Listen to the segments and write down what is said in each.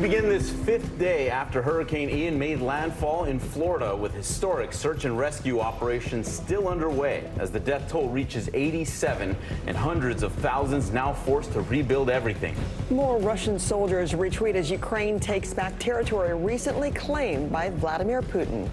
Begin this fifth day after Hurricane Ian made landfall in Florida, with historic search and rescue operations still underway as the death toll reaches 87 and hundreds of thousands now forced to rebuild everything. More Russian soldiers retreat as Ukraine takes back territory recently claimed by Vladimir Putin.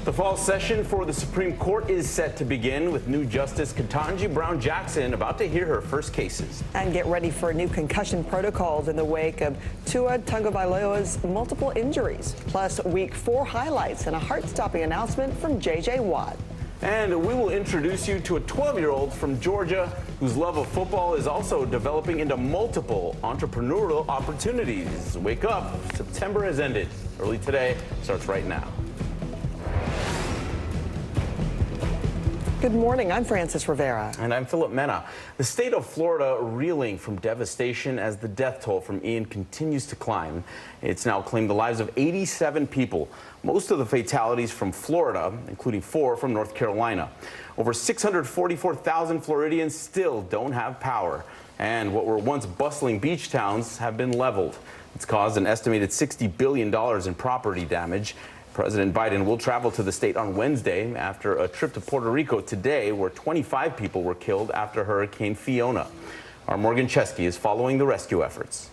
The fall session for the Supreme Court is set to begin, with new Justice Ketanji Brown Jackson about to hear her first cases. And get ready for new concussion protocols in the wake of Tua Tagovailoa's multiple injuries. Plus, Week 4 highlights and a heart-stopping announcement from J.J. Watt. And we will introduce you to a 12-year-old from Georgia whose love of football is also developing into multiple entrepreneurial opportunities. Wake up, September has ended. Early Today starts right now. Good morning, I'm Francis Rivera. And I'm Philip Mena. The state of Florida reeling from devastation as the death toll from Ian continues to climb. It's now claimed the lives of 87 people, most of the fatalities from Florida, including 4 from North Carolina. Over 644,000 Floridians still don't have power, and what were once bustling beach towns have been leveled. It's caused an estimated $60 billion in property damage. President Biden will travel to the state on Wednesday after a trip to Puerto Rico today, where 25 people were killed after Hurricane Fiona. Our Morgan Chesky is following the rescue efforts.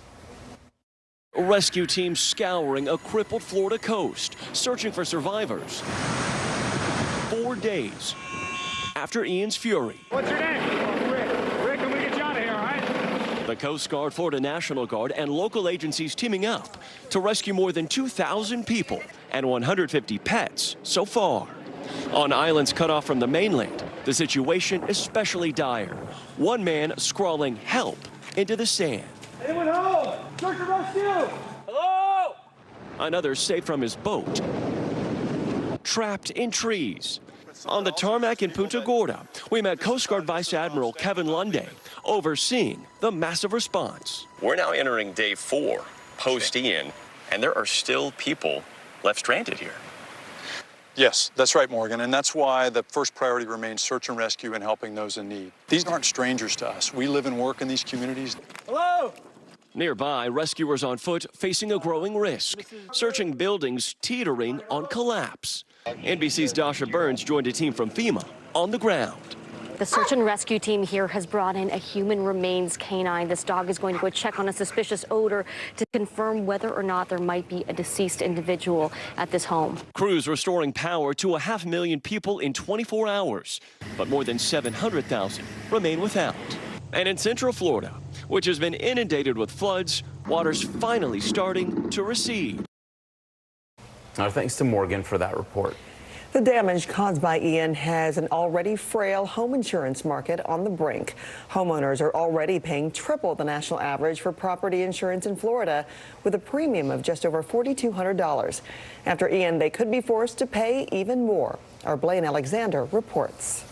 Rescue teams scouring a crippled Florida coast, searching for survivors. 4 days after Ian's fury. What's your name? Rick, can we get you out of here, all right? The Coast Guard, Florida National Guard, and local agencies teaming up to rescue more than 2,000 people and 150 pets so far. On islands cut off from the mainland, the situation especially dire. One man scrawling "help" into the sand. Anyone home? Search and rescue! Hello? Another safe from his boat, trapped in trees. On the tarmac in Punta Gorda, we met Coast Guard Vice Admiral Kevin Lunday, overseeing the massive response. We're now entering day 4 post-Ian, and there are still people left stranded here. Yes, that's right, Morgan, and that's why the first priority remains search and rescue and helping those in need. These aren't strangers to us. We live and work in these communities. Hello? Nearby, rescuers on foot facing a growing risk, searching buildings teetering on collapse. NBC's Dasha Burns joined a team from FEMA on the ground. The search and rescue team here has brought in a human remains canine. This dog is going to go check on a suspicious odor to confirm whether or not there might be a deceased individual at this home. Crews restoring power to 500,000 people in 24 hours, but more than 700,000 remain without. And in Central Florida, which has been inundated with floods, water's finally starting to recede. Our thanks to Morgan for that report. The damage caused by Ian has an already frail home insurance market on the brink. Homeowners are already paying triple the national average for property insurance in Florida, with a premium of just over $4,200. After Ian, they could be forced to pay even more. Our Blaine Alexander reports.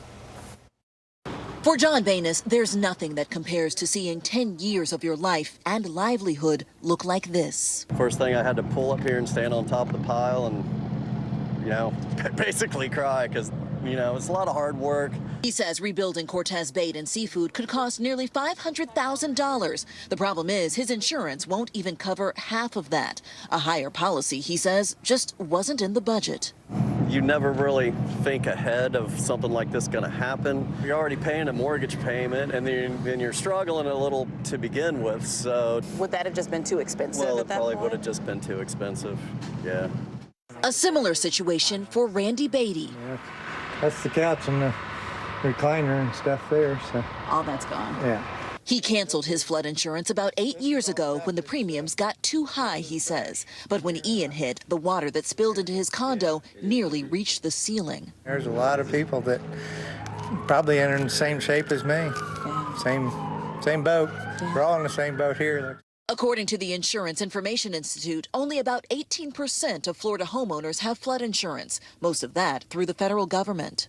For John Banis, there's nothing that compares to seeing 10 years of your life and livelihood look like this. First thing, I had to pull up here and stand on top of the pile and basically cry because, it's a lot of hard work. He says rebuilding Cortez Bait and Seafood could cost nearly $500,000. The problem is his insurance won't even cover half of that. A higher policy, he says, just wasn't in the budget. You never really think ahead of something like this going to happen. You're already paying a mortgage payment, and then you're struggling a little to begin with, so... Would that have just been too expensive Well, at it that probably point? would have just been too expensive, yeah. A similar situation for Randy Beatty. Yeah, that's the couch and the recliner and stuff there, so... All that's gone. Yeah. He canceled his flood insurance about 8 years ago when the premiums got too high, he says. But when Ian hit, the water that spilled into his condo nearly reached the ceiling. There's a lot of people that probably enter in the same shape as me. Yeah. Same boat. Yeah. We're all in the same boat here. According to the Insurance Information Institute, only about 18% of Florida homeowners have flood insurance, most of that through the federal government.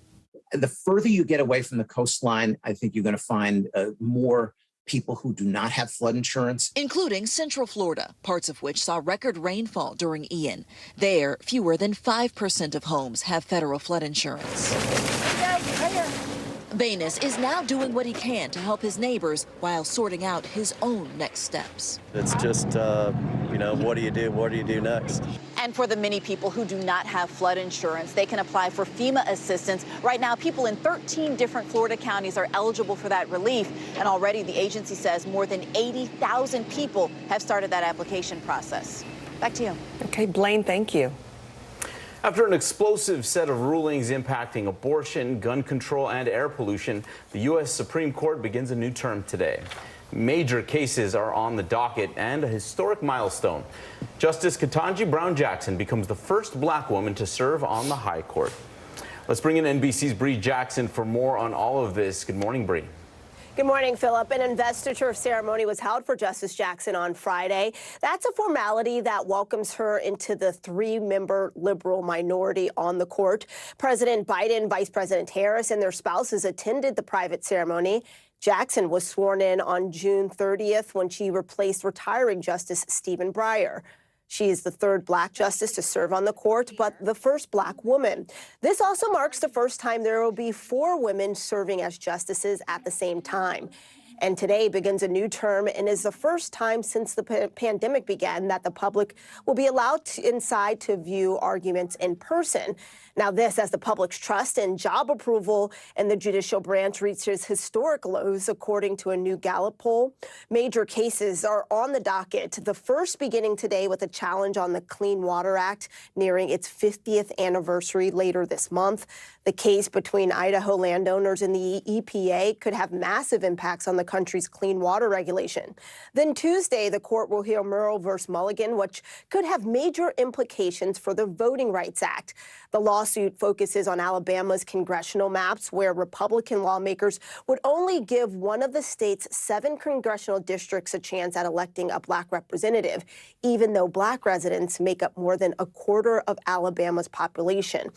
The further you get away from the coastline, I think you're going to find more people who do not have flood insurance. Including Central Florida, parts of which saw record rainfall during Ian. There, fewer than 5% of homes have federal flood insurance. Banis is now doing what he can to help his neighbors while sorting out his own next steps. It's just You know, what do you do? What do you do next? And for the many people who do not have flood insurance, they can apply for FEMA assistance. Right now, people in 13 different Florida counties are eligible for that relief. And already the agency says more than 80,000 people have started that application process. Back to you. Okay, Blaine, thank you. After an explosive set of rulings impacting abortion, gun control, and air pollution, the U.S. Supreme Court begins a new term today. Major cases are on the docket and a historic milestone. Justice Ketanji Brown Jackson becomes the first black woman to serve on the High Court. Let's bring in NBC's Bree Jackson for more on all of this. Good morning, Bree. Good morning, Philip. An investiture ceremony was held for Justice Jackson on Friday. That's a formality that welcomes her into the 3-member liberal minority on the court. President Biden, Vice President Harris, and their spouses attended the private ceremony. Jackson was sworn in on June 30th when she replaced retiring Justice Stephen Breyer. She is the 3rd black justice to serve on the court, but the first black woman. This also marks the first time there will be 4 women serving as justices at the same time. And today begins a new term and is the first time since the pandemic began that the public will be allowed inside to view arguments in person. Now this as the public's trust and job approval in the judicial branch reaches historic lows, according to a new Gallup poll. Major cases are on the docket, the first beginning today with a challenge on the Clean Water Act nearing its 50th anniversary later this month. The case between Idaho landowners and the EPA could have massive impacts on the country's clean water regulation. Then Tuesday, the court will hear Murrow v. Mulligan, which could have major implications for the Voting Rights Act. The lawsuit focuses on Alabama's congressional maps, where Republican lawmakers would only give one of the state's 7 congressional districts a chance at electing a black representative, even though black residents make up more than a quarter of Alabama's population.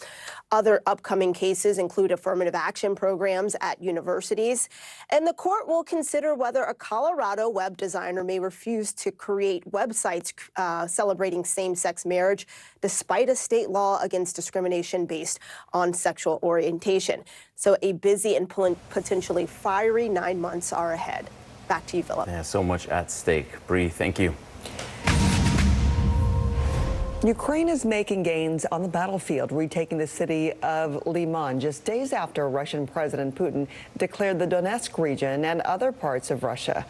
Other upcoming cases include affirmative action programs at universities, and the court will consider whether a Colorado web designer may refuse to create websites celebrating same-sex marriage despite a state law against discrimination based on sexual orientation. So a busy and potentially fiery 9 months are ahead. Back to you, Philip. Yeah, so much at stake. Bree, thank you. Ukraine is making gains on the battlefield, retaking the city of Liman just days after Russian President Putin declared the Donetsk region and other parts of Russia.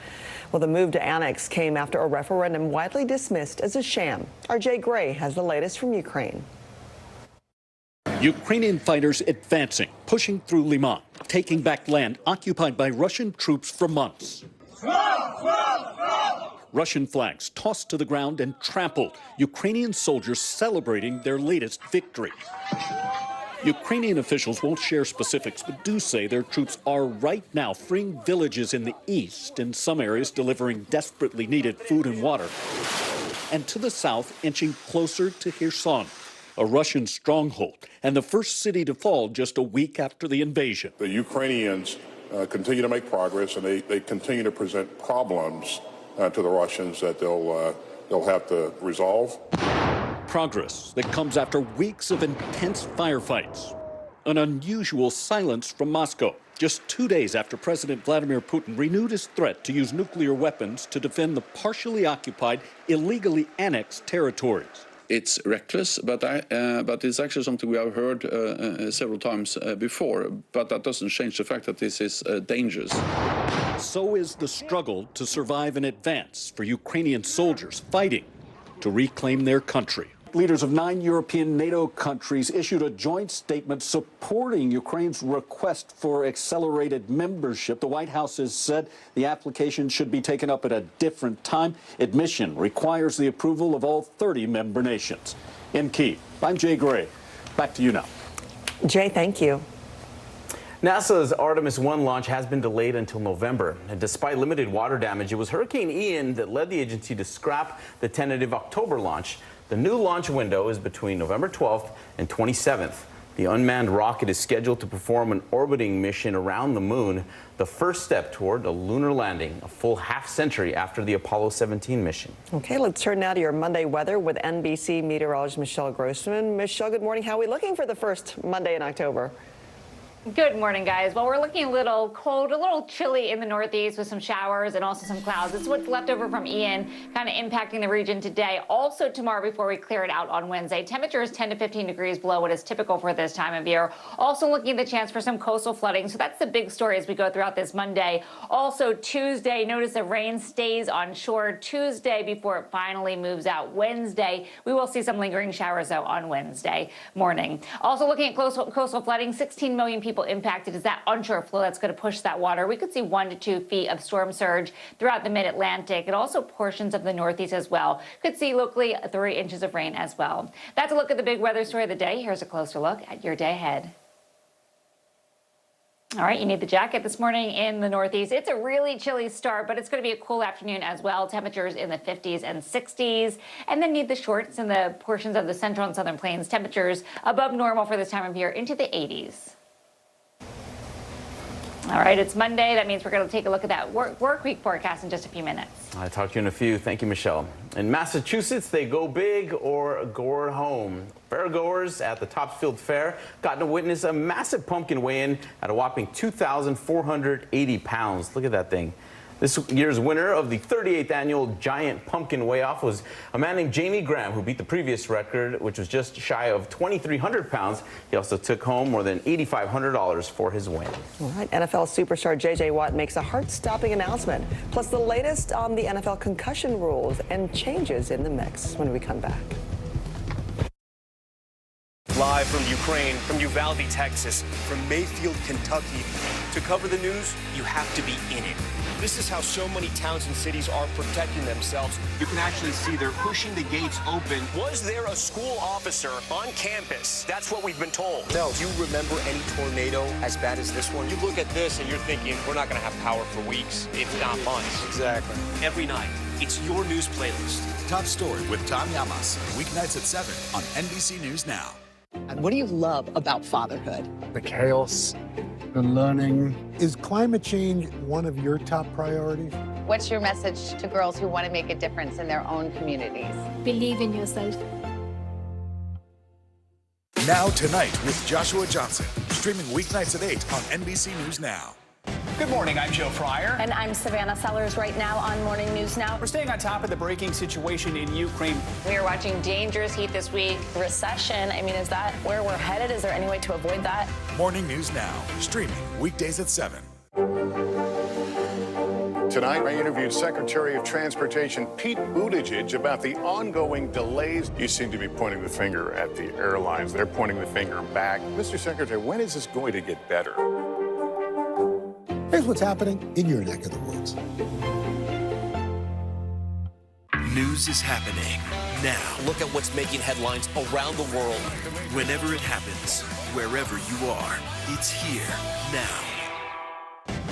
Well, the move to annex came after a referendum widely dismissed as a sham. Our Jay Gray has the latest from Ukraine. Ukrainian fighters advancing, pushing through Liman, taking back land occupied by Russian troops for months. Russian flags tossed to the ground and trampled, Ukrainian soldiers celebrating their latest victory. Ukrainian officials won't share specifics, but do say their troops are right now freeing villages in the east, in some areas delivering desperately needed food and water, and to the south, inching closer to Kherson, a Russian stronghold, and the first city to fall just a week after the invasion. The Ukrainians continue to make progress, and they continue to present problems to the Russians that they'll have to resolve. Progress that comes after weeks of intense firefights. An unusual silence from Moscow, just 2 days after President Vladimir Putin renewed his threat to use nuclear weapons to defend the partially occupied, illegally annexed territories. It's reckless, but it's actually something we have heard several times before. But that doesn't change the fact that this is dangerous. So is the struggle to survive and advance for Ukrainian soldiers fighting to reclaim their country. Leaders of 9 European NATO countries issued a joint statement supporting Ukraine's request for accelerated membership. The White House has said the application should be taken up at a different time. Admission requires the approval of all 30 member nations. In Kyiv, I'm Jay Gray. Back to you now. Jay, thank you. NASA's Artemis 1 launch has been delayed until November. And despite limited water damage, it was Hurricane Ian that led the agency to scrap the tentative October launch. The new launch window is between November 12th and 27th. The unmanned rocket is scheduled to perform an orbiting mission around the moon, the first step toward a lunar landing, a full half-century after the Apollo 17 mission. Okay, let's turn now to your Monday weather with NBC meteorologist Michelle Grossman. Michelle, good morning. How are we looking for the first Monday in October? Good morning, guys. Well, we're looking a little cold, a little chilly in the Northeast with some showers and also some clouds. This is what's left over from Ian, kind of impacting the region today. Also tomorrow before we clear it out on Wednesday. Temperatures 10 to 15 degrees below what is typical for this time of year. Also looking at the chance for some coastal flooding. So that's the big story as we go throughout this Monday. Also Tuesday, notice the rain stays on shore Tuesday before it finally moves out Wednesday. We will see some lingering showers, though, on Wednesday morning. Also looking at coastal flooding, 16 million people impacted is that onshore flow that's going to push that water. We could see 1 to 2 feet of storm surge throughout the mid-Atlantic and also portions of the Northeast as well. Could see locally 3 inches of rain as well. That's a look at the big weather story of the day. Here's a closer look at your day ahead. All right, you need the jacket this morning in the Northeast. It's a really chilly start, but it's going to be a cool afternoon as well. Temperatures in the 50s and 60s. And then need the shorts in the portions of the central and southern plains. Temperatures above normal for this time of year into the 80s. All right, it's Monday. That means we're going to take a look at that work week forecast in just a few minutes. I'll talk to you in a few. Thank you, Michelle. In Massachusetts, they go big or go home. Fairgoers at the Topsfield Fair got to witness a massive pumpkin weigh-in at a whopping 2,480 pounds. Look at that thing. This year's winner of the 38th annual Giant Pumpkin Weigh-Off was a man named Jamie Graham, who beat the previous record, which was just shy of 2,300 pounds. He also took home more than $8,500 for his win. All right, NFL superstar J.J. Watt makes a heart-stopping announcement, plus the latest on the NFL concussion rules and changes in the mix when we come back. Live from Ukraine, from Uvalde, Texas, from Mayfield, Kentucky. To cover the news, you have to be in it. This is how so many towns and cities are protecting themselves. You can actually see they're pushing the gates open. Was there a school officer on campus? That's what we've been told. No. Do you remember any tornado as bad as this one? You look at this and you're thinking, we're not going to have power for weeks, if not months. Exactly. Every night, it's your news playlist. Top Story with Tom Llamas, weeknights at 7 on NBC News Now. And what do you love about fatherhood? The chaos, the learning. Is climate change one of your top priorities? What's your message to girls who want to make a difference in their own communities? Believe in yourself. Now Tonight with Joshua Johnson, streaming weeknights at 8 on NBC News Now. Good morning, I'm Joe Fryer. And I'm Savannah Sellers right now on Morning News Now. We're staying on top of the breaking situation in Ukraine. We are watching dangerous heat this week. Recession, I mean, is that where we're headed? Is there any way to avoid that? Morning News Now, streaming weekdays at 7. Tonight, I interviewed Secretary of Transportation Pete Buttigieg about the ongoing delays. You seem to be pointing the finger at the airlines. They're pointing the finger back. Mr. Secretary, when is this going to get better? Here's what's happening in your neck of the woods. News is happening now. Look at what's making headlines around the world. Whenever it happens, wherever you are, it's here now.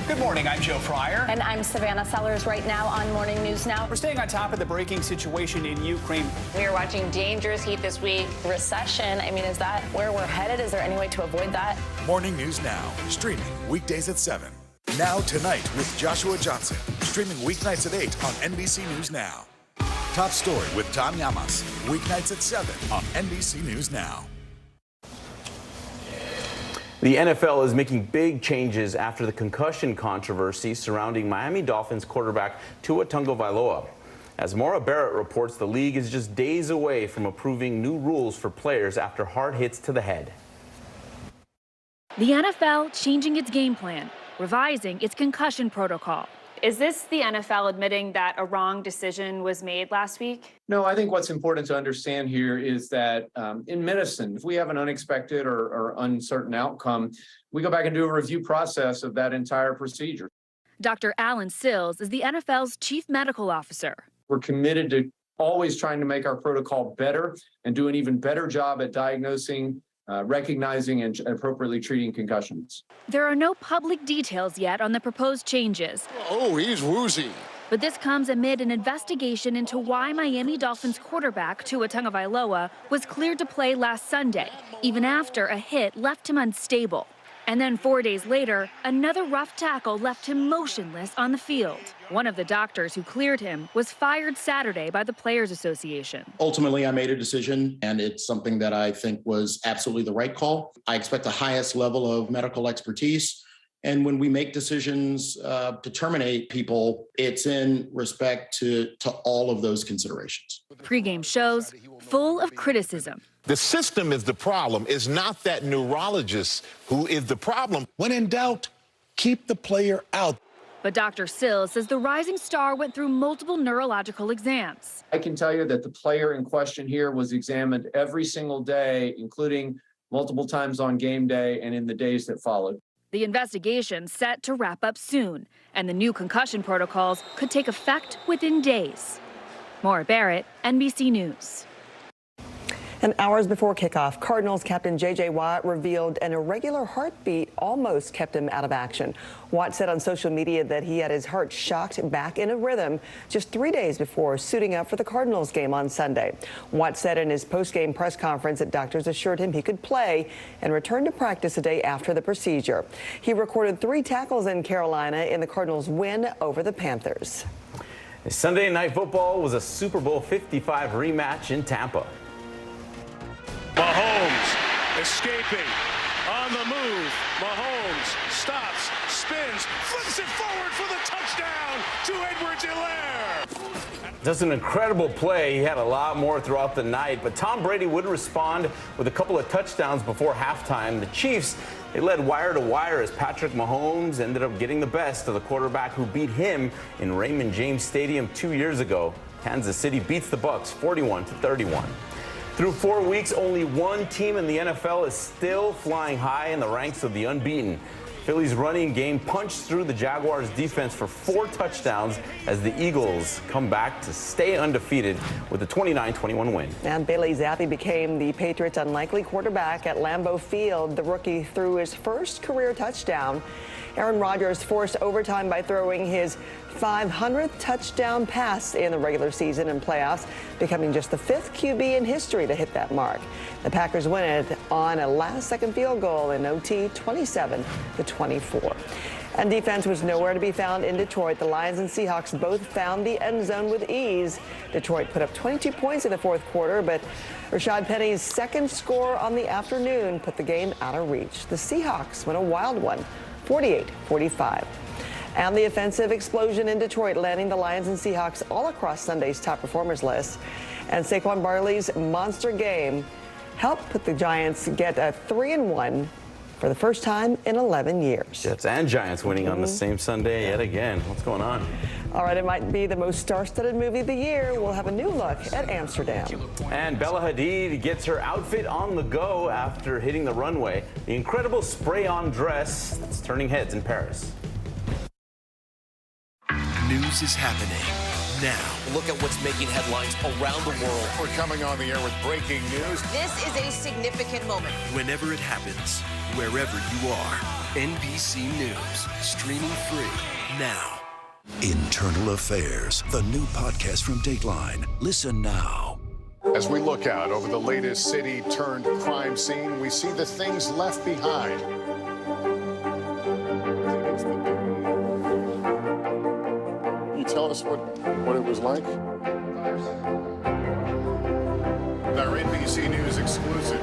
Good morning, I'm Joe Fryer. And I'm Savannah Sellers right now on Morning News Now. We're staying on top of the breaking situation in Ukraine. We are watching dangerous heat this week. Recession, I mean, is that where we're headed? Is there any way to avoid that? Morning News Now, streaming weekdays at 7. Now Tonight with Joshua Johnson, streaming weeknights at 8 on NBC News Now. Top Story with Tom Llamas, weeknights at 7 on NBC News Now. The NFL is making big changes after the concussion controversy surrounding Miami Dolphins quarterback Tua Tagovailoa. As Maura Barrett reports, the league is just days away from approving new rules for players after hard hits to the head. The NFL changing its game plan, revising its concussion protocol. Is this the NFL admitting that a wrong decision was made last week? No, I think what's important to understand here is that in medicine, if we have an unexpected or uncertain outcome, we go back and do a review process of that entire procedure. Dr. Alan Sills is the NFL's chief medical officer. We're committed to always trying to make our protocol better and do an even better job at diagnosing, recognizing and appropriately treating concussions. There are no public details yet on the proposed changes. Oh, he's woozy. But this comes amid an investigation into why Miami Dolphins quarterback Tua Tagovailoa was cleared to play last Sunday, even after a hit left him unstable. And then 4 days later, another rough tackle left him motionless on the field. One of the doctors who cleared him was fired Saturday by the Players Association. Ultimately, I made a decision, and it's something that I think was absolutely the right call. I expect the highest level of medical expertise. And when we make decisions to terminate people, it's in respect to all of those considerations. Pre-game shows full of criticism. The system is the problem. It's not that neurologist who is the problem. When in doubt, keep the player out. But Dr. Sills says the rising star went through multiple neurological exams. I can tell you that the player in question here was examined every single day, including multiple times on game day and in the days that followed. The investigation set to wrap up soon, and the new concussion protocols could take effect within days. Maura Barrett, NBC News. And hours before kickoff, Cardinals captain J.J. Watt revealed an irregular heartbeat almost kept him out of action. Watt said on social media that he had his heart shocked back in a rhythm just 3 days before suiting up for the Cardinals game on Sunday. Watt said in his post-game press conference that doctors assured him he could play and return to practice a day after the procedure. He recorded 3 tackles in Carolina in the Cardinals' win over the Panthers. Sunday Night Football was a Super Bowl 55 rematch in Tampa. Mahomes escaping, on the move. Mahomes stops, spins, flips it forward for the touchdown to Edwards-Helaire. Just an incredible play. He had a lot more throughout the night, but Tom Brady would respond with a couple of touchdowns before halftime. The Chiefs, they led wire to wire as Patrick Mahomes ended up getting the best of the quarterback who beat him in Raymond James Stadium 2 years ago. Kansas City beats the Bucs 41-31. Through 4 weeks, only one team in the NFL is still flying high in the ranks of the unbeaten. Philly's running game punched through the Jaguars' defense for 4 touchdowns as the Eagles come back to stay undefeated with a 29-21 win. And Bailey Zappi became the Patriots' unlikely quarterback at Lambeau Field. The rookie threw his first career touchdown. Aaron Rodgers forced overtime by throwing his 500th touchdown pass in the regular season and playoffs, becoming just the 5th QB in history to hit that mark. The Packers win it on a last-second field goal in OT, 27-24. And defense was nowhere to be found in Detroit. The Lions and Seahawks both found the end zone with ease. Detroit put up 22 points in the fourth quarter, but Rashad Penny's second score on the afternoon put the game out of reach. The Seahawks win a wild one, 48-45. And the offensive explosion in Detroit, landing the Lions and Seahawks all across Sunday's top performers list. And Saquon Barkley's monster game helped put the Giants get a 3-1 for the first time in 11 years. Jets and Giants winning on the same Sunday yet again. What's going on? All right, it might be the most star-studded movie of the year. We'll have a new look at Amsterdam. And Bella Hadid gets her outfit on the go after hitting the runway. The incredible spray-on dress that's turning heads in Paris. News is happening now. Look at what's making headlines around the world. We're coming on the air with breaking news. This is a significant moment. Whenever it happens, wherever you are, NBC News, streaming free now. Internal Affairs, the new podcast from Dateline. Listen now. As we look out over the latest city-turned-crime scene, we see the things left behind. Can you tell us what it was like? Our NBC News exclusive.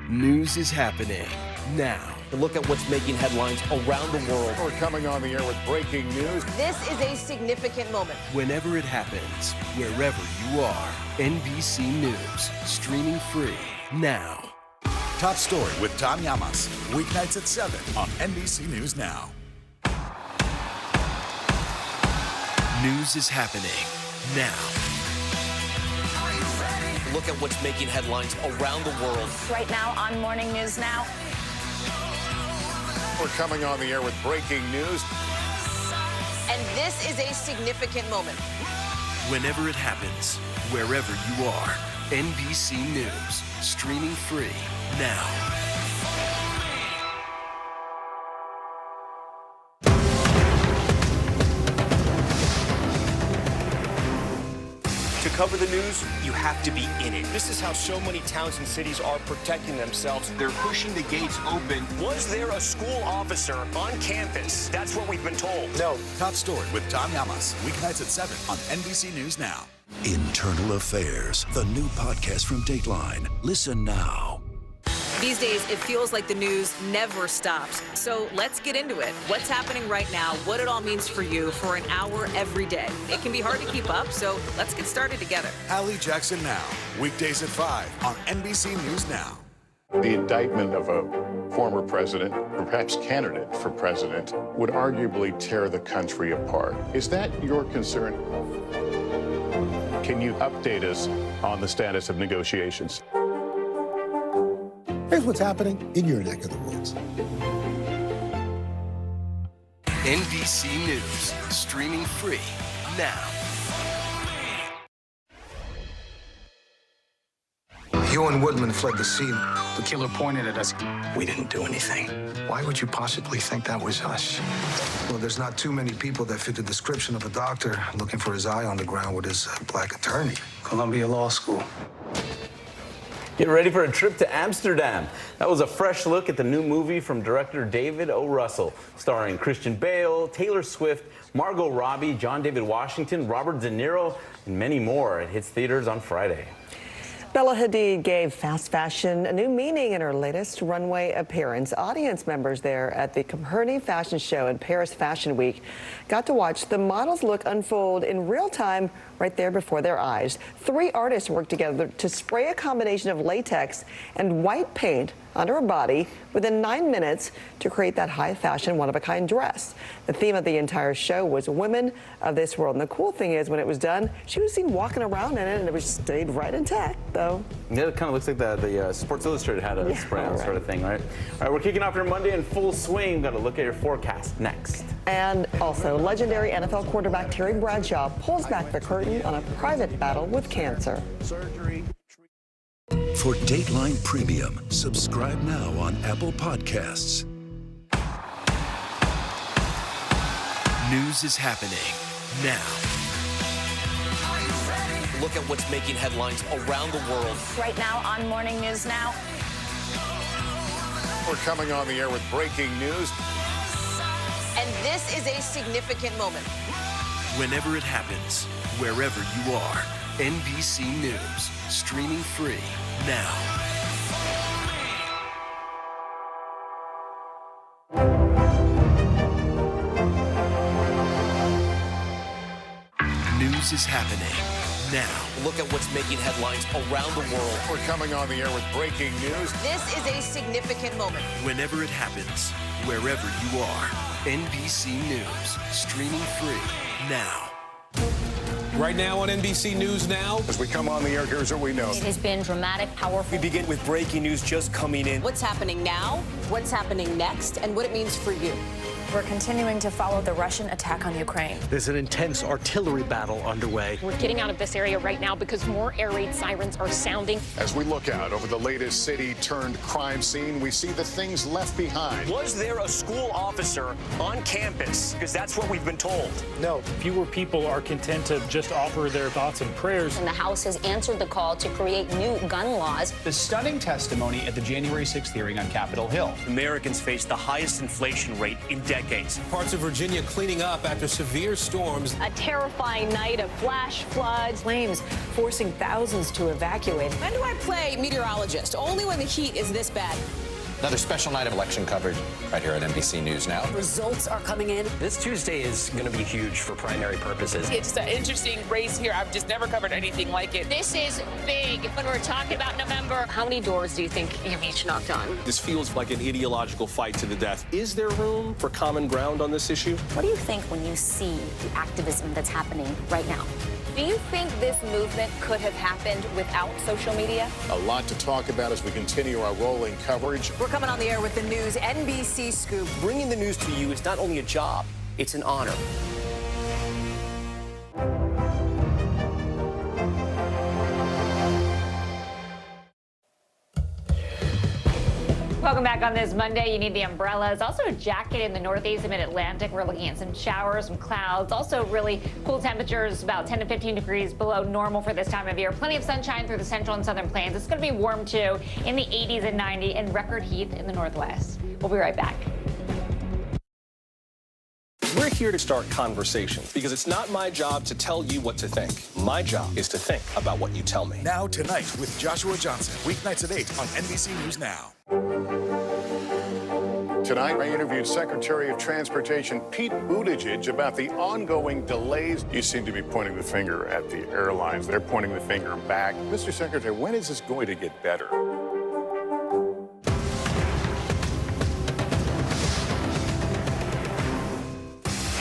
News is happening now. Look at what's making headlines around the world. We're coming on the air with breaking news. This is a significant moment. Whenever it happens, wherever you are, NBC News, streaming free now. Top Story with Tom Llamas, weeknights at 7 on NBC News Now. News is happening now. Look at what's making headlines around the world. Right now on Morning News Now. We're coming on the air with breaking news. And this is a significant moment. Whenever it happens, wherever you are, NBC News, streaming free now. cover the news, you have to be in it. This is how so many towns and cities are protecting themselves. They're pushing the gates open. Was there a school officer on campus? That's what we've been told. No. Top Story with Tom Llamas. Weeknights at 7 on NBC News Now. Internal Affairs, the new podcast from Dateline. Listen now. These days, it feels like the news never stops. So let's get into it. What's happening right now, what it all means for you for an hour every day. It can be hard to keep up, so let's get started together. Hallie Jackson Now. Weekdays at 5 on NBC News Now. The indictment of a former president, or perhaps candidate for president, would arguably tear the country apart. Is that your concern? Can you update us on the status of negotiations? Here's what's happening in your neck of the woods. NBC News, streaming free now. You and Woodman fled the scene. The killer pointed at us. We didn't do anything. Why would you possibly think that was us? Well, there's not too many people that fit the description of a doctor looking for his eye on the ground with his black attorney. Columbia Law School. Get ready for a trip to Amsterdam. That was a fresh look at the new movie from director David O. Russell, starring Christian Bale, Taylor Swift, Margot Robbie, John David Washington, Robert De Niro, and many more. It hits theaters on Friday. Bella Hadid gave fast fashion a new meaning in her latest runway appearance. Audience members there at the Copernic Fashion Show in Paris Fashion Week got to watch the model's look unfold in real time right there before their eyes. 3 artists worked together to spray a combination of latex and white paint under her body within 9 minutes to create that high fashion, one-of-a-kind dress. The theme of the entire show was women of this world. And the cool thing is when it was done, she was seen walking around in it and it was stayed right intact, though. Yeah, it kind of looks like the Sports Illustrated had a spray on sort of thing, right? All right, we're kicking off your Monday in full swing. Got to look at your forecast next. And also, legendary NFL quarterback Terry Bradshaw pulls back the curtain on a private battle with cancer. Surgery. For Dateline Premium, subscribe now on Apple Podcasts. News is happening now. Look at what's making headlines around the world. Right now on Morning News Now. We're coming on the air with breaking news. And this is a significant moment. Whenever it happens, wherever you are, NBC News, streaming free now. News is happening now. Look at what's making headlines around the world. We're coming on the air with breaking news. This is a significant moment. Whenever it happens, wherever you are, NBC News, streaming free now. Right now on NBC News Now. As we come on the air, here's what we know. It has been dramatic, powerful. We begin with breaking news just coming in. What's happening now, what's happening next, and what it means for you. We're continuing to follow the Russian attack on Ukraine. There's an intense artillery battle underway. We're getting out of this area right now because more air raid sirens are sounding. As we look out over the latest city-turned-crime scene, we see the things left behind. Was there a school officer on campus? Because that's what we've been told. No. Fewer people are content to just offer their thoughts and prayers. And the House has answered the call to create new gun laws. The stunning testimony at the January 6th hearing on Capitol Hill. Americans face the highest inflation rate in decades. Parts of Virginia cleaning up after severe storms. A terrifying night of flash floods. Flames forcing thousands to evacuate. When do I play meteorologist? Only when the heat is this bad. Another special night of election coverage right here at NBC News Now. Results are coming in. This Tuesday is going to be huge for primary purposes. It's an interesting race here. I've just never covered anything like it. This is big. When we're talking about November, How many doors do you think you've each knocked on? This feels like an ideological fight to the death. Is there room for common ground on this issue? What do you think when you see the activism that's happening right now? Do you think this movement could have happened without social media? A lot to talk about as we continue our rolling coverage. We're coming on the air with the news NBC Scoop. Bringing the news to you is not only a job, it's an honor. Welcome back on this Monday. You need the umbrellas. Also a jacket in the northeast and mid-Atlantic. We're looking at some showers, some clouds. Also really cool temperatures, about 10 to 15 degrees below normal for this time of year. Plenty of sunshine through the central and southern plains. It's going to be warm, too, in the 80s and 90s, and record heat in the northwest. We'll be right back. We're here to start conversations because it's not my job to tell you what to think. My job is to think about what you tell me. Now Tonight with Joshua Johnson, weeknights at 8 on NBC News Now. Tonight, I interviewed Secretary of Transportation Pete Buttigieg about the ongoing delays. You seem to be pointing the finger at the airlines. They're pointing the finger back. Mr. Secretary, when is this going to get better?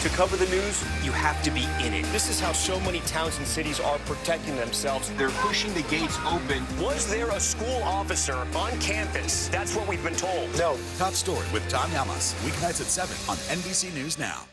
To cover the news, you have to be in it. This is how so many towns and cities are protecting themselves. They're pushing the gates open. Was there a school officer on campus? That's what we've been told. No. Top Story with Tom Yamas, weeknights at 7 on NBC News Now.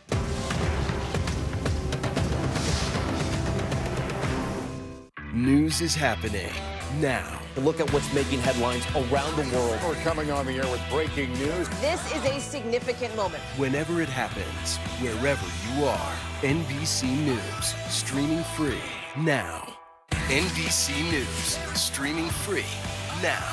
News is happening now. Look at what's making headlines around the world. We're coming on the air with breaking news. This is a significant moment. Whenever it happens, wherever you are, NBC News, streaming free now. NBC News, streaming free now.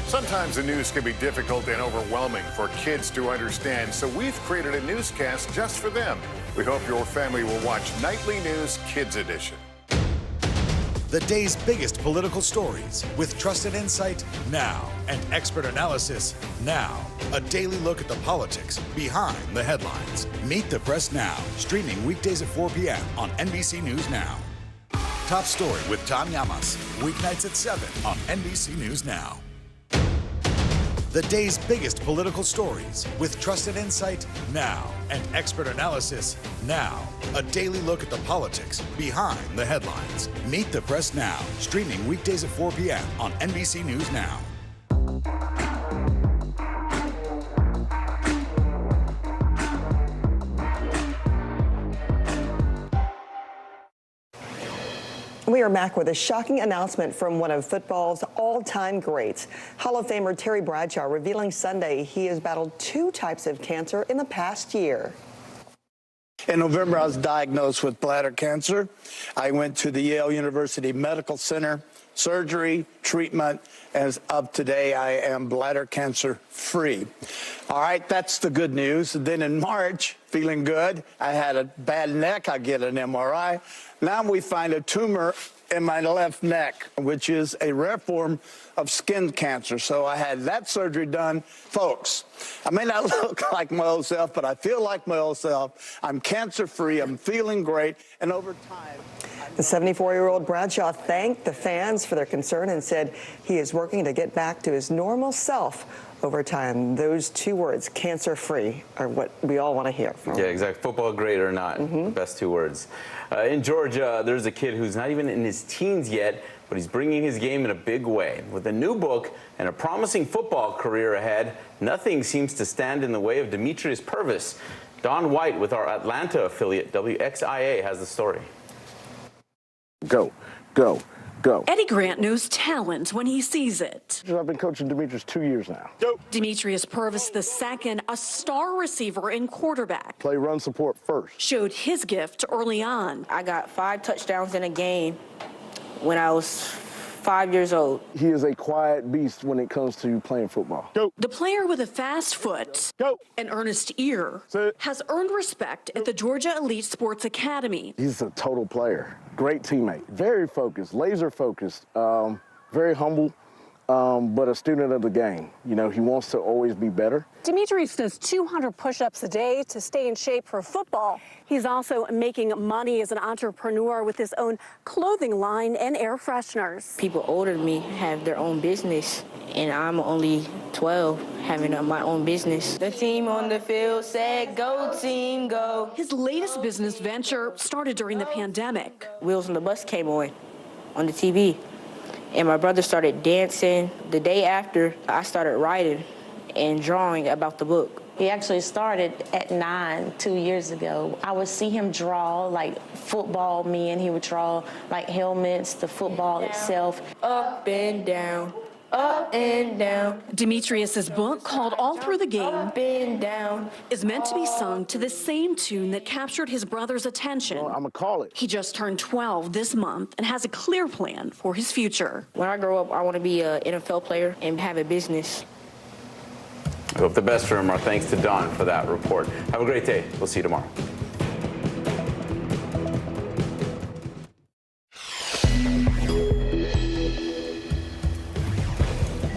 Sometimes the news can be difficult and overwhelming for kids to understand, so we've created a newscast just for them. We hope your family will watch Nightly News Kids Edition. The day's biggest political stories with trusted insight now and expert analysis now. A daily look at the politics behind the headlines. Meet the Press Now, streaming weekdays at 4 p.m. on NBC News Now. Top Story with Tom Yamas, weeknights at 7 on NBC News Now. The day's biggest political stories with trusted insight now and expert analysis now. A daily look at the politics behind the headlines. Meet the Press Now, streaming weekdays at 4 p.m. on NBC News Now. We are back with a shocking announcement from one of football's all-time greats. Hall of Famer Terry Bradshaw revealing Sunday he has battled 2 types of cancer in the past year. In November, I was diagnosed with bladder cancer. I went to the Yale University Medical Center, surgery, treatment, and as of today, I am bladder cancer free. All right, that's the good news. Then in March, feeling good, I had a bad neck. I get an MRI. Now we find a tumor in my left neck, which is a rare form of skin cancer. So I had that surgery done. Folks, I may not look like my old self, but I feel like my old self. I'm cancer-free. I'm feeling great. And over time... The 74-year-old Bradshaw thanked the fans for their concern and said he is working to get back to his normal self over time. Those 2 words, cancer-free, are what we all want to hear from. Yeah, exactly. Football great or not, the best 2 words. In Georgia, there's a kid who's not even in his teens yet, but he's bringing his game in a big way. With a new book and a promising football career ahead, nothing seems to stand in the way of Demetrius Purvis. Don White with our Atlanta affiliate, WXIA, has the story. Go, go, go. Eddie Grant knows talent when he sees it. I've been coaching Demetrius 2 years now. Go. Demetrius Purvis II, a star receiver and quarterback. Play run support first. Showed his gift early on. I got 5 touchdowns in a game when I was 5 years old. He is a quiet beast when it comes to playing football. Go. The player with a fast foot, an earnest ear, has earned respect at the Georgia Elite Sports Academy. He's a total player. Great teammate. Very focused, laser focused, very humble, but a student of the game. You know, he wants to always be better. Demetrius does 200 push-ups a day to stay in shape for football. He's also making money as an entrepreneur with his own clothing line and air fresheners. People older than me have their own business, and I'm only 12 having my own business. The team on the field said, go team, go. His latest business venture started during the pandemic. Wheels on the Bus came on the TV, and my brother started dancing. The day after, I started writing and drawing about the book. He actually started at 9 2 years ago. I would see him draw like football men. He would draw like helmets, the football itself. Up and down, Up and down. Demetrius's book, called All Through the Game, Up and down. is meant to be sung to the same tune that captured his brother's attention. I'm gonna call it. He just turned 12 this month and has a clear plan for his future. When I grow up, I want to be an NFL player and have a business. I hope the best for him. Our thanks to Don for that report. Have a great day. We'll see you tomorrow.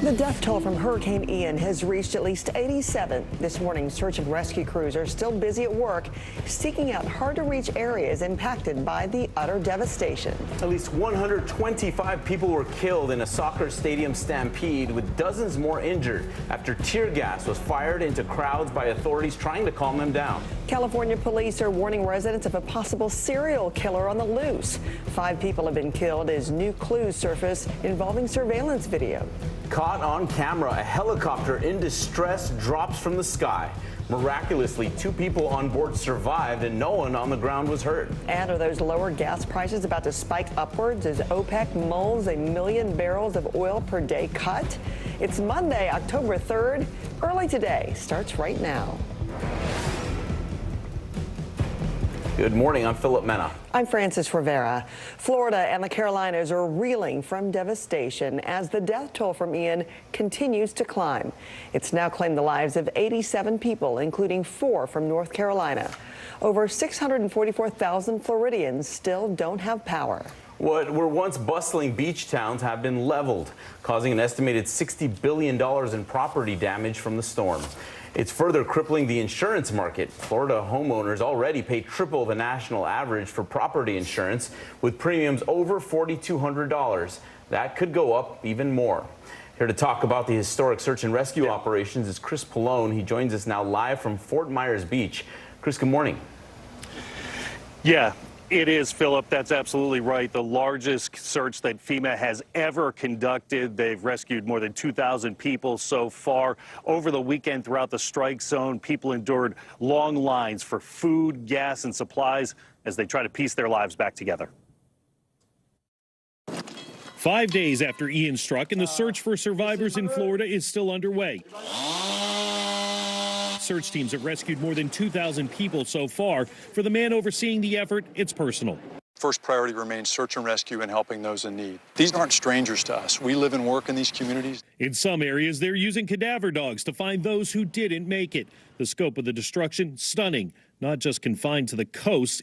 The death toll from Hurricane Ian has reached at least 87. This morning, search and rescue crews are still busy at work, seeking out hard-to-reach areas impacted by the utter devastation. At least 125 people were killed in a soccer stadium stampede, with dozens more injured after tear gas was fired into crowds by authorities trying to calm them down. California police are warning residents of a possible serial killer on the loose. 5 people have been killed as new clues surface involving surveillance video. Caught on camera, a helicopter in distress drops from the sky. Miraculously, 2 people on board survived and no one on the ground was hurt. And are those lower gas prices about to spike upwards as OPEC mulls 1 million barrels of oil per day cut? It's Monday, October 3rd. Early Today starts right now. Good morning. I'm Philip Mena. I'm Francis Rivera. Florida and the Carolinas are reeling from devastation as the death toll from Ian continues to climb. It's now claimed the lives of 87 people, including 4 from North Carolina. Over 644,000 Floridians still don't have power. What were once bustling beach towns have been leveled, causing an estimated $60 billion in property damage from the storm. It's further crippling the insurance market. Florida homeowners already pay triple the national average for property insurance, with premiums over $4,200. That could go up even more. Here to talk about the historic search and rescue operations is Chris Pallone. He joins us now live from Fort Myers Beach. Chris, good morning. Yeah. It is, Philip. That's absolutely right. The largest search that FEMA has ever conducted. They've rescued more than 2,000 people so far. Over the weekend throughout the strike zone, people endured long lines for food, gas, and supplies as they try to piece their lives back together. 5 days after Ian struck, and the search for survivors in Florida is still underway. Search teams have rescued more than 2,000 people so far. For the man overseeing the effort, it's personal. First priority remains search and rescue and helping those in need. These aren't strangers to us. We live and work in these communities. In some areas, they're using cadaver dogs to find those who didn't make it. The scope of the destruction, stunning. Not just confined to the coast.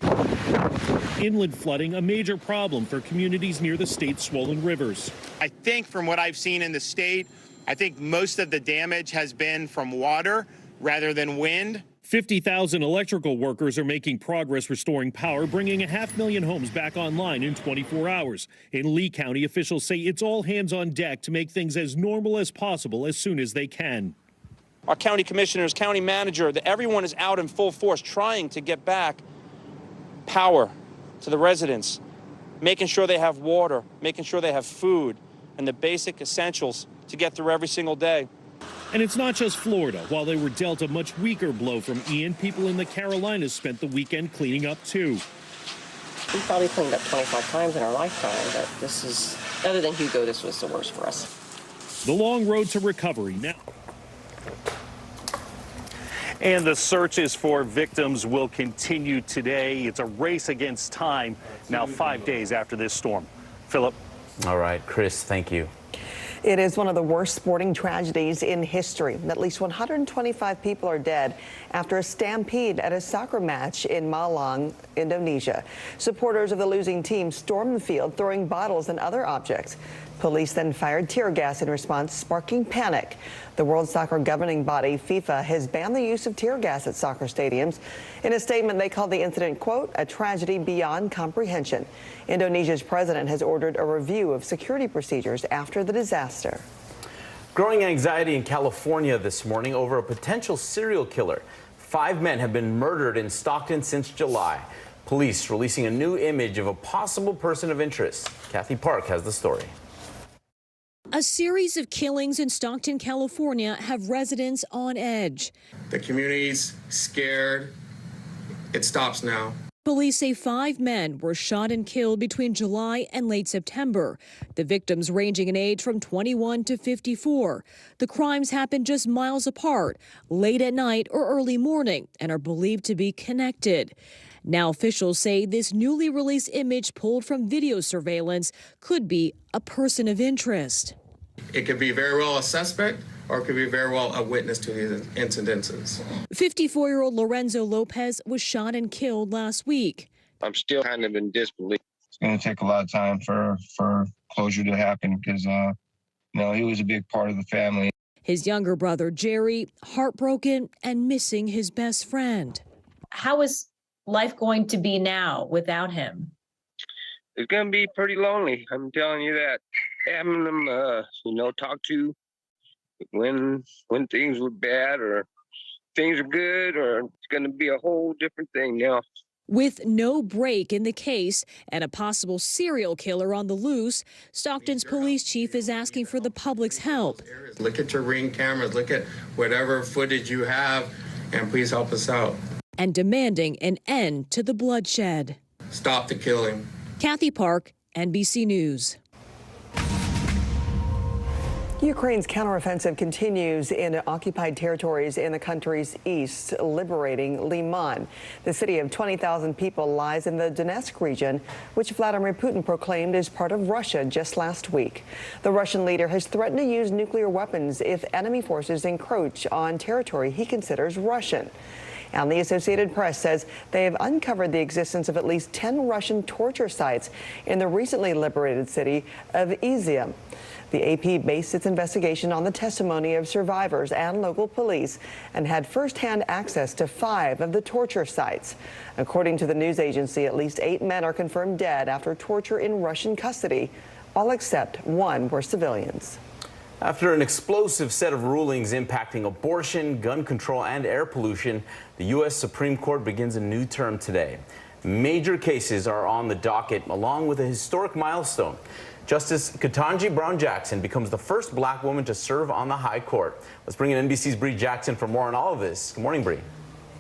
Inland flooding, a major problem for communities near the state's swollen rivers. I think from what I've seen in the state, I think most of the damage has been from water rather than wind. 50,000 electrical workers are making progress restoring power, bringing 500,000 homes back online in 24 hours. In Lee County, officials say it's all hands on deck to make things as normal as possible as soon as they can. Our county commissioners, county manager, everyone is out in full force trying to get back power to the residents, making sure they have water, making sure they have food, and the basic essentials to get through every single day. And it's not just Florida. While they were dealt a much weaker blow from Ian, people in the Carolinas spent the weekend cleaning up too. We probably cleaned up 25 times in our lifetime, but this is, other than Hugo, this was the worst for us. The long road to recovery now. And the searches for victims will continue today. It's a race against time now 5 days after this storm. Philip. All right, Chris, thank you. It is one of the worst sporting tragedies in history. At least 125 people are dead after a stampede at a soccer match in Malang, Indonesia. Supporters of the losing team stormed the field, throwing bottles and other objects. Police then fired tear gas in response, sparking panic. The World Soccer governing body, FIFA, has banned the use of tear gas at soccer stadiums. In a statement, they called the incident, quote, a tragedy beyond comprehension. Indonesia's president has ordered a review of security procedures after the disaster. Growing anxiety in California this morning over a potential serial killer. 5 men have been murdered in Stockton since July. Police releasing a new image of a possible person of interest. Kathy Park has the story. A series of killings in Stockton, California have residents on edge. The community's scared. It stops now. Police say 5 men were shot and killed between July and late September. The victims ranging in age from 21 to 54. The crimes happened just miles apart, late at night or early morning, and are believed to be connected. Now officials say this newly released image pulled from video surveillance could be a person of interest. It could be very well a suspect, or it could be very well a witness to these incidences. 54-year-old Lorenzo Lopez was shot and killed last week. I'm still kind of in disbelief. It's going to take a lot of time for closure to happen because, he was a big part of the family. His younger brother, Jerry, heartbroken and missing his best friend. How is life going to be now without him? It's going to be pretty lonely. I'm telling you that. Having them, talk to when things were bad or things are good, or it's going to be a whole different thing now. With no break in the case and a possible serial killer on the loose, Stockton's police chief is asking for the public's help. Look at your Ring cameras, look at whatever footage you have, and please help us out. And demanding an end to the bloodshed. Stop the killing. Kathy Park, NBC News. Ukraine's counteroffensive continues in occupied territories in the country's east, liberating Liman. The city of 20,000 people lies in the Donetsk region, which Vladimir Putin proclaimed as part of Russia just last week. The Russian leader has threatened to use nuclear weapons if enemy forces encroach on territory he considers Russian. And the Associated Press says they have uncovered the existence of at least 10 Russian torture sites in the recently liberated city of Izium. The AP based its investigation on the testimony of survivors and local police and had firsthand access to 5 of the torture sites. According to the news agency, at least 8 men are confirmed dead after torture in Russian custody. All except 1 were civilians. After an explosive set of rulings impacting abortion, gun control, and air pollution, the U.S. Supreme Court begins a new term today. Major cases are on the docket, along with a historic milestone. Justice Ketanji Brown Jackson becomes the first black woman to serve on the high court. Let's bring in NBC's Bree Jackson for more on all of this. Good morning, Bree.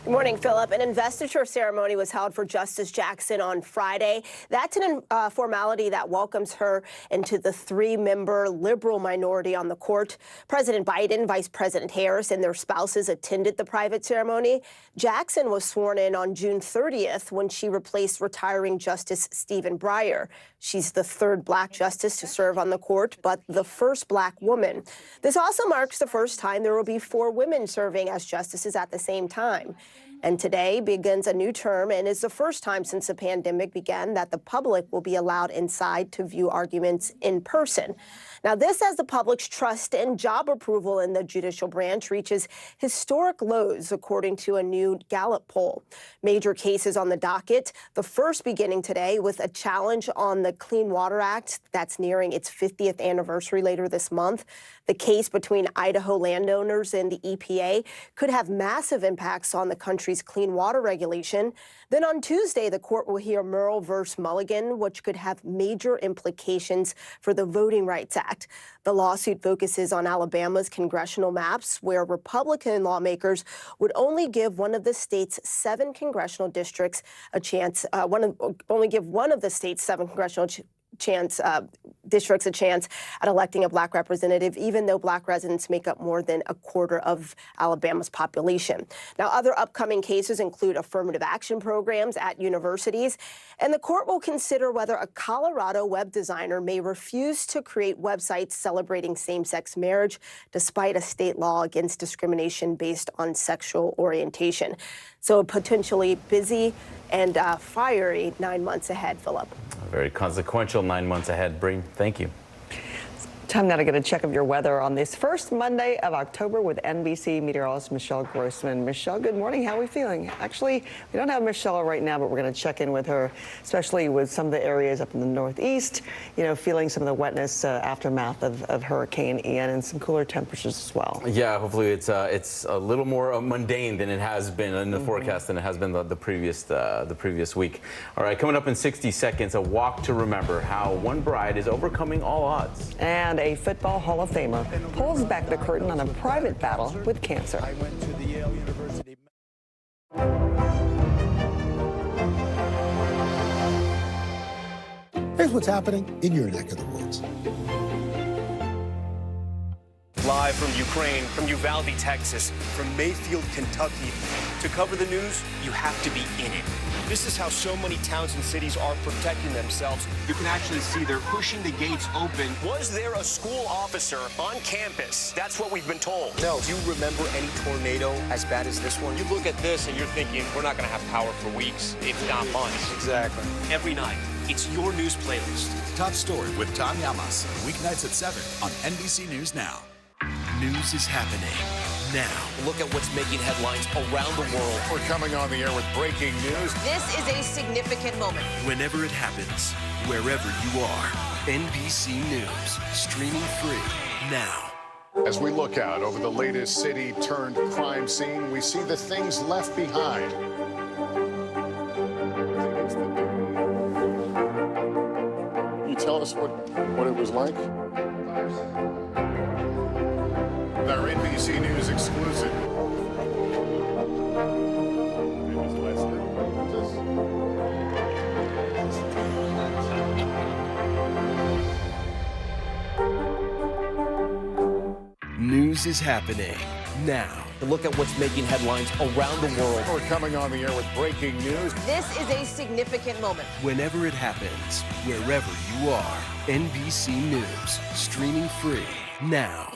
Good morning, Philip. An investiture ceremony was held for Justice Jackson on Friday. That's a formality that welcomes her into the 3-member liberal minority on the court. President Biden, Vice President Harris, and their spouses attended the private ceremony. Jackson was sworn in on June 30th when she replaced retiring Justice Stephen Breyer. She's the 3rd black justice to serve on the court, but the first black woman. This also marks the first time there will be 4 women serving as justices at the same time. And today begins a new term and is the first time since the pandemic began that the public will be allowed inside to view arguments in person. Now, this as the public's trust and job approval in the judicial branch reaches historic lows, according to a new Gallup poll. Major cases on the docket, the first beginning today with a challenge on the Clean Water Act that's nearing its 50th anniversary later this month. The case between Idaho landowners and the EPA could have massive impacts on the country's clean water regulation. Then on Tuesday, the court will hear Murrell versus Mulligan, which could have major implications for the Voting Rights Act. The lawsuit focuses on Alabama's congressional maps, where Republican lawmakers would only give one of the state's 7 congressional districts a chance, only give one of the state's 7 congressional districts a chance at electing a black representative, even though black residents make up more than a quarter of Alabama's population. Now, other upcoming cases include affirmative action programs at universities, and the court will consider whether a Colorado web designer may refuse to create websites celebrating same-sex marriage despite a state law against discrimination based on sexual orientation. So a potentially busy and fiery 9 months ahead, Philip. A very consequential 9 months ahead, Bree. Thank you. Time now to get a check of your weather on this first Monday of October with NBC meteorologist Michelle Grossman. Michelle, good morning. How are we feeling? Actually, we don't have Michelle right now, but we're going to check in with her, especially with some of the areas up in the Northeast, feeling some of the wetness aftermath of Hurricane Ian and some cooler temperatures as well. Yeah, hopefully it's a little more mundane than it has been in the forecast than it has been the previous week. All right, coming up in 60 seconds, a walk to remember how one bride is overcoming all odds. And a football Hall of Famer pulls back the curtain on a private battle with cancer. what's happening in your neck of the woods. Live from Ukraine, from Uvalde, Texas, from Mayfield, Kentucky. To cover the news, you have to be in it. This is how so many towns and cities are protecting themselves. You can actually see they're pushing the gates open. Was there a school officer on campus? That's what we've been told. No. Do you remember any tornado as bad as this one? You look at this and you're thinking, we're not going to have power for weeks, if not months. Exactly. Every night, it's your news playlist. Top Story with Tom Yamas, weeknights at 7 on NBC News Now. News is happening now. Look at what's making headlines around the world. We're coming on the air with breaking news. This is a significant moment. Whenever it happens, wherever you are, NBC News, streaming free now. As we look out over the latest city-turned-crime scene, we see the things left behind. Can you tell us what it was like? Our NBC News exclusive. News is happening now. Look at what's making headlines around the world. We're coming on the air with breaking news. This is a significant moment. Whenever it happens, wherever you are, NBC News, streaming free now.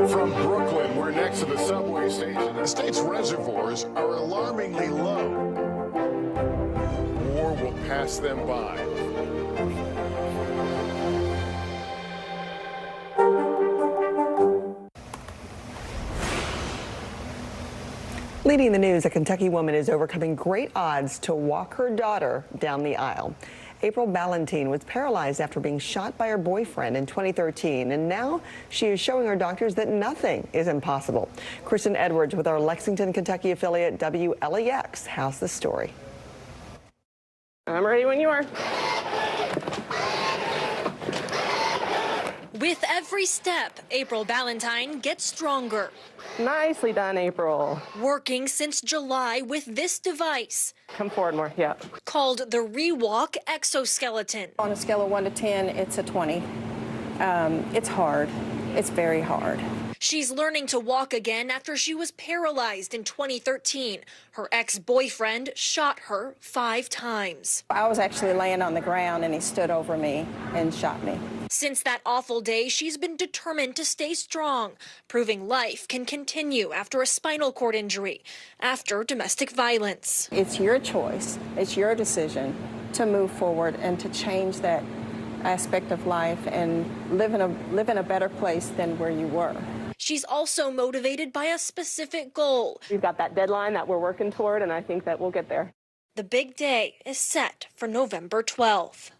From Brooklyn, we're next to the subway station. The state's reservoirs are alarmingly low. War will pass them by. Leading the news, a Kentucky woman is overcoming great odds to walk her daughter down the aisle. April Ballantine was paralyzed after being shot by her boyfriend in 2013, and now she is showing her doctors that nothing is impossible. Kristen Edwards with our Lexington, Kentucky affiliate WLEX has the story. I'm ready when you are. With every step, April Ballantine gets stronger. Nicely done, April. Working since July with this device. Come forward more, yeah. Called the ReWalk exoskeleton. On a scale of 1 to 10, it's a 20. It's hard. It's very hard. She's learning to walk again after she was paralyzed in 2013. Her ex-boyfriend shot her 5 times. I was actually laying on the ground and he stood over me and shot me. Since that awful day, she's been determined to stay strong, proving life can continue after a spinal cord injury, after domestic violence. It's your choice. It's your decision to move forward and to change that aspect of life and live in a better place than where you were. She's also motivated by a specific goal. We've got that deadline that we're working toward, and I think that we'll get there. The big day is set for November 12th.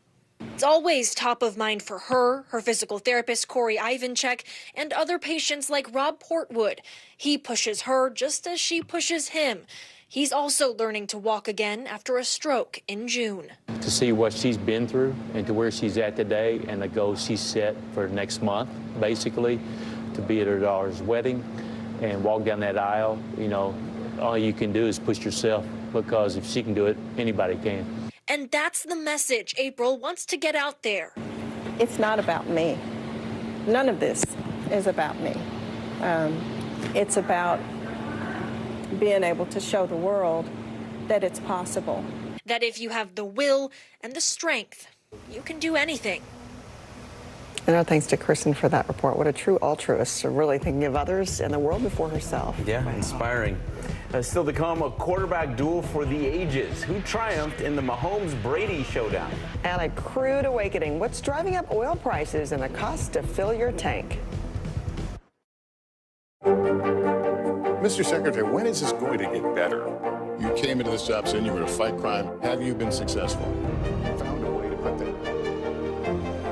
It's always top of mind for her, her physical therapist Corey Ivanchek, and other patients like Rob Portwood. He pushes her just as she pushes him. He's also learning to walk again after a stroke in June. To see what she's been through and to where she's at today and the goals she's set for next month, basically, to be at her daughter's wedding and walk down that aisle, you know, all you can do is push yourself, because if she can do it, anybody can. And that's the message April wants to get out there. It's not about me. None of this is about me. It's about being able to show the world that it's possible. That if you have the will and the strength, you can do anything. And our thanks to Kristen for that report. What a true altruist, really thinking of others and the world before herself. Yeah, inspiring. Still to come, a quarterback duel for the ages. Who triumphed in the Mahomes-Brady showdown? And a crude awakening. What's driving up oil prices and the cost to fill your tank? Mr. Secretary, when is this going to get better? You came into this job saying you were to fight crime. Have you been successful? Found a way to put that.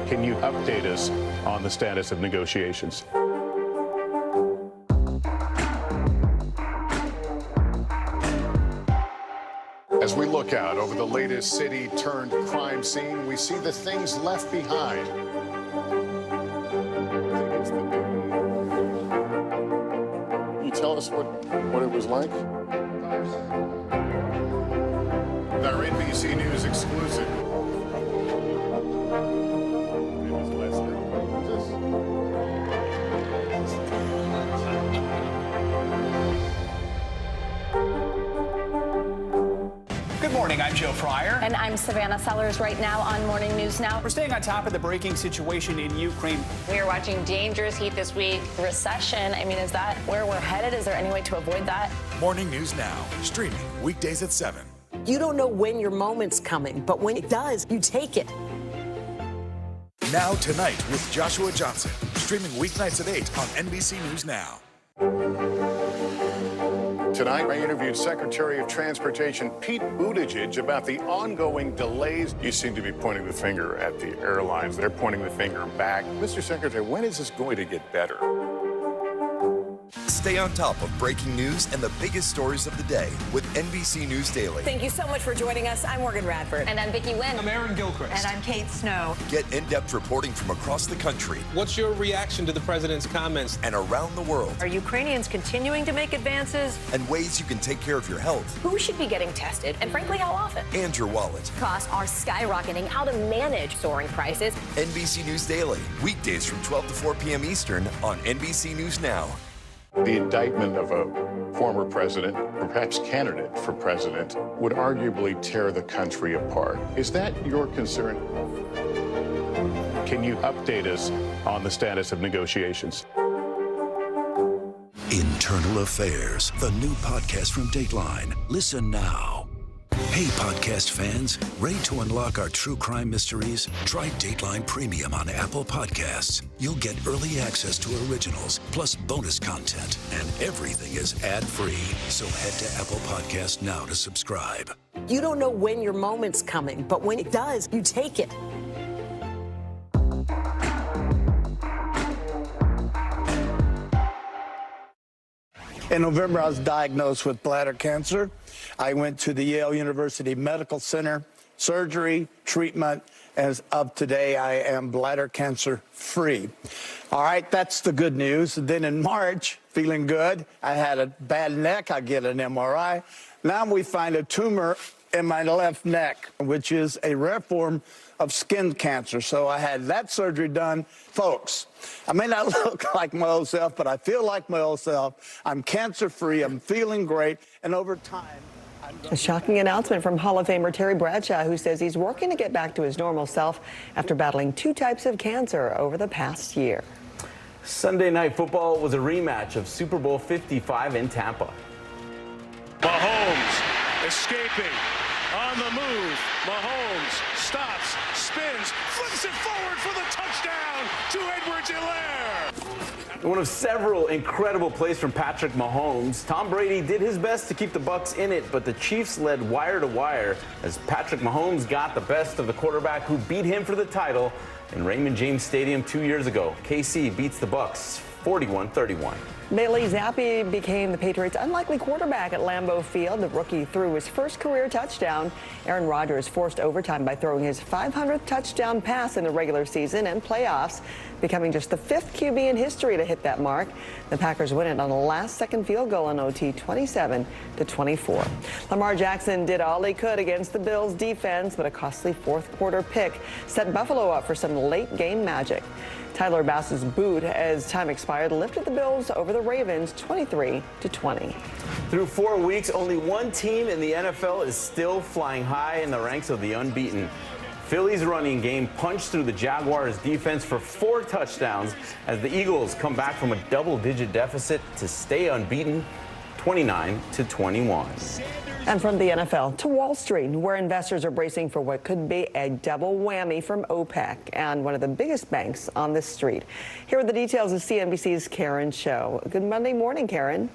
Can you update us on the status of negotiations? As we look out over the latest city-turned-crime scene, we see the things left behind. Can you tell us what it was like? NBC News exclusive. Good morning, I'm Joe Fryer. And I'm Savannah Sellers right now on Morning News Now. We're staying on top of the breaking situation in Ukraine. We are watching dangerous heat this week. Recession, I mean, is that where we're headed? Is there any way to avoid that? Morning News Now, streaming weekdays at 7. You don't know when your moment's coming, but when it does, you take it. Now Tonight with Joshua Johnson, streaming weeknights at 8 on NBC News Now. Tonight, I interviewed Secretary of Transportation Pete Buttigieg about the ongoing delays. You seem to be pointing the finger at the airlines. They're pointing the finger back. Mr. Secretary, when is this going to get better? Stay on top of breaking news and the biggest stories of the day with NBC News Daily. Thank you so much for joining us. I'm Morgan Radford. And I'm Vicki Wynn. I'm Aaron Gilchrist. And I'm Kate Snow. Get in-depth reporting from across the country. What's your reaction to the president's comments? And around the world. Are Ukrainians continuing to make advances? And ways you can take care of your health. Who should be getting tested? And frankly, how often? And your wallet. Costs are skyrocketing. How to manage soaring prices. NBC News Daily. Weekdays from 12 to 4 p.m. Eastern on NBC News Now. The indictment of a former president, perhaps candidate for president, would arguably tear the country apart. Is that your concern? Can you update us on the status of negotiations? Internal Affairs, the new podcast from Dateline. Listen now. Hey, podcast fans, ready to unlock our true crime mysteries? Try Dateline Premium on Apple Podcasts. You'll get early access to originals, plus bonus content, and everything is ad-free. So head to Apple Podcasts now to subscribe. You don't know when your moment's coming, but when it does, you take it. In November, I was diagnosed with bladder cancer. I went to the Yale University Medical Center, surgery, treatment. As of today, I am bladder cancer free. All right, that's the good news. And then in March, feeling good, I had a bad neck. I get an MRI. Now we find a tumor in my left neck, which is a rare form of skin cancer. So I had that surgery done. Folks, I may not look like my old self, but I feel like my old self. I'm cancer-free. I'm feeling great. And over time, a shocking announcement from Hall of Famer Terry Bradshaw, who says he's working to get back to his normal self after battling 2 types of cancer over the past year. Sunday Night Football was a rematch of Super Bowl 55 in Tampa. Mahomes escaping, on the move. Mahomes stops, spins, flips it forward for the touchdown to Edwards-Helaire. One of several incredible plays from Patrick Mahomes. Tom Brady did his best to keep the Bucs in it, but the Chiefs led wire to wire as Patrick Mahomes got the best of the quarterback who beat him for the title in Raymond James Stadium 2 years ago. KC beats the Bucs 41-31. Bailey Zappi became the Patriots' unlikely quarterback at Lambeau Field. The rookie threw his first career touchdown. Aaron Rodgers forced overtime by throwing his 500th touchdown pass in the regular season and playoffs, becoming just the 5th QB in history to hit that mark. The Packers win it on a last-second field goal in OT, 27-24. Lamar Jackson did all he could against the Bills' defense, but a costly fourth-quarter pick set Buffalo up for some late-game magic. Tyler Bass's boot, as time expired, lifted the Bills over the Ravens 23-20. Through 4 weeks, only one team in the NFL is still flying high in the ranks of the unbeaten. Philly's running game punched through the Jaguars' defense for 4 touchdowns as the Eagles come back from a double-digit deficit to stay unbeaten 29-21. And from the NFL to Wall Street, where investors are bracing for what could be a double whammy from OPEC and one of the biggest banks on the street. Here are the details of CNBC's Karen Show. Good Monday morning, Karen.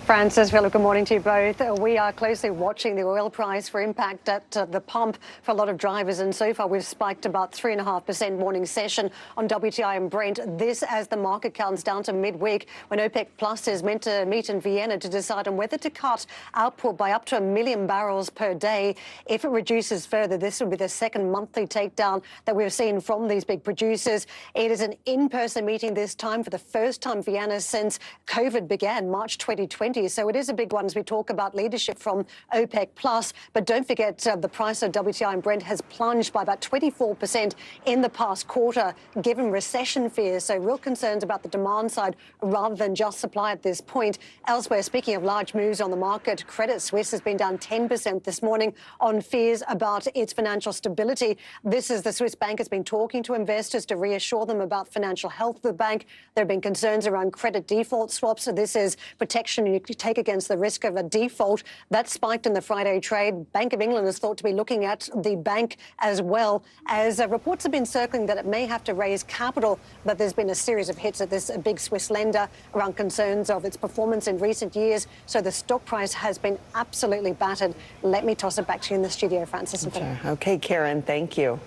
Francis, Philip, good morning to you both. We are closely watching the oil price for impact at the pump for a lot of drivers, and so far we've spiked about 3.5% morning session on WTI and Brent. This as the market counts down to midweek when OPEC Plus is meant to meet in Vienna to decide on whether to cut output by up to 1 million barrels per day. If it reduces further, this will be the second monthly takedown that we've seen from these big producers. It is an in-person meeting this time for the first time Vienna since COVID began, March 2020. 20. So it is a big one as we talk about leadership from OPEC plus. But don't forget the price of WTI and Brent has plunged by about 24% in the past quarter, given recession fears. So real concerns about the demand side rather than just supply at this point. Elsewhere, speaking of large moves on the market, Credit Suisse has been down 10% this morning on fears about its financial stability. This is the Swiss bank has been talking to investors to reassure them about financial health of the bank. There have been concerns around credit default swaps. So this is protection you can take against the risk of a default. That spiked in the Friday trade. Bank of England is thought to be looking at the bank as well, as reports have been circling that it may have to raise capital. But there's been a series of hits at this big Swiss lender around concerns of its performance in recent years. So the stock price has been absolutely battered. Let me toss it back to you in the studio, Francis. Okay, Karen, thank you.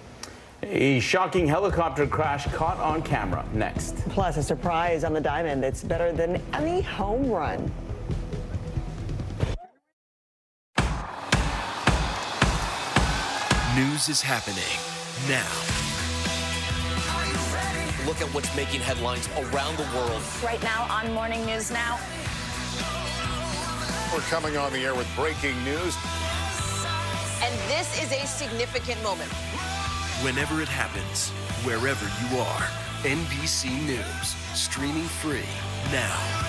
A shocking helicopter crash caught on camera. Next. Plus, a surprise on the diamond that's better than any home run. News is happening now. Look at what's making headlines around the world. Right now on Morning News Now. We're coming on the air with breaking news. And this is a significant moment. Whenever it happens, wherever you are, NBC News, streaming free now.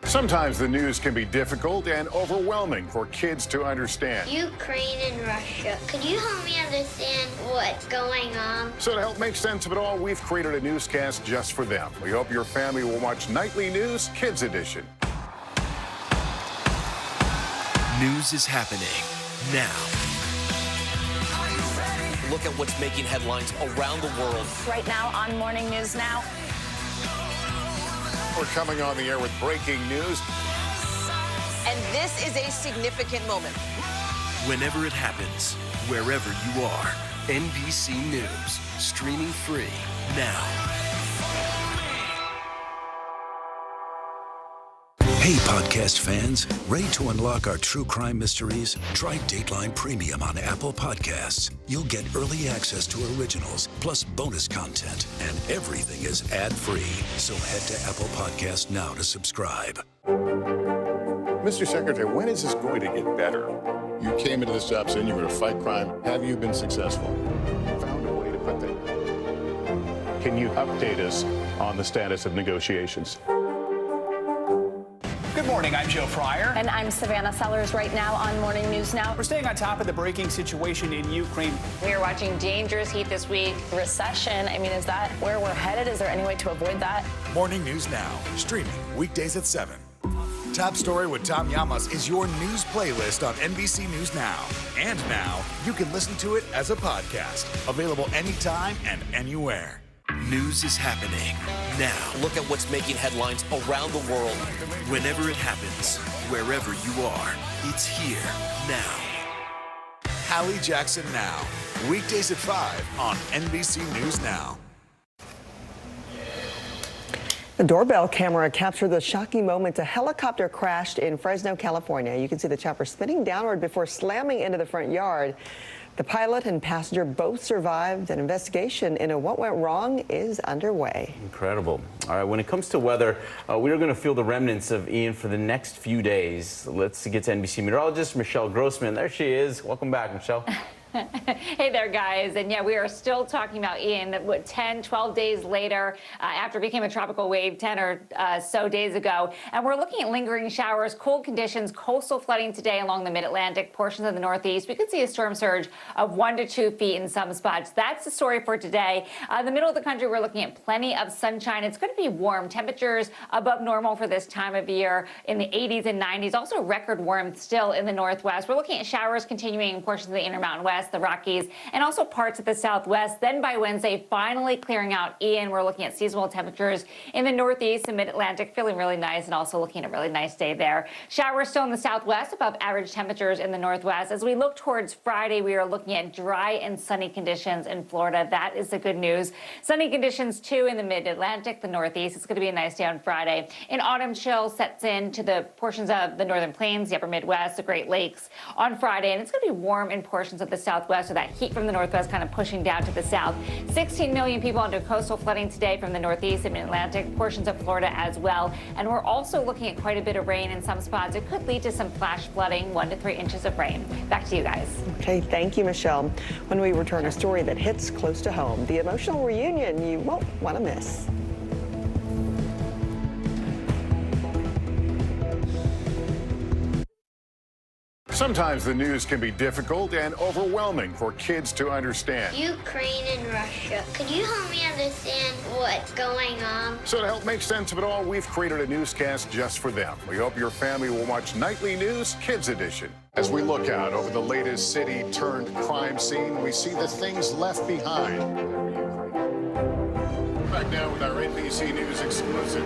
Sometimes the news can be difficult and overwhelming for kids to understand. Ukraine and Russia. Could you help me understand what's going on? So to help make sense of it all, we've created a newscast just for them. We hope your family will watch Nightly News Kids Edition. News is happening now. Look at what's making headlines around the world. Right now on Morning News Now. We're coming on the air with breaking news. And this is a significant moment. Whenever it happens, wherever you are, NBC News, streaming free now. Hey, podcast fans, ready to unlock our true crime mysteries? Try Dateline Premium on Apple Podcasts. You'll get early access to originals, plus bonus content, and everything is ad-free. So head to Apple Podcasts now to subscribe. Mr. Secretary, when is this going to get better? You came into this job saying you were going to fight crime. Have you been successful? Found a way to put that. Can you update us on the status of negotiations? Good morning, I'm Joe Fryer. And I'm Savannah Sellers. Right now on Morning News Now. We're staying on top of the breaking situation in Ukraine. We are watching dangerous heat this week. Recession, I mean, is that where we're headed? Is there any way to avoid that? Morning News Now, streaming weekdays at 7. Top Story with Tom Llamas is your news playlist on NBC News Now. And now, you can listen to it as a podcast. Available anytime and anywhere. News is happening now. Look at what's making headlines around the world. Whenever it happens, wherever you are, it's here now. Hallie Jackson Now, weekdays at 5 on NBC News Now. The doorbell camera captured the shocking moment a helicopter crashed in Fresno, California. You can see the chopper spinning downward before slamming into the front yard. The pilot and passenger both survived. An investigation into what went wrong is underway. Incredible. All right, when it comes to weather, we are going to feel the remnants of Ian for the next few days. Let's get to NBC meteorologist Michelle Grossman. There she is. Welcome back, Michelle. Hey there, guys. And yeah, we are still talking about Ian, 10, 12 days later, after it became a tropical wave 10 or so days ago. And we're looking at lingering showers, cold conditions, coastal flooding today along the mid-Atlantic, portions of the Northeast. We could see a storm surge of 1 to 2 feet in some spots. That's the story for today. The middle of the country, we're looking at plenty of sunshine. It's going to be warm. Temperatures above normal for this time of year in the 80s and 90s. Also record warmth still in the Northwest. We're looking at showers continuing in portions of the Intermountain West, the Rockies, and also parts of the Southwest. Then by Wednesday, finally clearing out Ian. We're looking at seasonal temperatures in the Northeast and Mid-Atlantic, feeling really nice, and also looking at a really nice day there. Showers still in the Southwest, above average temperatures in the Northwest. As we look towards Friday, we are looking at dry and sunny conditions in Florida. That is the good news. Sunny conditions, too, in the Mid-Atlantic, the Northeast. It's going to be a nice day on Friday. An autumn chill sets in to the portions of the Northern Plains, the Upper Midwest, the Great Lakes on Friday, and it's going to be warm in portions of the South southwest, so that heat from the northwest kind of pushing down to the south. 16 million people under coastal flooding today from the northeast and mid-Atlantic, portions of Florida as well. And we're also looking at quite a bit of rain in some spots. It could lead to some flash flooding, 1 to 3 inches of rain. Back to you guys. Okay, thank you, Michelle. When we return, a story that hits close to home, the emotional reunion you won't want to miss. Sometimes the news can be difficult and overwhelming for kids to understand. Ukraine and Russia. Could you help me understand what's going on? So to help make sense of it all, we've created a newscast just for them. We hope your family will watch Nightly News Kids Edition. As we look out over the latest city-turned-crime scene, we see the things left behind. Back now with our NBC News exclusive.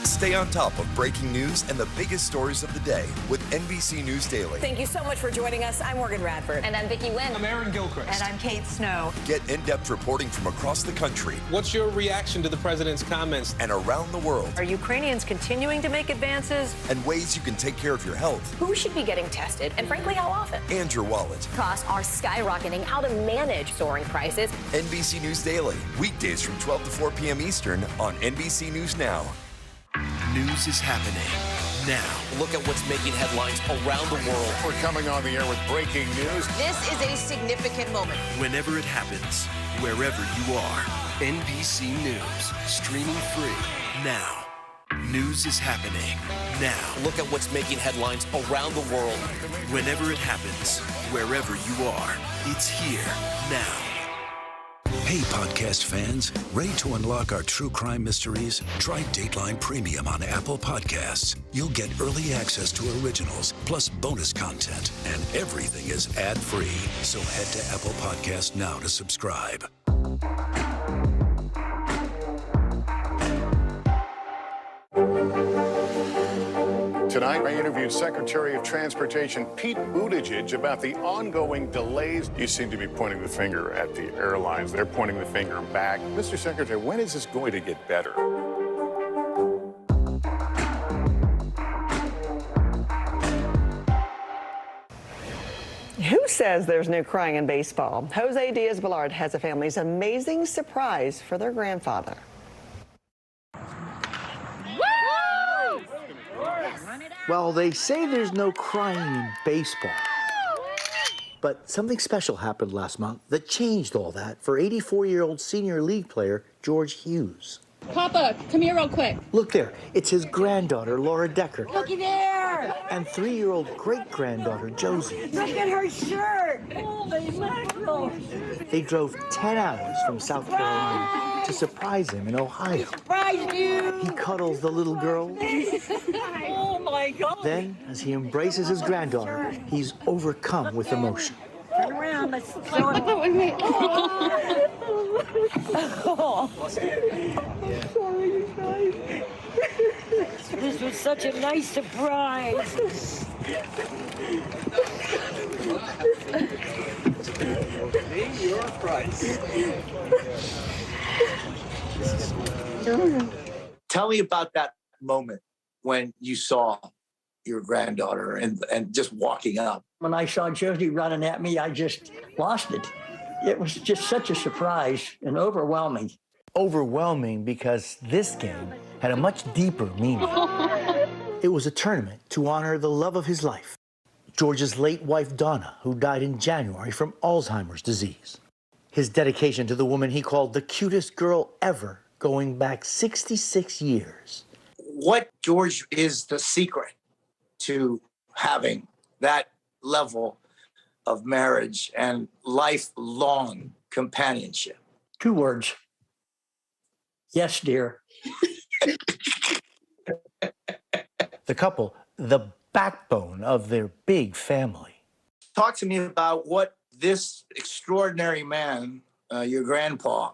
Stay on top of breaking news and the biggest stories of the day with NBC News Daily. Thank you so much for joining us. I'm Morgan Radford. And I'm Vicki Lynn. I'm Aaron Gilchrist. And I'm Kate Snow. Get in-depth reporting from across the country. What's your reaction to the president's comments? And around the world. Are Ukrainians continuing to make advances? And ways you can take care of your health. Who should be getting tested? And frankly, how often? And your wallet. Costs are skyrocketing. How to manage soaring prices. NBC News Daily. Weekdays from 12 to 4 p.m. Eastern on NBC News Now. News is happening now. Look at what's making headlines around the world. We're coming on the air with breaking news. This is a significant moment. Whenever it happens, wherever you are. NBC News, streaming free now. News is happening now. Look at what's making headlines around the world. Whenever it happens, wherever you are, it's here now. Hey, podcast fans, ready to unlock our true crime mysteries? Try Dateline Premium on Apple Podcasts. You'll get early access to originals, plus bonus content, and everything is ad-free. So head to Apple Podcasts now to subscribe. Tonight, I interviewed Secretary of Transportation Pete Buttigieg about the ongoing delays. You seem to be pointing the finger at the airlines. They're pointing the finger back. Mr. Secretary, when is this going to get better? Who says there's no crying in baseball? Jose Diaz-Balart has a family's amazing surprise for their grandfather. Well, they say there's no crying in baseball. But something special happened last month that changed all that for 84-year-old senior league player George Hughes. Papa, come here real quick. Look there, it's his granddaughter, Laura Decker. Looky there. And 3-year-old great-granddaughter, Josie. Look at her shirt. Holy mackerel. They drove 10 hours from South Carolina to surprise him in Ohio. Surprised you. He cuddles the little girl. Oh, my God. Then, as he embraces his granddaughter, he's overcome with emotion. Turn around. Let's show him. Oh. Sorry, you guys. This was such a nice surprise. Name your price. Tell me about that moment when you saw your granddaughter and just walking up. When I saw Josie running at me, I just lost it. It was just such a surprise and overwhelming. Overwhelming because this game had a much deeper meaning. It was a tournament to honor the love of his life, George's late wife, Donna, who died in January from Alzheimer's disease. His dedication to the woman he called the cutest girl ever, going back 66 years. What, George, is the secret to having that level of marriage and lifelong companionship? 2 words. Yes, dear. The couple, the backbone of their big family. Talk to me about what this extraordinary man, your grandpa,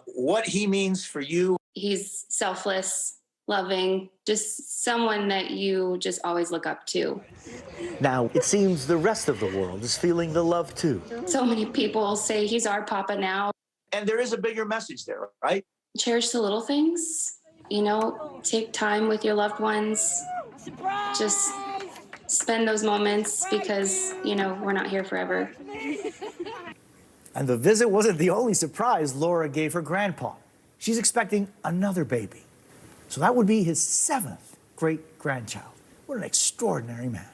what he means for you. He's selfless, loving, just someone that you just always look up to. Now, it seems the rest of the world is feeling the love too. So many people say he's our papa now. And there is a bigger message there, right? Cherish the little things, you know, take time with your loved ones, just spend those moments because, you know, we're not here forever. And the visit wasn't the only surprise Laura gave her grandpa. She's expecting another baby. So that would be his 7th great-grandchild. What an extraordinary man.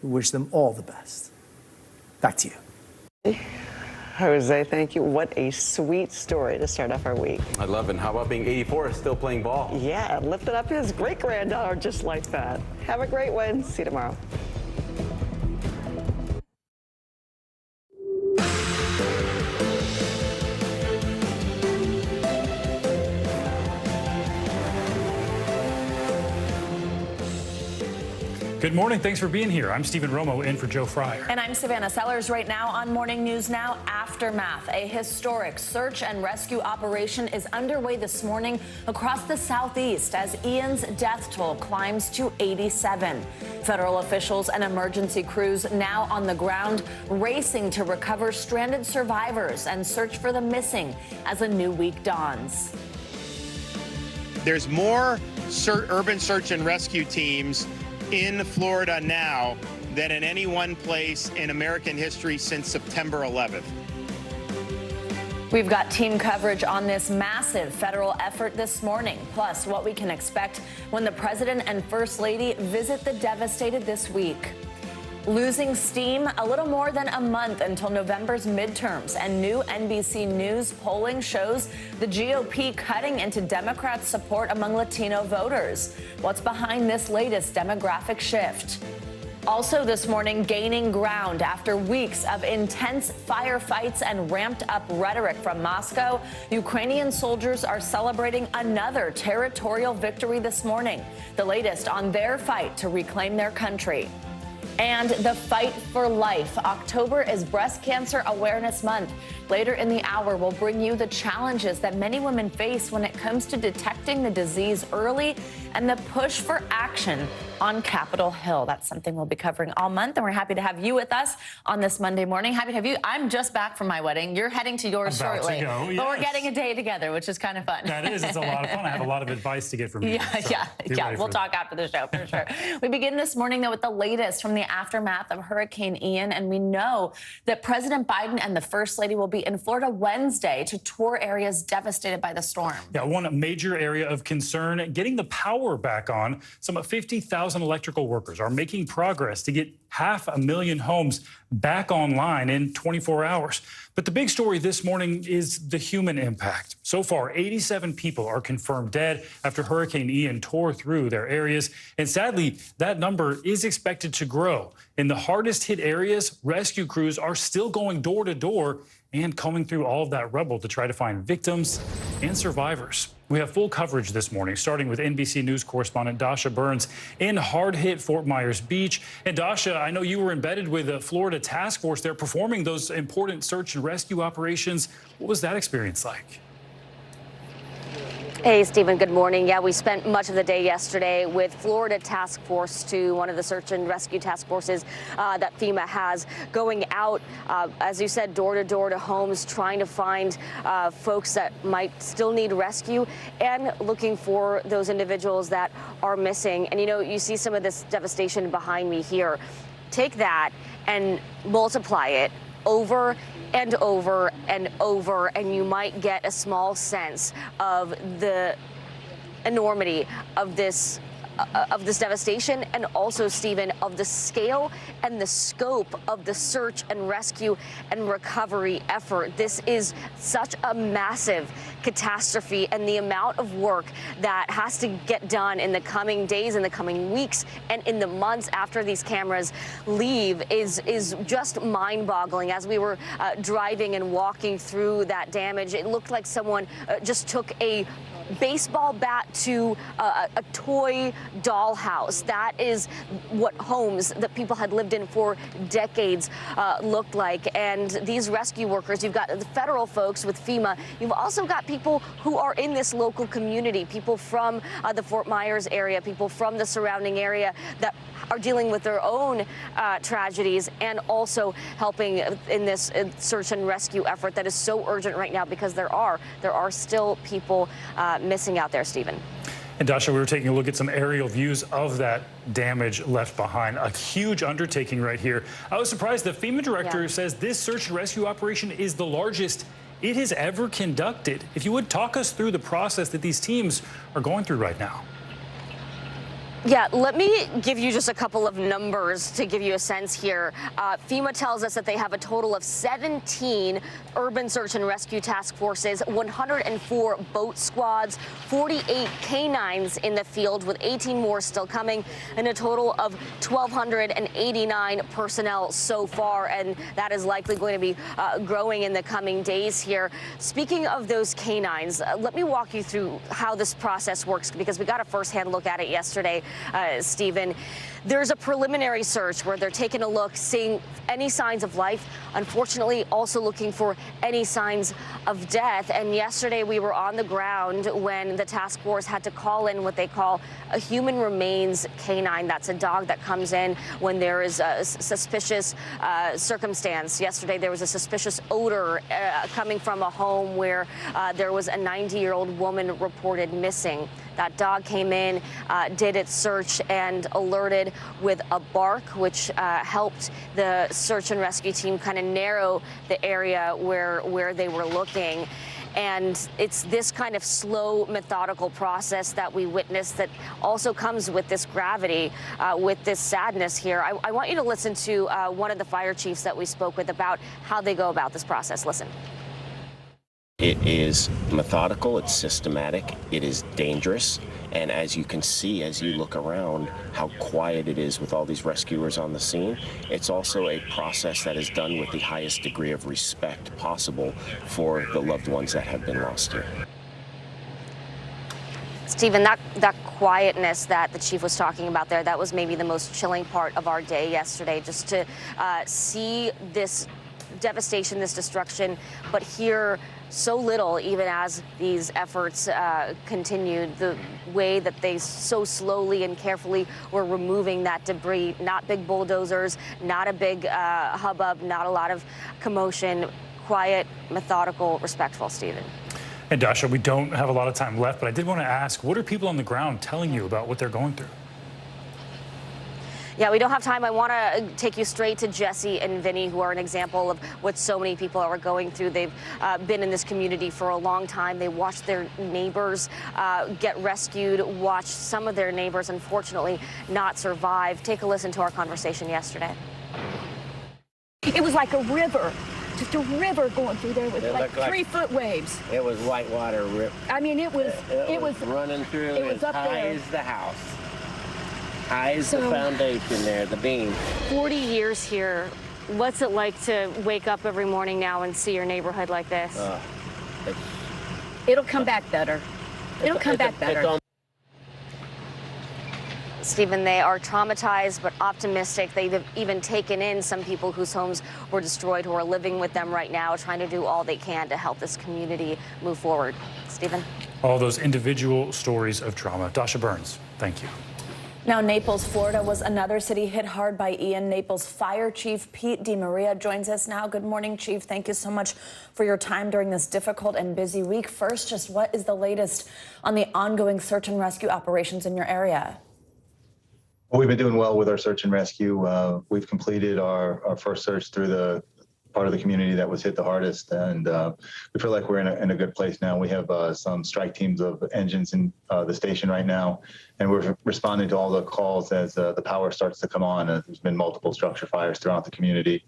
We wish them all the best. Back to you. Jose, thank you. What a sweet story to start off our week. I love it. How about being 84, still playing ball? Yeah, lifted up his great-granddaughter just like that. Have a great one. See you tomorrow. Good morning. Thanks for being here. I'm Stephen Romo in for Joe Fryer. And I'm Savannah Sellers. Right now on Morning News Now, aftermath. A historic search and rescue operation is underway this morning across the southeast as Ian's death toll climbs to 87. Federal officials and emergency crews now on the ground racing to recover stranded survivors and search for the missing as a new week dawns. There's more urban search and rescue teams in Florida now than in any one place in American history since September 11th. We've got team coverage on this massive federal effort this morning, plus what we can expect when the president and first lady visit the devastated this week. Losing steam, a little more than a month until November's midterms, and new NBC News polling shows the GOP cutting into Democrats' support among Latino voters. What's behind this latest demographic shift? Also this morning, gaining ground after weeks of intense firefights and ramped up rhetoric from Moscow, Ukrainian soldiers are celebrating another territorial victory this morning. The latest on their fight to reclaim their country. And the fight for life. October is Breast Cancer Awareness Month. Later in the hour, we'll bring you the challenges that many women face when it comes to detecting the disease early and the push for action on Capitol Hill. That's something we'll be covering all month, and we're happy to have you with us on this Monday morning. Happy to have you. I'm just back from my wedding. You're heading to yours shortly. But we're getting a day together, which is kind of fun. That is. It's a lot of fun. I have a lot of advice to get from you. Yeah. We'll talk after the show for sure. We begin this morning, though, with the latest from the aftermath of Hurricane Ian, and we know that President Biden and the First Lady will be in Florida Wednesday to tour areas devastated by the storm. Yeah, one major area of concern, getting the power back on. Some 50,000 electrical workers are making progress to get 500,000 homes back online in 24 hours. But the big story this morning is the human impact. So far, 87 people are confirmed dead after Hurricane Ian tore through their areas. And sadly, that number is expected to grow. In the hardest hit areas, rescue crews are still going door to door and combing through all of that rubble to try to find victims and survivors. We have full coverage this morning, starting with NBC News correspondent Dasha Burns in hard-hit Fort Myers Beach. And Dasha, I know you were embedded with the Florida task force there performing those important search and rescue operations. What was that experience like? Hey, Stephen, good morning. Yeah, we spent much of the day yesterday with Florida Task Force 2, one of the search and rescue task forces that FEMA has, going out, as you said, door to door to homes, trying to find folks that might still need rescue and looking for those individuals that are missing. And, you know, you see some of this devastation behind me here. Take that and multiply it over and over and over, and you might get a small sense of the enormity of this devastation, and also, Stephen, of the scale and the scope of the search and rescue and recovery effort. This is such a massive catastrophe, and the amount of work that has to get done in the coming days, in the coming weeks, and in the months after these cameras leave is just mind-boggling. As we were driving and walking through that damage, it looked like someone just took a baseball bat to a toy dollhouse. That is what homes that people had lived in for decades looked like. And these rescue workers, you've got the federal folks with FEMA. You've also got people who are in this local community, people from the Fort Myers area, people from the surrounding area that are dealing with their own tragedies, and also helping in this search and rescue effort that is so urgent right now, because there are still people missing out there, Stephen. And Dasha, we were taking a look at some aerial views of that damage left behind. A huge undertaking right here. I was surprised the FEMA director says this search and rescue operation is the largest it has ever conducted. If you would talk us through the process that these teams are going through right now. Yeah, let me give you just a couple of numbers to give you a sense here. FEMA tells us that they have a total of 17 urban search and rescue task forces, 104 boat squads, 48 canines in the field with 18 more still coming, and a total of 1,289 personnel so far, and that is likely going to be growing in the coming days here. Speaking of those canines, let me walk you through how this process works, because we got a firsthand look at it yesterday. Stephen, there's a preliminary search where they're taking a look, seeing any signs of life, unfortunately also looking for any signs of death. And yesterday we were on the ground when the task force had to call in what they call a human remains canine. That's a dog that comes in when there is a suspicious circumstance. Yesterday there was a suspicious odor coming from a home where there was a 90-year-old woman reported missing. That dog came in, did its search, and alerted with a bark, which helped the search and rescue team kind of narrow the area where they were looking. And it's this kind of slow, methodical process that we witnessed that also comes with this gravity, with this sadness here. I want you to listen to one of the fire chiefs that we spoke with about how they go about this process. Listen. It is methodical, it's systematic, it is dangerous, and as you can see as you look around how quiet it is with all these rescuers on the scene, it's also a process that is done with the highest degree of respect possible for the loved ones that have been lost here. Stephen, that quietness that the chief was talking about there, that was maybe the most chilling part of our day yesterday, just to see this devastation, this destruction, but hear so little, even as these efforts continued, the way that they so slowly and carefully were removing that debris. Not big bulldozers, not a big hubbub, not a lot of commotion. Quiet, methodical, respectful, Stephen. And Dasha, we don't have a lot of time left, but I did want to ask, what are people on the ground telling you about what they're going through? Yeah, we don't have time. I want to take you straight to Jesse and Vinny, who are an example of what so many people are going through. They've been in this community for a long time. They watched their neighbors get rescued, watched some of their neighbors, unfortunately, not survive. Take a listen to our conversation yesterday. It was like a river, just a river going through there with like 3-foot waves. It was whitewater rip. I mean, it was running through it was as up high there. as the house. High as the foundation there, the beam. 40 years here. What's it like to wake up every morning now and see your neighborhood like this? It'll come back better. It'll come back better. Stephen, they are traumatized but optimistic. They've even taken in some people whose homes were destroyed who are living with them right now, trying to do all they can to help this community move forward. Stephen? All those individual stories of trauma. Dasha Burns, thank you. Now, Naples, Florida was another city hit hard by Ian. Naples Fire Chief Pete DeMaria joins us now. Good morning, Chief. Thank you so much for your time during this difficult and busy week. First, just what is the latest on the ongoing search and rescue operations in your area? Well, we've been doing well with our search and rescue. We've completed our first search through the part of the community that was hit the hardest, and we feel like we're in a good place now. We have some strike teams of engines in the station right now, and we're responding to all the calls as the power starts to come on. There's been multiple structure fires throughout the community,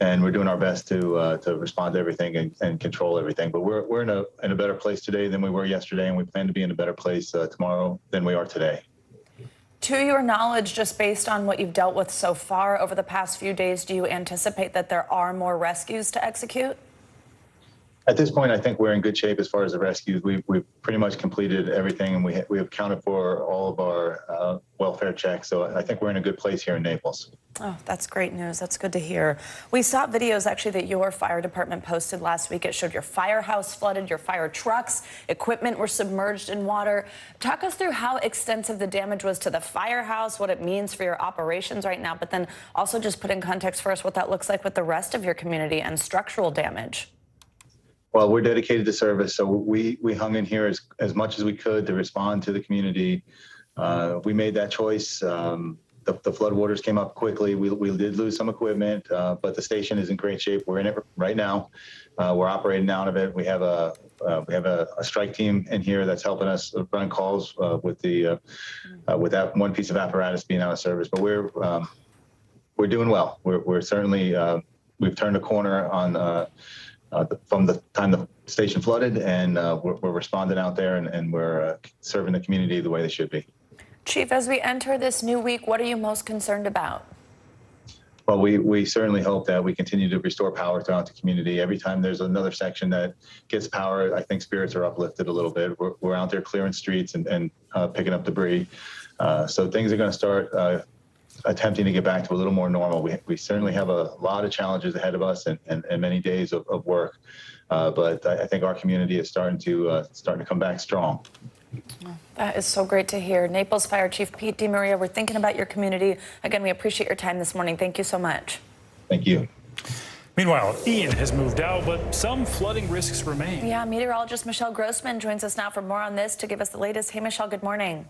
and we're doing our best to respond to everything and control everything. But we're in a better place today than we were yesterday, and we plan to be in a better place tomorrow than we are today. To your knowledge, just based on what you've dealt with so far over the past few days, do you anticipate that there are more rescues to execute? At this point, I think we're in good shape as far as the rescues. We've pretty much completed everything, and we have accounted for all of our welfare checks. So I think we're in a good place here in Naples. Oh, that's great news. That's good to hear. We saw videos actually that your fire department posted last week. It showed your firehouse flooded, your fire trucks, equipment were submerged in water. Talk us through how extensive the damage was to the firehouse, what it means for your operations right now, but then also just put in context for us what that looks like with the rest of your community and structural damage. Well, we're dedicated to service, so we hung in here as much as we could to respond to the community. We made that choice. The floodwaters came up quickly. We did lose some equipment, but the station is in great shape. We're in it right now. We're operating out of it. We have a strike team in here that's helping us run calls with that one piece of apparatus being out of service. But we're doing well. We're certainly we've turned a corner on from the time the station flooded, and we're responding out there, and we're serving the community the way they should be. Chief, as we enter this new week, what are you most concerned about? Well, we certainly hope that we continue to restore power throughout the community. Every time there's another section that gets power, I think spirits are uplifted a little bit. We're out there clearing streets and picking up debris. So things are going to start attempting to get back to a little more normal. We certainly have a lot of challenges ahead of us and many days of work. But I think our community is starting to come back strong. That is so great to hear. Naples Fire Chief Pete DeMaria, we're thinking about your community. Again, we appreciate your time this morning. Thank you so much. Thank you. Meanwhile, Ian has moved out, but some flooding risks remain. Yeah, meteorologist Michelle Grossman joins us now for more on this to give us the latest. Hey, Michelle, good morning.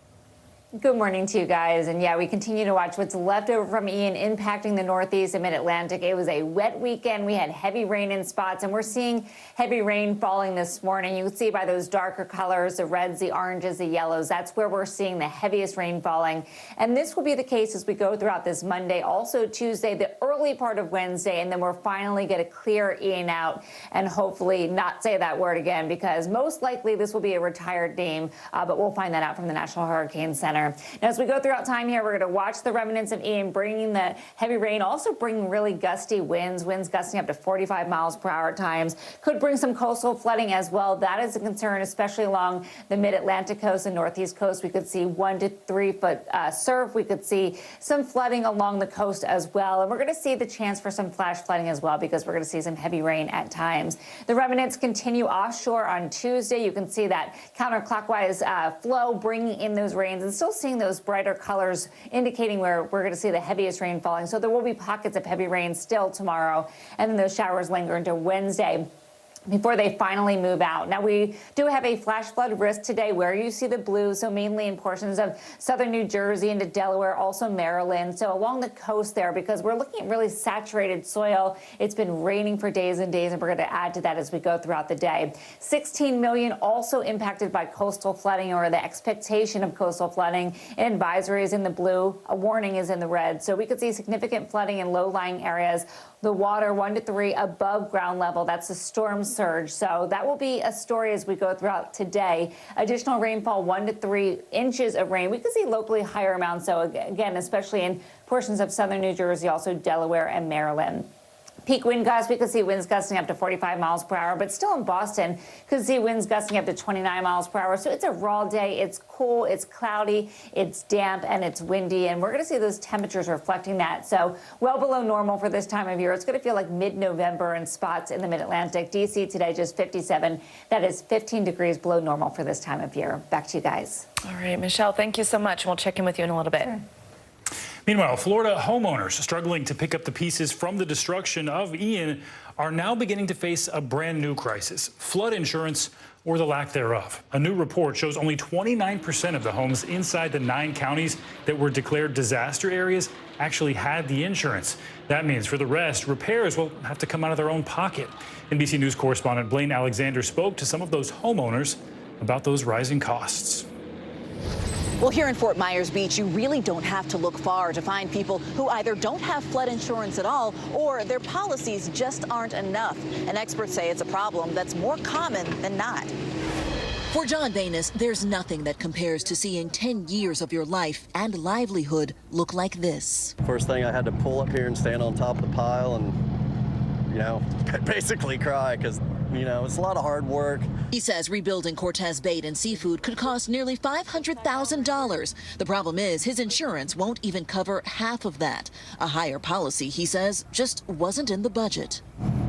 Good morning to you guys. And yeah, we continue to watch what's left over from Ian impacting the Northeast and Mid-Atlantic. It was a wet weekend. We had heavy rain in spots, and we're seeing heavy rain falling this morning. You can see by those darker colors, the reds, the oranges, the yellows. That's where we're seeing the heaviest rain falling. And this will be the case as we go throughout this Monday, also Tuesday, the early part of Wednesday, and then we're finally going to clear Ian out and hopefully not say that word again, because most likely this will be a retired name, but we'll find that out from the National Hurricane Center. Now, as we go throughout time here, we're going to watch the remnants of Ian bringing the heavy rain, also bringing really gusty winds gusting up to 45 miles per hour at times. Could bring some coastal flooding as well. That is a concern, especially along the mid-Atlantic coast and northeast coast. We could see 1 to 3 foot surf. We could see some flooding along the coast as well. And we're going to see the chance for some flash flooding as well, because we're going to see some heavy rain at times. The remnants continue offshore on Tuesday. You can see that counterclockwise flow bringing in those rains, and still seeing those brighter colors indicating where we're going to see the heaviest rain falling. So there will be pockets of heavy rain still tomorrow, and then those showers linger into Wednesday before they finally move out. Now, we do have a flash flood risk today where you see the blue, so mainly in portions of southern New Jersey into Delaware, also Maryland. So along the coast there, because we're looking at really saturated soil. It's been raining for days and days, and we're going to add to that as we go throughout the day. 16 million also impacted by coastal flooding, or the expectation of coastal flooding. An advisory is in the blue, a warning is in the red. So we could see significant flooding in low-lying areas. The water 1 to 3 above ground level. That's a storm surge. So that will be a story as we go throughout today. Additional rainfall, 1 to 3 inches of rain. We could see locally higher amounts. So again, especially in portions of southern New Jersey, also Delaware and Maryland. Peak wind gusts, we could see winds gusting up to 45 miles per hour, but still in Boston, could see winds gusting up to 29 miles per hour. So it's a raw day. It's cool, it's cloudy, it's damp, and it's windy, and we're going to see those temperatures reflecting that. So well below normal for this time of year. It's going to feel like mid-November in spots in the mid-Atlantic. D.C. today just 57. That is 15 degrees below normal for this time of year. Back to you guys. All right, Michelle, thank you so much. We'll check in with you in a little bit. Sure. Meanwhile, Florida homeowners struggling to pick up the pieces from the destruction of Ian are now beginning to face a brand new crisis: flood insurance, or the lack thereof. A new report shows only 29% of the homes inside the 9 counties that were declared disaster areas actually had the insurance. That means for the rest, repairs will have to come out of their own pocket. NBC News correspondent Blaine Alexander spoke to some of those homeowners about those rising costs. Well, here in Fort Myers Beach, you really don't have to look far to find people who either don't have flood insurance at all, or their policies just aren't enough. And experts say it's a problem that's more common than not. For John Banis, there's nothing that compares to seeing 10 years of your life and livelihood look like this. First thing, I had to pull up here and stand on top of the pile and, basically cry, because it's a lot of hard work. He says rebuilding Cortez Bait and Seafood could cost nearly $500,000. The problem is his insurance won't even cover half of that. A higher policy, he says, just wasn't in the budget.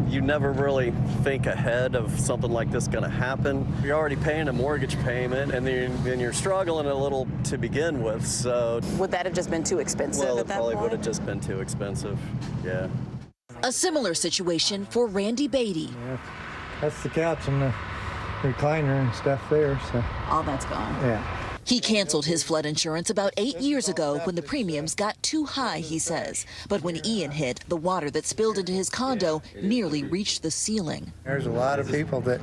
You never really think ahead of something like this going to happen. You're already paying a mortgage payment, and then you're struggling a little to begin with. So would that have just been too expensive? Well, at it that probably point? would have just been too expensive. Yeah. A similar situation for Randy Beatty. That's the couch and the recliner and stuff there. So All that's gone. yeah. He canceled his flood insurance about 8 years ago when the premiums got too high, he says. But when Ian hit, the water that spilled into his condo nearly reached the ceiling. There's a lot of people that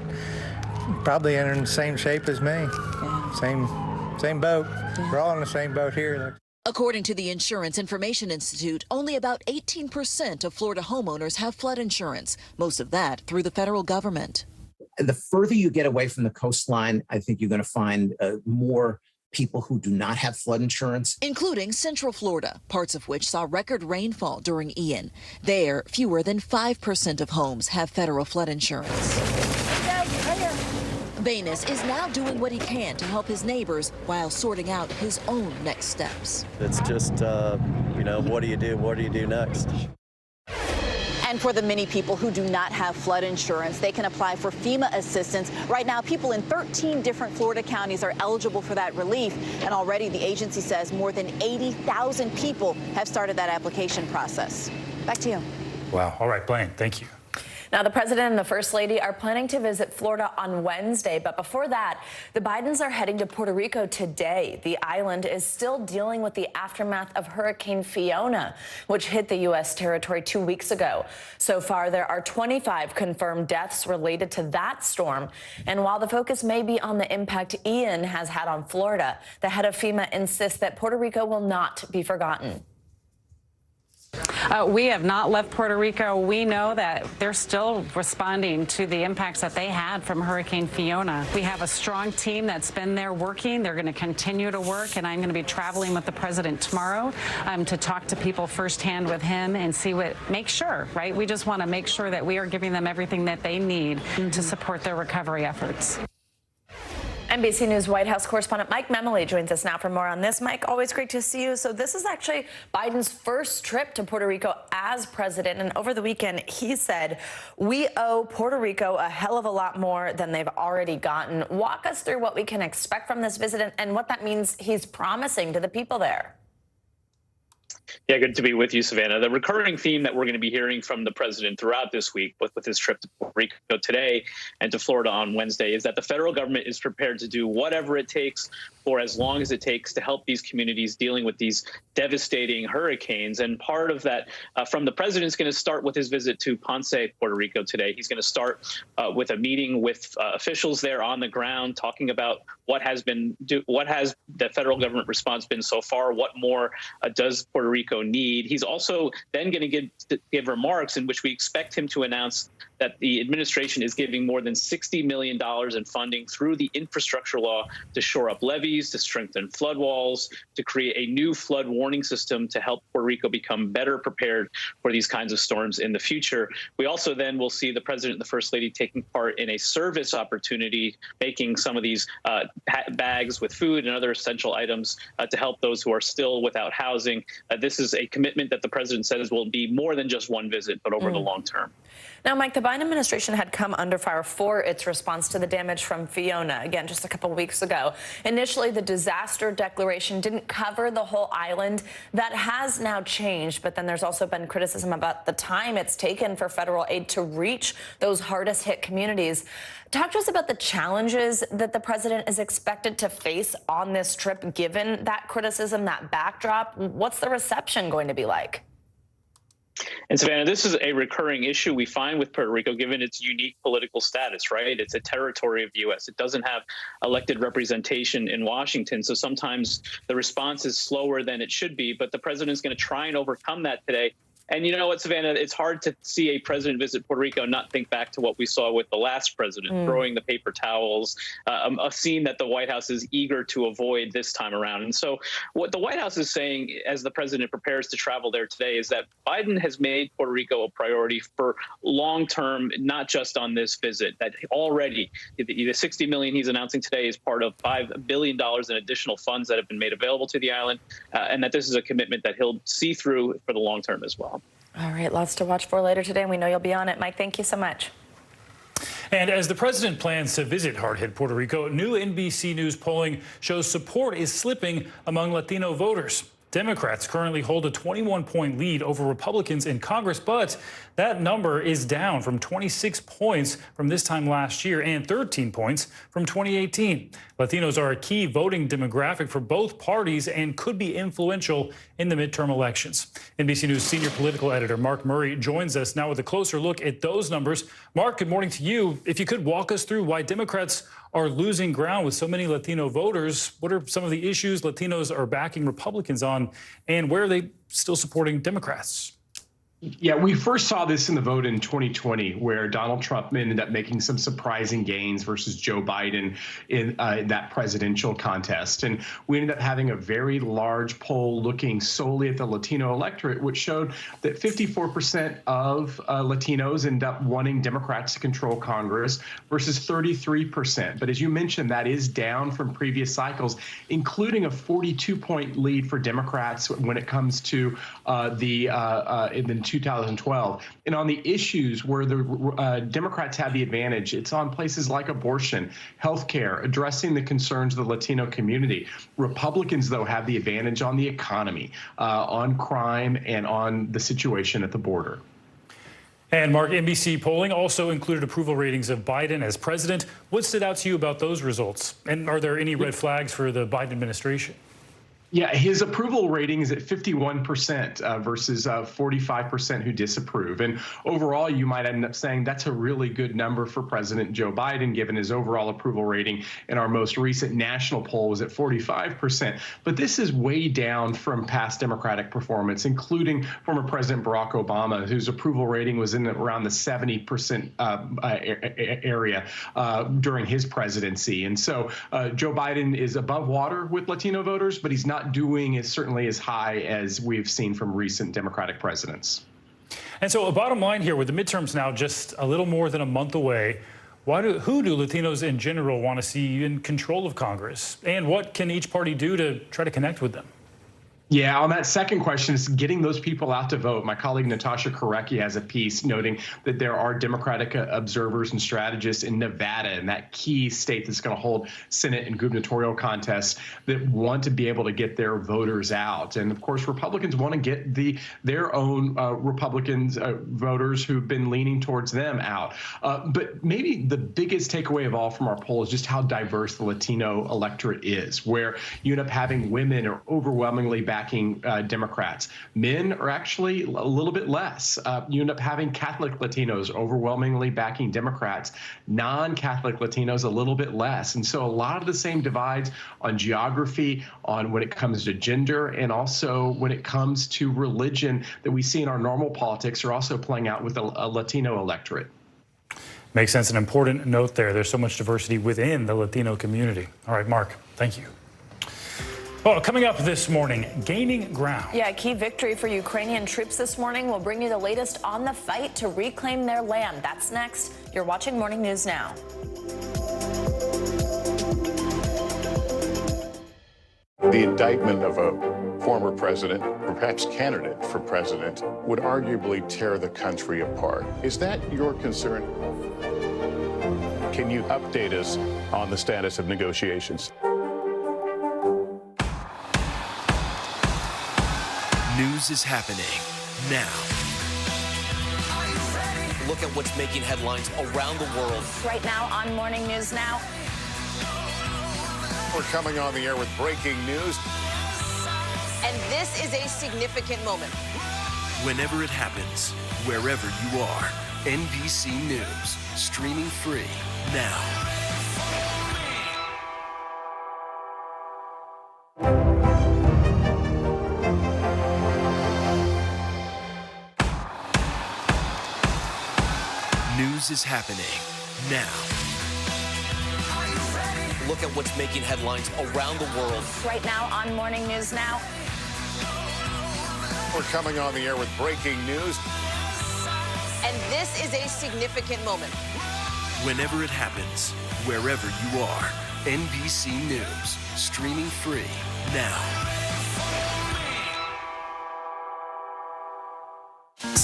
probably are in the same shape as me. Yeah. Same boat. Yeah. We're all in the same boat here. According to the Insurance Information Institute, only about 18% of Florida homeowners have flood insurance, most of that through the federal government. The further you get away from the coastline, I think you're going to find more people who do not have flood insurance. Including Central Florida, parts of which saw record rainfall during Ian. There, fewer than 5% of homes have federal flood insurance. Banis is now doing what he can to help his neighbors while sorting out his own next steps. It's just, what do you do? What do you do next? And for the many people who do not have flood insurance, they can apply for FEMA assistance. Right now, people in 13 different Florida counties are eligible for that relief. And already the agency says more than 80,000 people have started that application process. Back to you. Wow. All right, Blaine, thank you. Now, the president and the first lady are planning to visit Florida on Wednesday. But before that, the Bidens are heading to Puerto Rico today. The island is still dealing with the aftermath of Hurricane Fiona, which hit the U.S. territory 2 weeks ago. So far, there are 25 confirmed deaths related to that storm. And while the focus may be on the impact Ian has had on Florida, the head of FEMA insists that Puerto Rico will not be forgotten. We have not left Puerto Rico. We know that they're still responding to the impacts that they had from Hurricane Fiona. We have a strong team that's been there working. They're going to continue to work, and I'm going to be traveling with the president tomorrow to talk to people firsthand with him and make sure, right? We just want to make sure that we are giving them everything that they need to support their recovery efforts. NBC News White House correspondent Mike Memoli joins us now for more on this. Mike, always great to see you. So this is actually Biden's first trip to Puerto Rico as president. And over the weekend, he said, we owe Puerto Rico a hell of a lot more than they've already gotten. Walk us through what we can expect from this visit and what that means he's promising to the people there. Yeah, good to be with you, Savannah. The recurring theme that we're going to be hearing from the president throughout this week, with his trip to Puerto Rico today and to Florida on Wednesday, is that the federal government is prepared to do whatever it takes for as long as it takes to help these communities dealing with these devastating hurricanes. And part of that from the president is going to start with his visit to Ponce, Puerto Rico today. He's going to start with a meeting with officials there on the ground, talking about what has the federal government response been so far, what more does Puerto Rico need. He's also then going to give remarks in which we expect him to announce that the administration is giving more than $60 million in funding through the infrastructure law to shore up levees, to strengthen flood walls, to create a new flood warning system to help Puerto Rico become better prepared for these kinds of storms in the future. We also then will see the president and the first lady taking part in a service opportunity, making some of these bags with food and other essential items to help those who are still without housing. This is a commitment that the president says will be more than just one visit, but over the long term. Now, Mike, the Biden administration had come under fire for its response to the damage from Fiona, again, just a couple of weeks ago. Initially, the disaster declaration didn't cover the whole island. That has now changed, but then there's also been criticism about the time it's taken for federal aid to reach those hardest hit communities. Talk to us about the challenges that the president is expected to face on this trip, given that criticism, that backdrop. What's the reception going to be like? And Savannah, this is a recurring issue we find with Puerto Rico, given its unique political status, right? It's a territory of the U.S. It doesn't have elected representation in Washington. So sometimes the response is slower than it should be. But the president's going to try and overcome that today. And you know what, Savannah, it's hard to see a president visit Puerto Rico and not think back to what we saw with the last president, throwing the paper towels, a scene that the White House is eager to avoid this time around. And so what the White House is saying as the president prepares to travel there today is that Biden has made Puerto Rico a priority for long term, not just on this visit, that already the $60 million he's announcing today is part of $5 billion in additional funds that have been made available to the island, and that this is a commitment that he'll see through for the long term as well. All right, lots to watch for later today, and we know you'll be on it. Mike, thank you so much. And as the president plans to visit hard-hit Puerto Rico, new NBC News polling shows support is slipping among Latino voters. Democrats currently hold a 21-point lead over Republicans in Congress, but that number is down from 26 points from this time last year and 13 points from 2018. Latinos are a key voting demographic for both parties and could be influential in the midterm elections. NBC News senior political editor Mark Murray joins us now with a closer look at those numbers. Mark, good morning to you. If you could walk us through why Democrats are losing ground with so many Latino voters. What are some of the issues Latinos are backing Republicans on, and where are they still supporting Democrats? Yeah, we first saw this in the vote in 2020, where Donald Trump ended up making some surprising gains versus Joe Biden in that presidential contest. And we ended up having a very large poll looking solely at the Latino electorate, which showed that 54% of Latinos end up wanting Democrats to control Congress versus 33%. But as you mentioned, that is down from previous cycles, including a 42-point lead for Democrats when it comes to in 2012. And on the issues where the Democrats have the advantage, it's on places like abortion, healthcare, addressing the concerns of the Latino community. Republicans, though, have the advantage on the economy, on crime, and on the situation at the border. And Mark, NBC polling also included approval ratings of Biden as president. What stood out to you about those results? And are there any red flags for the Biden administration? Yeah, his approval rating is at 51% versus 45% who disapprove. And overall, you might end up saying that's a really good number for President Joe Biden, given his overall approval rating. And our most recent national poll was at 45%. But this is way down from past Democratic performance, including former President Barack Obama, whose approval rating was in around the 70% area during his presidency. And so Joe Biden is above water with Latino voters, but he's not doing certainly as high as we've seen from recent Democratic presidents. And so a bottom line here, with the midterms now just a little more than a month away, who do Latinos in general want to see in control of Congress? And what can each party do to try to connect with them? Yeah, on that second question, is getting those people out to vote. My colleague Natasha Korecki has a piece noting that there are Democratic observers and strategists in Nevada, and that key state that's going to hold Senate and gubernatorial contests, that want to be able to get their voters out. And of course, Republicans want to get their own voters who've been leaning towards them out. But maybe the biggest takeaway of all from our poll is just how diverse the Latino electorate is, where you end up having women are overwhelmingly backing Democrats. Men are actually a little bit less. You end up having Catholic Latinos overwhelmingly backing Democrats, non-Catholic Latinos a little bit less. And so a lot of the same divides on geography, on when it comes to gender, and also when it comes to religion that we see in our normal politics are also playing out with a Latino electorate. Makes sense. An important note there. There's so much diversity within the Latino community. All right, Mark, thank you. Well, coming up this morning, gaining ground. Yeah, a key victory for Ukrainian troops this morning. We'll bring you the latest on the fight to reclaim their land. That's next. You're watching Morning News Now. The indictment of a former president, or perhaps candidate for president, would arguably tear the country apart. Is that your concern? Can you update us on the status of negotiations? News is happening now. Look at what's making headlines around the world. Right now on Morning News Now. We're coming on the air with breaking news. And this is a significant moment. Whenever it happens, wherever you are, NBC News, streaming free now. News is happening now. Look at what's making headlines around the world. Right now on Morning News Now. We're coming on the air with breaking news. And this is a significant moment. Whenever it happens, wherever you are, NBC News, streaming free now.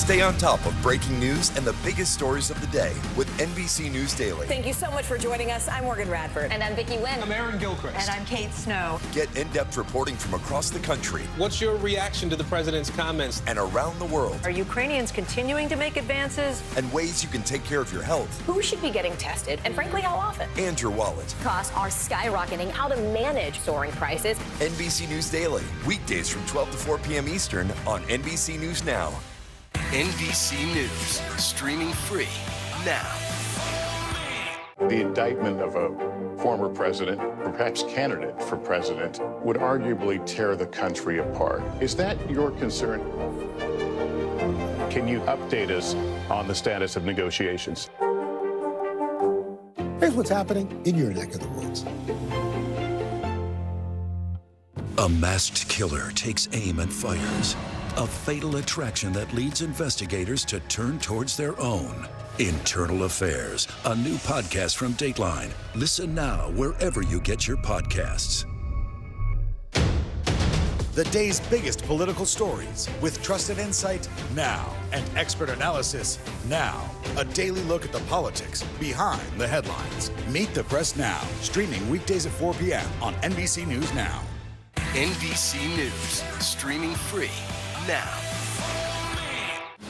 Stay on top of breaking news and the biggest stories of the day with NBC News Daily. Thank you so much for joining us. I'm Morgan Radford. And I'm Vicki Wynn. I'm Aaron Gilchrist. And I'm Kate Snow. Get in-depth reporting from across the country. What's your reaction to the president's comments? And around the world. Are Ukrainians continuing to make advances? And ways you can take care of your health. Who should be getting tested? And frankly, how often? And your wallet. Costs are skyrocketing. How to manage soaring prices. NBC News Daily. Weekdays from 12 to 4 p.m. Eastern on NBC News Now. NBC News, streaming free now. The indictment of a former president, perhaps candidate for president, would arguably tear the country apart. Is that your concern? Can you update us on the status of negotiations? Here's what's happening in your neck of the woods. A masked killer takes aim and fires. A fatal attraction that leads investigators to turn towards their own. Internal Affairs, a new podcast from Dateline. Listen now wherever you get your podcasts. The day's biggest political stories with trusted insight now and expert analysis now. A daily look at the politics behind the headlines. Meet the Press Now, streaming weekdays at 4 p.m. on NBC News Now. NBC News, streaming free now.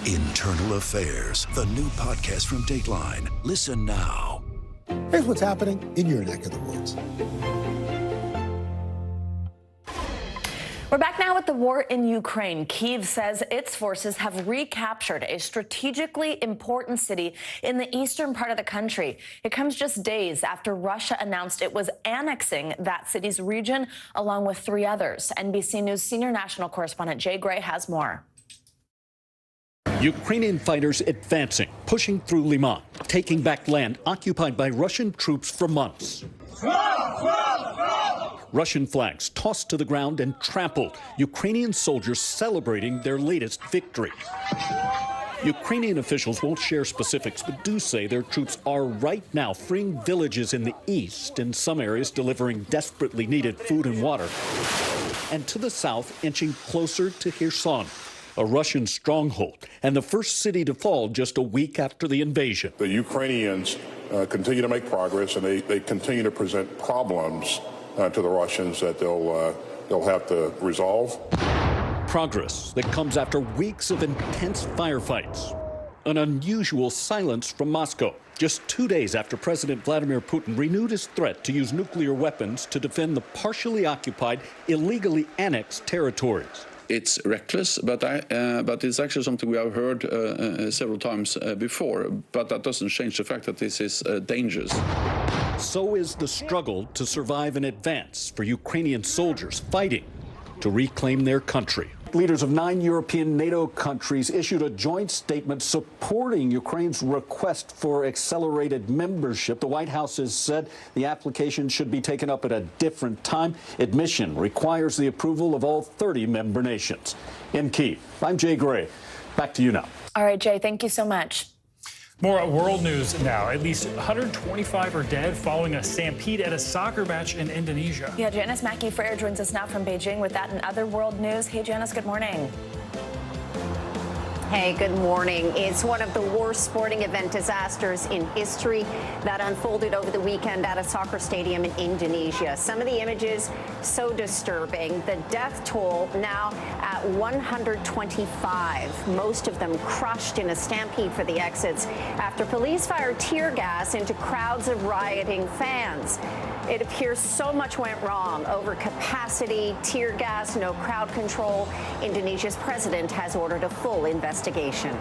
Internal Affairs, the new podcast from Dateline. Listen now. Here's what's happening in your neck of the woods. We're back now with the war in Ukraine. Kyiv says its forces have recaptured a strategically important city in the eastern part of the country. It comes just days after Russia announced it was annexing that city's region along with 3 others. NBC News senior national correspondent Jay Gray has more. Ukrainian fighters advancing, pushing through Liman, taking back land occupied by Russian troops for months. Russian flags tossed to the ground and trampled, Ukrainian soldiers celebrating their latest victory. Ukrainian officials won't share specifics, but do say their troops are right now freeing villages in the east, in some areas delivering desperately needed food and water, and to the south, inching closer to Kherson, a Russian stronghold, and the first city to fall just a week after the invasion. The Ukrainians continue to make progress, and they continue to present problems to the Russians that they'll have to resolve. Progress that comes after weeks of intense firefights. An unusual silence from Moscow, just 2 days after President Vladimir Putin renewed his threat to use nuclear weapons to defend the partially occupied, illegally annexed territories. It's reckless, but it's actually something we have heard several times before. But that doesn't change the fact that this is dangerous. So is the struggle to survive and advance for Ukrainian soldiers fighting to reclaim their country. Leaders of 9 European NATO countries issued a joint statement supporting Ukraine's request for accelerated membership. The White House has said the application should be taken up at a different time. Admission requires the approval of all 30 member nations. In Kyiv, I'm Jay Gray. Back to you now. All right, Jay, thank you so much. More world news now. At least 125 are dead following a stampede at a soccer match in Indonesia. Yeah, Janice Mackey-Frere joins us now from Beijing with that and other world news. Hey, Janice, good morning. Hey, good morning. It's one of the worst sporting event disasters in history that unfolded over the weekend at a soccer stadium in Indonesia. Some of the images so disturbing. The death toll now at 125, most of them crushed in a stampede for the exits after police fired tear gas into crowds of rioting fans. It appears so much went wrong. Overcapacity, tear gas, no crowd control. Indonesia's president has ordered a full investigation.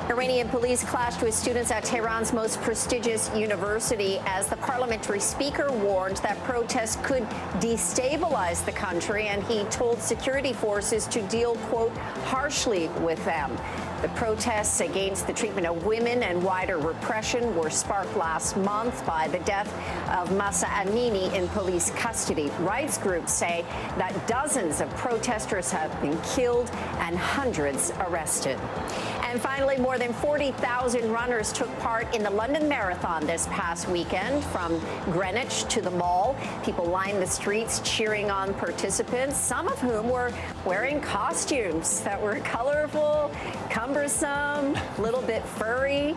Iranian police clashed with students at Tehran's most prestigious university as the parliamentary speaker warned that protests could destabilize the country, and he told security forces to deal, quote, harshly with them. The protests against the treatment of women and wider repression were sparked last month by the death of Masa Amini in police custody. Rights groups say that dozens of protesters have been killed and hundreds arrested. And finally, more than than 40,000 runners took part in the London Marathon this past weekend. From Greenwich to the Mall, people lined the streets cheering on participants, some of whom were wearing costumes that were colorful, cumbersome, a little bit furry.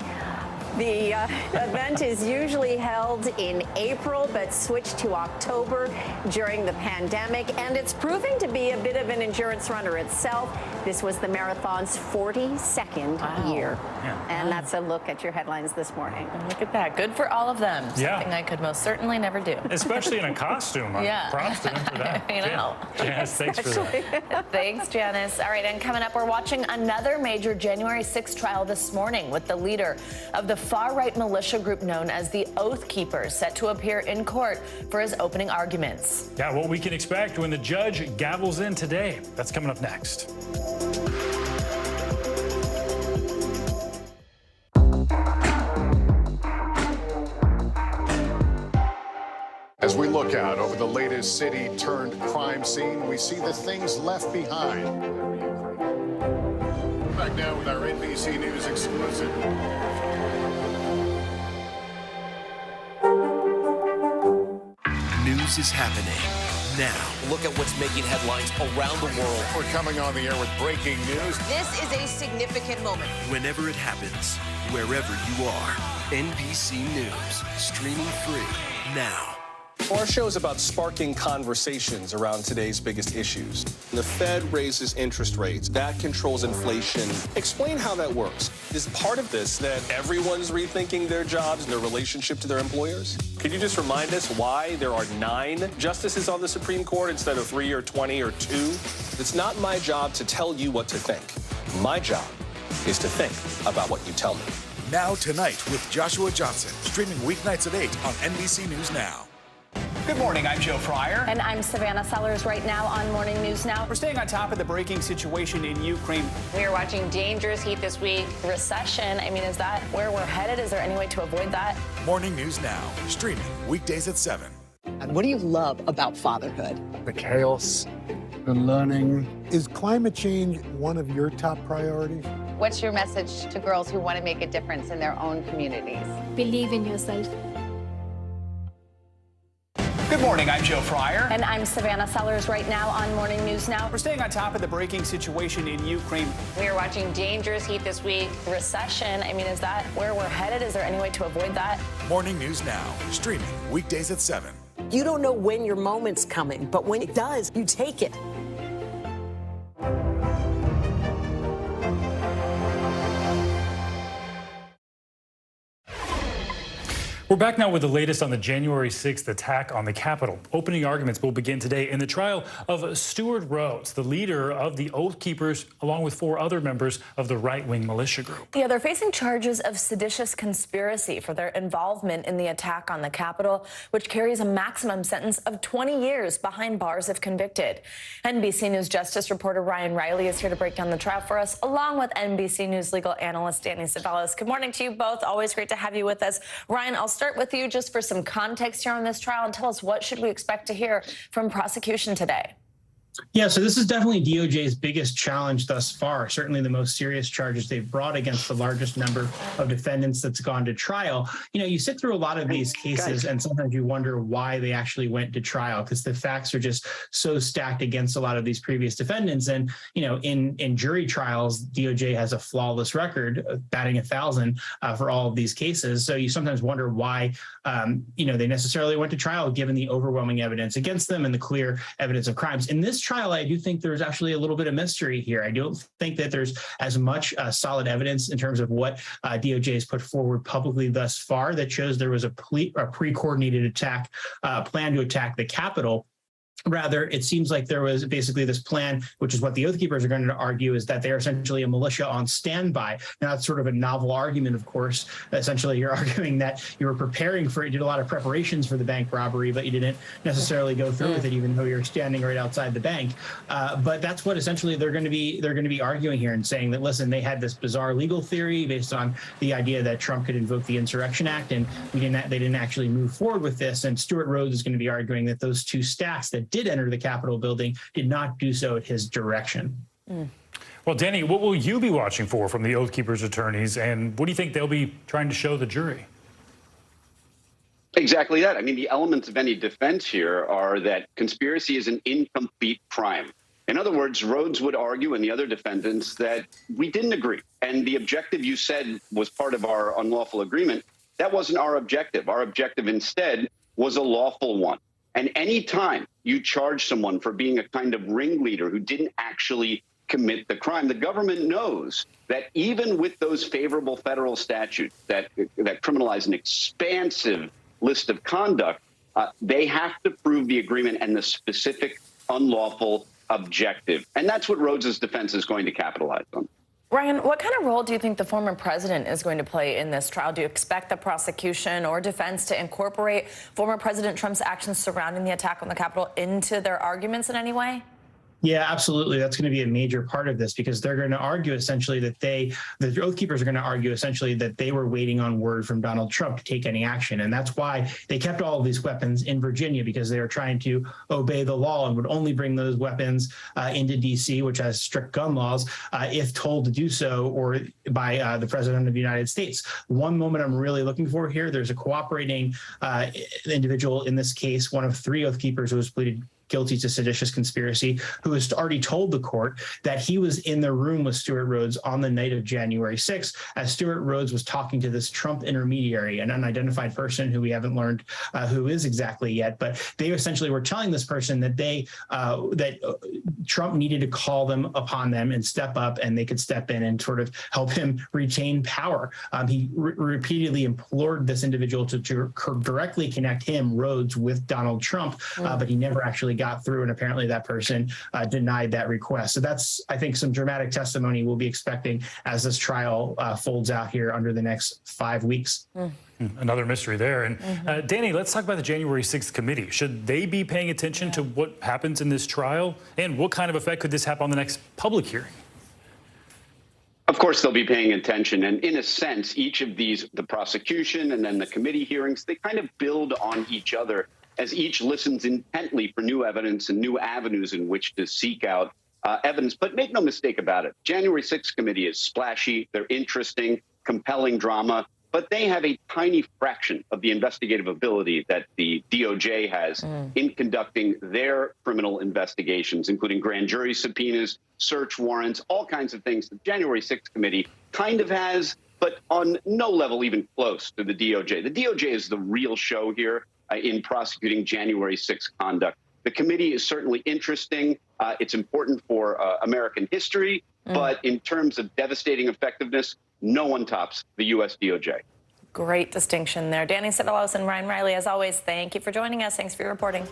The event is usually held in April, but switched to October during the pandemic, and it's proving to be a bit of an endurance runner itself. This was the marathon's 42nd year. Yeah. And that's a look at your headlines this morning. Look at that. Good for all of them. Yeah. Something I could most certainly never do. Especially in a costume. Yeah. Props to them for that. I know. Janice, thanks for that. Thanks, Janice. All right, and coming up, we're watching another major January 6th trial this morning with the leader of the far-right militia group known as the Oath Keepers set to appear in court for his opening arguments. Yeah, what we can expect when the judge gavels in today. That's coming up next. As we look out over the latest city-turned-crime scene, we see the things left behind. Back now with our NBC News exclusive. News is happening now. Look at what's making headlines around the world. We're coming on the air with breaking news. This is a significant moment. Whenever it happens, wherever you are, NBC News, streaming free now. Our show is about sparking conversations around today's biggest issues. The Fed raises interest rates. That controls inflation. Explain how that works. Is part of this that everyone's rethinking their jobs and their relationship to their employers? Could you just remind us why there are 9 justices on the Supreme Court instead of 3 or 20 or 2? It's not my job to tell you what to think. My job is to think about what you tell me. Now Tonight with Joshua Johnson, streaming weeknights at 8 on NBC News Now. Good morning, I'm Joe Fryer. And I'm Savannah Sellers right now on Morning News Now. We're staying on top of the breaking situation in Ukraine. We are watching dangerous heat this week. Recession, I mean, is that where we're headed? Is there any way to avoid that? Morning News Now, streaming weekdays at 7. And what do you love about fatherhood? The chaos, the learning. Is climate change one of your top priorities? What's your message to girls who want to make a difference in their own communities? Believe in yourself. Good morning, I'm Joe Fryer. And I'm Savannah Sellers right now on Morning News Now. We're staying on top of the breaking situation in Ukraine. We are watching dangerous heat this week. Recession, I mean, is that where we're headed? Is there any way to avoid that? Morning News Now, streaming weekdays at 7. You don't know when your moment's coming, but when it does, you take it. We're back now with the latest on the January 6th attack on the Capitol. Opening arguments will begin today in the trial of Stewart Rhodes, the leader of the Oath Keepers, along with 4 other members of the right-wing militia group. Yeah, they're facing charges of seditious conspiracy for their involvement in the attack on the Capitol, which carries a maximum sentence of 20 years behind bars if convicted. NBC News Justice reporter Ryan Riley is here to break down the trial for us, along with NBC News legal analyst Danny Savalas. Good morning to you both. Always great to have you with us. Ryan, I'll start with you just for some context here on this trial and tell us what should we expect to hear from prosecution today. Yeah, so this is definitely DOJ's biggest challenge thus far, certainly the most serious charges they've brought against the largest number of defendants that's gone to trial. You know, you sit through a lot of these cases and sometimes you wonder why they actually went to trial because the facts are just so stacked against a lot of these previous defendants. And, you know, in jury trials, DOJ has a flawless record, batting 1,000 for all of these cases. So you sometimes wonder why, you know, they necessarily went to trial given the overwhelming evidence against them and the clear evidence of crimes. In this trial, I do think there's actually a little bit of mystery here. I don't think that there's as much solid evidence in terms of what DOJ has put forward publicly thus far that shows there was a pre-coordinated attack, plan to attack the Capitol. Rather, it seems like there was basically this plan, which is what the Oath Keepers are going to argue, is that they are essentially a militia on standby. Now, that's sort of a novel argument, of course. Essentially, you're arguing that you were preparing for it, did a lot of preparations for the bank robbery, but you didn't necessarily go through with it, even though you're standing right outside the bank. But that's what essentially they're going to be arguing here and saying that, listen, they had this bizarre legal theory based on the idea that Trump could invoke the Insurrection Act, and they didn't actually move forward with this. And Stewart Rhodes is going to be arguing that those 2 staffs that did enter the Capitol building did not do so at his direction. Well, Danny, what will you be watching for from the Oath Keepers attorneys, and what do you think they'll be trying to show the jury? Exactly that. I mean, the elements of any defense here are that conspiracy is an incomplete crime. In other words, Rhodes would argue, and the other defendants, that we didn't agree. And the objective you said was part of our unlawful agreement, that wasn't our objective. Our objective instead was a lawful one. And any time you charge someone for being a kind of ringleader who didn't actually commit the crime, the government knows that even with those favorable federal statutes that criminalize an expansive list of conduct, they have to prove the agreement and the specific unlawful objective. And that's what Rhodes's defense is going to capitalize on. Ryan, what kind of role do you think the former president is going to play in this trial? Do you expect the prosecution or defense to incorporate former President Trump's actions surrounding the attack on the Capitol into their arguments in any way? Yeah, absolutely. That's going to be a major part of this, because they're going to argue essentially that the Oath Keepers are going to argue essentially that they were waiting on word from Donald Trump to take any action. And that's why they kept all of these weapons in Virginia, because they were trying to obey the law and would only bring those weapons into D.C., which has strict gun laws, if told to do so or by the President of the United States. One moment I'm really looking for here, there's a cooperating individual in this case, one of 3 Oath Keepers who was pleaded guilty to seditious conspiracy, who has already told the court that he was in the room with Stewart Rhodes on the night of January 6th, as Stewart Rhodes was talking to this Trump intermediary, an unidentified person who we haven't learned who is exactly yet. But they essentially were telling this person that Trump needed to call them upon them and step up, and they could step in and sort of help him retain power. He repeatedly implored this individual to directly connect him, Rhodes, with Donald Trump, but he never actually got through, and apparently that person denied that request. So that's, I think, some dramatic testimony we'll be expecting as this trial folds out here under the next 5 weeks. Another mystery there. And Danny, let's talk about the January 6th committee. Should they be paying attention to what happens in this trial? And what kind of effect could this have on the next public hearing? Of course, they'll be paying attention. And in a sense, each of these, the prosecution and then the committee hearings, they kind of build on each other as each listens intently for new evidence and new avenues in which to seek out evidence. But make no mistake about it, January 6th committee is splashy, they're interesting, compelling drama, but they have a tiny fraction of the investigative ability that the DOJ has in conducting their criminal investigations, including grand jury subpoenas, search warrants, all kinds of things the January 6th committee kind of has, but on no level even close to the DOJ. The DOJ is the real show here in prosecuting January 6th conduct. The committee is certainly interesting. It's important for American history, but in terms of devastating effectiveness, no one tops the U.S. DOJ. Great distinction there. Danny Sedalos and Ryan Riley, as always, thank you for joining us. Thanks for your reporting.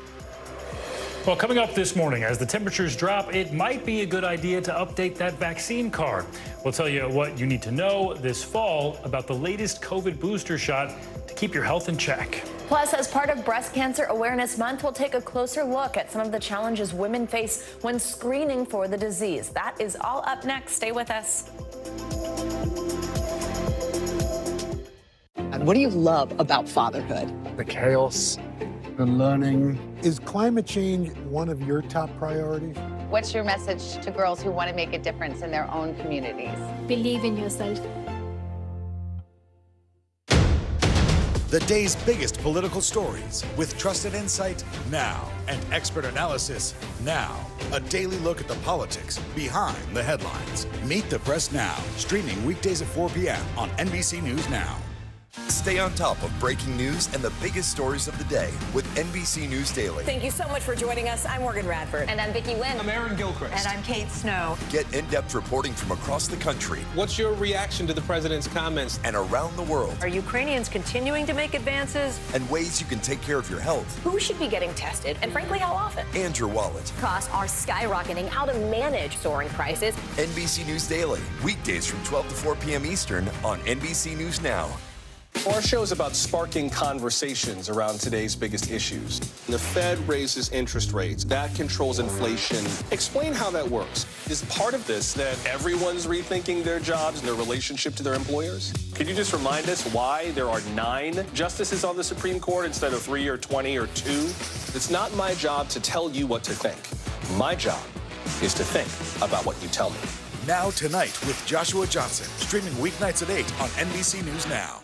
Well, coming up this morning, as the temperatures drop, it might be a good idea to update that vaccine card. We'll tell you what you need to know this fall about the latest COVID booster shot to keep your health in check. Plus, as part of Breast Cancer Awareness Month, we'll take a closer look at some of the challenges women face when screening for the disease. That is all up next. Stay with us. And what do you love about fatherhood? The chaos, the learning. Is climate change one of your top priorities? What's your message to girls who want to make a difference in their own communities? Believe in yourself. The day's biggest political stories with trusted insight now and expert analysis now. A daily look at the politics behind the headlines. Meet the Press Now, streaming weekdays at 4 p.m. on NBC News Now. Stay on top of breaking news and the biggest stories of the day with NBC News Daily. Thank you so much for joining us. I'm Morgan Radford. And I'm Vicki Lynn. I'm Aaron Gilchrist. And I'm Kate Snow. Get in-depth reporting from across the country. What's your reaction to the president's comments? And around the world. Are Ukrainians continuing to make advances? And ways you can take care of your health. Who should be getting tested? And frankly, how often? And your wallet. Costs are skyrocketing. How to manage soaring prices. NBC News Daily. Weekdays from 12 to 4 p.m. Eastern on NBC News Now. Our show is about sparking conversations around today's biggest issues. The Fed raises interest rates. That controls inflation. Explain how that works. Is part of this that everyone's rethinking their jobs and their relationship to their employers? Could you just remind us why there are 9 justices on the Supreme Court instead of 3 or 20 or 2? It's not my job to tell you what to think. My job is to think about what you tell me. Now Tonight with Joshua Johnson, streaming weeknights at 8 on NBC News Now.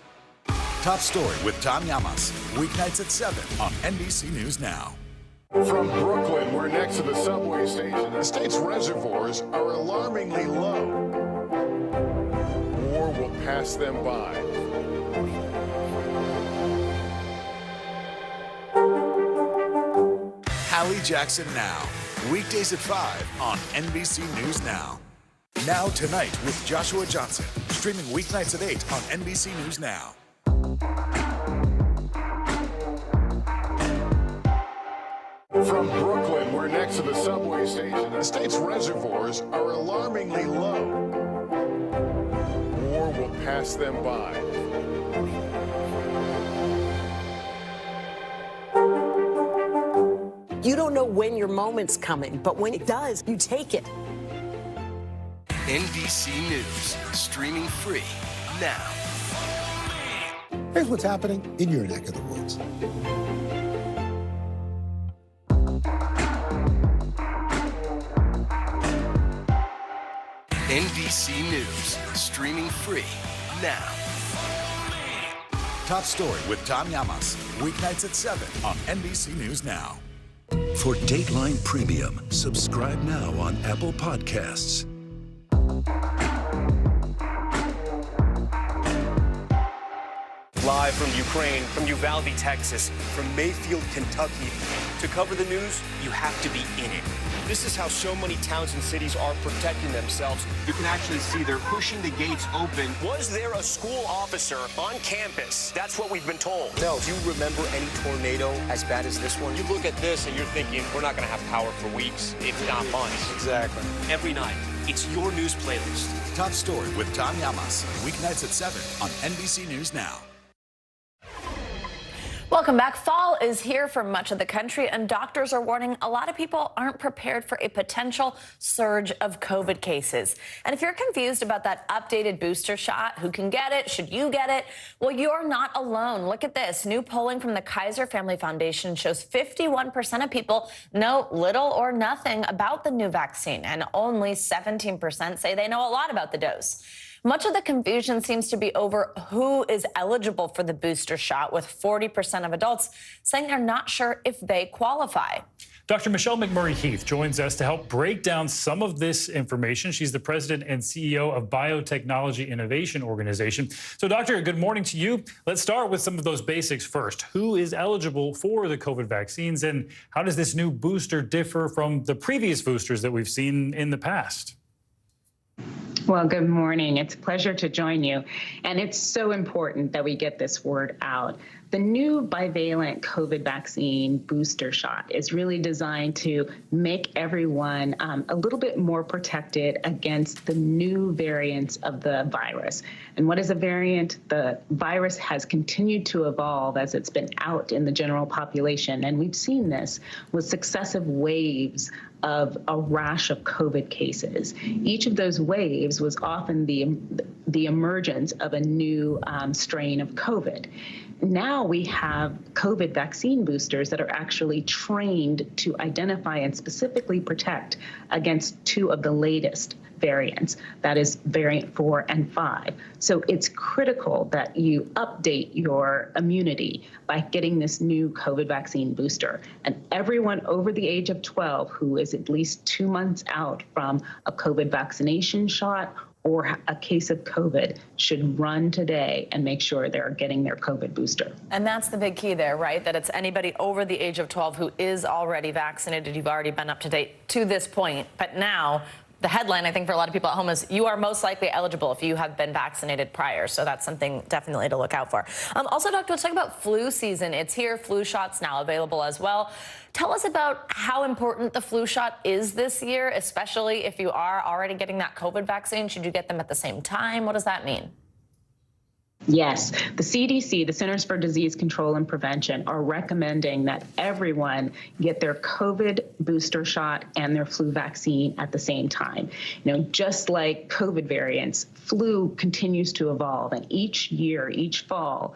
Top Story with Tom Llamas, weeknights at 7 on NBC News Now. From Brooklyn, we're next to the subway station. The state's reservoirs are alarmingly low. War will pass them by. Hallie Jackson Now, weekdays at 5 on NBC News Now. Now Tonight with Joshua Johnson, streaming weeknights at 8 on NBC News Now. From Brooklyn, we're next to the subway station. The state's reservoirs are alarmingly low. War will pass them by. You don't know when your moment's coming, but when it does, you take it. NBC News, streaming free now. Here's what's happening in your neck of the woods. NBC News, streaming free now. Top Story with Tom Llamas, weeknights at 7 on NBC News Now. For Dateline Premium, subscribe now on Apple Podcasts. Live from Ukraine, from Uvalde, Texas, from Mayfield, Kentucky. To cover the news, you have to be in it. This is how so many towns and cities are protecting themselves. You can actually see they're pushing the gates open. Was there a school officer on campus? That's what we've been told. No. Do you remember any tornado as bad as this one? You look at this and you're thinking, we're not going to have power for weeks, if not months. Exactly. Every night, it's your news playlist. Top Story with Tom Llamas, weeknights at 7 on NBC News Now. Welcome back. Fall is here for much of the country, and doctors are warning a lot of people aren't prepared for a potential surge of COVID cases. And if you're confused about that updated booster shot, who can get it, should you get it? Well, you're not alone. Look at this. New polling from the Kaiser Family Foundation shows 51% of people know little or nothing about the new vaccine, and only 17% say they know a lot about the dose. Much of the confusion seems to be over who is eligible for the booster shot, with 40% of adults saying they're not sure if they qualify. Dr. Michelle McMurray-Heath joins us to help break down some of this information. She's the president and CEO of Biotechnology Innovation Organization. So, Doctor, good morning to you. Let's start with some of those basics first. Who is eligible for the COVID vaccines, and how does this new booster differ from the previous boosters that we've seen in the past? Well, good morning. It's a pleasure to join you. And it's so important that we get this word out. The new bivalent COVID vaccine booster shot is really designed to make everyone a little bit more protected against the new variants of the virus. And what is a variant? The virus has continued to evolve as it's been out in the general population. And we've seen this with successive waves of a rash of COVID cases. Each of those waves was often the emergence of a new strain of COVID. Now we have COVID vaccine boosters that are actually trained to identify and specifically protect against two of the latest variants, that is variant 4 and 5. So it's critical that you update your immunity by getting this new COVID vaccine booster. And everyone over the age of 12 who is at least 2 months out from a COVID vaccination shot or a case of COVID should run today and make sure they're getting their COVID booster. And that's the big key there, right? That it's anybody over the age of 12 who is already vaccinated. You've already been up to date to this point. But now, the headline, I think, for a lot of people at home is you are most likely eligible if you have been vaccinated prior. So that's something definitely to look out for. Also, Doctor, let's talk about flu season. It's here. Flu shots now available as well. Tell us about how important the flu shot is this year, especially if you are already getting that COVID vaccine. Should you get them at the same time? What does that mean? Yes, the CDC, the Centers for Disease Control and Prevention, are recommending that everyone get their COVID booster shot and their flu vaccine at the same time. You know, just like COVID variants, flu continues to evolve, and each year, each fall,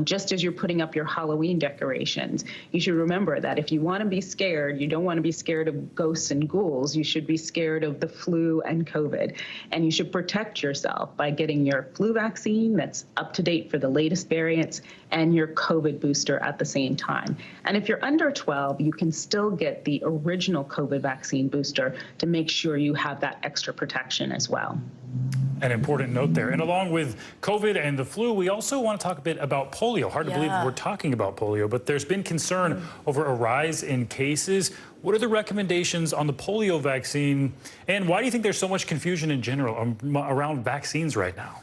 just as you're putting up your Halloween decorations, you should remember that if you want to be scared, you don't want to be scared of ghosts and ghouls. You should be scared of the flu and COVID, and you should protect yourself by getting your flu vaccine that's up to date for the latest variants and your COVID booster at the same time. And if you're under 12, you can still get the original COVID vaccine booster to make sure you have that extra protection as well. An important note there. And along with COVID and the flu, we also want to talk a bit about polio. Hard to believe we're talking about polio, but there's been concern over a rise in cases. What are the recommendations on the polio vaccine? And why do you think there's so much confusion in general around vaccines right now?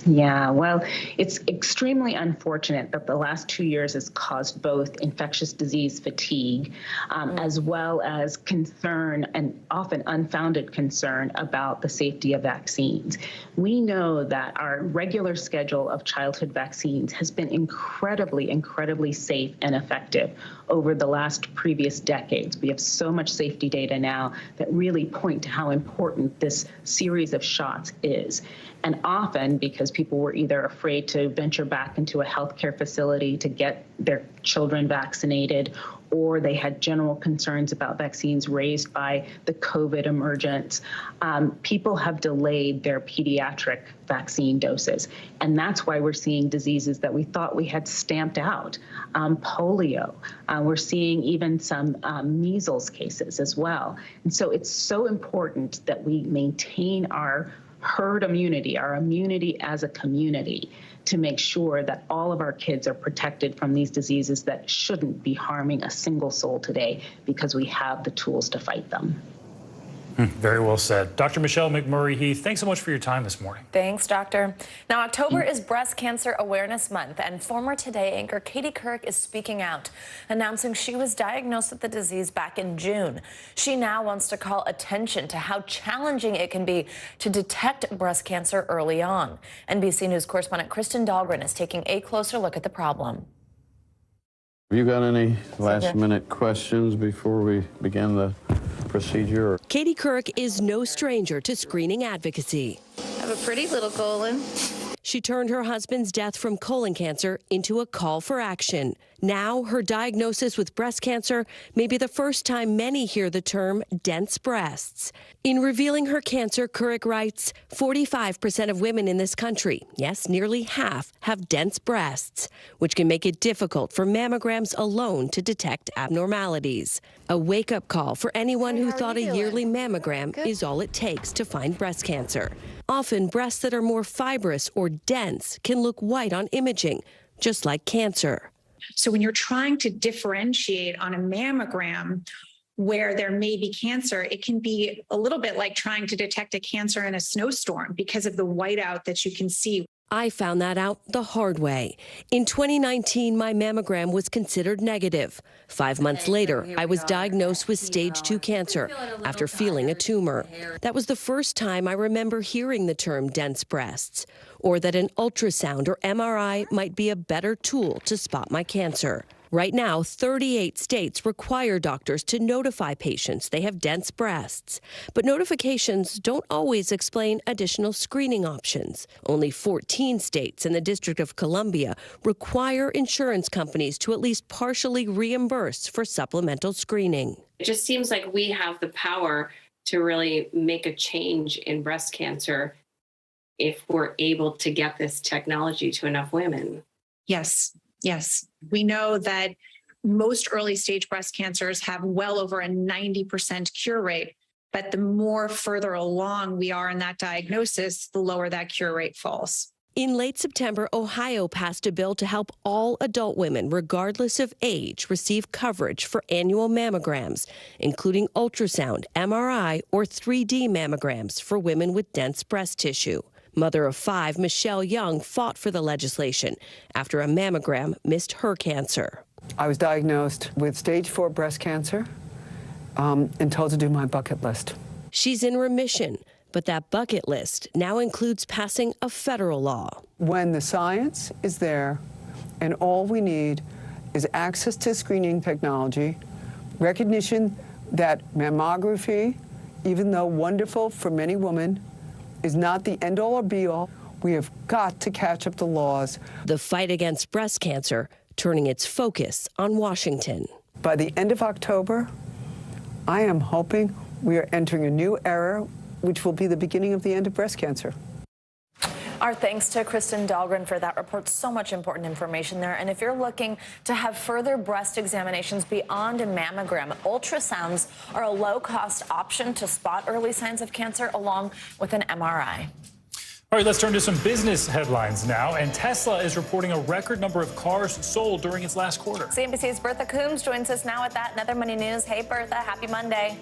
Yeah, well, it's extremely unfortunate that the last 2 years has caused both infectious disease fatigue, as well as concern, and often unfounded concern, about the safety of vaccines. We know that our regular schedule of childhood vaccines has been incredibly, incredibly safe and effective over the last previous decades. We have so much safety data now that really point to how important this series of shots is. And often, because people were either afraid to venture back into a healthcare facility to get their children vaccinated, or they had general concerns about vaccines raised by the COVID emergence, people have delayed their pediatric vaccine doses. And that's why we're seeing diseases that we thought we had stamped out. Polio, we're seeing even some measles cases as well. And so it's so important that we maintain our herd immunity, our immunity as a community, to make sure that all of our kids are protected from these diseases that shouldn't be harming a single soul today, because we have the tools to fight them. Very well said. Dr. Michelle McMurray-Heath, thanks so much for your time this morning. Thanks, Doctor. Now, October is Breast Cancer Awareness Month, and former Today anchor Katie Couric is speaking out, announcing she was diagnosed with the disease back in June. She now wants to call attention to how challenging it can be to detect breast cancer early on. NBC News correspondent Kristen Dahlgren is taking a closer look at the problem. Have you got any last-minute questions before we begin the procedure? Katie Couric is no stranger to screening advocacy. I have a pretty little colon. She turned her husband's death from colon cancer into a call for action. Now, her diagnosis with breast cancer may be the first time many hear the term dense breasts. In revealing her cancer, Couric writes, 45% of women in this country, yes, nearly half, have dense breasts, which can make it difficult for mammograms alone to detect abnormalities. A wake-up call for anyone who thought a yearly mammogram is all it takes to find breast cancer. Often, breasts that are more fibrous or dense can look white on imaging, just like cancer. So when you're trying to differentiate on a mammogram where there may be cancer, it can be a little bit like trying to detect a cancer in a snowstorm because of the whiteout that you can see. I found that out the hard way. In 2019, my mammogram was considered negative. 5 months later, I was diagnosed with stage 2 cancer after feeling a tumor. That was the first time I remember hearing the term dense breasts, or that an ultrasound or MRI might be a better tool to spot my cancer. Right now, 38 states require doctors to notify patients they have dense breasts. But notifications don't always explain additional screening options. Only 14 states and the District of Columbia require insurance companies to at least partially reimburse for supplemental screening. It just seems like we have the power to really make a change in breast cancer if we're able to get this technology to enough women. Yes. Yes, we know that most early stage breast cancers have well over a 90% cure rate, but the more further along we are in that diagnosis, the lower that cure rate falls. In late September, Ohio passed a bill to help all adult women, regardless of age, receive coverage for annual mammograms, including ultrasound, MRI, or 3D mammograms for women with dense breast tissue. Mother of 5, Michelle Young, fought for the legislation after a mammogram missed her cancer. I was diagnosed with stage 4 breast cancer and told to do my bucket list. She's in remission, But that bucket list now includes passing a federal law. When the science is there and all we need is access to screening technology, recognition that mammography, even though wonderful for many women, is not the end-all or be-all, we have got to catch up the laws. The fight against breast cancer turning its focus on Washington. By the end of October, I am hoping we are entering a new era, which will be the beginning of the end of breast cancer. Our thanks to Kristen Dahlgren for that report. So much important information there. And if you're looking to have further breast examinations beyond a mammogram, ultrasounds are a low-cost option to spot early signs of cancer along with an MRI. All right, let's turn to some business headlines now. And Tesla is reporting a record number of cars sold during its last quarter. CNBC's Bertha Coombs joins us now with that and other money news. Hey, Bertha, happy Monday.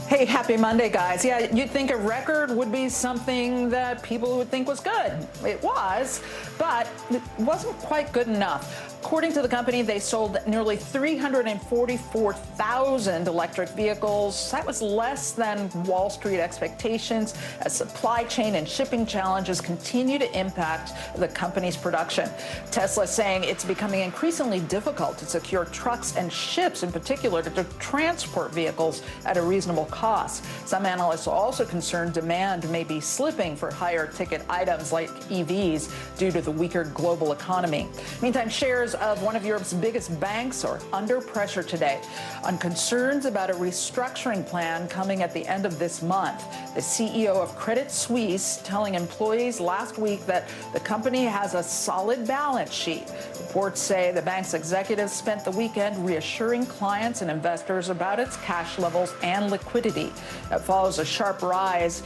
Hey, happy Monday, guys. Yeah, you'd think a record would be something that people would think was good. It was, but it wasn't quite good enough. According to the company, they sold nearly 344,000 electric vehicles. That was less than Wall Street expectations as supply chain and shipping challenges continue to impact the company's production. Tesla is saying it's becoming increasingly difficult to secure trucks and ships in particular to transport vehicles at a reasonable cost. Some analysts are also concerned demand may be slipping for higher ticket items like EVs due to the weaker global economy. Meantime, shares of one of Europe's biggest banks are under pressure today on concerns about a restructuring plan coming at the end of this month. The CEO of Credit Suisse telling employees last week that the company has a solid balance sheet. Reports say the bank's executives spent the weekend reassuring clients and investors about its cash levels and liquidity. That follows a sharp rise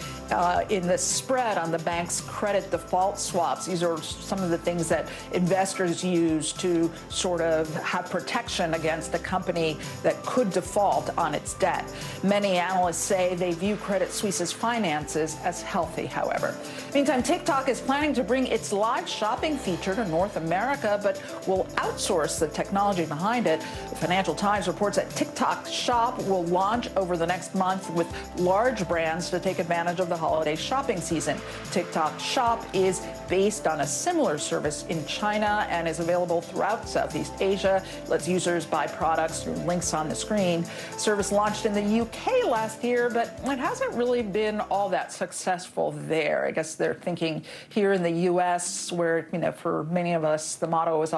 in the spread on the bank's credit default swaps. These are some of the things that investors use to sort of have protection against the company that could default on its debt. Many analysts say they view Credit Suisse's finances as healthy, however. Meantime, TikTok is planning to bring its live shopping feature to North America, but will outsource the technology behind it. The Financial Times reports that TikTok Shop will launch over the next month with large brands to take advantage of the holiday shopping season. TikTok Shop is based on a similar service in China and is available throughout Southeast Asia. Lets users buy products through links on the screen. Service launched in the UK last year, but it hasn't really been all that successful there. I guess they're thinking here in the US, where, you know, for many of us, the motto is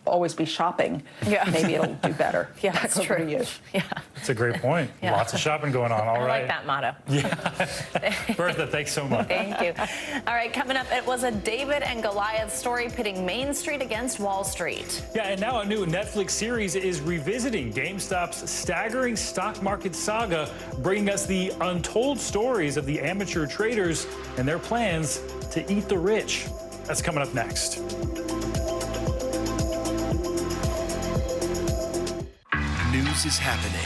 always be shopping. Yeah. Maybe it'll do better. Yeah, that's true. To you. Yeah. That's a great point. Yeah. Lots of shopping going on. All I right. like that motto. Yeah. Bertha, thanks so much. Thank you. All right, coming up, it was a David and Goliath story pitting Main Street against Wall Street. Yeah, and now a new Netflix series is revisiting GameStop's staggering stock market saga, bringing us the untold stories of the amateur traders and their plans to eat the rich. That's coming up next. News is happening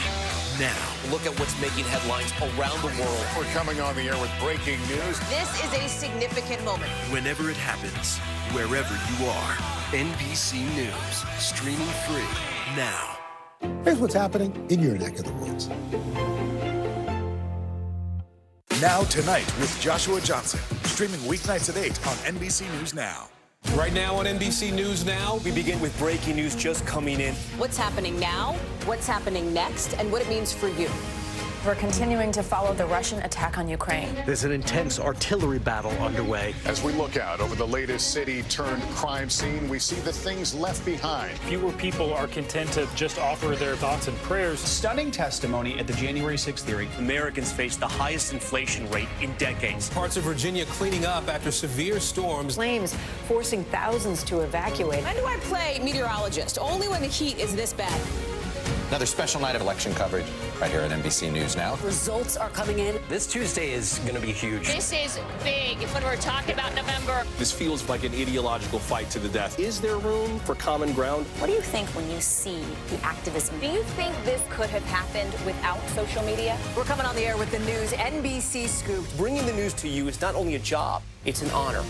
now. Look at what's making headlines around the world. We're coming on the air with breaking news. This is a significant moment. Whenever it happens, wherever you are, NBC News, streaming free now. Here's what's happening in your neck of the woods. Now Tonight with Joshua Johnson, streaming weeknights at 8 on NBC News Now. Right now on NBC News Now, We begin with breaking news just coming in. What's happening now, what's happening next, and what it means for you. We're continuing to follow the Russian attack on Ukraine. There's an intense artillery battle underway. As we look out over the latest city-turned-crime scene, we see the things left behind. Fewer people are content to just offer their thoughts and prayers. Stunning testimony at the January 6th hearing. Americans face the highest inflation rate in decades. Parts of Virginia cleaning up after severe storms. Flames forcing thousands to evacuate. When do I play meteorologist? Only when the heat is this bad. Another special night of election coverage right here at NBC News Now. Results are coming in. This Tuesday is going to be huge. This is big when we're talking about November. This feels like an ideological fight to the death. Is there room for common ground? What do you think when you see the activism? Do you think this could have happened without social media? We're coming on the air with the news, NBC Scoop. Bringing the news to you is not only a job, it's an honor.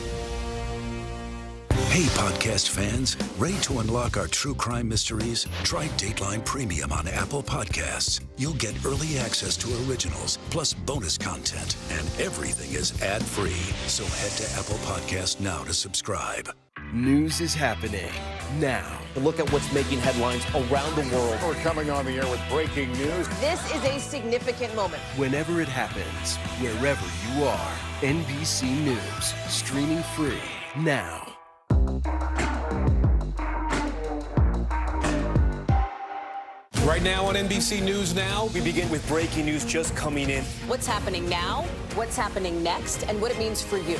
Hey, podcast fans, ready to unlock our true crime mysteries? Try Dateline Premium on Apple Podcasts. You'll get early access to originals, plus bonus content, and everything is ad-free. So head to Apple Podcasts now to subscribe. News is happening now. Look at what's making headlines around the world. We're coming on the air with breaking news. This is a significant moment. Whenever it happens, wherever you are, NBC News, streaming free now. Right now on NBC News Now, we begin with breaking news just coming in. What's happening now, what's happening next, and what it means for you.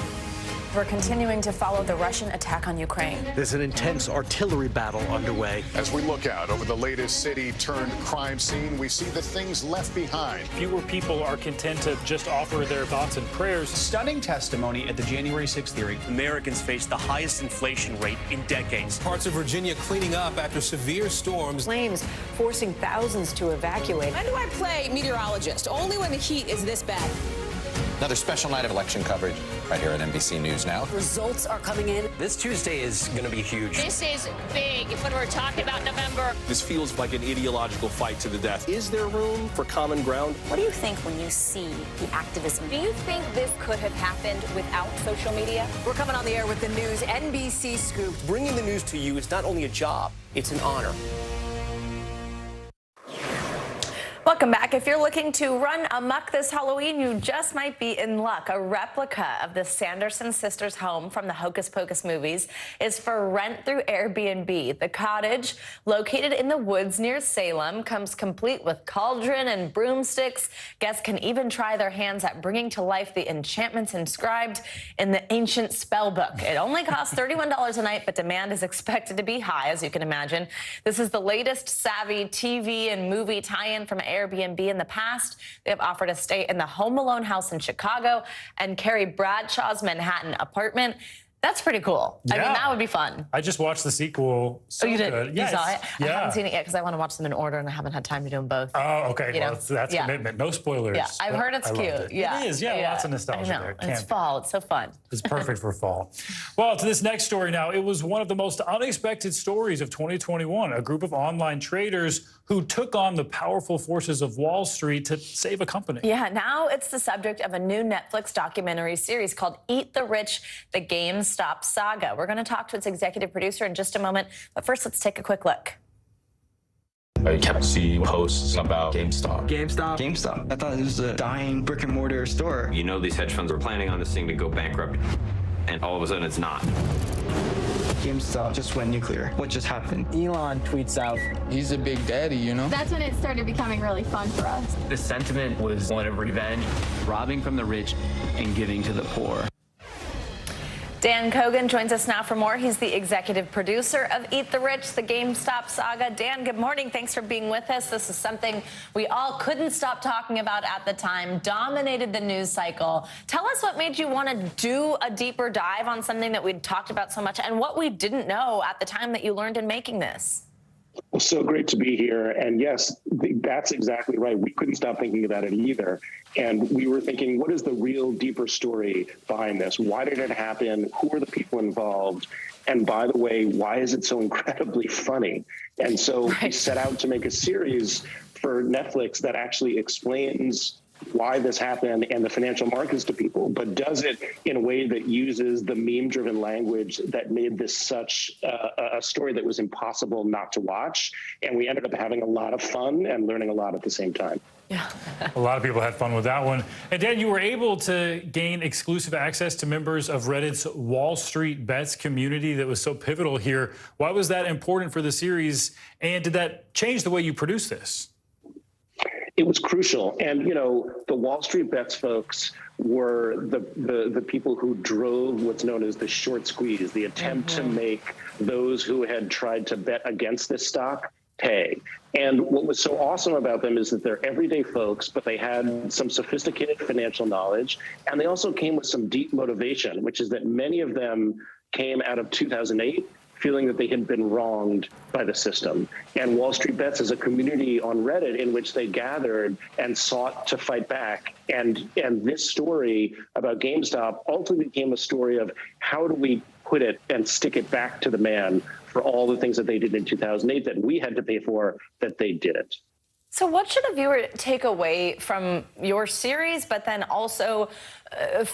We're continuing to follow the Russian attack on Ukraine. There's an intense artillery battle underway. As we look out over the latest city-turned-crime scene, we see the things left behind. Fewer people are content to just offer their thoughts and prayers. Stunning testimony at the January 6th hearing. Americans face the highest inflation rate in decades. Parts of Virginia cleaning up after severe storms. Flames forcing thousands to evacuate. When do I play meteorologist? Only when the heat is this bad. Another special night of election coverage right here at NBC News Now. Results are coming in. This Tuesday is going to be huge. This is big when we're talking about November. This feels like an ideological fight to the death. Is there room for common ground? What do you think when you see the activism? Do you think this could have happened without social media? We're coming on the air with the news NBC Scoop. Bringing the news to you is not only a job, it's an honor. Welcome back. If you're looking to run amok this Halloween, you just might be in luck. A replica of the Sanderson sisters' home from the Hocus Pocus movies is for rent through Airbnb. The cottage, located in the woods near Salem, comes complete with cauldron and broomsticks. Guests can even try their hands at bringing to life the enchantments inscribed in the ancient spell book. It only costs $31 a night, but demand is expected to be high, as you can imagine. This is the latest savvy TV and movie tie-in from Airbnb. In the past, they have offered a stay in the Home Alone house in Chicago and Carrie Bradshaw's Manhattan apartment. That's pretty cool. Yeah. I mean, that would be fun. I just watched the sequel. So oh, you did? Good. You saw it? Yeah. I haven't seen it yet because I want to watch them in order and I haven't had time to do them both. Oh, okay. You Well, know? that's commitment. No spoilers. Yeah, I've heard it's cute. It. Yeah. It is. Yeah, lots of nostalgia I know. there. And it's fall. It's so fun. It's perfect for fall. Well, to this next story now. It was one of the most unexpected stories of 2021. A group of online traders who took on the powerful forces of Wall Street to save a company. Yeah, now it's the subject of a new Netflix documentary series called Eat the Rich, the GameStop Saga. We're going to talk to its executive producer in just a moment, but first let's take a quick look. I kept seeing posts about GameStop. GameStop. I thought it was a dying brick and mortar store. You know these hedge funds were planning on this thing to go bankrupt, and all of a sudden it's not. GameStop just went nuclear. What just happened? Elon tweets out, he's a big daddy, you know? That's when it started becoming really fun for us. The sentiment was one of revenge, robbing from the rich and giving to the poor. Dan Kogan joins us now for more. He's the executive producer of Eat the Rich, the GameStop Saga. Dan, good morning. Thanks for being with us. This is something we all couldn't stop talking about at the time, dominated the news cycle. Tell us what made you want to do a deeper dive on something that we'd talked about so much and what we didn't know at the time that you learned in making this. Well, so great to be here. And yes, that's exactly right. We couldn't stop thinking about it either. And we were thinking, what is the real deeper story behind this? Why did it happen? Who are the people involved? And by the way, why is it so incredibly funny? And so we set out to make a series for Netflix that actually explains why this happened and the financial markets to people, but does it in a way that uses the meme-driven language that made this such a story that was impossible not to watch. And we ended up having a lot of fun and learning a lot at the same time. Yeah. A lot of people had fun with that one. And Dan, you were able to gain exclusive access to members of Reddit's Wall Street Bets community that was so pivotal here. Why was that important for the series? And did that change the way you produced this? It was crucial. And, you know, the Wall Street Bets folks were the people who drove what's known as the short squeeze, the attempt to make those who had tried to bet against this stock pay. And what was so awesome about them is that they're everyday folks, but they had some sophisticated financial knowledge. And they also came with some deep motivation, which is that many of them came out of 2008 feeling that they had been wronged by the system. And Wall Street Bets is a community on Reddit in which they gathered and sought to fight back. And this story about GameStop ultimately became a story of how do we put it and stick it back to the man for all the things that they did in 2008 that we had to pay for that they didn't. So what should a viewer take away from your series, but then also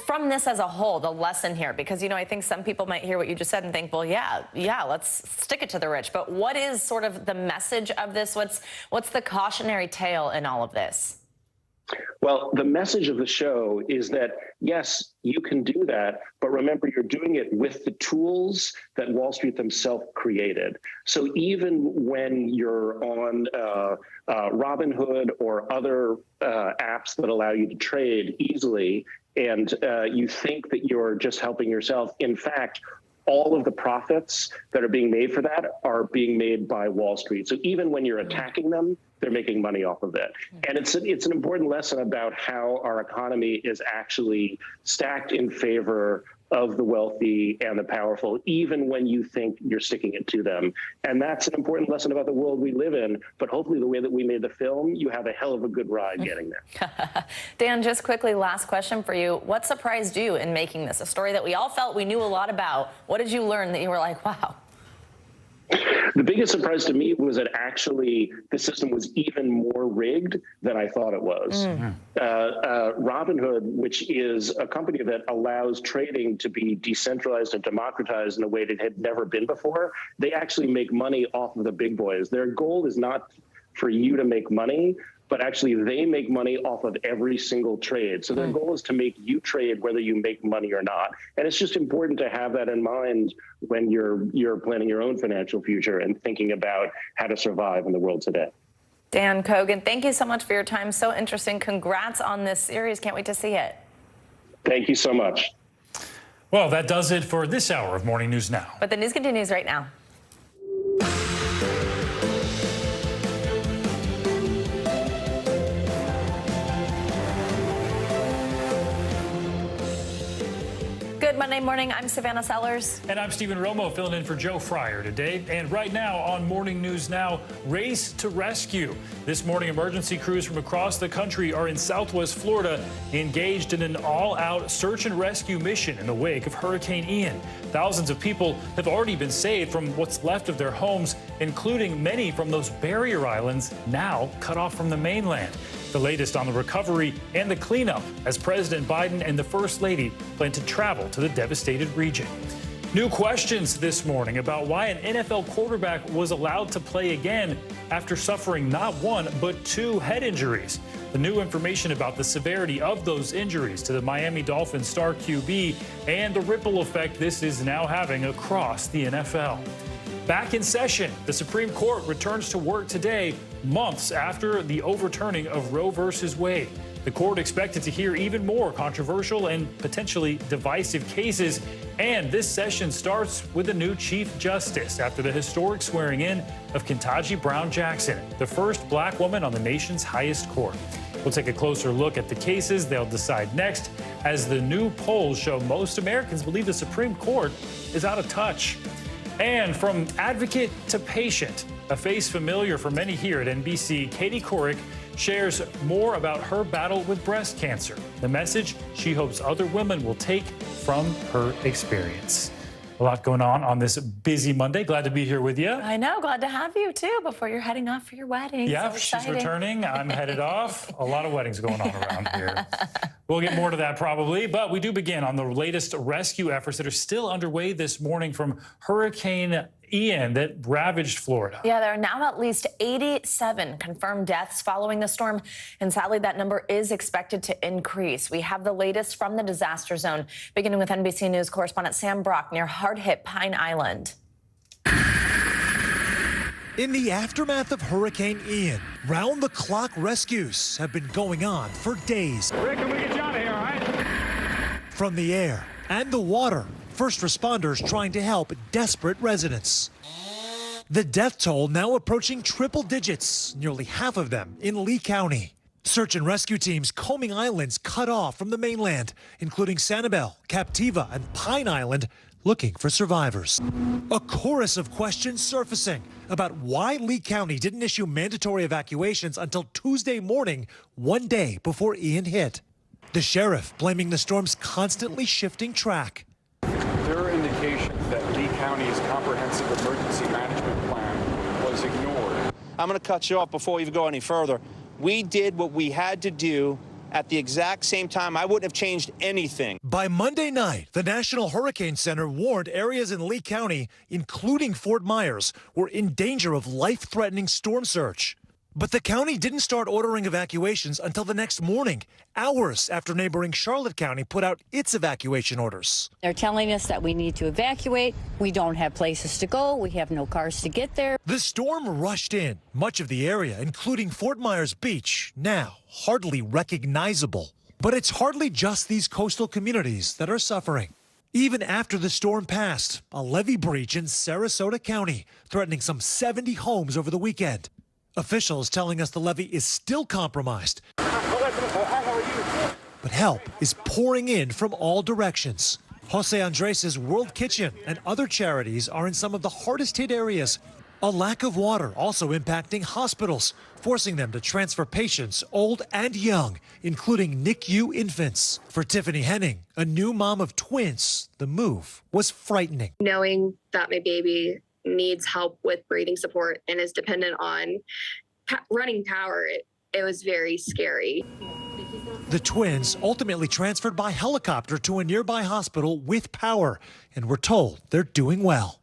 from this as a whole, the lesson here? Because, I think some people might hear what you just said and think, well, yeah, let's stick it to the rich. But what is sort of the message of this? What's the cautionary tale in all of this? Well, the message of the show is that, yes, you can do that, but remember, you're doing it with the tools that Wall Street themselves created. So even when you're on Robinhood or other apps that allow you to trade easily, and you think that you're just helping yourself, in fact, all of the profits that are being made for that are being made by Wall Street. So even when you're attacking them, they're making money off of it. And it's an important lesson about how our economy is actually stacked in favor of the wealthy and the powerful, even when you think you're sticking it to them. And that's an important lesson about the world we live in. But hopefully the way that we made the film, you have a hell of a good ride getting there. Dan, just quickly, last question for you. What surprised you in making this? A story that we all felt we knew a lot about. What did you learn that you were like, wow? The biggest surprise to me was that actually the system was even more rigged than I thought it was. Robinhood, which is a company that allows trading to be decentralized and democratized in a way that had never been before, they actually make money off of the big boys. Their goal is not for you to make money, but actually they make money off of every single trade. So their goal is to make you trade whether you make money or not. And it's just important to have that in mind when you're planning your own financial future and thinking about how to survive in the world today. Dan Kogan, thank you so much for your time. So interesting. Congrats on this series. Can't wait to see it. Thank you so much. Well, that does it for this hour of Morning News Now. But the news continues right now. Good Monday morning. I'm Savannah Sellers. And I'm Stephen Romo, filling in for Joe Fryer today. And right now on Morning News Now, race to rescue. This morning, emergency crews from across the country are in Southwest Florida, engaged in an all-out search and rescue mission in the wake of Hurricane Ian. Thousands of people have already been saved from what's left of their homes, including many from those barrier islands now cut off from the mainland. The latest on the recovery and the cleanup as President Biden and the First Lady plan to travel to the devastated region. New questions this morning about why an NFL quarterback was allowed to play again after suffering not one, but two head injuries. The new information about the severity of those injuries to the Miami Dolphins star QB and the ripple effect this is now having across the NFL. Back in session, the Supreme Court returns to work today, months after the overturning of Roe versus Wade. The court expected to hear even more controversial and potentially divisive cases. And this session starts with a new Chief Justice after the historic swearing in of Ketanji Brown Jackson, the first black woman on the nation's highest court. We'll take a closer look at the cases they'll decide next, as the new polls show most Americans believe the Supreme Court is out of touch. And from advocate to patient, a face familiar for many here at NBC, Katie Couric shares more about her battle with breast cancer, the message she hopes other women will take from her experience. A lot going on this busy Monday. Glad to be here with you. I know. Glad to have you, too, before you're heading off for your wedding. Yeah, so she's returning. I'm headed off. A lot of weddings going on around here. We'll get more to that probably, but we do begin on the latest rescue efforts that are still underway this morning from Hurricane Ian that ravaged Florida. Yeah, there are now at least 87 confirmed deaths following the storm, and sadly that number is expected to increase. We have the latest from the disaster zone, beginning with NBC News correspondent Sam Brock near hard-hit Pine Island. In the aftermath of Hurricane Ian, round-the-clock rescues have been going on for days. Rick, can we get you out of here, all right? From the air and the water, first responders trying to help desperate residents. The death toll now approaching triple digits, nearly half of them in Lee County. Search and rescue teams combing islands cut off from the mainland, including Sanibel, Captiva, and Pine Island, looking for survivors. A chorus of questions surfacing about why Lee County didn't issue mandatory evacuations until Tuesday morning, one day before Ian hit. The sheriff blaming the storm's constantly shifting track. There are indications that I'm going to cut you off before we even go any further. We did what we had to do at the exact same time. I wouldn't have changed anything. By Monday night, the National Hurricane Center warned areas in Lee County, including Fort Myers, were in danger of life-threatening storm surge. But the county didn't start ordering evacuations until the next morning, hours after neighboring Charlotte County put out its evacuation orders. They're telling us that we need to evacuate. We don't have places to go. We have no cars to get there. The storm rushed in. Much of the area, including Fort Myers Beach, now hardly recognizable. But it's hardly just these coastal communities that are suffering. Even after the storm passed, a levee breach in Sarasota County, threatening some 70 homes over the weekend. Officials telling us the levee is still compromised, but help is pouring in from all directions. Jose Andres' World Kitchen and other charities are in some of the hardest hit areas. A lack of water also impacting hospitals, forcing them to transfer patients old and young, including NICU infants. For Tiffany Henning, a new mom of twins, the move was frightening. Knowing that my baby needs help with breathing support and is dependent on running power, it was very scary. The twins ultimately transferred by helicopter to a nearby hospital with power, and we're told they're doing well.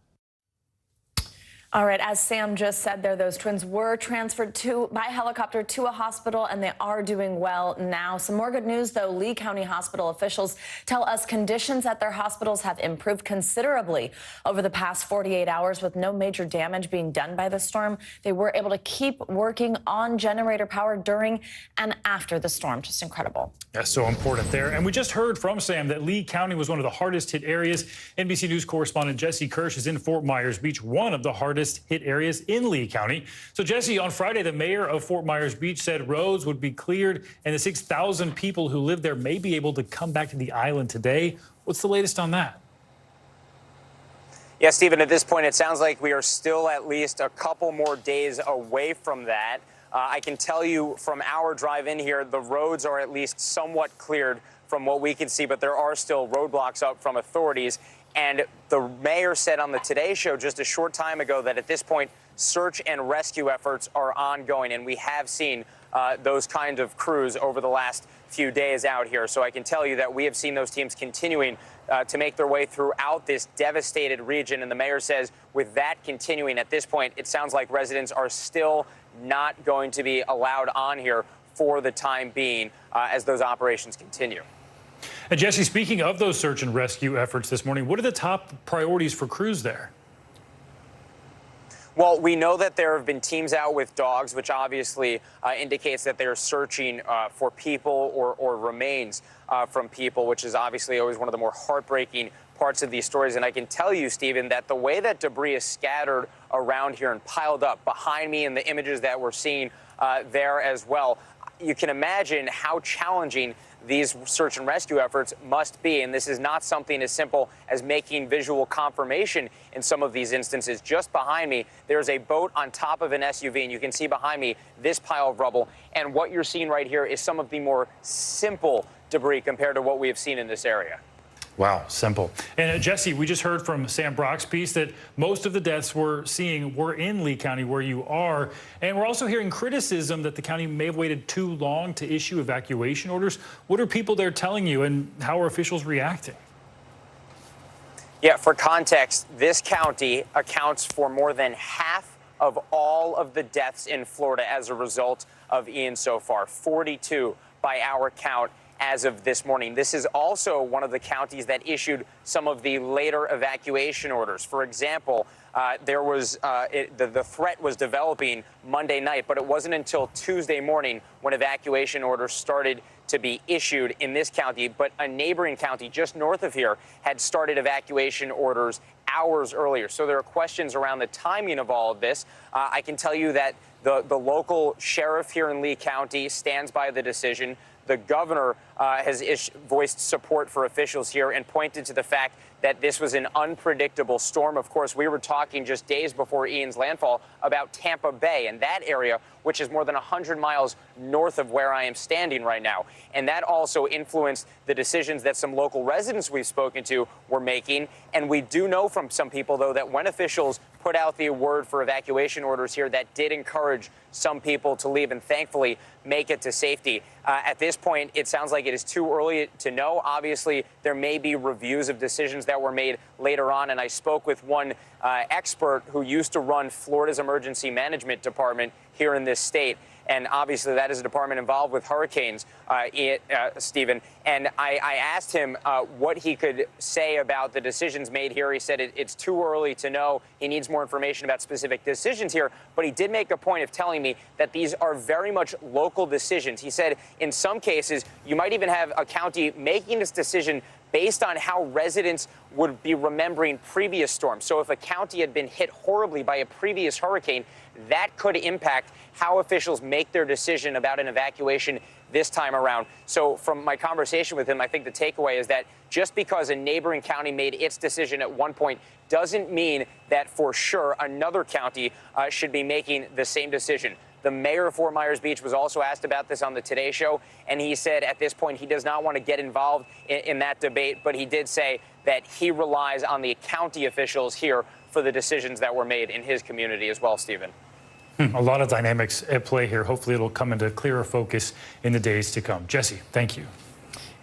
All right, as Sam just said there, those twins were transferred by helicopter to a hospital, and they are doing well now. Some more good news, though. Lee County Hospital officials tell us conditions at their hospitals have improved considerably over the past 48 hours with no major damage being done by the storm. They were able to keep working on generator power during and after the storm. Just incredible. That's so important there. And we just heard from Sam that Lee County was one of the hardest hit areas. NBC News correspondent Jesse Kirsch is in Fort Myers Beach, one of the hardest hit areas in Lee County. So, Jesse, on Friday, the mayor of Fort Myers Beach said roads would be cleared and the 6,000 people who live there may be able to come back to the island today. What's the latest on that? Yeah, Stephen, at this point, it sounds like we are still at least a couple more days away from that. I can tell you from our drive in here, the roads are at least somewhat cleared from what we can see, but there are still roadblocks up from authorities. And the mayor said on the Today Show just a short time ago that at this point, search and rescue efforts are ongoing. And we have seen those kind of crews over the last few days out here. So I can tell you that we have seen those teams continuing to make their way throughout this devastated region. And the mayor says with that continuing at this point, it sounds like residents are still not going to be allowed on here for the time being as those operations continue. And Jesse, speaking of those search and rescue efforts this morning, what are the top priorities for crews there? Well, we know that there have been teams out with dogs, which obviously indicates that they're searching for people or remains from people, which is obviously always one of the more heartbreaking parts of these stories. And I can tell you, Stephen, that the way that debris is scattered around here and piled up behind me and the images that we're seeing there as well, you can imagine how challenging these search and rescue efforts must be. And this is not something as simple as making visual confirmation in some of these instances. Just behind me, there's a boat on top of an SUV, and you can see behind me this pile of rubble. And what you're seeing right here is some of the more simple debris compared to what we have seen in this area. Wow, simple. And Jesse, we just heard from Sam Brock's piece that most of the deaths we're seeing were in Lee County, where you are. And we're also hearing criticism that the county may have waited too long to issue evacuation orders. What are people there telling you, and how are officials reacting? Yeah, for context, this county accounts for more than half of all of the deaths in Florida as a result of Ian so far, 42 by our count as of this morning. This is also one of the counties that issued some of the later evacuation orders. For example, the threat was developing Monday night, but it wasn't until Tuesday morning when evacuation orders started to be issued in this county. But a neighboring county just north of here had started evacuation orders hours earlier. So there are questions around the timing of all of this. I can tell you that the local sheriff here in Lee County stands by the decision. The governor has voiced support for officials here and pointed to the fact that this was an unpredictable storm. Of course, we were talking just days before Ian's landfall about Tampa Bay and that area, which is more than 100 miles north of where I am standing right now. And that also influenced the decisions that some local residents we've spoken to were making. And we do know from some people, though, that when officials put out the word for evacuation orders here that did encourage some people to leave and thankfully make it to safety. At this point, it sounds like it is too early to know. Obviously, there may be reviews of decisions that were made later on. And I spoke with one expert who used to run Florida's emergency management department here in this state. And obviously, that is a department involved with hurricanes, Stephen. And I asked him what he could say about the decisions made here. He said it's too early to know. He needs more information about specific decisions here. But he did make a point of telling me that these are very much local decisions. He said in some cases, you might even have a county making this decision based on how residents would be remembering previous storms. So if a county had been hit horribly by a previous hurricane, that could impact how officials make their decision about an evacuation this time around. So from my conversation with him, I think the takeaway is that just because a neighboring county made its decision at one point doesn't mean that for sure another county should be making the same decision. The mayor of Fort Myers Beach was also asked about this on the Today Show, and he said at this point he does not want to get involved in that debate, but he did say that he relies on the county officials here for the decisions that were made in his community as well, Stephen. A lot of dynamics at play here. Hopefully it'll come into clearer focus in the days to come. Jesse, thank you.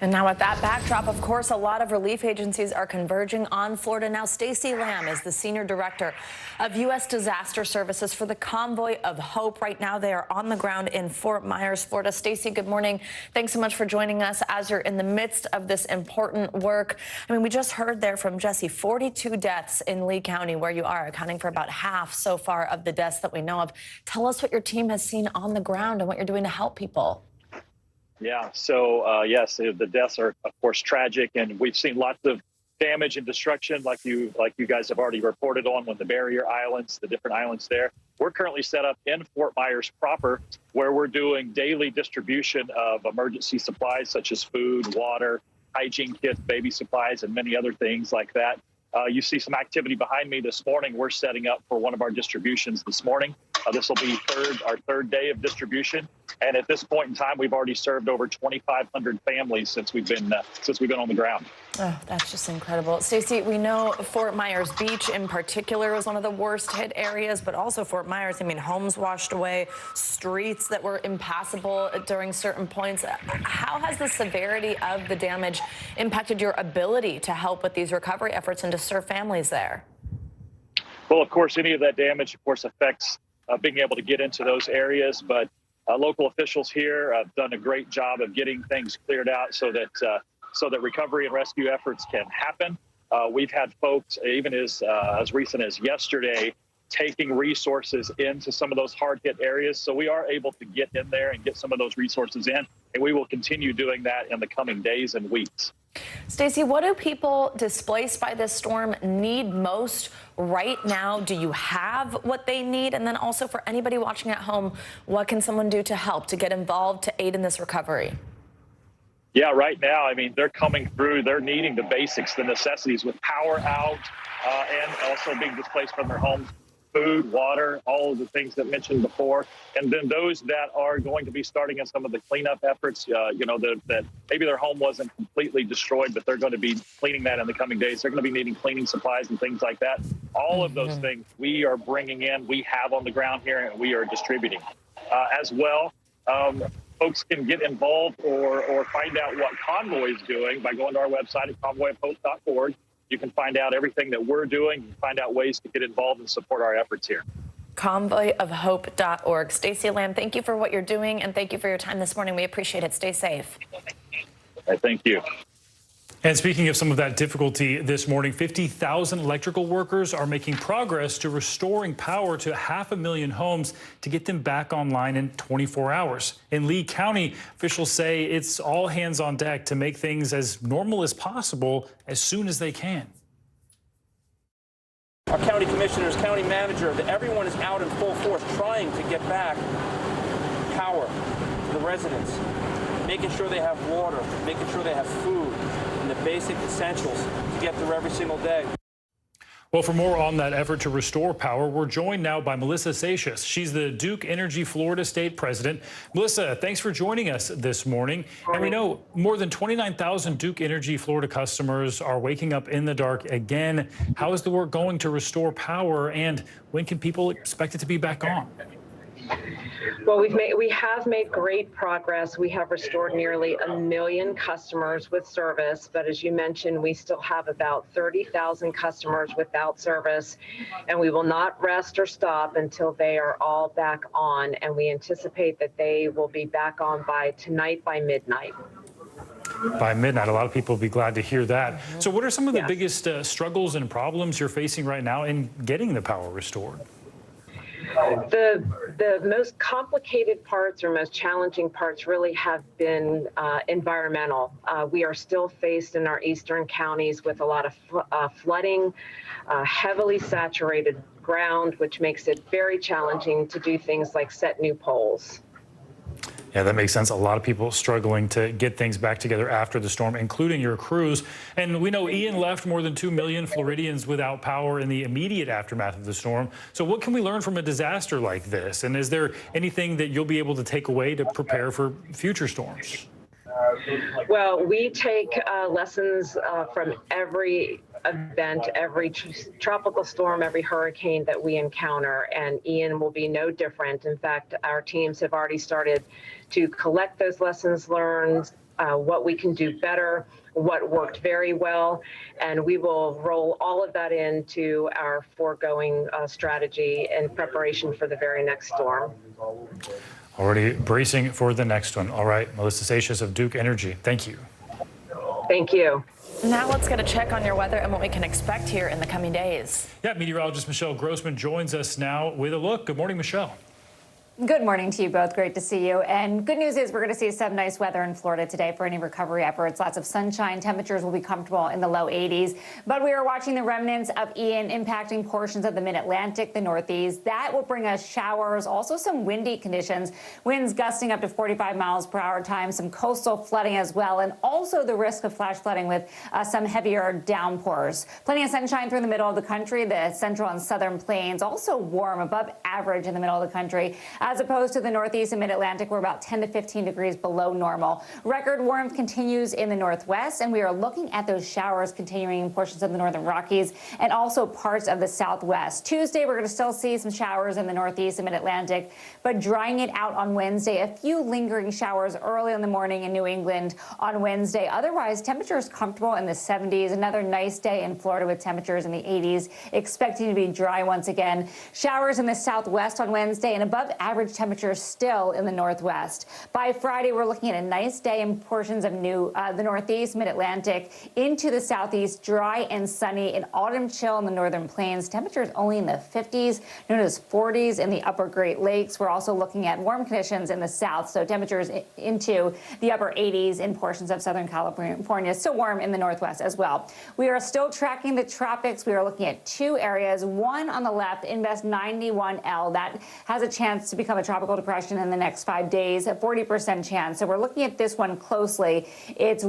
And now with that backdrop, of course, a lot of relief agencies are converging on Florida. Now, Stacey Lamb is the Senior Director of U.S. Disaster Services for the Convoy of Hope. Right now, they are on the ground in Fort Myers, Florida. Stacey, good morning. Thanks so much for joining us as you're in the midst of this important work. I mean, we just heard there from Jesse, 42 deaths in Lee County, where you are, accounting for about half so far of the deaths that we know of. Tell us what your team has seen on the ground and what you're doing to help people. Yeah, so yes, the deaths are, of course, tragic, and we've seen lots of damage and destruction like you guys have already reported on with the barrier islands, the different islands there. We're currently set up in Fort Myers proper, where we're doing daily distribution of emergency supplies such as food, water, hygiene kits, baby supplies, and many other things like that. You see some activity behind me this morning. We're setting up for one of our distributions this morning. This will be our third day of distribution, and at this point in time, we've already served over 2,500 families since we've been on the ground. Oh, that's just incredible. Stacey, we know Fort Myers Beach in particular was one of the worst hit areas, but also Fort Myers, I mean, homes washed away, streets that were impassable during certain points. How has the severity of the damage impacted your ability to help with these recovery efforts and to serve families there? Well, of course, any of that damage, of course, affects being able to get into those areas, but local officials here have done a great job of getting things cleared out so that recovery and rescue efforts can happen. We've had folks, even as recent as yesterday, taking resources into some of those hard-hit areas. So we are able to get in there and get some of those resources in, and we will continue doing that in the coming days and weeks. Stacey, what do people displaced by this storm need most right now? Do you have what they need? And then also for anybody watching at home, what can someone do to help, to get involved, to aid in this recovery? Yeah, right now, I mean, they're coming through. They're needing the basics, the necessities with power out and also being displaced from their homes. Food, water, all of the things that mentioned before. And then those that are going to be starting in some of the cleanup efforts, that maybe their home wasn't completely destroyed, but they're going to be cleaning that in the coming days. They're going to be needing cleaning supplies and things like that. All of those things we are bringing in, we have on the ground here, and we are distributing. As well, folks can get involved or find out what Convoy is doing by going to our website at convoyofhope.org. You can find out everything that we're doing. You can find out ways to get involved and support our efforts here. Convoyofhope.org. Stacey Lamb, thank you for what you're doing, and thank you for your time this morning. We appreciate it. Stay safe. Thank you. And speaking of some of that difficulty this morning, 50,000 electrical workers are making progress to restoring power to 500,000 homes to get them back online in 24 hours. In Lee County, officials say it's all hands on deck to make things as normal as possible as soon as they can. Our county commissioners, county manager, everyone is out in full force trying to get back power to the residents, making sure they have water, making sure they have food, and the basic essentials to get through every single day. Well, for more on that effort to restore power, we're joined now by Melissa Satius. She's the Duke Energy Florida State President. Melissa, thanks for joining us this morning. And we know more than 29,000 Duke Energy Florida customers are waking up in the dark again. How is the work going to restore power, and when can people expect it to be back on? Well, we have made great progress. We have restored nearly 1 million customers with service, but as you mentioned, we still have about 30,000 customers without service, and we will not rest or stop until they are all back on, and we anticipate that they will be back on by tonight by midnight. By midnight, a lot of people will be glad to hear that. So what are some of the biggest struggles and problems you're facing right now in getting the power restored? The most complicated parts or most challenging parts really have been environmental. We are still faced in our eastern counties with a lot of flooding, heavily saturated ground, which makes it very challenging to do things like set new poles. Yeah, that makes sense. A lot of people struggling to get things back together after the storm, including your crews. And we know Ian left more than 2 million Floridians without power in the immediate aftermath of the storm. So what can we learn from a disaster like this? And is there anything that you'll be able to take away to prepare for future storms? Well, we take lessons from every event, every tropical storm, every hurricane that we encounter, and Ian will be no different. In fact, our teams have already started to collect those lessons learned, what we can do better, what worked very well, and we will roll all of that into our foregoing strategy in preparation for the very next storm. Already bracing for the next one. All right, Melissa Satius of Duke Energy, thank you. Thank you. Now let's get a check on your weather and what we can expect here in the coming days. Yeah, meteorologist Michelle Grossman joins us now with a look. Good morning, Michelle. Good morning to you both. Great to see you. And good news is we're going to see some nice weather in Florida today for any recovery efforts. Lots of sunshine. Temperatures will be comfortable in the low 80s. But we are watching the remnants of Ian impacting portions of the mid-Atlantic, the Northeast. That will bring us showers, also some windy conditions, winds gusting up to 45 miles per hour times, some coastal flooding as well, and also the risk of flash flooding with some heavier downpours. Plenty of sunshine through the middle of the country, the central and southern plains, also warm, above average in the middle of the country. As opposed to the Northeast and Mid-Atlantic, we're about 10 to 15 degrees below normal. Record warmth continues in the Northwest, and we are looking at those showers continuing in portions of the Northern Rockies and also parts of the Southwest. Tuesday, we're going to still see some showers in the Northeast and Mid-Atlantic, but drying it out on Wednesday. A few lingering showers early in the morning in New England on Wednesday. Otherwise, temperatures comfortable in the 70s. Another nice day in Florida with temperatures in the 80s, expecting to be dry once again. Showers in the Southwest on Wednesday and above average temperatures still in the Northwest. By Friday, we're looking at a nice day in portions of the Northeast, Mid-Atlantic, into the Southeast, dry and sunny, an autumn chill in the Northern Plains. Temperatures only in the 50s, known as 40s in the upper Great Lakes. We're also looking at warm conditions in the South, so temperatures into the upper 80s in portions of Southern California, still warm in the Northwest as well. We are still tracking the tropics. We are looking at two areas, one on the left, Invest 91L, that has a chance to become a tropical depression in the next 5 days, a 40% chance. So we're looking at this one closely. It's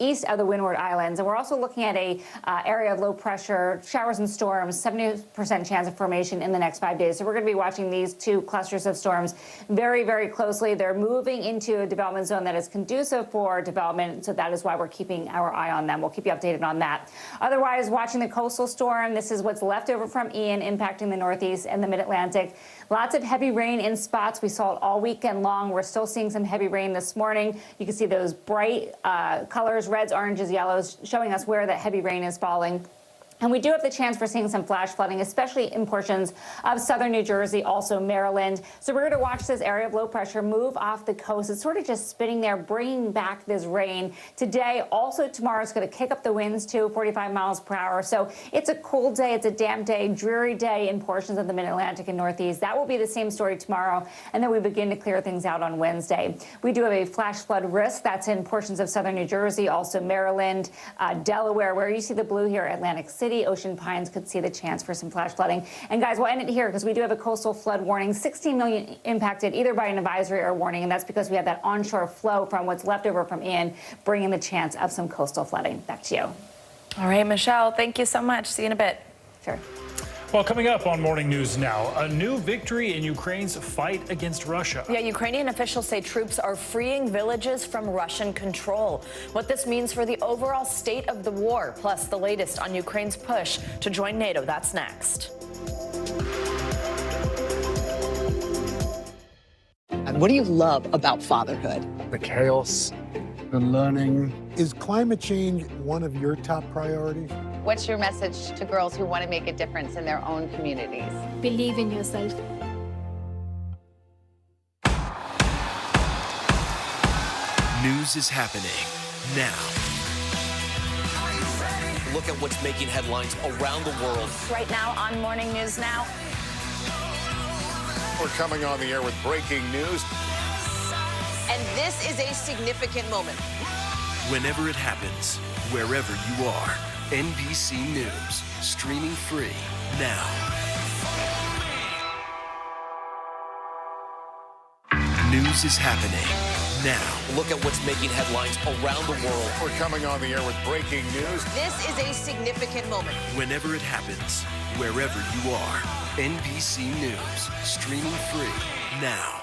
east of the Windward Islands, and we're also looking at a area of low pressure, showers and storms, 70% chance of formation in the next 5 days. So we're going to be watching these two clusters of storms very, very closely. They're moving into a development zone that is conducive for development, so that is why we're keeping our eye on them. We'll keep you updated on that. Otherwise, watching the coastal storm, this is what's left over from Ian impacting the Northeast and the Mid-Atlantic. Lots of heavy rain in spots. We saw it all weekend long. We're still seeing some heavy rain this morning. You can see those bright colors, reds, oranges, yellows, showing us where that heavy rain is falling. And we do have the chance for seeing some flash flooding, especially in portions of southern New Jersey, also Maryland. So we're going to watch this area of low pressure move off the coast. It's sort of just spinning there, bringing back this rain. Today, also tomorrow, it's going to kick up the winds to 45 miles per hour. So it's a cold day. It's a damp day, dreary day in portions of the Mid-Atlantic and Northeast. That will be the same story tomorrow. And then we begin to clear things out on Wednesday. We do have a flash flood risk. That's in portions of southern New Jersey, also Maryland, Delaware, where you see the blue here, Atlantic City. Ocean Pines could see the chance for some flash flooding. And guys, we'll end it here because we do have a coastal flood warning. 16 million impacted either by an advisory or warning, and that's because we have that onshore flow from what's left over from Ian, bringing the chance of some coastal flooding. Back to you. All right, Michelle, thank you so much. See you in a bit. Sure. Well, coming up on Morning News Now, a new victory in Ukraine's fight against Russia. Yeah, Ukrainian officials say troops are freeing villages from Russian control. What this means for the overall state of the war, plus the latest on Ukraine's push to join NATO. That's next. And what do you love about fatherhood? The chaos, the learning. Is climate change one of your top priorities? What's your message to girls who want to make a difference in their own communities? Believe in yourself. News is happening now. Look at what's making headlines around the world. Right now on Morning News Now. We're coming on the air with breaking news. And this is a significant moment. Whenever it happens, wherever you are, NBC News, streaming free now. News is happening now. Look at what's making headlines around the world. We're coming on the air with breaking news. This is a significant moment. Whenever it happens, wherever you are, NBC News, streaming free now.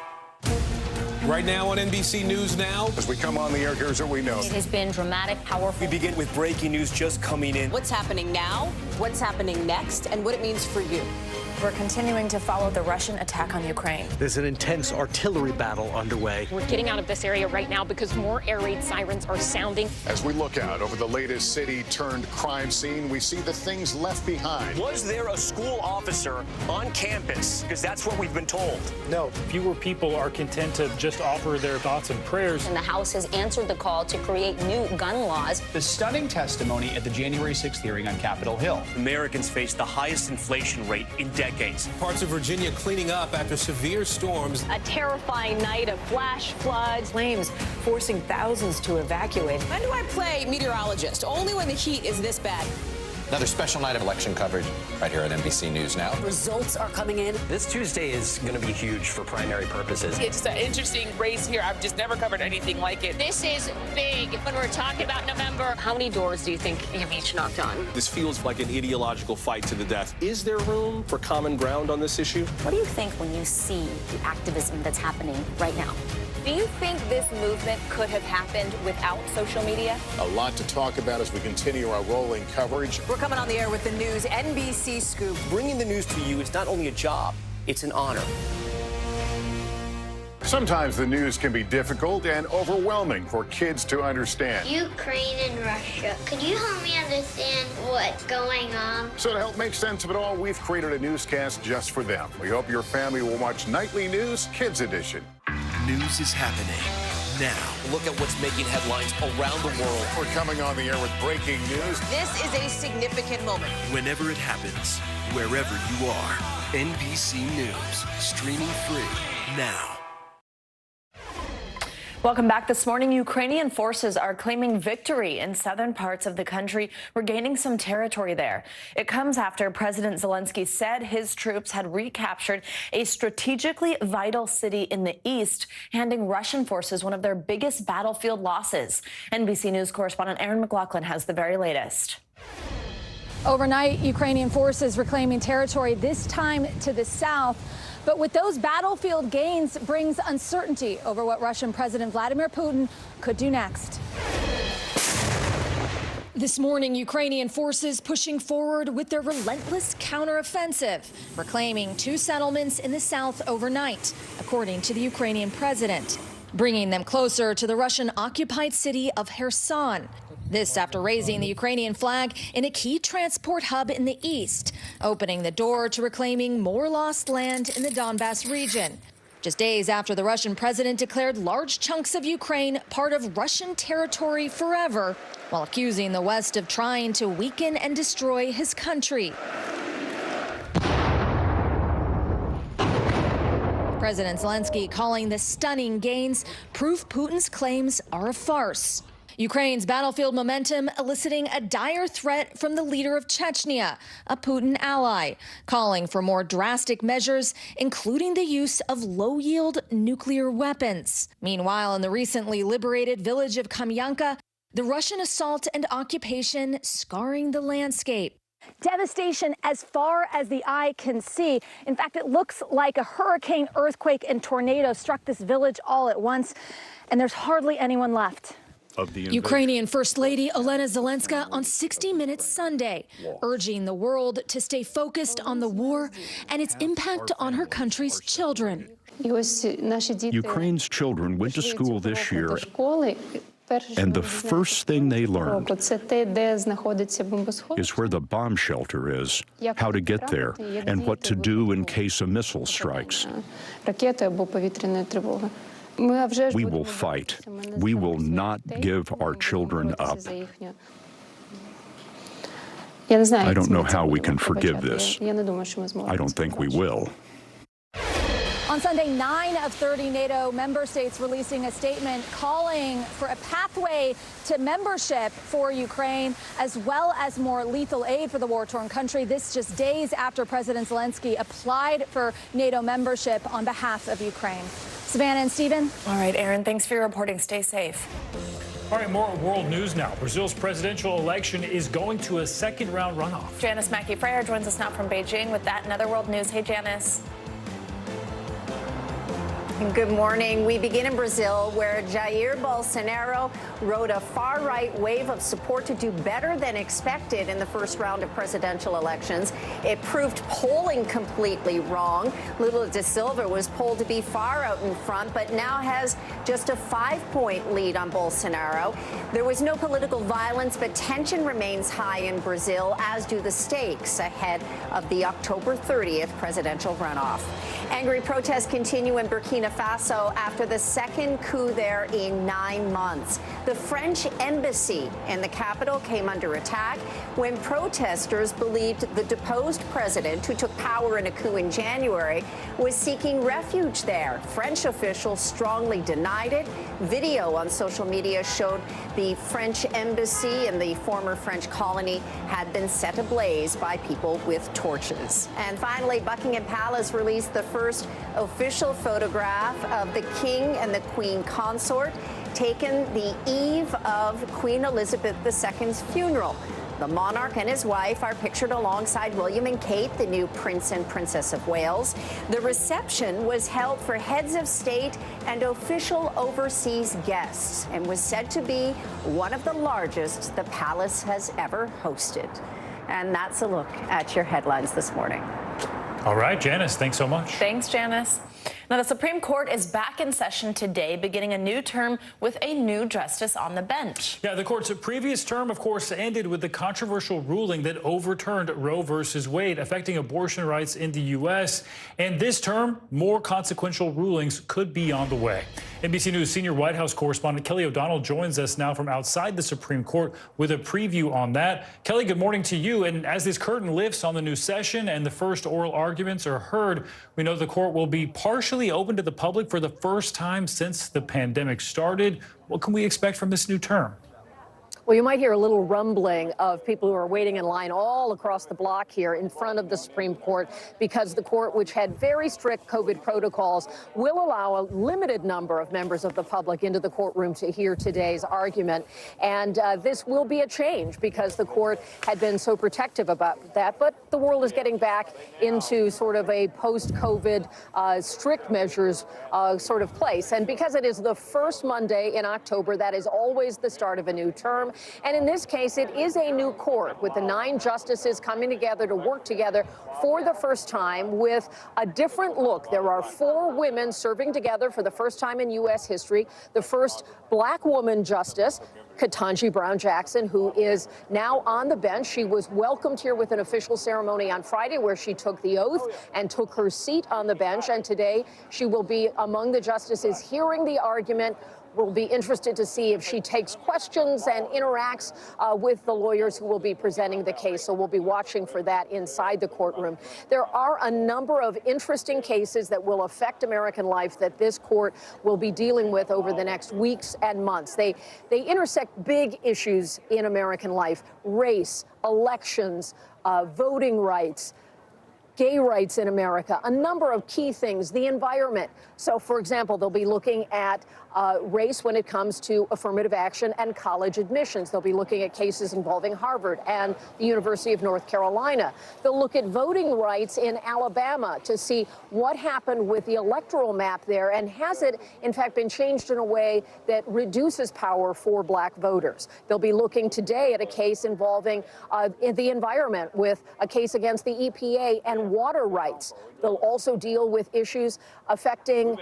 Right now on NBC News Now. As we come on the air, here's what we know. It has been dramatic, powerful. We begin with breaking news just coming in. What's happening now, what's happening next, and what it means for you. We're continuing to follow the Russian attack on Ukraine. There's an intense artillery battle underway. We're getting out of this area right now because more air raid sirens are sounding. As we look out over the latest city-turned-crime scene, we see the things left behind. Was there a school officer on campus? Because that's what we've been told. No. Fewer people are content to just offer their thoughts and prayers. And the House has answered the call to create new gun laws. The stunning testimony at the January 6th hearing on Capitol Hill. Americans face the highest inflation rate in decades. Parts of Virginia cleaning up after severe storms. A terrifying night of flash floods. Flames forcing thousands to evacuate. When do I play meteorologist? Only when the heat is this bad. Another special night of election coverage right here at NBC News Now. Results are coming in. This Tuesday is going to be huge for primary purposes. It's an interesting race here. I've just never covered anything like it. This is big when we're talking about November. How many doors do you think you've each knocked on? This feels like an ideological fight to the death. Is there room for common ground on this issue? What do you think when you see the activism that's happening right now? Do you think this movement could have happened without social media? A lot to talk about as we continue our rolling coverage. We're coming on the air with the news NBC Scoop. Bringing the news to you is not only a job, it's an honor. Sometimes the news can be difficult and overwhelming for kids to understand. Ukraine and Russia. Could you help me understand what's going on? So to help make sense of it all, we've created a newscast just for them. We hope your family will watch Nightly News Kids Edition. News is happening now. Look at what's making headlines around the world. We're coming on the air with breaking news. This is a significant moment. Whenever it happens, wherever you are, NBC News, streaming free now. Welcome back. This morning, Ukrainian forces are claiming victory in southern parts of the country, regaining some territory there. It comes after President Zelensky said his troops had recaptured a strategically vital city in the east, handing Russian forces one of their biggest battlefield losses. NBC News correspondent Aaron McLaughlin has the very latest. Overnight, Ukrainian forces reclaiming territory, this time to the south. But with those battlefield gains brings uncertainty over what Russian President Vladimir Putin could do next. This morning, Ukrainian forces pushing forward with their relentless counteroffensive, reclaiming 2 settlements in the south overnight, according to the Ukrainian president, bringing them closer to the Russian-occupied city of Kherson. This after raising the Ukrainian flag in a key transport hub in the east, opening the door to reclaiming more lost land in the Donbas region. Just days after the Russian president declared large chunks of Ukraine part of Russian territory forever, while accusing the West of trying to weaken and destroy his country. President Zelensky calling the stunning gains proof Putin's claims are a farce. Ukraine's battlefield momentum eliciting a dire threat from the leader of Chechnya, a Putin ally, calling for more drastic measures, including the use of low-yield nuclear weapons. Meanwhile, in the recently liberated village of Kamyanka, The Russian assault and occupation scarring the landscape. Devastation as far as the eye can see. In fact, it looks like a hurricane, earthquake, and tornado struck this village all at once, and there's hardly anyone left. Ukrainian First Lady Olena Zelenska on 60 Minutes Sunday, urging the world to stay focused on the war and its impact on her country's children. Ukraine's children went to school this year, and the first thing they learned is where the bomb shelter is, how to get there, and what to do in case a missile strikes. We will fight. We will not give our children up. I don't know how we can forgive this. I don't think we will. On Sunday, 9 of 30 NATO member states releasing a statement calling for a pathway to membership for Ukraine, as well as more lethal aid for the war-torn country. This just days after President Zelensky applied for NATO membership on behalf of Ukraine. Savannah and Stephen. All right, Aaron, thanks for your reporting. Stay safe. All right, more world news now. Brazil's presidential election is going to a second-round runoff. Janice Mackey-Freyer joins us now from Beijing with that and other world news. Hey, Janice. Good morning. We begin in Brazil, where Jair Bolsonaro rode a far-right wave of support to do better than expected in the first round of presidential elections. It proved polling completely wrong. Lula da Silva was polled to be far out in front, but now has just a 5-point lead on Bolsonaro. There was no political violence, but tension remains high in Brazil, as do the stakes ahead of the October 30th presidential runoff. Angry protests continue in Burkina Faso after the second coup there in 9 months. The French embassy in the capital came under attack when protesters believed the deposed president, who took power in a coup in January, was seeking refuge there. French officials strongly denied it. Video on social media showed the French embassy in the former French colony had been set ablaze by people with torches. And finally, Buckingham Palace released the first official photograph of the King and the Queen consort, taken the eve of Queen Elizabeth II's funeral. The monarch and his wife are pictured alongside William and Kate, the new Prince and Princess of Wales. The reception was held for heads of state and official overseas guests and was said to be one of the largest the palace has ever hosted. And that's a look at your headlines this morning. All right, Janice, thanks so much. Thanks, Janice. Now, the Supreme Court is back in session today, beginning a new term with a new justice on the bench. Yeah, the court's previous term, of course, ended with the controversial ruling that overturned Roe versus Wade, affecting abortion rights in the U.S. And this term, more consequential rulings could be on the way. NBC News senior White House correspondent Kelly O'Donnell joins us now from outside the Supreme Court with a preview on that. Kelly, good morning to you. And as this curtain lifts on the new session and the first oral arguments are heard, we know the court will be partially open to the public for the first time since the pandemic started. What can we expect from this new term? Well, you might hear a little rumbling of people who are waiting in line all across the block here in front of the Supreme Court, because the court, which had very strict COVID protocols, will allow a limited number of members of the public into the courtroom to hear today's argument. And this will be a change because the court had been so protective about that. But the world is getting back into sort of a post-COVID strict measures sort of place. And because it is the first Monday in October, that is always the start of a new term. And in this case, it is a new court with the 9 justices coming together to work together for the first time with a different look. There are 4 women serving together for the first time in U.S. history. The first black woman justice, Ketanji Brown Jackson, who is now on the bench. She was welcomed here with an official ceremony on Friday where she took the oath and took her seat on the bench. And today she will be among the justices hearing the argument. We'll be interested to see if she takes questions and interacts with the lawyers who will be presenting the case. So we'll be watching for that inside the courtroom. There are a number of interesting cases that will affect American life that this court will be dealing with over the next weeks and months. They intersect big issues in American life: race, elections, voting rights. gay rights in America, a number of key things, the environment. So, for example, they'll be looking at race when it comes to affirmative action and college admissions. They'll be looking at cases involving Harvard and the University of North Carolina. They'll look at voting rights in Alabama to see what happened with the electoral map there, and has it, in fact, been changed in a way that reduces power for black voters. They'll be looking today at a case involving the environment, with a case against the EPA and water rights. They'll also deal with issues affecting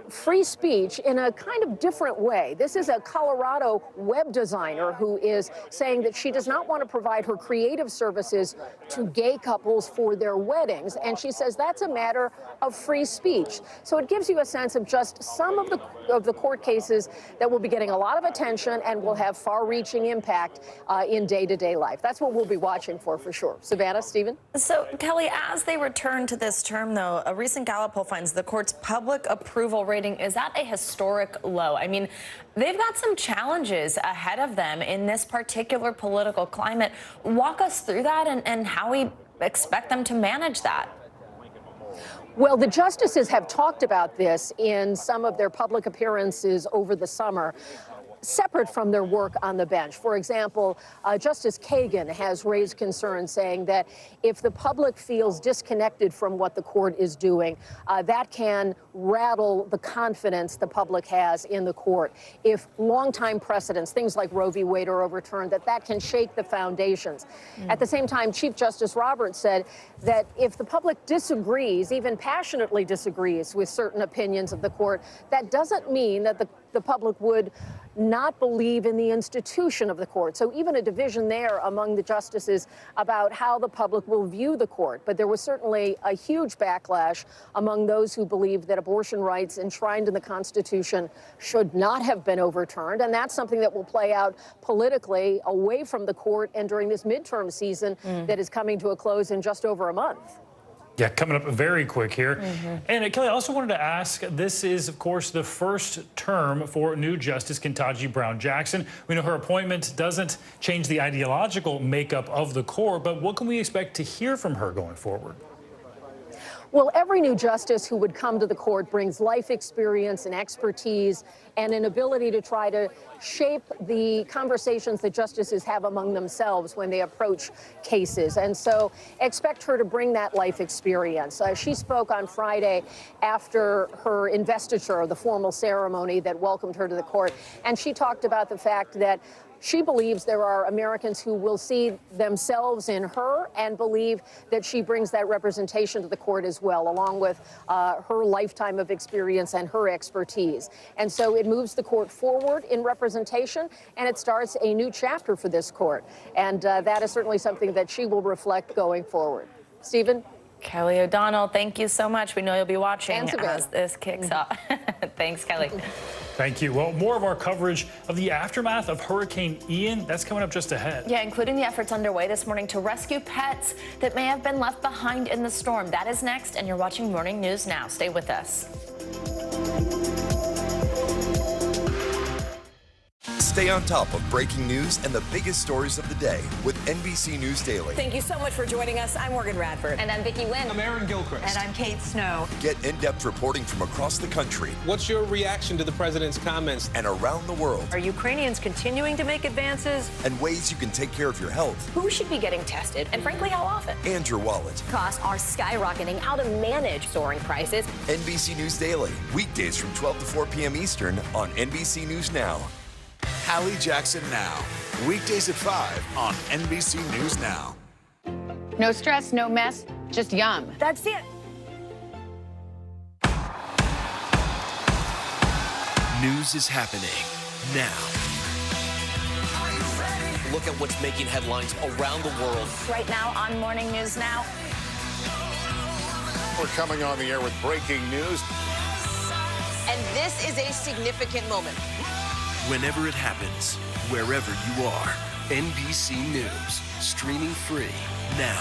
free speech in a kind of different way. This is a Colorado web designer who is saying that she does not want to provide her creative services to gay couples for their weddings, and she says that's a matter of free speech. So it gives you a sense of just some of the court cases that will be getting a lot of attention and will have far-reaching impact in day-to-day life. That's what we'll be watching for sure. Savannah, Stephen? So, Kelly, as they return to this term, though, a recent Gallup poll finds the court's public approval rating is at a historic low. I mean, they've got some challenges ahead of them in this particular political climate. Walk us through that and how we expect them to manage that. Well, the justices have talked about this in some of their public appearances over the summer, separate from their work on the bench. For example, Justice Kagan has raised concerns, saying that if the public feels disconnected from what the court is doing, that can rattle the confidence the public has in the court. If longtime precedents, things like Roe v. Wade, are overturned, that can shake the foundations. At the same time, Chief Justice Roberts said that if the public disagrees, even passionately disagrees with certain opinions of the court, that doesn't mean that the public would not believe in the institution of the court. So even a division there among the justices about how the public will view the court. But there was certainly a huge backlash among those who believe that abortion rights enshrined in the Constitution should not have been overturned. And that's something that will play out politically away from the court and during this midterm season that is coming to a close in just over a month. Yeah, coming up very quick here. And Kelly, I also wanted to ask, this is, of course, the first term for new Justice Ketanji Brown Jackson. We know her appointment doesn't change the ideological makeup of the court, but what can we expect to hear from her going forward? Well, every new justice who would come to the court brings life experience and expertise and an ability to try to shape the conversations that justices have among themselves when they approach cases. And so expect her to bring that life experience. She spoke on Friday after her investiture, the formal ceremony that welcomed her to the court, and she talked about the fact that she believes there are Americans who will see themselves in her and believe that she brings that representation to the court as well, along with her lifetime of experience and her expertise. And so it moves the court forward in representation, and it starts a new chapter for this court. And that is certainly something that she will reflect going forward. Stephen? Kelly O'Donnell, thank you so much. We know you'll be watching as this kicks off. Thanks, Kelly. Thank you. Well, more of our coverage of the aftermath of Hurricane Ian, that's coming up just ahead. Yeah, including the efforts underway this morning to rescue pets that may have been left behind in the storm. That is next, and you're watching Morning News Now. Stay with us. Stay on top of breaking news and the biggest stories of the day with NBC News Daily. Thank you so much for joining us. I'm Morgan Radford. And I'm Vicki Wynn. I'm Aaron Gilchrist. And I'm Kate Snow. Get in-depth reporting from across the country. What's your reaction to the president's comments? And around the world. Are Ukrainians continuing to make advances? And ways you can take care of your health. Who should be getting tested? And frankly, how often? And your wallet. Costs are skyrocketing. How to manage soaring prices. NBC News Daily. Weekdays from 12 to 4 p.m. Eastern on NBC News Now. Hallie Jackson Now. Weekdays at 5 on NBC News Now. No stress, no mess, just yum. That's it. News is happening now. Look at what's making headlines around the world. Right now on Morning News Now. We're coming on the air with breaking news. And this is a significant moment. Whenever it happens, wherever you are, NBC News, streaming free now.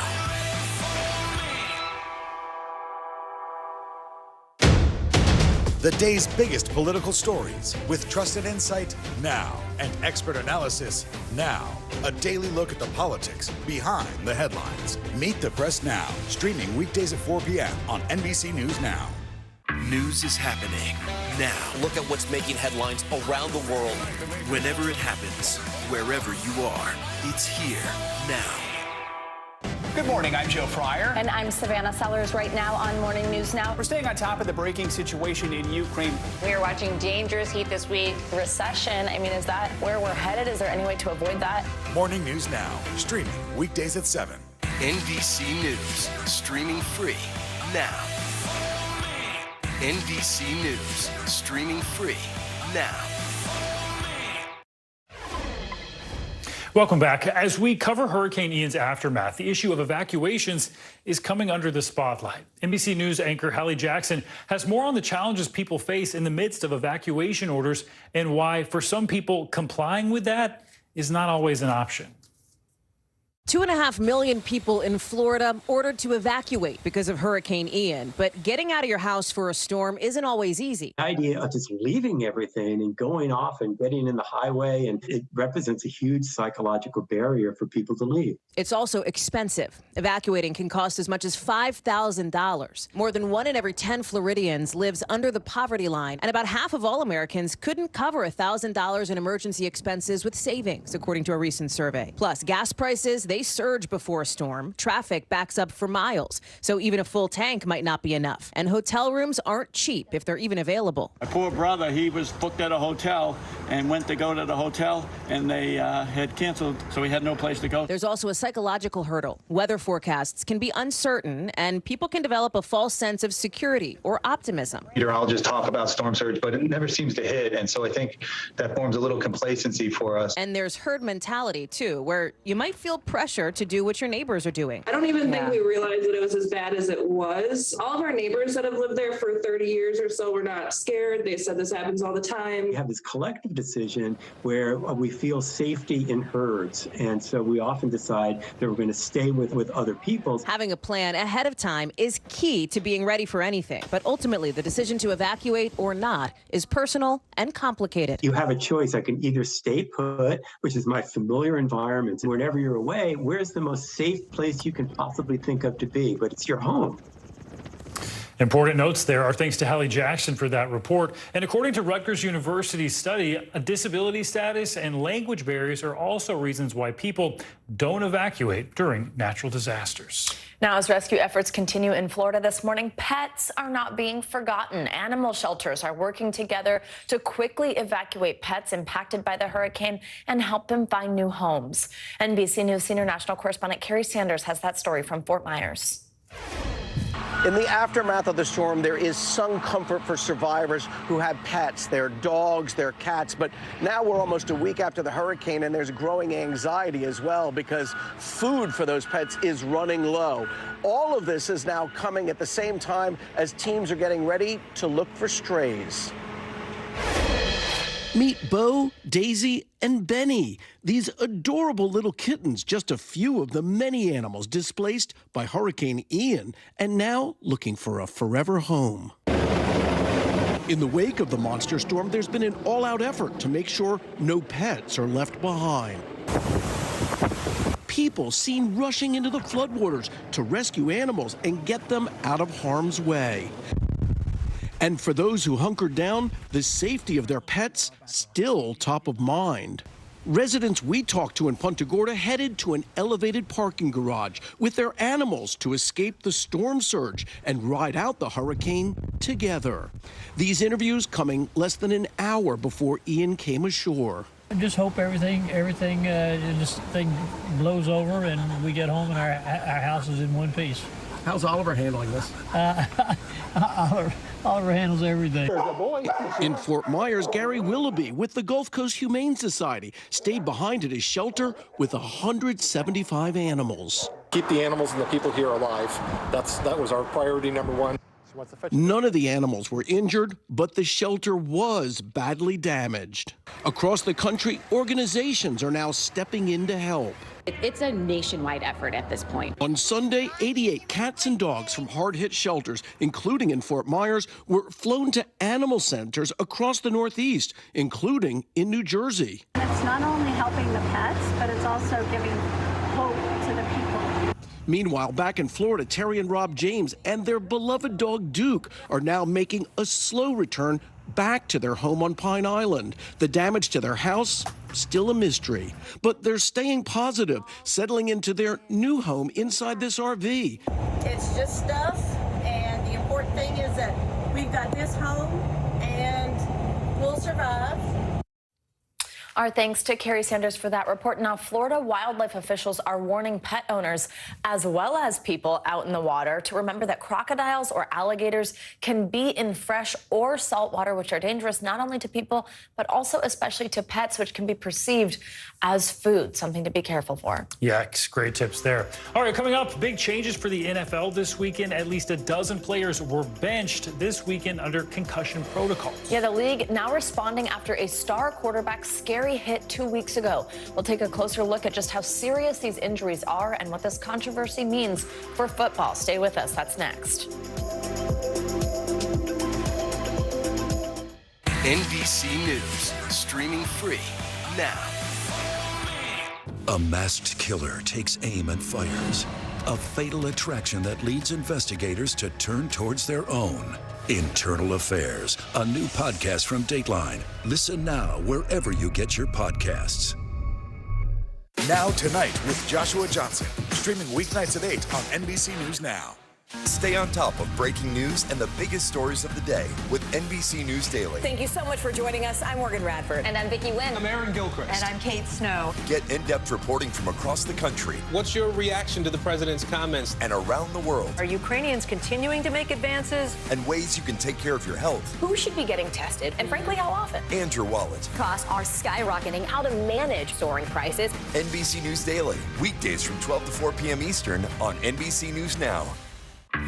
The day's biggest political stories with trusted insight now and expert analysis now. A daily look at the politics behind the headlines. Meet the Press Now, streaming weekdays at 4 p.m. on NBC News Now. News is happening now. Look at what's making headlines around the world. Whenever it happens, wherever you are, it's here now. Good morning, I'm Joe Fryer. And I'm Savannah Sellers right now on Morning News Now. We're staying on top of the breaking situation in Ukraine. We are watching dangerous heat this week. Recession, I mean, is that where we're headed? Is there any way to avoid that? Morning News Now, streaming weekdays at 7. NBC News, streaming free now. NBC News, streaming free now. Welcome back. As we cover Hurricane Ian's aftermath, the issue of evacuations is coming under the spotlight. NBC News anchor Hallie Jackson has more on the challenges people face in the midst of evacuation orders and why, for some people, complying with that is not always an option. 2.5 million people in Florida ordered to evacuate because of Hurricane Ian. But getting out of your house for a storm isn't always easy. The idea of just leaving everything and going off and getting in the highway, and it represents a huge psychological barrier for people to leave. It's also expensive. Evacuating can cost as much as $5,000. More than 1 in every 10 Floridians lives under the poverty line, and about half of all Americans couldn't cover $1,000 in emergency expenses with savings, according to a recent survey. Plus, gas prices, they surge before a storm. Traffic backs up for miles, so even a full tank might not be enough. And hotel rooms aren't cheap if they're even available. My poor brother, he was booked at a hotel and went to go to the hotel, and they had canceled, so he had no place to go. There's also a psychological hurdle. Weather forecasts can be uncertain, and people can develop a false sense of security or optimism. Meteorologists talk about storm surge, but it never seems to hit, and so I think that forms a little complacency for us. And there's herd mentality, too, where you might feel pressure to do what your neighbors are doing. I don't even think we realized that it was as bad as it was. All of our neighbors that have lived there for 30 years or so were not scared. They said this happens all the time. We have this collective decision where we feel safety in herds, and so we often decide that we're going to stay with other people. Having a plan ahead of time is key to being ready for anything, but ultimately the decision to evacuate or not is personal and complicated. You have a choice. I can either stay put, which is my familiar environment. Whenever you're away, where's the most safe place you can possibly think of to be? But it's your home. Important notes there. Our thanks to Hallie Jackson for that report. And according to Rutgers University's study, a disability status and language barriers are also reasons why people don't evacuate during natural disasters. Now, as rescue efforts continue in Florida this morning, pets are not being forgotten. Animal shelters are working together to quickly evacuate pets impacted by the hurricane and help them find new homes. NBC News senior national correspondent Carrie Sanders has that story from Fort Myers. In the aftermath of the storm, there is some comfort for survivors who had pets, their dogs, their cats. But now we're almost a week after the hurricane, and there's growing anxiety as well because food for those pets is running low. All of this is now coming at the same time as teams are getting ready to look for strays. Meet Bo, Daisy, and Benny. These adorable little kittens, just a few of the many animals displaced by Hurricane Ian and now looking for a forever home. In the wake of the monster storm, there's been an all-out effort to make sure no pets are left behind. People seen rushing into the floodwaters to rescue animals and get them out of harm's way. And for those who hunkered down, the safety of their pets still top of mind. Residents we talked to in Punta Gorda headed to an elevated parking garage with their animals to escape the storm surge and ride out the hurricane together. These interviews coming less than an hour before Ian came ashore. I just hope everything this thing blows over and we get home and our house is in one piece. How's Oliver handling this? Oliver handles everything. In Fort Myers, Gary Willoughby with the Gulf Coast Humane Society stayed behind at his shelter with 175 animals. Keep the animals and the people here alive. That was our priority number one. None of the animals were injured, but the shelter was badly damaged. Across the country, organizations are now stepping in to help. It's a nationwide effort at this point. On Sunday, 88 cats and dogs from hard-hit shelters, including in Fort Myers, were flown to animal centers across the Northeast, including in New Jersey. It's not only helping the pets, but it's also giving hope to the people. Meanwhile, back in Florida, Terry and Rob James and their beloved dog Duke are now making a slow return back to their home on Pine Island. The damage to their house, still a mystery. But they're staying positive, settling into their new home inside this RV. It's just stuff, and the important thing is that we've got this home, and we'll survive. Our thanks to Carrie Sanders for that report. Now, Florida wildlife officials are warning pet owners as well as people out in the water to remember that crocodiles or alligators can be in fresh or salt water, which are dangerous not only to people, but also especially to pets, which can be perceived as food, something to be careful for. Yikes, great tips there. All right, coming up, big changes for the NFL this weekend. At least a dozen players were benched this weekend under concussion protocols. Yeah, the league now responding after a star quarterback's scary hit 2 weeks ago. We'll take a closer look at just how serious these injuries are and what this controversy means for football. Stay with us. That's next. NBC News, streaming free now. A masked killer takes aim and fires. A fatal attraction that leads investigators to turn towards their own. Internal Affairs, a new podcast from Dateline. Listen now wherever you get your podcasts. Now Tonight with Joshua Johnson, streaming weeknights at 8 on NBC News Now. Stay on top of breaking news and the biggest stories of the day with NBC News Daily. Thank you so much for joining us. I'm Morgan Radford. And I'm Vicki Wynn. I'm Aaron Gilchrist. And I'm Kate Snow. Get in-depth reporting from across the country. What's your reaction to the president's comments? And around the world. Are Ukrainians continuing to make advances? And ways you can take care of your health. Who should be getting tested? And frankly, how often? And your wallet. Costs are skyrocketing. How to manage soaring prices. NBC News Daily. Weekdays from 12 to 4 p.m. Eastern on NBC News Now.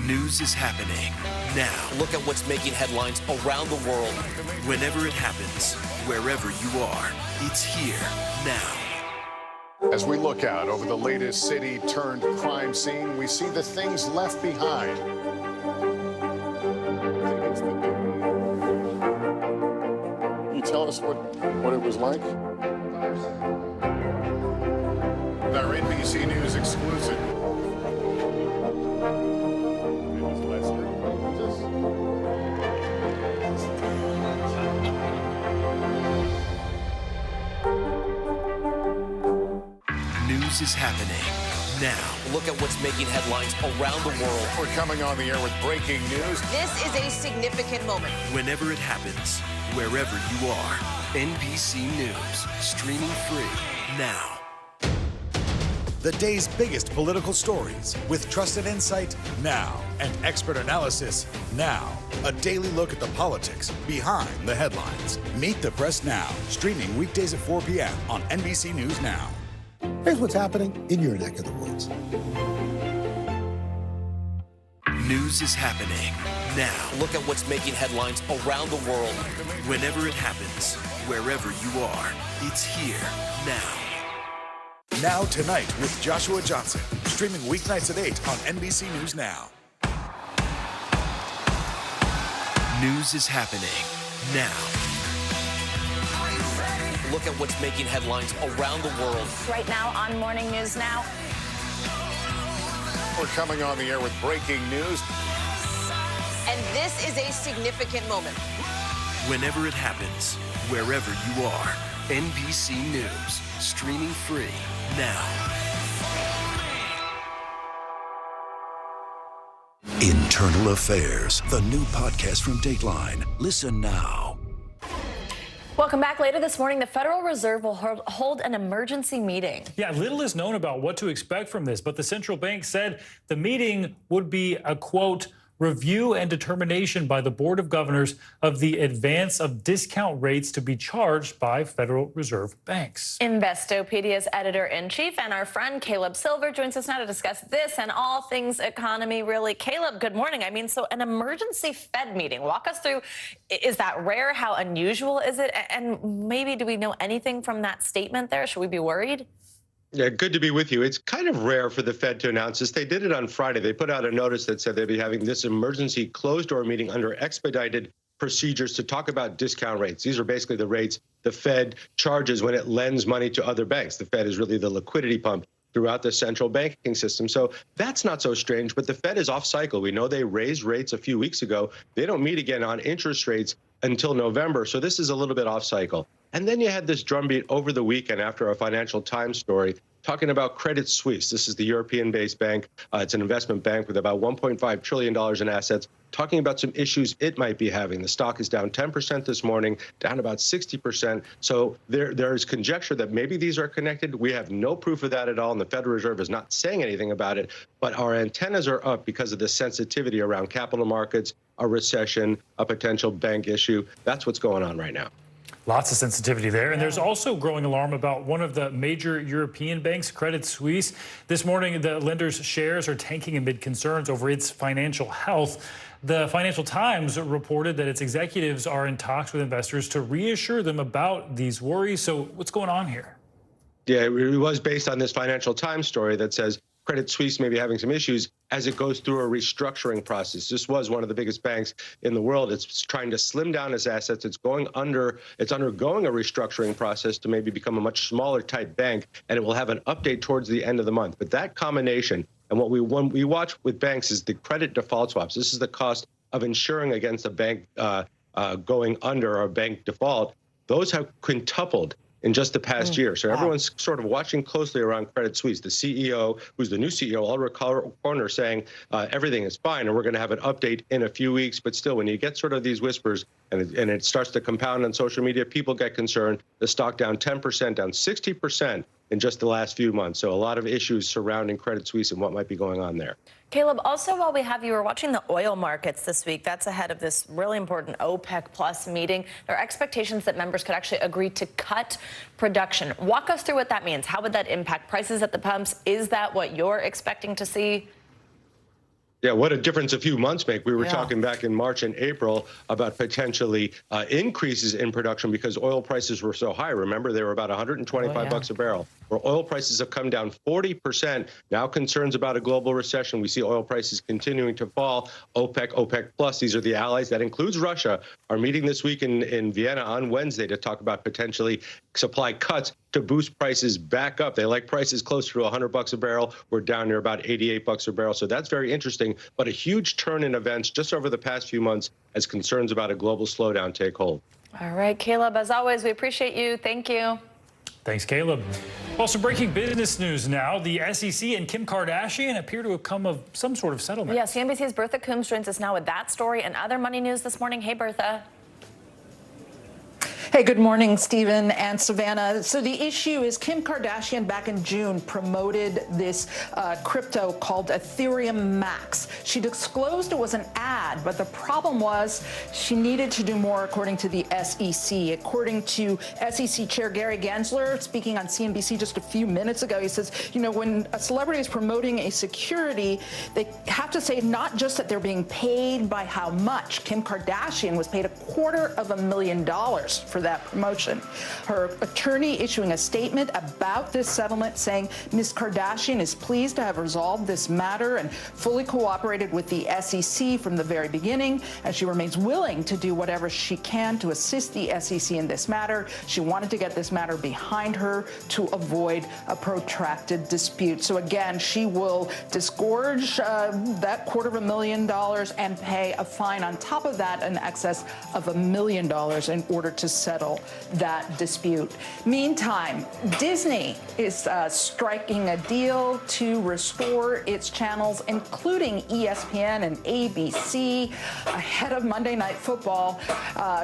News is happening now. Look at what's making headlines around the world. Whenever it happens, wherever you are, it's here now. As we look out over the latest city-turned-crime scene, we see the things left behind. Can you tell us what it was like? Our NBC News exclusive. News is happening now. Look at what's making headlines around the world. We're coming on the air with breaking news. This is a significant moment. Whenever it happens, wherever you are, NBC News, streaming free now. The day's biggest political stories with trusted insight now and expert analysis now. A daily look at the politics behind the headlines. Meet the Press Now, streaming weekdays at 4 p.m. on NBC News Now. Here's what's happening in your neck of the woods. News is happening now. Look at what's making headlines around the world. Whenever it happens, wherever you are, it's here now. Now Tonight with Joshua Johnson, streaming weeknights at 8 on NBC News Now. News is happening now. Look at what's making headlines around the world. Right now on Morning News Now. We're coming on the air with breaking news. And this is a significant moment. Whenever it happens, wherever you are, NBC News, streaming free now. Internal Affairs, the new podcast from Dateline. Listen now. Welcome back. Later this morning, the Federal Reserve will hold an emergency meeting. Yeah, little is known about what to expect from this, but the central bank said the meeting would be a, quote, review and determination by the Board of Governors of the advance of discount rates to be charged by Federal Reserve banks. Investopedia's editor-in-chief and our friend Caleb Silver joins us now to discuss this and all things economy, really. Caleb, good morning. I mean, so an emergency Fed meeting. Walk us through, is that rare? How unusual is it? And maybe do we know anything from that statement there? Should we be worried? Yeah, good to be with you. It's kind of rare for the Fed to announce this. They did it on Friday. They put out a notice that said they'd be having this emergency closed-door meeting under expedited procedures to talk about discount rates. These are basically the rates the Fed charges when it lends money to other banks. The Fed is really the liquidity pump throughout the central banking system. So that's not so strange, but the Fed is off cycle. We know they raised rates a few weeks ago. They don't meet again on interest rates until November. So this is a little bit off cycle. And then you had this drumbeat over the weekend after a Financial Times story talking about Credit Suisse. This is the European-based bank. It's an investment bank with about $1.5 trillion in assets, talking about some issues it might be having. The stock is down 10% this morning, down about 60%. So there is conjecture that maybe these are connected. We have no proof of that at all, and the Federal Reserve is not saying anything about it. But our antennas are up because of the sensitivity around capital markets, a recession, a potential bank issue. That's what's going on right now. Lots of sensitivity there. And there's also growing alarm about one of the major European banks, Credit Suisse. This morning, the lender's shares are tanking amid concerns over its financial health. The Financial Times reported that its executives are in talks with investors to reassure them about these worries. So what's going on here? Yeah, it was based on this Financial Times story that says Credit Suisse may be having some issues as it goes through a restructuring process. This was one of the biggest banks in the world. It's trying to slim down its assets. It's undergoing a restructuring process to maybe become a much smaller type bank, and it will have an update towards the end of the month. But that combination, and what we watch with banks is the credit default swaps. This is the cost of insuring against a bank going under or bank default. Those have quintupled in just the past year. So everyone's sort of watching closely around Credit Suisse. The CEO, who's the new CEO, Ulrich Korner, saying everything is fine and we're going to have an update in a few weeks. But still, when you get sort of these whispers and it starts to compound on social media, people get concerned. The stock down 10%, down 60% in just the last few months. So a lot of issues surrounding Credit Suisse and what might be going on there. Caleb, also while we have you, we're watching the oil markets this week. That's ahead of this really important OPEC Plus meeting. There are expectations that members could actually agree to cut production. Walk us through what that means. How would that impact prices at the pumps? Is that what you're expecting to see? Yeah, what a difference a few months make. We were talking back in March and April about potentially increases in production because oil prices were so high. Remember, they were about 125 bucks a barrel. Where oil prices have come down 40%. Now concerns about a global recession. We see oil prices continuing to fall. OPEC, OPEC Plus, these are the allies. That includes Russia, are meeting this week in Vienna on Wednesday to talk about potentially supply cuts to boost prices back up. They like prices closer to 100 bucks a barrel. We're down near about 88 bucks a barrel. So that's very interesting, but a huge turn in events just over the past few months as concerns about a global slowdown take hold. All right, Caleb, as always, we appreciate you. Thank you. Thanks, Caleb. Also, breaking business news now. The SEC and Kim Kardashian appear to have come of some sort of settlement. Yes, CNBC's Bertha Coombs joins us now with that story and other money news this morning. Hey, Bertha. Hey, good morning, Stephen and Savannah. So the issue is Kim Kardashian back in June promoted this crypto called Ethereum Max. She disclosed it was an ad, but the problem was she needed to do more according to the SEC. According to SEC Chair Gary Gensler, speaking on CNBC just a few minutes ago, he says, you know, when a celebrity is promoting a security, they have to say not just that they're being paid by how much. Kim Kardashian was paid $250,000 for that promotion. Her attorney issuing a statement about this settlement saying Ms. Kardashian is pleased to have resolved this matter and fully cooperated with the SEC from the very beginning, and she remains willing to do whatever she can to assist the SEC in this matter. She wanted to get this matter behind her to avoid a protracted dispute. So again, she will disgorge that $250,000 and pay a fine on top of that in excess of $1 million in order to settle that dispute. Meantime, Disney is striking a deal to restore its channels, including ESPN and ABC, ahead of Monday Night Football,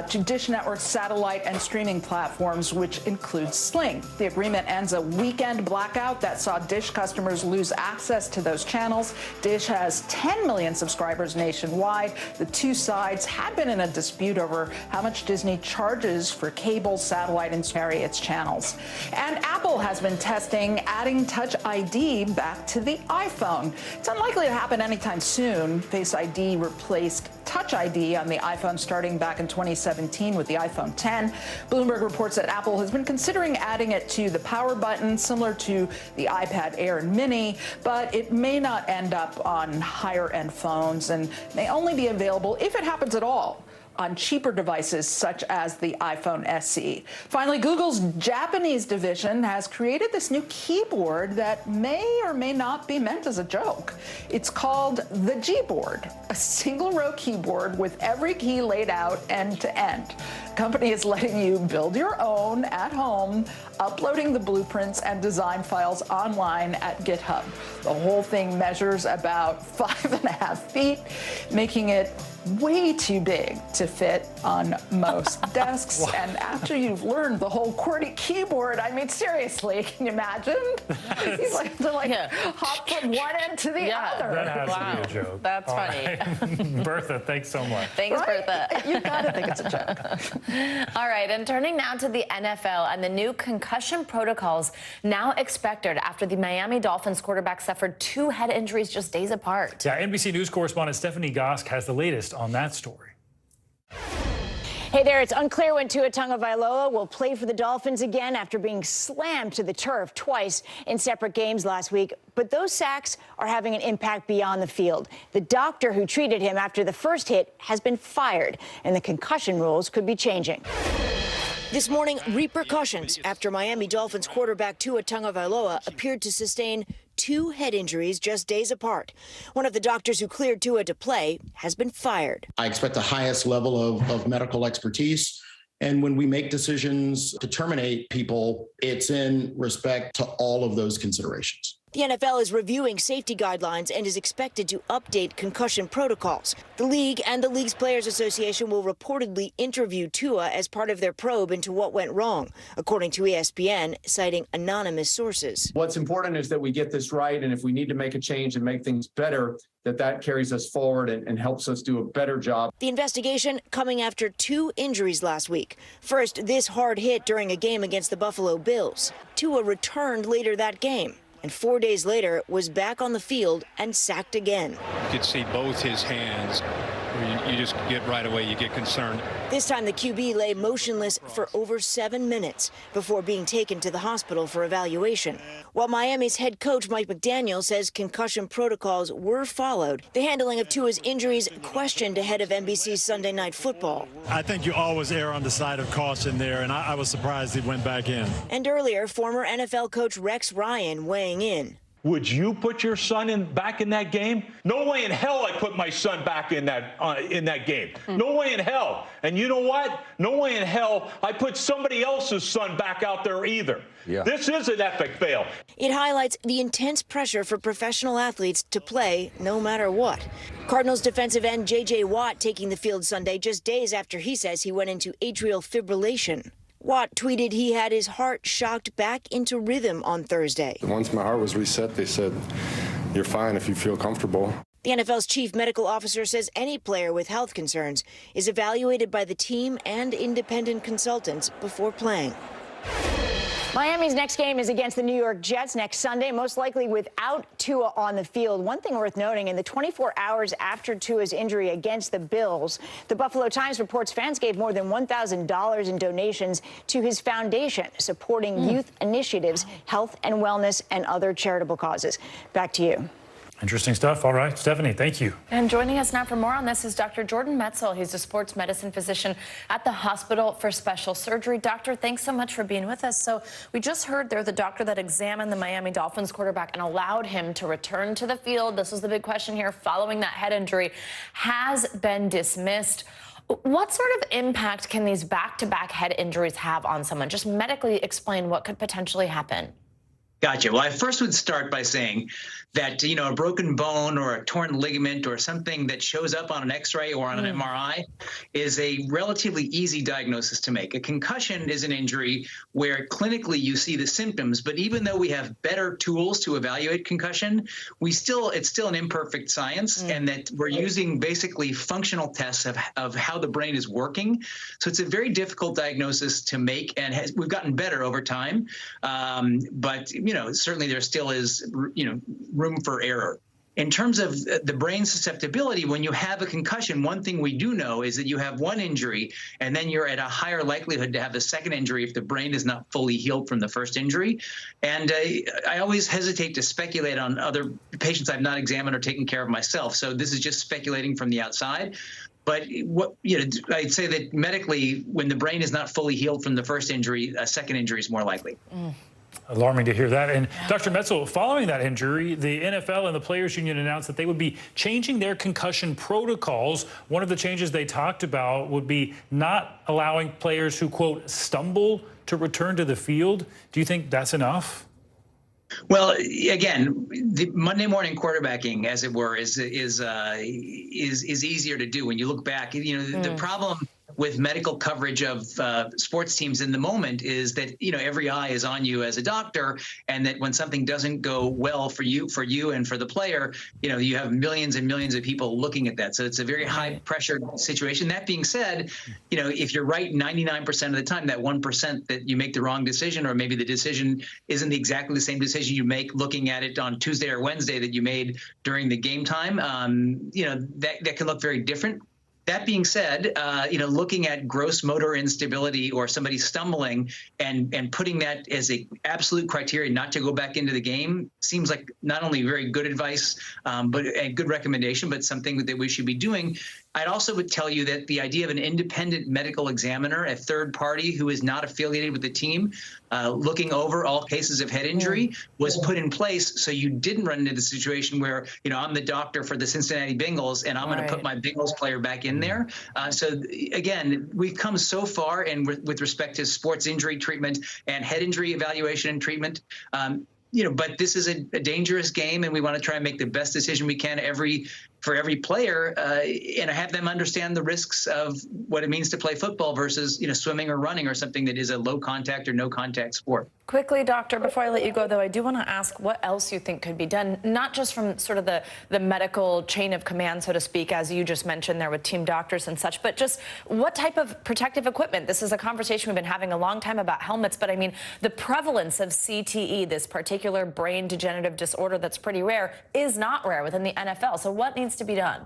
to Dish Network's satellite and streaming platforms, which includes Sling. The agreement ends a weekend blackout that saw Dish customers lose access to those channels. Dish has 10 million subscribers nationwide. The two sides had been in a dispute over how much Disney charges for cable, satellite, and carry its channels. And Apple has been testing adding Touch ID back to the iPhone. It's unlikely to happen anytime soon. Face ID replaced Touch ID on the iPhone starting back in 2017 with the iPhone 10. Bloomberg reports that Apple has been considering adding it to the power button, similar to the iPad Air and Mini, but it may not end up on higher-end phones and may only be available, if it happens at all, on cheaper devices such as the iPhone SE. Finally, Google's Japanese division has created this new keyboard that may or may not be meant as a joke. It's called the Gboard, a single-row keyboard with every key laid out end to end. The company is letting you build your own at home, uploading the blueprints and design files online at GitHub. The whole thing measures about 5.5 feet, making it way too big to fit on most desks. Wow. And after you've learned the whole QWERTY keyboard, I mean, seriously, can you imagine? He's like, to hop from one end to the other. That has to be a joke. That's All funny. right. Bertha, thanks so much. Thanks, Bertha. You gotta think it's a joke. All right, and turning now to the NFL and the new concussion protocols now expected after the Miami Dolphins quarterback suffered 2 head injuries just days apart. Yeah, NBC News correspondent Stephanie Gosk has the latest on that story. Hey there, it's unclear when Tua Tagovailoa will play for the Dolphins again after being slammed to the turf twice in separate games last week. But those sacks are having an impact beyond the field. The doctor who treated him after the first hit has been fired, and the concussion rules could be changing. This morning, repercussions after Miami Dolphins quarterback Tua Tagovailoa appeared to sustain 2 head injuries just days apart. One of the doctors who cleared Tua to play has been fired. I expect the highest level of medical expertise. And when we make decisions to terminate people, it's in respect to all of those considerations. The NFL is reviewing safety guidelines and is expected to update concussion protocols. The league and the league's Players Association will reportedly interview Tua as part of their probe into what went wrong, according to ESPN, citing anonymous sources. What's important is that we get this right, and if we need to make a change and make things better, that carries us forward and helps us do a better job. The investigation coming after 2 injuries last week. First, this hard hit during a game against the Buffalo Bills. Tua returned later that game, and 4 days later was back on the field and sacked again. You could see both his hands. You just get right away, you get concerned. This time the QB lay motionless for over 7 minutes before being taken to the hospital for evaluation. While Miami's head coach Mike McDaniel says concussion protocols were followed, the handling of Tua's injuries questioned ahead of NBC's Sunday Night Football. I think you always err on the side of caution there, and I was surprised he went back in. And earlier, former NFL coach Rex Ryan weighing in. Would you put your son back in that game? No way in hell I put my son back in that game. No way in hell. And you know what? No way in hell I put somebody else's son back out there either. Yeah. This is an epic fail. It highlights the intense pressure for professional athletes to play no matter what. Cardinals defensive end J.J. Watt taking the field Sunday just days after he says he went into atrial fibrillation. Watt tweeted he had his heart shocked back into rhythm on Thursday. Once my heart was reset, they said, "You're fine if you feel comfortable." The NFL's chief medical officer says any player with health concerns is evaluated by the team and independent consultants before playing. Miami's next game is against the New York Jets next Sunday, most likely without Tua on the field. One thing worth noting, in the 24 hours after Tua's injury against the Bills, the Buffalo Times reports fans gave more than $1,000 in donations to his foundation, supporting youth initiatives, health and wellness, and other charitable causes. Back to you. Interesting stuff. All right, Stephanie, thank you. And joining us now for more on this is Dr. Jordan Metzel. He's a sports medicine physician at the Hospital for Special Surgery. Doctor, thanks so much for being with us. So we just heard there the doctor that examined the Miami Dolphins quarterback and allowed him to return to the field. This was the big question here following that head injury, has been dismissed. What sort of impact can these back-to-back head injuries have on someone? Just medically explain what could potentially happen. Gotcha. Well, I first would start by saying that, a broken bone or a torn ligament or something that shows up on an X-ray or on an MRI is a relatively easy diagnosis to make. A concussion is an injury where clinically you see the symptoms, but even though we have better tools to evaluate concussion, it's still an imperfect science, and that we're using basically functional tests of how the brain is working. So it's a very difficult diagnosis to make, and we've gotten better over time. But certainly there still is, room for error. In terms of the brain susceptibility, when you have a concussion, one thing we do know is that you have one injury, and then you're at a higher likelihood to have the second injury if the brain is not fully healed from the first injury. And I always hesitate to speculate on other patients I've not examined or taken care of myself. So this is just speculating from the outside. But I'd say that medically, when the brain is not fully healed from the first injury, a second injury is more likely. Alarming to hear that. And Dr. Metzel, following that injury, the NFL and the Players Union announced that they would be changing their concussion protocols. One of the changes they talked about would be not allowing players who, quote, stumble to return to the field. Do you think that's enough? Well, again, the Monday morning quarterbacking, as it were, is easier to do when you look back. The problem with medical coverage of sports teams in the moment is that every eye is on you as a doctor, and that when something doesn't go well for you and for the player, you have millions and millions of people looking at that. So it's a very high pressure situation. That being said, if you're right 99% of the time, that 1% that you make the wrong decision, or maybe the decision isn't exactly the same decision you make looking at it on Tuesday or Wednesday that you made during the game time, that can look very different. That being said, looking at gross motor instability or somebody stumbling and putting that as a absolute criteria not to go back into the game seems like not only very good advice, but a good recommendation, but something that we should be doing. I'd also would tell you that the idea of an independent medical examiner, a third party who is not affiliated with the team, looking over all cases of head injury was put in place so you didn't run into the situation where, I'm the doctor for the Cincinnati Bengals and I'm going to put my Bengals player back in there. So again, we've come so far, and with respect to sports injury treatment and head injury evaluation and treatment, but this is a dangerous game, and we want to try and make the best decision we can for every player, and have them understand the risks of what it means to play football versus, swimming or running or something that is a low contact or no contact sport. Quickly, doctor, before I let you go, though, I do want to ask what else you think could be done, not just from sort of the medical chain of command, so to speak, as you just mentioned there with team doctors and such, but just what type of protective equipment? This is a conversation we've been having a long time about helmets, but I mean, the prevalence of CTE, this particular brain degenerative disorder that's pretty rare, is not rare within the NFL. So what needs to be done?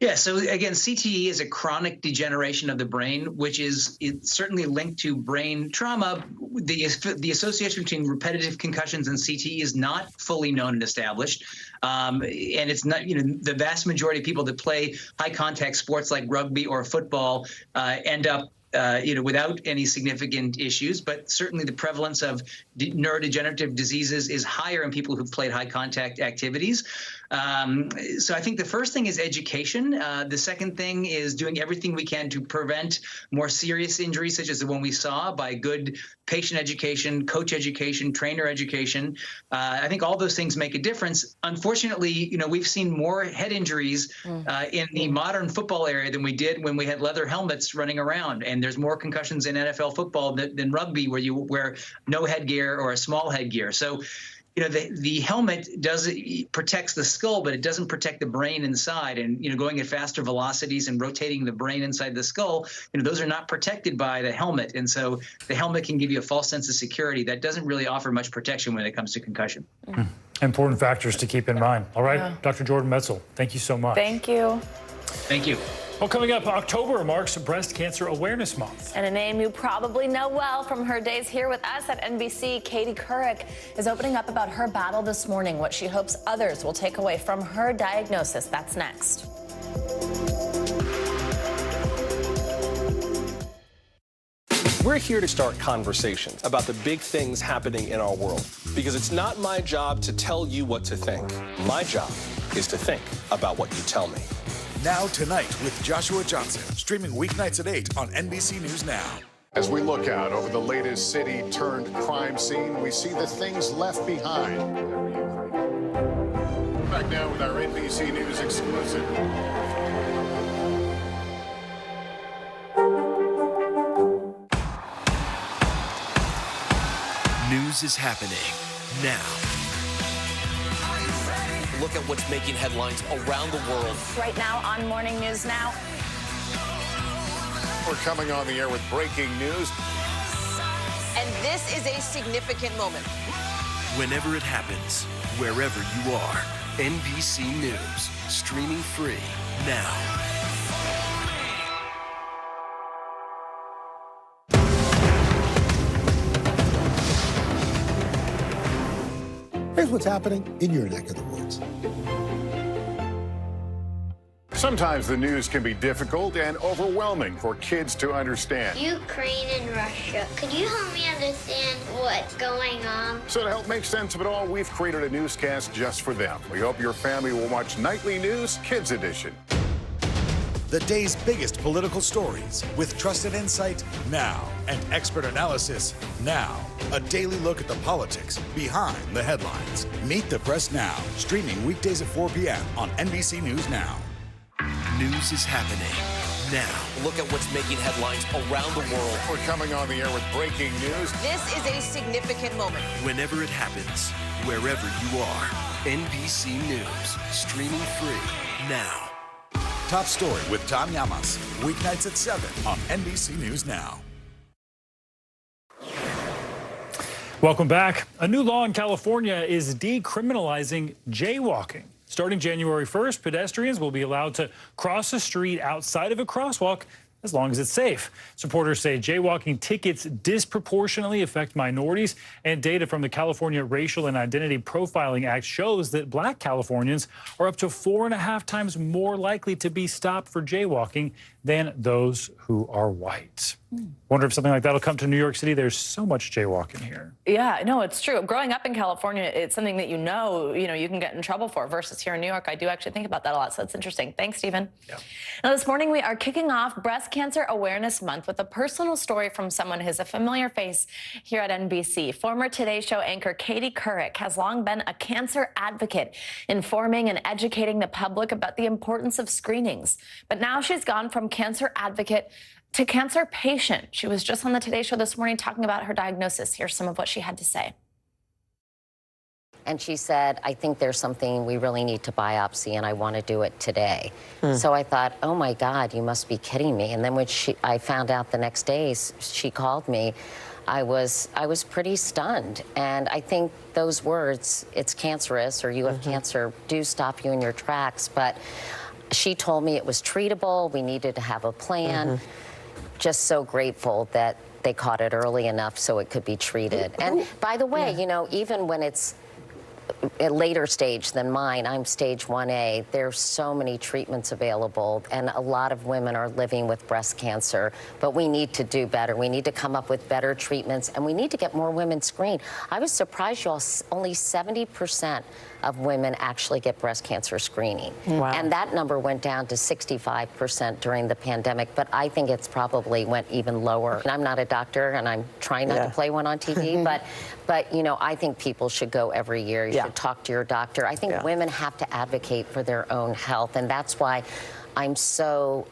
Yeah, so again, CTE is a chronic degeneration of the brain, which is certainly linked to brain trauma. The association between repetitive concussions and CTE is not fully known and established. And it's not, the vast majority of people that play high contact sports like rugby or football end up without any significant issues, but certainly the prevalence of neurodegenerative diseases is higher in people who've played high contact activities. So I think the first thing is education. The second thing is doing everything we can to prevent more serious injuries, such as the one we saw, by good patient education, coach education, trainer education. I think all those things make a difference. Unfortunately, we've seen more head injuries in the modern football area than we did when we had leather helmets running around. And there's more concussions in NFL football than rugby, where you wear no headgear or a small headgear. So, the helmet protects the skull, but it doesn't protect the brain inside. And, going at faster velocities and rotating the brain inside the skull, those are not protected by the helmet. And so the helmet can give you a false sense of security that doesn't really offer much protection when it comes to concussion. Important factors to keep in mind. All right, Dr. Jordan Metzel, thank you so much. Thank you. Thank you. Well, coming up, October marks Breast Cancer Awareness Month. And a name you probably know well from her days here with us at NBC, Katie Couric is opening up about her battle this morning, what she hopes others will take away from her diagnosis. That's next. We're here to start conversations about the big things happening in our world, because it's not my job to tell you what to think. My job is to think about what you tell me. Now Tonight with Joshua Johnson, streaming weeknights at 8 on NBC News Now. As we look out over the latest city-turned-crime scene, we see the things left behind. Back now with our NBC News exclusive. News is happening now. Look at what's making headlines around the world. Right now on Morning News Now. We're coming on the air with breaking news. And this is a significant moment. Whenever it happens, wherever you are, NBC News, streaming free now. Here's what's happening in your neck of the woods. Sometimes the news can be difficult and overwhelming for kids to understand. Ukraine and Russia. Could you help me understand what's going on? So to help make sense of it all, we've created a newscast just for them. We hope your family will watch Nightly News Kids Edition. The day's biggest political stories with trusted insight now and expert analysis now. A daily look at the politics behind the headlines. Meet the Press Now, streaming weekdays at 4 p.m. on NBC News Now. News is happening now. Look at what's making headlines around the world. We're coming on the air with breaking news. This is a significant moment. Whenever it happens, wherever you are, NBC News, streaming free now. Top Story with Tom Llamas, weeknights at 7 on NBC News Now. Welcome back. A new law in California is decriminalizing jaywalking. Starting January 1st, pedestrians will be allowed to cross a street outside of a crosswalk as long as it's safe. Supporters say jaywalking tickets disproportionately affect minorities, and data from the California Racial and Identity Profiling Act shows that Black Californians are up to 4.5 times more likely to be stopped for jaywalking than those who are white. Wonder if something like that will come to New York City. There's so much jaywalking here. Yeah, no, it's true. Growing up in California, it's something that you know, you can get in trouble for, versus here in New York. I do actually think about that a lot, so that's interesting. Thanks, Stephen. Yeah. Now, this morning we are kicking off Breast Cancer Awareness Month with a personal story from someone who's a familiar face here at NBC. Former Today Show anchor Katie Couric has long been a cancer advocate, informing and educating the public about the importance of screenings. But now she's gone from cancer advocate to cancer patient. She was just on the Today Show this morning talking about her diagnosis. Here's some of what she had to say. And she said, I think there's something we really need to biopsy, and I want to do it today. So I thought, oh my God, you must be kidding me. And then when I found out the next day, she called me, I was pretty stunned. And I think those words, it's cancerous or you have cancer, do stop you in your tracks. But she told me it was treatable. We needed to have a plan. Just so grateful that they caught it early enough so it could be treated. And by the way, even when it's a later stage than mine, I'm stage 1A, there's so many treatments available, and a lot of women are living with breast cancer, but we need to do better. We need to come up with better treatments, and we need to get more women screened. I was surprised, y'all, only 70% of women actually get breast cancer screening. Wow. And that number went down to 65% during the pandemic, but I think it's probably went even lower. And I'm not a doctor, and I'm trying not to play one on TV, but I think people should go every year. You should talk to your doctor. I think women have to advocate for their own health, and that's why I'm so,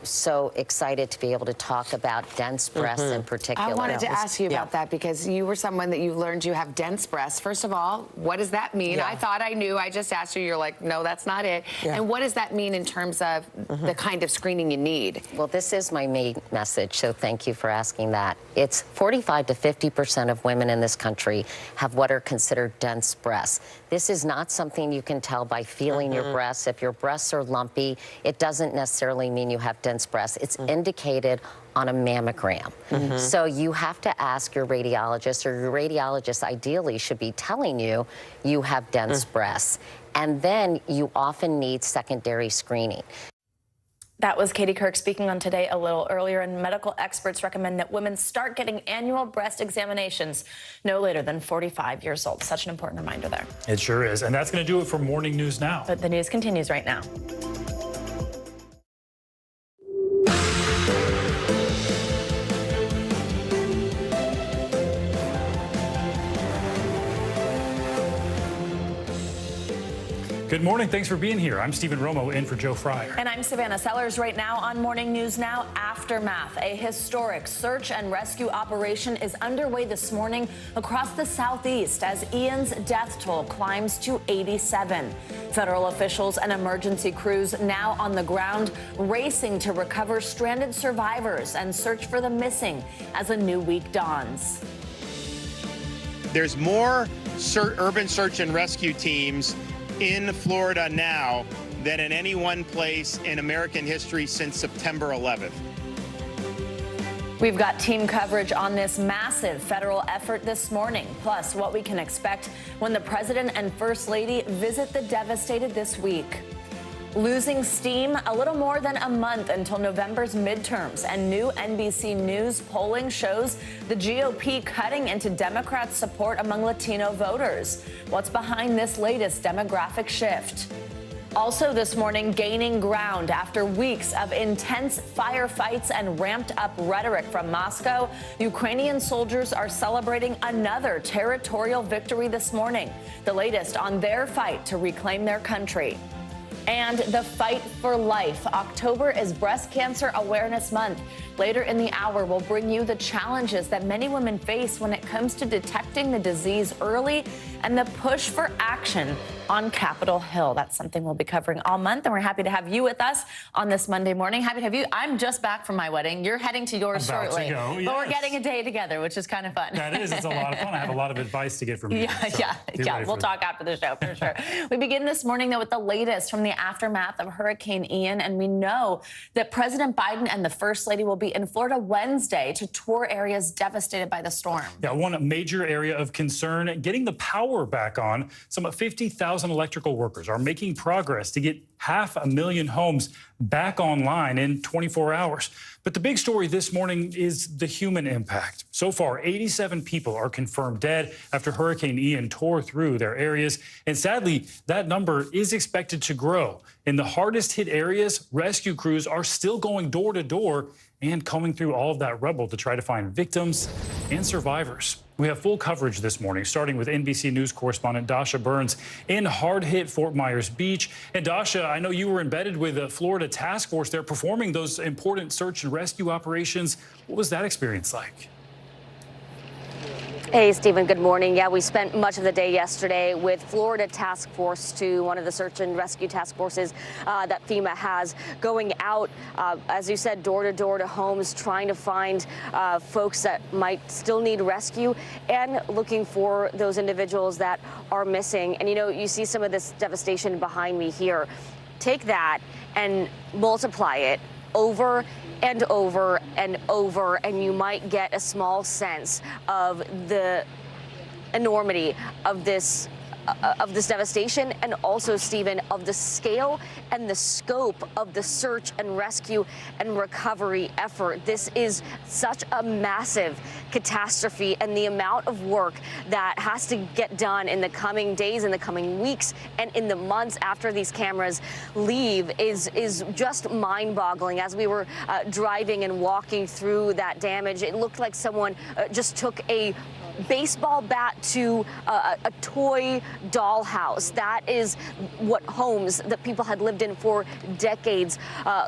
so excited to be able to talk about dense breasts in particular. I wanted to ask you about that because you were someone that you learned you have dense breasts. First of all, what does that mean? I thought I knew. I just asked you. You're like, no, that's not it. And what does that mean in terms of the kind of screening you need? Well, this is my main message, so thank you for asking that. It's 45 to 50% of women in this country have what are considered dense breasts. This is not something you can tell by feeling your breasts. If your breasts are lumpy, it doesn't necessarily mean you have dense breasts. It's indicated on a mammogram. So you have to ask your radiologist, or your radiologist ideally should be telling you you have dense breasts. And then you often need secondary screening. That was Katie Couric speaking on Today a little earlier, and medical experts recommend that women start getting annual breast examinations no later than 45 years old. Such an important reminder there. It sure is. And that's going to do it for Morning News Now. But the news continues right now. Good morning. Thanks for being here. I'm Stephen Romo in for Joe Fryer. And I'm Savannah Sellers. Right now on Morning News Now, aftermath. A historic search and rescue operation is underway this morning across the southeast as Ian's death toll climbs to 87. Federal officials and emergency crews now on the ground racing to recover stranded survivors and search for the missing as a new week dawns. There's more urban search and rescue teams in Florida now than in any one place in American history since September 11th. We've got team coverage on this massive federal effort this morning, plus what we can expect when the president and first lady visit the devastated this week. Losing steam, a little more than a month until November's midterms, and new NBC News polling shows the GOP cutting into Democrats' support among Latino voters. What's behind this latest demographic shift? Also this morning, gaining ground after weeks of intense firefights and ramped-up rhetoric from Moscow, Ukrainian soldiers are celebrating another territorial victory this morning. The latest on their fight to reclaim their country. And the fight for life. October is Breast Cancer Awareness Month. Later in the hour, we'll bring you the challenges that many women face when it comes to detecting the disease early and the push for action on Capitol Hill. That's something we'll be covering all month, and we're happy to have you with us on this Monday morning. Happy to have you. I'm just back from my wedding. You're heading to yours shortly. Yes. But we're getting a day together, which is kind of fun. That is. It's a lot of fun. I have a lot of advice to get from you. Yeah. We'll talk after the show for sure. We begin this morning, though, with the latest from the aftermath of Hurricane Ian, and we know that President Biden and the First Lady will be in Florida Wednesday to tour areas devastated by the storm. Yeah, one major area of concern, getting the power back on. Some 50,000 electrical workers are making progress to get 500,000 homes back online in 24 hours. But the big story this morning is the human impact. So far, 87 people are confirmed dead after Hurricane Ian tore through their areas. And sadly, that number is expected to grow. In the hardest hit areas, rescue crews are still going door to door and combing through all of that rubble to try to find victims and survivors. We have full coverage this morning, starting with NBC News correspondent Dasha Burns in hard-hit Fort Myers Beach. And Dasha, I know you were embedded with the Florida task force there performing those important search and rescue operations. What was that experience like? Hey, Stephen, good morning. Yeah, we spent much of the day yesterday with Florida Task Force 2, one of the search and rescue task forces that FEMA has, going out, as you said, door to door to homes, trying to find folks that might still need rescue and looking for those individuals that are missing. And, you know, you see some of this devastation behind me here. Take that and multiply it over and over and over, and you might get a small sense of the enormity of this devastation, and also, Stephen, of the scale and the scope of the search and rescue and recovery effort. This is such a massive catastrophe, and the amount of work that has to get done in the coming days, in the coming weeks, and in the months after these cameras leave is just mind-boggling. As we were driving and walking through that damage, it looked like someone just took a baseball bat to a toy dollhouse. That is what homes that people had lived in for decades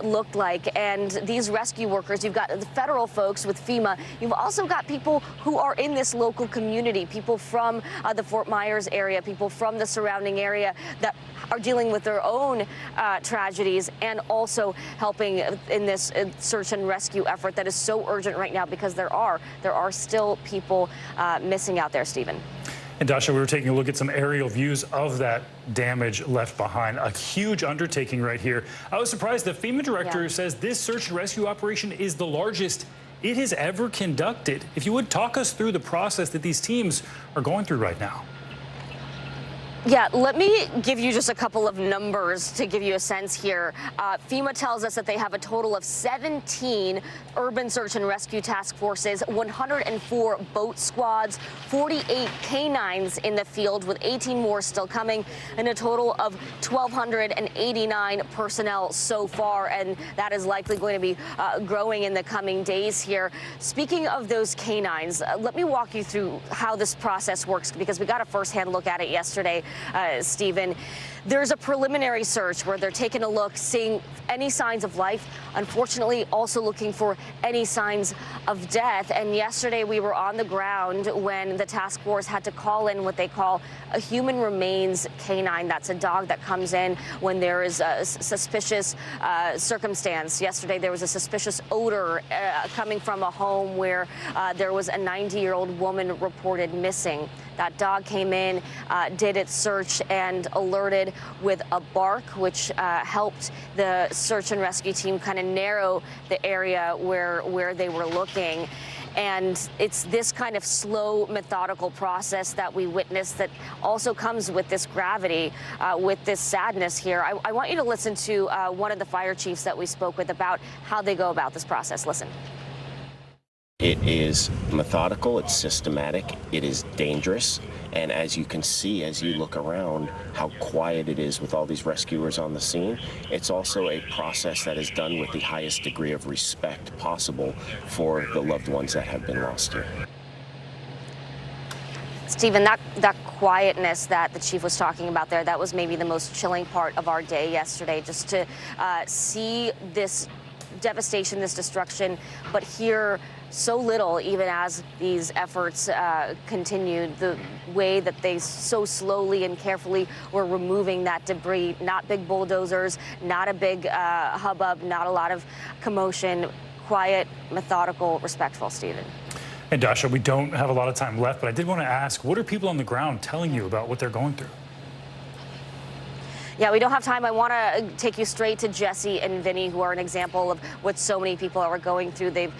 looked like. And these rescue workers, you've got the federal folks with FEMA. You've also got people who are in this local community, people from the Fort Myers area, people from the surrounding area that are dealing with their own tragedies, and also helping in this search and rescue effort that is so urgent right now, because there are still people missing out there, Stephen. And Dasha, we were taking a look at some aerial views of that damage left behind. A huge undertaking right here. I was surprised the FEMA director says this search and rescue operation is the largest it has ever conducted. If you would talk us through the process that these teams are going through right now. Yeah, let me give you just a couple of numbers to give you a sense here. FEMA tells us that they have a total of 17 urban search and rescue task forces, 104 boat squads, 48 canines in the field, with 18 more still coming, and a total of 1,289 personnel so far, and that is likely going to be growing in the coming days here. Speaking of those canines, let me walk you through how this process works, because we got a firsthand look at it yesterday. Stephen. There's a preliminary search where they're taking a look, seeing any signs of life, unfortunately also looking for any signs of death. And yesterday we were on the ground when the task force had to call in what they call a human remains canine. That's a dog that comes in when there is a suspicious circumstance. Yesterday there was a suspicious odor coming from a home where there was a 90-year-old woman reported missing. That dog came in, did its search, and alerted with a bark, which helped the search and rescue team kind of narrow the area where they were looking. And it's this kind of slow, methodical process that we witnessed that also comes with this gravity, with this sadness here. I want you to listen to one of the fire chiefs that we spoke with about how they go about this process. Listen. It is methodical, it's systematic, it is dangerous, and as you can see as you look around how quiet it is with all these rescuers on the scene, it's also a process that is done with the highest degree of respect possible for the loved ones that have been lost here. Stephen, that quietness that the chief was talking about there, that was maybe the most chilling part of our day yesterday, just to see this devastation, this destruction, but hear so little, even as these efforts continued, the way that they so slowly and carefully were removing that debris. Not big bulldozers, not a big hubbub, not a lot of commotion. Quiet, methodical, respectful, Stephen. And Dasha, we don't have a lot of time left, but I did want to ask, what are people on the ground telling you about what they're going through? Yeah, we don't have time. I want to take you straight to Jesse and Vinny, who are an example of what so many people are going through. They've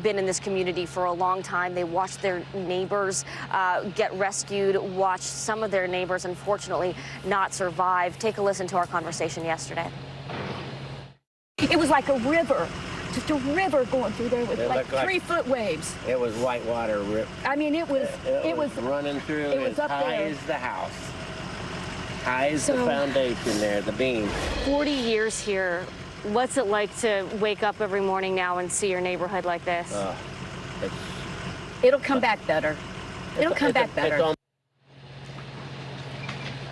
been in this community for a long time. They watched their neighbors get rescued, watched some of their neighbors, unfortunately, not survive. Take a listen to our conversation yesterday. It was like a river. Just a river going through there with like 3-foot waves. It was whitewater rip. I mean, it was running through it was as up high there. as the house. High as the foundation there, the beam. 40 years here. What's it like to wake up every morning now and see your neighborhood like this? It'll come back better. It'll come back better.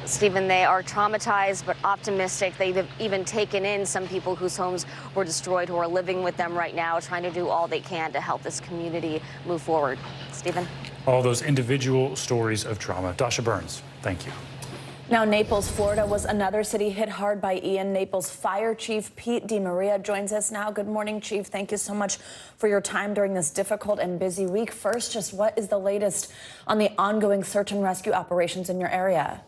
Stephen, they are traumatized but optimistic. They've even taken in some people whose homes were destroyed who are living with them right now, trying to do all they can to help this community move forward. Stephen? All those individual stories of trauma. Dasha Burns, thank you. Now, Naples, Florida was another city hit hard by Ian. Naples Fire Chief Pete DeMaria joins us now. Good morning, Chief. Thank you so much for your time during this difficult and busy week. First, just what is the latest on the ongoing search and rescue operations in your area?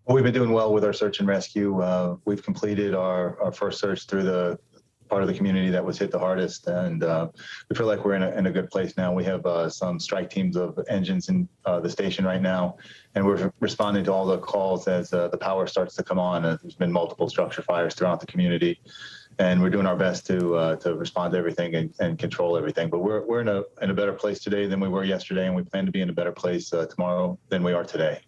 Well, we've been doing well with our search and rescue. We've completed our first search through the part of the community that was hit the hardest, and we feel like we're in a good place now. We have some strike teams of engines in the station right now, and we're responding to all the calls as the power starts to come on. There's been multiple structure fires throughout the community, and we're doing our best to respond to everything and control everything. But we're in a better place today than we were yesterday, and we plan to be in a better place tomorrow than we are today.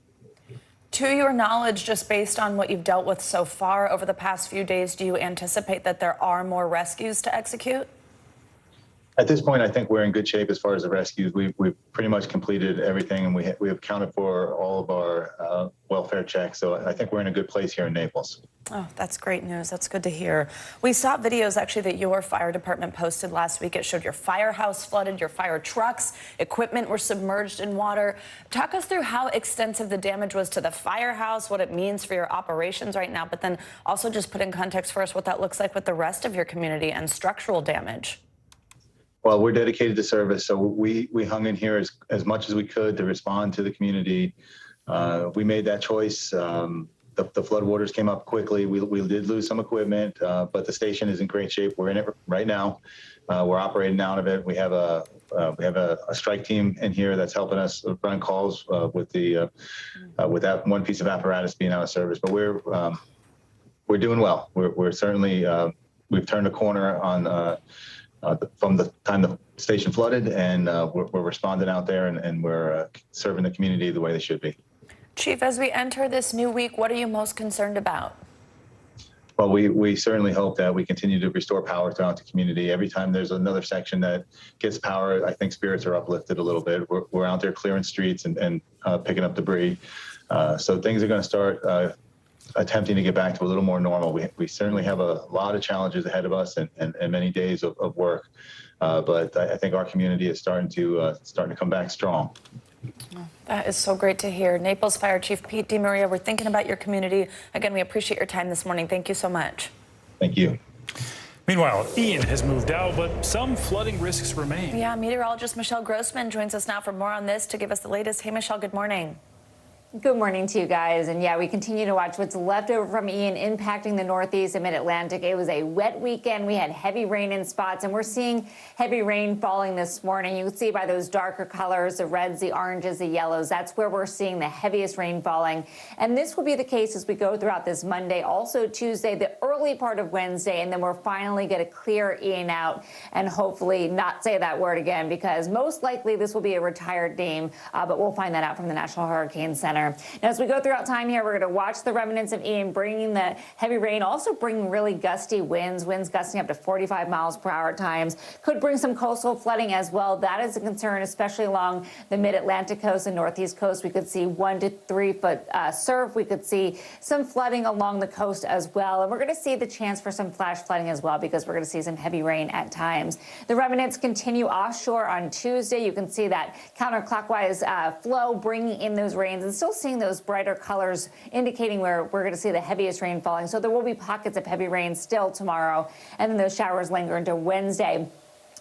To your knowledge, just based on what you've dealt with so far over the past few days, do you anticipate that there are more rescues to execute? At this point, I think we're in good shape as far as the rescues. We've pretty much completed everything, and we have accounted for all of our welfare checks. So I think we're in a good place here in Naples. Oh, that's great news. That's good to hear. We saw videos actually that your fire department posted last week. It showed your firehouse flooded, your fire trucks, equipment were submerged in water. Talk us through how extensive the damage was to the firehouse, what it means for your operations right now, but then also just put in context for us what that looks like with the rest of your community and structural damage. Well, we're dedicated to service, so we hung in here as much as we could to respond to the community. We made that choice. The floodwaters came up quickly. We did lose some equipment, but the station is in great shape. We're in it right now. We're operating out of it. We have a strike team in here that's helping us run calls with that one piece of apparatus being out of service. But we're doing well. We're certainly we've turned a corner on. From the time the station flooded, and we're responding out there, and we're serving the community the way they should be. Chief, as we enter this new week, what are you most concerned about? Well, we certainly hope that we continue to restore power throughout the community. Every time there's another section that gets power, I think spirits are uplifted a little bit. We're out there clearing streets and picking up debris. So things are going to start attempting to get back to a little more normal. We certainly have a lot of challenges ahead of us and many days of work. But I think our community is starting to come back strong. That is so great to hear. Naples Fire Chief Pete DeMaria, we're thinking about your community. Again, we appreciate your time this morning. Thank you so much. Thank you. Meanwhile, Ian has moved out, but some flooding risks remain. Yeah, meteorologist Michelle Grossman joins us now for more on this to give us the latest. Hey, Michelle, good morning. Good morning to you guys. And yeah, we continue to watch what's left over from Ian impacting the Northeast and Mid-Atlantic. It was a wet weekend. We had heavy rain in spots, and we're seeing heavy rain falling this morning. You can see by those darker colors, the reds, the oranges, the yellows. That's where we're seeing the heaviest rain falling. And this will be the case as we go throughout this Monday, also Tuesday, the early part of Wednesday, and then we're finally going to clear Ian out and hopefully not say that word again, because most likely this will be a retired name, but we'll find that out from the National Hurricane Center. Now, as we go throughout time here, we're going to watch the remnants of Ian bringing the heavy rain, also bringing really gusty winds gusting up to 45 miles per hour at times. Could bring some coastal flooding as well. That is a concern, especially along the mid-Atlantic coast and northeast coast. We could see 1 to 3 foot surf. We could see some flooding along the coast as well. And we're going to see the chance for some flash flooding as well, because we're going to see some heavy rain at times. The remnants continue offshore on Tuesday. You can see that counterclockwise flow bringing in those rains, and still seeing those brighter colors indicating where we're going to see the heaviest rain falling. So there will be pockets of heavy rain still tomorrow, and then those showers linger into Wednesday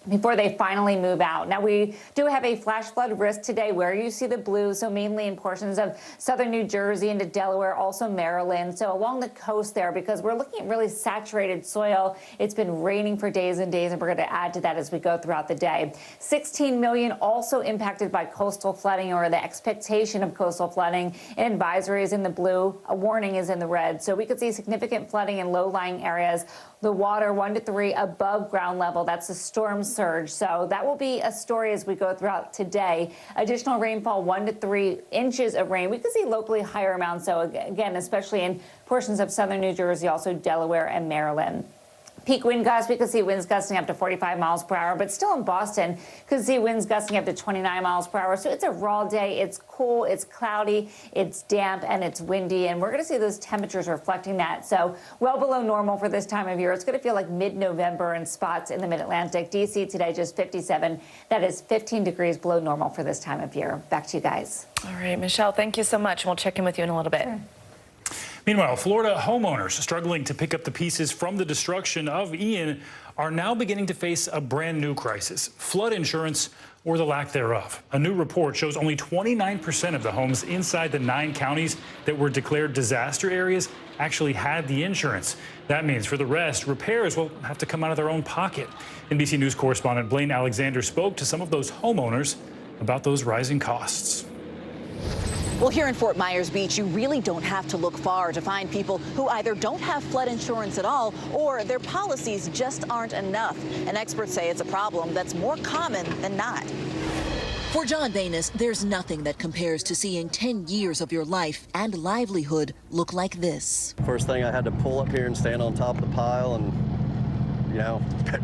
before they finally move out. Now, we do have a flash flood risk today where you see the blue, so mainly in portions of southern New Jersey into Delaware, also Maryland. So along the coast there, because we're looking at really saturated soil. It's been raining for days and days, and we're going to add to that as we go throughout the day. 16 million also impacted by coastal flooding, or the expectation of coastal flooding. An advisory is in the blue, a warning is in the red. So we could see significant flooding in low-lying areas. The water 1 to 3 above ground level. That's a storm surge. So that will be a story as we go throughout today. Additional rainfall, 1 to 3 inches of rain. We could see locally higher amounts. So again, especially in portions of southern New Jersey, also Delaware and Maryland. Peak wind gusts, we could see winds gusting up to 45 miles per hour, but still in Boston, could see winds gusting up to 29 miles per hour. So it's a raw day. It's cool, it's cloudy, it's damp, and it's windy. And we're going to see those temperatures reflecting that. So well below normal for this time of year. It's going to feel like mid-November in spots in the mid-Atlantic. D.C. today just 57. That is 15 degrees below normal for this time of year. Back to you guys. All right, Michelle, thank you so much. We'll check in with you in a little bit. Sure. Meanwhile, Florida homeowners struggling to pick up the pieces from the destruction of Ian are now beginning to face a brand new crisis: flood insurance, or the lack thereof. A new report shows only 29% of the homes inside the 9 counties that were declared disaster areas actually had the insurance. That means for the rest, repairs will have to come out of their own pocket. NBC News correspondent Blaine Alexander spoke to some of those homeowners about those rising costs. Well, here in Fort Myers Beach, you really don't have to look far to find people who either don't have flood insurance at all, or their policies just aren't enough. And experts say it's a problem that's more common than not. For John Banis, there's nothing that compares to seeing 10 years of your life and livelihood look like this. First thing, I had to pull up here and stand on top of the pile and,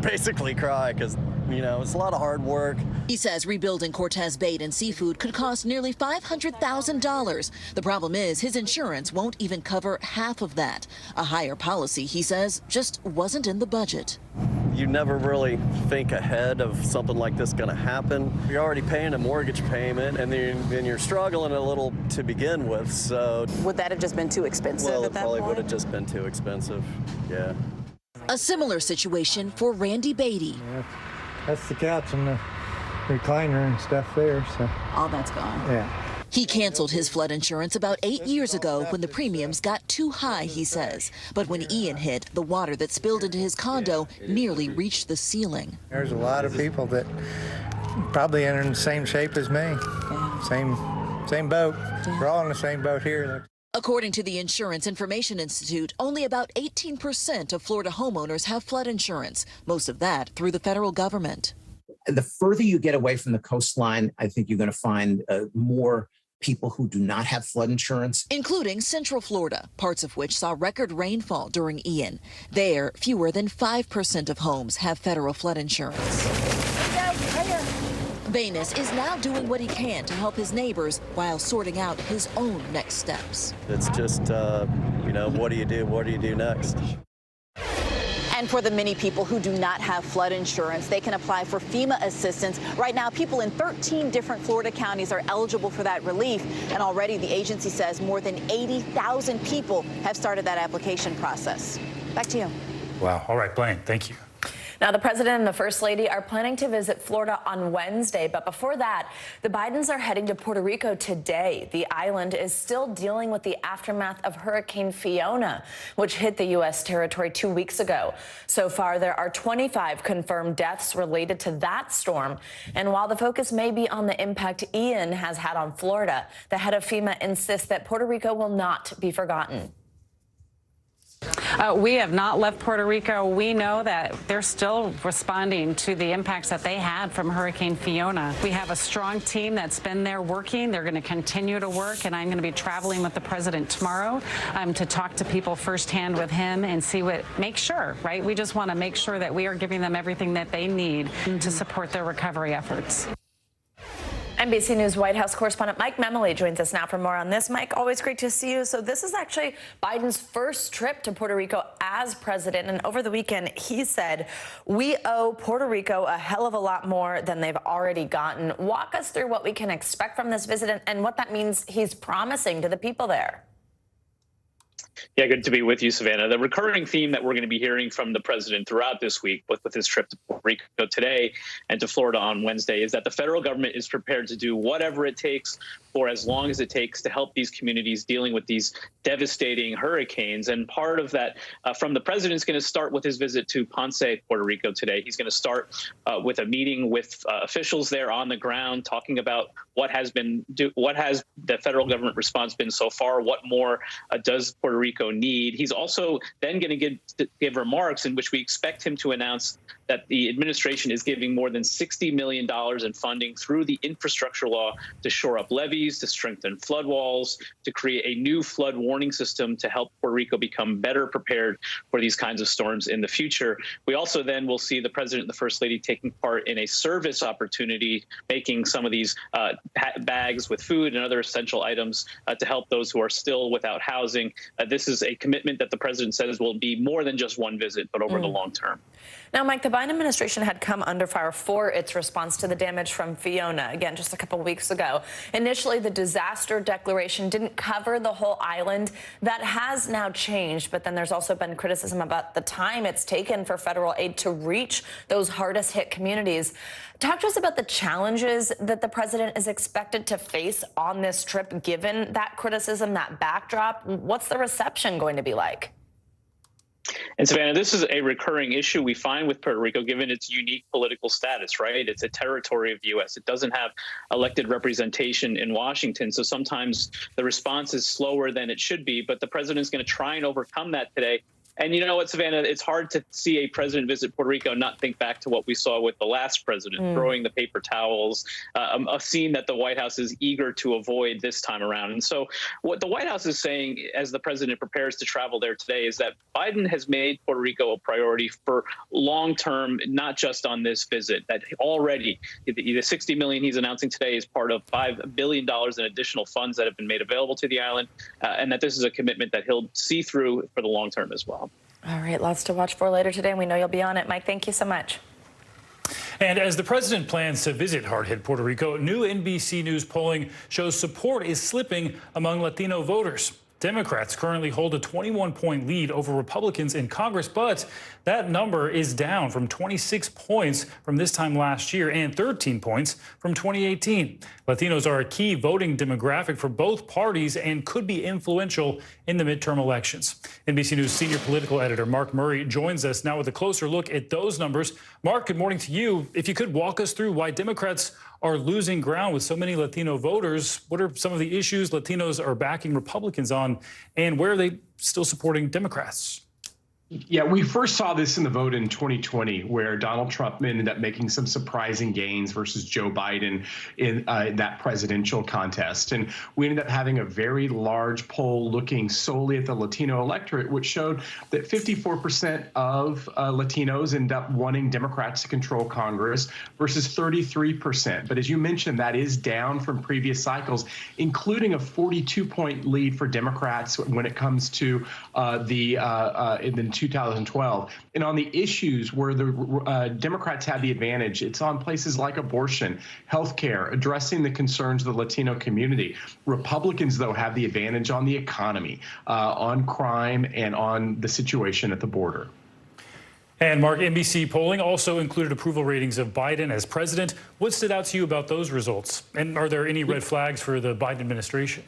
basically cry, because it's a lot of hard work. He says rebuilding Cortez Bait and Seafood could cost nearly $500,000. The problem is his insurance won't even cover half of that. A higher policy, he says, just wasn't in the budget. You never really think ahead of something like this going to happen. You're already paying a mortgage payment, and then you're struggling a little to begin with. So would that have just been too expensive well, at that point? Well, it probably point? would have just been too expensive, yeah. A similar situation for Randy Beatty. Yeah, that's the couch and the recliner and stuff there, so. All that's gone. Yeah. He canceled his flood insurance about 8 years ago when the premiums got too high, he says. But when Ian hit, the water that spilled into his condo nearly reached the ceiling. There's a lot of people that probably are in the same shape as me. Yeah. Same boat. Yeah. We're all in the same boat here. According to the Insurance Information Institute, only about 18% of Florida homeowners have flood insurance, most of that through the federal government. The further you get away from the coastline, I think you're going to find more people who do not have flood insurance. Including Central Florida, parts of which saw record rainfall during Ian. There, fewer than 5% of homes have federal flood insurance. Venus is now doing what he can to help his neighbors while sorting out his own next steps. It's just, you know, what do you do? What do you do next? And for the many people who do not have flood insurance, they can apply for FEMA assistance. Right now, people in 13 different Florida counties are eligible for that relief. And already the agency says more than 80,000 people have started that application process. Back to you. Wow. All right, Blaine, thank you. Now, the president and the first lady are planning to visit Florida on Wednesday. But before that, the Bidens are heading to Puerto Rico today. The island is still dealing with the aftermath of Hurricane Fiona, which hit the U.S. territory 2 weeks ago. So far, there are 25 confirmed deaths related to that storm. And while the focus may be on the impact Ian has had on Florida, the head of FEMA insists that Puerto Rico will not be forgotten. We have not left Puerto Rico. We know that they're still responding to the impacts that they had from Hurricane Fiona. We have a strong team that's been there working. They're going to continue to work, and I'm going to be traveling with the president tomorrow to talk to people firsthand with him and see make sure, right? We just want to make sure that we are giving them everything that they need to support their recovery efforts. NBC News White House correspondent Mike Memoli joins us now for more on this. Mike, always great to see you. So this is actually Biden's first trip to Puerto Rico as president. And over the weekend, he said, we owe Puerto Rico a hell of a lot more than they've already gotten. Walk us through what we can expect from this visit and what that means he's promising to the people there. Yeah, good to be with you, Savannah. The recurring theme that we're going to be hearing from the president throughout this week, with his trip to Puerto Rico today and to Florida on Wednesday, is that the federal government is prepared to do whatever it takes for as long as it takes to help these communities dealing with these devastating hurricanes. And part of that from the president is going to start with his visit to Ponce, Puerto Rico today. He's going to start with a meeting with officials there on the ground, talking about what has the federal government response been so far, what more does Puerto Rico need. He's also then going to give remarks in which we expect him to announce that the administration is giving more than $60 million in funding through the infrastructure law to shore up levees, to strengthen flood walls, to create a new flood warning system to help Puerto Rico become better prepared for these kinds of storms in the future. We also then will see the president and the first lady taking part in a service opportunity, making some of these bags with food and other essential items to help those who are still without housing. This is a commitment that the president says will be more than just one visit, but over the long term. Now, Mike, the Biden administration had come under fire for its response to the damage from Fiona, again, just a couple of weeks ago. Initially, the disaster declaration didn't cover the whole island. That has now changed, but then there's also been criticism about the time it's taken for federal aid to reach those hardest hit communities. Talk to us about the challenges that the president is expected to face on this trip, given that criticism, that backdrop. What's the reception going to be like? And Savannah, this is a recurring issue we find with Puerto Rico, given its unique political status, right? It's a territory of the U.S. It doesn't have elected representation in Washington. So sometimes the response is slower than it should be. But the president's going to try and overcome that today. And you know what, Savannah, it's hard to see a president visit Puerto Rico and not think back to what we saw with the last president, throwing the paper towels, a scene that the White House is eager to avoid this time around. And so what the White House is saying as the president prepares to travel there today is that Biden has made Puerto Rico a priority for long term, not just on this visit, that already the $60 million he's announcing today is part of $5 billion in additional funds that have been made available to the island, and that this is a commitment that he'll see through for the long term as well. All right, lots to watch for later today, and we know you'll be on it. Mike, thank you so much. And as the president plans to visit hard-hit Puerto Rico, new NBC News polling shows support is slipping among Latino voters. Democrats currently hold a 21-point lead over Republicans in Congress, but that number is down from 26 points from this time last year and 13 points from 2018. Latinos are a key voting demographic for both parties and could be influential in the midterm elections. NBC News senior political editor Mark Murray joins us now with a closer look at those numbers. Mark, good morning to you. If you could walk us through why Democrats are losing ground with so many Latino voters. What are some of the issues Latinos are backing Republicans on, and where are they still supporting Democrats? Yeah, we first saw this in the vote in 2020, where Donald Trump ended up making some surprising gains versus Joe Biden in that presidential contest. And we ended up having a very large poll looking solely at the Latino electorate, which showed that 54% of Latinos end up wanting Democrats to control Congress versus 33%. But as you mentioned, that is down from previous cycles, including a 42-point lead for Democrats when it comes to in 2012. And on the issues where the Democrats had the advantage, it's on places like abortion, healthcare, addressing the concerns of the Latino community. Republicans, though, have the advantage on the economy, on crime, and on the situation at the border. And Mark, NBC polling also included approval ratings of Biden as president. What stood out to you about those results? And are there any red flags for the Biden administration?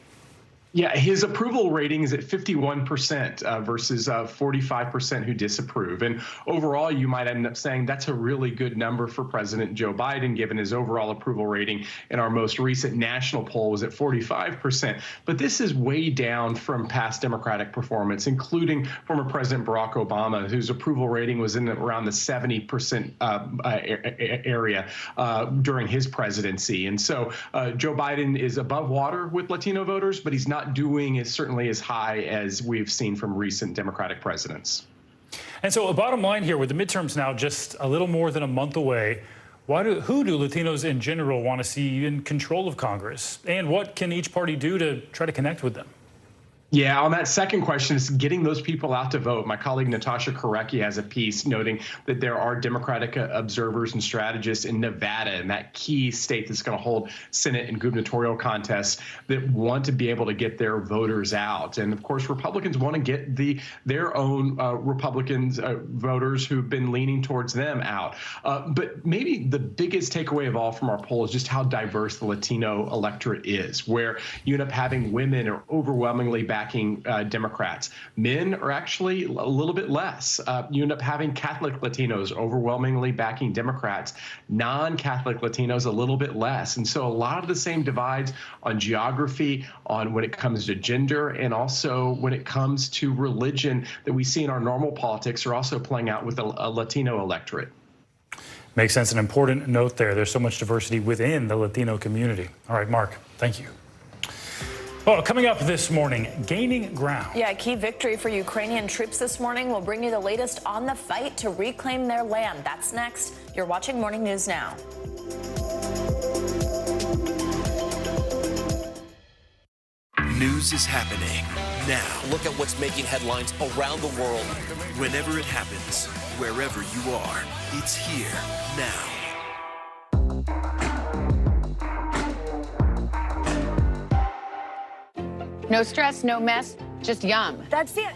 Yeah, his approval rating is at 51% versus 45% who disapprove. And overall, you might end up saying that's a really good number for President Joe Biden, given his overall approval rating in our most recent national poll was at 45%. But this is way down from past Democratic performance, including former President Barack Obama, whose approval rating was in around the 70% area during his presidency. And so Joe Biden is above water with Latino voters, but he's not doing is certainly as high as we've seen from recent Democratic presidents. And so a bottom line here, with the midterms now just a little more than a month away, who do Latinos in general want to see in control of Congress? And what can each party do to try to connect with them? Yeah, on that second question, is getting those people out to vote. My colleague Natasha Korecki has a piece noting that there are Democratic observers and strategists in Nevada, in that key state that's going to hold Senate and gubernatorial contests, that want to be able to get their voters out. And of course, Republicans want to get their own Republicans voters who've been leaning towards them out. But maybe the biggest takeaway of all from our poll is just how diverse the Latino electorate is, where you end up having women are overwhelmingly backing Democrats. Men are actually a little bit less. You end up having Catholic Latinos overwhelmingly backing Democrats, non-Catholic Latinos a little bit less. And so a lot of the same divides on geography, on when it comes to gender, and also when it comes to religion that we see in our normal politics are also playing out with a Latino electorate. Makes sense. An important note there. There's so much diversity within the Latino community. All right, Mark, thank you. Well, coming up this morning, gaining ground. Yeah, a key victory for Ukrainian troops this morning. We'll bring you the latest on the fight to reclaim their land. That's next. You're watching Morning News Now. News is happening now. Look at what's making headlines around the world. Whenever it happens, wherever you are, it's here now. No stress, no mess, just yum. That's it.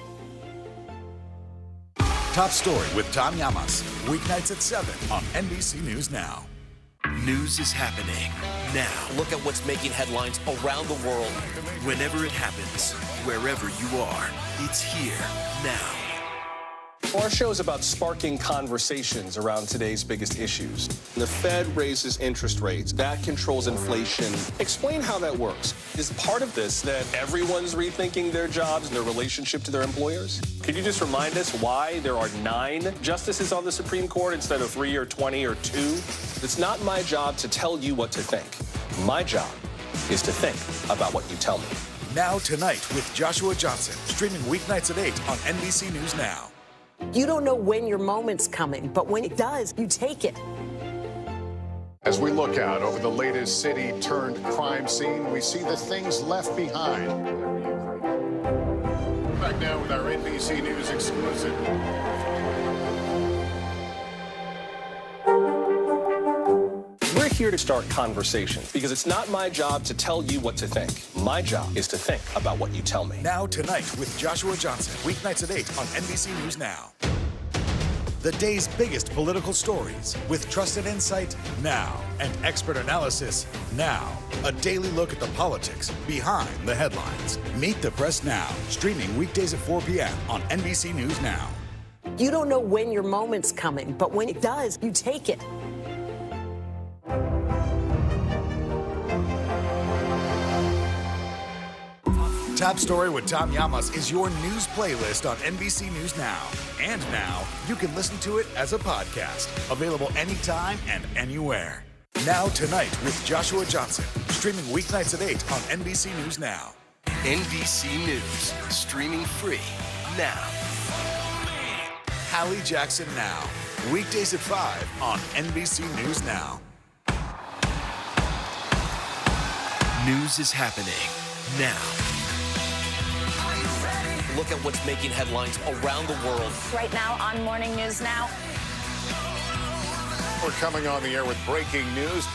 Top Story with Tom Llamas. Weeknights at 7 on NBC News Now. News is happening now. Look at what's making headlines around the world. Whenever it happens, wherever you are, it's here now. Our show is about sparking conversations around today's biggest issues. The Fed raises interest rates. That controls inflation. Explain how that works. Is part of this that everyone's rethinking their jobs and their relationship to their employers? Could you just remind us why there are 9 justices on the Supreme Court instead of 3 or 20 or 2? It's not my job to tell you what to think. My job is to think about what you tell me. Now Tonight with Joshua Johnson, streaming weeknights at 8 on NBC News Now. You don't know when your moment's coming, but when it does, you take it. As we look out over the latest city-turned-crime scene, we see the things left behind. Back now with our NBC News exclusive. We're here to start conversations because it's not my job to tell you what to think. My job is to think about what you tell me. Now Tonight with Joshua Johnson, weeknights at 8 on NBC News Now. The day's biggest political stories with trusted insight now and expert analysis now. A daily look at the politics behind the headlines. Meet the Press Now, streaming weekdays at 4 p.m. on NBC News Now. You don't know when your moment's coming, but when it does, you take it. Top Story with Tom Llamas is your news playlist on NBC News Now. And now, you can listen to it as a podcast. Available anytime and anywhere. Now Tonight with Joshua Johnson. Streaming weeknights at 8 on NBC News Now. NBC News, streaming free now. Hallie Jackson Now. Weekdays at 5 on NBC News Now. News is happening now. Look at what's making headlines around the world. Right now on Morning News Now. We're coming on the air with breaking news.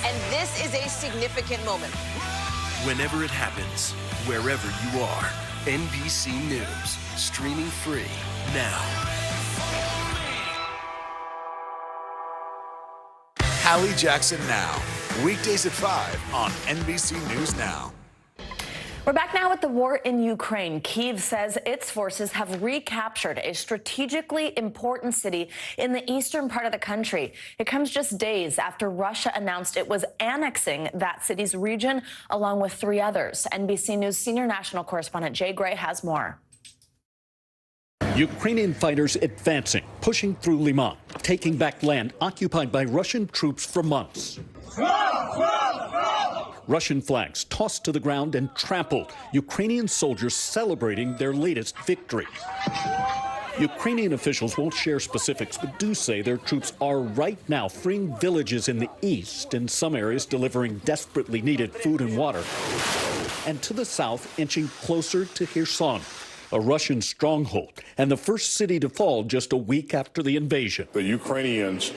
And this is a significant moment. Whenever it happens, wherever you are, NBC News, streaming free now. Hallie Jackson Now. Weekdays at 5 on NBC News Now. We're back now with the war in Ukraine. Kyiv says its forces have recaptured a strategically important city in the eastern part of the country. It comes just days after Russia announced it was annexing that city's region along with 3 others. NBC News senior national correspondent Jay Gray has more. Ukrainian fighters advancing, pushing through Liman, taking back land occupied by Russian troops for months. Russian flags tossed to the ground and trampled, Ukrainian soldiers celebrating their latest victory. Ukrainian officials won't share specifics, but do say their troops are right now freeing villages in the east, in some areas delivering desperately needed food and water, and to the south, inching closer to Kherson, a Russian stronghold, and the first city to fall just a week after the invasion. The Ukrainians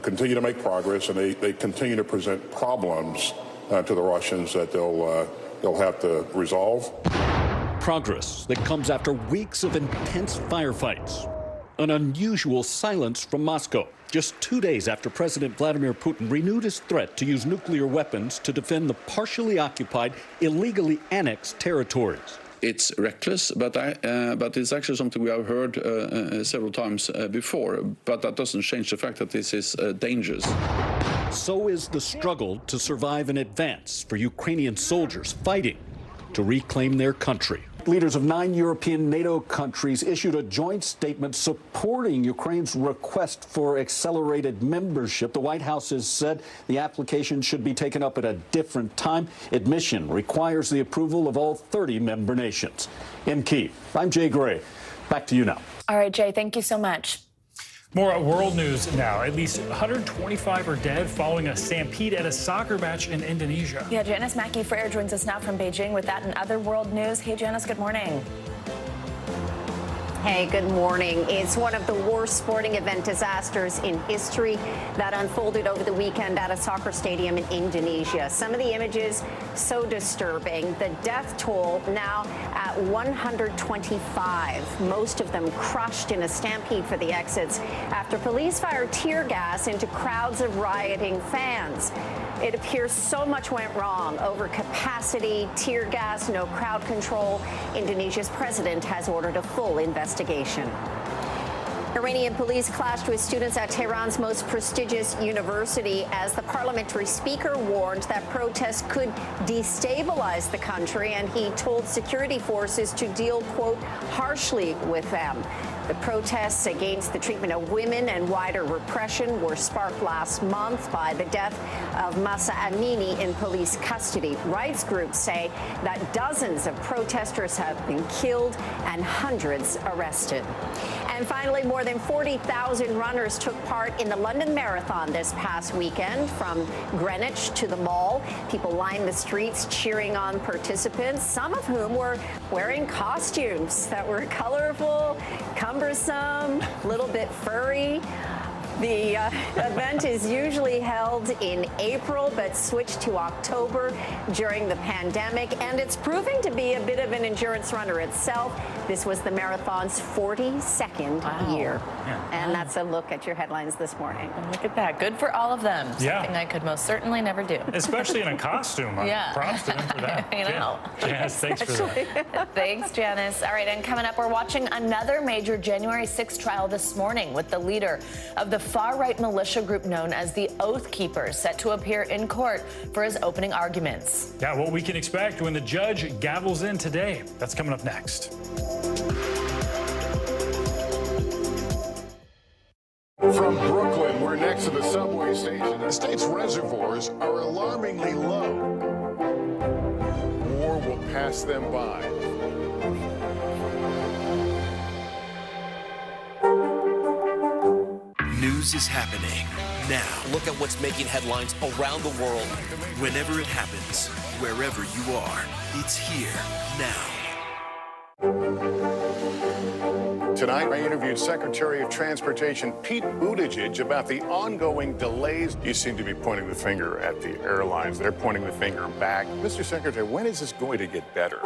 continue to make progress, and they continue to present problems to the Russians that they'll have to resolve. Progress that comes after weeks of intense firefights. An unusual silence from Moscow, just 2 days after President Vladimir Putin renewed his threat to use nuclear weapons to defend the partially occupied, illegally annexed territories. It's reckless, but it's actually something we have heard several times before. But that doesn't change the fact that this is dangerous. So is the struggle to survive and advance for Ukrainian soldiers fighting to reclaim their country. Leaders of 9 European NATO countries issued a joint statement supporting Ukraine's request for accelerated membership. The White House has said the application should be taken up at a different time. Admission requires the approval of all 30 member nations. In Kyiv, I'm Jay Gray. Back to you now. All right, Jay, thank you so much. More world news now. At least 125 are dead following a stampede at a soccer match in Indonesia. Yeah, Janice Mackey-Freyer joins us now from Beijing with that and other world news. Hey, Janice, good morning. Hey, good morning. It's one of the worst sporting event disasters in history that unfolded over the weekend at a soccer stadium in Indonesia. Some of the images so disturbing. The death toll now at 125, most of them crushed in a stampede for the exits after police fired tear gas into crowds of rioting fans. It appears so much went wrong. Overcapacity, tear gas, no crowd control. Indonesia's president has ordered a full investigation. Iranian police clashed with students at Tehran's most prestigious university as the parliamentary speaker warned that protests could destabilize the country, and he told security forces to deal, quote, harshly with them. The protests against the treatment of women and wider repression were sparked last month by the death of Masa Amini in police custody. Rights groups say that dozens of protesters have been killed and hundreds arrested. And finally, more than 40,000 runners took part in the London Marathon this past weekend. From Greenwich to the Mall, people lined the streets cheering on participants, some of whom were wearing costumes that were colorful, cumbersome, a little bit furry. The event is usually held in April, but switched to October during the pandemic, and it's proving to be a bit of an endurance runner itself. This was the marathon's 42nd year. Yeah. And that's a look at your headlines this morning. Look at that. Good for all of them. Yeah. Something I could most certainly never do. Especially in a costume. Yeah. Props to them for that. I know. Janice, thanks for that. Thanks, Janice. All right, and coming up, we're watching another major January 6th trial this morning with the leader of the far-right militia group known as the Oath Keepers, set to appear in court for his opening arguments. Yeah, what we can expect when the judge gavels in today. That's coming up next. From Brooklyn, we're next to the subway station. The state's reservoirs are alarmingly low. War will pass them by. News is happening now. Look at what's making headlines around the world. Whenever it happens, wherever you are, it's here now. Tonight, I interviewed Secretary of Transportation Pete Buttigieg about the ongoing delays. You seem to be pointing the finger at the airlines. They're pointing the finger back. Mr. Secretary, when is this going to get better?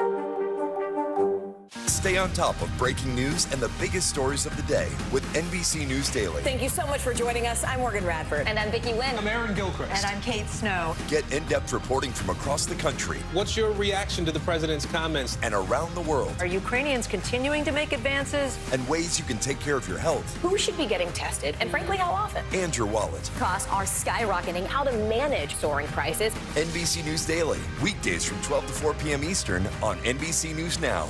Stay on top of breaking news and the biggest stories of the day with NBC News Daily. Thank you so much for joining us. I'm Morgan Radford. And I'm Vicki Wynn. I'm Aaron Gilchrist. And I'm Kate Snow. Get in-depth reporting from across the country. What's your reaction to the president's comments? And around the world. Are Ukrainians continuing to make advances? And ways you can take care of your health. Who should be getting tested? And frankly, how often? And your wallet. Costs are skyrocketing. How to manage soaring prices. NBC News Daily. Weekdays from 12 to 4 p.m. Eastern on NBC News Now.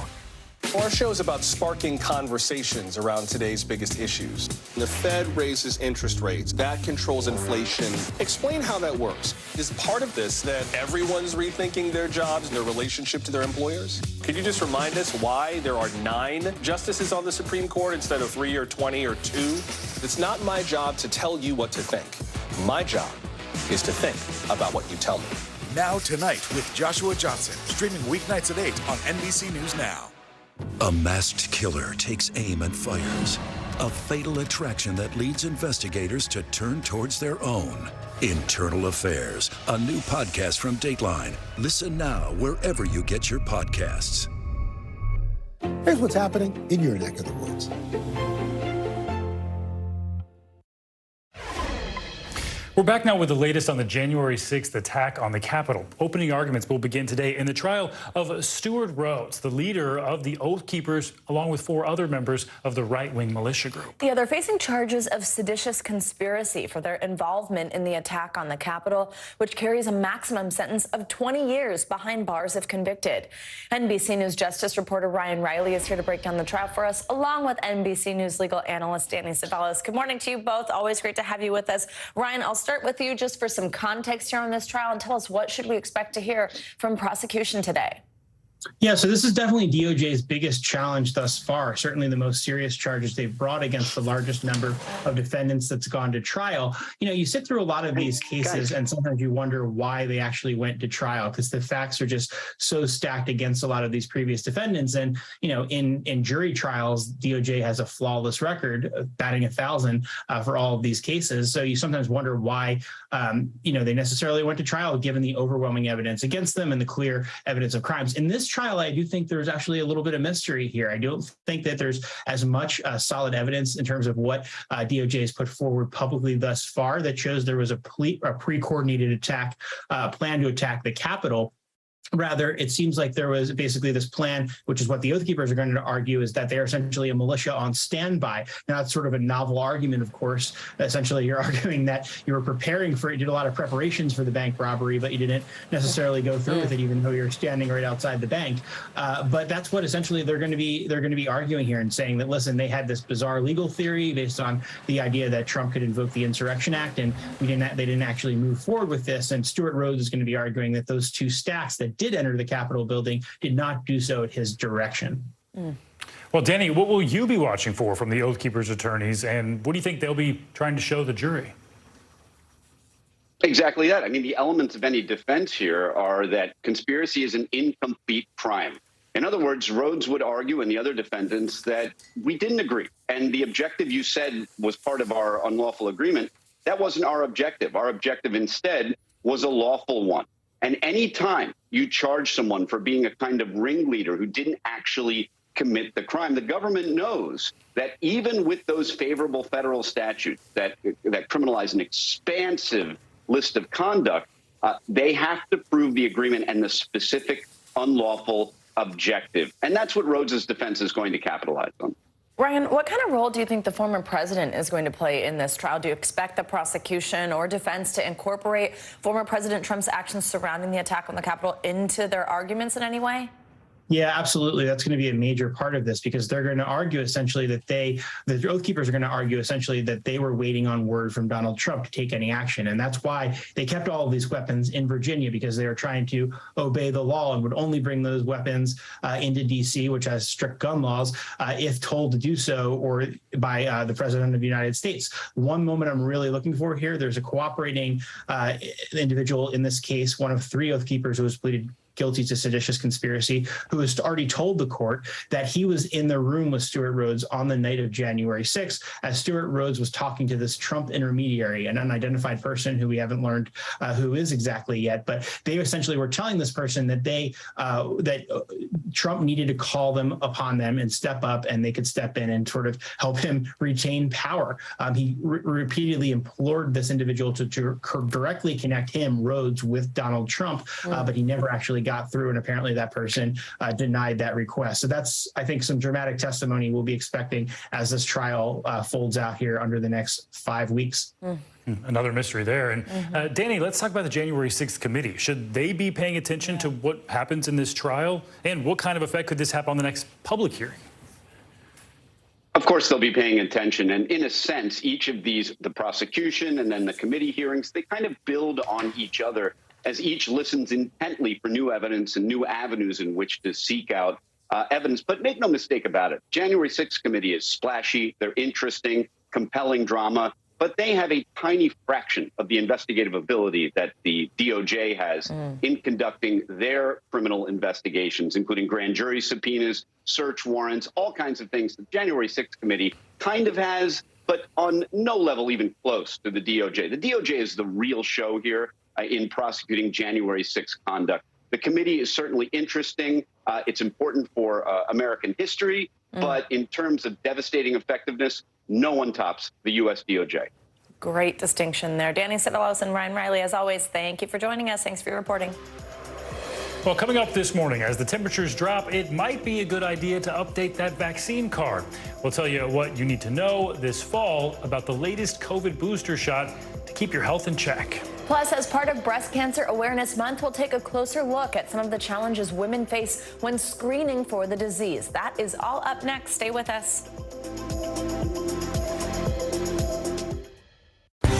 Our show is about sparking conversations around today's biggest issues. The Fed raises interest rates. That controls inflation. Explain how that works. Is part of this that everyone's rethinking their jobs and their relationship to their employers? Could you just remind us why there are 9 justices on the Supreme Court instead of 3 or 20 or 2? It's not my job to tell you what to think. My job is to think about what you tell me. Now Tonight with Joshua Johnson, streaming weeknights at 8 on NBC News Now. A masked killer takes aim and fires. A fatal attraction that leads investigators to turn towards their own. Internal Affairs, a new podcast from Dateline. Listen now wherever you get your podcasts. Here's what's happening in your neck of the woods. We're back now with the latest on the January 6th attack on the Capitol. Opening arguments will begin today in the trial of Stewart Rhodes, the leader of the Oath Keepers, along with 4 other members of the right-wing militia group. Yeah, they're facing charges of seditious conspiracy for their involvement in the attack on the Capitol, which carries a maximum sentence of 20 years behind bars if convicted. NBC News Justice reporter Ryan Riley is here to break down the trial for us, along with NBC News legal analyst Danny Savalas. Good morning to you both. Always great to have you with us. Ryan, I'll start with you just for some context here on this trial and tell us what should we expect to hear from prosecution today. Yeah, so this is definitely DOJ's biggest challenge thus far, certainly the most serious charges they've brought against the largest number of defendants that's gone to trial. You know, you sit through a lot of these cases and sometimes you wonder why they actually went to trial because the facts are just so stacked against a lot of these previous defendants. And, you know, in jury trials, DOJ has a flawless record, batting 1,000 for all of these cases. So you sometimes wonder why, you know, they necessarily went to trial given the overwhelming evidence against them and the clear evidence of crimes. In this trial, I do think there's actually a little bit of mystery here. I don't think that there's as much solid evidence in terms of what DOJ has put forward publicly thus far that shows there was a pre-coordinated attack, plan to attack the Capitol. Rather, it seems like there was basically this plan, which is what the Oath Keepers are going to argue, is that they're essentially a militia on standby. Now, that's sort of a novel argument, of course. Essentially, you're arguing that you were preparing for it, you did a lot of preparations for the bank robbery, but you didn't necessarily go through with it, even though you're standing right outside the bank. But that's what essentially they're going to be arguing here and saying that, listen, they had this bizarre legal theory based on the idea that Trump could invoke the Insurrection Act, and they didn't actually move forward with this. And Stewart Rhodes is going to be arguing that those 2 stacks that did enter the Capitol building did not do so at his direction. Well, Danny, what will you be watching for from the Oath Keepers attorneys, and what do you think they'll be trying to show the jury? Exactly that. I mean, the elements of any defense here are that conspiracy is an incomplete crime. In other words, Rhodes would argue, and the other defendants, that we didn't agree. And the objective you said was part of our unlawful agreement. That wasn't our objective. Our objective instead was a lawful one. And any time you charge someone for being a kind of ringleader who didn't actually commit the crime, the government knows that even with those favorable federal statutes that criminalize an expansive list of conduct, they have to prove the agreement and the specific unlawful objective. And that's what Rhodes's defense is going to capitalize on. Ryan, what kind of role do you think the former president is going to play in this trial? Do you expect the prosecution or defense to incorporate former President Trump's actions surrounding the attack on the Capitol into their arguments in any way? Yeah, absolutely. That's going to be a major part of this, because they're going to argue essentially that the Oath Keepers are going to argue essentially that they were waiting on word from Donald Trump to take any action. And that's why they kept all of these weapons in Virginia, because they were trying to obey the law and would only bring those weapons into D.C., which has strict gun laws, if told to do so or by the President of the United States. One moment I'm really looking for here, there's a cooperating individual in this case, one of 3 Oath Keepers who was pleaded guilty to seditious conspiracy, who has already told the court that he was in the room with Stewart Rhodes on the night of January 6th, as Stewart Rhodes was talking to this Trump intermediary, an unidentified person who we haven't learned who is exactly yet. But they essentially were telling this person that Trump needed to call them upon them and step up, and they could step in and sort of help him retain power. He repeatedly implored this individual to directly connect him, Rhodes, with Donald Trump, but he never actually got through, and apparently that person denied that request. So that's, I think, some dramatic testimony we'll be expecting as this trial folds out here under the next 5 weeks. Another mystery there. And Danny, let's talk about the January 6th committee. Should they be paying attention to what happens in this trial? And what kind of effect could this have on the next public hearing? Of course, they'll be paying attention. And in a sense, each of these, the prosecution and then the committee hearings, they kind of build on each other as each listens intently for new evidence and new avenues in which to seek out evidence. But make no mistake about it, January 6th committee is splashy, they're interesting, compelling drama, but they have a tiny fraction of the investigative ability that the DOJ has in conducting their criminal investigations, including grand jury subpoenas, search warrants, all kinds of things the January 6th committee kind of has, but on no level even close to the DOJ. The DOJ is the real show here in prosecuting January 6th conduct. The committee is certainly interesting. It's important for American history, but in terms of devastating effectiveness, no one tops the U.S. DOJ. Great distinction there. Danny Sedalos and Ryan Riley, as always, thank you for joining us. Thanks for your reporting. Well, coming up this morning, as the temperatures drop, it might be a good idea to update that vaccine card. We'll tell you what you need to know this fall about the latest COVID booster shot to keep your health in check. Plus, as part of Breast Cancer Awareness Month, we'll take a closer look at some of the challenges women face when screening for the disease. That is all up next. Stay with us.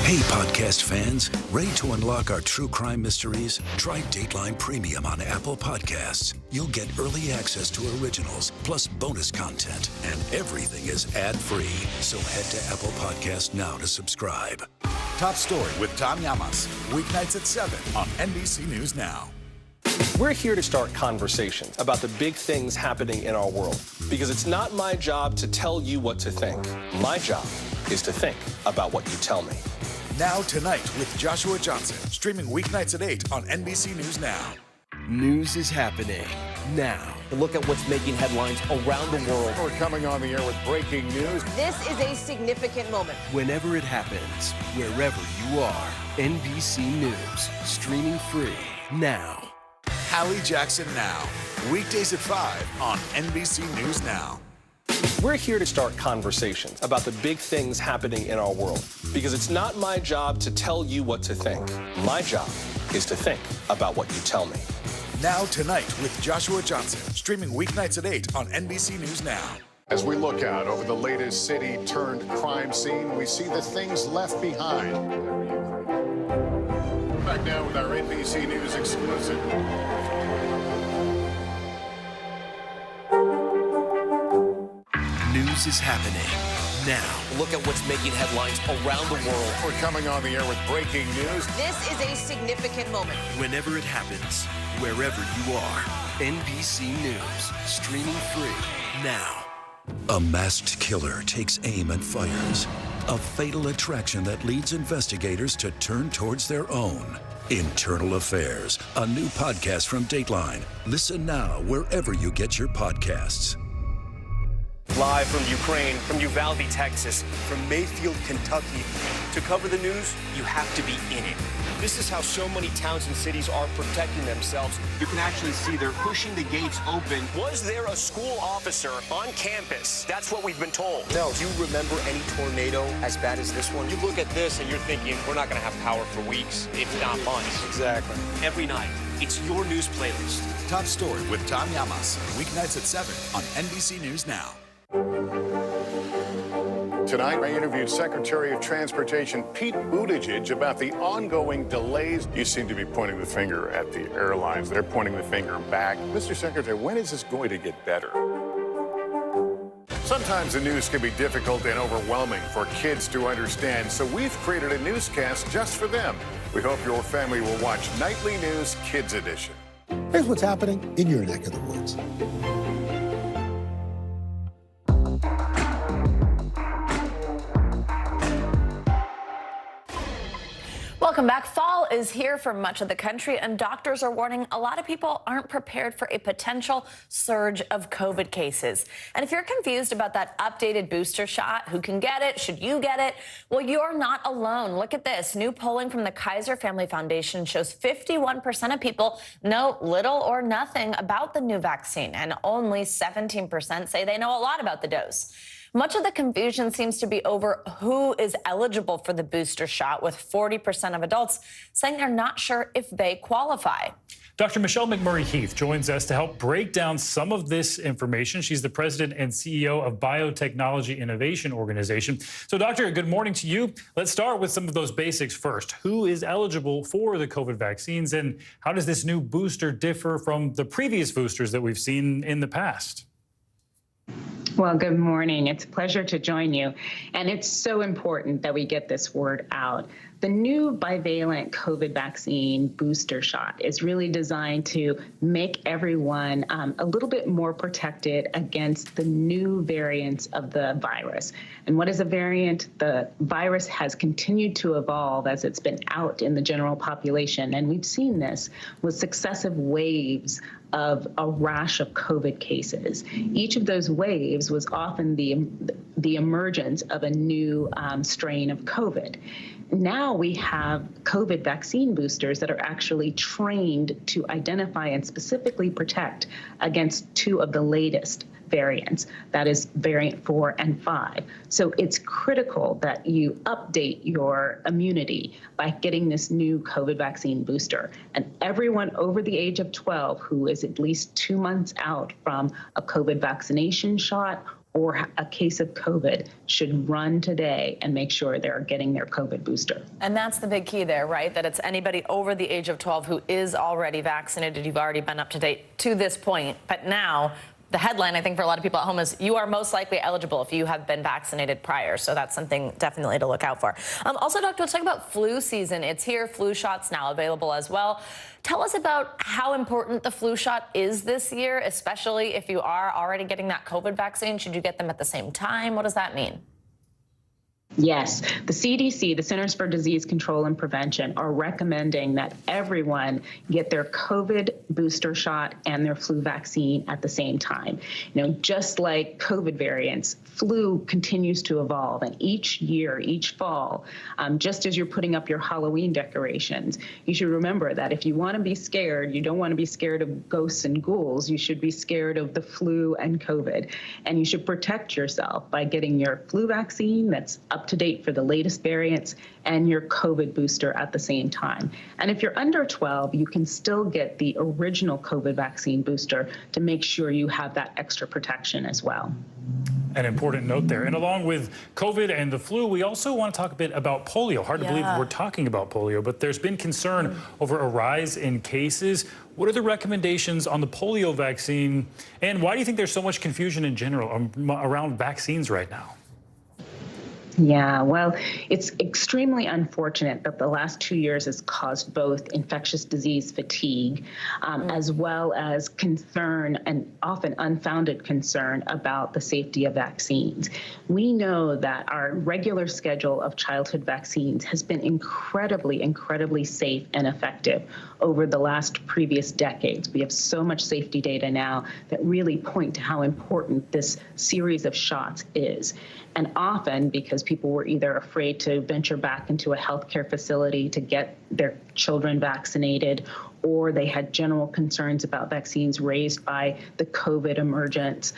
Hey, podcast fans, ready to unlock our true crime mysteries? Try Dateline Premium on Apple Podcasts. You'll get early access to originals, plus bonus content, and everything is ad-free. So head to Apple Podcasts now to subscribe. Top Story with Tom Llamas, weeknights at 7 on NBC News Now. We're here to start conversations about the big things happening in our world, because it's not my job to tell you what to think. My job is to think about what you tell me. Now Tonight with Joshua Johnson, streaming weeknights at 8 on NBC News Now. News is happening now. Look at what's making headlines around the world. We're coming on the air with breaking news. This is a significant moment. Whenever it happens, wherever you are, NBC News, streaming free now. Hallie Jackson Now, weekdays at 5 on NBC News Now. We're here to start conversations about the big things happening in our world, because it's not my job to tell you what to think. My job is to think about what you tell me. Now Tonight with Joshua Johnson, streaming weeknights at 8 on NBC News Now. As we look out over the latest city-turned-crime scene, we see the things left behind. Back now with our NBC News exclusive. News is happening now. Look at what's making headlines around the world. We're coming on the air with breaking news. This is a significant moment. Whenever it happens, wherever you are, NBC News, streaming free now. A masked killer takes aim and fires. A fatal attraction that leads investigators to turn towards their own. Internal Affairs, a new podcast from Dateline. Listen now wherever you get your podcasts. Live from Ukraine, from Uvalde, Texas, from Mayfield, Kentucky. To cover the news, you have to be in it. This is how so many towns and cities are protecting themselves. You can actually see they're pushing the gates open. Was there a school officer on campus? That's what we've been told. No. Do you remember any tornado as bad as this one? You look at this and you're thinking, we're not going to have power for weeks, if not months. Exactly. Every night, it's your news playlist. Top Story with Tom Llamas, weeknights at 7 on NBC News Now. Tonight, I interviewed Secretary of Transportation Pete Buttigieg about the ongoing delays. You seem to be pointing the finger at the airlines. They're pointing the finger back. Mr. Secretary, when is this going to get better? Sometimes the news can be difficult and overwhelming for kids to understand, so we've created a newscast just for them. We hope your family will watch Nightly News Kids Edition. Here's what's happening in your neck of the woods. Welcome back. Fall is here for much of the country, and doctors are warning a lot of people aren't prepared for a potential surge of COVID cases. And if you're confused about that updated booster shot, who can get it, should you get it? Well, you're not alone. Look at this. New polling from the Kaiser Family Foundation shows 51% of people know little or nothing about the new vaccine, and only 17% say they know a lot about the dose. Much of the confusion seems to be over who is eligible for the booster shot, with 40% of adults saying they're not sure if they qualify. Dr. Michelle McMurray-Heath joins us to help break down some of this information. She's the president and CEO of Biotechnology Innovation Organization. So, Doctor, good morning to you. Let's start with some of those basics first. Who is eligible for the COVID vaccines, and how does this new booster differ from the previous boosters that we've seen in the past? Well, good morning. It's a pleasure to join you. And it's so important that we get this word out. The new bivalent COVID vaccine booster shot is really designed to make everyone a little bit more protected against the new variants of the virus. And what is a variant? The virus has continued to evolve as it's been out in the general population. And we've seen this with successive waves of a rash of COVID cases. Each of those waves was often the emergence of a new strain of COVID. Now we have COVID vaccine boosters that are actually trained to identify and specifically protect against two of the latest variants, that is variant 4 and 5. So it's critical that you update your immunity by getting this new COVID vaccine booster. And everyone over the age of 12 who is at least 2 months out from a COVID vaccination shot or a case of COVID should run today and make sure they're getting their COVID booster. And that's the big key there, right? That it's anybody over the age of 12 who is already vaccinated. You've already been up to date to this point. But now, the headline, I think, for a lot of people at home is you are most likely eligible if you have been vaccinated prior. So that's something definitely to look out for. Also, Doctor, let's talk about flu season. It's here. Flu shots now available as well. Tell us about how important the flu shot is this year, especially if you are already getting that COVID vaccine. Should you get them at the same time? What does that mean? Yes, the CDC, the Centers for Disease Control and Prevention, are recommending that everyone get their COVID booster shot and their flu vaccine at the same time. You know, just like COVID variants, flu continues to evolve, and each year, each fall, just as you're putting up your Halloween decorations, you should remember that if you want to be scared, you don't want to be scared of ghosts and ghouls. You should be scared of the flu and COVID, and you should protect yourself by getting your flu vaccine that's up to date for the latest variants and your COVID booster at the same time. And if you're under 12, you can still get the original COVID vaccine booster to make sure you have that extra protection as well. An important note there. And along with COVID and the flu, we also want to talk a bit about polio. Hard to believe we're talking about polio, but there's been concern over a rise in cases. What are the recommendations on the polio vaccine? And why do you think there's so much confusion in general around vaccines right now? Yeah, well, it's extremely unfortunate that the last 2 years has caused both infectious disease fatigue as well as concern, and often unfounded concern, about the safety of vaccines. We know that our regular schedule of childhood vaccines has been incredibly safe and effective over the last previous decades. We have so much safety data now that really point to how important this series of shots is. And often because people were either afraid to venture back into a healthcare facility to get their children vaccinated, or they had general concerns about vaccines raised by the COVID emergence,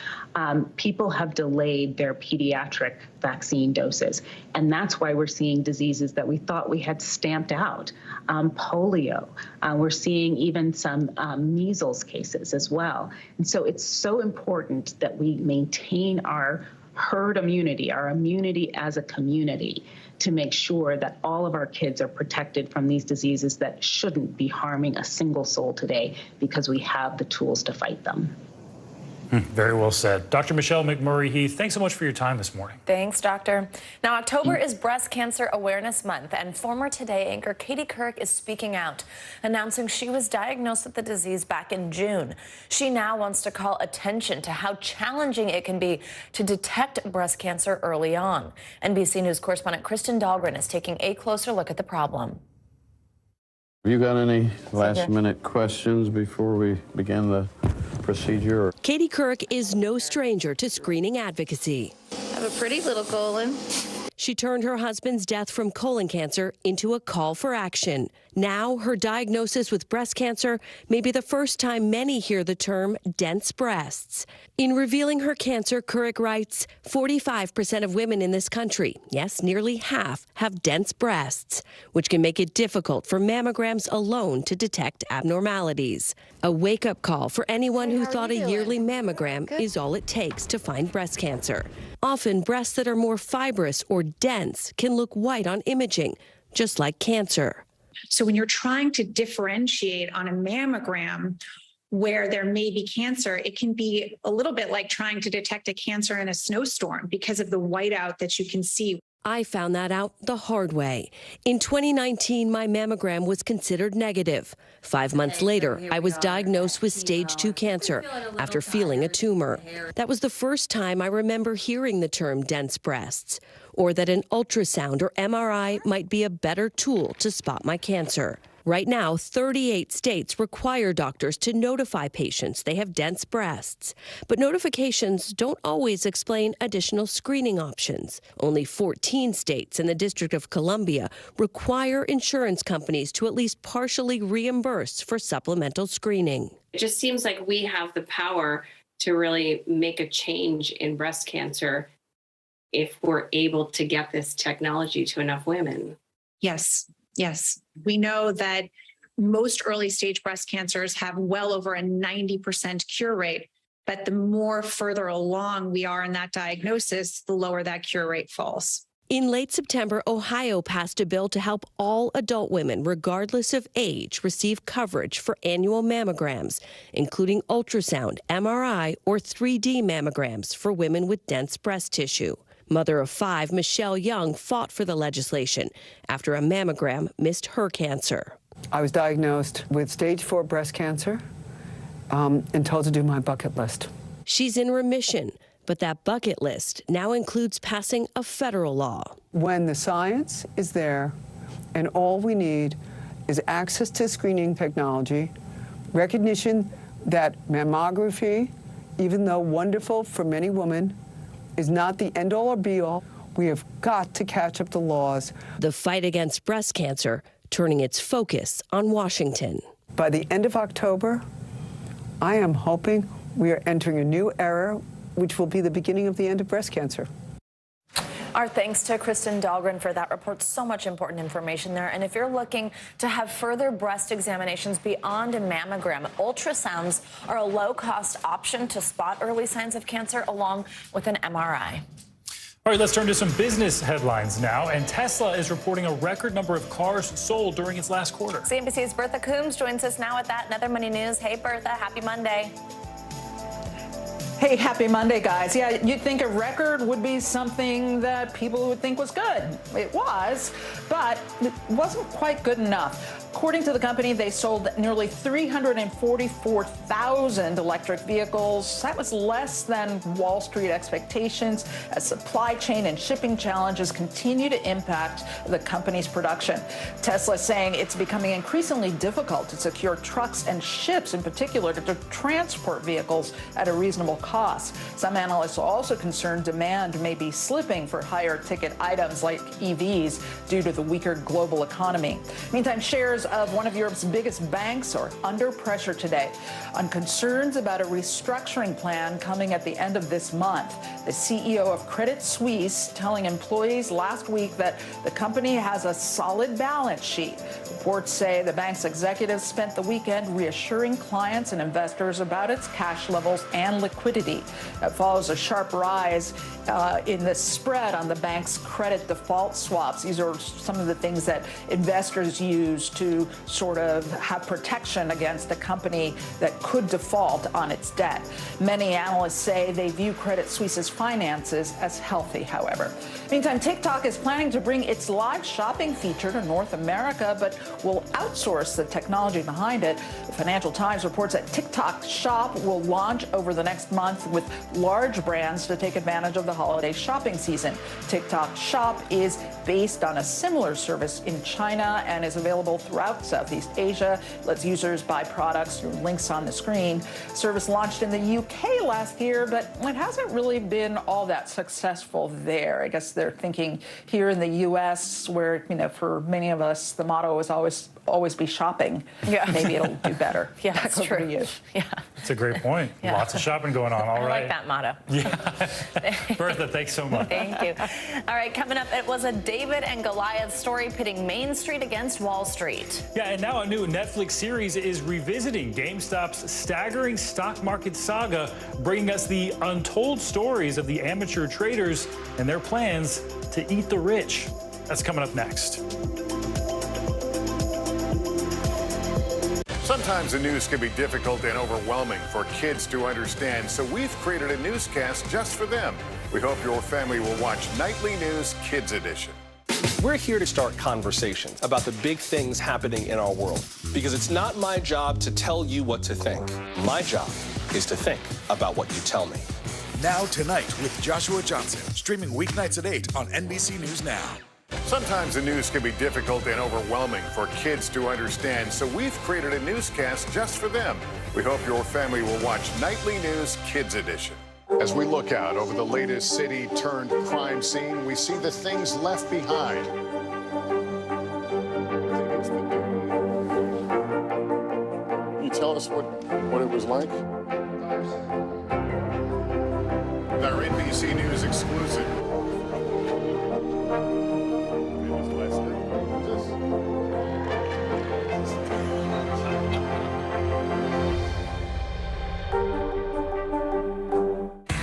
people have delayed their pediatric vaccine doses. And that's why we're seeing diseases that we thought we had stamped out. Polio, we're seeing even some measles cases as well. And so it's so important that we maintain our herd immunity, our immunity as a community, to make sure that all of our kids are protected from these diseases that shouldn't be harming a single soul today, because we have the tools to fight them. Very well said. Dr. Michelle McMurray-Heath, thanks so much for your time this morning. Thanks, Doctor. Now, October is Breast Cancer Awareness Month, and former Today anchor Katie Couric is speaking out, announcing she was diagnosed with the disease back in June. She now wants to call attention to how challenging it can be to detect breast cancer early on. NBC News correspondent Kristen Dahlgren is taking a closer look at the problem. Have you got any last-minute questions before we begin the procedure? Katie Couric is no stranger to screening advocacy. I have a pretty little colon. She turned her husband's death from colon cancer into a call for action. Now, her diagnosis with breast cancer may be the first time many hear the term dense breasts. In revealing her cancer, Couric writes, 45% of women in this country, yes, nearly half, have dense breasts, which can make it difficult for mammograms alone to detect abnormalities. A wake-up call for anyone who thought a yearly mammogram is all it takes to find breast cancer. Often, breasts that are more fibrous or dense can look white on imaging, just like cancer. So when you're trying to differentiate on a mammogram where there may be cancer, it can be a little bit like trying to detect a cancer in a snowstorm because of the whiteout that you can see. I found that out the hard way. In 2019, my mammogram was considered negative. 5 months later, I was diagnosed with stage 2 cancer after feeling a tumor. That was the first time I remember hearing the term dense breasts, or that an ultrasound or MRI might be a better tool to spot my cancer. Right now, 38 states require doctors to notify patients they have dense breasts. But notifications don't always explain additional screening options. Only 14 states and the District of Columbia require insurance companies to at least partially reimburse for supplemental screening. It just seems like we have the power to really make a change in breast cancer if we're able to get this technology to enough women. Yes. Yes, we know that most early stage breast cancers have well over a 90% cure rate, but the more further along we are in that diagnosis, the lower that cure rate falls. In late September, Ohio passed a bill to help all adult women, regardless of age, receive coverage for annual mammograms, including ultrasound, MRI, or 3D mammograms for women with dense breast tissue. Mother of 5, Michelle Young, fought for the legislation after a mammogram missed her cancer. I was diagnosed with stage 4 breast cancer and told to do my bucket list. She's in remission, but that bucket list now includes passing a federal law. When the science is there and all we need is access to screening technology, recognition that mammography, even though wonderful for many women, is not the end-all or be-all. We have got to catch up the laws. The fight against breast cancer turning its focus on Washington. By the end of October, I am hoping we are entering a new era, which will be the beginning of the end of breast cancer. Our thanks to Kristen Dahlgren for that report. So much important information there. And if you're looking to have further breast examinations beyond a mammogram, ultrasounds are a low-cost option to spot early signs of cancer along with an MRI. All right, let's turn to some business headlines now. And Tesla is reporting a record number of cars sold during its last quarter. CNBC's Bertha Coombs joins us now with that and other money news. Hey, Bertha, happy Monday. Hey, happy Monday, guys. Yeah, you'd think a record would be something that people would think was good. It was, but it wasn't quite good enough. according to the company, they sold nearly 344,000 electric vehicles. That was less than Wall Street expectations as supply chain and shipping challenges continue to impact the company's production. Tesla is saying it's becoming increasingly difficult to secure trucks and ships in particular to transport vehicles at a reasonable cost. Some analysts are also concerned demand may be slipping for higher ticket items like EVs due to the weaker global economy. Meantime, shares of one of Europe's biggest banks are under pressure today on concerns about a restructuring plan coming at the end of this month. The CEO of Credit Suisse telling employees last week that the company has a solid balance sheet. Reports say the bank's executives spent the weekend reassuring clients and investors about its cash levels and liquidity. That follows a sharp rise in the spread on the bank's credit default swaps. These are some of the things that investors use to sort of have protection against a company that could default on its debt. Many analysts say they view Credit Suisse's finances as healthy, however. Meantime, TikTok is planning to bring its live shopping feature to North America, but will outsource the technology behind it. The Financial Times reports that TikTok Shop will launch over the next month with large brands to take advantage of the holiday shopping season. TikTok Shop is based on a similar service in China and is available throughout Southeast Asia. It lets users buy products through links on the screen. Service launched in the UK last year, but it hasn't really been all that successful there. I guess they're thinking here in the U.S., where, you know, for many of us, the motto is always be shopping. Yeah. Maybe it'll do better. Yeah, that's true. You. Yeah. That's a great point. Yeah. Lots of shopping going on. All right. I like that motto. Yeah. Bertha, thanks so much. Thank you. All right, coming up, it was a David and Goliath story pitting Main Street against Wall Street. Yeah, and now a new Netflix series is revisiting GameStop's staggering stock market saga, bringing us the untold stories of the amateur traders and their plans to eat the rich. That's coming up next. Sometimes the news can be difficult and overwhelming for kids to understand, so we've created a newscast just for them. We hope your family will watch Nightly News Kids Edition. We're here to start conversations about the big things happening in our world, because it's not my job to tell you what to think. My job is to think about what you tell me. Now Tonight with Joshua Johnson, streaming weeknights at 8 on NBC News Now. Sometimes the news can be difficult and overwhelming for kids to understand, so we've created a newscast just for them. We hope your family will watch Nightly News Kids Edition. As we look out over the latest city-turned-crime scene, we see the things left behind. Can you tell us what it was like? Our NBC News exclusive.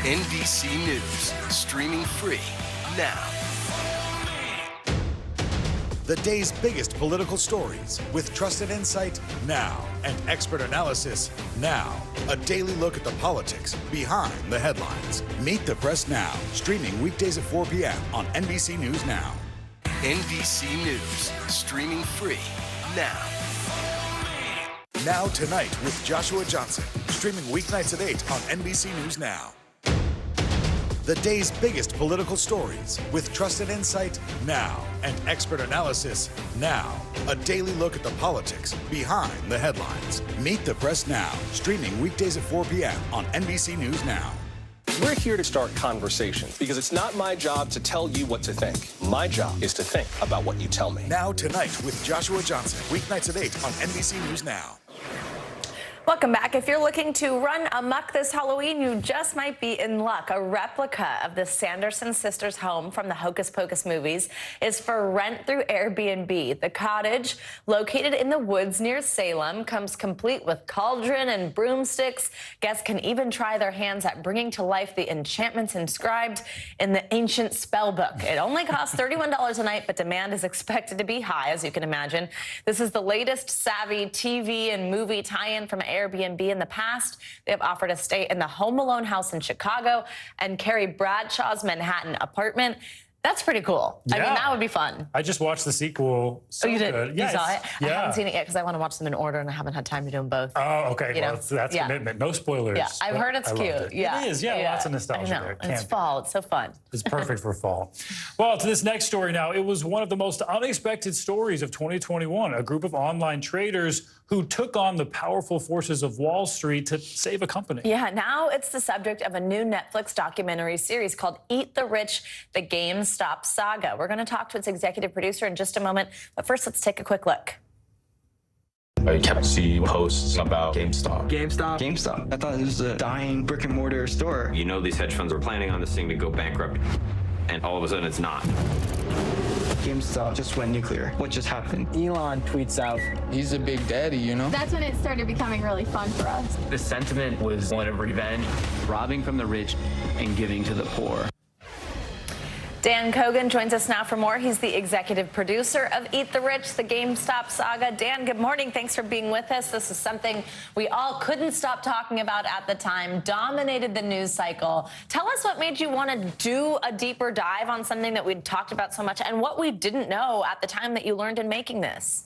NBC News, streaming free now. The day's biggest political stories with trusted insight now and expert analysis now. A daily look at the politics behind the headlines. Meet the Press Now, streaming weekdays at 4 p.m. on NBC News Now. NBC News, streaming free now. Now Tonight with Joshua Johnson, streaming weeknights at 8 on NBC News Now. The day's biggest political stories with trusted insight now and expert analysis now. A daily look at the politics behind the headlines. Meet the Press Now, streaming weekdays at 4 p.m. on NBC News Now. We're here to start conversations, because it's not my job to tell you what to think. My job is to think about what you tell me. Now Tonight with Joshua Johnson, weeknights at 8 on NBC News Now. Welcome back. If you're looking to run amok this Halloween, you just might be in luck. A replica of the Sanderson sisters' home from the Hocus Pocus movies is for rent through Airbnb. The cottage, located in the woods near Salem, comes complete with cauldron and broomsticks. Guests can even try their hands at bringing to life the enchantments inscribed in the ancient spell book. It only costs $31 a night, but demand is expected to be high, as you can imagine. This is the latest savvy TV and movie tie-in from Airbnb. In the past, they have offered a stay in the Home Alone house in Chicago and Carrie Bradshaw's Manhattan apartment. That's pretty cool. Yeah. I mean, that would be fun. I just watched the sequel. So you did? good. You saw it? Yeah. I haven't seen it yet because I want to watch them in order, and I haven't had time to do them both. Oh, okay. You Well, know? that's commitment. No spoilers. Yeah, I've heard it's cute. It. Yeah, it is. Yeah, lots of nostalgia I know. there. It's fall. It's so fun. It's perfect for fall. Well, to this next story now. It was one of the most unexpected stories of 2021. A group of online traders who took on the powerful forces of Wall Street to save a company. Yeah, now it's the subject of a new Netflix documentary series called Eat the Rich, the GameStop Saga. We're going to talk to its executive producer in just a moment, but first let's take a quick look. I kept seeing posts about GameStop. GameStop. I thought it was a dying brick and mortar store. You know these hedge funds were planning on this thing to go bankrupt, and all of a sudden it's not. GameStop just went nuclear. What just happened? Elon tweets out, he's a big daddy, you know? That's when it started becoming really fun for us. The sentiment was one of revenge, robbing from the rich and giving to the poor. Dan Kogan joins us now for more. He's the executive producer of Eat the Rich, the GameStop Saga. Dan, good morning. Thanks for being with us. This is something we all couldn't stop talking about at the time, dominated the news cycle. Tell us what made you want to do a deeper dive on something that we'd talked about so much and what we didn't know at the time that you learned in making this.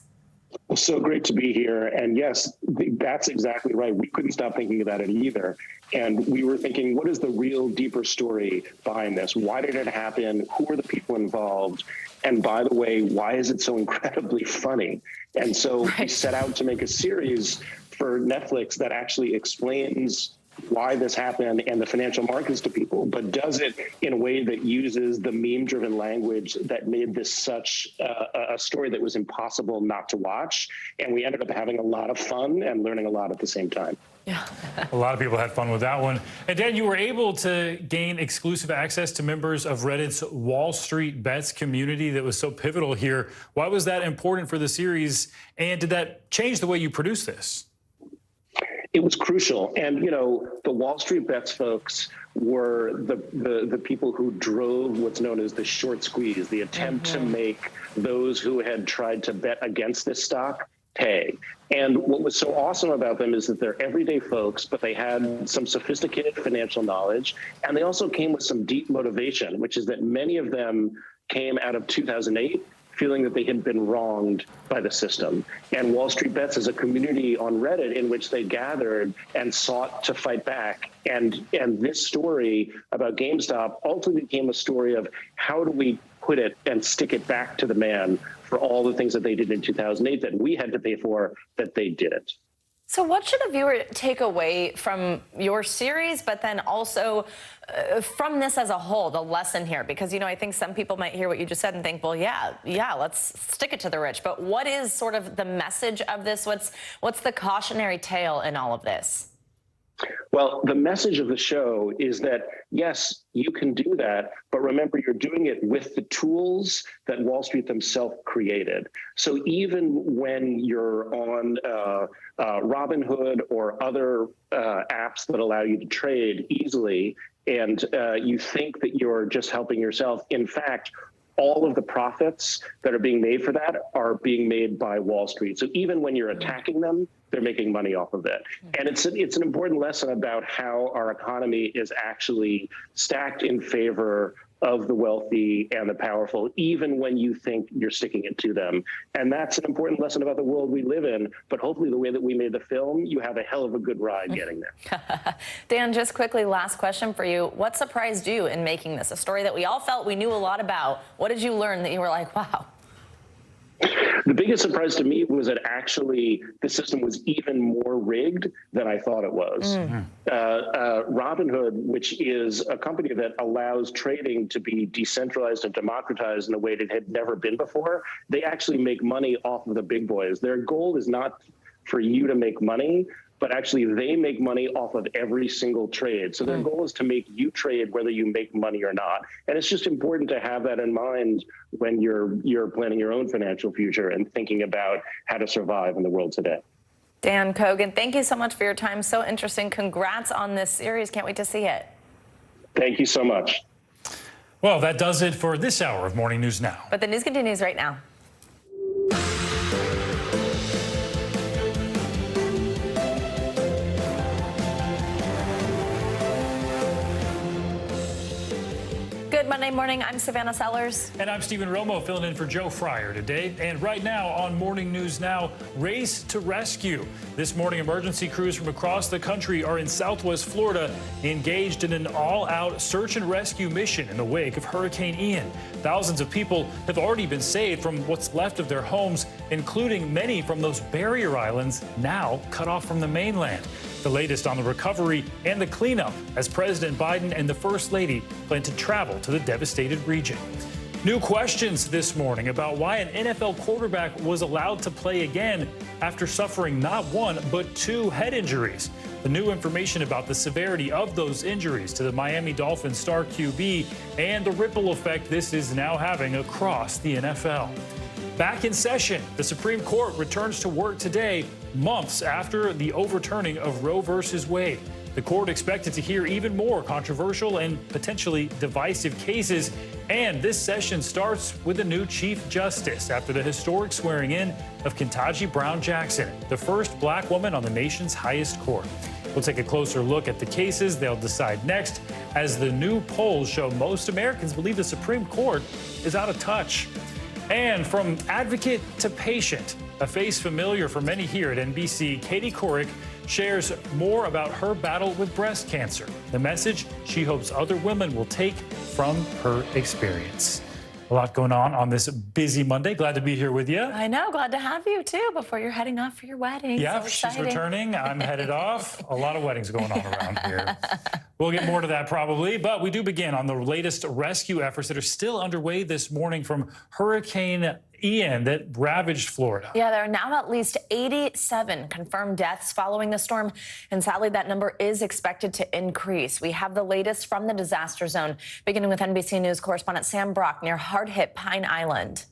Well, so great to be here. And yes, that's exactly right. We couldn't stop thinking about it either. And we were thinking, what is the real deeper story behind this? Why did it happen? Who are the people involved? And by the way, why is it so incredibly funny? And so we set out to make a series for Netflix that actually explains why this happened and the financial markets to people, but does it in a way that uses the meme-driven language that made this such a story that was impossible not to watch. And we ended up having a lot of fun and learning a lot at the same time. Yeah. A lot of people had fun with that one. And Dan, you were able to gain exclusive access to members of Reddit's Wall Street Bets community that was so pivotal here. Why was that important for the series? And did that change the way you produce this? It was crucial. And, you know, the Wall Street Bets folks were the people who drove what's known as the short squeeze, the attempt to make those who had tried to bet against this stock pay. And what was so awesome about them is that they're everyday folks, but they had some sophisticated financial knowledge. And they also came with some deep motivation, which is that many of them came out of 2008 feeling that they had been wronged by the system. And Wall Street Bets is a community on Reddit in which they gathered and sought to fight back. And this story about GameStop ultimately became a story of how do we put it and stick it back to the man for all the things that they did in 2008 that we had to pay for, that they didn't. So what should a viewer take away from your series, but then also from this as a whole, the lesson here? Because, you know, I think some people might hear what you just said and think, well, yeah, let's stick it to the rich. But what is sort of the message of this? What's the cautionary tale in all of this? Well, the message of the show is that, yes, you can do that, but remember, you're doing it with the tools that Wall Street themselves created. So even when you're on Robinhood or other apps that allow you to trade easily, and you think that you're just helping yourself, in fact, all of the profits that are being made for that are being made by Wall Street. So even when you're attacking them, they're making money off of it. And it's an important lesson about how our economy is actually stacked in favor of the wealthy and the powerful, even when you think you're sticking it to them. And that's an important lesson about the world we live in. But hopefully the way that we made the film, you have a hell of a good ride getting there. Dan, just quickly, last question for you. What surprised you in making this? A story that we all felt we knew a lot about. What did you learn that you were like, wow? The biggest surprise to me was that actually the system was even more rigged than I thought it was. Robinhood, which is a company that allows trading to be decentralized and democratized in a way that had never been before, they actually make money off of the big boys. Their goal is not for you to make money, but actually they make money off of every single trade. So their goal is to make you trade whether you make money or not. And it's just important to have that in mind when you're planning your own financial future and thinking about how to survive in the world today. Dan Kogan, thank you so much for your time. So interesting. Congrats on this series. Can't wait to see it. Thank you so much. Well, that does it for this hour of Morning News Now. But the news continues right now. Good Good Monday morning. I'm Savannah Sellers. And I'm Stephen Romo, filling in for Joe Fryer today. And right now on Morning News Now, race to rescue. This morning, emergency crews from across the country are in Southwest Florida, engaged in an all-out search and rescue mission in the wake of Hurricane Ian. Thousands of people have already been saved from what's left of their homes, including many from those barrier islands now cut off from the mainland. The latest on the recovery and the cleanup as President Biden and the First Lady plan to travel to the devastated region. New questions this morning about why an NFL quarterback was allowed to play again after suffering not one, but two head injuries. The new information about the severity of those injuries to the Miami Dolphins star QB and the ripple effect this is now having across the NFL. Back in session, the Supreme Court returns to work today, months after the overturning of Roe versus Wade. The court expected to hear even more controversial and potentially divisive cases. And this session starts with a new Chief Justice after the historic swearing in of Ketanji Brown Jackson, the first black woman on the nation's highest court. We'll take a closer look at the cases they'll decide next, as the new polls show most Americans believe the Supreme Court is out of touch. And from advocate to patient, a face familiar for many here at NBC, Katie Couric shares more about her battle with breast cancer, the message she hopes other women will take from her experience. A lot going on this busy Monday. Glad to be here with you. I know. Glad to have you, too, before you're heading off for your wedding. Yeah, so she's returning. I'm headed off. A lot of weddings going on around here. We'll get more to that probably, but we do begin on the latest rescue efforts that are still underway this morning from Hurricane Ian that ravaged Florida. Yeah, there are now at least 87 confirmed deaths following the storm, and sadly that number is expected to increase. We have the latest from the disaster zone, beginning with NBC News correspondent Sam Brock near hard-hit Pine Island.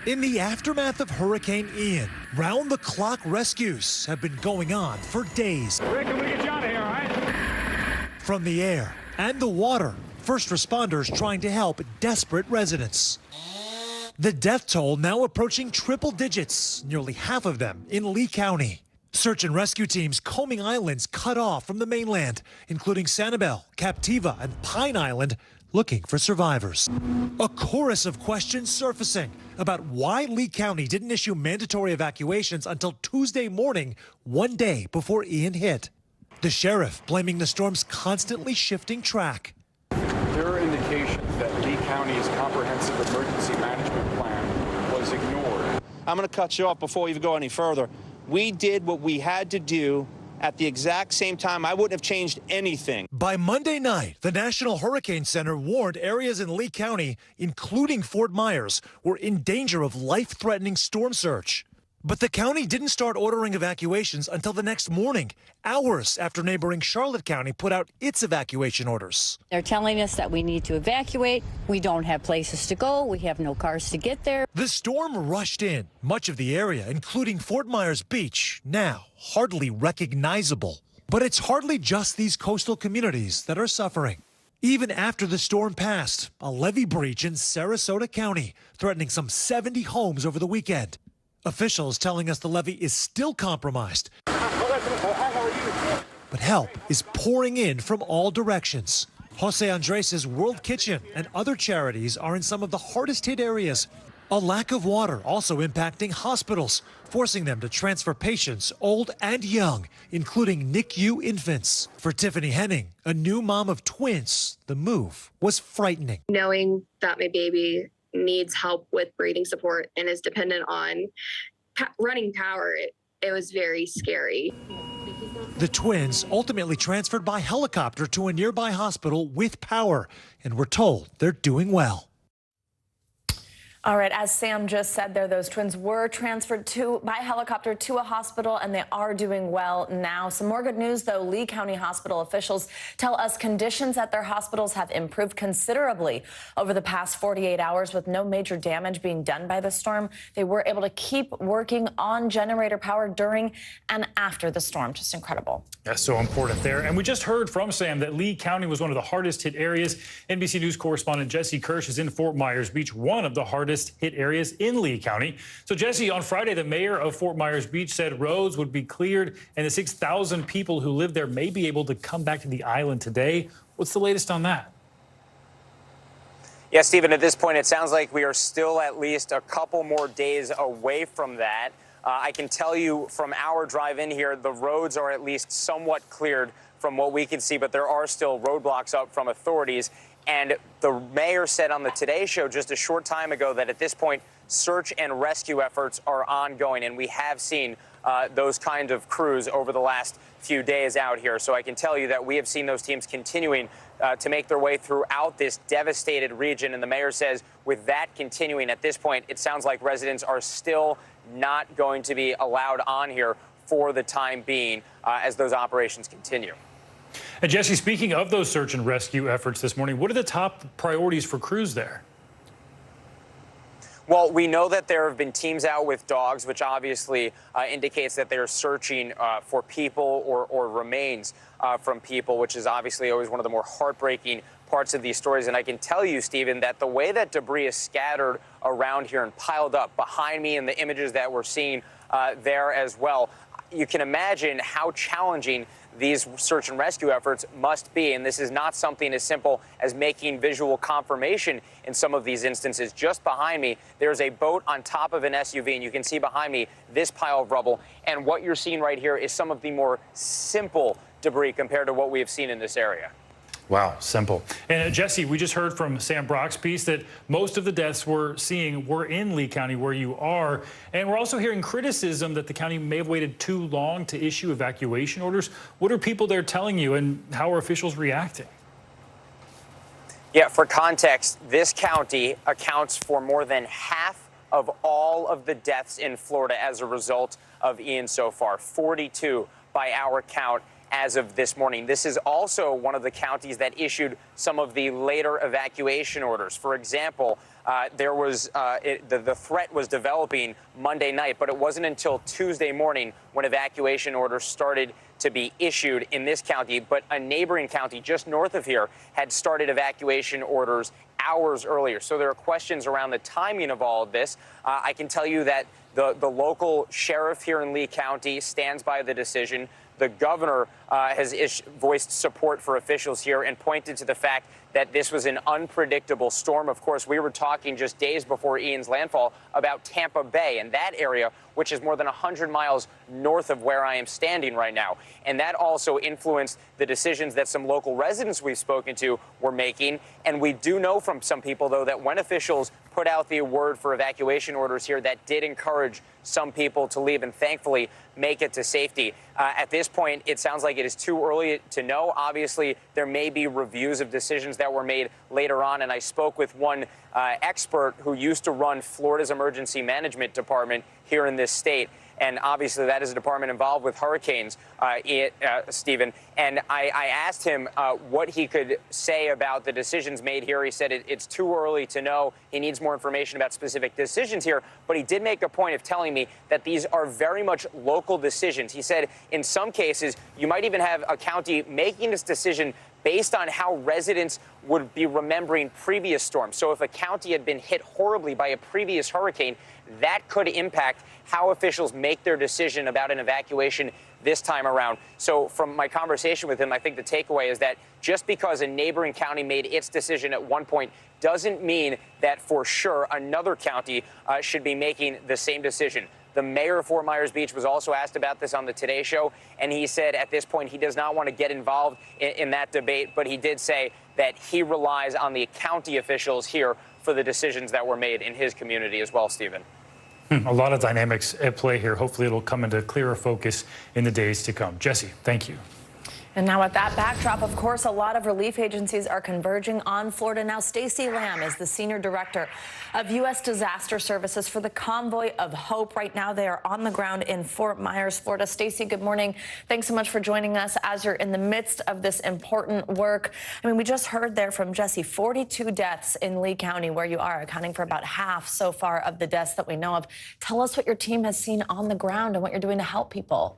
In the aftermath of Hurricane Ian, round-the-clock rescues have been going on for days. Rick, can we get you out of here, all right? From the air and the water, first responders trying to help desperate residents. The death toll now approaching triple digits, nearly half of them in Lee County. Search and rescue teams combing islands cut off from the mainland, including Sanibel, Captiva, and Pine Island, looking for survivors. A chorus of questions surfacing about why Lee County didn't issue mandatory evacuations until Tuesday morning, one day before Ian hit. The sheriff blaming the storm's constantly shifting track. There are indications that Lee County's comprehensive emergency management plan was ignored. I'm going to cut you off before we even go any further. We did what we had to do at the exact same time. I wouldn't have changed anything. By Monday night, the National Hurricane Center warned areas in Lee County, including Fort Myers, were in danger of life-threatening storm surge. But the county didn't start ordering evacuations until the next morning, hours after neighboring Charlotte County put out its evacuation orders. They're telling us that we need to evacuate. We don't have places to go. We have no cars to get there. The storm rushed in. Much of the area, including Fort Myers Beach, now hardly recognizable. But it's hardly just these coastal communities that are suffering. Even after the storm passed, a levee breach in Sarasota County, threatening some 70 homes over the weekend. Officials telling us the levee is still compromised, but help is pouring in from all directions. Jose Andres' World Kitchen and other charities are in some of the hardest hit areas. A lack of water also impacting hospitals, forcing them to transfer patients old and young, including NICU infants. For Tiffany Henning, a new mom of twins, the move was frightening. Knowing that my baby needs help with breathing support and is dependent on running power, it was very scary. The twins ultimately transferred by helicopter to a nearby hospital with power, and we're told they're doing well. All right, as Sam just said there, those twins were transferred by helicopter to a hospital, and they are doing well now. Some more good news, though. Lee County hospital officials tell us conditions at their hospitals have improved considerably over the past 48 hours with no major damage being done by the storm. They were able to keep working on generator power during and after the storm. Just incredible. That's so important there. And we just heard from Sam that Lee County was one of the hardest hit areas. NBC News correspondent Jesse Kirsch is in Fort Myers Beach, one of the hardest hardest hit areas in Lee County. So, Jesse, on Friday, the mayor of Fort Myers Beach said roads would be cleared and the 6,000 people who live there may be able to come back to the island today. What's the latest on that? Yeah, Stephen, at this point, it sounds like we are still at least a couple more days away from that. I can tell you from our drive in here, the roads are at least somewhat cleared from what we can see, but there are still roadblocks up from authorities. And the mayor said on the Today Show just a short time ago that at this point, search and rescue efforts are ongoing. And we have seen those kind of crews over the last few days out here. So I can tell you that we have seen those teams continuing to make their way throughout this devastated region. And the mayor says with that continuing at this point, it sounds like residents are still not going to be allowed on here for the time being as those operations continue. And Jesse, speaking of those search and rescue efforts this morning, what are the top priorities for crews there? Well, we know that there have been teams out with dogs, which obviously indicates that they're searching for people or remains from people, which is obviously always one of the more heartbreaking parts of these stories. And I can tell you, Stephen, that the way that debris is scattered around here and piled up behind me and the images that we're seeing there as well, you can imagine how challenging these search and rescue efforts must be. And this is not something as simple as making visual confirmation in some of these instances. Just behind me, there's a boat on top of an SUV, and you can see behind me this pile of rubble. And what you're seeing right here is some of the more simple debris compared to what we have seen in this area. Wow, simple. And Jesse, we just heard from Sam Brock's piece that most of the deaths we're seeing were in Lee County, where you are. And we're also hearing criticism that the county may have waited too long to issue evacuation orders. What are people there telling you, and how are officials reacting? Yeah, for context, this county accounts for more than half of all of the deaths in Florida as a result of Ian so far, 42 by our count as of this morning. This is also one of the counties that issued some of the later evacuation orders. For example, the threat was developing Monday night, but it wasn't until Tuesday morning when evacuation orders started to be issued in this county. But a neighboring county just north of here had started evacuation orders hours earlier. So there are questions around the timing of all of this. I can tell you that the local sheriff here in Lee County stands by the decision. The governor has voiced support for officials here and pointed to the fact that this was an unpredictable storm. Of course, we were talking just days before Ian's landfall about Tampa Bay and that area, which is more than 100 miles north of where I am standing right now. And that also influenced the decisions that some local residents we've spoken to were making. And we do know from some people, though, that when officials put out the word for evacuation orders here, that did encourage some people to leave and thankfully make it to safety. At this point, it sounds like it is too early to know. Obviously, there may be reviews of decisions that were made later on. And I spoke with one expert who used to run Florida's emergency management department here in this state. And obviously, that is a department involved with hurricanes, Stephen. And I asked him what he could say about the decisions made here. He said it's too early to know. He needs more information about specific decisions here. But he did make a point of telling me that these are very much local decisions. He said in some cases, you might even have a county making this decision based on how residents would be remembering previous storms. So if a county had been hit horribly by a previous hurricane, that could impact how officials make their decision about an evacuation this time around. So from my conversation with him, I think the takeaway is that just because a neighboring county made its decision at one point doesn't mean that for sure another county should be making the same decision. The mayor of Fort Myers Beach was also asked about this on the Today Show, and he said at this point he does not want to get involved in that debate, but he did say that he relies on the county officials here for the decisions that were made in his community as well, Stephen. A lot of dynamics at play here. Hopefully it'll come into clearer focus in the days to come. Jesse, thank you. And now with that backdrop, of course, a lot of relief agencies are converging on Florida. Now, Stacey Lamb is the Senior Director of U.S. Disaster Services for the Convoy of Hope. Right now, they are on the ground in Fort Myers, Florida. Stacey, good morning. Thanks so much for joining us as you're in the midst of this important work. I mean, we just heard there from Jesse, 42 deaths in Lee County, where you are, accounting for about half so far of the deaths that we know of. Tell us what your team has seen on the ground and what you're doing to help people.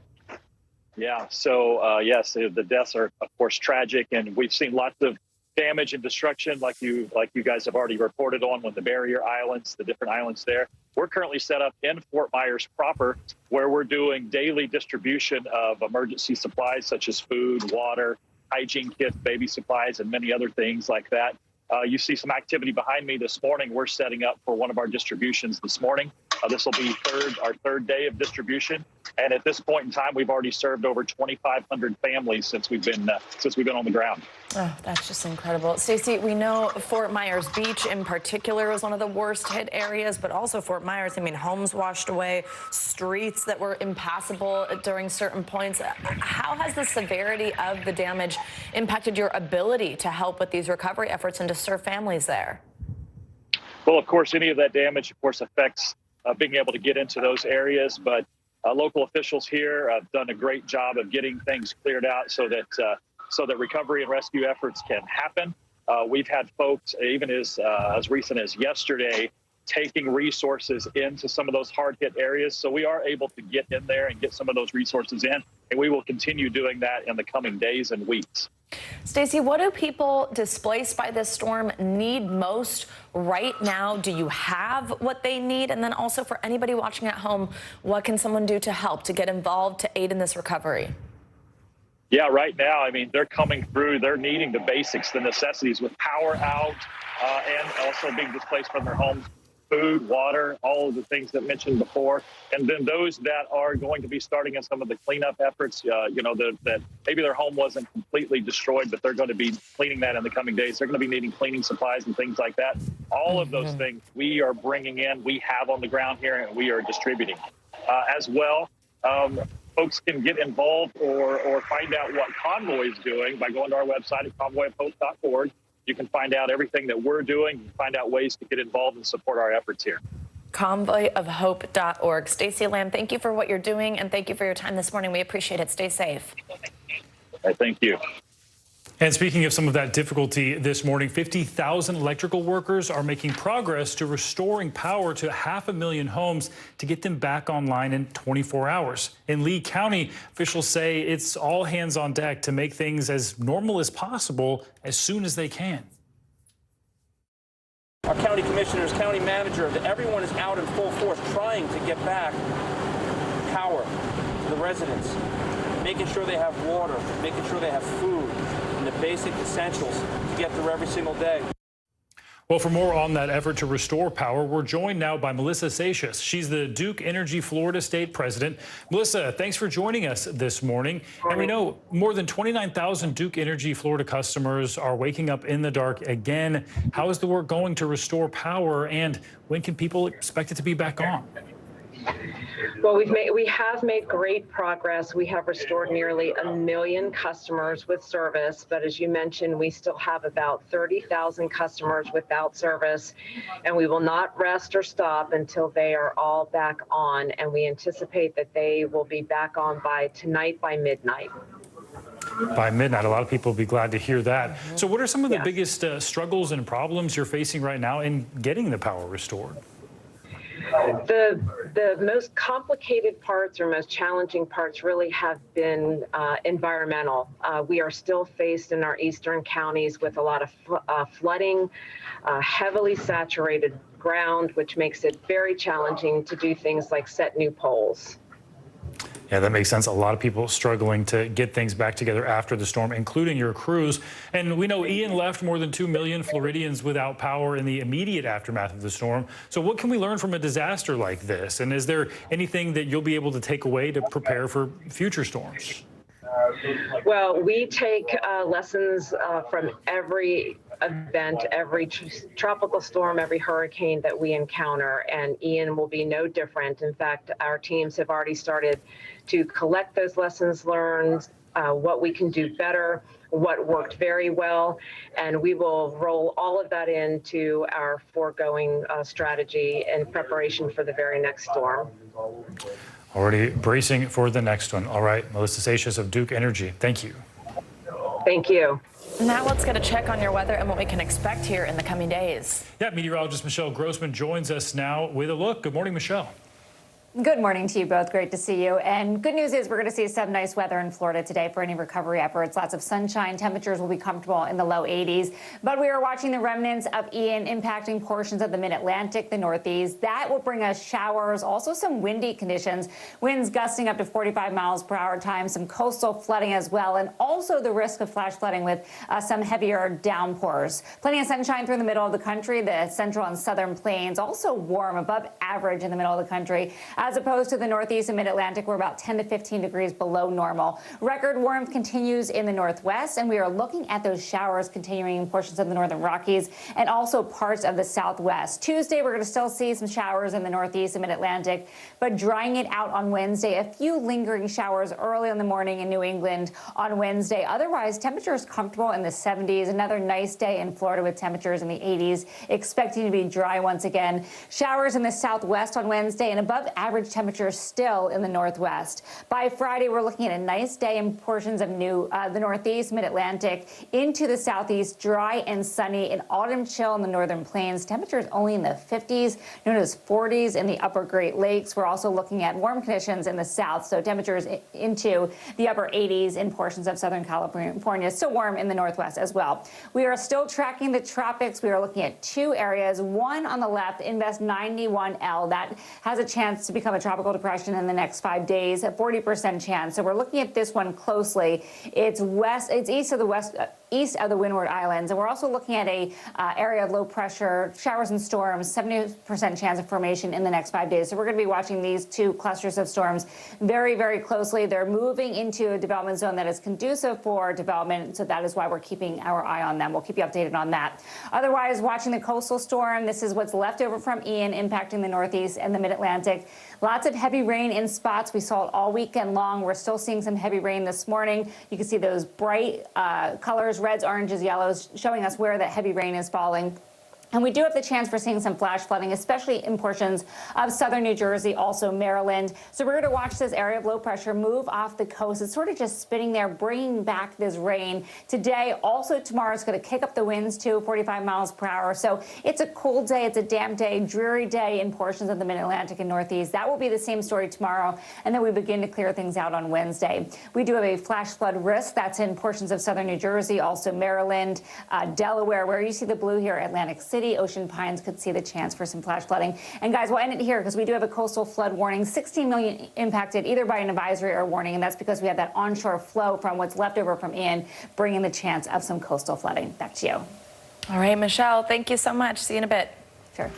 Yeah, so yes, the deaths are, of course, tragic, and we've seen lots of damage and destruction like you guys have already reported on with the barrier islands, the different islands there. We're currently set up in Fort Myers proper, where we're doing daily distribution of emergency supplies such as food, water, hygiene kits, baby supplies, and many other things like that. You see some activity behind me this morning. We're setting up for one of our distributions this morning. This will be our third day of distribution. And at this point in time, we've already served over 2,500 families since we've been on the ground. Oh, that's just incredible. Stacey, we know Fort Myers Beach in particular was one of the worst hit areas, but also Fort Myers, I mean, homes washed away, streets that were impassable during certain points. How has the severity of the damage impacted your ability to help with these recovery efforts and to serve families there? Well, of course, any of that damage, of course, affects being able to get into those areas. But local officials here have done a great job of getting things cleared out so that recovery and rescue efforts can happen. We've had folks, even as recent as yesterday, taking resources into some of those hard-hit areas. So we are able to get in there and get some of those resources in, and we will continue doing that in the coming days and weeks. Stacey, what do people displaced by this storm need most right now? Do you have what they need? And then also for anybody watching at home, what can someone do to help, to get involved, to aid in this recovery? Yeah, right now, I mean, they're coming through. They're needing the basics, the necessities with power out and also being displaced from their homes. Food, water, all of the things that mentioned before. And then those that are going to be starting in some of the cleanup efforts, that maybe their home wasn't completely destroyed, but they're going to be cleaning that in the coming days. They're going to be needing cleaning supplies and things like that. All of those things we are bringing in, we have on the ground here, and we are distributing. As well, folks can get involved or find out what Convoy is doing by going to our website at convoyofhope.org. You can find out everything that we're doing. You can find out ways to get involved and support our efforts here. Convoyofhope.org. Stacey Lamb, thank you for what you're doing, and thank you for your time this morning. We appreciate it. Stay safe. Thank you. And speaking of some of that difficulty this morning, 50,000 electrical workers are making progress to restoring power to 500,000 homes to get them back online in 24 hours. In Lee County, officials say it's all hands on deck to make things as normal as possible as soon as they can. Our county commissioners, county manager, everyone is out in full force trying to get back power to the residents, making sure they have water, making sure they have food, and the basic essentials to get through every single day. Well, for more on that effort to restore power, we're joined now by Melissa Satius. She's the Duke Energy Florida State President. Melissa, thanks for joining us this morning. And we know more than 29,000 Duke Energy Florida customers are waking up in the dark again. How is the work going to restore power, and when can people expect it to be back on? Well, we have made great progress. We have restored nearly 1 million customers with service, but as you mentioned, we still have about 30,000 customers without service, and we will not rest or stop until they are all back on, and we anticipate that they will be back on by tonight by midnight. By midnight. A lot of people will be glad to hear that. So what are some of the biggest struggles and problems you're facing right now in getting the power restored? The most complicated parts or most challenging parts really have been environmental. We are still faced in our eastern counties with a lot of flooding, heavily saturated ground, which makes it very challenging to do things like set new poles. Yeah, that makes sense. A lot of people struggling to get things back together after the storm, including your crews. And we know Ian left more than 2 million Floridians without power in the immediate aftermath of the storm. So what can we learn from a disaster like this? And is there anything that you'll be able to take away to prepare for future storms? Well, we take lessons from every event, every tropical storm, every hurricane that we encounter, and Ian will be no different. In fact, our teams have already started to collect those lessons learned, what we can do better, what worked very well, and we will roll all of that into our foregoing strategy in preparation for the very next storm. Already bracing for the next one. All right, Melissa Satius of Duke Energy, thank you. Thank you. Now let's get a check on your weather and what we can expect here in the coming days. Yeah, meteorologist Michelle Grossman joins us now with a look. Good morning, Michelle. Good morning to you both. Great to see you. And good news is we're going to see some nice weather in Florida today for any recovery efforts. Lots of sunshine. Temperatures will be comfortable in the low 80s. But we are watching the remnants of Ian impacting portions of the mid-Atlantic, the Northeast. That will bring us showers, also some windy conditions, winds gusting up to 45 miles per hour times, some coastal flooding as well, and also the risk of flash flooding with some heavier downpours. Plenty of sunshine through the middle of the country, the central and southern plains, also warm, above average in the middle of the country. As opposed to the Northeast and Mid-Atlantic, we're about 10 to 15 degrees below normal. Record warmth continues in the Northwest, and we are looking at those showers continuing in portions of the Northern Rockies and also parts of the Southwest. Tuesday, we're going to still see some showers in the Northeast and Mid-Atlantic, but drying it out on Wednesday. A few lingering showers early in the morning in New England on Wednesday. Otherwise, temperatures comfortable in the 70s. Another nice day in Florida with temperatures in the 80s, expecting to be dry once again. Showers in the Southwest on Wednesday and above average temperatures still in the Northwest. By Friday, we're looking at a nice day in portions of the Northeast, Mid-Atlantic, into the Southeast, dry and sunny, an autumn chill in the Northern Plains. Temperatures only in the 50s, known as 40s in the upper Great Lakes. We're also looking at warm conditions in the South, so temperatures into the upper 80s in portions of Southern California. Still warm in the Northwest as well. We are still tracking the tropics. We are looking at two areas. One on the left, Invest 91L. That has a chance to become a tropical depression in the next 5 days, a 40% chance. So we're looking at this one closely. It's east of the Windward Islands, and we're also looking at a area of low pressure, showers and storms, 70% chance of formation in the next 5 days. So we're going to be watching these two clusters of storms very, very closely. They're moving into a development zone that is conducive for development, so that is why we're keeping our eye on them. We'll keep you updated on that. Otherwise, watching the coastal storm, this is what's left over from Ian impacting the Northeast and the Mid-Atlantic. Lots of heavy rain in spots. We saw it all weekend long. We're still seeing some heavy rain this morning. You can see those bright colors, reds, oranges, yellows, showing us where that heavy rain is falling. And we do have the chance for seeing some flash flooding, especially in portions of southern New Jersey, also Maryland. So we're going to watch this area of low pressure move off the coast. It's sort of just spinning there, bringing back this rain. Today, also tomorrow, it's going to kick up the winds to 45 miles per hour. So it's a cool day. It's a damp day, dreary day in portions of the Mid-Atlantic and Northeast. That will be the same story tomorrow. And then we begin to clear things out on Wednesday. We do have a flash flood risk. That's in portions of southern New Jersey, also Maryland, Delaware, where you see the blue here, Atlantic City. Ocean Pines could see the chance for some flash flooding. And guys, we'll end it here because we do have a coastal flood warning. 16 million impacted either by an advisory or warning, and that's because we have that onshore flow from what's left over from Ian, bringing the chance of some coastal flooding. Back to you. All right, Michelle, thank you so much. See you in a bit. Sure.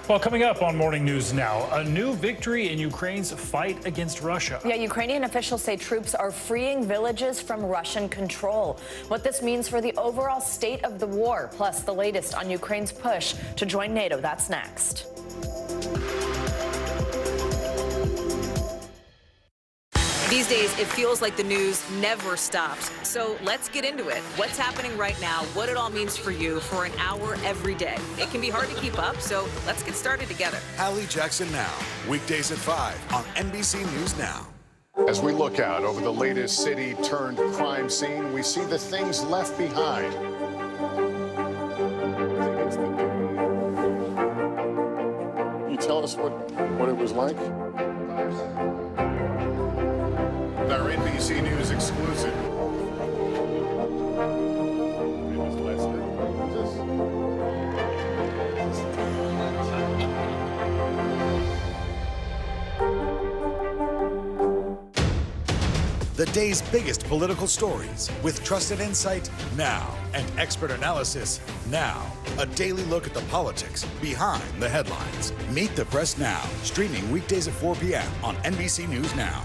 Well, coming up on Morning News Now, a new victory in Ukraine's fight against Russia. Yeah, Ukrainian officials say troops are freeing villages from Russian control. What this means for the overall state of the war, plus the latest on Ukraine's push to join NATO. That's next. These days, it feels like the news never stops. So let's get into it. What's happening right now, what it all means for you for an hour every day. It can be hard to keep up, so let's get started together. Hallie Jackson Now, weekdays at 5 on NBC News Now. As we look out over the latest city-turned-crime scene, we see the things left behind. Can you tell us what it was like? Our NBC News exclusive. The day's biggest political stories with trusted insight now and expert analysis now. A daily look at the politics behind the headlines. Meet the Press Now, streaming weekdays at 4 p.m. on NBC News Now.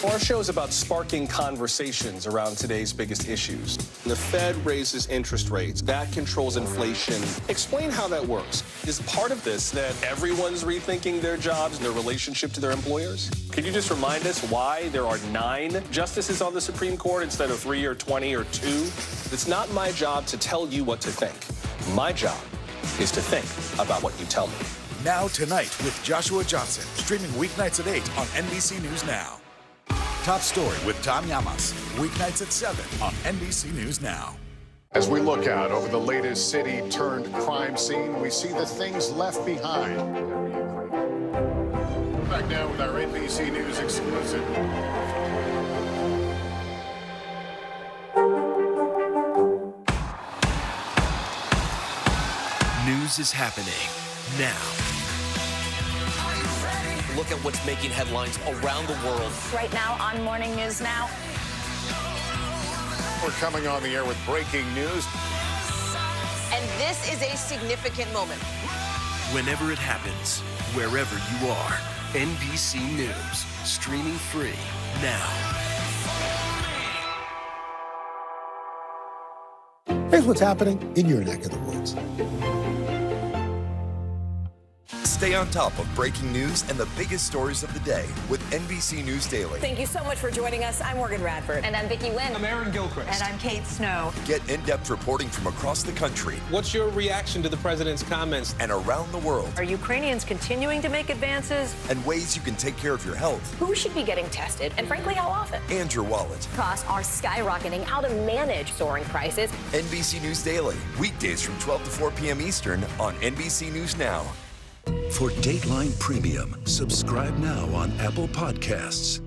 Our show is about sparking conversations around today's biggest issues. The Fed raises interest rates. That controls inflation. Explain how that works. Is part of this that everyone's rethinking their jobs and their relationship to their employers? Could you just remind us why there are 9 justices on the Supreme Court instead of 3 or 20 or 2? It's not my job to tell you what to think. My job is to think about what you tell me. Now Tonight with Joshua Johnson, streaming weeknights at 8 on NBC News Now. Top Story with Tom Llamas, weeknights at 7 on NBC News Now. As we look out over the latest city-turned-crime scene, we see the things left behind. Back now with our NBC News exclusive. News is happening now. Look at what's making headlines around the world. Right now on Morning News Now. We're coming on the air with breaking news. And this is a significant moment. Whenever it happens, wherever you are, NBC News, streaming free now. Here's what's happening in your neck of the woods. Stay on top of breaking news and the biggest stories of the day with NBC News Daily. Thank you so much for joining us. I'm Morgan Radford. And I'm Vicki Wynn. I'm Aaron Gilchrist. And I'm Kate Snow. Get in-depth reporting from across the country. What's your reaction to the president's comments? And around the world. Are Ukrainians continuing to make advances? And ways you can take care of your health. Who should be getting tested? And frankly, how often? And your wallet. Costs are skyrocketing. How to manage soaring prices. NBC News Daily. Weekdays from 12 to 4 p.m. Eastern on NBC News Now. For Dateline Premium, subscribe now on Apple Podcasts.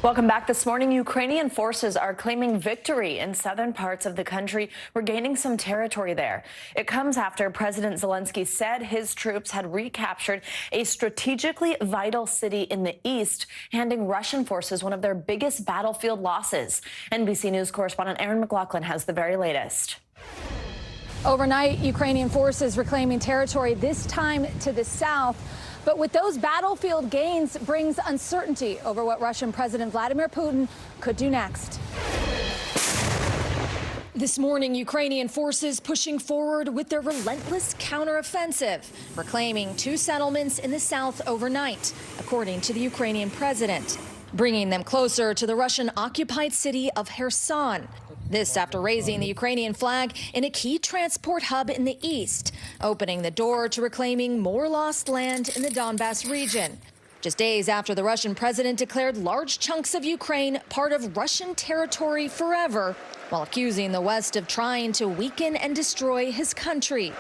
Welcome back. This morning, Ukrainian forces are claiming victory in southern parts of the country, regaining some territory there. It comes after President Zelensky said his troops had recaptured a strategically vital city in the east, handing Russian forces one of their biggest battlefield losses. NBC News correspondent Aaron McLaughlin has the very latest. Overnight, Ukrainian forces reclaiming territory, this time to the south. But with those battlefield gains brings uncertainty over what Russian President Vladimir Putin could do next. This morning, Ukrainian forces pushing forward with their relentless counteroffensive, reclaiming 2 settlements in the south overnight, according to the Ukrainian president, bringing them closer to the Russian-occupied city of Kherson. This after raising the Ukrainian flag in a key transport hub in the east, opening the door to reclaiming more lost land in the Donbas region. Just days after the Russian president declared large chunks of Ukraine part of Russian territory forever, while accusing the West of trying to weaken and destroy his country.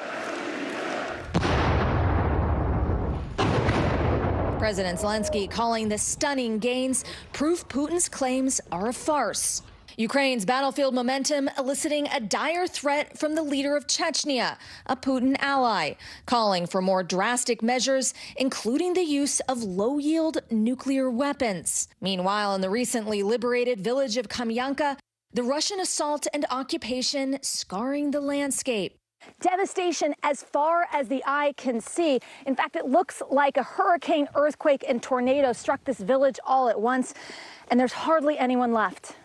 President Zelensky calling the stunning gains proof Putin's claims are a farce. Ukraine's battlefield momentum eliciting a dire threat from the leader of Chechnya, a Putin ally, calling for more drastic measures, including the use of low-yield nuclear weapons. Meanwhile, in the recently liberated village of Kamyanka, the Russian assault and occupation scarring the landscape. Devastation as far as the eye can see. In fact, it looks like a hurricane, earthquake, and tornado struck this village all at once, and there's hardly anyone left.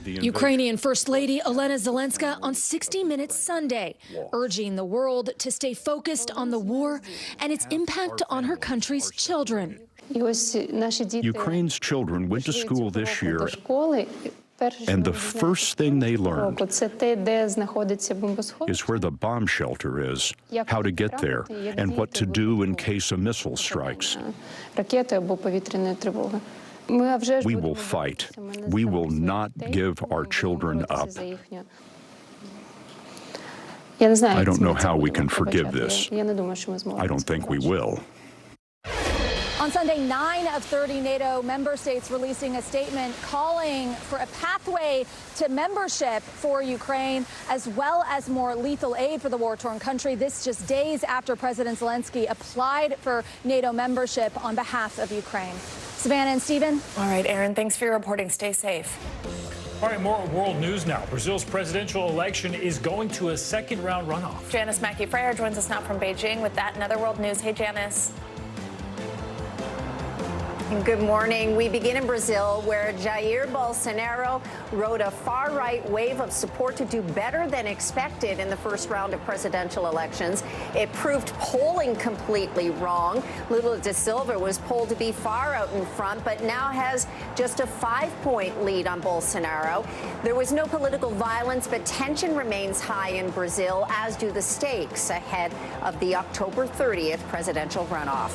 Ukrainian First Lady Olena Zelenska on 60 Minutes Sunday, urging the world to stay focused on the war and its impact on her country's children. Ukraine's children went to school this year, and the first thing they learned is where the bomb shelter is, how to get there, and what to do in case a missile strikes. We will fight. We will not give our children up. I don't know how we can forgive this. I don't think we will. On Sunday, 9 of 30 NATO member states releasing a statement calling for a pathway to membership for Ukraine, as well as more lethal aid for the war-torn country. This just days after President Zelensky applied for NATO membership on behalf of Ukraine. Savannah and Stephen. All right, Aaron, thanks for your reporting. Stay safe. All right, more world news now. Brazil's presidential election is going to a second-round runoff. Janice Mackey-Freyer joins us now from Beijing with that and other world news. Hey, Janice. Good morning. We begin in Brazil, where Jair Bolsonaro rode a far-right wave of support to do better than expected in the first round of presidential elections. It proved polling completely wrong. Lula da Silva was polled to be far out in front, but now has just a 5-point lead on Bolsonaro. There was no political violence, but tension remains high in Brazil, as do the stakes ahead of the October 30th presidential runoff.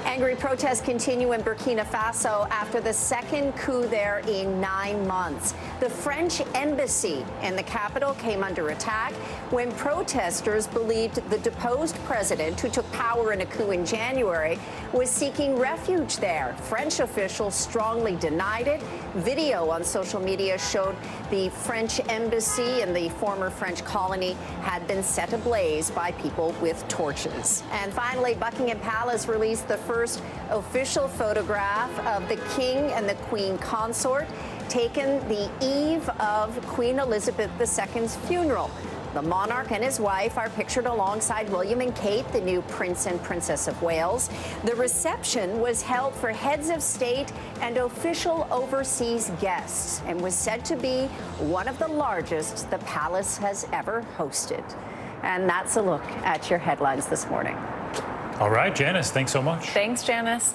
Angry protests continue in Burkina Faso after the second coup there in 9 months. The French embassy in the capital came under attack when protesters believed the deposed president, who took power in a coup in January, was seeking refuge there. French officials strongly denied it. Video on social media showed the French embassy in the former French colony had been set ablaze by people with torches. And finally, Buckingham Palace released the first official photograph of the King and the Queen consort, taken the eve of Queen Elizabeth II's funeral. The monarch and his wife are pictured alongside William and Kate, the new Prince and Princess of Wales. The reception was held for heads of state and official overseas guests and was said to be one of the largest the palace has ever hosted. And that's a look at your headlines this morning. All right, Janice, thanks so much. Thanks, Janice.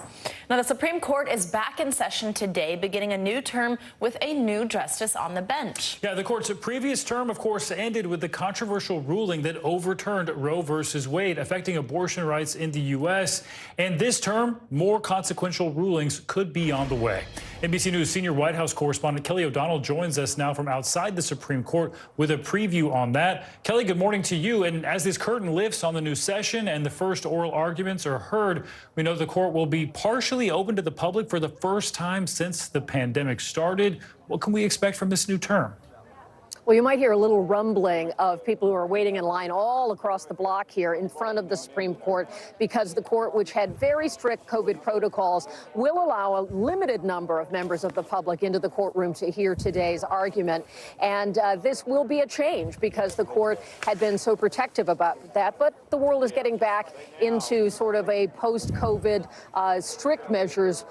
Now, the Supreme Court is back in session today, beginning a new term with a new justice on the bench. Yeah, the court's previous term, of course, ended with the controversial ruling that overturned Roe versus Wade, affecting abortion rights in the U.S. And this term, more consequential rulings could be on the way. NBC News senior White House correspondent Kelly O'Donnell joins us now from outside the Supreme Court with a preview on that. Kelly, good morning to you. And as this curtain lifts on the new session and the first oral arguments are heard, we know the court will be partially open to the public for the first time since the pandemic started. What can we expect from this new term? Well, you might hear a little rumbling of people who are waiting in line all across the block here in front of the Supreme Court, because the court, which had very strict COVID protocols, will allow a limited number of members of the public into the courtroom to hear today's argument. And this will be a change because the court had been so protective about that. But the world is getting back into sort of a post-COVID strict measures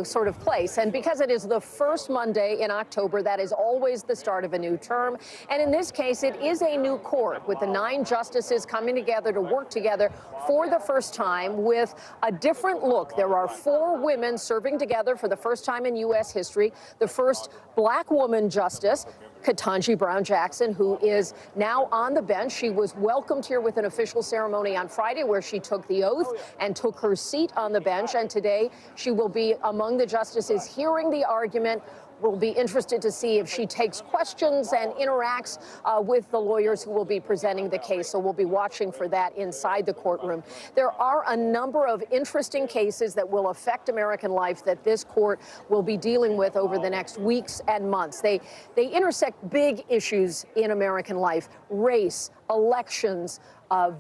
sort of place. And because it is the first Monday in October, that is always the start of a new term. And in this case, it is a new court with the 9 justices coming together to work together for the first time with a different look. There are 4 women serving together for the first time in U.S. history. The first black woman justice, Ketanji Brown Jackson, who is now on the bench. She was welcomed here with an official ceremony on Friday where she took the oath and took her seat on the bench. And today she will be among the justices hearing the argument. We'll be interested to see if she takes questions and interacts with the lawyers who will be presenting the case. So we'll be watching for that inside the courtroom. There are a number of interesting cases that will affect American life that this court will be dealing with over the next weeks and months. They intersect big issues in American life: race, elections,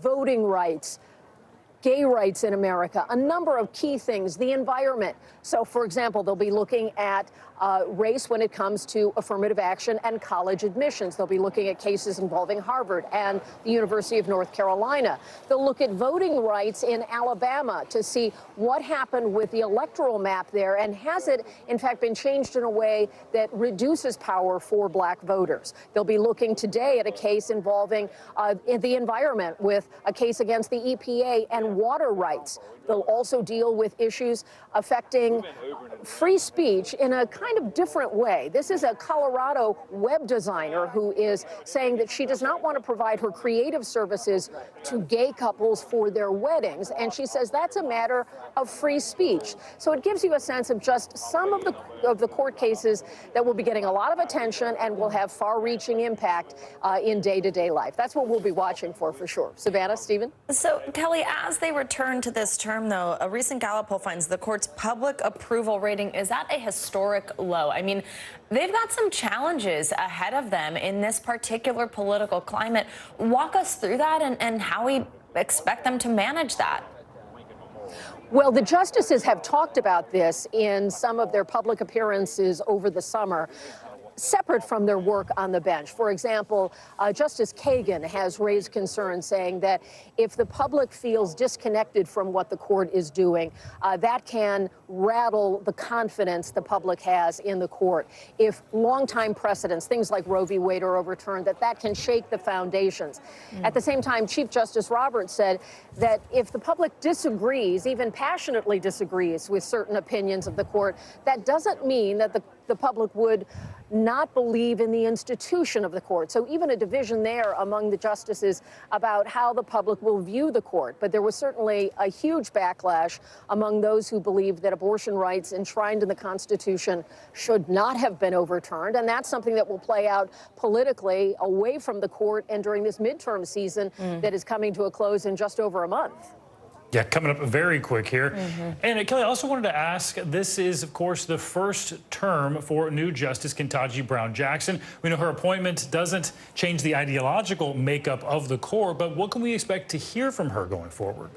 voting rights, gay rights in America, a number of key things, the environment. So, for example, they'll be looking at race when it comes to affirmative action and college admissions. They'll be looking at cases involving Harvard and the University of North Carolina. They'll look at voting rights in Alabama to see what happened with the electoral map there, and has it, in fact, been changed in a way that reduces power for black voters. They'll be looking today at a case involving the environment, with a case against the EPA and water rights. They'll also deal with issues affecting free speech in a kind of different way. This is a Colorado web designer who is saying that she does not want to provide her creative services to gay couples for their weddings. And she says that's a matter of free speech. So it gives you a sense of just some of the court cases that will be getting a lot of attention and will have far-reaching impact in day-to-day life. That's what we'll be watching for sure. Savannah, Stephen? So, Kelly, as they return to this term, though, a recent Gallup poll finds the court's public approval rating is at a historic low. I mean, they've got some challenges ahead of them in this particular political climate. Walk us through that and how we expect them to manage that. Well, the justices have talked about this in some of their public appearances over the summer, separate from their work on the bench. For example, Justice Kagan has raised concerns saying that if the public feels disconnected from what the court is doing, that can rattle the confidence the public has in the court. If longtime precedents, things like Roe v. Wade, are overturned, that can shake the foundations. At the same time, Chief Justice Roberts said that if the public disagrees, even passionately disagrees with certain opinions of the court, that doesn't mean that the the public would not believe in the institution of the court. So even a division there among the justices about how the public will view the court. But there was certainly a huge backlash among those who believe that abortion rights enshrined in the Constitution should not have been overturned. And that's something that will play out politically away from the court and during this midterm season that is coming to a close in just over a month. Yeah, coming up very quick here. And Kelly, I also wanted to ask, this is, of course, the first term for new Justice Ketanji Brown Jackson. We know her appointment doesn't change the ideological makeup of the court, but what can we expect to hear from her going forward?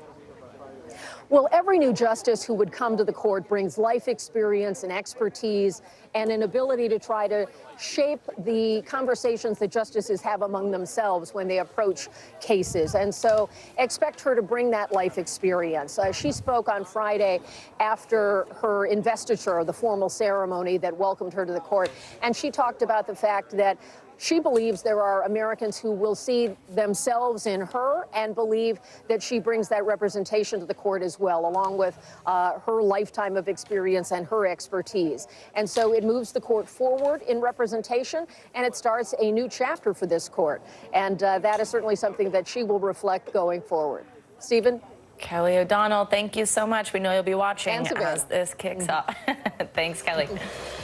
Well, every new justice who would come to the court brings life experience and expertise and an ability to try to shape the conversations that justices have among themselves when they approach cases. And so expect her to bring that life experience. She spoke on Friday after her investiture, the formal ceremony that welcomed her to the court, and she talked about the fact that she believes there are Americans who will see themselves in her and believe that she brings that representation to the court as well, along with her lifetime of experience and her expertise. And so it moves the court forward in representation, and it starts a new chapter for this court. And that is certainly something that she will reflect going forward. Stephen? Kelly O'Donnell, thank you so much. We know you'll be watching as this kicks off. Thanks, Kelly.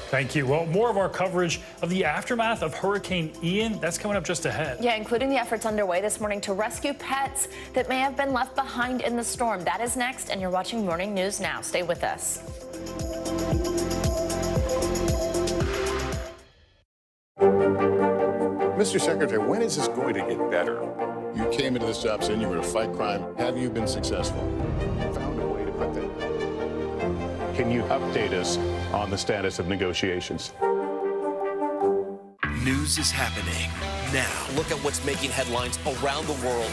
Thank you. Well, more of our coverage of the aftermath of Hurricane Ian, that's coming up just ahead. Yeah, including the efforts underway this morning to rescue pets that may have been left behind in the storm. That is next, and you're watching Morning News Now. Stay with us. Mr. Secretary, when is this going to get better? You came into this job saying you were going to fight crime. Have you been successful? Found a way to put that. Can you update us on the status of negotiations? News is happening now. Look at what's making headlines around the world.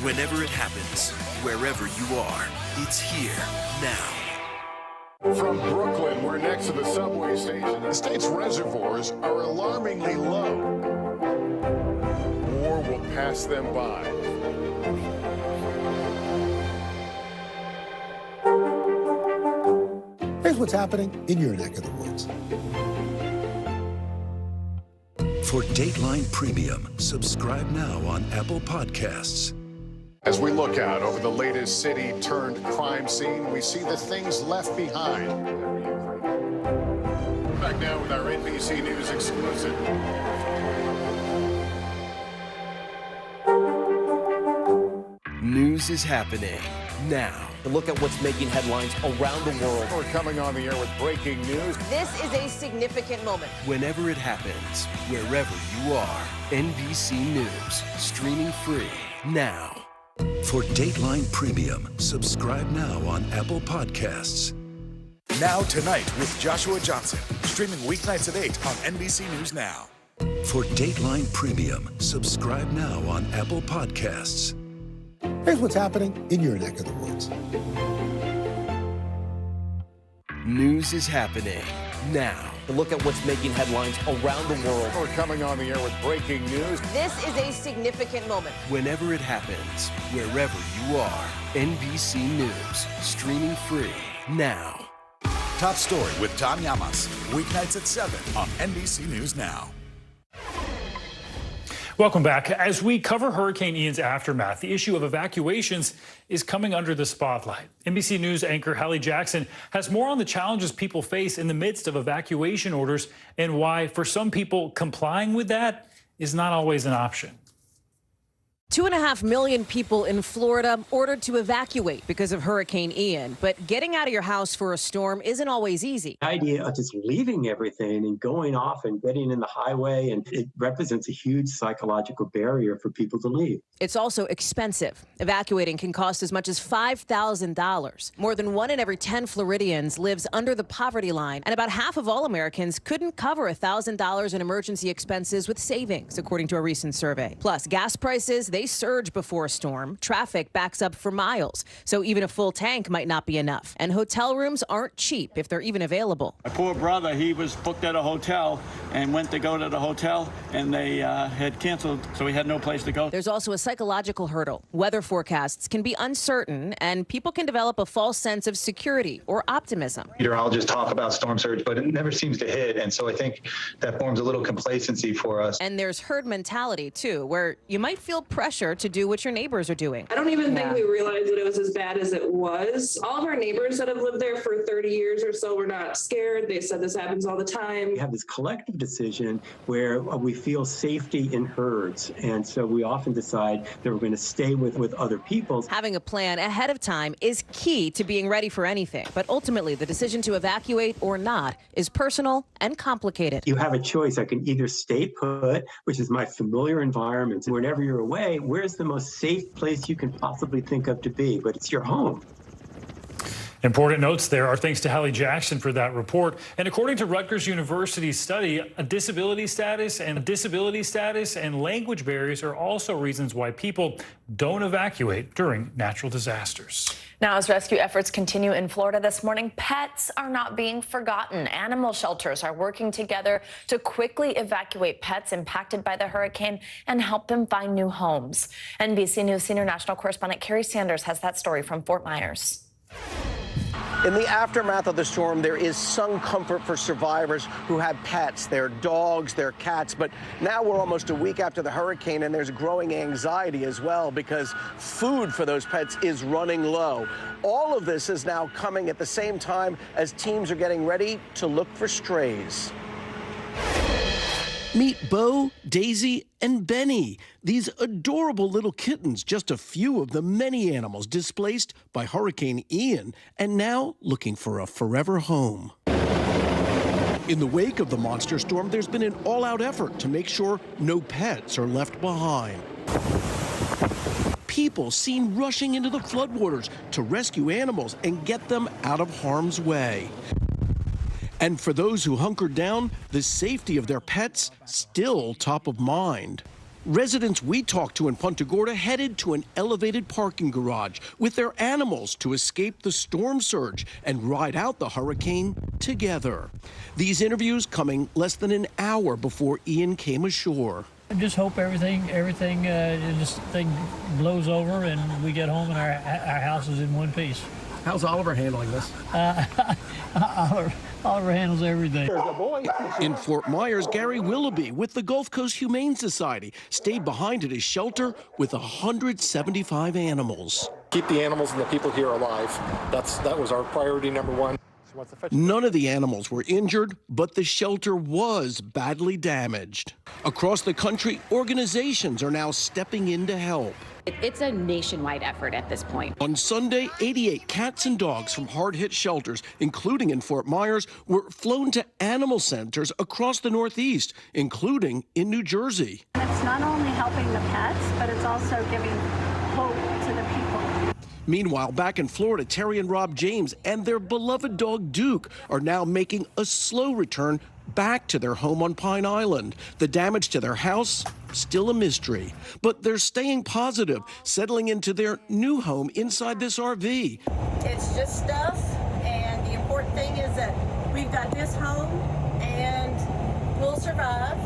Whenever it happens, wherever you are, it's here now. From Brooklyn, we're next to the subway station. The state's reservoirs are alarmingly low. War will pass them by. Here's what's happening in your neck of the woods. For Dateline Premium, subscribe now on Apple Podcasts. As we look out over the latest city-turned-crime scene, we see the things left behind. Back now with our NBC News exclusive. News is happening now. Look at what's making headlines around the world. We're coming on the air with breaking news. This is a significant moment. Whenever it happens, wherever you are, NBC News, streaming free now. For Dateline Premium, subscribe now on Apple Podcasts. Now Tonight with Joshua Johnson, streaming weeknights at 8 on NBC News Now. For Dateline Premium, subscribe now on Apple Podcasts. Here's what's happening in your neck of the woods. News is happening now. Look at what's making headlines around the world. We're coming on the air with breaking news. This is a significant moment. Whenever it happens, wherever you are, NBC News, streaming free now. Top Story with Tom Llamas, weeknights at 7 on NBC News Now. Welcome back. As we cover Hurricane Ian's aftermath, the issue of evacuations is coming under the spotlight. NBC News anchor Hallie Jackson has more on the challenges people face in the midst of evacuation orders and why, for some people, complying with that is not always an option. 2.5 million people in Florida ordered to evacuate because of Hurricane Ian. But getting out of your house for a storm isn't always easy. The idea of just leaving everything and going off and getting in the highway, and it represents a huge psychological barrier for people to leave. It's also expensive. Evacuating can cost as much as $5,000. More than 1 in every 10 Floridians lives under the poverty line, and about half of all Americans couldn't cover $1,000 in emergency expenses with savings, according to a recent survey. Plus, gas prices, they surge before a storm, traffic backs up for miles. So even a full tank might not be enough. And hotel rooms aren't cheap if they're even available. My poor brother, he was booked at a hotel and went to go to the hotel, and they had canceled, so he had no place to go. There's also a psychological hurdle. Weather forecasts can be uncertain, and people can develop a false sense of security or optimism. Meteorologists talk about storm surge, but it never seems to hit, and so I think that forms a little complacency for us. And there's herd mentality, too, where you might feel pressure to do what your neighbors are doing. I don't even think we realized that it was as bad as it was. All of our neighbors that have lived there for 30 years or so were not scared. They said this happens all the time. We have this collective decision where we feel safety in herds, and so we often decide that we're going to stay with other people. Having a plan ahead of time is key to being ready for anything, but ultimately the decision to evacuate or not is personal and complicated. You have a choice. I can either stay put, which is my familiar environment. Whenever you're away, where's the most safe place you can possibly think of to be? But it's your home. Important notes there. Our thanks to Hallie Jackson for that report. And according to Rutgers University's study, a disability status and language barriers are also reasons why people don't evacuate during natural disasters. Now, as rescue efforts continue in Florida this morning, pets are not being forgotten. Animal shelters are working together to quickly evacuate pets impacted by the hurricane and help them find new homes. NBC News senior national correspondent Carrie Sanders has that story from Fort Myers. In the aftermath of the storm, there is some comfort for survivors who had pets, their dogs, their cats. But now we're almost a week after the hurricane, and there's growing anxiety as well because food for those pets is running low. All of this is now coming at the same time as teams are getting ready to look for strays. Meet Bo, Daisy, and Benny. These adorable little kittens, just a few of the many animals displaced by Hurricane Ian and now looking for a forever home. In the wake of the monster storm, there's been an all-out effort to make sure no pets are left behind. People seen rushing into the floodwaters to rescue animals and get them out of harm's way. And for those who hunkered down, the safety of their pets still top of mind. Residents we talked to in Punta Gorda headed to an elevated parking garage with their animals to escape the storm surge and ride out the hurricane together. These interviews coming less than an hour before Ian came ashore. I just hope everything this thing blows over and we get home and our house is in one piece. How's Oliver handling this? Oliver handles everything. In Fort Myers, Gary Willoughby with the Gulf Coast Humane Society stayed behind at his shelter with 175 animals. Keep the animals and the people here alive. That was our priority number one. None of the animals were injured, but the shelter was badly damaged. Across the country, organizations are now stepping in to help. It's a nationwide effort at this point. On Sunday, 88 cats and dogs from hard-hit shelters, including in Fort Myers, were flown to animal centers across the Northeast, including in New Jersey. It's not only helping the pets, but it's also giving hope to the people. Meanwhile, back in Florida, Terry and Rob James and their beloved dog Duke are now making a slow return back to their home on Pine Island. The damage to their house, still a mystery. But they're staying positive, settling into their new home inside this RV. It's just stuff, and the important thing is that we've got this home, and we'll survive.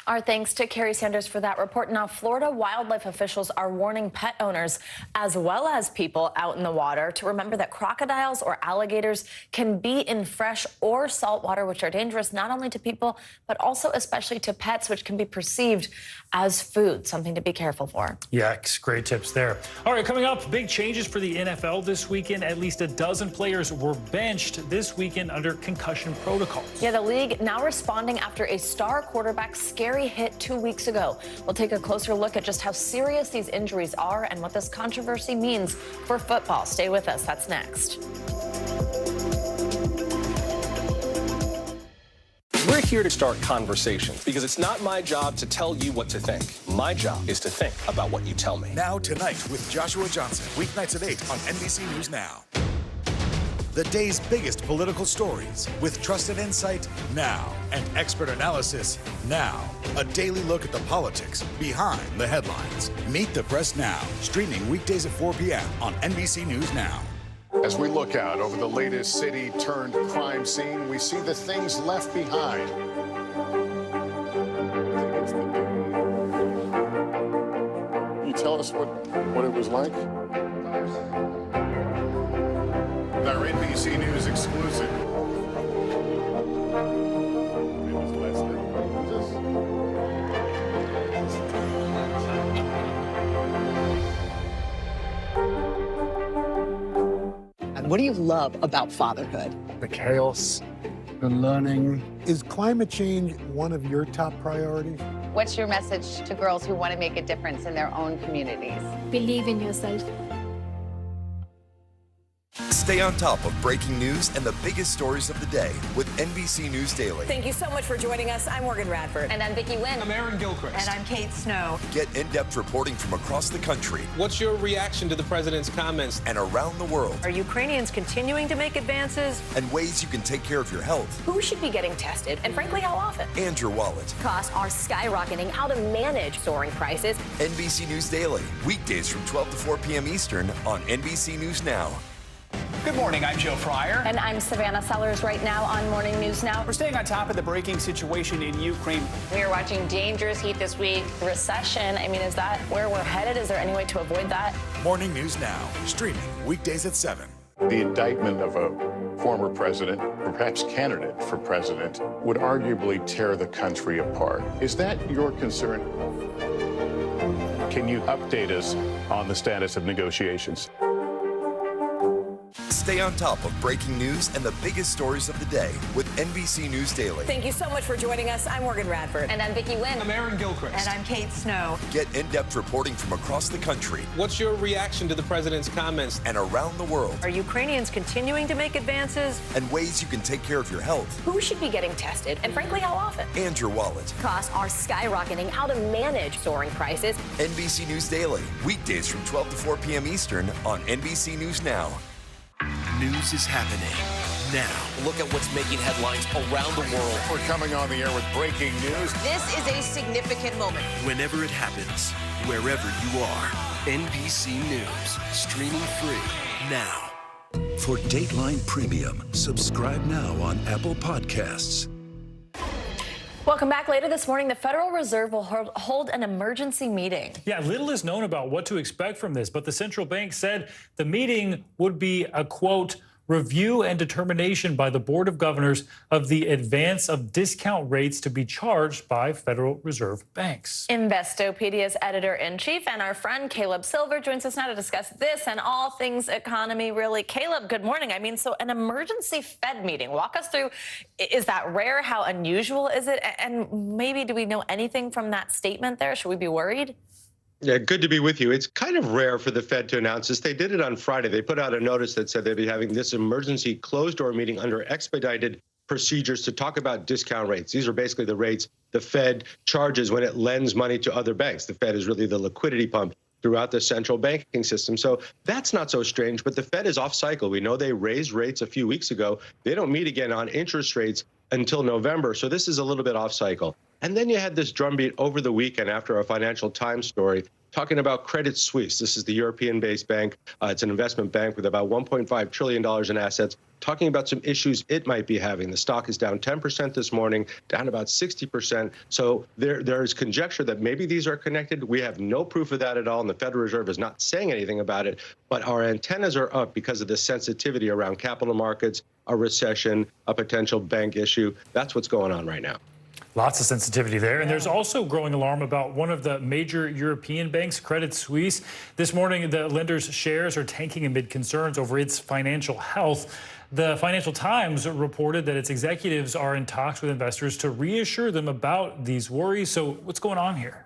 Our thanks to Carrie Sanders for that report. Now, Florida wildlife officials are warning pet owners as well as people out in the water to remember that crocodiles or alligators can be in fresh or salt water, which are dangerous not only to people, but also especially to pets, which can be perceived as food, something to be careful for. Yikes, great tips there. All right, coming up, big changes for the NFL this weekend. At least a dozen players were benched this weekend under concussion protocols. Yeah, the league now responding after a star quarterback's scary hit 2 weeks ago. We'll take a closer look at just how serious these injuries are and what this controversy means for football. Stay with us. That's next. We're here to start conversations because it's not my job to tell you what to think. My job is to think about what you tell me. Now Tonight with Joshua Johnson, weeknights at 8 on NBC News Now. the day's biggest political stories with trusted insight now and expert analysis now. A daily look at the politics behind the headlines. Meet the Press Now, streaming weekdays at 4 p.m. on NBC News Now. As we look out over the latest city-turned-crime scene, we see the things left behind. Can you tell us what it was like? Our NBC News exclusive. And what do you love about fatherhood? The chaos, the learning. Is climate change one of your top priorities? What's your message to girls who want to make a difference in their own communities? Believe in yourself. Stay on top of breaking news and the biggest stories of the day with NBC News Daily. Thank you so much for joining us. I'm Morgan Radford. And I'm Vicki Wynn. I'm Aaron Gilchrist. And I'm Kate Snow. Get in-depth reporting from across the country. What's your reaction to the president's comments? And around the world. Are Ukrainians continuing to make advances? And ways you can take care of your health. Who should be getting tested, and frankly, how often? And your wallet. Costs are skyrocketing. How to manage soaring prices. NBC News Daily, weekdays from 12 to 4 p.m. Eastern on NBC News Now. Good morning, I'm Joe Fryer. And I'm Savannah Sellers right now on Morning News Now. We're staying on top of the breaking situation in Ukraine. We are watching dangerous heat this week. Recession, I mean, is that where we're headed? Is there any way to avoid that? Morning News Now, streaming weekdays at 7. The indictment of a former president, or perhaps candidate for president, would arguably tear the country apart. Is that your concern? Can you update us on the status of negotiations? Stay on top of breaking news and the biggest stories of the day with NBC News Daily. Thank you so much for joining us. I'm Morgan Radford. And I'm Vicki Wynn. I'm Aaron Gilchrist. And I'm Kate Snow. Get in-depth reporting from across the country. What's your reaction to the president's comments? And around the world. Are Ukrainians continuing to make advances? And ways you can take care of your health. Who should be getting tested, and frankly, how often? And your wallet. Costs are skyrocketing. How to manage soaring prices. NBC News Daily, weekdays from 12 to 4 p.m. Eastern on NBC News Now. News is happening now. Look at what's making headlines around the world. We're coming on the air with breaking news. This is a significant moment. Whenever it happens, wherever you are, NBC News, streaming free now. For Dateline Premium, subscribe now on Apple Podcasts. Welcome back. Later this morning, the Federal Reserve will hold an emergency meeting. Yeah, little is known about what to expect from this, but the central bank said the meeting would be a, quote, review and determination by the Board of Governors of the advance of discount rates to be charged by Federal Reserve banks. Investopedia's editor-in-chief and our friend Caleb Silver joins us now to discuss this and all things economy, really. Caleb, good morning. I mean, so an emergency Fed meeting. Walk us through, is that rare? How unusual is it? And maybe do we know anything from that statement there? Should we be worried? Yeah, good to be with you. It's kind of rare for the Fed to announce this. They did it on Friday. They put out a notice that said they'd be having this emergency closed-door meeting under expedited procedures to talk about discount rates. These are basically the rates the Fed charges when it lends money to other banks. The Fed is really the liquidity pump throughout the central banking system. So that's not so strange, but the Fed is off cycle. We know they raised rates a few weeks ago. They don't meet again on interest rates until November. So this is a little bit off cycle. And then you had this drumbeat over the weekend after a Financial Times story talking about Credit Suisse. This is the European-based bank. It's an investment bank with about $1.5 trillion in assets, talking about some issues it might be having. The stock is down 10% this morning, down about 60%. So there is conjecture that maybe these are connected. We have no proof of that at all, and the Federal Reserve is not saying anything about it. But our antennas are up because of the sensitivity around capital markets, a recession, a potential bank issue. That's what's going on right now. Lots of sensitivity there. And there's also growing alarm about one of the major European banks, Credit Suisse. This morning, the lender's shares are tanking amid concerns over its financial health. The Financial Times reported that its executives are in talks with investors to reassure them about these worries. So what's going on here?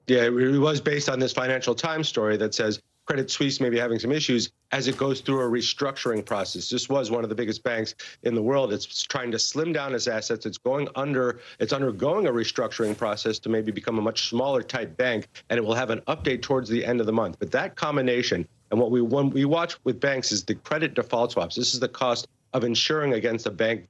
Yeah, it was based on this Financial Times story that says Credit Suisse may be having some issues as it goes through a restructuring process. This was one of the biggest banks in the world. It's trying to slim down its assets. It's undergoing a restructuring process to maybe become a much smaller type bank, and it will have an update towards the end of the month. But that combination, And what we watch with banks is the credit default swaps. This is the cost of insuring against a bank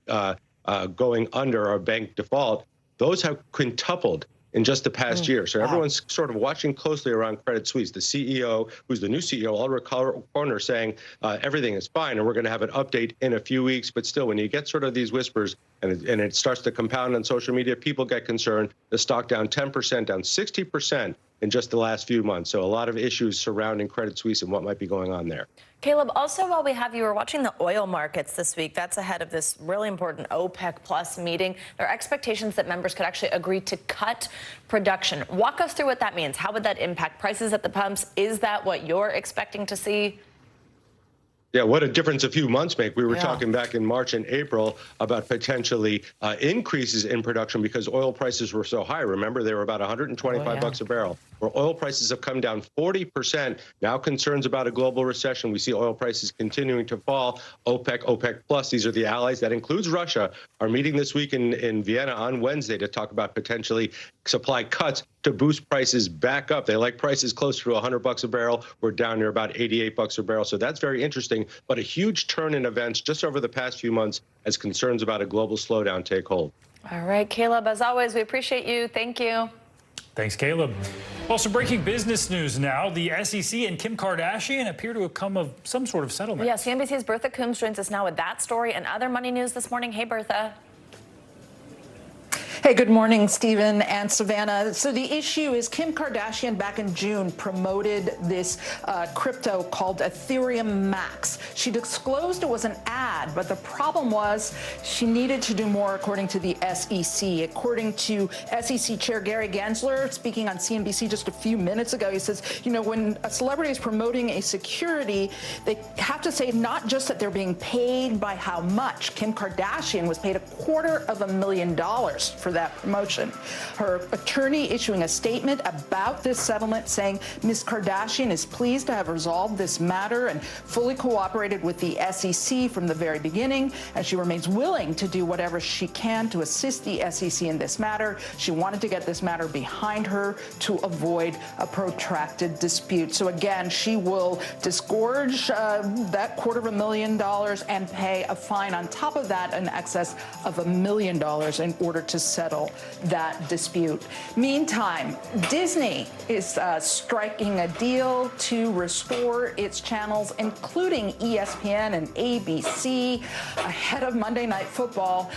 going under or a bank default. Those have quintupled in just the past year. So everyone's sort of watching closely around Credit Suisse. The CEO, who's the new CEO, Ulrich Corner, saying everything is fine and we're going to have an update in a few weeks. But still, when you get sort of these whispers and it starts to compound on social media, people get concerned. The stock down 10%, down 60% in just the last few months. So a lot of issues surrounding Credit Suisse and what might be going on there. Caleb, also while we have you, we're watching the oil markets this week. That's ahead of this really important OPEC Plus meeting. There are expectations that members could actually agree to cut production. Walk us through what that means. How would that impact prices at the pumps? Is that what you're expecting to see? Yeah, what a difference a few months make. We were talking back in March and April about potentially increases in production because oil prices were so high. Remember, they were about 125 bucks a barrel. Where oil prices have come down 40%. Now concerns about a global recession. We see oil prices continuing to fall. OPEC, OPEC Plus, these are the allies. That includes Russia, are meeting this week in Vienna on Wednesday to talk about potentially supply cuts to boost prices back up. They like prices closer to 100 bucks a barrel. We're down near about 88 bucks a barrel. So that's very interesting, but a huge turn in events just over the past few months as concerns about a global slowdown take hold. All right, Caleb, as always, we appreciate you. Thank you. Thanks, Caleb. Also, breaking business news now. The SEC and Kim Kardashian appear to have come of some sort of settlement. Yes, CNBC's Bertha Coombs joins us now with that story and other money news this morning. Hey, Bertha. Hey, good morning, Stephen and Savannah. So the issue is Kim Kardashian back in June promoted this crypto called Ethereum Max. She disclosed it was an ad, but the problem was she needed to do more according to the SEC. According to SEC Chair Gary Gensler, speaking on CNBC just a few minutes ago, he says, you know, when a celebrity is promoting a security, they have to say not just that they're being paid by how much. Kim Kardashian was paid $250,000 for that promotion. Her attorney issuing a statement about this settlement saying Ms. Kardashian is pleased to have resolved this matter and fully cooperated with the SEC from the very beginning, and she remains willing to do whatever she can to assist the SEC in this matter. She wanted to get this matter behind her to avoid a protracted dispute. So again, she will disgorge that $250,000 and pay a fine on top of that in excess of $1 million in order to settle that dispute. Meantime, Disney is striking a deal to restore its channels, including ESPN and ABC, ahead of Monday Night Football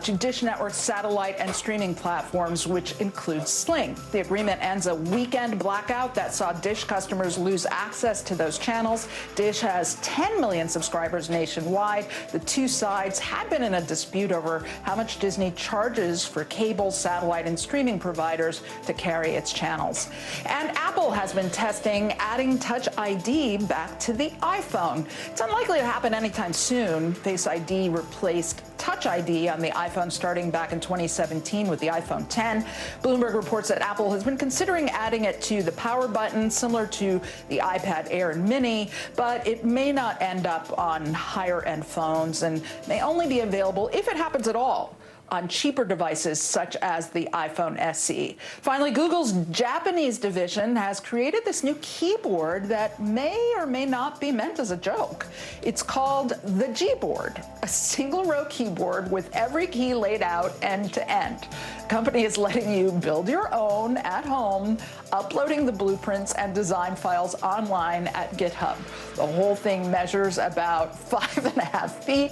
to Dish Network's satellite and streaming platforms, which includes Sling. The agreement ends a weekend blackout that saw Dish customers lose access to those channels. Dish has 10 million subscribers nationwide. The two sides had been in a dispute over how much Disney charges for cable, satellite, and streaming providers to carry its channels. And Apple has been testing adding Touch ID back to the iPhone. It's unlikely to happen anytime soon. Face ID replaced Touch ID on the iPhone starting back in 2017 with the iPhone 10. Bloomberg reports that Apple has been considering adding it to the power button, similar to the iPad Air and Mini, but it may not end up on higher-end phones and may only be available, if it happens at all, on cheaper devices such as the iPhone SE. Finally, Google's Japanese division has created this new keyboard that may or may not be meant as a joke. It's called the Gboard, a single-row keyboard with every key laid out end to end. The company is letting you build your own at home, uploading the blueprints and design files online at GitHub. The whole thing measures about 5.5 feet,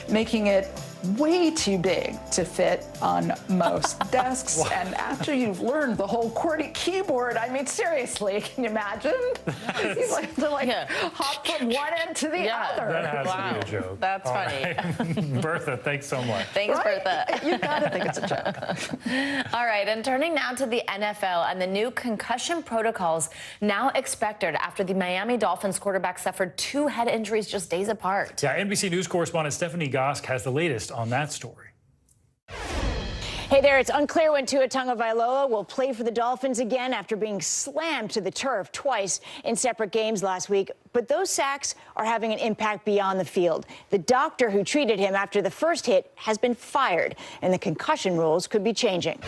making it way too big to fit on most desks. Wow. And after you've learned the whole QWERTY keyboard, I mean, seriously, can you imagine? You have to hop from one end to the other. That has to be a joke. That's All funny. right. Bertha, thanks so much. Thanks, Right? Bertha. You gotta think it's a joke. All right, and turning now to the NFL and the new concussion protocols now expected after the Miami Dolphins quarterback suffered 2 head injuries just days apart. Yeah, NBC News correspondent Stephanie Gosk has the latest on that story. Hey there, it's unclear when Tua Tagovailoa will play for the Dolphins again after being slammed to the turf twice in separate games last week. But those sacks are having an impact beyond the field. The doctor who treated him after the first hit has been fired, and the concussion rules could be changing.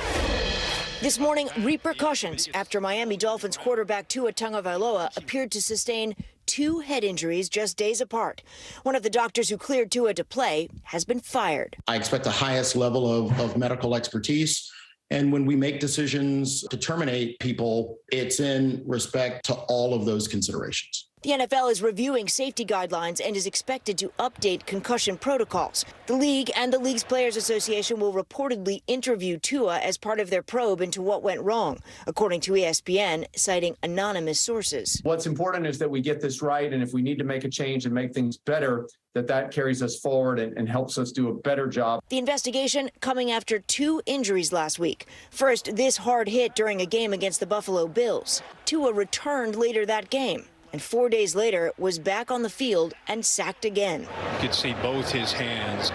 This morning, repercussions after Miami Dolphins quarterback Tua Tagovailoa appeared to sustain 2 head injuries just days apart. One of the doctors who cleared Tua to play has been fired. I expect the highest level of medical expertise. And when we make decisions to terminate people, it's in respect to all of those considerations. The NFL is reviewing safety guidelines and is expected to update concussion protocols. The league and the league's Players Association will reportedly interview Tua as part of their probe into what went wrong, according to ESPN, citing anonymous sources. What's important is that we get this right, and if we need to make a change and make things better, that carries us forward and helps us do a better job. The investigation coming after 2 injuries last week. First, this hard hit during a game against the Buffalo Bills. Tua returned later that game, and 4 days later was back on the field and sacked again. You could see both his hands.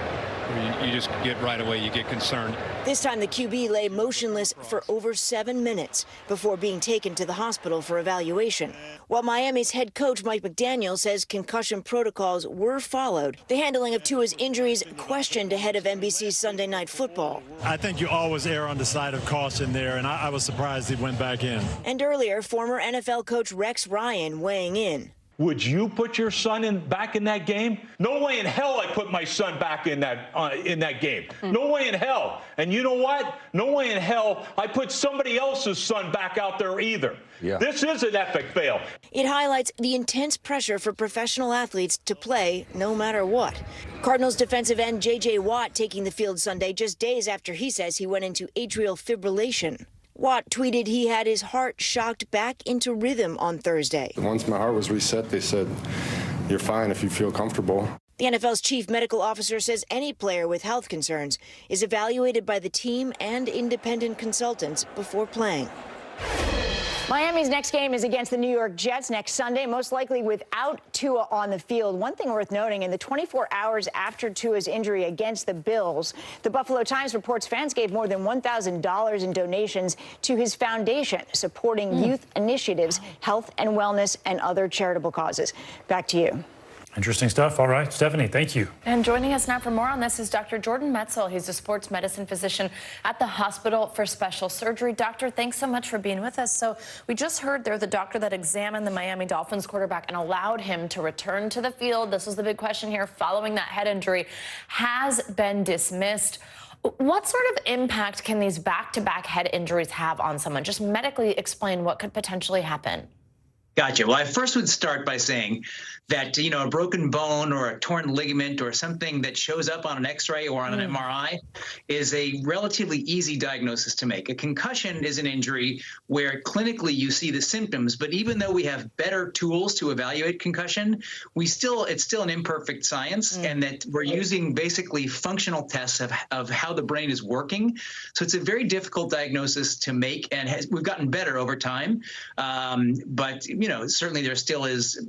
You just get right away, you get concerned. This time the QB lay motionless for over 7 minutes before being taken to the hospital for evaluation. While Miami's head coach Mike McDaniel says concussion protocols were followed, the handling of Tua's injuries questioned ahead of NBC's Sunday Night Football. I think you always err on the side of caution there, and I was surprised he went back in. And earlier, former NFL coach Rex Ryan weighing in. Would you put your son back in that game? No way in hell I put my son back in that game. No way in hell. And you know what? No way in hell I put somebody else's son back out there either. Yeah. This is an epic fail. It highlights the intense pressure for professional athletes to play no matter what. Cardinals defensive end J.J. Watt taking the field Sunday just days after he says he went into atrial fibrillation. Watt tweeted he had his heart shocked back into rhythm on Thursday. Once my heart was reset, they said, "You're fine if you feel comfortable." The NFL's chief medical officer says any player with health concerns is evaluated by the team and independent consultants before playing. Miami's next game is against the New York Jets next Sunday, most likely without Tua on the field. One thing worth noting, in the 24 hours after Tua's injury against the Bills, the Buffalo Times reports fans gave more than $1,000 in donations to his foundation, supporting youth initiatives, health and wellness, and other charitable causes. Back to you. Interesting stuff. All right, Stephanie, thank you. And joining us now for more on this is Dr. Jordan Metzel. He's a sports medicine physician at the Hospital for Special Surgery. Doctor, thanks so much for being with us. So we just heard they're the doctor that examined the Miami Dolphins quarterback and allowed him to return to the field. This was the big question here following that head injury, has been dismissed. What sort of impact can these back-to-back head injuries have on someone? Just medically explain what could potentially happen. Gotcha. Well, I first would start by saying that, a broken bone or a torn ligament or something that shows up on an X-ray or on an MRI is a relatively easy diagnosis to make. A concussion is an injury where clinically you see the symptoms, but even though we have better tools to evaluate concussion, it's still an imperfect science, and that we're using basically functional tests of how the brain is working. So it's a very difficult diagnosis to make, and we've gotten better over time. But certainly there still is,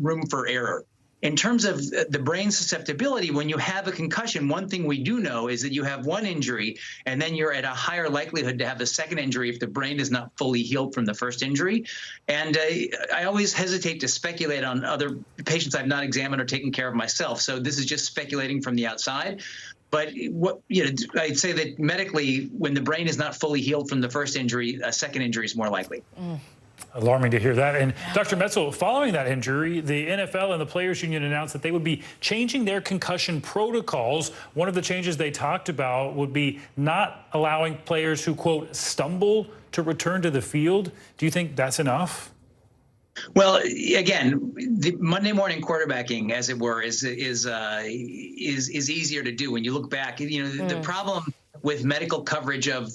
room for error. In terms of the brain susceptibility, when you have a concussion, one thing we do know is that you have one injury, and then you're at a higher likelihood to have the second injury if the brain is not fully healed from the first injury. And I always hesitate to speculate on other patients I've not examined or taken care of myself. So this is just speculating from the outside. But I'd say that medically, when the brain is not fully healed from the first injury, a second injury is more likely. Alarming to hear that. And Dr. Metzel, following that injury, the NFL and the Players Union announced that they would be changing their concussion protocols. One of the changes they talked about would be not allowing players who, quote, stumble to return to the field. Do you think that's enough? Well, again, the Monday morning quarterbacking, as it were, is easier to do when you look back. The problem with medical coverage of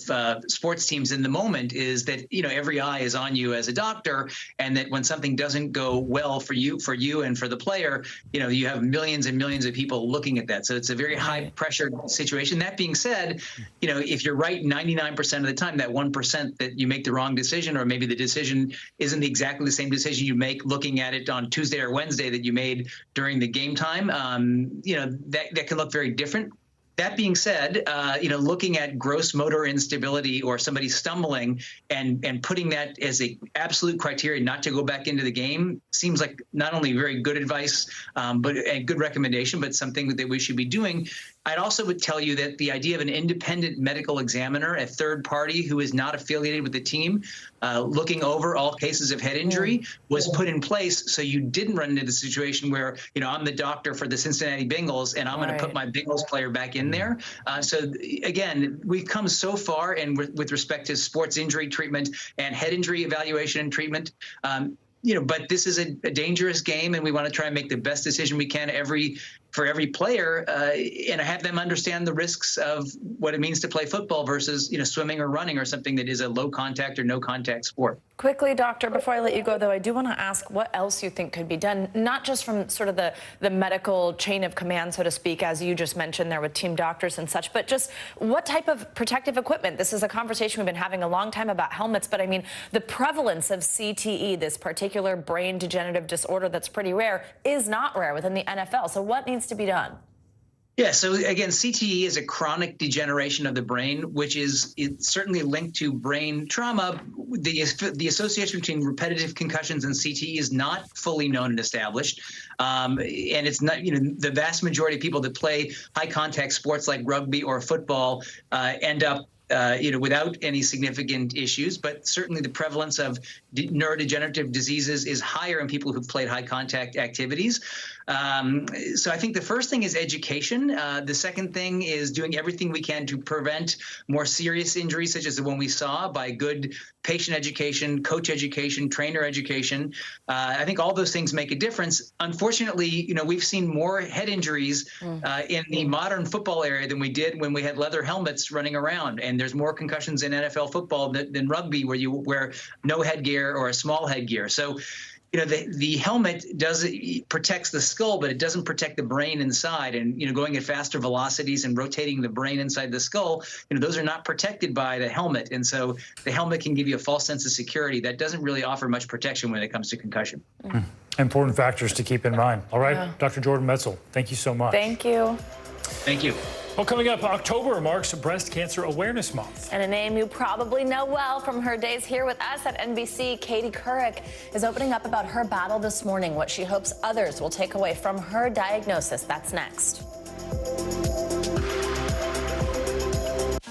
sports teams in the moment is that every eye is on you as a doctor, and that when something doesn't go well for you and for the player, you have millions and millions of people looking at that. So it's a very high pressure situation. That being said, if you're right 99% of the time, that 1% that you make the wrong decision, or maybe the decision isn't exactly the same decision you make looking at it on Tuesday or Wednesday that you made during the game time, that can look very different. That being said, looking at gross motor instability or somebody stumbling and putting that as a absolute criteria not to go back into the game seems like not only very good advice, but a good recommendation, but something that we should be doing. I'd also would tell you that the idea of an independent medical examiner, a third party who is not affiliated with the team, looking over all cases of head injury was put in place so you didn't run into the situation where, I'm the doctor for the Cincinnati Bengals and I'm going to put my Bengals player back in there. So again, we've come so far and with respect to sports injury treatment and head injury evaluation and treatment. But this is a dangerous game, and we want to try and make the best decision we can for every player, and have them understand the risks of what it means to play football versus, swimming or running or something that is a low contact or no contact sport. Quickly, doctor, before I let you go, though, I do want to ask what else you think could be done, not just from sort of the medical chain of command, so to speak, as you just mentioned there with team doctors and such, but just what type of protective equipment? This is a conversation we've been having a long time about helmets, but I mean, the prevalence of CTE, this particular brain degenerative disorder that's pretty rare, is not rare within the NFL. So what needs to be done? Yeah, so again, CTE is a chronic degeneration of the brain, which is certainly linked to brain trauma. The association between repetitive concussions and CTE is not fully known and established. And it's not, the vast majority of people that play high contact sports like rugby or football end up without any significant issues, but certainly the prevalence of neurodegenerative diseases is higher in people who've played high contact activities. So I think the first thing is education. The second thing is doing everything we can to prevent more serious injuries, such as the one we saw, by good patient education, coach education, trainer education. I think all those things make a difference. Unfortunately, we've seen more head injuries in the modern football area than we did when we had leather helmets running around. And there's more concussions in NFL football than rugby, where you wear no headgear or a small headgear. So, the helmet protects the skull, but it doesn't protect the brain inside. And, going at faster velocities and rotating the brain inside the skull, those are not protected by the helmet. And so the helmet can give you a false sense of security that doesn't really offer much protection when it comes to concussion. Important factors to keep in mind. All right, Dr. Jordan Metzl, thank you so much. Thank you. Thank you. Well, coming up, October marks Breast Cancer Awareness Month. And a name you probably know well from her days here with us at NBC, Katie Couric is opening up about her battle this morning, what she hopes others will take away from her diagnosis. That's next.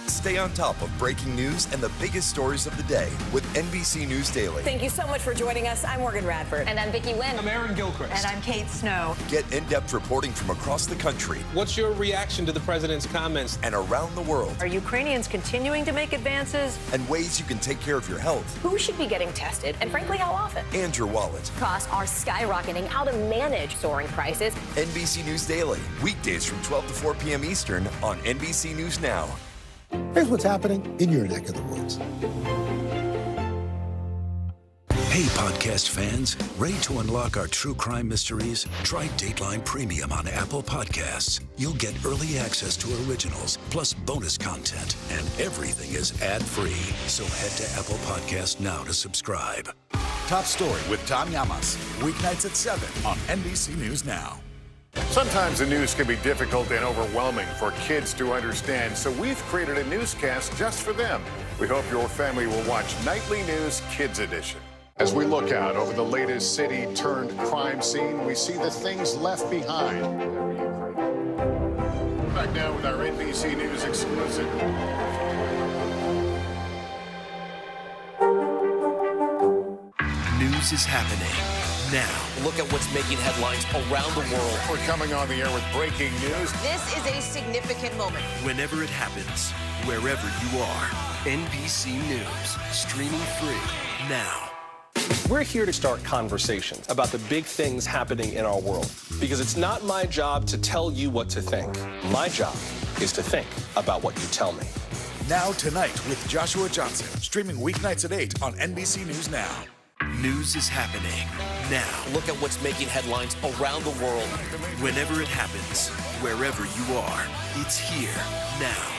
Stay on top of breaking news and the biggest stories of the day with NBC News Daily. Thank you so much for joining us. I'm Morgan Radford. And I'm Vicki Wynn. I'm Aaron Gilchrist. And I'm Kate Snow. Get in-depth reporting from across the country. What's your reaction to the president's comments? And around the world. Are Ukrainians continuing to make advances? And ways you can take care of your health. Who should be getting tested? And frankly, how often? And your wallet. Costs are skyrocketing. How to manage soaring prices. NBC News Daily. Weekdays from 12 to 4 p.m. Eastern on NBC News Now. Here's what's happening in your neck of the woods. Hey, podcast fans, ready to unlock our true crime mysteries? Try Dateline Premium on Apple Podcasts. You'll get early access to originals, plus bonus content, and everything is ad-free. So head to Apple Podcasts now to subscribe. Top Story with Tom Llamas. Weeknights at 7 on NBC News Now. Sometimes the news can be difficult and overwhelming for kids to understand, so we've created a newscast just for them. We hope your family will watch Nightly News Kids Edition. As we look out over the latest city-turned-crime scene, we see the things left behind. Back now with our NBC News exclusive. News is happening now. Look at what's making headlines around the world. We're coming on the air with breaking news. This is a significant moment. Whenever it happens, wherever you are, NBC News, streaming free now. We're here to start conversations about the big things happening in our world, because it's not my job to tell you what to think. My job is to think about what you tell me. Now Tonight with Joshua Johnson, streaming weeknights at 8 on NBC News Now. News is happening now. Look at what's making headlines around the world. Whenever it happens, wherever you are, it's here now.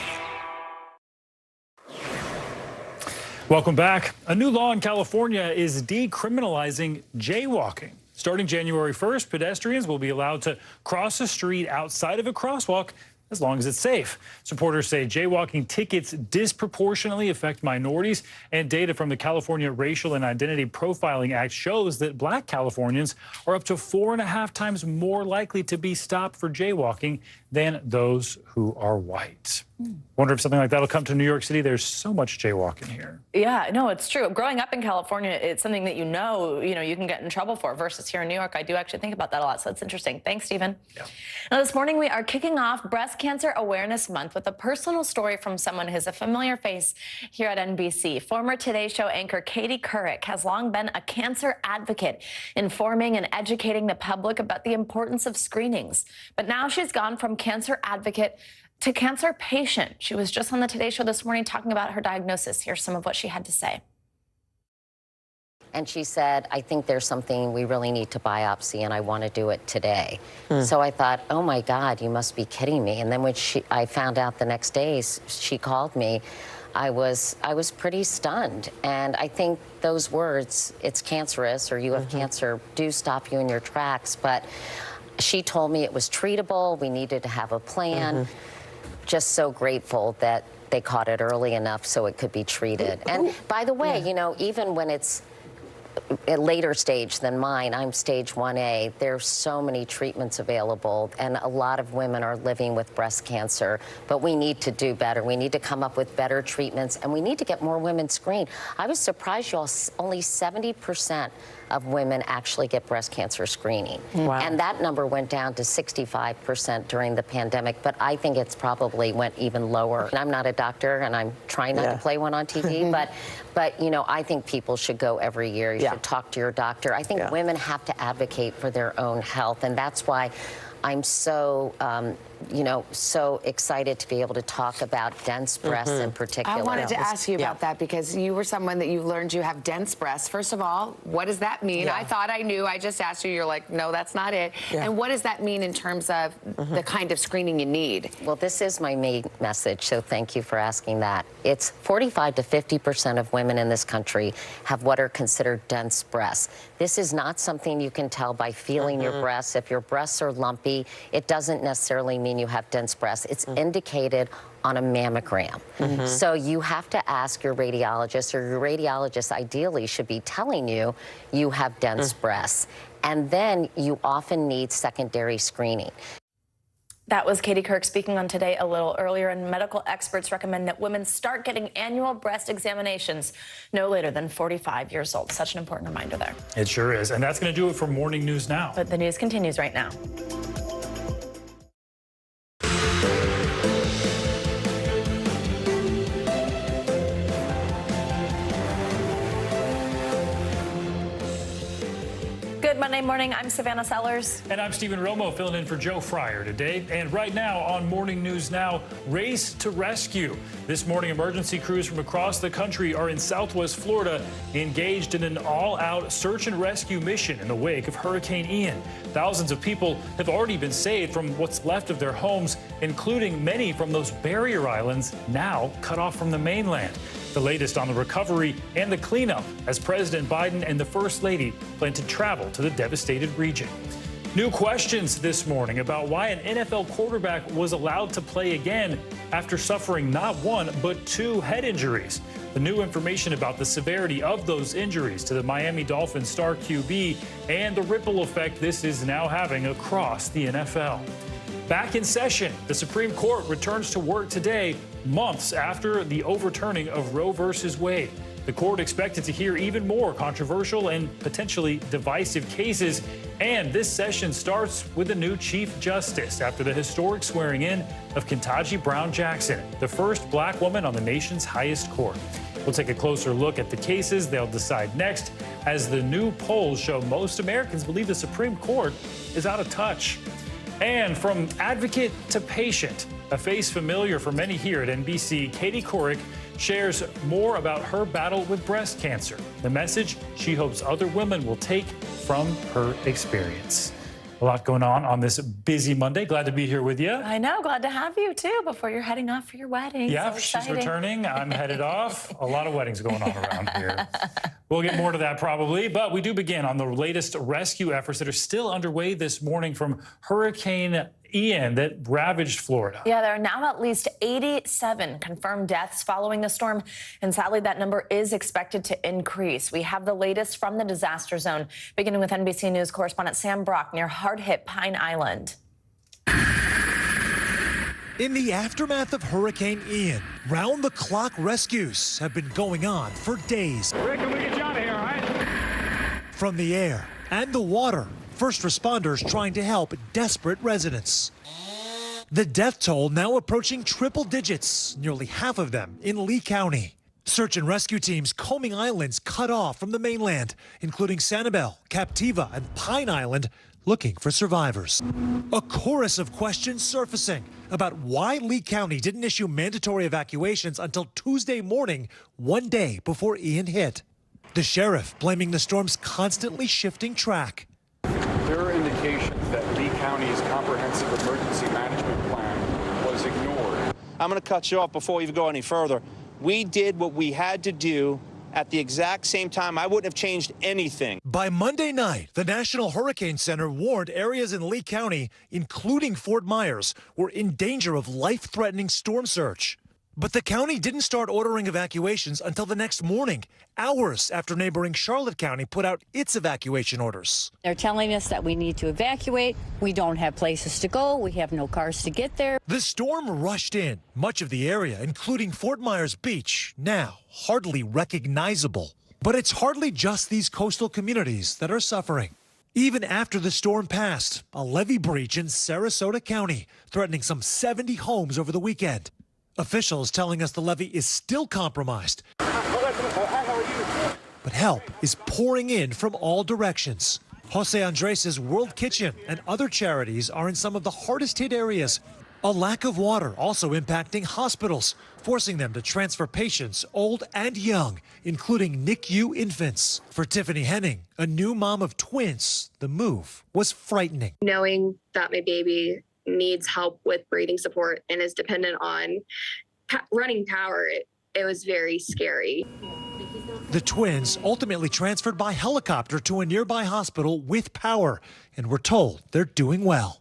Welcome back. A new law in California is decriminalizing jaywalking. Starting January 1st, pedestrians will be allowed to cross a street outside of a crosswalk as long as it's safe. Supporters say jaywalking tickets disproportionately affect minorities, and data from the California Racial and Identity Profiling Act shows that Black Californians are up to 4.5 times more likely to be stopped for jaywalking than those who are white. Wonder if something like that will come to New York City. There's so much jaywalking here. Yeah, no, it's true. Growing up in California, it's something that you can get in trouble for, versus here in New York. I do actually think about that a lot, so it's interesting. Thanks, Stephen. Yeah. Now, this morning we are kicking off Breast Cancer Awareness Month with a personal story from someone who's a familiar face here at NBC. Former Today Show anchor Katie Couric has long been a cancer advocate, informing and educating the public about the importance of screenings. But now she's gone from cancer advocate to cancer patient. She was just on the Today Show this morning talking about her diagnosis. Here's some of what she had to say. And she said, I think there's something we really need to biopsy, and I want to do it today. So I thought, oh my God, you must be kidding me. And then when I found out the next day, she called me, I was pretty stunned. And I think those words, it's cancerous or you have cancer, do stop you in your tracks. But she told me it was treatable. We needed to have a plan. Just so grateful that they caught it early enough so it could be treated. And by the way, even when it's a later stage than mine, I'm stage 1A, there's so many treatments available, and a lot of women are living with breast cancer, but we need to do better. We need to come up with better treatments, and we need to get more women screened. I was surprised, y'all, only 70% of women actually get breast cancer screening. Wow. And that number went down to 65% during the pandemic, but I think it's probably went even lower. And I'm not a doctor, and I'm trying not to play one on TV, but I think people should go every year. You should talk to your doctor. I think women have to advocate for their own health, and that's why I'm so, so excited to be able to talk about dense breasts in particular. I wanted to ask you about that, because you were someone that you learned you have dense breasts. First of all, what does that mean? I thought I knew. I just asked you. You're like, no, that's not it. And what does that mean in terms of the kind of screening you need? Well, this is my main message, so thank you for asking that. It's 45 to 50% of women in this country have what are considered dense breasts. This is not something you can tell by feeling your breasts. If your breasts are lumpy, it doesn't necessarily mean you have dense breasts. It's indicated on a mammogram. So you have to ask your radiologist, or your radiologist ideally should be telling you you have dense breasts. And then you often need secondary screening. That was Katie Couric speaking on Today a little earlier, and medical experts recommend that women start getting annual breast examinations no later than 45 years old. Such an important reminder there. It sure is. And that's going to do it for Morning News Now. But the news continues right now. Good Monday morning. I'm Savannah Sellers. And I'm Stephen Romo, filling in for Joe Fryer today. And right now on Morning News Now, race to rescue. This morning, emergency crews from across the country are in Southwest Florida, engaged in an all-out search and rescue mission in the wake of Hurricane Ian. Thousands of people have already been saved from what's left of their homes, including many from those barrier islands now cut off from the mainland. The latest on the recovery and the cleanup as President Biden and the First Lady plan to travel to the devastated region. New questions this morning about why an NFL quarterback was allowed to play again after suffering not one, but 2 head injuries. The new information about the severity of those injuries to the Miami Dolphins star QB and the ripple effect this is now having across the NFL. Back in session, the Supreme Court returns to work today, months after the overturning of Roe versus Wade. The court expected to hear even more controversial and potentially divisive cases. And this session starts with a new Chief Justice after the historic swearing in of Ketanji Brown Jackson, the first black woman on the nation's highest court. We'll take a closer look at the cases they'll decide next, as the new polls show most Americans believe the Supreme Court is out of touch. And from advocate to patient, a face familiar for many here at NBC, Katie Couric shares more about her battle with breast cancer, the message she hopes other women will take from her experience. A lot going on this busy Monday. Glad to be here with you. I know. Glad to have you, too, before you're heading off for your wedding. Yeah, so she's returning. I'm headed off. A lot of weddings going on around here. We'll get more to that probably, but we do begin on the latest rescue efforts that are still underway this morning from Hurricane Ian that ravaged Florida. Yeah, there are now at least 87 confirmed deaths following the storm, and sadly that number is expected to increase. We have the latest from the disaster zone, beginning with NBC News correspondent Sam Brock near hard-hit Pine Island. In the aftermath of Hurricane Ian, round-the-clock rescues have been going on for days. Rick, can we get you out of here, all right? From the air and the water, first responders trying to help desperate residents. The death toll now approaching triple digits, nearly half of them in Lee County. Search and rescue teams combing islands cut off from the mainland, including Sanibel, Captiva, and Pine Island, looking for survivors. A chorus of questions surfacing about why Lee County didn't issue mandatory evacuations until Tuesday morning, one day before Ian hit. The sheriff blaming the storm's constantly shifting track. There are indications that Lee County's comprehensive emergency management plan was ignored. I'm going to cut you off before we even go any further. We did what we had to do at the exact same time. I wouldn't have changed anything. By Monday night, the National Hurricane Center warned areas in Lee County, including Fort Myers, were in danger of life-threatening storm surge. But the county didn't start ordering evacuations until the next morning, hours after neighboring Charlotte County put out its evacuation orders. They're telling us that we need to evacuate. We don't have places to go. We have no cars to get there. The storm rushed in. Much of the area, including Fort Myers Beach, now hardly recognizable. But it's hardly just these coastal communities that are suffering. Even after the storm passed, a levee breach in Sarasota County, threatening some 70 homes over the weekend. Officials telling us the levee is still compromised, but help is pouring in from all directions. Jose Andres' World Kitchen and other charities are in some of the hardest hit areas. A lack of water also impacting hospitals, forcing them to transfer patients old and young, including NICU infants. For Tiffany Henning, a new mom of twins, the move was frightening. Knowing that my baby needs help with breathing support and is dependent on running power, it was very scary. The twins ultimately transferred by helicopter to a nearby hospital with power, and we're told they're doing well.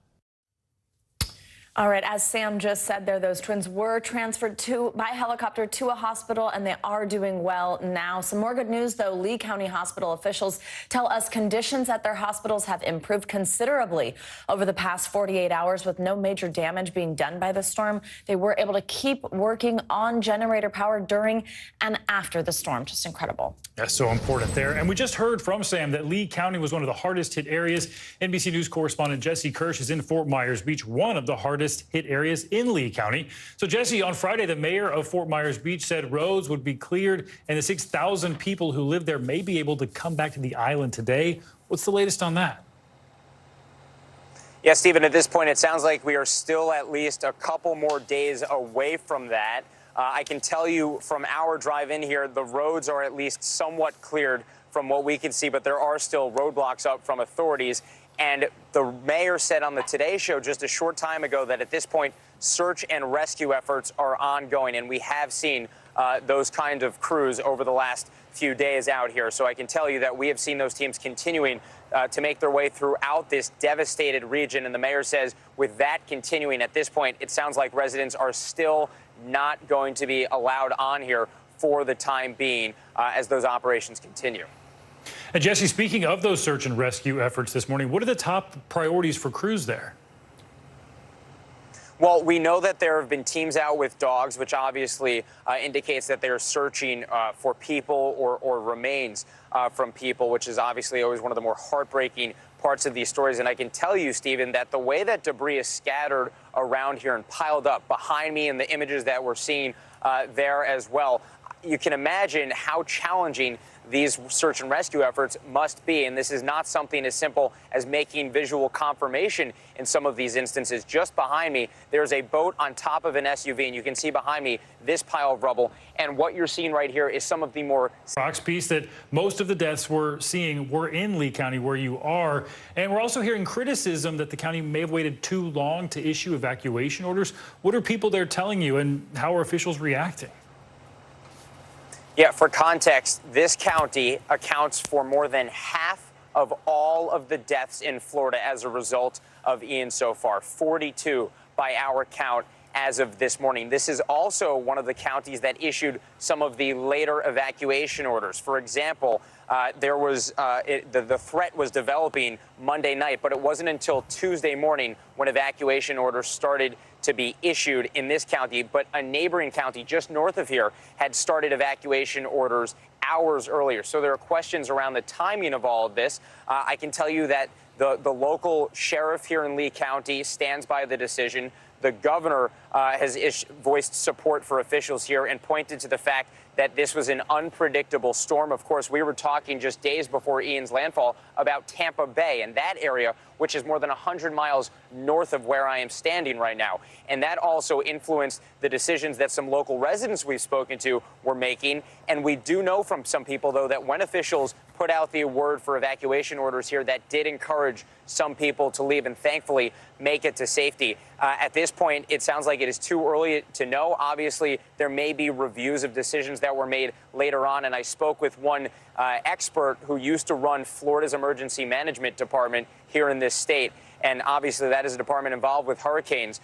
All right, as Sam just said there, those twins were transferred by helicopter to a hospital, and they are doing well now. Some more good news, though. Lee County hospital officials tell us conditions at their hospitals have improved considerably over the past 48 hours with no major damage being done by the storm. They were able to keep working on generator power during and after the storm. Just incredible. That's so important there. And we just heard from Sam that Lee County was one of the hardest hit areas. NBC News correspondent Jesse Kirsch is in Fort Myers Beach, one of the hardest hit areas in Lee County. So, Jesse, on Friday, the mayor of Fort Myers Beach said roads would be cleared and the 6,000 people who live there may be able to come back to the island today. What's the latest on that? Yeah, Stephen, at this point, it sounds like we are still at least a couple more days away from that. I can tell you from our drive in here, the roads are at least somewhat cleared from what we can see, but there are still roadblocks up from authorities. And the mayor said on the Today Show just a short time ago that at this point, search and rescue efforts are ongoing. And we have seen those kind of crews over the last few days out here. So I can tell you that we have seen those teams continuing to make their way throughout this devastated region. And the mayor says with that continuing at this point, it sounds like residents are still not going to be allowed on here for the time being as those operations continue. And Jesse, speaking of those search and rescue efforts this morning, what are the top priorities for crews there? Well, we know that there have been teams out with dogs, which obviously indicates that they're searching for people or remains from people, which is obviously always one of the more heartbreaking parts of these stories. And I can tell you, Stephen, that the way that debris is scattered around here and piled up behind me and the images that we're seeing there as well, you can imagine how challenging these search and rescue efforts must be. And this is not something as simple as making visual confirmation in some of these instances. Just behind me, there's a boat on top of an SUV, and you can see behind me this pile of rubble. And what you're seeing right here is some of the more... Fox piece that most of the deaths we're seeing were in Lee County, where you are. And we're also hearing criticism that the county may have waited too long to issue evacuation orders. What are people there telling you, and how are officials reacting? Yeah, for context, this county accounts for more than half of all of the deaths in Florida as a result of Ian so far, 42 by our count as of this morning. This is also one of the counties that issued some of the later evacuation orders. For example, the threat was developing Monday night, but it wasn't until Tuesday morning when evacuation orders started to be issued in this county. But a neighboring county just north of here had started evacuation orders hours earlier. So there are questions around the timing of all of this. I can tell you that the local sheriff here in Lee County stands by the decision. The governor has voiced support for officials here and pointed to the fact that this was an unpredictable storm. Of course, we were talking just days before Ian's landfall about Tampa Bay and that area, which is more than 100 miles north of where I am standing right now. And that also influenced the decisions that some local residents we've spoken to were making. And we do know from some people, though, that when officials put out the word for evacuation orders here, that did encourage some people to leave and thankfully make it to safety. At this point, it sounds like it is too early to know. Obviously, there may be reviews of decisions that were made later on. And I spoke with one expert who used to run Florida's emergency management department here in this state. And obviously, that is a department involved with hurricanes,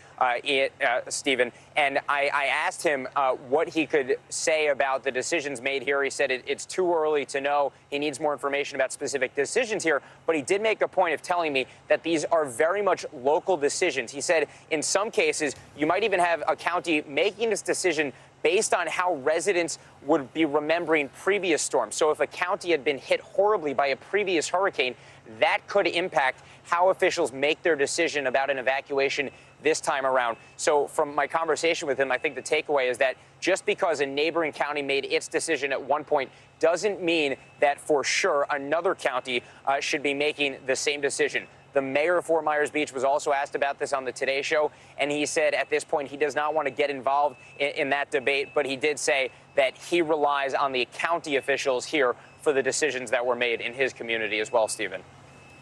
Stephen. And I asked him what he could say about the decisions made here. He said it's too early to know. He needs more information about specific decisions here. But he did make a point of telling me that these are very much local decisions. He said in some cases, you might even have a county making this decision based on how residents would be remembering previous storms. So if a county had been hit horribly by a previous hurricane, that could impact how officials make their decision about an evacuation this time around. So from my conversation with him, I think the takeaway is that just because a neighboring county made its decision at one point doesn't mean that for sure another county should be making the same decision. The mayor of Fort Myers Beach was also asked about this on the Today Show, and he said at this point he does not want to get involved in that debate, but he did say that he relies on the county officials here for the decisions that were made in his community as well, Stephen.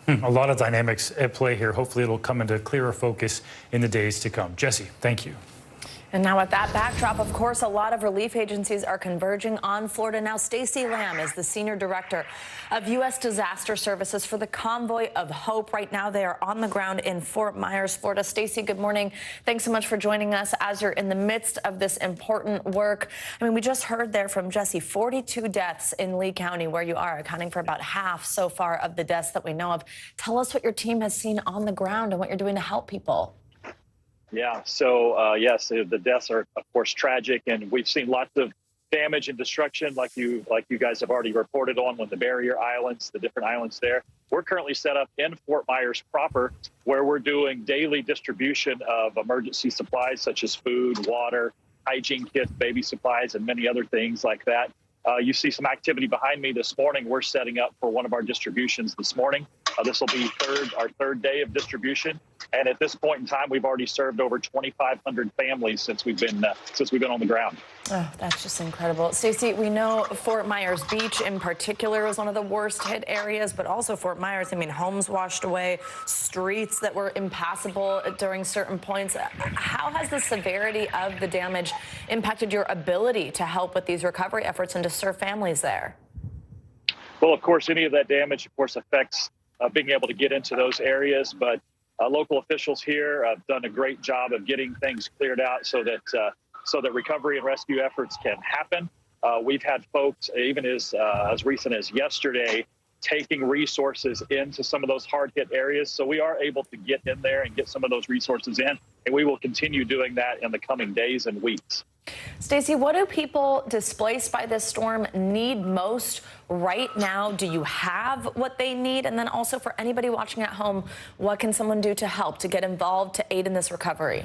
A lot of dynamics at play here. Hopefully it'll come into clearer focus in the days to come. Jesse, thank you. And now with that backdrop, of course, a lot of relief agencies are converging on Florida. Now, Stacey Lamb is the Senior Director of U.S. Disaster Services for the Convoy of Hope. Right now, they are on the ground in Fort Myers, Florida. Stacey, good morning. Thanks so much for joining us as you're in the midst of this important work. I mean, we just heard there from Jesse, 42 deaths in Lee County, where you are, accounting for about half so far of the deaths that we know of. Tell us what your team has seen on the ground and what you're doing to help people. Yeah, so yes, the deaths are, of course, tragic, and we've seen lots of damage and destruction like you guys have already reported on with the barrier islands, the different islands there. We're currently set up in Fort Myers proper, where we're doing daily distribution of emergency supplies such as food, water, hygiene kits, baby supplies, and many other things like that. You see some activity behind me this morning. We're setting up for one of our distributions this morning. This will be our third day of distribution. And at this point in time, we've already served over 2,500 families since we've been on the ground. Oh, that's just incredible. Stacey, we know Fort Myers Beach in particular was one of the worst hit areas, but also Fort Myers, I mean, homes washed away, streets that were impassable during certain points. How has the severity of the damage impacted your ability to help with these recovery efforts and to serve families there? Well, of course, any of that damage, of course, affects being able to get into those areas, but local officials here have done a great job of getting things cleared out so that recovery and rescue efforts can happen. We've had folks, even as recent as yesterday, taking resources into some of those hard-hit areas. So we are able to get in there and get some of those resources in, and we will continue doing that in the coming days and weeks. Stacey, what do people displaced by this storm need most right now? Do you have what they need? And then also for anybody watching at home, what can someone do to help, to get involved, to aid in this recovery?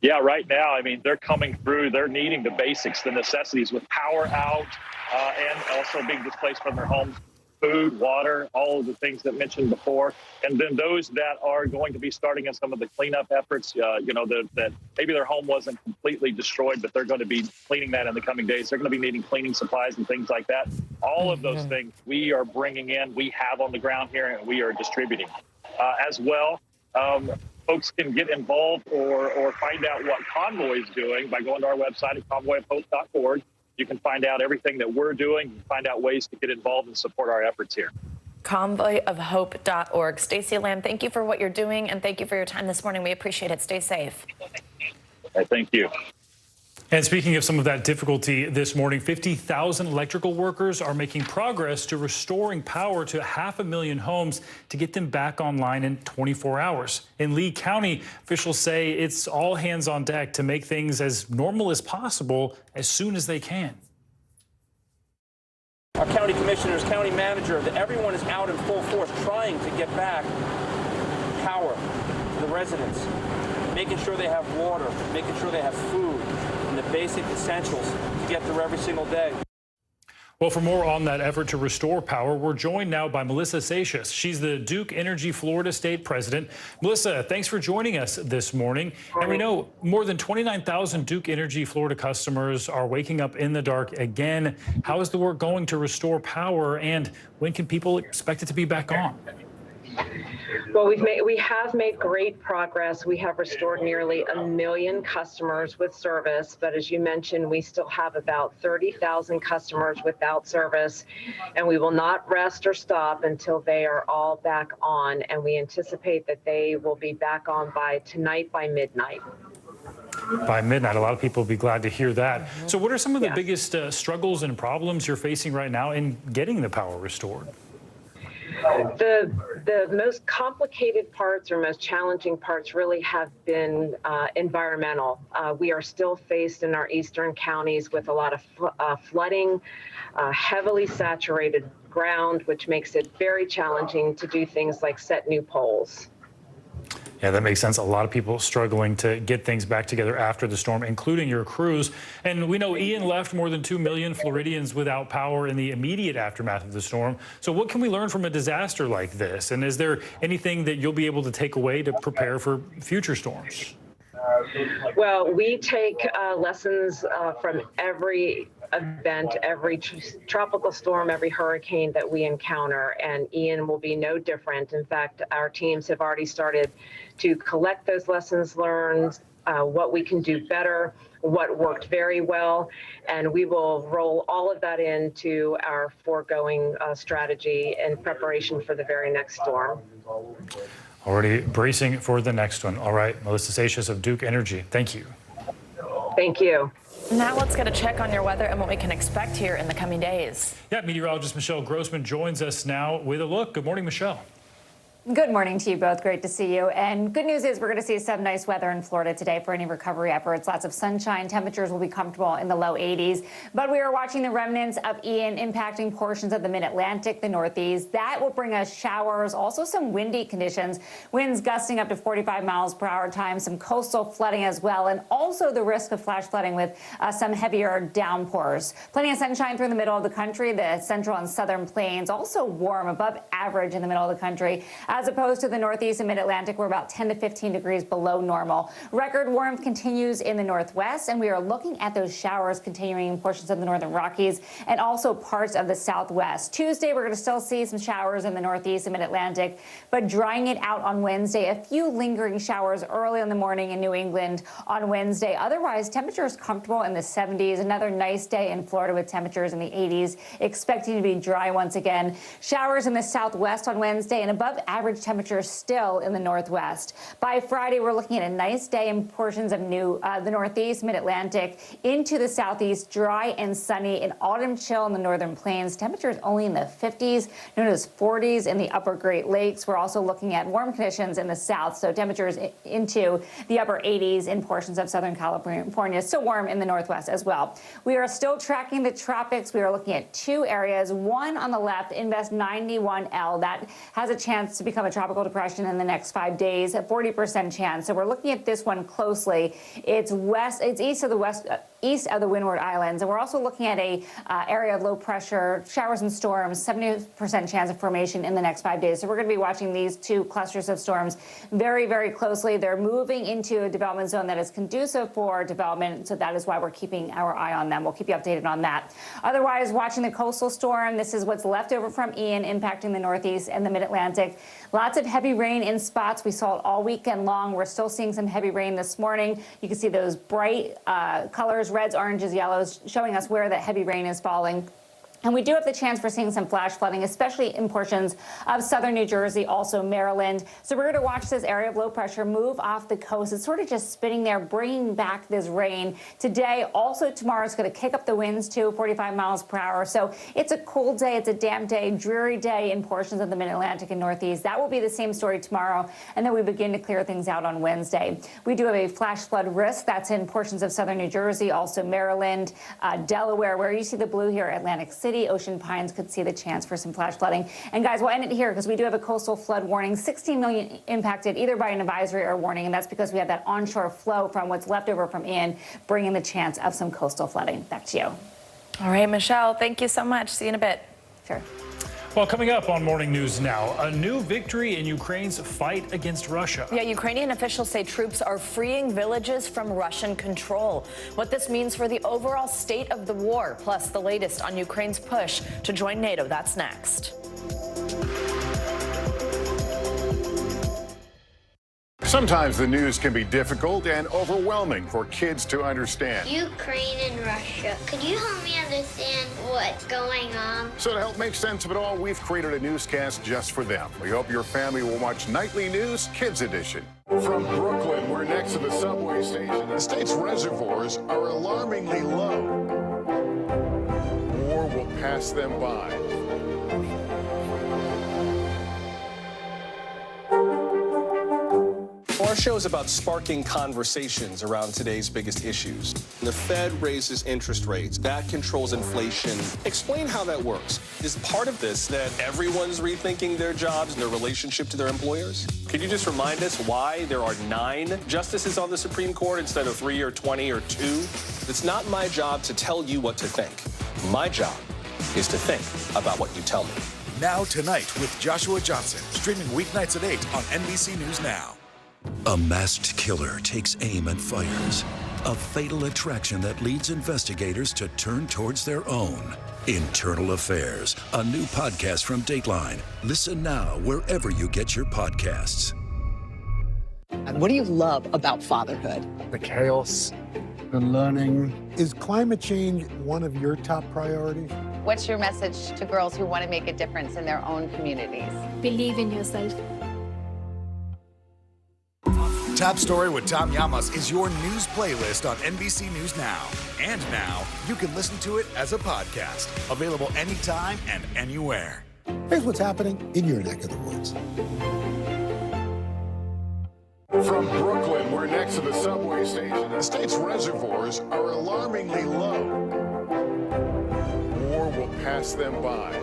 Yeah, right now, I mean, they're coming through. They're needing the basics, the necessities with power out and also being displaced from their homes. Food, water, all of the things that mentioned before. And then those that are going to be starting in some of the cleanup efforts, that maybe their home wasn't completely destroyed, but they're going to be cleaning that in the coming days. They're going to be needing cleaning supplies and things like that. All of those things we are bringing in, we have on the ground here, and we are distributing. As well, folks can get involved or find out what Convoy is doing by going to our website at convoyofhope.org. You can find out everything that we're doing, and find out ways to get involved and support our efforts here. convoyofhope.org. Stacey Lamb, thank you for what you're doing, and thank you for your time this morning. We appreciate it. Stay safe. Thank you. And speaking of some of that difficulty this morning, 50,000 electrical workers are making progress to restoring power to 500,000 homes to get them back online in 24 hours. In Lee County, officials say it's all hands on deck to make things as normal as possible as soon as they can. Our county commissioners, county manager, everyone is out in full force trying to get back power to the residents, making sure they have water, making sure they have food, and the basic essentials to get through every single day. Well, for more on that effort to restore power, we're joined now by Melissa Satius. She's the Duke Energy Florida State President. Melissa, thanks for joining us this morning. And we know more than 29,000 Duke Energy Florida customers are waking up in the dark again. How is the work going to restore power, and when can people expect it to be back on? Well, we have made great progress. We have restored nearly 1 million customers with service, but as you mentioned, we still have about 30,000 customers without service, and we will not rest or stop until they are all back on, and we anticipate that they will be back on by tonight by midnight. By midnight. A lot of people will be glad to hear that. So what are some of the biggest struggles and problems you're facing right now in getting the power restored? The most complicated parts or most challenging parts really have been environmental. We are still faced in our eastern counties with a lot of flooding, heavily saturated ground, which makes it very challenging to do things like set new poles. Yeah, that makes sense. A lot of people struggling to get things back together after the storm, including your crews. And we know Ian left more than 2 million Floridians without power in the immediate aftermath of the storm. So what can we learn from a disaster like this? And is there anything that you'll be able to take away to prepare for future storms? Well, we take lessons from every event, every tropical storm, every hurricane that we encounter, and Ian will be no different. In fact, our teams have already started to collect those lessons learned, what we can do better, what worked very well, and we will roll all of that into our foregoing strategy in preparation for the very next storm. Already bracing for the next one. All right, Melissa Satius of Duke Energy, thank you. Thank you. Now let's get a check on your weather and what we can expect here in the coming days. Yeah, meteorologist Michelle Grossman joins us now with a look. Good morning, Michelle. Good morning to you both. Great to see you. And good news is we're going to see some nice weather in Florida today for any recovery efforts. Lots of sunshine. Temperatures will be comfortable in the low 80s. But we are watching the remnants of Ian impacting portions of the mid-Atlantic, the Northeast. That will bring us showers, also some windy conditions, winds gusting up to 45 miles per hour times, some coastal flooding as well, and also the risk of flash flooding with some heavier downpours. Plenty of sunshine through the middle of the country, the central and southern plains, also warm, above average in the middle of the country. As opposed to the Northeast and Mid-Atlantic, we're about 10 to 15 degrees below normal. Record warmth continues in the Northwest, and we are looking at those showers continuing in portions of the Northern Rockies and also parts of the Southwest. Tuesday, we're going to still see some showers in the Northeast and Mid-Atlantic, but drying it out on Wednesday. A few lingering showers early in the morning in New England on Wednesday. Otherwise, temperatures comfortable in the 70s. Another nice day in Florida with temperatures in the 80s, expecting to be dry once again. Showers in the Southwest on Wednesday and above average temperatures still in the Northwest. By Friday, we're looking at a nice day in portions of the Northeast, Mid-Atlantic, into the Southeast, dry and sunny, an autumn chill in the Northern Plains. Temperatures only in the 50s, known as 40s in the upper Great Lakes. We're also looking at warm conditions in the South, so temperatures into the upper 80s in portions of Southern California. Still warm in the Northwest as well. We are still tracking the tropics. We are looking at two areas. One on the left, Invest 91L. That has a chance to become a tropical depression in the next 5 days, a 40% chance. So we're looking at this one closely. It's east of the Windward Islands, and we're also looking at a area of low pressure, showers and storms, 70% chance of formation in the next 5 days. So we're going to be watching these two clusters of storms very, very closely. They're moving into a development zone that is conducive for development, so that is why we're keeping our eye on them. We'll keep you updated on that. Otherwise, watching the coastal storm, this is what's left over from Ian impacting the Northeast and the Mid-Atlantic. Lots of heavy rain in spots. We saw it all weekend long. We're still seeing some heavy rain this morning. You can see those bright colors, reds, oranges, yellows, showing us where that heavy rain is falling. And we do have the chance for seeing some flash flooding, especially in portions of southern New Jersey, also Maryland. So we're going to watch this area of low pressure move off the coast. It's sort of just spinning there, bringing back this rain. Today, also tomorrow, it's going to kick up the winds to 45 miles per hour. So it's a cool day. It's a damp day, dreary day in portions of the mid-Atlantic and Northeast. That will be the same story tomorrow. And then we begin to clear things out on Wednesday. We do have a flash flood risk. That's in portions of southern New Jersey, also Maryland, Delaware, where you see the blue here, Atlantic City. Ocean Pines could see the chance for some flash flooding. And guys, we'll end it here because we do have a coastal flood warning. 16 million impacted either by an advisory or warning, and that's because we have that onshore flow from what's left over from Ian, bringing the chance of some coastal flooding. Back to you. All right, Michelle, thank you so much. See you in a bit. Sure. Well, coming up on Morning News Now, a new victory in Ukraine's fight against Russia. Yeah, Ukrainian officials say troops are freeing villages from Russian control. What this means for the overall state of the war, plus the latest on Ukraine's push to join NATO. That's next. Sometimes the news can be difficult and overwhelming for kids to understand. Ukraine and Russia. Could you help me understand what's going on? So to help make sense of it all, we've created a newscast just for them. We hope your family will watch Nightly News Kids Edition. From Brooklyn, we're next to the subway station. The state's reservoirs are alarmingly low. War will pass them by. Our show is about sparking conversations around today's biggest issues. The Fed raises interest rates. That controls inflation. Explain how that works. Is part of this that everyone's rethinking their jobs and their relationship to their employers? Could you just remind us why there are 9 justices on the Supreme Court instead of 3 or 20 or 2? It's not my job to tell you what to think. My job is to think about what you tell me. Now Tonight with Joshua Johnson, streaming weeknights at 8 on NBC News Now. A masked killer takes aim and fires. A fatal attraction that leads investigators to turn towards their own. Internal Affairs, a new podcast from Dateline. Listen now wherever you get your podcasts. What do you love about fatherhood? The chaos, the learning. Is climate change one of your top priorities? What's your message to girls who want to make a difference in their own communities? Believe in yourself. Top Story with Tom Llamas is your news playlist on NBC News Now. And now, you can listen to it as a podcast. Available anytime and anywhere. Here's what's happening in your neck of the woods. From Brooklyn, we're next to the subway station. The state's reservoirs are alarmingly low. War will pass them by.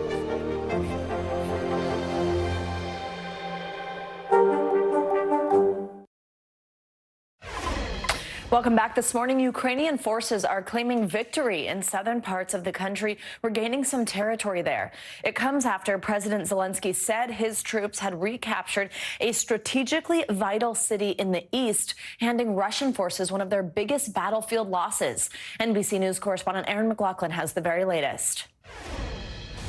Welcome back. This morning, Ukrainian forces are claiming victory in southern parts of the country. We're gaining some territory there. It comes after President Zelensky said his troops had recaptured a strategically vital city in the east, handing Russian forces one of their biggest battlefield losses. NBC News correspondent Aaron McLaughlin has the very latest.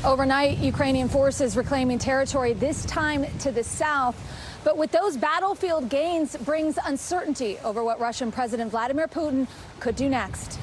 Overnight, Ukrainian forces reclaiming territory, this time to the south. But with those battlefield gains brings uncertainty over what Russian President Vladimir Putin could do next.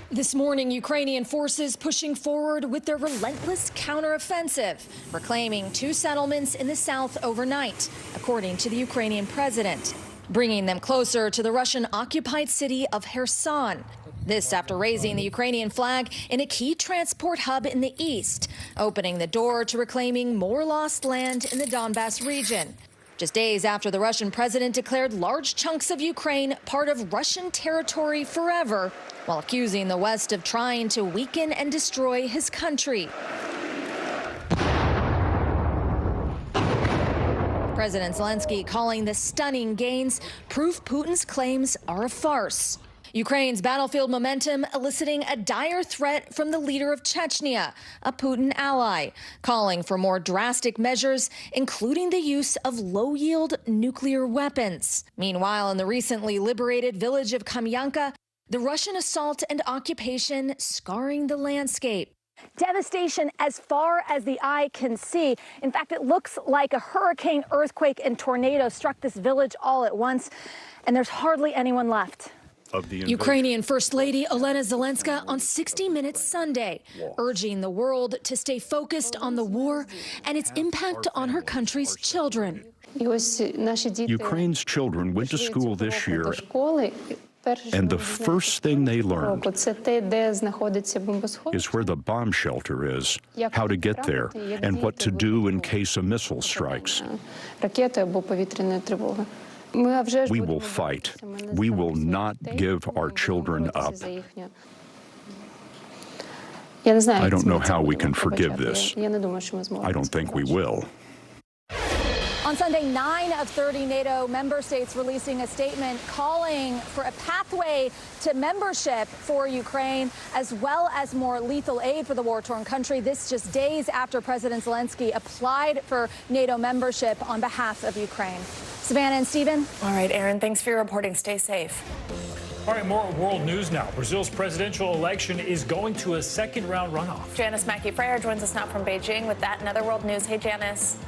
This morning, Ukrainian forces pushing forward with their relentless counteroffensive, reclaiming 2 settlements in the south overnight, according to the Ukrainian president, bringing them closer to the Russian-occupied city of Kherson. This after raising the Ukrainian flag in a key transport hub in the east, opening the door to reclaiming more lost land in the Donbas region. Just days after the Russian president declared large chunks of Ukraine part of Russian territory forever, while accusing the West of trying to weaken and destroy his country. President Zelensky calling the stunning gains proof Putin's claims are a farce. Ukraine's battlefield momentum eliciting a dire threat from the leader of Chechnya, a Putin ally, calling for more drastic measures, including the use of low-yield nuclear weapons. Meanwhile, in the recently liberated village of Kamyanka, the Russian assault and occupation scarring the landscape. Devastation as far as the eye can see. In fact, it looks like a hurricane, earthquake, and tornado struck this village all at once, and there's hardly anyone left. of the invasion. Ukrainian First Lady Olena Zelenska on 60 Minutes Sunday, urging the world to stay focused on the war and its impact on her country's children. Ukraine's children went to school this year, and the first thing they learned is where the bomb shelter is, how to get there, and what to do in case a missile strikes. We will fight. We will not give our children up. I don't know how we can forgive this. I don't think we will. On Sunday, 9 of 30 NATO member states releasing a statement calling for a pathway to membership for Ukraine, as well as more lethal aid for the war-torn country. This just days after President Zelensky applied for NATO membership on behalf of Ukraine. Savannah and Stephen. All right, Aaron, thanks for your reporting. Stay safe. All right, more world news now. Brazil's presidential election is going to a second-round runoff. Janice Mackey-Freyer joins us now from Beijing with that and other world news. Hey, Janice.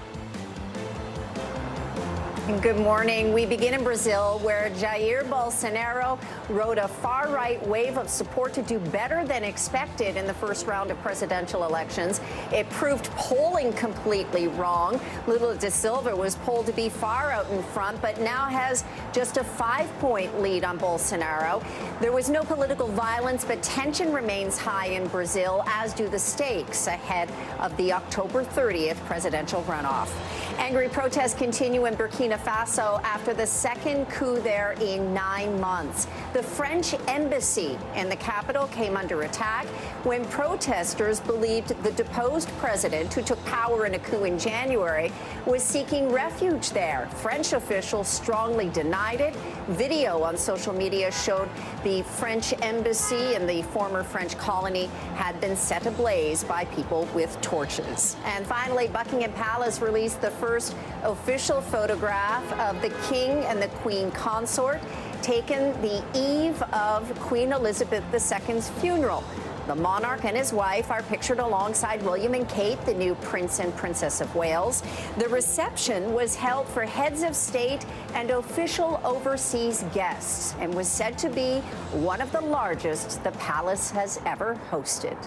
Good morning. We begin in Brazil, where Jair Bolsonaro rode a far-right wave of support to do better than expected in the first round of presidential elections. It proved polling completely wrong. Lula da Silva was polled to be far out in front, but now has just a 5-point lead on Bolsonaro. There was no political violence, but tension remains high in Brazil, as do the stakes ahead of the October 30th presidential runoff. Angry protests continue in Burkina Faso after the second coup there in 9 months. The French embassy in the capital came under attack when protesters believed the deposed president, who took power in a coup in January, was seeking refuge there. French officials strongly denied it. Video on social media showed the French embassy in the former French colony had been set ablaze by people with torches. And finally, Buckingham Palace released the first official photograph of the King and the Queen consort, taken the eve of Queen Elizabeth II's funeral. The monarch and his wife are pictured alongside William and Kate, the new Prince and Princess of Wales. The reception was held for heads of state and official overseas guests and was said to be one of the largest the palace has ever hosted.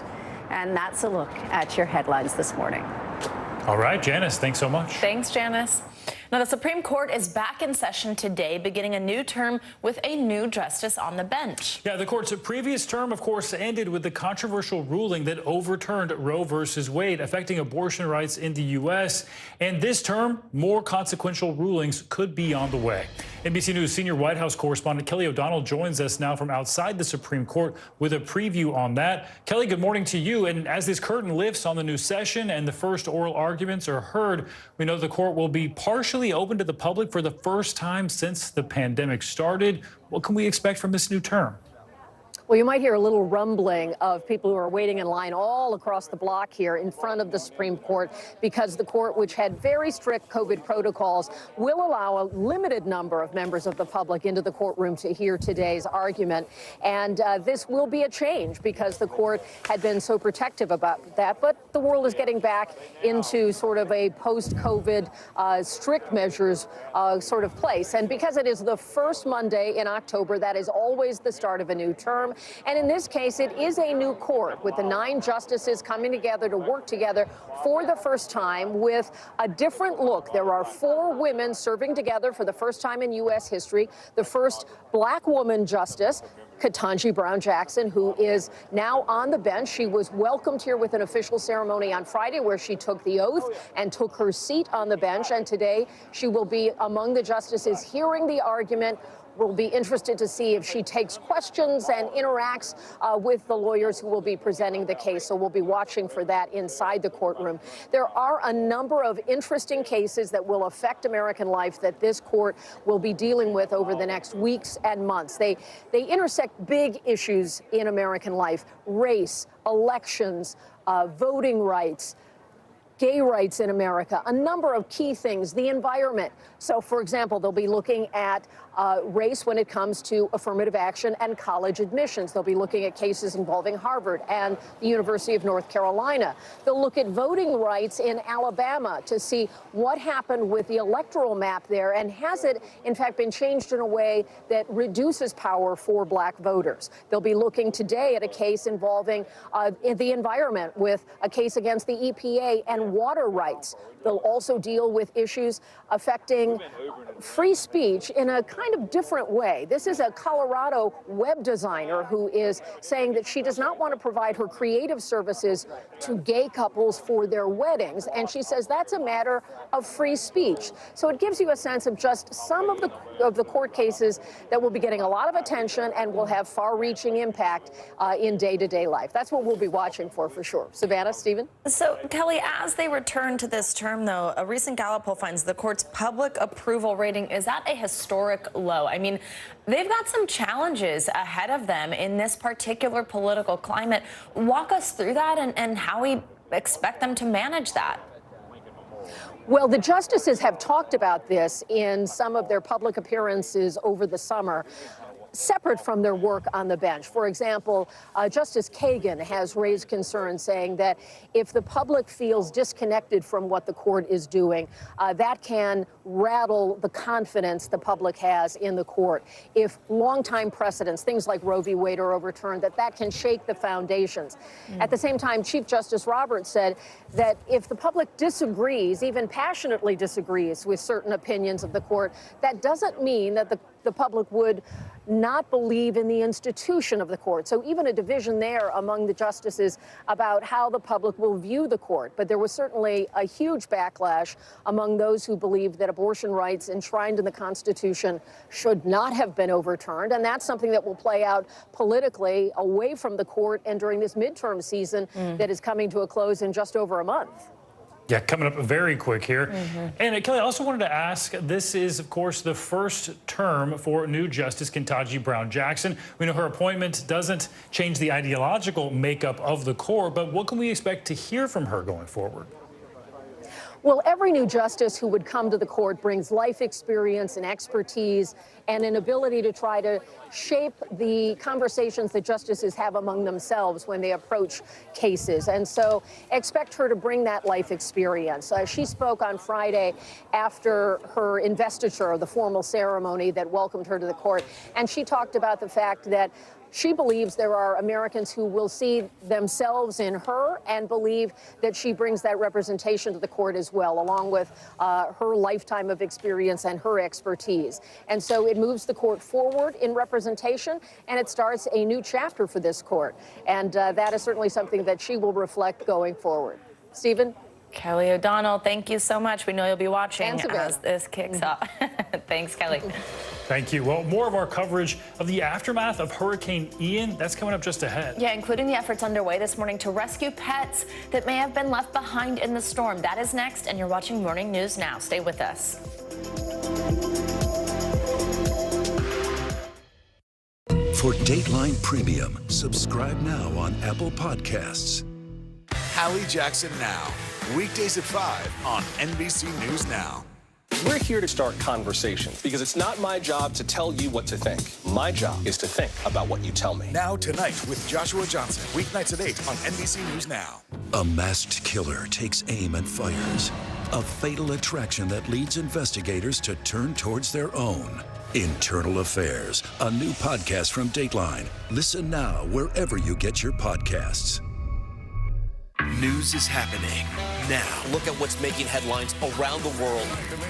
And that's a look at your headlines this morning. All right, Janice, thanks so much. Thanks, Janice. Now, the Supreme Court is back in session today, beginning a new term with a new justice on the bench. Yeah, the court's previous term, of course, ended with the controversial ruling that overturned Roe versus Wade, affecting abortion rights in the U.S. And this term, more consequential rulings could be on the way. NBC News senior White House correspondent Kelly O'Donnell joins us now from outside the Supreme Court with a preview on that. Kelly, good morning to you. And as this curtain lifts on the new session and the first oral arguments are heard, we know the court will be partially open to the public for the first time since the pandemic started. What can we expect from this new term? Well, you might hear a little rumbling of people who are waiting in line all across the block here in front of the Supreme Court, because the court, which had very strict COVID protocols, will allow a limited number of members of the public into the courtroom to hear today's argument. And this will be a change because the court had been so protective about that. But the world is getting back into sort of a post-COVID strict measures sort of place. And because it is the first Monday in October, that is always the start of a new term. And in this case, it is a new court with the 9 justices coming together to work together for the first time with a different look. There are 4 women serving together for the first time in U.S. history. The first black woman justice, Ketanji Brown Jackson, who is now on the bench. She was welcomed here with an official ceremony on Friday where she took the oath and took her seat on the bench. And today she will be among the justices hearing the argument. We'll be interested to see if she takes questions and interacts with the lawyers who will be presenting the case. So we'll be watching for that inside the courtroom. There are a number of interesting cases that will affect American life that this court will be dealing with over the next weeks and months. They intersect big issues in American life: race, elections, voting rights, gay rights in America, a number of key things, the environment. So, for example, they'll be looking at race when it comes to affirmative action and college admissions. They'll be looking at cases involving Harvard and the University of North Carolina. They'll look at voting rights in Alabama to see what happened with the electoral map there, and has it, in fact, been changed in a way that reduces power for black voters. They'll be looking today at a case involving the environment, with a case against the EPA and water rights. They'll also deal with issues affecting free speech in a kind of different way. This is a Colorado web designer who is saying that she does not want to provide her creative services to gay couples for their weddings, and she says that's a matter of free speech. So it gives you a sense of just some of the court cases that will be getting a lot of attention and will have far-reaching impact in day-to-day life. That's what we'll be watching for sure. Savannah, Stephen? So, Kelly, as they return to this term, though, a recent Gallup poll finds the court's public approval rating is at a historic low. I mean, they've got some challenges ahead of them in this particular political climate. Walk us through that and how we expect them to manage that. Well, the justices have talked about this in some of their public appearances over the summer, separate from their work on the bench. For example, Justice Kagan has raised concerns, saying that if the public feels disconnected from what the court is doing, that can rattle the confidence the public has in the court. If longtime precedents, things like Roe v. Wade, are overturned, that can shake the foundations. At the same time, Chief Justice Roberts said that if the public disagrees, even passionately disagrees with certain opinions of the court, that doesn't mean that the public would not believe in the institution of the court. So even a division there among the justices about how the public will view the court. But there was certainly a huge backlash among those who believe that abortion rights enshrined in the Constitution should not have been overturned. And that's something that will play out politically away from the court and during this midterm season that is coming to a close in just over a month. Yeah, coming up very quick here. And Kelly, I also wanted to ask, this is, of course, the first term for new Justice Ketanji Brown Jackson. We know her appointment doesn't change the ideological makeup of the court, but what can we expect to hear from her going forward? Well, every new justice who would come to the court brings life experience and expertise and an ability to try to shape the conversations that justices have among themselves when they approach cases. And so expect her to bring that life experience. She spoke on Friday after her investiture, the formal ceremony that welcomed her to the court, and she talked about the fact that she believes there are Americans who will see themselves in her and believe that she brings that representation to the court as well, along with her lifetime of experience and her expertise. And so it moves the court forward in representation, and it starts a new chapter for this court. And that is certainly something that she will reflect going forward. Stephen? Kelly O'Donnell, thank you so much. We know you'll be watching as this kicks off. Thanks, Kelly. Thank you. Well, more of our coverage of the aftermath of Hurricane Ian, that's coming up just ahead. Yeah, including the efforts underway this morning to rescue pets that may have been left behind in the storm. That is next, and you're watching Morning News Now. Stay with us. For Dateline Premium, subscribe now on Apple Podcasts. Hallie Jackson Now, weekdays at 5 on NBC News Now. We're here to start conversations because it's not my job to tell you what to think. My job is to think about what you tell me. Now Tonight with Joshua Johnson, weeknights at 8 on NBC News Now. A masked killer takes aim and fires. A fatal attraction that leads investigators to turn towards their own. Internal Affairs, a new podcast from Dateline. Listen now wherever you get your podcasts. News is happening now. Look at what's making headlines around the world.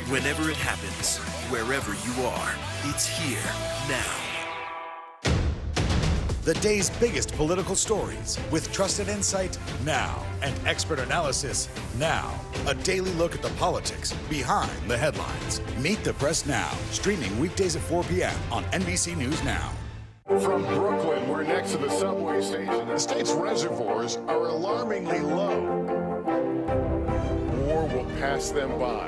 Whenever it happens, wherever you are, it's here now. The day's biggest political stories with trusted insight now and expert analysis now. A daily look at the politics behind the headlines. Meet the Press Now, streaming weekdays at 4 p.m. on NBC News Now. From Brooklyn, we're next to the subway station. The state's reservoirs are alarmingly low. War will pass them by.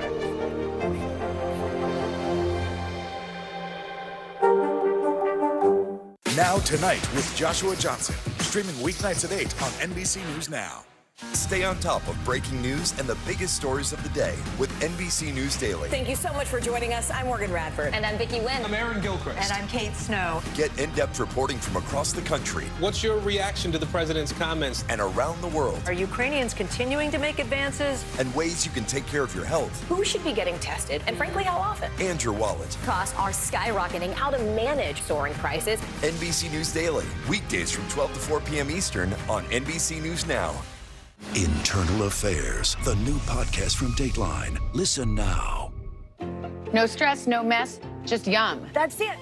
Now Tonight with Joshua Johnson, streaming weeknights at 8 on NBC News Now. Stay on top of breaking news and the biggest stories of the day with NBC News Daily. Thank you so much for joining us. I'm Morgan Radford. And I'm Vicki Wynn. I'm Aaron Gilchrist. And I'm Kate Snow. Get in-depth reporting from across the country. What's your reaction to the president's comments? And around the world. Are Ukrainians continuing to make advances? And ways you can take care of your health. Who should be getting tested? And frankly, how often? And your wallet. Costs are skyrocketing. How to manage soaring prices. NBC News Daily. Weekdays from 12 to 4 p.m. Eastern on NBC News Now. Internal Affairs, the new podcast from Dateline. Listen now. No stress, no mess, just yum. That's it.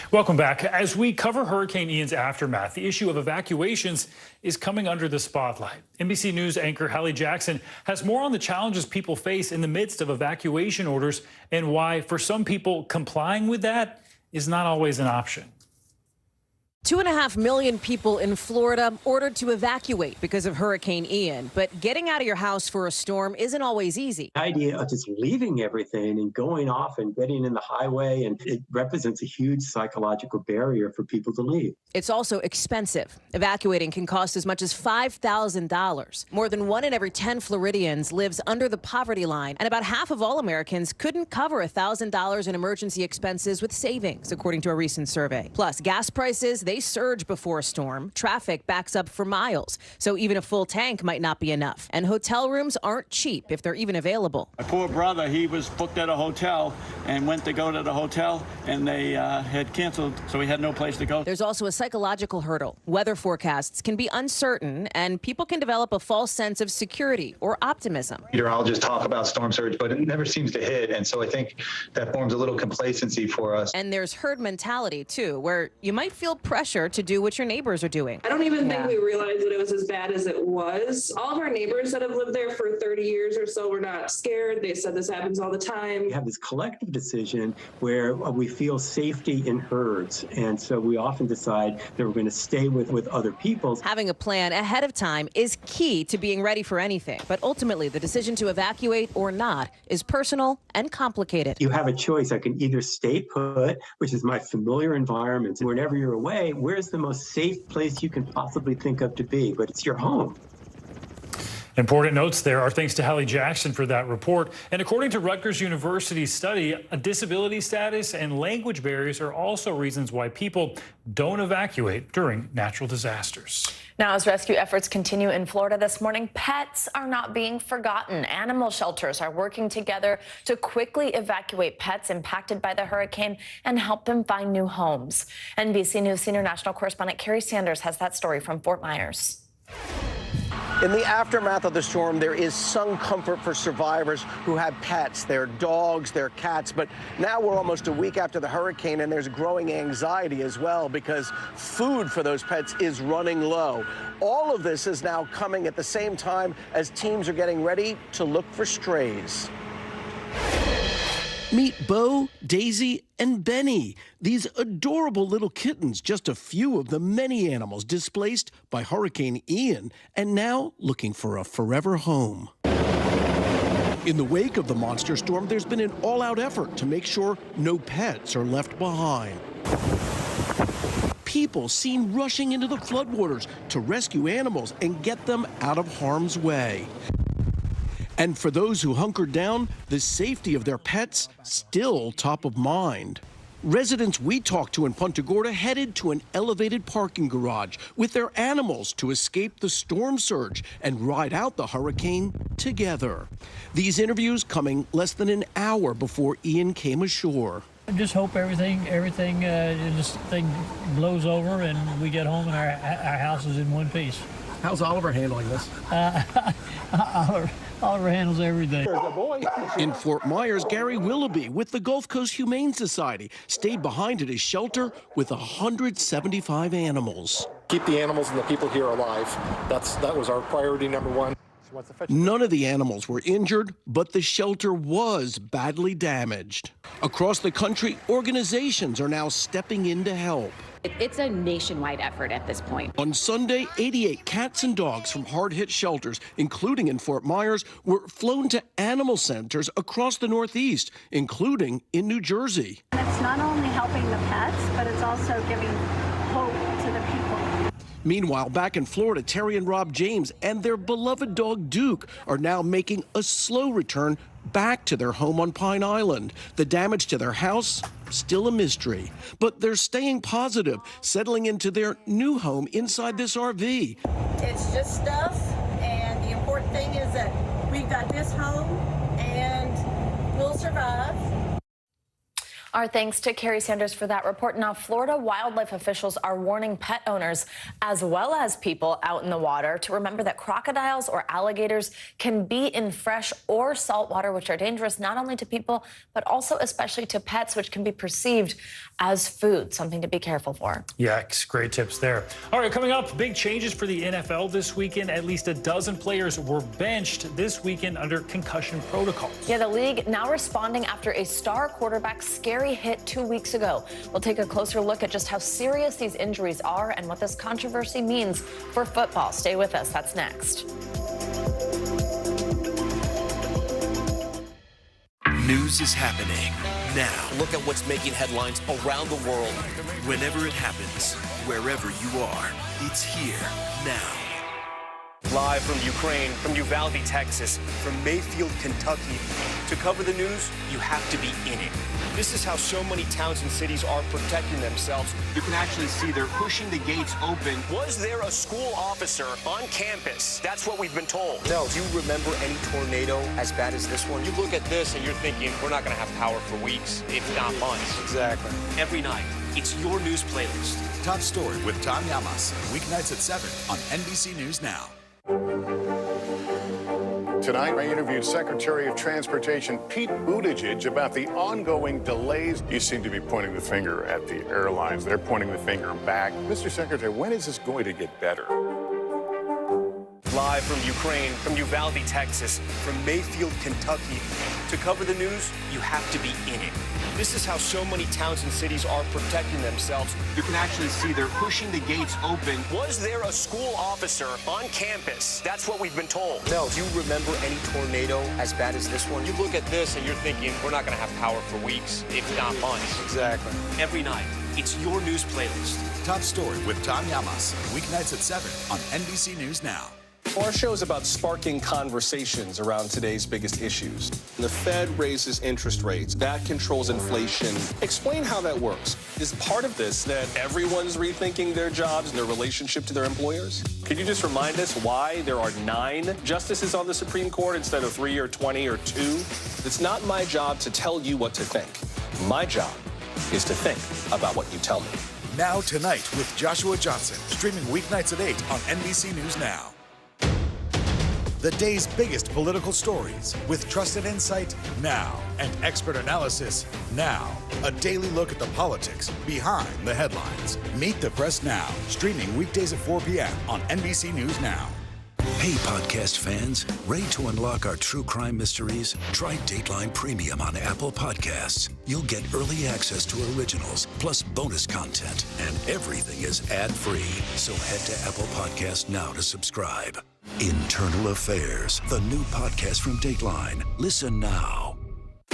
Welcome back. As we cover Hurricane Ian's aftermath, the issue of evacuations is coming under the spotlight. NBC News anchor Hallie Jackson has more on the challenges people face in the midst of evacuation orders and why, for some people, complying with that is not always an option. 2.5 million people in Florida ordered to evacuate because of Hurricane Ian. But getting out of your house for a storm isn't always easy. The idea of just leaving everything and going off and getting in the highway, and it represents a huge psychological barrier for people to leave. It's also expensive. Evacuating can cost as much as $5,000. More than 1 in every 10 Floridians lives under the poverty line, and about half of all Americans couldn't cover $1,000 in emergency expenses with savings, according to a recent survey. Plus, gas prices, they surge before a storm. Traffic backs up for miles, so even a full tank might not be enough. And hotel rooms aren't cheap if they're even available. My poor brother, he was booked at a hotel and went to go to the hotel, and they had canceled, so he had no place to go. There's also a psychological hurdle. Weather forecasts can be uncertain, and people can develop a false sense of security or optimism. Meteorologists talk about storm surge, but it never seems to hit, and so I think that forms a little complacency for us. And there's herd mentality, too, where you might feel pressure to do what your neighbors are doing. I don't even think we realized that it was as bad as it was. All of our neighbors that have lived there for 30 years or so were not scared. They said this happens all the time. We have this collective decision where we feel safety in herds, and so we often decide that we're going to stay with other people. Having a plan ahead of time is key to being ready for anything, but ultimately the decision to evacuate or not is personal and complicated. You have a choice. I can either stay put, which is my familiar environment. Whenever you're away, where's the most safe place you can possibly think of to be? But it's your home. Important notes there. Our thanks to Hallie Jackson for that report. And according to Rutgers University's study, a disability status and language barriers are also reasons why people don't evacuate during natural disasters. Now, as rescue efforts continue in Florida this morning, pets are not being forgotten. Animal shelters are working together to quickly evacuate pets impacted by the hurricane and help them find new homes. NBC News senior national correspondent Carrie Sanders has that story from Fort Myers. In the aftermath of the storm, there is some comfort for survivors who have pets, their dogs, their cats. But now we're almost a week after the hurricane, and there's growing anxiety as well because food for those pets is running low. All of this is now coming at the same time as teams are getting ready to look for strays. Meet Bo, Daisy, and Benny. These adorable little kittens, just a few of the many animals displaced by Hurricane Ian and now looking for a forever home. In the wake of the monster storm, there's been an all-out effort to make sure no pets are left behind. People seen rushing into the floodwaters to rescue animals and get them out of harm's way. And for those who hunkered down, the safety of their pets still top of mind. Residents we talked to in Punta Gorda headed to an elevated parking garage with their animals to escape the storm surge and ride out the hurricane together. These interviews coming less than an hour before Ian came ashore. I just hope everything this thing blows over and we get home and our house is in one piece. How's Oliver handling this? Oliver handles everything. In Fort Myers, Gary Willoughby with the Gulf Coast Humane Society stayed behind at his shelter with 175 animals. Keep the animals and the people here alive. That was our priority number one. None of the animals were injured, but the shelter was badly damaged. Across the country, organizations are now stepping in to help. It's a nationwide effort at this point. On Sunday, 88 cats and dogs from hard-hit shelters, including in Fort Myers, were flown to animal centers across the Northeast, including in New Jersey. It's not only helping the pets, but it's also giving hope to the people. Meanwhile, back in Florida, Terry and Rob James and their beloved dog Duke are now making a slow return back to their home on Pine Island. The damage to their house, still a mystery. But they're staying positive, settling into their new home inside this RV. It's just stuff, and the important thing is that we've got this home, and we'll survive. Our thanks to Carrie Sanders for that report. Now, Florida wildlife officials are warning pet owners as well as people out in the water to remember that crocodiles or alligators can be in fresh or salt water, which are dangerous not only to people, but also especially to pets, which can be perceived as food, something to be careful for. Yikes, great tips there. All right, coming up, big changes for the NFL this weekend. At least a dozen players were benched this weekend under concussion protocols. Yeah, the league now responding after a star quarterback's scary hit 2 weeks ago. We'll take a closer look at just how serious these injuries are and what this controversy means for football. Stay with us. That's next. News is happening now. Look at what's making headlines around the world. Whenever it happens, wherever you are, it's here now. Live from Ukraine, from Uvalde, Texas, from Mayfield, Kentucky. To cover the news, you have to be in it. This is how so many towns and cities are protecting themselves. You can actually see they're pushing the gates open. Was there a school officer on campus? That's what we've been told. No. Do you remember any tornado as bad as this one? You look at this and you're thinking, we're not going to have power for weeks, if not months. Exactly. Every night, it's your news playlist. Top Story with Tom Llamas, weeknights at 7 on NBC News Now. Tonight, I interviewed Secretary of Transportation Pete Buttigieg about the ongoing delays. You seem to be pointing the finger at the airlines. They're pointing the finger back. Mr. Secretary, when is this going to get better? Live from Ukraine, from Uvalde, Texas, from Mayfield, Kentucky. To cover the news, you have to be in it. This is how so many towns and cities are protecting themselves. You can actually see they're pushing the gates open. Was there a school officer on campus? That's what we've been told. No. Do you remember any tornado as bad as this one? You look at this and you're thinking, we're not going to have power for weeks, if not months. Exactly. Every night, it's your news playlist. Top Story with Tom Llamas, weeknights at 7 on NBC News Now. Our show is about sparking conversations around today's biggest issues. The Fed raises interest rates. That controls inflation. Explain how that works. Is part of this that everyone's rethinking their jobs and their relationship to their employers? Can you just remind us why there are 9 justices on the Supreme Court instead of 3 or 20 or 2? It's not my job to tell you what to think. My job is to think about what you tell me. Now Tonight with Joshua Johnson, streaming weeknights at 8 on NBC News Now. The day's biggest political stories with trusted insight now and expert analysis now. A daily look at the politics behind the headlines. Meet the Press Now, streaming weekdays at 4 p.m. on NBC News Now. Hey, podcast fans, ready to unlock our true crime mysteries? Try Dateline Premium on Apple Podcasts. You'll get early access to originals, plus bonus content, and everything is ad-free. So head to Apple Podcasts now to subscribe. Internal Affairs, the new podcast from Dateline. Listen now.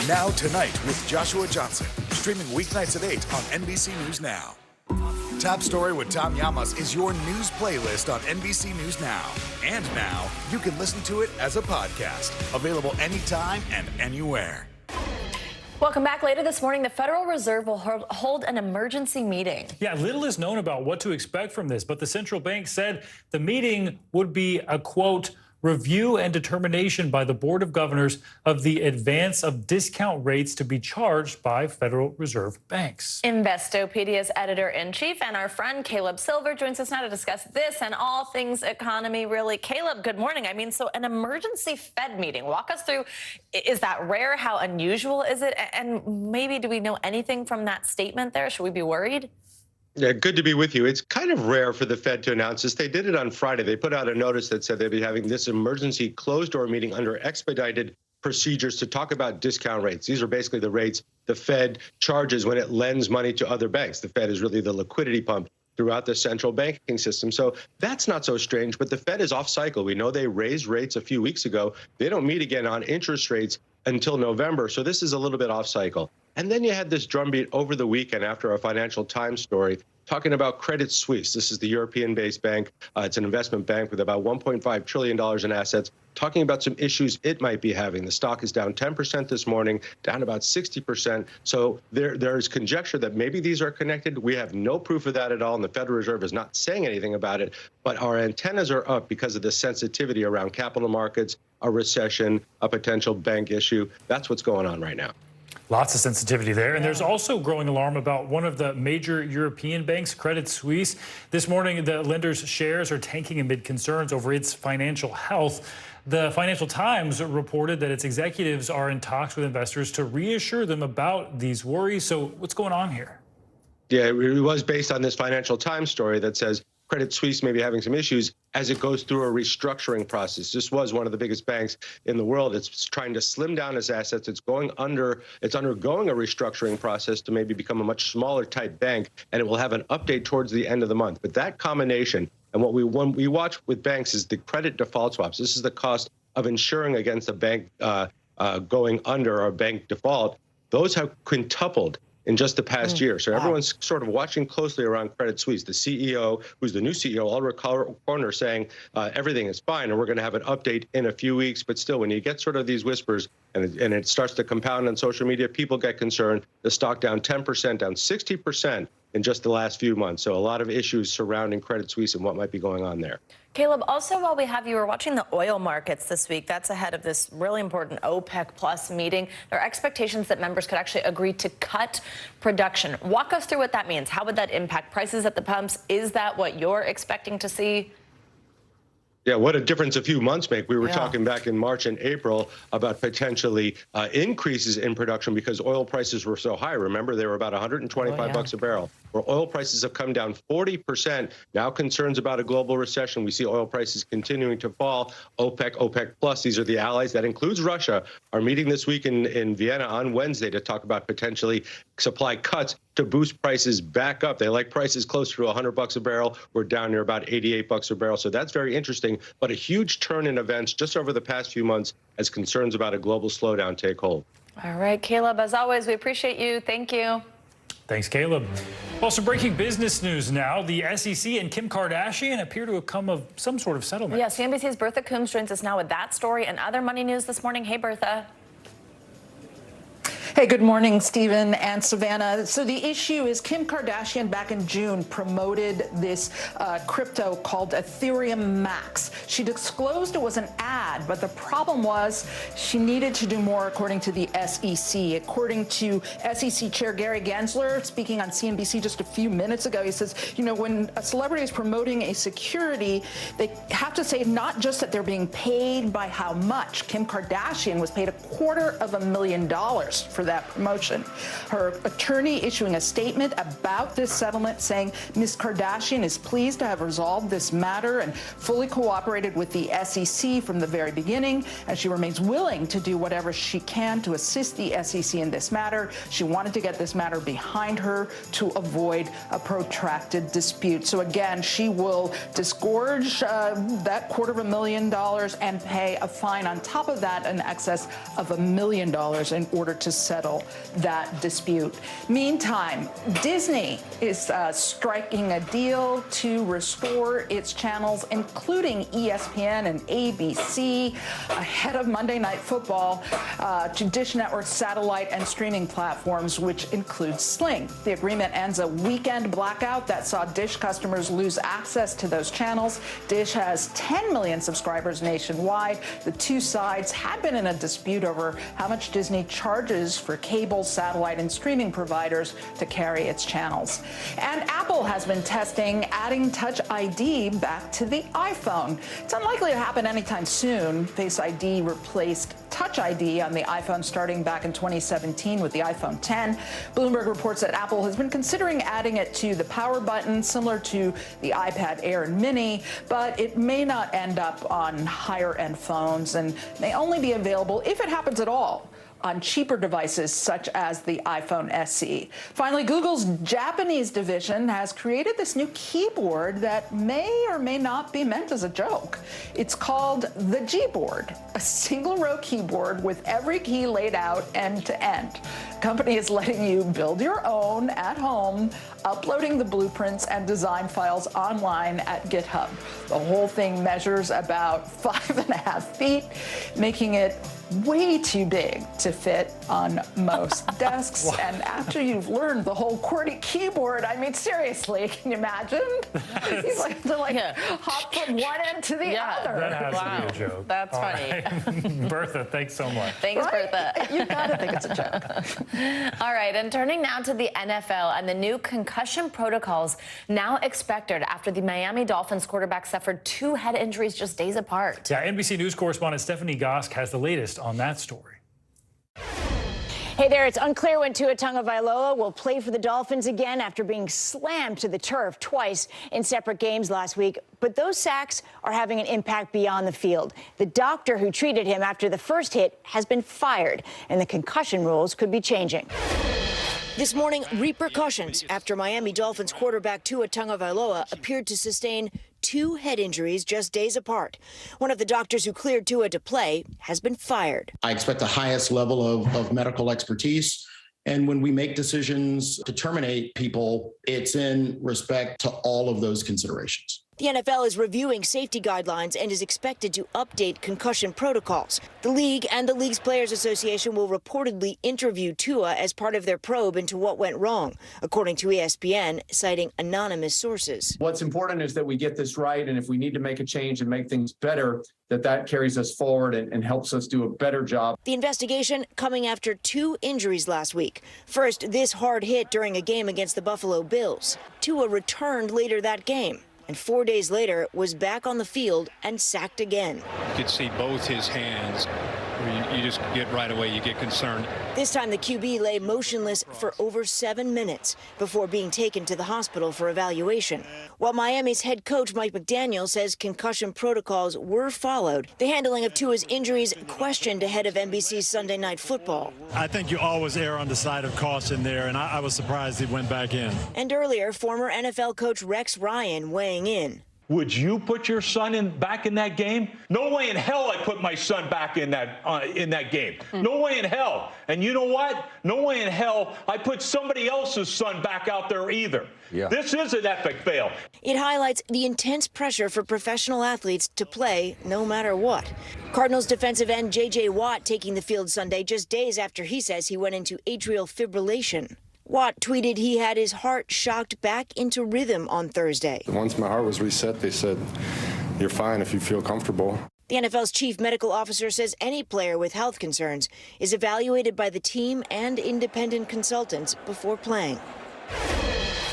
Now Tonight with Joshua Johnson, streaming weeknights at 8 on NBC News Now. Top Story with Tom Llamas is your news playlist on NBC News Now. And now, you can listen to it as a podcast. Available anytime and anywhere. Welcome back. Later this morning, the Federal Reserve will hold an emergency meeting. Yeah, little is known about what to expect from this, but the central bank said the meeting would be a, quote, review and determination by the Board of Governors of the advance of discount rates to be charged by Federal Reserve banks. Investopedia's editor-in-chief and our friend Caleb Silver joins us now to discuss this and all things economy, really. Caleb, good morning. So an emergency Fed meeting. Walk us through, is that rare? How unusual is it? And maybe do we know anything from that statement there? Should we be worried? Yeah, good to be with you. It's kind of rare for the Fed to announce this. They did it on Friday. They put out a notice that said they'd be having this emergency closed-door meeting under expedited procedures to talk about discount rates. These are basically the rates the Fed charges when it lends money to other banks. The Fed is really the liquidity pump throughout the central banking system. So that's not so strange, but the Fed is off cycle. We know they raised rates a few weeks ago. They don't meet again on interest rates until November. So this is a little bit off cycle. And then you had this drumbeat over the weekend after a Financial Times story talking about Credit Suisse. This is the European-based bank. It's an investment bank with about $1.5 trillion in assets, talking about some issues it might be having. The stock is down 10% this morning, down about 60%. So there's conjecture that maybe these are connected. We have no proof of that at all, and the Federal Reserve is not saying anything about it. But our antennas are up because of the sensitivity around capital markets, a recession, a potential bank issue. That's what's going on right now. Lots of sensitivity there. And there's also growing alarm about one of the major European banks, Credit Suisse. This morning, the lender's shares are tanking amid concerns over its financial health. The Financial Times reported that its executives are in talks with investors to reassure them about these worries. So what's going on here? Yeah, it was based on this Financial Times story that says Credit Suisse may be having some issues as it goes through a restructuring process. This was one of the biggest banks in the world. It's trying to slim down its assets. It's undergoing a restructuring process to maybe become a much smaller type bank, and it will have an update towards the end of the month. But that combination, and what we watch with banks is the credit default swaps. This is the cost of insuring against a bank going under or a bank default. Those have quintupled in just the past year. So everyone's sort of watching closely around Credit Suisse. The CEO, who's the new CEO, Ulrich Korner, saying everything is fine and we're going to have an update in a few weeks. But still, when you get sort of these whispers and it starts to compound on social media, people get concerned. The stock down 10%, down 60% in just the last few months. So a lot of issues surrounding Credit Suisse and what might be going on there. Caleb, also while we have you, we're watching the oil markets this week. That's ahead of this really important OPEC Plus meeting. There are expectations that members could actually agree to cut production. Walk us through what that means. How would that impact prices at the pumps? Is that what you're expecting to see? Yeah, what a difference a few months make. We were talking back in March and April about potentially increases in production because oil prices were so high. Remember, they were about 125 bucks a barrel. Where oil prices have come down 40%. Now concerns about a global recession. We see oil prices continuing to fall. OPEC Plus, these are the allies. That includes Russia, are meeting this week in Vienna on Wednesday to talk about potentially supply cuts to boost prices back up. They like prices closer to 100 bucks a barrel. We're down near about 88 bucks a barrel. So that's very interesting, but a huge turn in events just over the past few months as concerns about a global slowdown take hold. All right, Caleb, as always, we appreciate you. Thank you. Thanks, Caleb. Also, breaking business news now. The SEC and Kim Kardashian appear to have come of some sort of settlement. Yes, CNBC's Bertha Coombs joins us now with that story and other money news this morning. Hey, Bertha. Hey, good morning, Stephen and Savannah. So the issue is Kim Kardashian back in June promoted this crypto called Ethereum Max. She disclosed it was an ad, but the problem was she needed to do more according to the SEC. According to SEC Chair Gary Gensler, speaking on CNBC just a few minutes ago, he says, you know, when a celebrity is promoting a security, they have to say not just that they're being paid by how much. Kim Kardashian was paid $250,000 for that promotion. Her attorney issuing a statement about this settlement saying Ms. Kardashian is pleased to have resolved this matter and fully cooperated with the SEC from the very beginning, and she remains willing to do whatever she can to assist the SEC in this matter. She wanted to get this matter behind her to avoid a protracted dispute. So again, she will disgorge that $250,000 and pay a fine on top of that in excess of $1 million in order to settle that dispute. Meantime, Disney is striking a deal to restore its channels, including ESPN and ABC, ahead of Monday Night Football to Dish Network's satellite and streaming platforms, which includes Sling. The agreement ends a weekend blackout that saw Dish customers lose access to those channels. Dish has 10 million subscribers nationwide. The two sides had been in a dispute over how much Disney charges for cable, satellite, and streaming providers to carry its channels. And Apple has been testing adding Touch ID back to the iPhone. It's unlikely to happen anytime soon. Face ID replaced Touch ID on the iPhone starting back in 2017 with the iPhone 10. Bloomberg reports that Apple has been considering adding it to the power button, similar to the iPad Air and Mini, but it may not end up on higher-end phones and may only be available, if it happens at all, on cheaper devices such as the iPhone SE. Finally, Google's Japanese division has created this new keyboard that may or may not be meant as a joke. It's called the Gboard, a single-row keyboard with every key laid out end to end. The company is letting you build your own at home, uploading the blueprints and design files online at GitHub. The whole thing measures about 5.5 feet, making it way too big to fit on most desks. Wow. And after you've learned the whole QWERTY keyboard, I mean, seriously, can you imagine? They're hop from one end to the other. That has to be a joke. That's All funny. right. Bertha, thanks so much. Thanks, Bertha. You gotta think it's a joke. All right, and turning now to the NFL and the new concussion protocols now expected after the Miami Dolphins quarterback suffered 2 head injuries just days apart. Yeah, NBC News correspondent Stephanie Gosk has the latest on that story. Hey there, it's unclear when Tua Tagovailoa will play for the Dolphins again after being slammed to the turf twice in separate games last week. But those sacks are having an impact beyond the field. The doctor who treated him after the first hit has been fired, and the concussion rules could be changing. This morning, repercussions after Miami Dolphins quarterback Tua Tagovailoa appeared to sustain 2 head injuries just days apart. One of the doctors who cleared Tua to play has been fired. I expect the highest level of medical expertise. And when we make decisions to terminate people, it's in respect to all of those considerations. The NFL is reviewing safety guidelines and is expected to update concussion protocols. The league and the league's Players Association will reportedly interview Tua as part of their probe into what went wrong, according to ESPN, citing anonymous sources. What's important is that we get this right, and if we need to make a change and make things better, that carries us forward and helps us do a better job. The investigation coming after 2 injuries last week. First, this hard hit during a game against the Buffalo Bills. Tua returned later that game, and 4 days later was back on the field and sacked again. You could see both his hands. You just get right away, you get concerned. This time the QB lay motionless for over 7 minutes before being taken to the hospital for evaluation. While Miami's head coach Mike McDaniel says concussion protocols were followed, the handling of Tua's injuries questioned ahead of NBC's Sunday Night Football. I think you always err on the side of caution there, and I was surprised he went back in. And earlier, former NFL coach Rex Ryan weighing in. Would you put your son back in that game? No way in hell I put my son back in that game. No way in hell. And you know what? No way in hell I put somebody else's son back out there either. Yeah. This is an epic fail. It highlights the intense pressure for professional athletes to play no matter what. Cardinals defensive end J.J. Watt taking the field Sunday just days after he says he went into atrial fibrillation. Watt tweeted he had his heart shocked back into rhythm on Thursday. Once my heart was reset, they said, "You're fine if you feel comfortable." The NFL's chief medical officer says any player with health concerns is evaluated by the team and independent consultants before playing.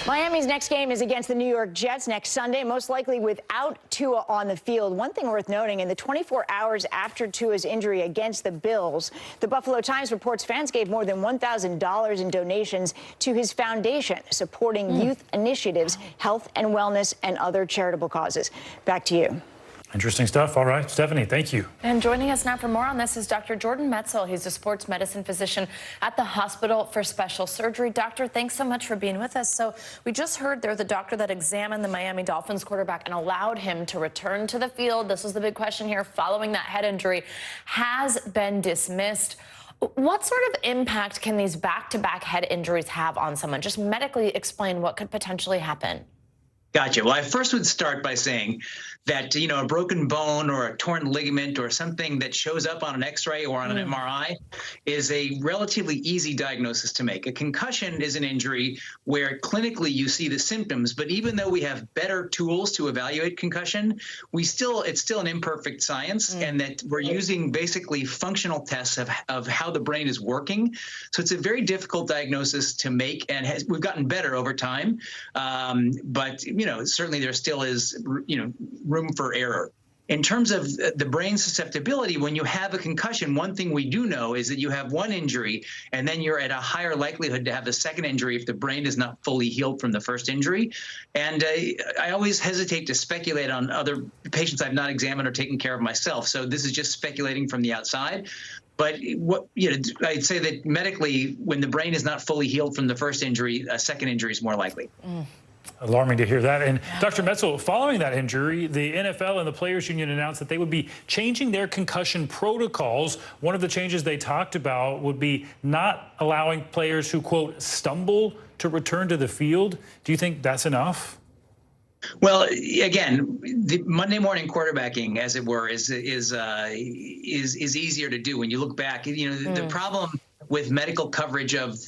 Miami's next game is against the New York Jets next Sunday, most likely without Tua on the field. One thing worth noting, in the 24 hours after Tua's injury against the Bills, the Buffalo Times reports fans gave more than $1,000 in donations to his foundation, supporting youth initiatives, health and wellness, and other charitable causes. Back to you. Interesting stuff. All right, Stephanie, thank you. And joining us now for more on this is Dr. Jordan Metzel. He's a sports medicine physician at the Hospital for Special Surgery. Doctor, thanks so much for being with us. So we just heard there the doctor that examined the Miami Dolphins quarterback and allowed him to return to the field. This was the big question here following that head injury, has been dismissed. What sort of impact can these back-to-back head injuries have on someone? Just medically explain what could potentially happen. Gotcha. Well, I first would start by saying that, a broken bone or a torn ligament or something that shows up on an X-ray or on an MRI is a relatively easy diagnosis to make. A concussion is an injury where clinically you see the symptoms, but even though we have better tools to evaluate concussion, it's still an imperfect science, and that we're using basically functional tests of how the brain is working. So it's a very difficult diagnosis to make, and we've gotten better over time. But certainly there still is, room for error. In terms of the brain susceptibility, when you have a concussion, one thing we do know is that you have one injury, and then you're at a higher likelihood to have the second injury if the brain is not fully healed from the first injury. And I always hesitate to speculate on other patients I've not examined or taken care of myself. So this is just speculating from the outside. But I'd say that medically, when the brain is not fully healed from the first injury, a second injury is more likely. Alarming to hear that. And Dr. Metzel, following that injury, the NFL and the Players Union announced that they would be changing their concussion protocols. One of the changes they talked about would be not allowing players who, quote, stumble to return to the field. Do you think that's enough? Well, again, the Monday morning quarterbacking, as it were, is easier to do when you look back. The problem with medical coverage of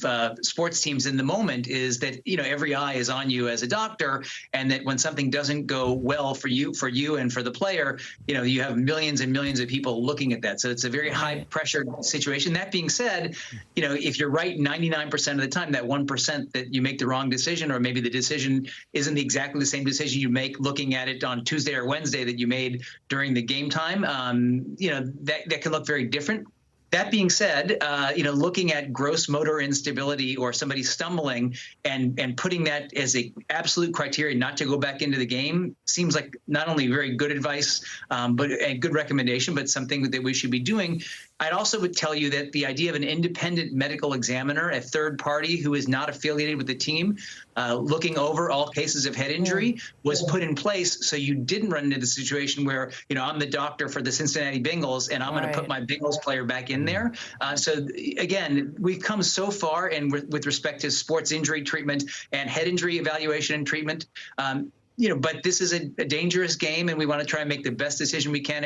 sports teams in the moment is that every eye is on you as a doctor, and that when something doesn't go well for you and for the player, you have millions and millions of people looking at that. So it's a very high pressure situation. That being said, if you're right 99% of the time, that 1% that you make the wrong decision, or maybe the decision isn't exactly the same decision you make looking at it on Tuesday or Wednesday that you made during the game time, that can look very different. That being said, looking at gross motor instability or somebody stumbling and putting that as a absolute criteria not to go back into the game seems like not only very good advice, but a good recommendation, but something that we should be doing. I'd also would tell you that the idea of an independent medical examiner, a third party who is not affiliated with the team, looking over all cases of head injury was put in place so you didn't run into the situation where, I'm the doctor for the Cincinnati Bengals and I'm going to put my Bengals player back in there. So again, we've come so far with respect to sports injury treatment and head injury evaluation and treatment. But this is a dangerous game, and we want to try and make the best decision we can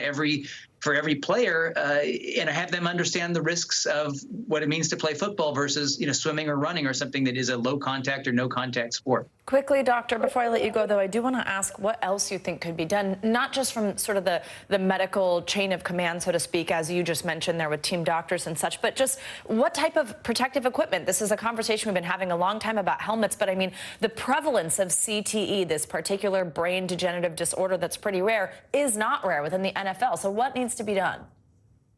for every player, and have them understand the risks of what it means to play football versus, swimming or running or something that is a low contact or no contact sport. Quickly, doctor, before I let you go, though, I do want to ask what else you think could be done, not just from sort of the medical chain of command, so to speak, as you just mentioned there with team doctors and such, but just what type of protective equipment? This is a conversation we've been having a long time about helmets, but I mean, the prevalence of CTE, this particular brain degenerative disorder that's pretty rare, is not rare within the NFL. So what needs to be done?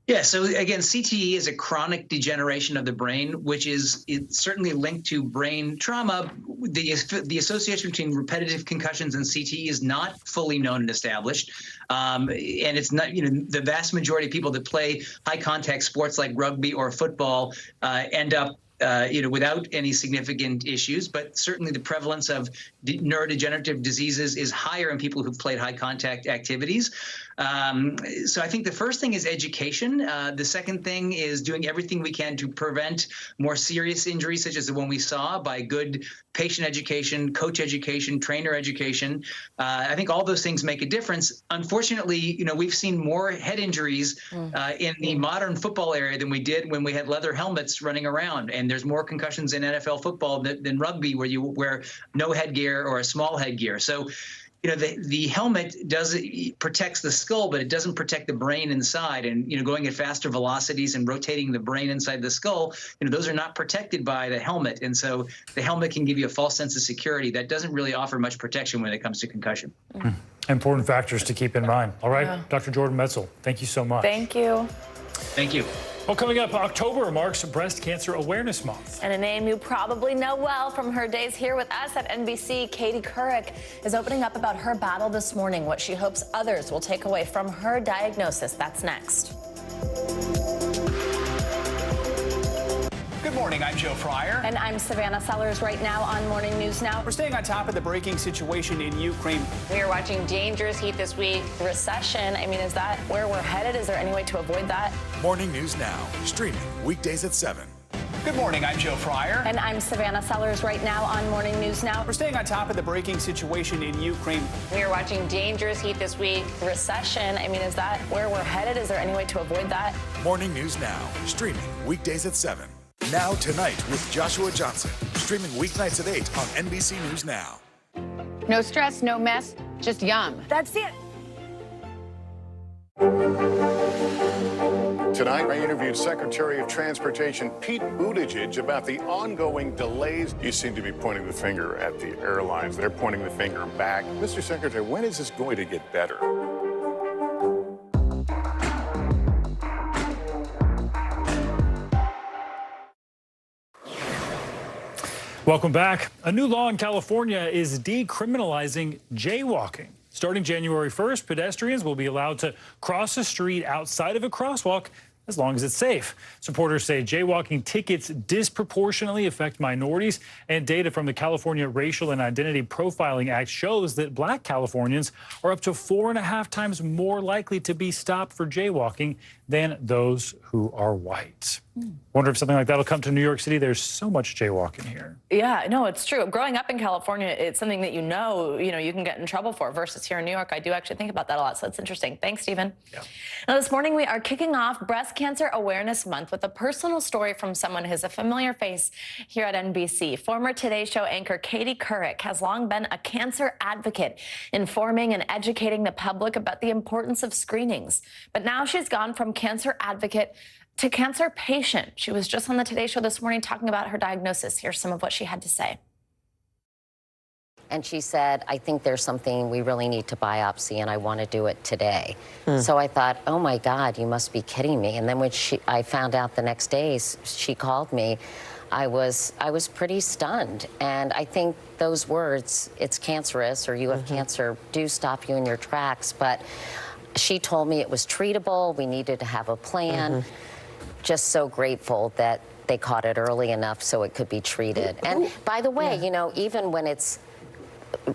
Yeah, so again, CTE is a chronic degeneration of the brain, which is certainly linked to brain trauma. The association between repetitive concussions and CTE is not fully known and established. And it's not, the vast majority of people that play high contact sports like rugby or football end up without any significant issues, but certainly the prevalence of neurodegenerative diseases is higher in people who've played high contact activities. So I think the first thing is education. The second thing is doing everything we can to prevent more serious injuries, such as the one we saw, by good patient education, coach education, trainer education. I think all those things make a difference. Unfortunately, we've seen more head injuries in the modern football area than we did when we had leather helmets running around. And there's more concussions in NFL football than rugby, where you wear no headgear or a small headgear. So, the helmet protects the skull, but it doesn't protect the brain inside. And, going at faster velocities and rotating the brain inside the skull, those are not protected by the helmet. And so the helmet can give you a false sense of security that doesn't really offer much protection when it comes to concussion. Important factors to keep in mind. All right, Dr. Jordan Metzel, thank you so much. Thank you. Thank you. Well, coming up, October marks Breast Cancer Awareness Month. And a name you probably know well from her days here with us at NBC, Katie Couric, is opening up about her battle this morning, what she hopes others will take away from her diagnosis. That's next. Good morning, I'm Joe Fryer. And I'm Savannah Sellers. Right now on Morning News Now. We're staying on top of the breaking situation in Ukraine. We are watching dangerous heat this week. Recession, I mean, is that where we're headed? Is there any way to avoid that? Morning News Now, streaming weekdays at 7. Good morning, I'm Joe Fryer. And I'm Savannah Sellers. Right now on Morning News Now. We're staying on top of the breaking situation in Ukraine. We are watching dangerous heat this week. Recession, I mean, is that where we're headed? Is there any way to avoid that? Morning News Now, streaming weekdays at 7. Now Tonight with Joshua Johnson, streaming weeknights at 8 on NBC News Now. No stress, no mess, just yum. That's it. Tonight, I interviewed Secretary of Transportation Pete Buttigieg about the ongoing delays. You seem to be pointing the finger at the airlines. They're pointing the finger back. Mr. Secretary, when is this going to get better? Welcome back. A new law in California is decriminalizing jaywalking. Starting January 1st, pedestrians will be allowed to cross a street outside of a crosswalk as long as it's safe. Supporters say jaywalking tickets disproportionately affect minorities, and data from the California Racial and Identity Profiling Act shows that Black Californians are up to 4.5 times more likely to be stopped for jaywalking than those who are white. Wonder if something like that will come to New York City. There's so much jaywalking here. Yeah, no, it's true. Growing up in California, it's something that you know, you can get in trouble for, versus here in New York. I do actually think about that a lot, so it's interesting. Thanks, Stephen. Yeah. Now, this morning we are kicking off Breast Cancer Awareness Month with a personal story from someone who's a familiar face here at NBC. Former Today Show anchor Katie Couric has long been a cancer advocate, informing and educating the public about the importance of screenings. But now she's gone from cancer advocate to cancer patient. She was just on the Today Show this morning talking about her diagnosis. Here's some of what she had to say. And she said, I think there's something we really need to biopsy, and I want to do it today. So I thought, oh my God, you must be kidding me. And then when I found out the next day, she called me, I was pretty stunned. And I think those words, it's cancerous or you have cancer, do stop you in your tracks. But she told me it was treatable, we needed to have a plan. Just so grateful that they caught it early enough so it could be treated. And by the way, even when it's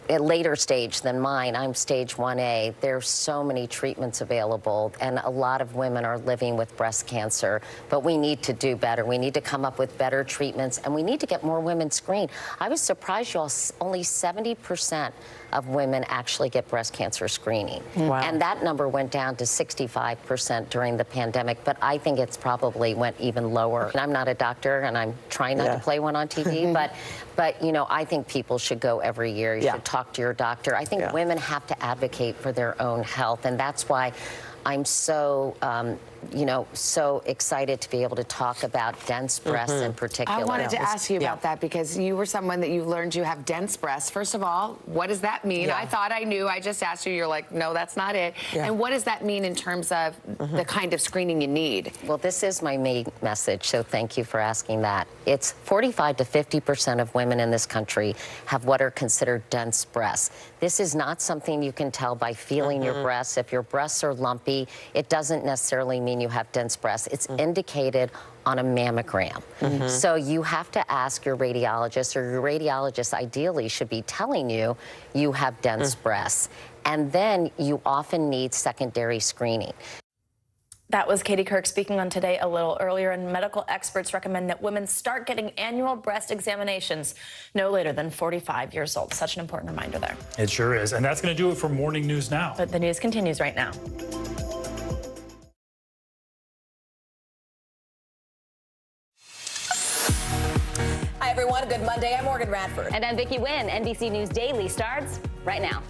a later stage than mine, I'm stage 1A, there's so many treatments available, and a lot of women are living with breast cancer, but we need to do better. We need to come up with better treatments, and we need to get more women screened. I was surprised, y'all, only 70% of women actually get breast cancer screening. Wow. And that number went down to 65% during the pandemic, but I think it's probably went even lower. And I'm not a doctor, and I'm trying not to play one on TV, but I think people should go every year. You should talk to your doctor. I think women have to advocate for their own health, and that's why I'm so, so excited to be able to talk about dense breasts in particular. I wanted to ask you about that, because you were someone that you learned you have dense breasts. First of all, what does that mean? I thought I knew. I just asked you. You're like, no, that's not it. And what does that mean in terms of the kind of screening you need? Well, this is my main message, so thank you for asking that. It's 45 to 50% of women in this country have what are considered dense breasts. This is not something you can tell by feeling your breasts. If your breasts are lumpy, it doesn't necessarily mean you have dense breasts. It's indicated on a mammogram. So you have to ask your radiologist, or your radiologist ideally should be telling you you have dense breasts. And then you often need secondary screening. That was Katie Couric speaking on Today a little earlier, and medical experts recommend that women start getting annual breast examinations no later than 45 years old. Such an important reminder there. It sure is. And that's going to do it for Morning News Now. But the news continues right now. Hi, everyone. Good Monday. I'm Morgan Radford. And I'm Vicki Wynn. NBC News Daily starts right now.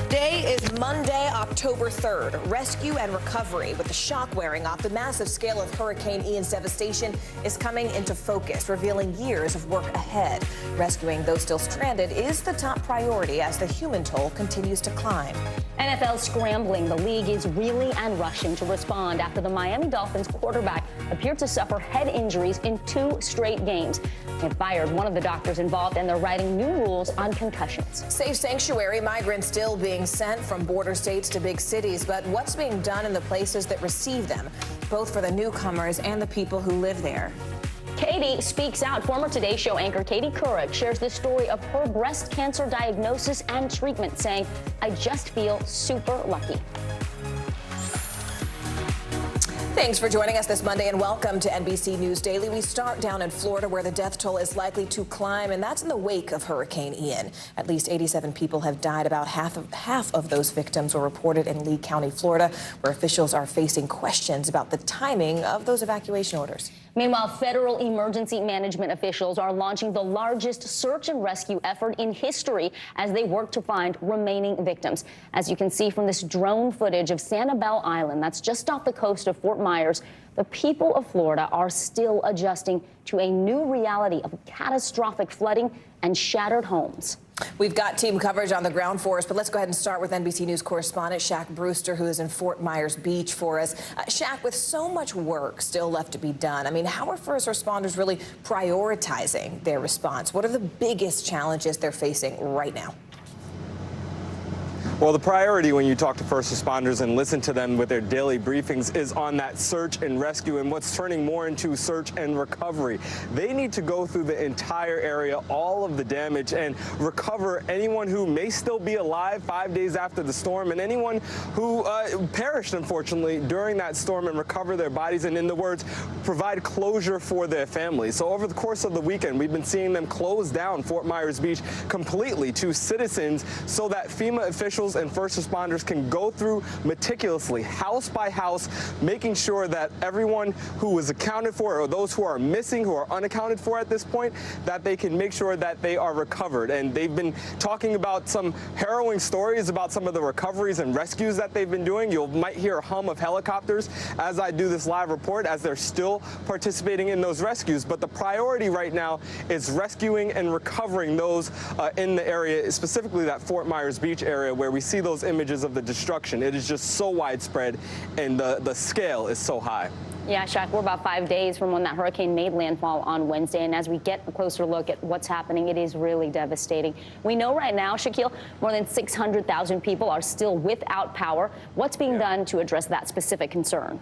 Today is Monday, October 3rd. Rescue and recovery, with the shock wearing off. The massive scale of Hurricane Ian's devastation is coming into focus, revealing years of work ahead. Rescuing those still stranded is the top priority as the human toll continues to climb. NFL scrambling. The league is reeling and rushing to respond after the Miami Dolphins quarterback appeared to suffer head injuries in 2 straight games. They fired one of the doctors involved, and they're writing new rules on concussions. Safe sanctuary migrants still being sent from border states to big cities, but what's being done in the places that receive them, both for the newcomers and the people who live there? Katie speaks out. Former Today Show anchor Katie Couric shares the story of her breast cancer diagnosis and treatment, saying, I just feel super lucky. Thanks for joining us this Monday, and welcome to NBC News Daily. We start down in Florida, where the death toll is likely to climb, and that's in the wake of Hurricane Ian. At least 87 people have died. About half of those victims were reported in Lee County, Florida, where officials are facing questions about the timing of those evacuation orders. Meanwhile, federal emergency management officials are launching the largest search and rescue effort in history as they work to find remaining victims. As you can see from this drone footage of Sanibel Island, that's just off the coast of Fort Myers, the people of Florida are still adjusting to a new reality of catastrophic flooding and shattered homes. We've got team coverage on the ground for us, but let's go ahead and start with NBC News correspondent Shaq Brewster, who is in Fort Myers Beach for us. Shaq, with so much work still left to be done, I mean, how are first responders really prioritizing their response? What are the biggest challenges they're facing right now? Well, the priority when you talk to first responders and listen to them with their daily briefings is on that search and rescue and what's turning more into search and recovery. They need to go through the entire area, all of the damage, and recover anyone who may still be alive 5 days after the storm and anyone who perished, unfortunately, during that storm, and recover their bodies and, in the words, provide closure for their families. So over the course of the weekend, we've been seeing them close down Fort Myers Beach completely to citizens so that FEMA officials and first responders can go through meticulously, house by house, making sure that everyone who was accounted for or those who are missing, who are unaccounted for at this point, that they can make sure that they are recovered. And they've been talking about some harrowing stories about some of the recoveries and rescues that they've been doing. You might hear a hum of helicopters as I do this live report, as they're still participating in those rescues. But the priority right now is rescuing and recovering those in the area, specifically that Fort Myers Beach area, where we see those images of the destruction. It is just so widespread, and the scale is so high. Yeah, Shaq, we're about 5 days from when that hurricane made landfall on Wednesday, and as we get a closer look at what's happening, it is really devastating. We know right now, Shaquille, more than 600,000 people are still without power. What's being done to address that specific concern?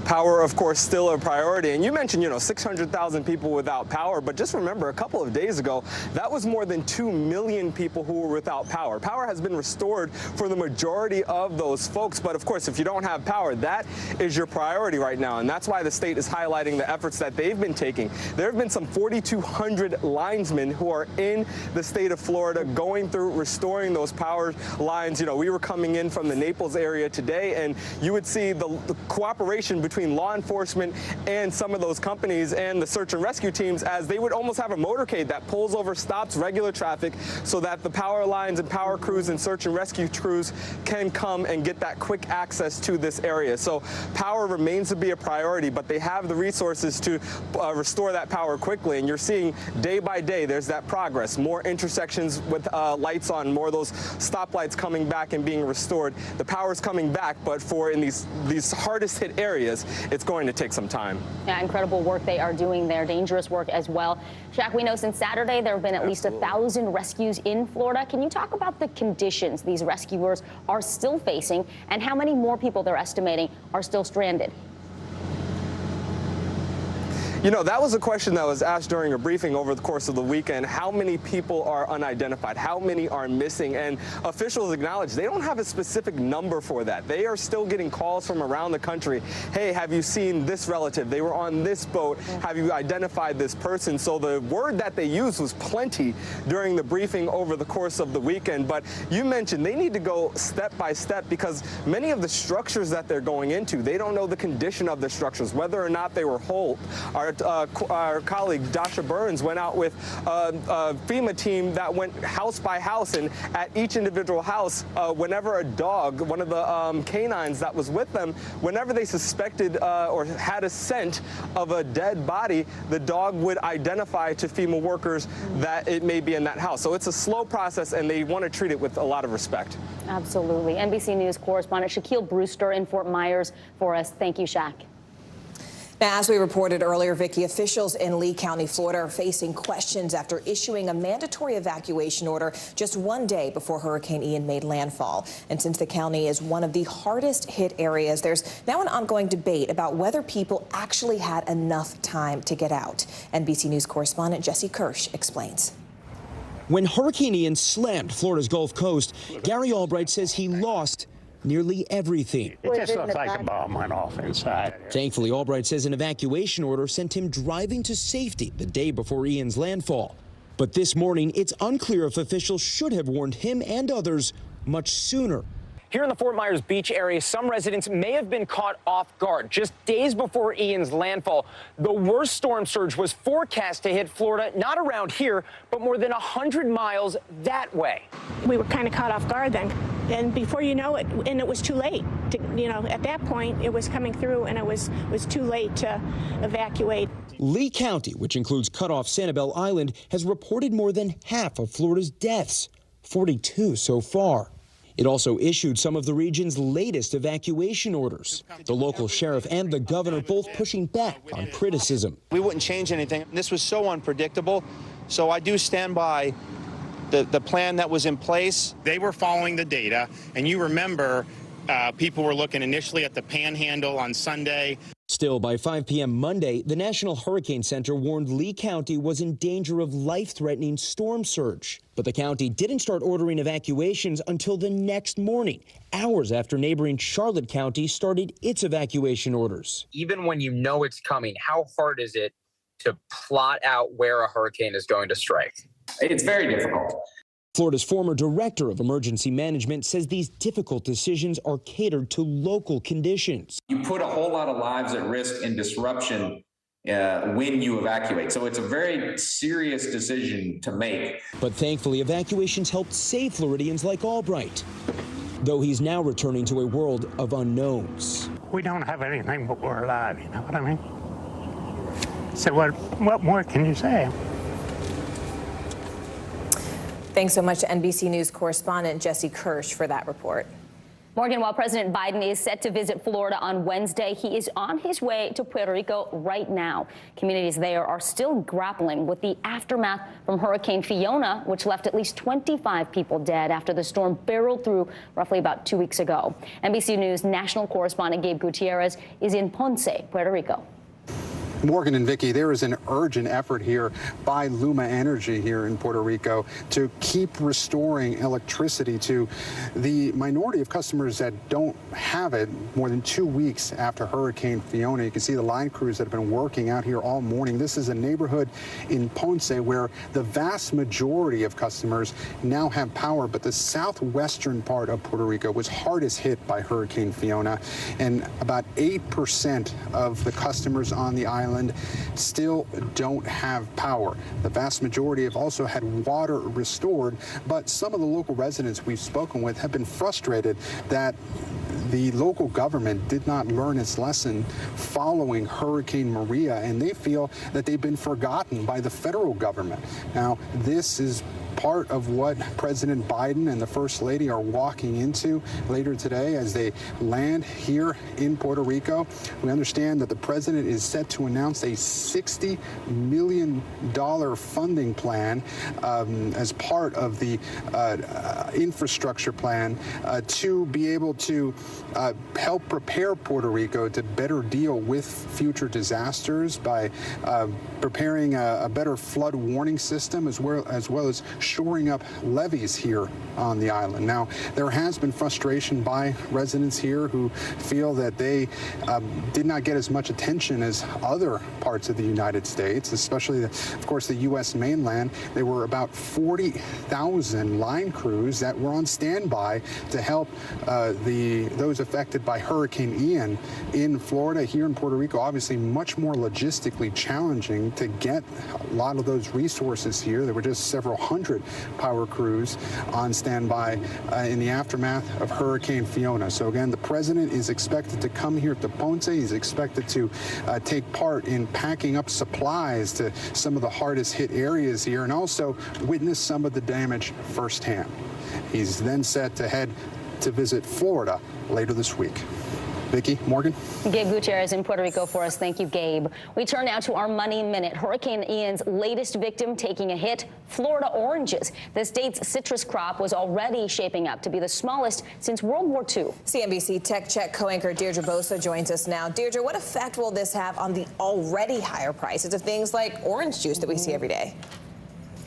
Power, of course, still a priority. And you mentioned, 600,000 people without power. But just remember, a couple of days ago, that was more than 2 million people who were without power. Power has been restored for the majority of those folks. But of course, if you don't have power, that is your priority right now. And that's why the state is highlighting the efforts that they've been taking. There have been some 4,200 linesmen who are in the state of Florida going through restoring those power lines. We were coming in from the Naples area today, and you would see the cooperation between law enforcement and some of those companies and the search and rescue teams, as they would almost have a motorcade that pulls over, stops regular traffic so that the power lines and power crews and search and rescue crews can come and get that quick access to this area. So power remains to be a priority, but they have the resources to restore that power quickly. And you're seeing day by day there's that progress, more intersections with lights on, more of those stoplights coming back and being restored. The power's coming back, but in these hardest hit areas, it's going to take some time. Yeah, incredible work they are doing there. Dangerous work as well. Shaq, we know since Saturday there have been at least 1,000 rescues in Florida. Can you talk about the conditions these rescuers are still facing and how many more people they're estimating are still stranded? That was a question that was asked during a briefing over the course of the weekend. How many people are unidentified? How many are missing? And officials acknowledge they don't have a specific number for that. They are still getting calls from around the country. Hey, have you seen this relative? They were on this boat. Have you identified this person? So the word that they used was plenty during the briefing over the course of the weekend. But you mentioned they need to go step by step because many of the structures that they're going into, they don't know the condition of the structures, whether or not they were whole. Our colleague Dasha Burns went out with a FEMA team that went house by house, and at each individual house, whenever a dog, one of the canines that was with them, whenever they suspected or had a scent of a dead body, the dog would identify to FEMA workers that it may be in that house. So it's a slow process, and they want to treat it with a lot of respect. Absolutely. NBC News correspondent Shaquille Brewster in Fort Myers for us. Thank you, Shaq. Now, as we reported earlier, Vicki, officials in Lee County, Florida are facing questions after issuing a mandatory evacuation order just 1 day before Hurricane Ian made landfall. And since the county is one of the hardest hit areas, there's now an ongoing debate about whether people actually had enough time to get out. NBC News correspondent Jesse Kirsch explains. When Hurricane Ian slammed Florida's Gulf Coast, Gary Albright says he lost nearly everything. It just looks like a bomb went off inside. Thankfully, Albright says an evacuation order sent him driving to safety the day before Ian's landfall. But this morning, it's unclear if officials should have warned him and others much sooner. Here in the Fort Myers Beach area, some residents may have been caught off guard just days before Ian's landfall. The worst storm surge was forecast to hit Florida, not around here, but more than 100 miles that way. We were kind of caught off guard then. And before you know it, and it was too late. At that point, it was coming through, and it was too late to evacuate. Lee County, which includes cut-off Sanibel Island, has reported more than half of Florida's deaths, 42 so far. It also issued some of the region's latest evacuation orders. The local sheriff and the governor both pushing back on criticism. We wouldn't change anything. This was so unpredictable, so I do stand by the plan that was in place. They were following the data, and you remember people were looking initially at the Panhandle on Sunday. Still, by 5 p.m. Monday, the National Hurricane Center warned Lee County was in danger of life-threatening storm surge. But the county didn't start ordering evacuations until the next morning, hours after neighboring Charlotte County started its evacuation orders. Even when you know it's coming, how hard is it to plot out where a hurricane is going to strike? It's very difficult. Florida's former director of emergency management says these difficult decisions are catered to local conditions. You put a whole lot of lives at risk and disruption when you evacuate. So it's a very serious decision to make. But thankfully, evacuations helped save Floridians like Albright, though he's now returning to a world of unknowns. We don't have anything but we're alive, you know what I mean? So what more can you say? Thanks so much to NBC News correspondent Jesse Kirsch for that report. Morgan, while President Biden is set to visit Florida on Wednesday, he is on his way to Puerto Rico right now. Communities there are still grappling with the aftermath from Hurricane Fiona, which left at least 25 people dead after the storm barreled through roughly about 2 weeks ago. NBC News national correspondent Gabe Gutierrez is in Ponce, Puerto Rico. Morgan and Vicky, there is an urgent effort here by Luma Energy here in Puerto Rico to keep restoring electricity to the minority of customers that don't have it more than 2 weeks after Hurricane Fiona. You can see the line crews that have been working out here all morning. This is a neighborhood in Ponce where the vast majority of customers now have power, but the southwestern part of Puerto Rico was hardest hit by Hurricane Fiona, and about 8% of the customers on the island still don't have power. The vast majority have also had water restored, but some of the local residents we've spoken with have been frustrated that the local government did not learn its lesson following Hurricane Maria, and they feel that they've been forgotten by the federal government. Now, this is part of what President Biden and the First Lady are walking into later today as they land here in Puerto Rico. We understand that the president is set to announce a $60 million funding plan as part of the infrastructure plan to be able to help prepare Puerto Rico to better deal with future disasters by preparing a better flood warning system as well as shoring up levees here on the island. Now, there has been frustration by residents here who feel that they did not get as much attention as other parts of the United States, especially, of course, the U.S. mainland. There were about 40,000 line crews that were on standby to help those affected by Hurricane Ian in Florida. Here in Puerto Rico, obviously much more logistically challenging to get a lot of those resources here. There were just several hundred power crews on standby in the aftermath of Hurricane Fiona. So again, the president is expected to come here to Ponce. He's expected to take part in packing up supplies to some of the hardest hit areas here and also witness some of the damage firsthand. He's then set to head to visit Florida later this week. Vicky, Morgan. Gabe Gutierrez in Puerto Rico for us. Thank you, Gabe. We turn now to our Money Minute. Hurricane Ian's latest victim taking a hit, Florida oranges. The state's citrus crop was already shaping up to be the smallest since World War II. CNBC Tech Check co-anchor Deirdre Bosa joins us now. Deirdre, what effect will this have on the already higher prices of things like orange juice that we see every day?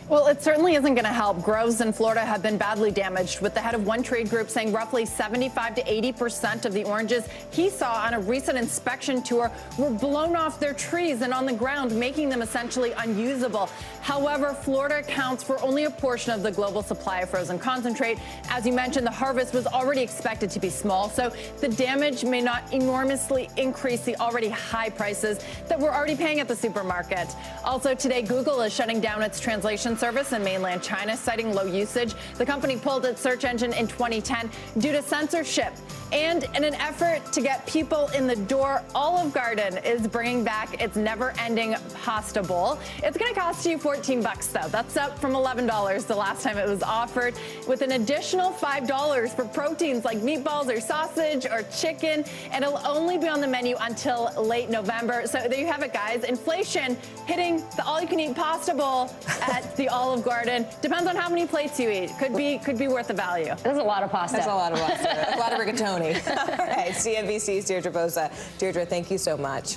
Well, it certainly isn't going to help. Groves in Florida have been badly damaged, with the head of one trade group saying roughly 75 to 80% of the oranges he saw on a recent inspection tour were blown off their trees and on the ground, making them essentially unusable. However, Florida accounts for only a portion of the global supply of frozen concentrate. As you mentioned, the harvest was already expected to be small, so the damage may not enormously increase the already high prices that we're already paying at the supermarket. Also today, Google is shutting down its translation service in mainland China, citing low usage. The company pulled its search engine in 2010 due to censorship. And in an effort to get people in the door, Olive Garden is bringing back its never-ending pasta bowl. It's going to cost you $14, though. That's up from $11 the last time it was offered, with an additional $5 for proteins like meatballs or sausage or chicken. And it'll only be on the menu until late November. So there you have it, guys. Inflation hitting the all-you-can-eat pasta bowl at the the Olive Garden. Depends on how many plates you eat. Could be worth the value. That's a lot of pasta. That's a lot of pasta. A lot of rigatoni. All right, CNBC's Deirdre Bosa. Deirdre, thank you so much.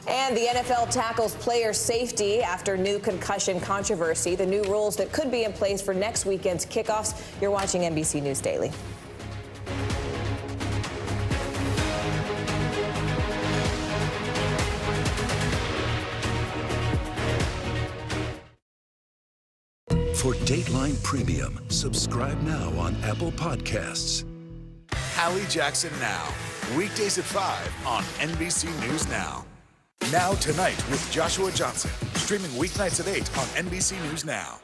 And the NFL tackles player safety after new concussion controversy. The new rules that could be in place for next weekend's kickoffs. You're watching NBC News Daily. For Dateline Premium, subscribe now on Apple Podcasts. Hallie Jackson Now, weekdays at 5 on NBC News Now. Now Tonight with Joshua Johnson, streaming weeknights at 8 on NBC News Now.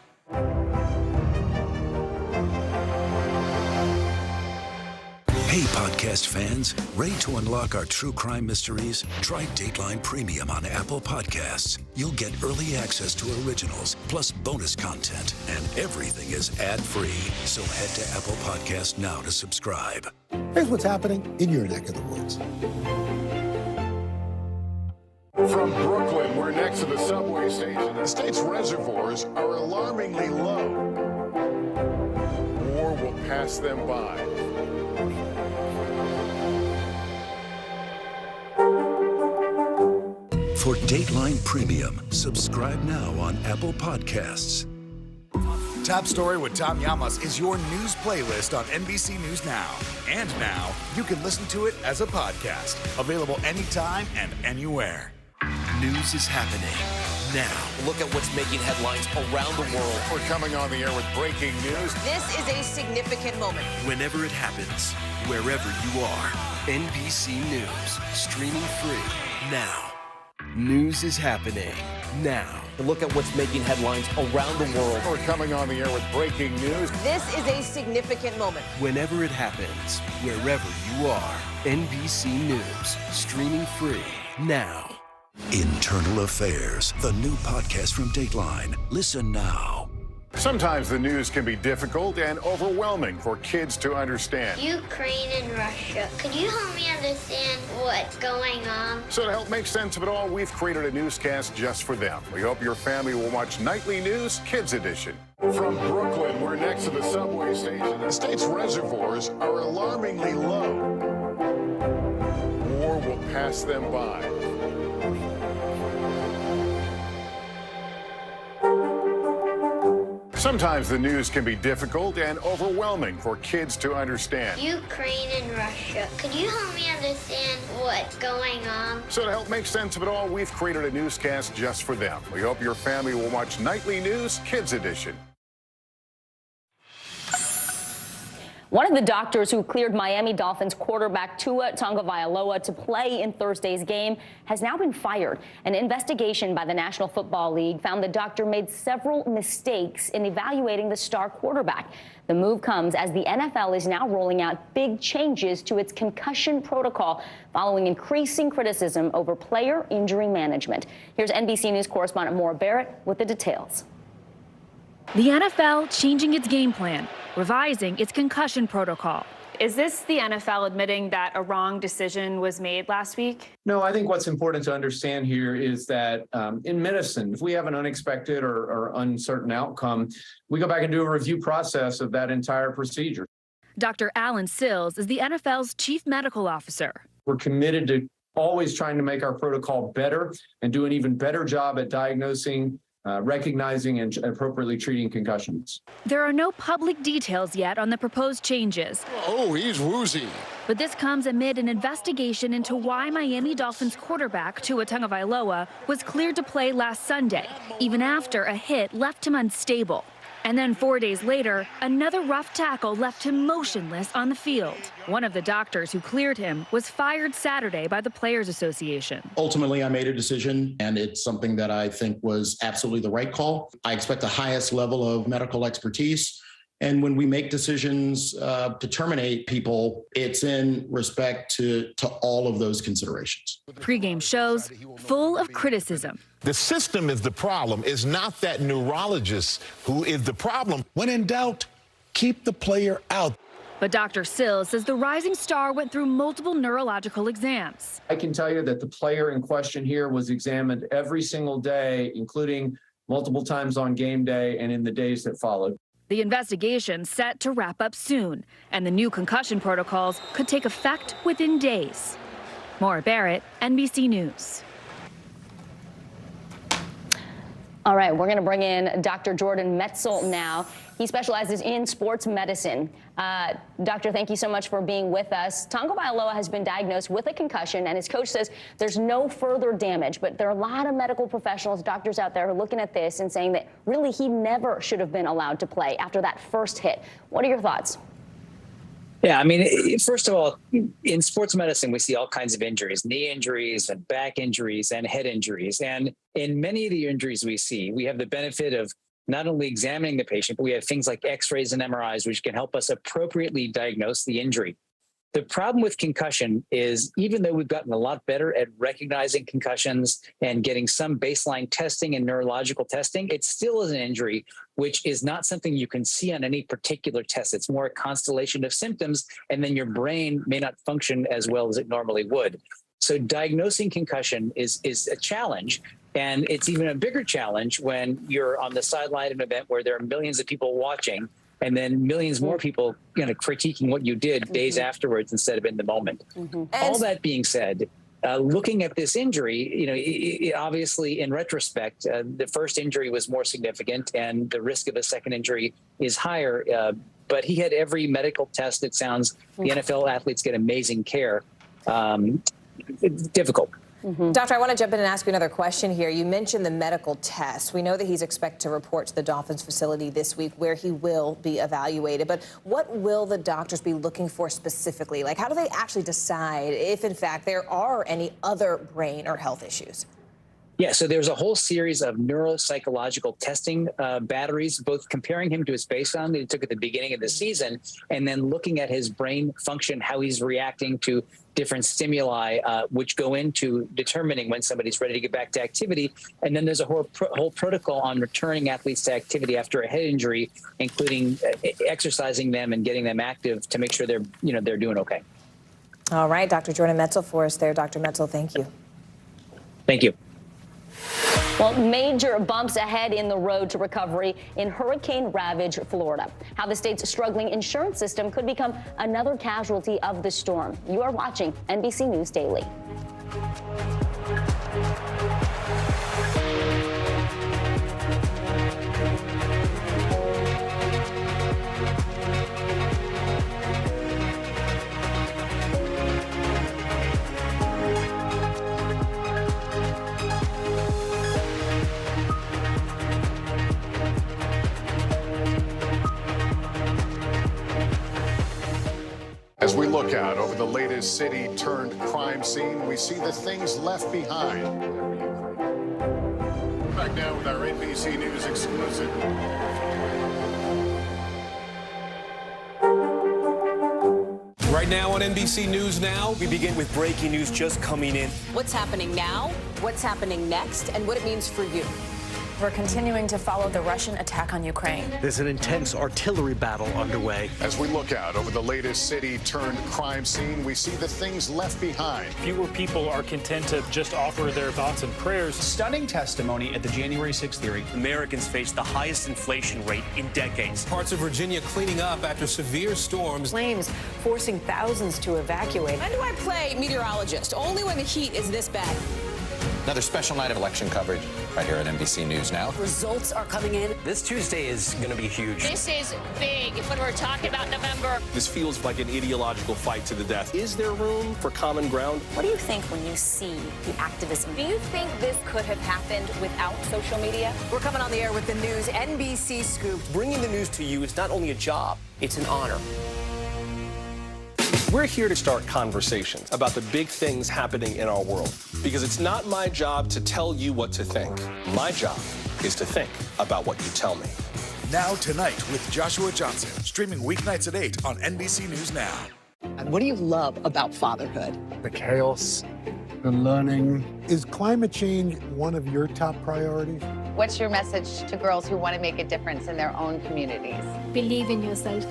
Hey, podcast fans, ready to unlock our true crime mysteries? Try Dateline Premium on Apple Podcasts. You'll get early access to originals, plus bonus content, and everything is ad-free. So head to Apple Podcasts now to subscribe. Here's what's happening in your neck of the woods. From Brooklyn, we're next to the subway station. The state's reservoirs are alarmingly low. War will pass them by. For Dateline Premium, subscribe now on Apple Podcasts. Top Story with Tom Llamas is your news playlist on NBC News Now. And now, you can listen to it as a podcast. Available anytime and anywhere. News is happening now. Look at what's making headlines around the world. We're coming on the air with breaking news. This is a significant moment. Whenever it happens, wherever you are, NBC News, streaming free now. News is happening now. Look at what's making headlines around the world. We're coming on the air with breaking news. This is a significant moment. Whenever it happens, wherever you are, NBC News, streaming free now. Internal Affairs, the new podcast from Dateline. Listen now. Sometimes the news can be difficult and overwhelming for kids to understand. Ukraine and Russia. Could you help me understand what's going on? So to help make sense of it all, we've created a newscast just for them. We hope your family will watch Nightly News Kids Edition. From Brooklyn, we're next to the subway station. The state's reservoirs are alarmingly low. War will pass them by. Sometimes the news can be difficult and overwhelming for kids to understand. Ukraine and Russia. Could you help me understand what's going on? So to help make sense of it all, we've created a newscast just for them. We hope your family will watch Nightly News Kids Edition. One of the doctors who cleared Miami Dolphins quarterback Tua Tagovailoa to play in Thursday's game has now been fired. An investigation by the National Football League found the doctor made several mistakes in evaluating the star quarterback. The move comes as the NFL is now rolling out big changes to its concussion protocol following increasing criticism over player injury management. Here's NBC News correspondent Maura Barrett with the details. The NFL changing its game plan, revising its concussion protocol. Is this the NFL admitting that a wrong decision was made last week? No, I think what's important to understand here is that in medicine, if we have an unexpected or uncertain outcome, we go back and do a review process of that entire procedure. Dr. Alan Sills is the NFL's chief medical officer. We're committed to always trying to make our protocol better and do an even better job at diagnosing, recognizing and appropriately treating concussions. There are no public details yet on the proposed changes. Oh, he's woozy. But this comes amid an investigation into why Miami Dolphins quarterback Tua Tagovailoa was cleared to play last Sunday, even after a hit left him unstable. And then 4 days later, another rough tackle left him motionless on the field. One of the doctors who cleared him was fired Saturday by the Players Association. Ultimately, I made a decision, and it's something that I think was absolutely the right call. I expect the highest level of medical expertise. And when we make decisions to terminate people, it's in respect to all of those considerations. Pre-game shows full of criticism. The system is the problem. It's not that neurologist who is the problem. When in doubt, keep the player out. But Dr. Sills says the rising star went through multiple neurological exams. I can tell you that the player in question here was examined every single day, including multiple times on game day and in the days that followed. The investigation set to wrap up soon, and the new concussion protocols could take effect within days. Maura Barrett, NBC News. All right, we're going to bring in Dr. Jordan Metzl now. He specializes in sports medicine. Doctor, thank you so much for being with us. Tagovailoa has been diagnosed with a concussion, and his coach says there's no further damage. But there are a lot of medical professionals, doctors out there who are looking at this and saying that really he never should have been allowed to play after that first hit. What are your thoughts? Yeah, I mean, first of all, in sports medicine, we see all kinds of injuries, knee injuries and back injuries and head injuries. And in many of the injuries we see, we have the benefit of not only examining the patient, but we have things like x-rays and MRIs, which can help us appropriately diagnose the injury. The problem with concussion is, even though we've gotten a lot better at recognizing concussions and getting some baseline testing and neurological testing, it still is an injury, which is not something you can see on any particular test. It's more a constellation of symptoms, and then your brain may not function as well as it normally would. So diagnosing concussion is a challenge. And it's even a bigger challenge when you're on the sideline of an event where there are millions of people watching, and then millions more people, critiquing what you did days afterwards instead of in the moment. All that being said, looking at this injury, obviously in retrospect, the first injury was more significant and the risk of a second injury is higher. But he had every medical test. It sounds the NFL athletes get amazing care. It's difficult. Doctor, I want to jump in and ask you another question here. You mentioned the medical test. We know that he's expected to report to the Dolphins facility this week where he will be evaluated. But what will the doctors be looking for specifically? Like, how do they actually decide if, in fact, there are any other brain or health issues? Yeah, so there's a whole series of neuropsychological testing batteries, both comparing him to his baseline that he took at the beginning of the season, and then looking at his brain function, how he's reacting to different stimuli, which go into determining when somebody's ready to get back to activity. And then there's a whole protocol on returning athletes to activity after a head injury, including exercising them and getting them active to make sure they're doing okay. All right, Dr. Jordan Metzl for us there. Dr. Metzl, thank you. Thank you. Well, major bumps ahead in the road to recovery in hurricane-ravaged Florida. How the state's struggling insurance system could become another casualty of the storm. You are watching NBC News Daily. As we look out over the latest city-turned-crime scene, we see the things left behind. Back now with our NBC News exclusive. Right now on NBC News Now, we begin with breaking news just coming in. What's happening now, what's happening next, and what it means for you. We're continuing to follow the Russian attack on Ukraine. There's an intense artillery battle underway. As we look out over the latest city-turned-crime scene, we see the things left behind. Fewer people are content to just offer their thoughts and prayers. Stunning testimony at the January 6th hearing. Americans face the highest inflation rate in decades. Parts of Virginia cleaning up after severe storms. Flames forcing thousands to evacuate. When do I play meteorologist? Only when the heat is this bad. Another special night of election coverage right here at NBC News Now. Results are coming in. This Tuesday is going to be huge. This is big when we're talking about November. This feels like an ideological fight to the death. Is there room for common ground? What do you think when you see the activism? Do you think this could have happened without social media? We're coming on the air with the news NBC Scoop. Bringing the news to you is not only a job, it's an honor. We're here to start conversations about the big things happening in our world, because it's not my job to tell you what to think. My job is to think about what you tell me. Now Tonight with Joshua Johnson, streaming weeknights at 8 on NBC News Now. And what do you love about fatherhood? The chaos, the learning. Is climate change one of your top priorities? What's your message to girls who want to make a difference in their own communities? Believe in yourself.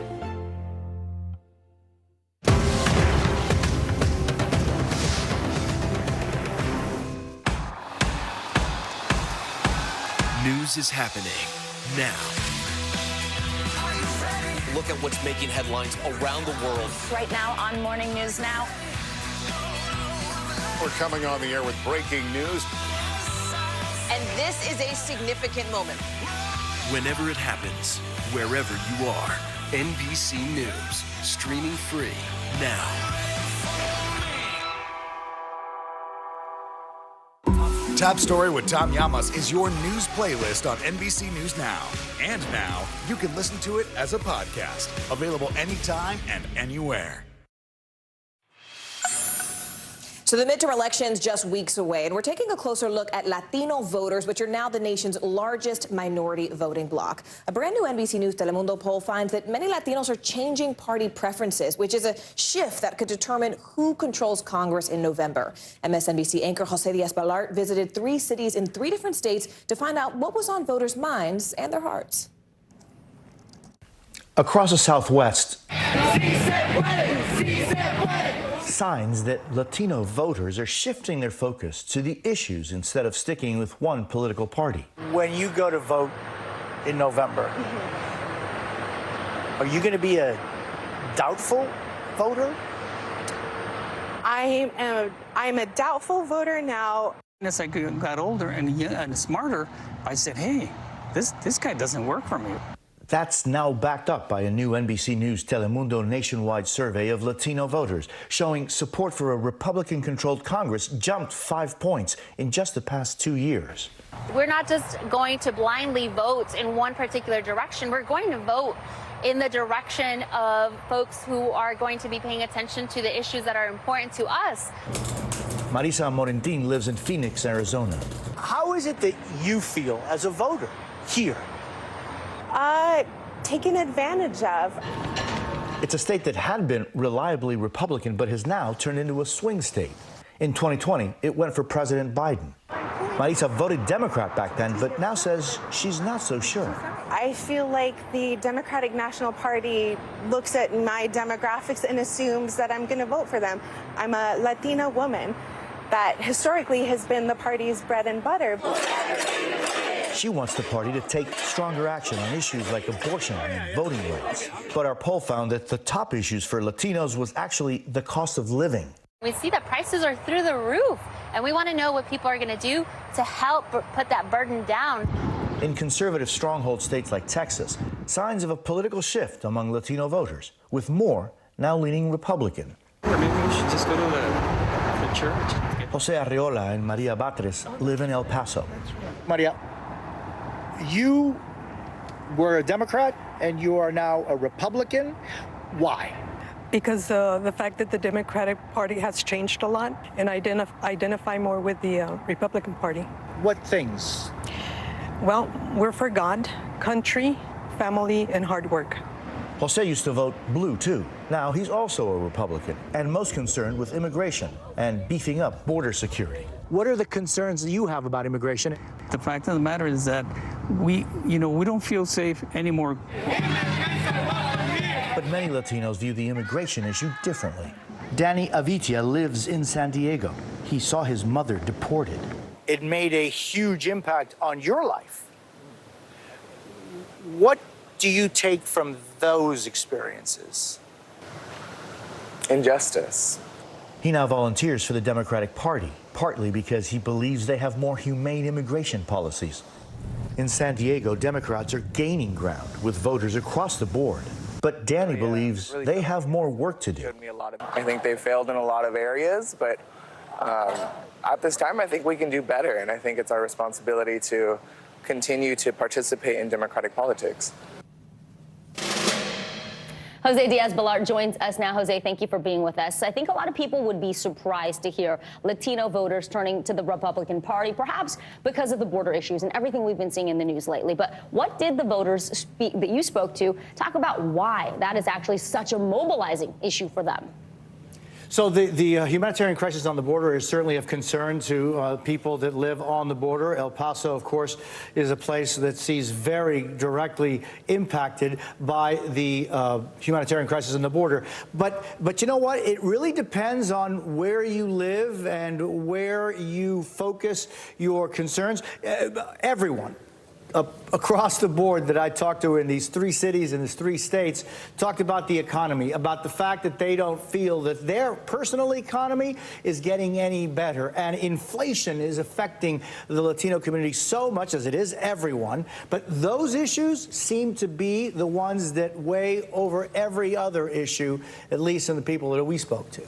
News news is happening now. Look at what's making headlines around the world. Right now on Morning News Now. We're coming on the air with breaking news. And this is a significant moment. Whenever it happens, wherever you are, NBC News, streaming free now. Top Story with Tom Llamas is your news playlist on NBC News Now. And now, you can listen to it as a podcast. Available anytime and anywhere. So the midterm elections just weeks away, and we're taking a closer look at Latino voters, which are now the nation's largest minority voting bloc. A brand new NBC News Telemundo poll finds that many Latinos are changing party preferences, which is a shift that could determine who controls Congress in November. MSNBC anchor Jose Diaz-Balart visited 3 cities in 3 different states to find out what was on voters' minds and their hearts. Across the Southwest, signs that Latino voters are shifting their focus to the issues instead of sticking with one political party. When you go to vote in November, are you going to be a doubtful voter? I'm a doubtful voter now. As I got older and smarter, I said, hey, this guy doesn't work for me. That's now backed up by a new NBC News Telemundo nationwide survey of Latino voters, showing support for a Republican-controlled Congress jumped 5 points in just the past 2 years. We're not just going to blindly vote in one particular direction. We're going to vote in the direction of folks who are going to be paying attention to the issues that are important to us. Marisa Morentin lives in Phoenix, Arizona. How is it that you feel as a voter here? Taken advantage of. It's a state that had been reliably Republican but has now turned into a swing state. In 2020, it went for President Biden. Marisa voted Democrat back then, but now says she's not so sure. I feel like the Democratic National Party looks at my demographics and assumes that I'm going to vote for them. I'm a Latina woman. That historically has been the party's bread and butter. She wants the party to take stronger action on issues like abortion and voting rights. But our poll found that the top issues for Latinos was actually the cost of living. We see that prices are through the roof, and we want to know what people are going to do to help put that burden down. In conservative stronghold states like Texas, signs of a political shift among Latino voters, with more now leaning Republican. Or maybe we should just go to the church. Jose Arriola and Maria Batres live in El Paso. Maria, you were a Democrat and you are now a Republican. Why? Because the fact that the Democratic Party has changed a lot and identify more with the Republican Party. What things? Well, we're for God, country, family, and hard work. Jose used to vote blue, too. Now he's also a Republican and most concerned with immigration and beefing up border security. What are the concerns that you have about immigration? The fact of the matter is that we don't feel safe anymore. But many Latinos view the immigration issue differently. Danny Avitia lives in San Diego. He saw his mother deported. It made a huge impact on your life. What do you take from those experiences? Injustice. He now volunteers for the Democratic Party, partly because he believes they have more humane immigration policies. In San Diego, Democrats are gaining ground with voters across the board. But Danny believes really they have more work to do. I think they failed in a lot of areas, but at this time, I think we can do better. And I think it's our responsibility to continue to participate in democratic politics. Jose Diaz-Balart joins us now. Jose, thank you for being with us. I think a lot of people would be surprised to hear Latino voters turning to the Republican Party, perhaps because of the border issues and everything we've been seeing in the news lately. But what did the voters that you spoke to talk about why that is actually such a mobilizing issue for them? So the humanitarian crisis on the border is certainly of concern to people that live on the border. El Paso, of course, is a place that sees very directly impacted by the humanitarian crisis on the border. But you know what? It really depends on where you live and where you focus your concerns. Everyone across the board that I talked to in these 3 cities and these 3 states talked about the economy, about the fact that they don't feel that their personal economy is getting any better. And inflation is affecting the Latino community so much, as it is everyone. But those issues seem to be the ones that weigh over every other issue, at least in the people that we spoke to.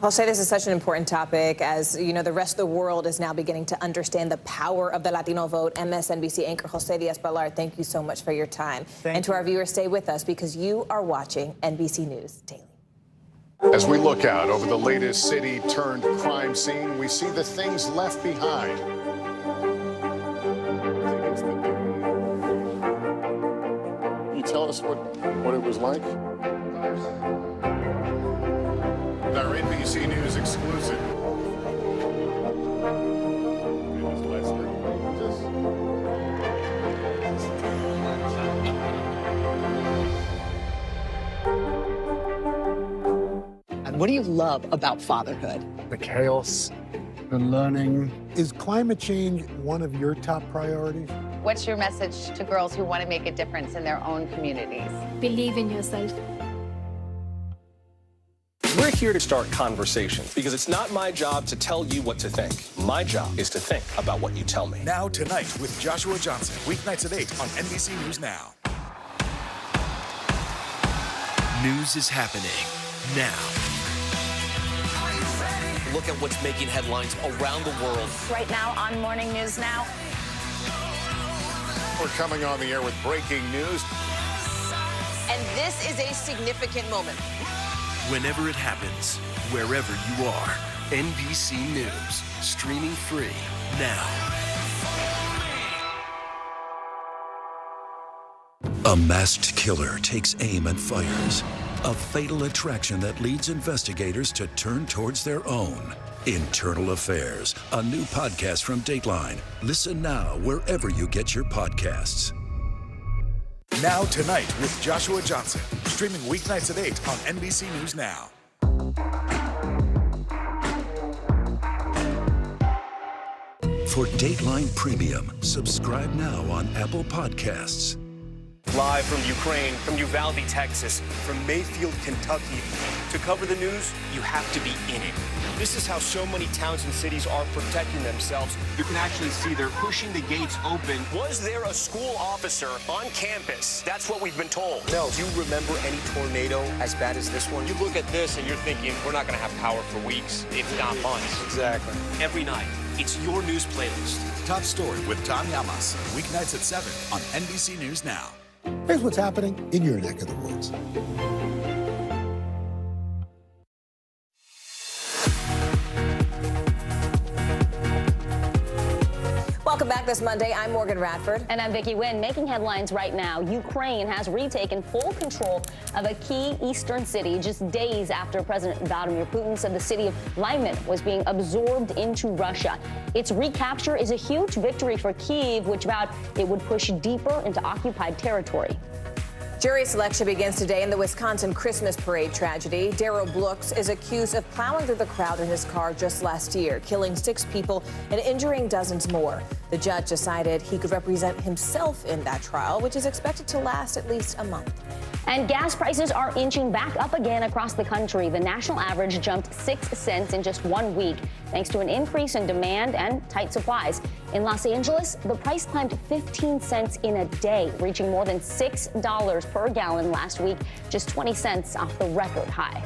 I'll say this is such an important topic. As you know, the rest of the world is now beginning to understand the power of the Latino vote. MSNBC anchor Jose Diaz-Balart, thank you so much for your time. And to our viewers, stay with us because you are watching NBC News Daily. As we look out over the latest city-turned-crime scene, we see the things left behind. Can you tell us what it was like? Our NBC News exclusive. And what do you love about fatherhood? The chaos, the learning. Is climate change one of your top priorities? What's your message to girls who want to make a difference in their own communities? Believe in yourself. We're here to start conversations because it's not my job to tell you what to think. My job is to think about what you tell me. Now Tonight with Joshua Johnson, weeknights at 8 on NBC News Now. News is happening now. Look at what's making headlines around the world. Right now on Morning News Now. We're coming on the air with breaking news. And this is a significant moment. Whenever it happens, wherever you are, NBC News, streaming free now. A masked killer takes aim and fires. A fatal attraction that leads investigators to turn towards their own. Internal Affairs, a new podcast from Dateline. Listen now wherever you get your podcasts. Now Tonight with Joshua Johnson, streaming weeknights at 8 on NBC News Now. For Dateline Premium, subscribe now on Apple Podcasts. Live from Ukraine, from Uvalde, Texas, from Mayfield, Kentucky. To cover the news, you have to be in it. This is how so many towns and cities are protecting themselves. You can actually see they're pushing the gates open. Was there a school officer on campus? That's what we've been told. No. Do you remember any tornado as bad as this one? You look at this and you're thinking, we're not going to have power for weeks, if not months. Exactly. Every night, it's your news playlist. Top Story with Tom Llamas, weeknights at 7 on NBC News Now. Here's what's happening in your neck of the woods. Welcome back this Monday. I'm Morgan Radford. And I'm Vicki Wynn. Making headlines right now. Ukraine has retaken full control of a key eastern city just days after President Vladimir Putin said the city of Lyman was being absorbed into Russia. Its recapture is a huge victory for Kyiv, which vowed it would push deeper into occupied territory. Jury selection begins today in the Wisconsin Christmas parade tragedy. Darrell Brooks is accused of plowing through the crowd in his car just last year, killing 6 people and injuring dozens more. The judge decided he could represent himself in that trial, which is expected to last at least a month. And gas prices are inching back up again across the country. The national average jumped 6 cents in just 1 week, thanks to an increase in demand and tight supplies. In Los Angeles, the price climbed 15 cents in a day, reaching more than $6 per gallon last week, just 20 cents off the record high.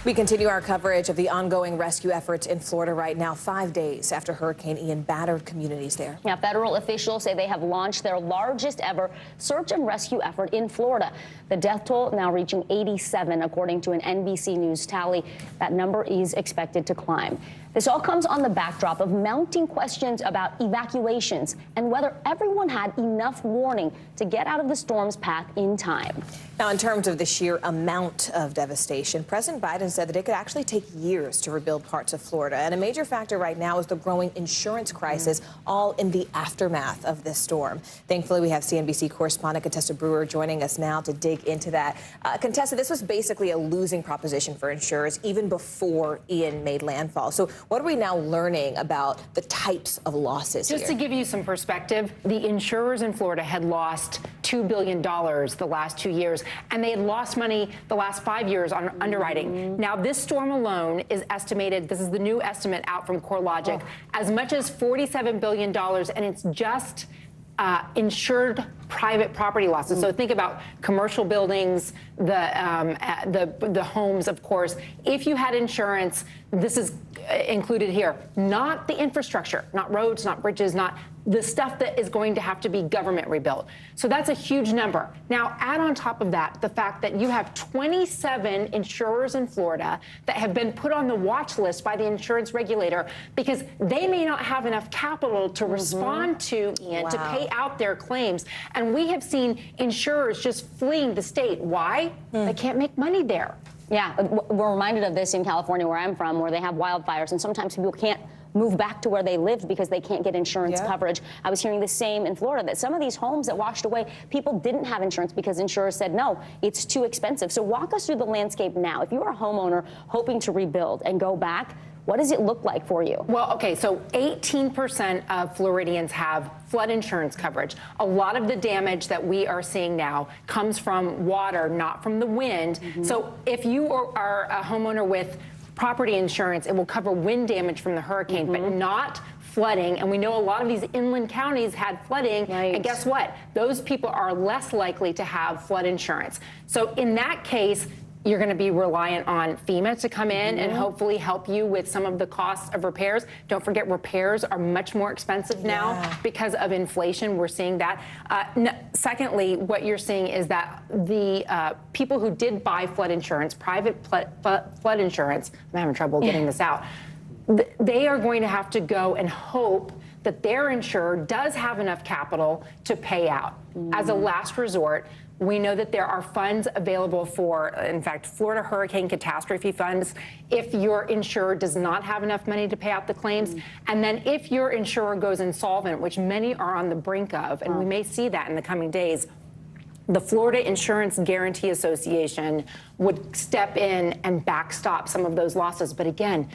We continue our coverage of the ongoing rescue efforts in Florida right now, 5 days after Hurricane Ian battered communities there. Now, federal officials say they have launched their largest ever search and rescue effort in Florida. The death toll now reaching 87, according to an NBC News tally. That number is expected to climb. This all comes on the backdrop of mounting questions about evacuations and whether everyone had enough warning to get out of the storm's path in time. Now, in terms of the sheer amount of devastation, President Biden said that it could actually take years to rebuild parts of Florida. And a major factor right now is the growing insurance crisis, all in the aftermath of this storm. Thankfully, we have CNBC correspondent Contessa Brewer joining us now to dig into that. Contessa, this was basically a losing proposition for insurers even before Ian made landfall. So What are we now learning about the types of losses Just to give you some perspective, the insurers in Florida had lost $2 billion the last 2 years, and they had lost money the last 5 years on underwriting. Now, this storm alone is estimated, this is the new estimate out from CoreLogic, as much as $47 billion, and it's just insured private property losses. So think about commercial buildings, the homes, of course. If you had insurance, this is included here. Not the infrastructure, not roads, not bridges, not the stuff that is going to have to be government rebuilt. So that's a huge number. Now, add on top of that the fact that you have 27 insurers in Florida that have been put on the watch list by the insurance regulator because they may not have enough capital to respond to, Ian, to pay out their claims. And we have seen insurers just fleeing the state. Why? They can't make money there. Yeah, we're reminded of this in California, where I'm from, where they have wildfires, and sometimes people can't move back to where they lived because they can't get insurance coverage. I was hearing the same in Florida, that some of these homes that washed away, people didn't have insurance because insurers said, no, it's too expensive. So walk us through the landscape now. If you are a homeowner hoping to rebuild and go back, what does it look like for you? Well, okay, so 18% of Floridians have flood insurance coverage. A lot of the damage that we are seeing now comes from water, not from the wind. So if you are a homeowner with property insurance, it will cover wind damage from the hurricane, but not flooding. And we know a lot of these inland counties had flooding. And guess what? Those people are less likely to have flood insurance. So in that case, you're going to be reliant on FEMA to come in and hopefully help you with some of the costs of repairs. Don't forget, repairs are much more expensive now because of inflation. We're seeing that. Secondly, what you're seeing is that the people who did buy flood insurance, private flood insurance, I'm having trouble getting this out, they are going to have to go and hope that their insurer does have enough capital to pay out. As a last resort, we know that there are funds available for, in fact, Florida Hurricane Catastrophe Funds, if your insurer does not have enough money to pay out the claims. And then if your insurer goes insolvent, which many are on the brink of, and we may see that in the coming days, the Florida Insurance Guarantee Association would step in and backstop some of those losses. But again,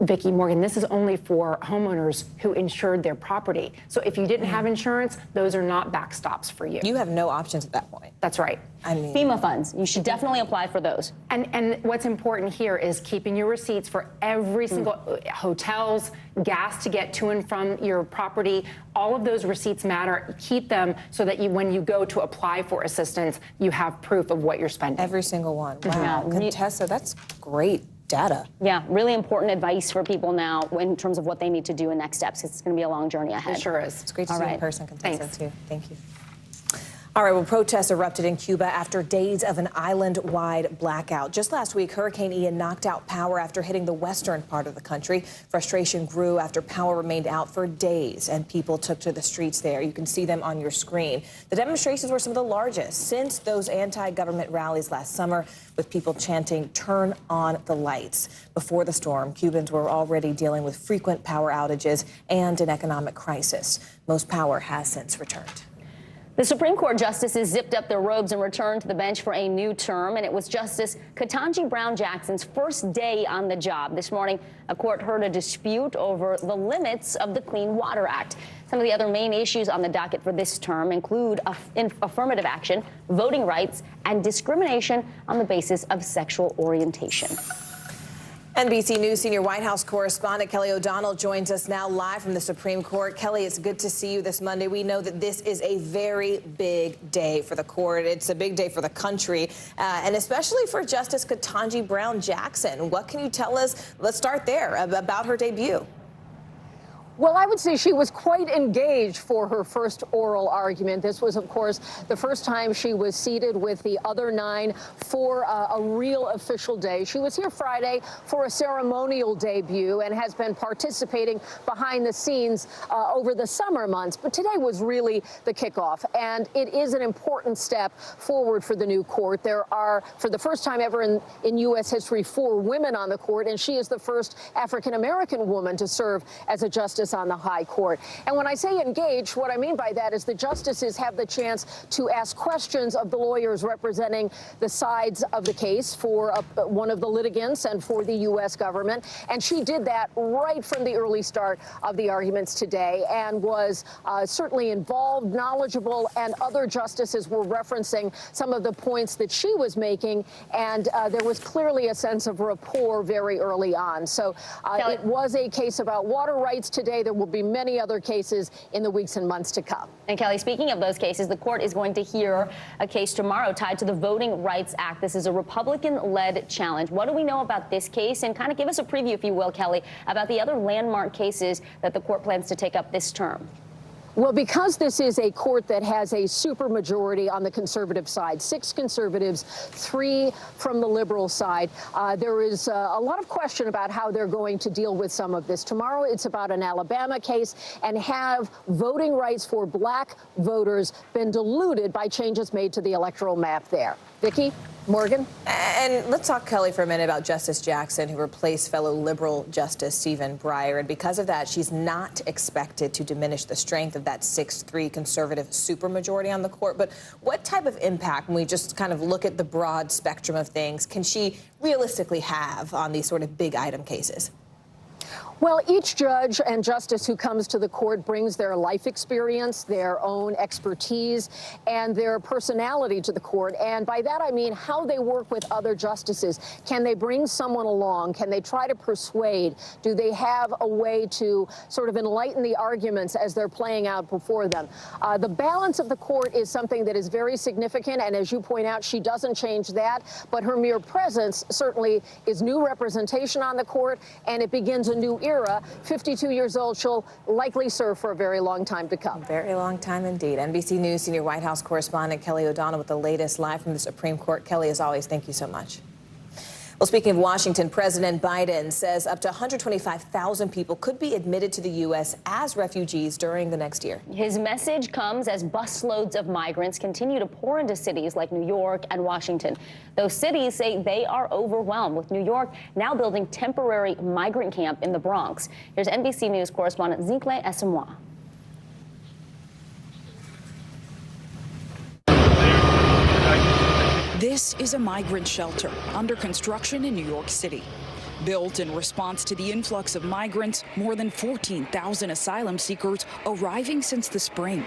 Vicki, Morgan, this is only for homeowners who insured their property. So if you didn't have insurance, those are not backstops for you. You have no options at that point. That's right. I mean, FEMA funds, you should definitely apply for those. And what's important here is keeping your receipts for every single hotels, gas to get to and from your property. All of those receipts matter. Keep them so that when you go to apply for assistance, you have proof of what you're spending. Every single one. Wow. Contessa, that's great data. Yeah, really important advice for people now in terms of what they need to do in next steps. It's going to be a long journey ahead. It sure is. It's great to see you in person, Contessa, Thanks. too. Thank you. All right, well, protests erupted in Cuba after days of an island-wide blackout. Just last week, Hurricane Ian knocked out power after hitting the western part of the country. Frustration grew after power remained out for days, and people took to the streets there. You can see them on your screen. The demonstrations were some of the largest since those anti-government rallies last summer, with people chanting, "Turn on the lights." Before the storm, Cubans were already dealing with frequent power outages and an economic crisis. Most power has since returned. The Supreme Court justices zipped up their robes and returned to the bench for a new term, and it was Justice Ketanji Brown Jackson's first day on the job. This morning, a court heard a dispute over the limits of the Clean Water Act. Some of the other main issues on the docket for this term include affirmative action, voting rights, and discrimination on the basis of sexual orientation. NBC News senior White House correspondent Kelly O'Donnell joins us now live from the Supreme Court. Kelly, it's good to see you this Monday. We know that this is a very big day for the court. It's a big day for the country, and especially for Justice Ketanji Brown Jackson. What can you tell us? Let's start there about her debut. Well, I would say she was quite engaged for her first oral argument. This was, of course, the first time she was seated with the other 9 for a real official day. She was here Friday for a ceremonial debut and has been participating behind the scenes over the summer months. But today was really the kickoff, and it is an important step forward for the new court. There are, for the first time ever in U.S. history, 4 women on the court, and she is the first African-American woman to serve as a justice justice on the high court. And when I say engaged, what I mean by that is the justices have the chance to ask questions of the lawyers representing the sides of the case for one of the litigants and for the U.S. government. And she did that right from the early start of the arguments today and was certainly involved, knowledgeable, and other justices were referencing some of the points that she was making. And there was clearly a sense of rapport very early on. So it was a case about water rights today. There will be many other cases in the weeks and months to come. And Kelly, speaking of those cases, the court is going to hear a case tomorrow tied to the Voting Rights Act. This is a Republican-led challenge. What do we know about this case? And kind of give us a preview, if you will, Kelly, about the other landmark cases that the court plans to take up this term. Well, because this is a court that has a supermajority on the conservative side, 6 conservatives, 3 from the liberal side, there is a lot of question about how they're going to deal with some of this. Tomorrow, it's about an Alabama case, and have voting rights for black voters been diluted by changes made to the electoral map there? Vicki? Morgan? And let's talk, Kelly, for a minute about Justice Jackson, who replaced fellow liberal Justice Stephen Breyer. And because of that, she's not expected to diminish the strength of that 6-3 conservative supermajority on the court. But what type of impact, when we just kind of look at the broad spectrum of things, can she realistically have on these sort of big item cases? Well, each judge and justice who comes to the court brings their life experience, their own expertise, and their personality to the court. And by that, I mean how they work with other justices. Can they bring someone along? Can they try to persuade? Do they have a way to sort of enlighten the arguments as they're playing out before them? The balance of the court is something that is very significant. And as you point out, she doesn't change that. But her mere presence certainly is new representation on the court, and it begins a new era. 52 years old, she'll likely serve for a very long time to come. A very long time indeed. NBC News senior White House correspondent Kelly O'Donnell with the latest live from the Supreme Court. Kelly, as always, thank you so much. Well, speaking of Washington, President Biden says up to 125,000 people could be admitted to the U.S. as refugees during the next year. His message comes as busloads of migrants continue to pour into cities like New York and Washington. Those cities say they are overwhelmed, with New York now building temporary migrant camp in the Bronx. Here's NBC News correspondent Zincle Esamoah. This is a migrant shelter under construction in New York City. Built in response to the influx of migrants, more than 14,000 asylum seekers arriving since the spring.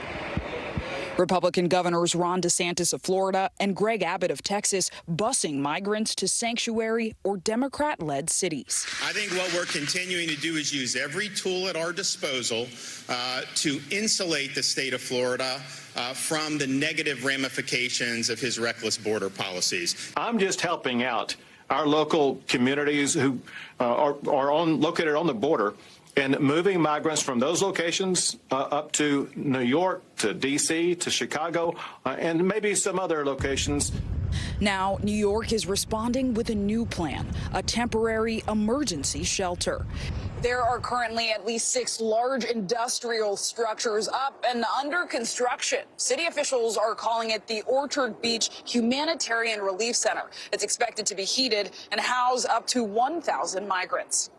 Republican governors Ron DeSantis of Florida and Greg Abbott of Texas busing migrants to sanctuary or Democrat-led cities. I think what we're continuing to do is use every tool at our disposal to insulate the state of Florida from the negative ramifications of his reckless border policies. I'm just helping out our local communities who are located on the border and moving migrants from those locations up to New York, to D.C., to Chicago, and maybe some other locations. Now, New York is responding with a new plan, a temporary emergency shelter. There are currently at least 6 large industrial structures up and under construction. City officials are calling it the Orchard Beach Humanitarian Relief Center. It's expected to be heated and house up to 1,000 migrants.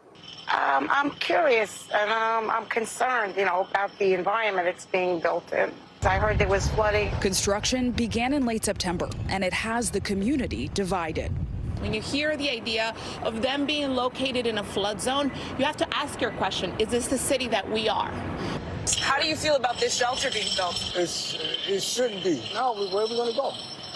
I'm curious and I'm concerned, about the environment it's being built in. I heard there was flooding. Construction began in late September, and it has the community divided. When you hear the idea of them being located in a flood zone, you have to ask your question, is this the city that we are? How do you feel about this shelter being built? It shouldn't be. No, where are we going to go?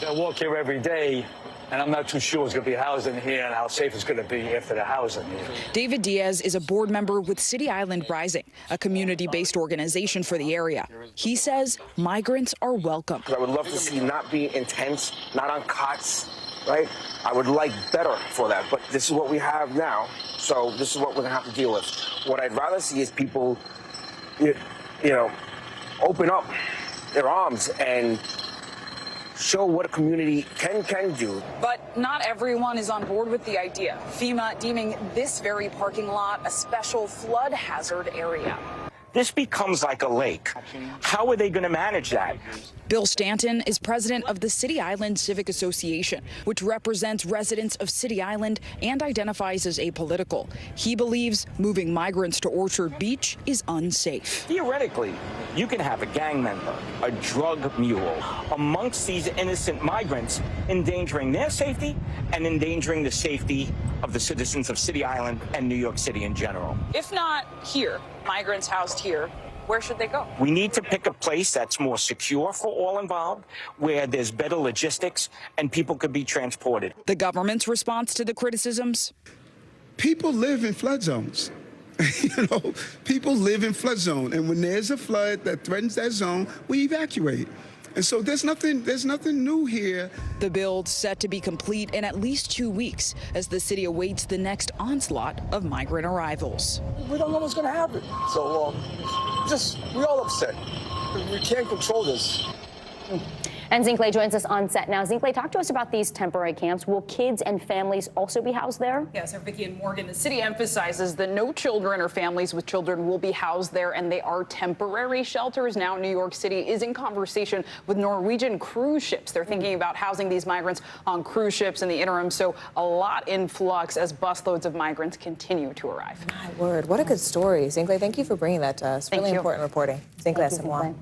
I walk here every day, and I'm not too sure it's going to be housing here and how safe it's going to be after the housing here. David Diaz is a board member with City Island Rising, a community-based organization for the area. He says migrants are welcome. I would love to see not be intense, not on cots, right? I would like better for that, but this is what we have now, so this is what we're going to have to deal with. What I'd rather see is people, open up their arms and show what a community can do. But not everyone is on board with the idea. FEMA deeming this very parking lot a special flood hazard area. this becomes like a lake. How are they going to manage that? Bill Stanton is president of the City Island Civic Association, which represents residents of City Island and identifies as apolitical. He believes moving migrants to Orchard Beach is unsafe. Theoretically, you can have a gang member, a drug mule, amongst these innocent migrants, endangering their safety and endangering the safety of the citizens of City Island and New York City in general. If not here, migrants housed here, where should they go? We need to pick a place that's more secure for all involved, where there's better logistics and people could be transported. The government's response to the criticisms? People live in flood zones. People live in flood zone, and when there's a flood that threatens that zone, we evacuate. And so there's nothing new here. The build set to be complete in at least 2 weeks as the city awaits the next onslaught of migrant arrivals. We don't know what's going to happen. So we're all upset. We can't control this. And Zinkley joins us on set now. Zinkley, talk to us about these temporary camps. Will kids and families also be housed there? Yes, our Vicki and Morgan, the city emphasizes that no children or families with children will be housed there, and they are temporary shelters. Now, New York City is in conversation with Norwegian cruise ships. They're thinking about housing these migrants on cruise ships in the interim, so a lot in flux as busloads of migrants continue to arrive. My word, what a good story. Zinkley, thank you for bringing that to us. Really important reporting. Zinkley Asamoah.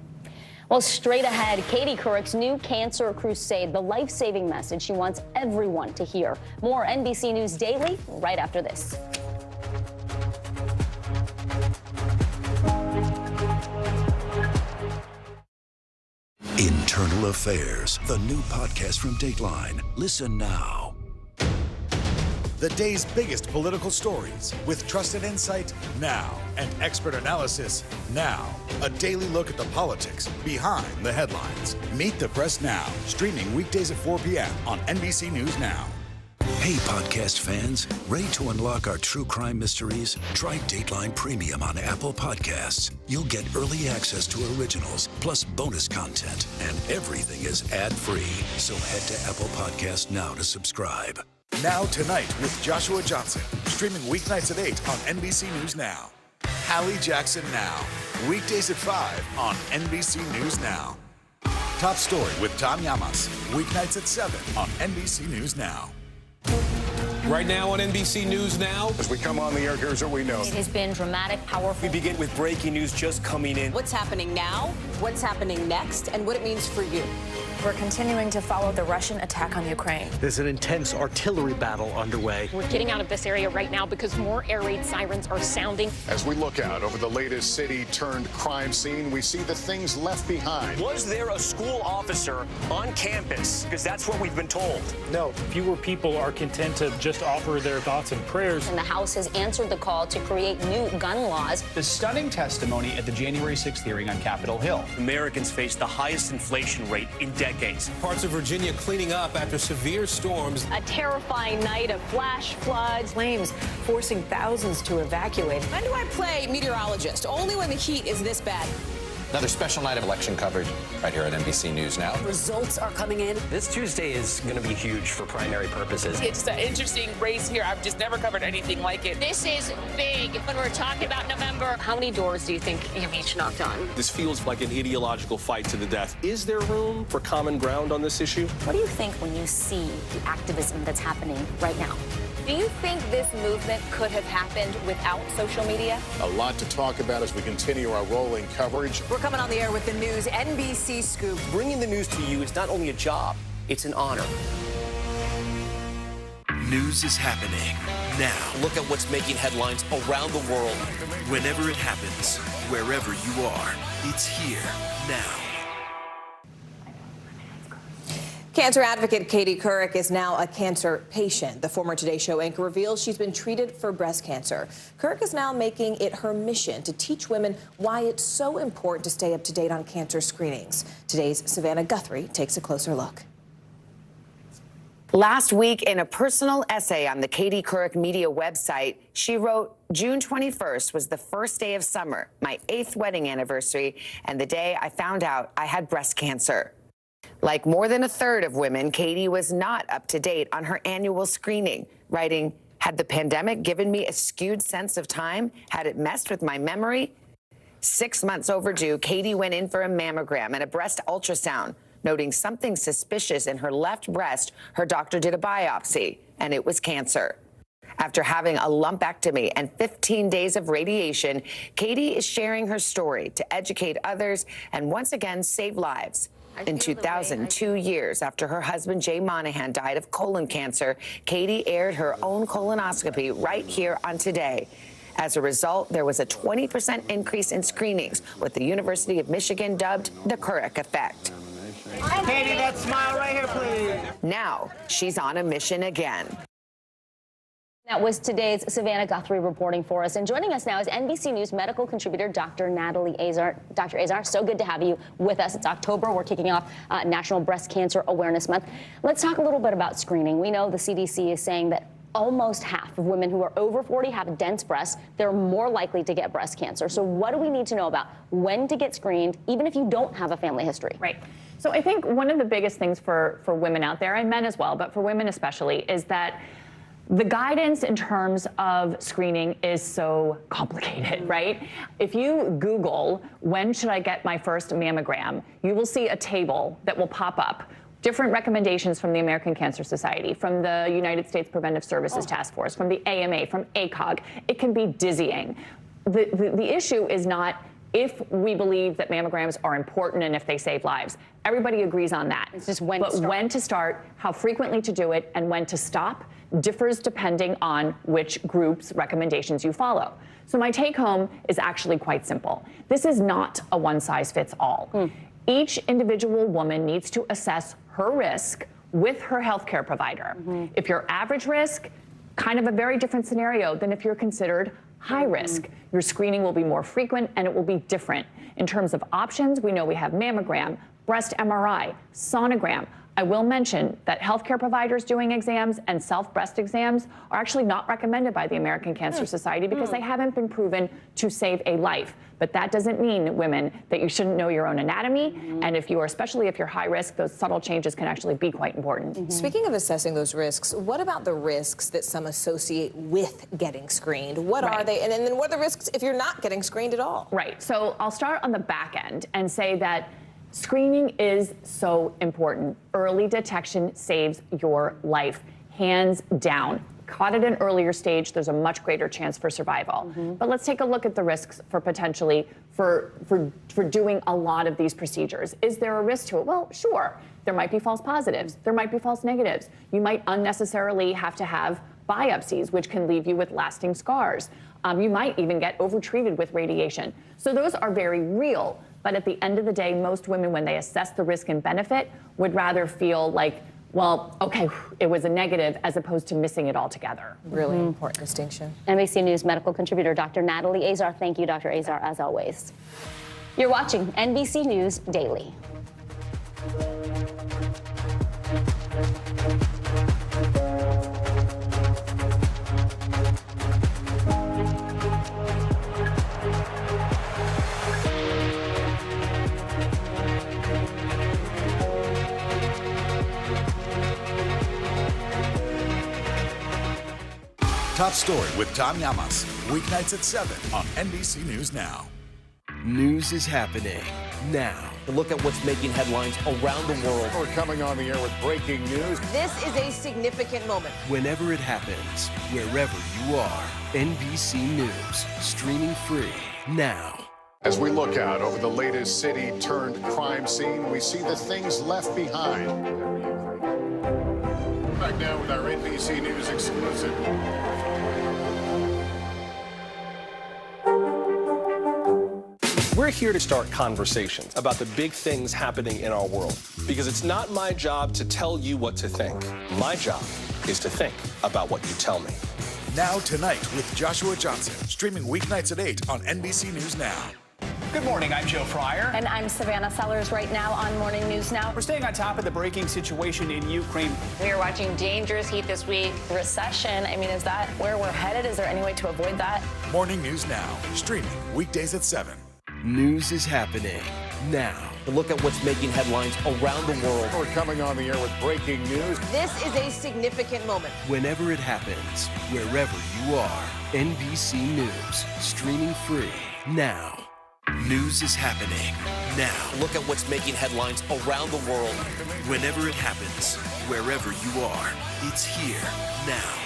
Well, straight ahead, Katie Couric's new cancer crusade, the life-saving message she wants everyone to hear. More NBC News Daily right after this. Internal Affairs, the new podcast from Dateline. Listen now. The day's biggest political stories with trusted insight now and expert analysis now. A daily look at the politics behind the headlines. Meet the Press Now, streaming weekdays at 4 p.m. on NBC News Now. Hey, podcast fans, ready to unlock our true crime mysteries? Try Dateline Premium on Apple Podcasts. You'll get early access to originals, plus bonus content, and everything is ad-free. So head to Apple Podcasts now to subscribe. Now Tonight with Joshua Johnson, streaming weeknights at 8 on NBC News Now. Hallie Jackson Now, weekdays at 5 on NBC News Now. Top Story with Tom Llamas, weeknights at 7 on NBC News Now. Right now on NBC News Now. As we come on the air, here's what we know. It has been dramatic, powerful. We begin with breaking news just coming in. What's happening now, what's happening next, and what it means for you. We're continuing to follow the Russian attack on Ukraine. There's an intense artillery battle underway. We're getting out of this area right now because more air raid sirens are sounding. As we look out over the latest city-turned-crime scene, we see the things left behind. Was there a school officer on campus? Because that's what we've been told. No, fewer people are content to just offer their thoughts and prayers. And the House has answered the call to create new gun laws. The stunning testimony at the January 6th hearing on Capitol Hill. Americans face the highest inflation rate in decades. Parts of Virginia cleaning up after severe storms. A terrifying night of flash floods. Flames forcing thousands to evacuate. When do I play meteorologist? Only when the heat is this bad. Another special night of election coverage right here at NBC News Now. Results are coming in. This Tuesday is going to be huge for primary purposes. It's an interesting race here. I've just never covered anything like it. This is big when we're talking about November. How many doors do you think you've each knocked on? This feels like an ideological fight to the death. Is there room for common ground on this issue? What do you think when you see the activism that's happening right now? Do you think this movement could have happened without social media? A lot to talk about as we continue our rolling coverage. We're coming on the air with the news NBC Scoop. Bringing the news to you is not only a job, it's an honor. News is happening now. Look at what's making headlines around the world. Whenever it happens, wherever you are, it's here now. Cancer advocate Katie Couric is now a cancer patient. The former Today Show anchor reveals she's been treated for breast cancer. Couric is now making it her mission to teach women why it's so important to stay up to date on cancer screenings. Today's Savannah Guthrie takes a closer look. Last week, in a personal essay on the Katie Couric Media website, she wrote, June 21st was the first day of summer, my 8th wedding anniversary, and the day I found out I had breast cancer. Like more than a third of women, Katie was not up to date on her annual screening, writing, had the pandemic given me a skewed sense of time? Had it messed with my memory? 6 months overdue, Katie went in for a mammogram and a breast ultrasound. Noting something suspicious in her left breast, her doctor did a biopsy, and it was cancer. After having a lumpectomy and 15 days of radiation, Katie is sharing her story to educate others and once again save lives. In 2000, 2 years after her husband Jay Monahan died of colon cancer, Katie aired her own colonoscopy right here on Today. As a result, there was a 20% increase in screenings, what the University of Michigan dubbed the Couric effect. Katie, that smile right here, please. Now, she's on a mission again. That was today's Savannah Guthrie reporting for us. And joining us now is NBC News medical contributor Dr. Natalie Azar. Dr. Azar, so good to have you with us. It's October. We're kicking off National Breast Cancer Awareness Month. Let's talk a little bit about screening. We know the CDC is saying that almost half of women who are over 40 have dense breasts. They're more likely to get breast cancer. So what do we need to know about when to get screened, even if you don't have a family history? Right. So I think one of the biggest things for women out there, and men as well, but for women especially, is that the guidance in terms of screening is so complicated, right? If you Google, when should I get my first mammogram, you will see a table that will pop up. Different recommendations from the American Cancer Society, from the United States Preventive Services Task Force, from the AMA, from ACOG. It can be dizzying. The issue is not if we believe that mammograms are important and if they save lives. Everybody agrees on that. It's just when to start. But when to start, how frequently to do it, and when to stop differs depending on which group's recommendations you follow. So my take home is actually quite simple. This is not a one-size-fits-all. Each individual woman needs to assess her risk with her healthcare provider. If you're average risk, kind of a very different scenario than if you're considered high risk. Your screening will be more frequent and it will be different. In terms of options, we know we have mammogram, breast MRI, sonogram. I will mention that healthcare providers doing exams and self-breast exams are actually not recommended by the American Cancer Society because they haven't been proven to save a life. But that doesn't mean, women, that you shouldn't know your own anatomy. And if you are, especially if you're high risk, those subtle changes can actually be quite important. Speaking of assessing those risks, what about the risks that some associate with getting screened? What are they? And then what are the risks if you're not getting screened at all? Right. So I'll start on the back end and say that screening is so important. Early detection saves your life, hands down. Caught at an earlier stage, there's a much greater chance for survival. But let's take a look at the risks for potentially for doing a lot of these procedures. Is there a risk to it? Well, sure. There might be false positives. There might be false negatives. You might unnecessarily have to have biopsies, which can leave you with lasting scars. You might even get overtreated with radiation. So those are very real. But at the end of the day, most women, when they assess the risk and benefit, would rather feel like, well, okay, it was a negative, as opposed to missing it altogether. Really important distinction. NBC News medical contributor Dr. Natalie Azar. Thank you, Dr. Azar, as always. You're watching NBC News Daily. Top Story with Tom Llamas, weeknights at 7 on NBC News Now. News is happening now. To look at what's making headlines around the world. We're coming on the air with breaking news. This is a significant moment. Whenever it happens, wherever you are, NBC News, streaming free now. As we look out over the latest city-turned-crime scene, we see the things left behind. Back now with our NBC News exclusive. We're here to start conversations about the big things happening in our world, because it's not my job to tell you what to think. My job is to think about what you tell me. Now Tonight with Joshua Johnson, streaming weeknights at 8 on NBC News Now. Good morning, I'm Joe Fryer. And I'm Savannah Sellers right now on Morning News Now. We're staying on top of the breaking situation in Ukraine. We are watching dangerous heat this week. Recession, I mean, is that where we're headed? Is there any way to avoid that? Morning News Now, streaming weekdays at 7. News is happening now. To look at what's making headlines around the world. We're coming on the air with breaking news. This is a significant moment. Whenever it happens, wherever you are, NBC News, streaming free now. News is happening now. Look at what's making headlines around the world. Whenever it happens, wherever you are, it's here now.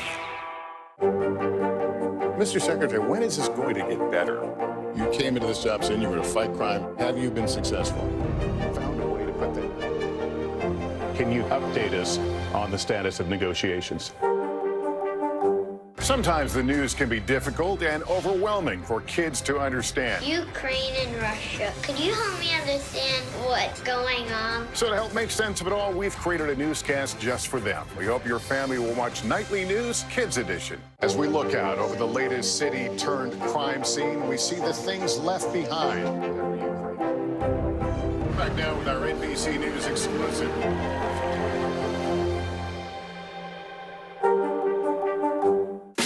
Mr. Secretary, when is this going to get better? You came into this job saying you were going to fight crime. Have you been successful? Found a way to put that. Can you update us on the status of negotiations? Sometimes the news can be difficult and overwhelming for kids to understand. Ukraine and Russia. Could you help me understand what's going on? So to help make sense of it all, we've created a newscast just for them. We hope your family will watch Nightly News Kids Edition. As we look out over the latest city-turned-crime scene, we see the things left behind. Back now with our NBC News exclusive.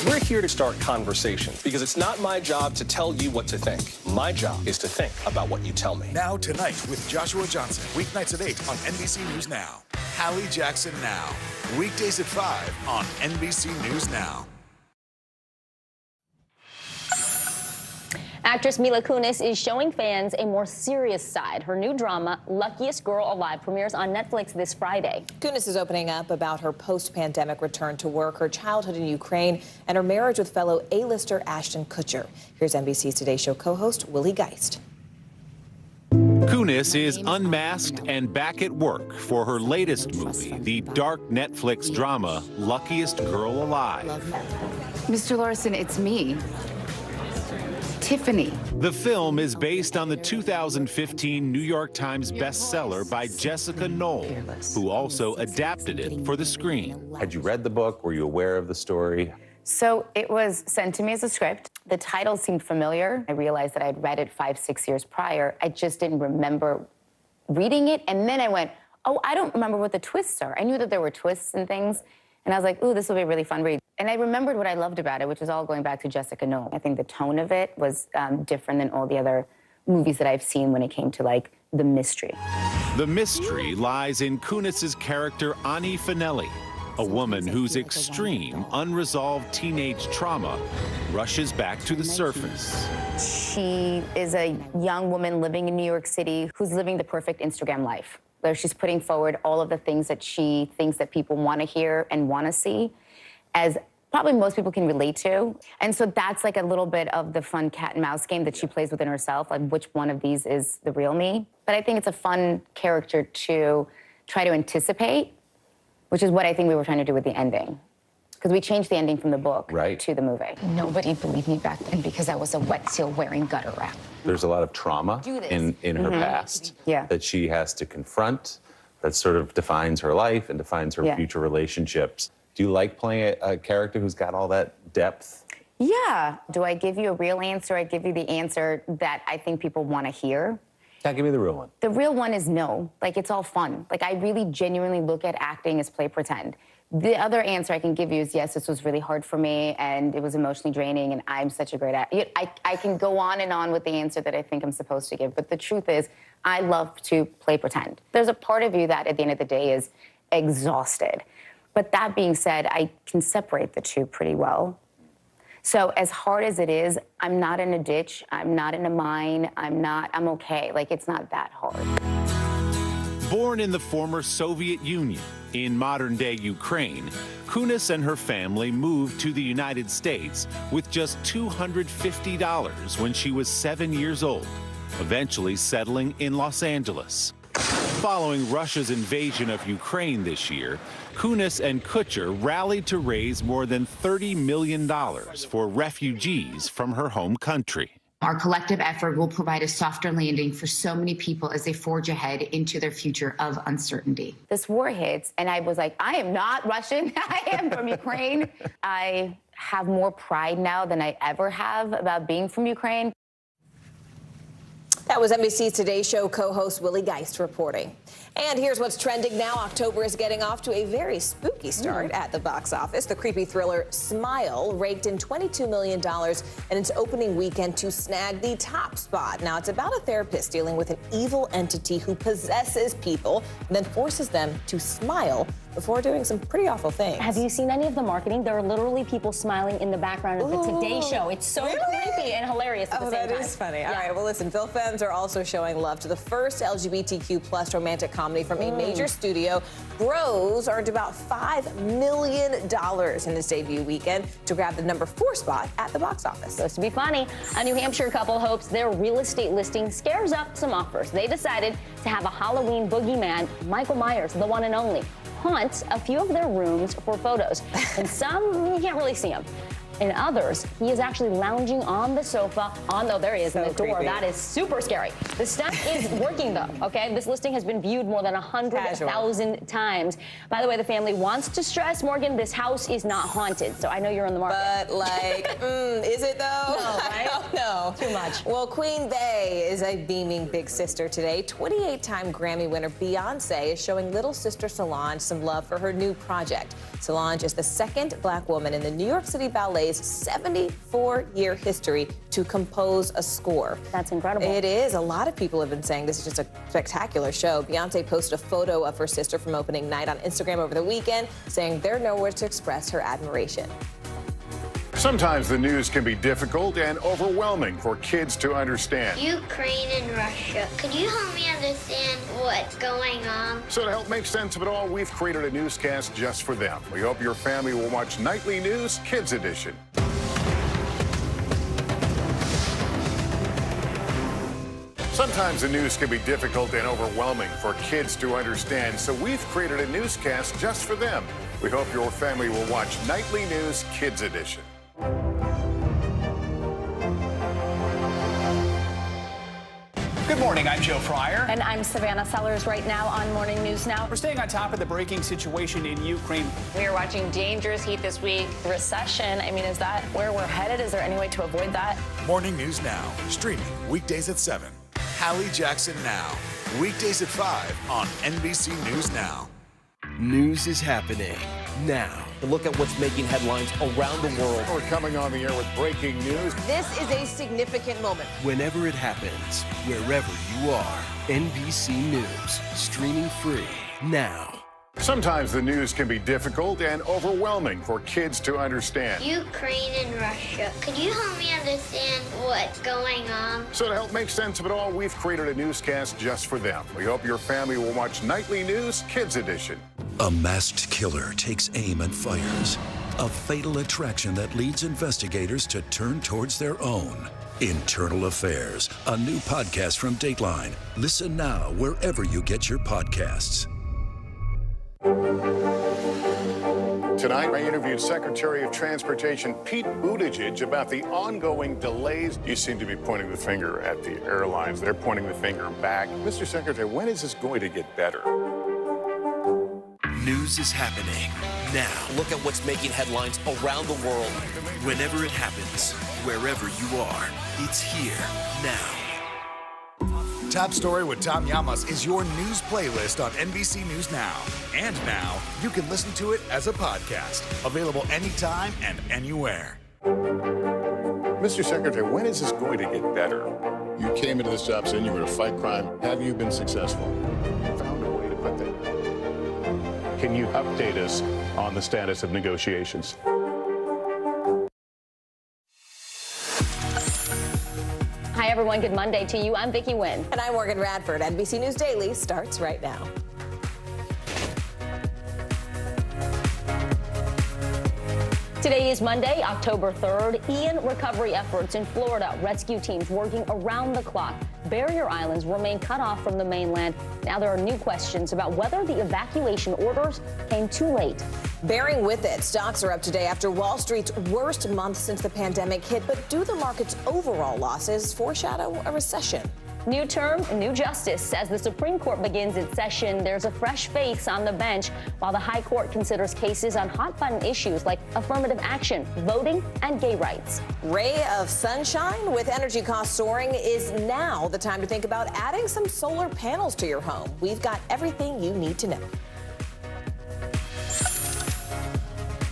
We're here to start conversations because it's not my job to tell you what to think. My job is to think about what you tell me. Now Tonight with Joshua Johnson. Weeknights at 8 on NBC News Now. Hallie Jackson Now. Weekdays at 5 on NBC News Now. Actress Mila Kunis is showing fans a more serious side. Her new drama, Luckiest Girl Alive, premieres on Netflix this Friday. Kunis is opening up about her post-pandemic return to work, her childhood in Ukraine, and her marriage with fellow A-lister Ashton Kutcher. Here's NBC's Today Show co-host Willie Geist. Kunis is unmasked and back at work for her latest movie, the dark Netflix drama, Luckiest Girl Alive. Mr. Larson, it's me. Tiffany. The film is based on the 2015 New York Times bestseller by Jessica Knoll, who also adapted it for the screen. Had you read the book? Were you aware of the story? So it was sent to me as a script. The title seemed familiar. I realized that I'd read it 5-6 years prior. I just didn't remember reading it. And then I went, oh, I don't remember what the twists are. I knew that there were twists and things. And I was like, ooh, this will be a really fun read. And I remembered what I loved about it, which is all going back to Jessica Knoll. I think the tone of it was different than all the other movies that I've seen when it came to, like, the mystery. The mystery lies in Kunis's character, Ani Finelli, a woman whose extreme, unresolved teenage trauma rushes back to the surface. She is a young woman living in New York City who's living the perfect Instagram life. Where she's putting forward all of the things that she thinks that people want to hear and want to see, as probably most people can relate to. And so that's like a little bit of the fun cat and mouse game that she plays within herself, like which one of these is the real me. But I think it's a fun character to try to anticipate, which is what I think we were trying to do with the ending. Because we changed the ending from the book to the movie. Nobody believed me back then because I was a wet seal wearing gutter wrap. There's a lot of trauma in her past that she has to confront, that sort of defines her life and defines her future relationships. Do you like playing a character who's got all that depth? Yeah. Do I give you a real answer? I give you the answer that I think people want to hear. Yeah, give me the real one. The real one is no. Like, it's all fun. Like, I really genuinely look at acting as play pretend. The other answer I can give you is, yes, this was really hard for me, and it was emotionally draining, and I'm such a great actor. I can go on and on with the answer that I think I'm supposed to give, but the truth is, I love to play pretend. There's a part of you that, at the end of the day, is exhausted. But that being said, I can separate the two pretty well. So as hard as it is, I'm not in a ditch, I'm not in a mine, I'm okay. Like, it's not that hard. Born in the former Soviet Union, in modern-day Ukraine, Kunis and her family moved to the United States with just $250 when she was 7 years old, eventually settling in Los Angeles. Following Russia's invasion of Ukraine this year, Kunis and Kutcher rallied to raise more than $30 million for refugees from her home country. Our collective effort will provide a softer landing for so many people as they forge ahead into their future of uncertainty. This war hits, and I was like, I am not Russian. I am from Ukraine. I have more pride now than I ever have about being from Ukraine. That was NBC's Today Show co-host Willie Geist reporting. And here's what's trending now. October is getting off to a very spooky start at the box office. The creepy thriller Smile raked in $22 million in its opening weekend to snag the top spot. Now, it's about a therapist dealing with an evil entity who possesses people and then forces them to smile before doing some pretty awful things. Have you seen any of the marketing? There are literally people smiling in the background of the Today Show. It's so creepy and hilarious at the same time. That is funny. All right, well, listen, film fans are also showing love to the first LGBTQ plus romantic comedy from a major studio. Bros earned about $5 million in its debut weekend to grab the number 4 spot at the box office. Supposed to be funny. A New Hampshire couple hopes their real estate listing scares up some offers. They decided to have a Halloween boogeyman, Michael Myers, the one and only, haunt a few of their rooms for photos. And some, you can't really see him. In others, he is actually lounging on the sofa. There he is in the door. Creepy. That is super scary. The stuff is working, though, okay? This listing has been viewed more than 100,000 times. By the way, the family wants to stress, Morgan, this house is not haunted. So I know you're in the market. But, like, is it, though? No, right? I don't know. Too much. Well, Queen Bey is a beaming big sister today. 28-time Grammy winner Beyonce is showing little sister Solange some love for her new project. Solange is the second black woman in the New York City Ballet's 74-year history to compose a score. That's incredible. It is. A lot of people have been saying this is just a spectacular show. Beyonce posted a photo of her sister from opening night on Instagram over the weekend, saying there are no words to express her admiration. Sometimes the news can be difficult and overwhelming for kids to understand. Ukraine and Russia. Could you help me understand what's going on? So to help make sense of it all, we've created a newscast just for them. We hope your family will watch Nightly News Kids Edition. Sometimes the news can be difficult and overwhelming for kids to understand, so we've created a newscast just for them. We hope your family will watch Nightly News Kids Edition. Good morning, I'm Joe Fryer. And I'm Savannah Sellers. Right now on Morning News Now. We're staying on top of the breaking situation in Ukraine. We are watching dangerous heat this week. Recession, I mean, is that where we're headed? Is there any way to avoid that? Morning News Now, streaming weekdays at 7. Hallie Jackson Now, weekdays at 5 on NBC News Now. News is happening now. Look at what's making headlines around the world. We're coming on the air with breaking news. This is a significant moment. Whenever it happens, wherever you are, NBC News, streaming free now. Sometimes the news can be difficult and overwhelming for kids to understand. Ukraine and Russia. Could you help me understand what's going on? So to help make sense of it all, we've created a newscast just for them. We hope your family will watch Nightly News Kids Edition. A masked killer takes aim and fires. A fatal attraction that leads investigators to turn towards their own. Internal Affairs, a new podcast from Dateline. Listen now wherever you get your podcasts. Tonight, I interviewed Secretary of Transportation Pete Buttigieg about the ongoing delays. You seem to be pointing the finger at the airlines. They're pointing the finger back. Mr. Secretary, when is this going to get better? News is happening now. Look at what's making headlines around the world. Whenever it happens, wherever you are, it's here now. Top Story with Tom Llamas is your news playlist on NBC News Now. And now, you can listen to it as a podcast. Available anytime and anywhere. Mr. Secretary, when is this going to get better? You came into this job saying you were going to fight crime. Have you been successful? Found a way to put that. Can you update us on the status of negotiations? Hi, everyone. Good Monday to you. I'm Vicki Nguyen. And I'm Morgan Radford. NBC News Daily starts right now. Today is Monday, October 3rd. Ian recovery efforts in Florida. Rescue teams working around the clock. Barrier islands remain cut off from the mainland. Now there are new questions about whether the evacuation orders came too late. Bearing with it, stocks are up today after Wall Street's worst month since the pandemic hit. But do the market's overall losses foreshadow a recession? New term, new justice. As the Supreme Court begins its session, there's a fresh face on the bench while the High Court considers cases on hot-button issues like affirmative action, voting, and gay rights. Ray of sunshine? With energy costs soaring, is now the time to think about adding some solar panels to your home. We've got everything you need to know.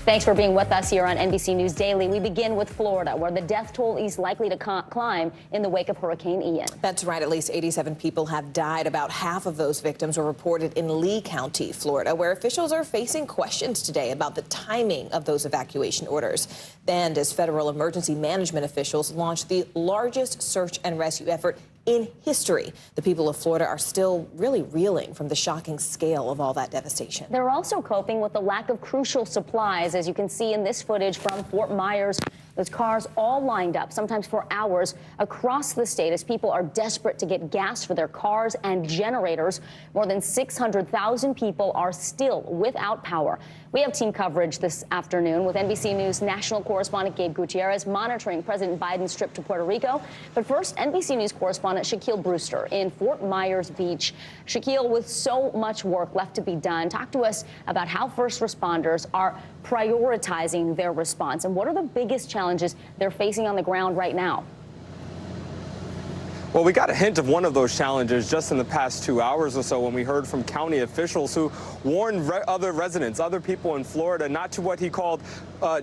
Thanks for being with us here on NBC News Daily. We begin with Florida, where the death toll is likely to climb in the wake of Hurricane Ian. That's right. At least 87 people have died. About half of those victims were reported in Lee County, Florida, where officials are facing questions today about the timing of those evacuation orders. And as federal emergency management officials launch the largest search and rescue effort in history, the people of Florida are still really reeling from the shocking scale of all that devastation. They're also coping with the lack of crucial supplies, as you can see in this footage from Fort Myers. Those cars all lined up, sometimes for hours, across the state as people are desperate to get gas for their cars and generators. More than 600,000 people are still without power. We have team coverage this afternoon with NBC News national correspondent Gabe Gutierrez monitoring President Biden's trip to Puerto Rico. But first, NBC News correspondent Shaquille Brewster in Fort Myers Beach. Shaquille, with so much work left to be done, talk to us about how first responders are prioritizing their response and what are the biggest challenges they're facing on the ground right now. Well, we got a hint of one of those challenges just in the past 2 hours or so when we heard from county officials who warned other residents, other people in Florida, not to what he called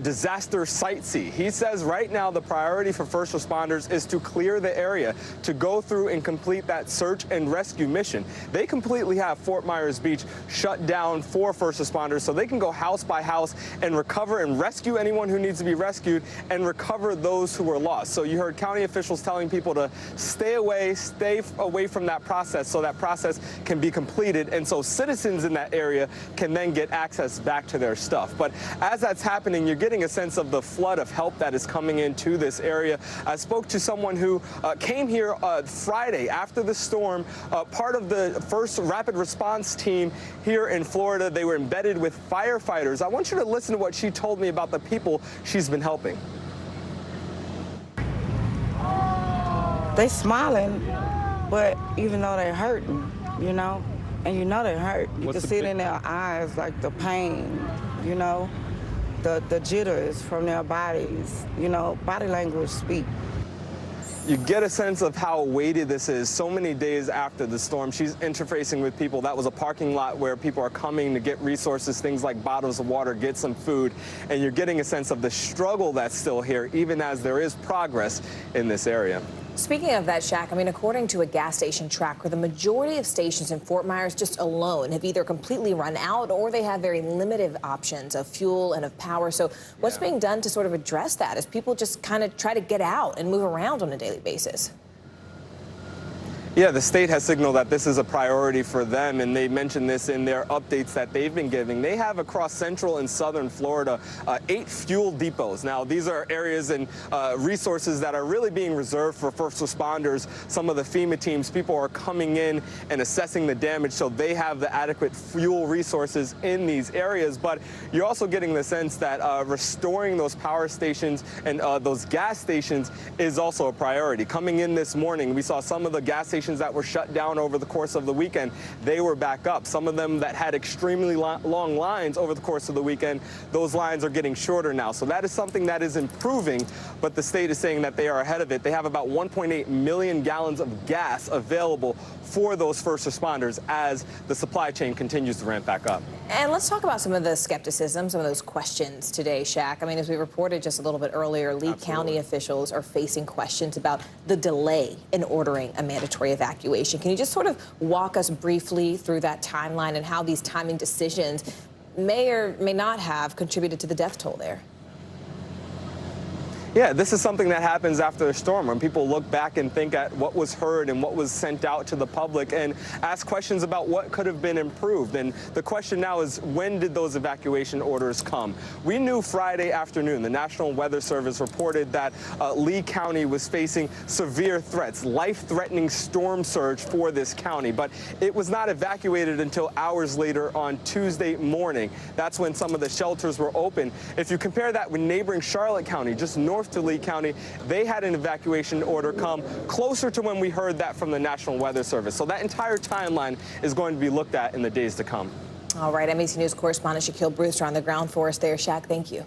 disaster sightsee. He says right now the priority for first responders is to clear the area, to go through and complete that search and rescue mission. They completely have Fort Myers Beach shut down for first responders so they can go house by house and recover and rescue anyone who needs to be rescued and recover those who were lost. So you heard county officials telling people to stay away from that process so that process can be completed, and so citizens in that area can then get access back to their stuff. But as that's happening, you're getting a sense of the flood of help that is coming into this area. I spoke to someone who came here Friday after the storm, part of the first rapid response team here in Florida. They were embedded with firefighters. I want you to listen to what she told me about the people she's been helping. They smiling, but even though they're hurting, you know, and you know they're hurt. You can see it in their eyes, like the pain, you know, the jitters from their bodies, you know, body language speak. You get a sense of how weighted this is. So many days after the storm, she's interfacing with people. That was a parking lot where people are coming to get resources, things like bottles of water, get some food. And you're getting a sense of the struggle that's still here, even as there is progress in this area. Speaking of that, Shaq, I mean, according to a gas station tracker, the majority of stations in Fort Myers just alone have either completely run out or they have very limited options of fuel and of power. So what's being done to sort of address that as people just kind of try to get out and move around on a daily basis? Yeah, the state has signaled that this is a priority for them, and they mentioned this in their updates that they've been giving. They have across central and southern Florida 8 fuel depots. Now, these are areas and resources that are really being reserved for first responders. Some of the FEMA teams, people are coming in and assessing the damage, so they have the adequate fuel resources in these areas. But you're also getting the sense that restoring those power stations and those gas stations is also a priority. Coming in this morning, we saw some of the gas stations that were shut down over the course of the weekend. They were back up. Some of them that had extremely long lines over the course of the weekend, those lines are getting shorter now. So that is something that is improving, but the state is saying that they are ahead of it. They have about 1.8 million gallons of gas available for those first responders as the supply chain continues to ramp back up. And let's talk about some of the skepticism, some of those questions today, Shaq. I mean, as we reported just a little bit earlier, Lee County officials are facing questions about the delay in ordering a mandatory evacuation. Can you just sort of walk us briefly through that timeline and how these timing decisions may or may not have contributed to the death toll there? Yeah, this is something that happens after a storm, when people look back and think at what was heard and what was sent out to the public and ask questions about what could have been improved. And the question now is, when did those evacuation orders come? We knew Friday afternoon, the National Weather Service reported that Lee County was facing severe threats, life-threatening storm surge for this county, but it was not evacuated until hours later on Tuesday morning. That's when some of the shelters were open. If you compare that with neighboring Charlotte County, just north to Lee County, they had an evacuation order come closer to when we heard that from the National Weather Service. So that entire timeline is going to be looked at in the days to come. All right, NBC News correspondent Shaquille Brewster on the ground for us there. Shaq, thank you.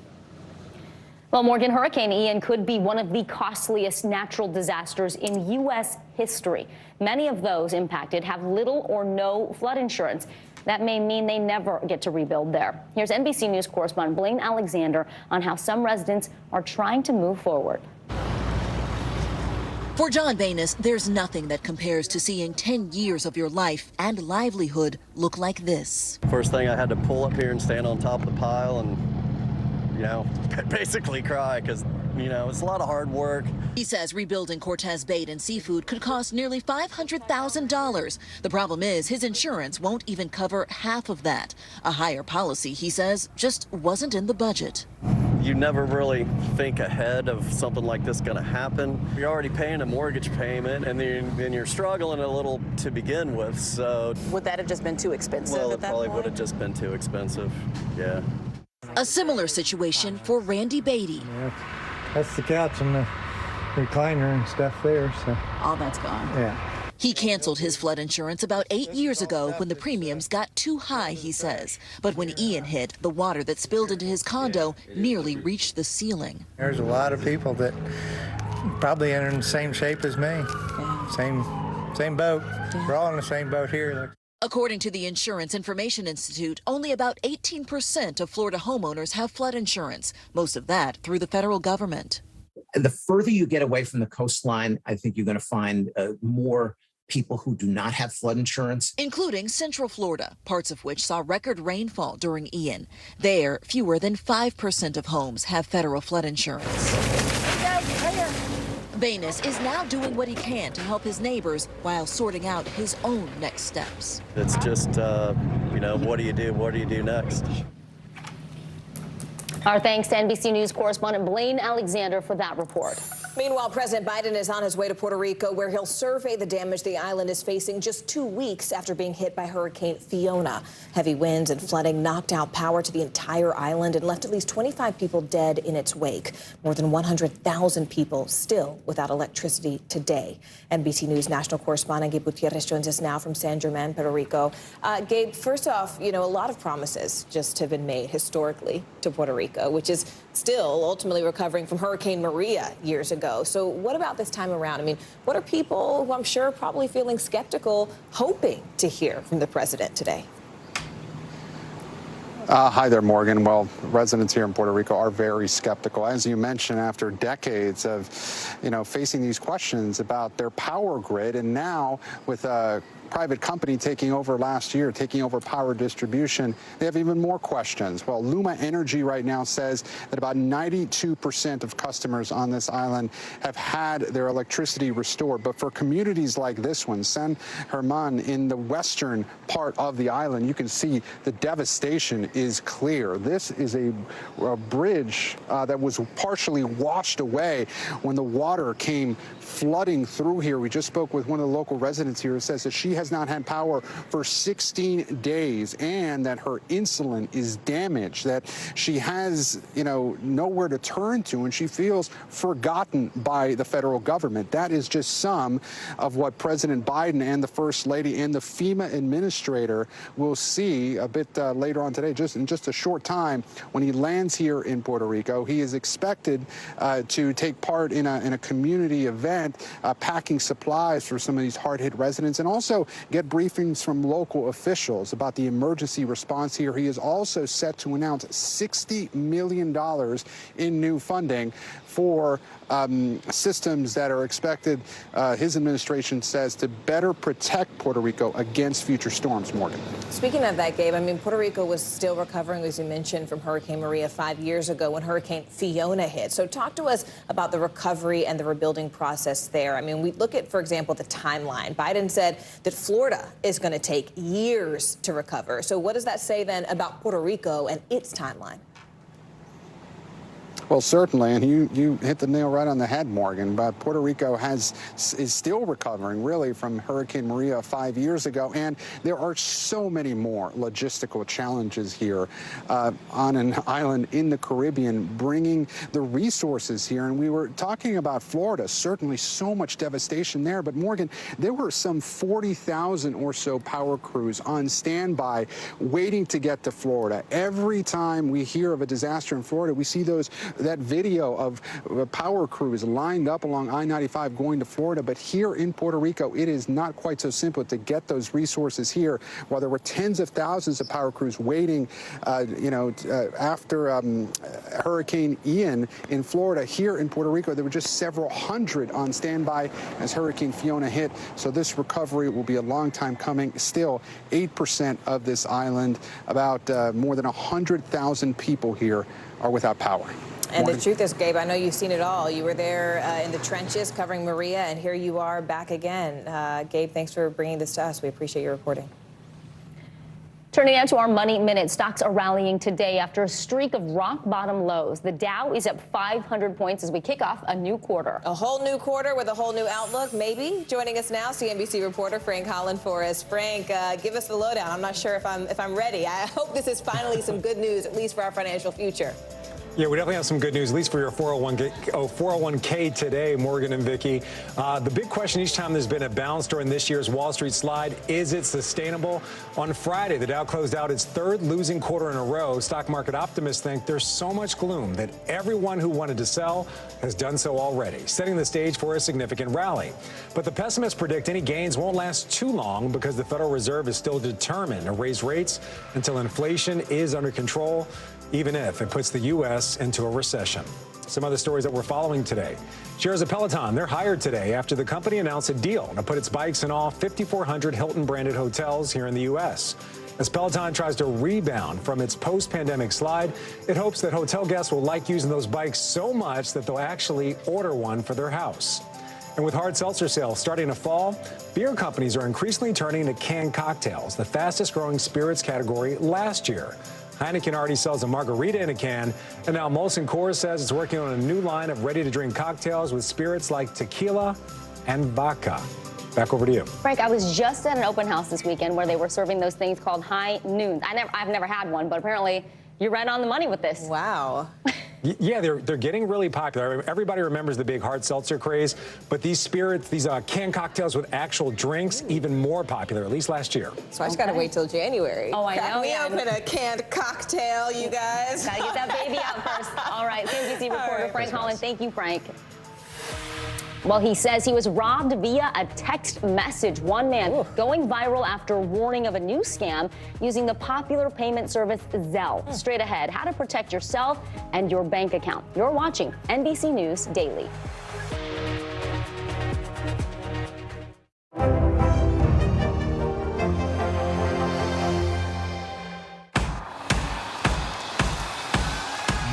Well, Morgan, Hurricane Ian could be one of the costliest natural disasters in U.S. history. Many of those impacted have little or no flood insurance. that may mean they never get to rebuild there. Here's NBC News correspondent Blaine Alexander on how some residents are trying to move forward. For John Banis, there's nothing that compares to seeing 10 years of your life and livelihood look like this. First thing, I had to pull up here and stand on top of the pile and, basically cry because, it's a lot of hard work. He says rebuilding Cortez Bait and Seafood could cost nearly $500,000. The problem is his insurance won't even cover half of that. A higher policy, he says, just wasn't in the budget. You never really think ahead of something like this going to happen. You're already paying a mortgage payment, and then you're struggling a little to begin with. So would that have just been too expensive? Well, at that it probably point? would have just been too expensive. Yeah. A similar situation for Randy Beatty. Yeah, that's the couch and the recliner and stuff there. So all that's gone. Yeah. He canceled his flood insurance about 8 years ago when the premiums got too high, he says. But when Ian hit, the water that spilled into his condo nearly reached the ceiling. There's a lot of people that probably are in the same shape as me. Yeah. Same boat. Yeah. We're all in the same boat here. According to the Insurance Information Institute, only about 18% of Florida homeowners have flood insurance, most of that through the federal government. The further you get away from the coastline, I think you're going to find more people who do not have flood insurance. Including Central Florida, parts of which saw record rainfall during Ian. There, fewer than 5% of homes have federal flood insurance. Banis is now doing what he can to help his neighbors while sorting out his own next steps. It's just, what do you do? What do you do next? Our thanks to NBC News correspondent Blaine Alexander for that report. Meanwhile, President Biden is on his way to Puerto Rico, where he'll survey the damage the island is facing just 2 weeks after being hit by Hurricane Fiona. Heavy winds and flooding knocked out power to the entire island and left at least 25 people dead in its wake. More than 100,000 people still without electricity today. NBC News national correspondent Gabe Gutierrez joins us now from San German, Puerto Rico. Gabe, first off, a lot of promises just have been made historically to Puerto Rico, which is still ultimately recovering from Hurricane Maria years ago. So what about this time around? I mean, what are people who I'm sure are probably feeling skeptical hoping to hear from the president today? Hi there, Morgan. Well, residents here in Puerto Rico are very skeptical, as you mentioned, after decades of, facing these questions about their power grid, and now with a private company taking over last year, taking over power distribution, they have even more questions. Well, Luma Energy right now says that about 92% of customers on this island have had their electricity restored. But for communities like this one, San German, in the western part of the island, you can see the devastation is clear. This is a bridge that was partially washed away when the water came flooding through here. We just spoke with one of the local residents here who says that she has not had power for 16 days and that her insulin is damaged, that she has, nowhere to turn to, and she feels forgotten by the federal government. That is just some of what President Biden and the First Lady and the FEMA administrator will see a bit later on today, in just a short time when he lands here in Puerto Rico. He is expected to take part in a community event, packing supplies for some of these hard-hit residents, and also get briefings from local officials about the emergency response here. He is also set to announce $60 million in new funding for systems that are expected, his administration says, to better protect Puerto Rico against future storms. Morgan. Speaking of that, Gabe, Puerto Rico was still recovering, as you mentioned, from Hurricane Maria 5 years ago when Hurricane Fiona hit. So talk to us about the recovery and the rebuilding process there. We look at, for example, the timeline. Biden said that Florida is going to take years to recover. So what does that say then about Puerto Rico and its timeline? Well, certainly, and you hit the nail right on the head, Morgan, but Puerto Rico is still recovering, really, from Hurricane Maria 5 years ago, and there are so many more logistical challenges here on an island in the Caribbean, bringing the resources here. And we were talking about Florida, certainly so much devastation there, but Morgan, there were some 40,000 or so power crews on standby waiting to get to Florida. Every time we hear of a disaster in Florida, we see those that video of power crews lined up along I-95 going to Florida. But here in Puerto Rico, it is not quite so simple to get those resources here. While there were tens of thousands of power crews waiting, after Hurricane Ian in Florida, here in Puerto Rico, there were just several hundred on standby as Hurricane Fiona hit. So this recovery will be a long time coming. Still, 8% of this island, about more than 100,000 people here are without power. And the truth is, Gabe, I know you've seen it all. You were there in the trenches covering Maria, and here you are back again. Gabe, thanks for bringing this to us. We appreciate your reporting. Turning now to our Money Minute. Stocks are rallying today after a streak of rock-bottom lows. The Dow is up 500 points as we kick off a new quarter. A whole new quarter with a whole new outlook, maybe. Joining us now, CNBC reporter Frank Holland for us. Frank, give us the lowdown. I'm not sure if I'm ready. I hope this is finally some good news, at least for our financial future. Yeah, we definitely have some good news, at least for your 401k today, Morgan and Vicky. The big question each time there's been a bounce during this year's Wall Street slide, is it sustainable? On Friday, the Dow closed out its third losing quarter in a row. Stock market optimists think there's so much gloom that everyone who wanted to sell has done so already, setting the stage for a significant rally. But the pessimists predict any gains won't last too long because the Federal Reserve is still determined to raise rates until inflation is under control, even if it puts the U.S. into a recession. Some other stories that we're following today. Shares of Peloton, they're higher today after the company announced a deal to put its bikes in all 5,400 Hilton-branded hotels here in the U.S. As Peloton tries to rebound from its post-pandemic slide, it hopes that hotel guests will like using those bikes so much that they'll actually order one for their house. And with hard seltzer sales starting to fall, beer companies are increasingly turning to canned cocktails, the fastest-growing spirits category last year. Heineken already sells a margarita in a can, and now Molson Coors says it's working on a new line of ready-to-drink cocktails with spirits like tequila and vodka. Back over to you. Frank, I was just at an open house this weekend where they were serving those things called high noons. I've never had one, but apparently you're right on the money with this. Wow. Yeah, they're getting really popular. Everybody remembers the big hard seltzer craze, but these spirits, these canned cocktails with actual drinks, even more popular, at least last year. So I just got to wait till January. Oh, I know. Crack me open a canned cocktail, you guys. Gotta get that baby out first. All right, CNBC reporter Frank Holland. Thank you, Frank. Well, he says he was robbed via a text message. One man going viral after warning of a new scam using the popular payment service Zelle. Straight ahead, how to protect yourself and your bank account. You're watching NBC News Daily.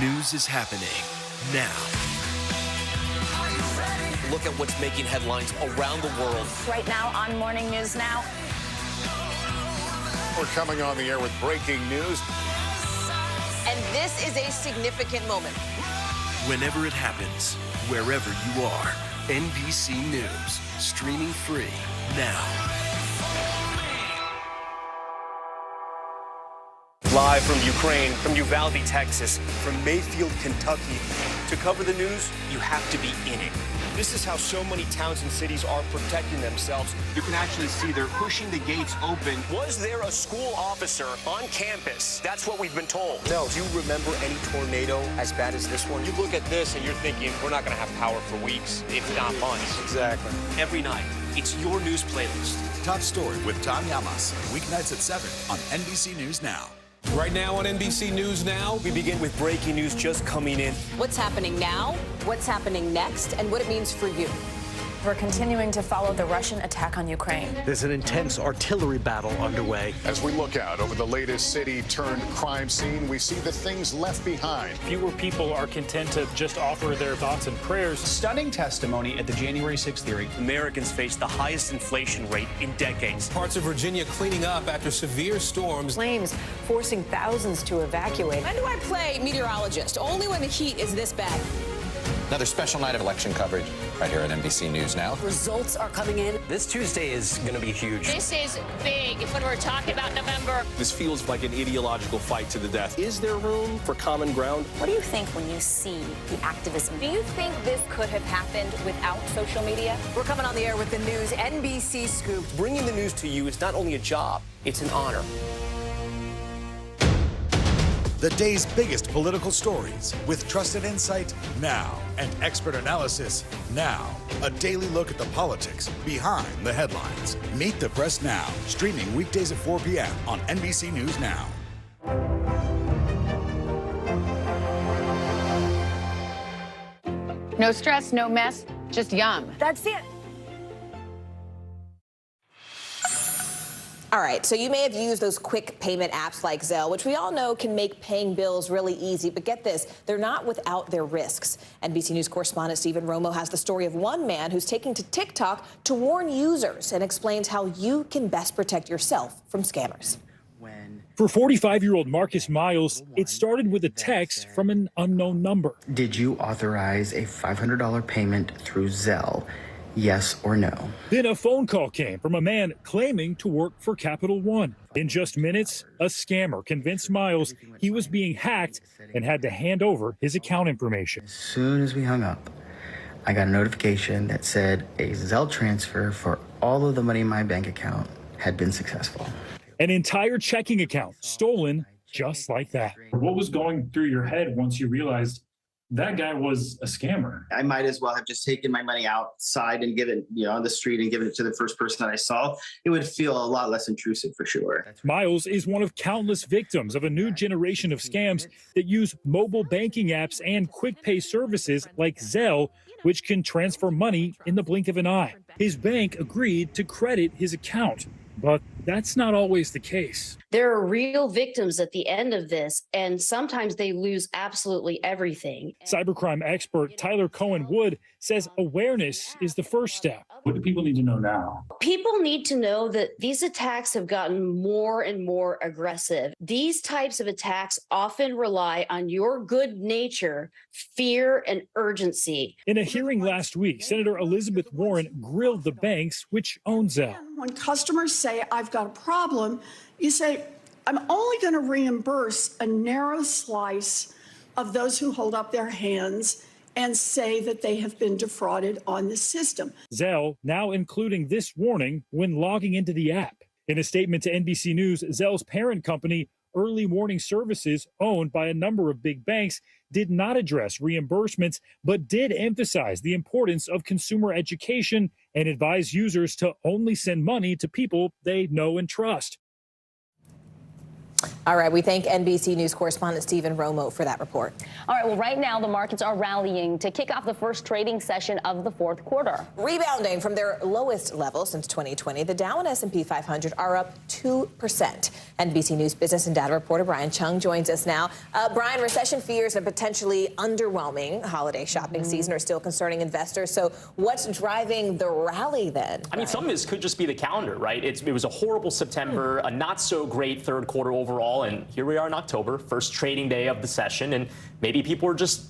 News is happening now. Look at what's making headlines around the world. Right now on Morning News Now. We're coming on the air with breaking news. And this is a significant moment. Whenever it happens, wherever you are, NBC News, streaming free now. Live from Ukraine, from Uvalde, Texas, from Mayfield, Kentucky. To cover the news, you have to be in it. This is how so many towns and cities are protecting themselves. You can actually see they're pushing the gates open. Was there a school officer on campus? That's what we've been told. No. Do you remember any tornado as bad as this one? You look at this and you're thinking, we're not going to have power for weeks, if not months. Exactly. Every night, it's your news playlist. Top Story with Tom Llamas, weeknights at 7 on NBC News Now. Right now on NBC News Now, we begin with breaking news just coming in. What's happening now, what's happening next, and what it means for you. We're continuing to follow the Russian attack on Ukraine. There's an intense artillery battle underway. As we look out over the latest city-turned-crime scene, we see the things left behind. Fewer people are content to just offer their thoughts and prayers. Stunning testimony at the January 6th hearing. Americans face the highest inflation rate in decades. Parts of Virginia cleaning up after severe storms. Flames forcing thousands to evacuate. When do I play meteorologist? Only when the heat is this bad. Another special night of election coverage right here at NBC News Now. Results are coming in. This Tuesday is going to be huge. This is big when we're talking about November. This feels like an ideological fight to the death. Is there room for common ground? What do you think when you see the activism? Do you think this could have happened without social media? We're coming on the air with the news NBC Scoop. Bringing the news to you is not only a job, it's an honor. The day's biggest political stories with trusted insight now and expert analysis now. A daily look at the politics behind the headlines. Meet the Press Now, streaming weekdays at 4 p.m. on NBC News Now. No stress, no mess, just yum. That's it. All right, so you may have used those quick payment apps like Zelle, which we all know can make paying bills really easy. But get this, they're not without their risks. NBC News correspondent Stephen Romo has the story of one man who's taking to TikTok to warn users and explains how you can best protect yourself from scammers. For 45-year-old Marcus Miles, it started with a text from an unknown number. Did you authorize a $500 payment through Zelle? Yes or no? Then a phone call came from a man claiming to work for Capital One. In just minutes, a scammer convinced Miles he was being hacked and had to hand over his account information. As soon as we hung up, I got a notification that said a Zelle transfer for all of the money in my bank account had been successful. An entire checking account stolen just like that. What was going through your head once you realized that guy was a scammer? I might as well have just taken my money outside and given, on the street and given it to the first person that I saw. It would feel a lot less intrusive for sure. Miles is one of countless victims of a new generation of scams that use mobile banking apps and quick pay services like Zelle, which can transfer money in the blink of an eye. His bank agreed to credit his account, but that's not always the case. There are real victims at the end of this, and sometimes they lose absolutely everything. Cybercrime expert Tyler Cohen-Wood says awareness is the first step. What do people need to know now? People need to know that these attacks have gotten more and more aggressive. These types of attacks often rely on your good nature, fear, and urgency. In a hearing last week, Senator Elizabeth Warren grilled the banks which own Zelle. When customers say, I've got a problem, you say, I'm only going to reimburse a narrow slice of those who hold up their hands and say that they have been defrauded on the system. Zelle now including this warning when logging into the app. In a statement to NBC News, Zelle's parent company, Early Warning Services, owned by a number of big banks, did not address reimbursements, but did emphasize the importance of consumer education and advise users to only send money to people they know and trust. All right, we thank NBC News correspondent Stephen Romo for that report. All right, well, right now the markets are rallying to kick off the first trading session of the fourth quarter. Rebounding from their lowest level since 2020, the Dow and S&P 500 are up 2%. NBC News business and data reporter Brian Chung joins us now. Brian, recession fears and potentially underwhelming holiday shopping season are still concerning investors. So what's driving the rally then? I mean, some of this could just be the calendar, right? It was a horrible September, a not so great third quarter overall. And here we are in October, first trading day of the session, and maybe people are just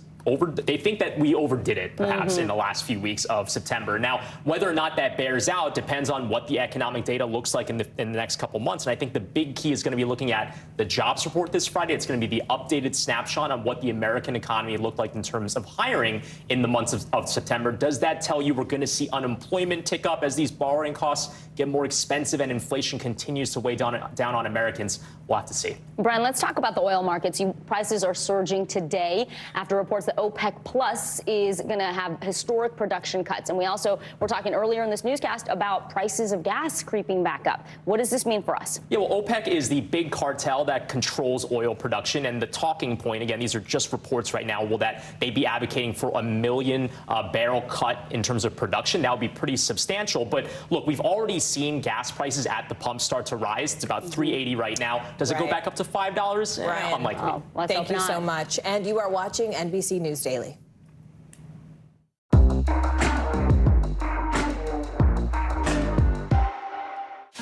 they think that we overdid it, perhaps, in the last few weeks of September. Now, whether or not that bears out depends on what the economic data looks like in the next couple months. And I think the big key is going to be looking at the jobs report this Friday. It's going to be the updated snapshot on what the American economy looked like in terms of hiring in the months of September. Does that tell you we're going to see unemployment tick up as these borrowing costs get more expensive and inflation continues to weigh down on Americans? We'll have to see. Brian, let's talk about the oil markets. Prices are surging today after reports that OPEC Plus is going to have historic production cuts. And we're talking earlier in this newscast about prices of gas creeping back up. What does this mean for us? Yeah, well, OPEC is the big cartel that controls oil production. And the talking point, again, these are just reports right now, will that they'd be advocating for a 1 million barrel cut in terms of production. That would be pretty substantial. But look, we've already seen gas prices at the pump start to rise. It's about $3.80 right now. Does it go back up to $5? Unlikely. Thank you so much. And you are watching NBC News Daily.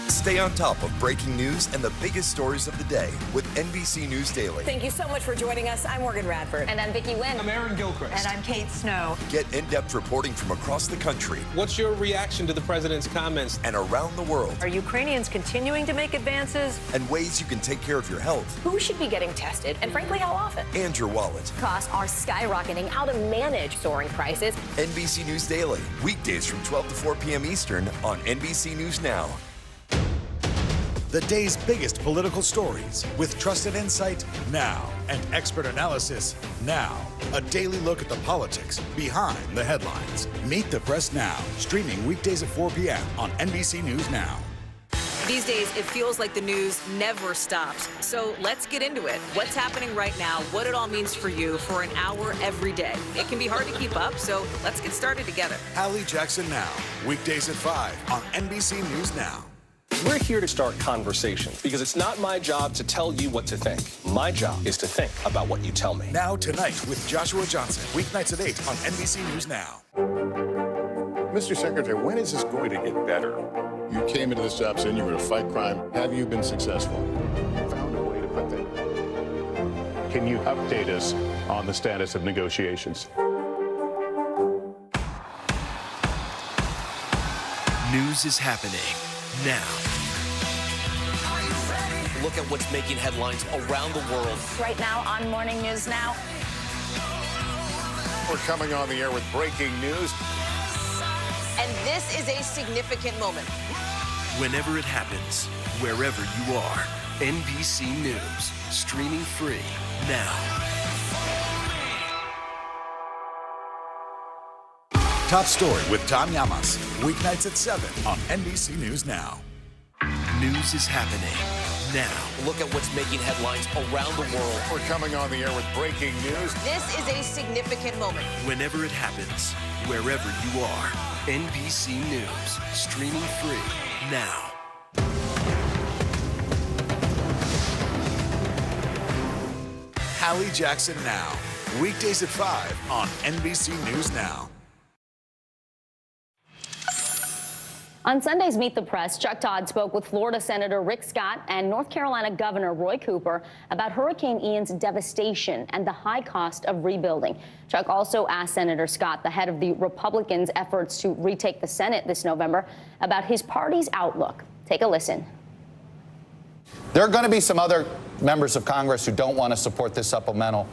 Stay on top of breaking news and the biggest stories of the day with NBC News Daily. Thank you so much for joining us. I'm Morgan Radford. And I'm Vicki Nguyen. I'm Aaron Gilchrist. And I'm Kate Snow. Get in-depth reporting from across the country. What's your reaction to the president's comments? And around the world. Are Ukrainians continuing to make advances? And ways you can take care of your health. Who should be getting tested? And frankly, how often? And your wallet. Costs are skyrocketing. How to manage soaring prices. NBC News Daily. Weekdays from 12 to 4 p.m. Eastern on NBC News Now. the day's biggest political stories with trusted insight now and expert analysis now. A daily look at the politics behind the headlines. Meet the Press Now, streaming weekdays at 4 p.m. on NBC News Now. These days, it feels like the news never stops. So let's get into it. What's happening right now, what it all means for you for an hour every day. It can be hard to keep up, so let's get started together. Hallie Jackson Now, weekdays at 5 on NBC News Now. We're here to start conversations because it's not my job to tell you what to think. My job is to think about what you tell me. Now tonight with Joshua Johnson, weeknights at 8 on NBC News Now. Mr. Secretary, when is this going to get better? You came into this job saying you were going to fight crime. Have you been successful? Found a way to put that. Can you update us on the status of negotiations? News is happening now. Look at what's making headlines around the world. Right now on Morning News Now. We're coming on the air with breaking news. And this is a significant moment. Whenever it happens, wherever you are, NBC News, streaming free now. Top Story with Tom Llamas, weeknights at 7 on NBC News Now. News is happening now. Look at what's making headlines around the world. We're coming on the air with breaking news. This is a significant moment. Whenever it happens, wherever you are, NBC News, streaming free now. Hallie Jackson Now, weekdays at 5 on NBC News Now. On Sunday's Meet the Press, Chuck Todd spoke with Florida Senator Rick Scott and North Carolina Governor Roy Cooper about Hurricane Ian's devastation and the high cost of rebuilding. Chuck also asked Senator Scott, the head of the Republicans' efforts to retake the Senate this November, about his party's outlook. Take a listen. There are going to be some other members of Congress who don't want to support this supplemental.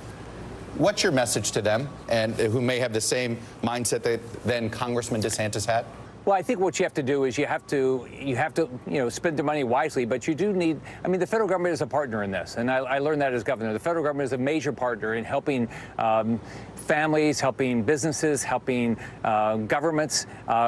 What's your message to them, and who may have the same mindset that then Congressman DeSantis had? Well, I think what you have to do is you have to spend the money wisely, but you do need, I mean, the federal government is a partner in this, and I learned that as governor. The federal government is a major partner in helping families, helping businesses, helping governments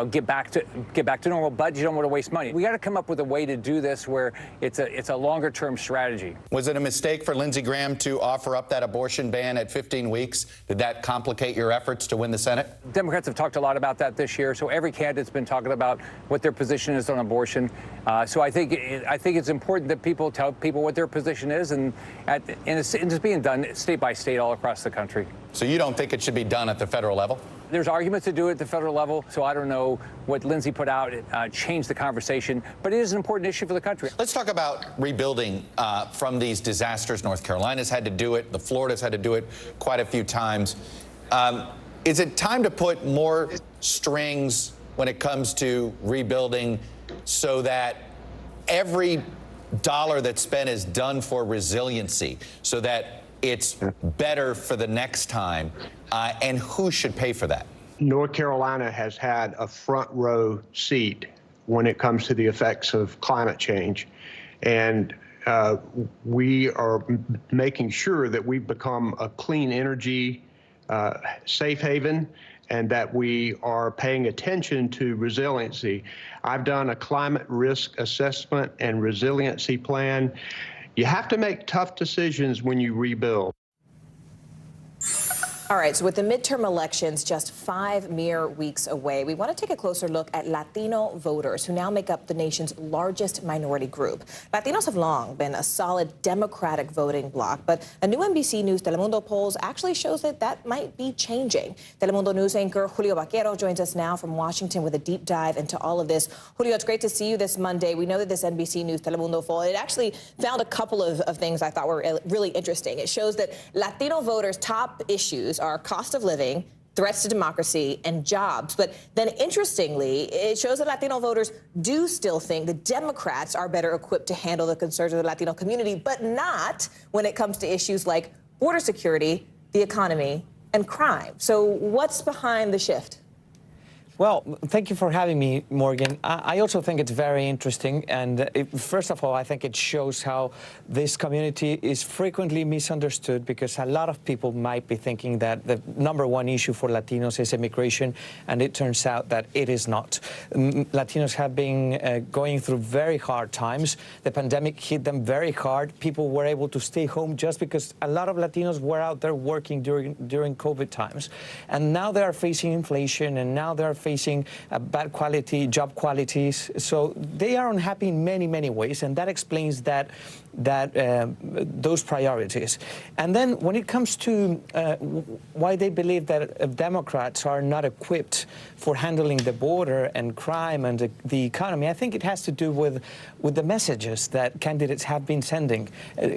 get back to normal, but you don't want to waste money. We got to come up with a way to do this where it's a longer term strategy. Was it a mistake for Lindsey Graham to offer up that abortion ban at 15 weeks? Did that complicate your efforts to win the Senate? Democrats have talked a lot about that this year, so every candidate's been talking about what their position is on abortion. So I think it's important that people tell people what their position is, and it's being done state by state all across the country. So you don't think it should be done at the federal level? There's arguments to do it at the federal level, so I don't know what Lindsey put out changed the conversation, but it is an important issue for the country. Let's talk about rebuilding from these disasters. North Carolina's had to do it. The Florida's had to do it quite a few times. Is it time to put more strings when it comes to rebuilding so that every dollar that's spent is done for resiliency, so that it's better for the next time? And who should pay for that? North Carolina has had a front row seat when it comes to the effects of climate change. And we are making sure that we've become a clean energy safe haven, and that we are paying attention to resiliency. I've done a climate risk assessment and resiliency plan. You have to make tough decisions when you rebuild. All right, so with the midterm elections just 5 mere weeks away, we want to take a closer look at Latino voters who now make up the nation's largest minority group. Latinos have long been a solid Democratic voting bloc, but a new NBC News Telemundo polls actually shows that might be changing. Telemundo News anchor Julio Vaquero joins us now from Washington with a deep dive into all of this. Julio, it's great to see you this Monday. We know that this NBC News Telemundo poll, it actually found a couple of things I thought were really interesting. It shows that Latino voters' top issues are cost of living, threats to democracy, and jobs. But then, interestingly, it shows that Latino voters do still think the Democrats are better equipped to handle the concerns of the Latino community, but not when it comes to issues like border security, the economy, and crime. So what's behind the shift? Well, thank you for having me, Morgan. I also think it's very interesting. And first of all, I think it shows how this community is frequently misunderstood, because a lot of people might be thinking that the #1 issue for Latinos is immigration, and it turns out that it is not. Latinos have been going through very hard times. The pandemic hit them very hard. People were able to stay home just because a lot of Latinos were out there working during COVID times. And now they are facing inflation, and now they are facing bad quality job qualities. So they are unhappy in many, many ways, and that explains those priorities. And then when it comes to why they believe that Democrats are not equipped for handling the border and crime and the economy, I think it has to do with the messages that candidates have been sending.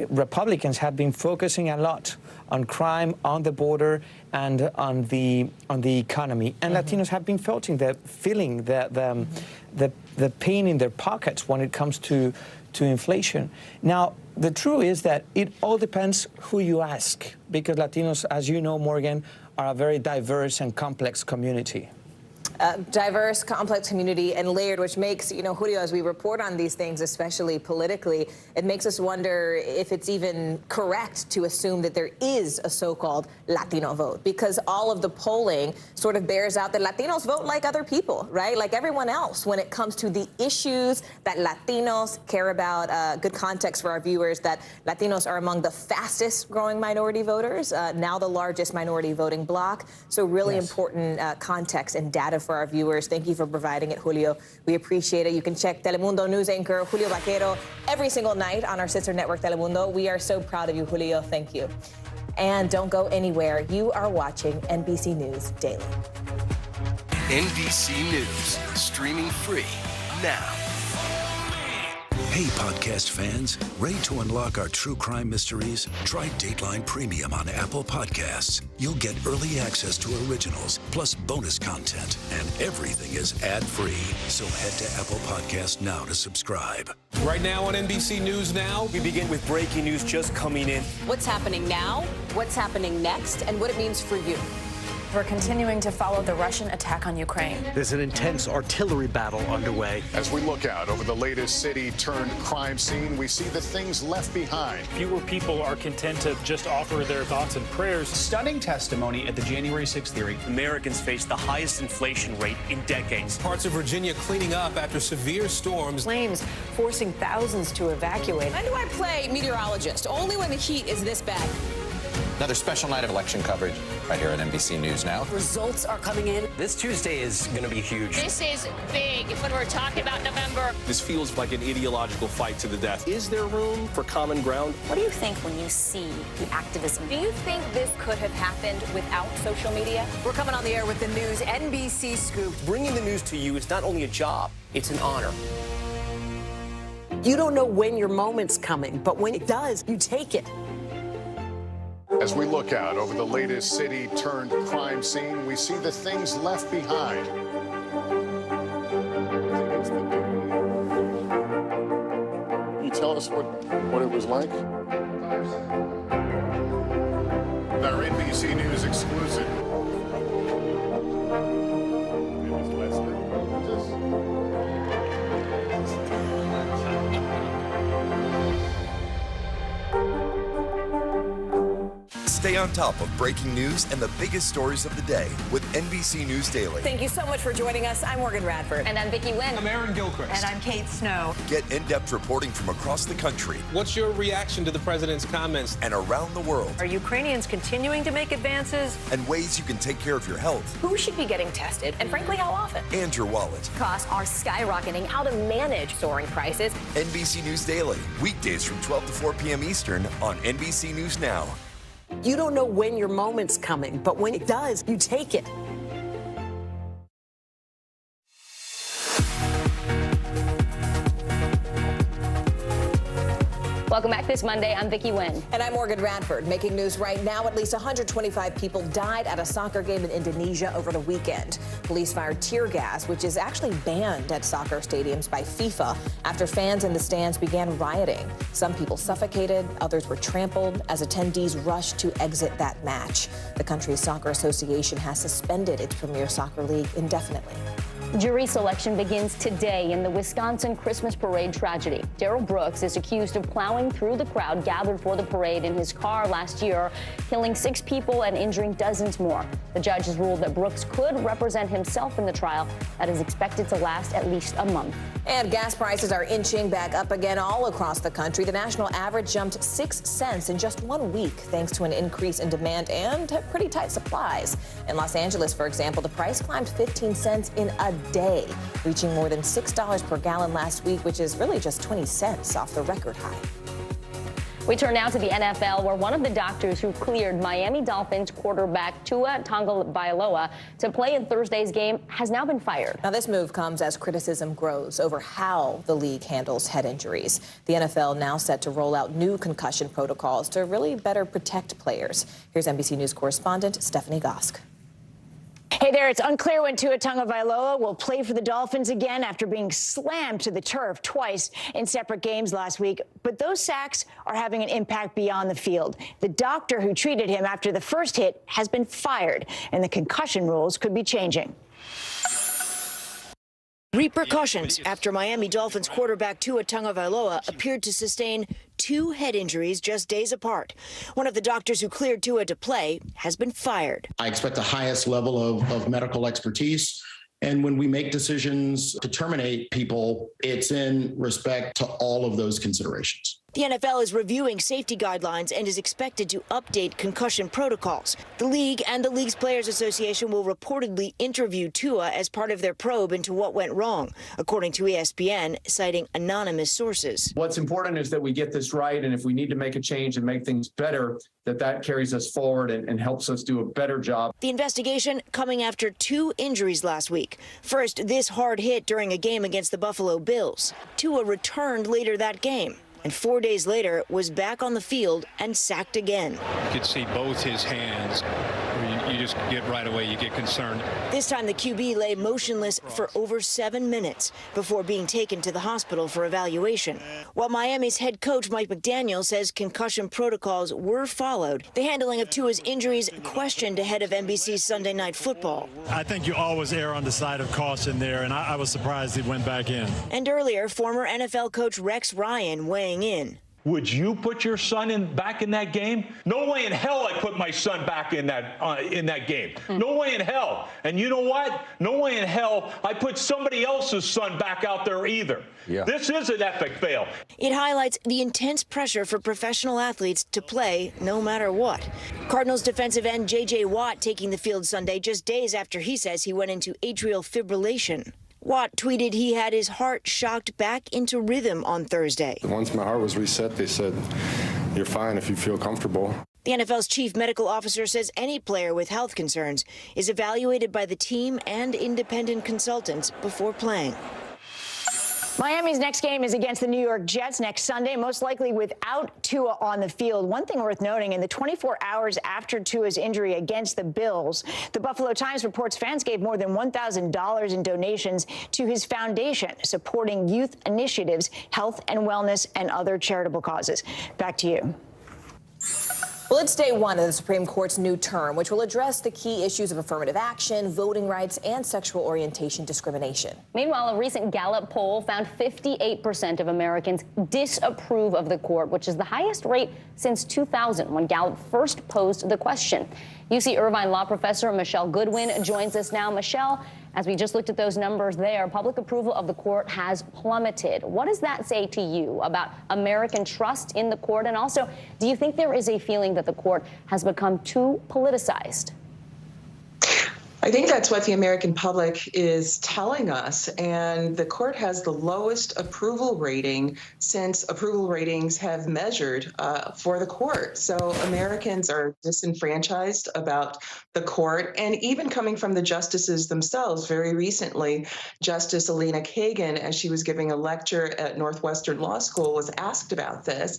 Republicans have been focusing a lot on crime, on the border, and on the economy. And Latinos have been feeling the pain in their pockets when it comes to inflation. Now, the truth is that it all depends who you ask, because Latinos, as you know, Morgan, are a very diverse and complex community. Diverse, complex community, and layered, which makes, Julio, as we report on these things, especially politically, it makes us wonder if it's even correct to assume that there is a so-called Latino vote, because all of the polling sort of bears out that Latinos vote like other people, right? Like everyone else when it comes to the issues that Latinos care about. Good context for our viewers that Latinos are among the fastest growing minority voters, now the largest minority voting bloc. So really important context and data for our viewers. Thank you for providing it, Julio. We appreciate it. You can check Telemundo news anchor Julio Vaquero every single night on our sister network, Telemundo. We are so proud of you, Julio. Thank you. And don't go anywhere. You are watching NBC News Daily. NBC News, streaming free now. Hey, podcast fans, ready to unlock our true crime mysteries? Try Dateline Premium on Apple Podcasts. You'll get early access to originals, plus bonus content, and everything is ad-free. So head to Apple Podcasts now to subscribe. Right now on NBC News Now, we begin with breaking news just coming in. What's happening now, what's happening next, and what it means for you. We're continuing to follow the Russian attack on Ukraine. There's an intense artillery battle underway. As we look out over the latest city-turned-crime scene, we see the things left behind. Fewer people are content to just offer their thoughts and prayers. Stunning testimony at the January 6th hearing. Americans face the highest inflation rate in decades. Parts of Virginia cleaning up after severe storms. Flames forcing thousands to evacuate. When do I play meteorologist? Only when the heat is this bad. Another special night of election coverage right here at NBC News Now. Results are coming in. This Tuesday is going to be huge. This is big when we're talking about November. This feels like an ideological fight to the death. Is there room for common ground? What do you think when you see the activism? Do you think this could have happened without social media? We're coming on the air with the news NBC Scoop. Bringing the news to you is not only a job, it's an honor. You don't know when your moment's coming, but when it does, you take it. As we look out over the latest city-turned-crime scene, we see the things left behind. Can you tell us what it was like? Our NBC News exclusive. Stay on top of breaking news and the biggest stories of the day with NBC News Daily. Thank you so much for joining us. I'm Morgan Radford. And I'm Vicki Wynn. I'm Aaron Gilchrist. And I'm Kate Snow. Get in-depth reporting from across the country. What's your reaction to the president's comments? And around the world. Are Ukrainians continuing to make advances? And ways you can take care of your health. Who should be getting tested, and frankly, how often? And your wallet. Costs are skyrocketing. How to manage soaring prices. NBC News Daily. Weekdays from 12 to 4 p.m. Eastern on NBC News Now. You don't know when your moment's coming, but when it does, you take it. Welcome Welcome back this Monday. I'm Vicki Nguyen. And I'm Morgan Radford. Making news right now, at least 125 people died at a soccer game in Indonesia over the weekend. Police fired tear gas, which is actually banned at soccer stadiums by FIFA, after fans in the stands began rioting. Some people suffocated, others were trampled as attendees rushed to exit that match. The country's soccer association has suspended its Premier Soccer League indefinitely. Jury selection begins today in the Wisconsin Christmas parade tragedy. Darrell Brooks is accused of plowing through the crowd gathered for the parade in his car last year, killing 6 people and injuring dozens more. The judge has ruled that Brooks could represent himself in the trial that is expected to last at least a month. And gas prices are inching back up again all across the country. The national average jumped 6 cents in just 1 week, thanks to an increase in demand and pretty tight supplies. In Los Angeles, for example, the price climbed 15 cents in a day, reaching more than $6 per gallon last week, which is really just 20 cents off the record high. We turn now to the NFL, where one of the doctors who cleared Miami Dolphins quarterback Tua Tagovailoa to play in Thursday's game has now been fired. Now, this move comes as criticism grows over how the league handles head injuries. The NFL now set to roll out new concussion protocols to really better protect players. Here's NBC News correspondent Stephanie Gosk. Hey there, it's unclear when Tua Tagovailoa will play for the Dolphins again after being slammed to the turf twice in separate games last week. But those sacks are having an impact beyond the field. The doctor who treated him after the first hit has been fired, and the concussion rules could be changing. Repercussions after Miami Dolphins quarterback Tua Tagovailoa appeared to sustain 2 head injuries just days apart. One of the doctors who cleared Tua to play has been fired. I expect the highest level of medical expertise. And when we make decisions to terminate people, it's in respect to all of those considerations. The NFL is reviewing safety guidelines and is expected to update concussion protocols. The league and the league's Players Association will reportedly interview Tua as part of their probe into what went wrong, according to ESPN, citing anonymous sources. What's important is that we get this right, and if we need to make a change and make things better, that carries us forward and helps us do a better job. The investigation coming after 2 injuries last week. First, this hard hit during a game against the Buffalo Bills. Tua returned later that game, and 4 days later was back on the field and sacked again. You could see both his hands. You just get right away, you get concerned. This time the QB lay motionless for over 7 minutes before being taken to the hospital for evaluation. While Miami's head coach Mike McDaniel says concussion protocols were followed, the handling of Tua's injuries questioned ahead of NBC's Sunday Night Football. I think you always err on the side of caution there, and I was surprised he went back in. And earlier, former NFL coach Rex Ryan weighing in. Would you put your son back in that game? No way in hell I put my son back in that game. No way in hell. And you know what? No way in hell I put somebody else's son back out there either. Yeah. This is an epic fail. It highlights the intense pressure for professional athletes to play no matter what. Cardinals defensive end J.J. Watt taking the field Sunday just days after he says he went into atrial fibrillation. Watt tweeted he had his heart shocked back into rhythm on Thursday. Once my heart was reset, they said, "You're fine if you feel comfortable." The NFL's chief medical officer says any player with health concerns is evaluated by the team and independent consultants before playing. Miami's next game is against the New York Jets next Sunday, most likely without Tua on the field. One thing worth noting, in the 24 hours after Tua's injury against the Bills, the Buffalo Times reports fans gave more than $1,000 in donations to his foundation, supporting youth initiatives, health and wellness, and other charitable causes. Back to you. Well, it's day 1 of the Supreme Court's new term, which will address the key issues of affirmative action, voting rights, and sexual orientation discrimination. Meanwhile, a recent Gallup poll found 58% of Americans disapprove of the court, which is the highest rate since 2000, when Gallup first posed the question. UC Irvine law professor Michelle Goodwin joins us now. Michelle, as we just looked at those numbers there, public approval of the court has plummeted. What does that say to you about American trust in the court? And also, do you think there is a feeling that the court has become too politicized? I think that's what the American public is telling us, and the court has the lowest approval rating since approval ratings have measured for the court. So Americans are disenfranchised about the court, and even coming from the justices themselves. Very recently, Justice Elena Kagan, as she was giving a lecture at Northwestern Law School, was asked about this.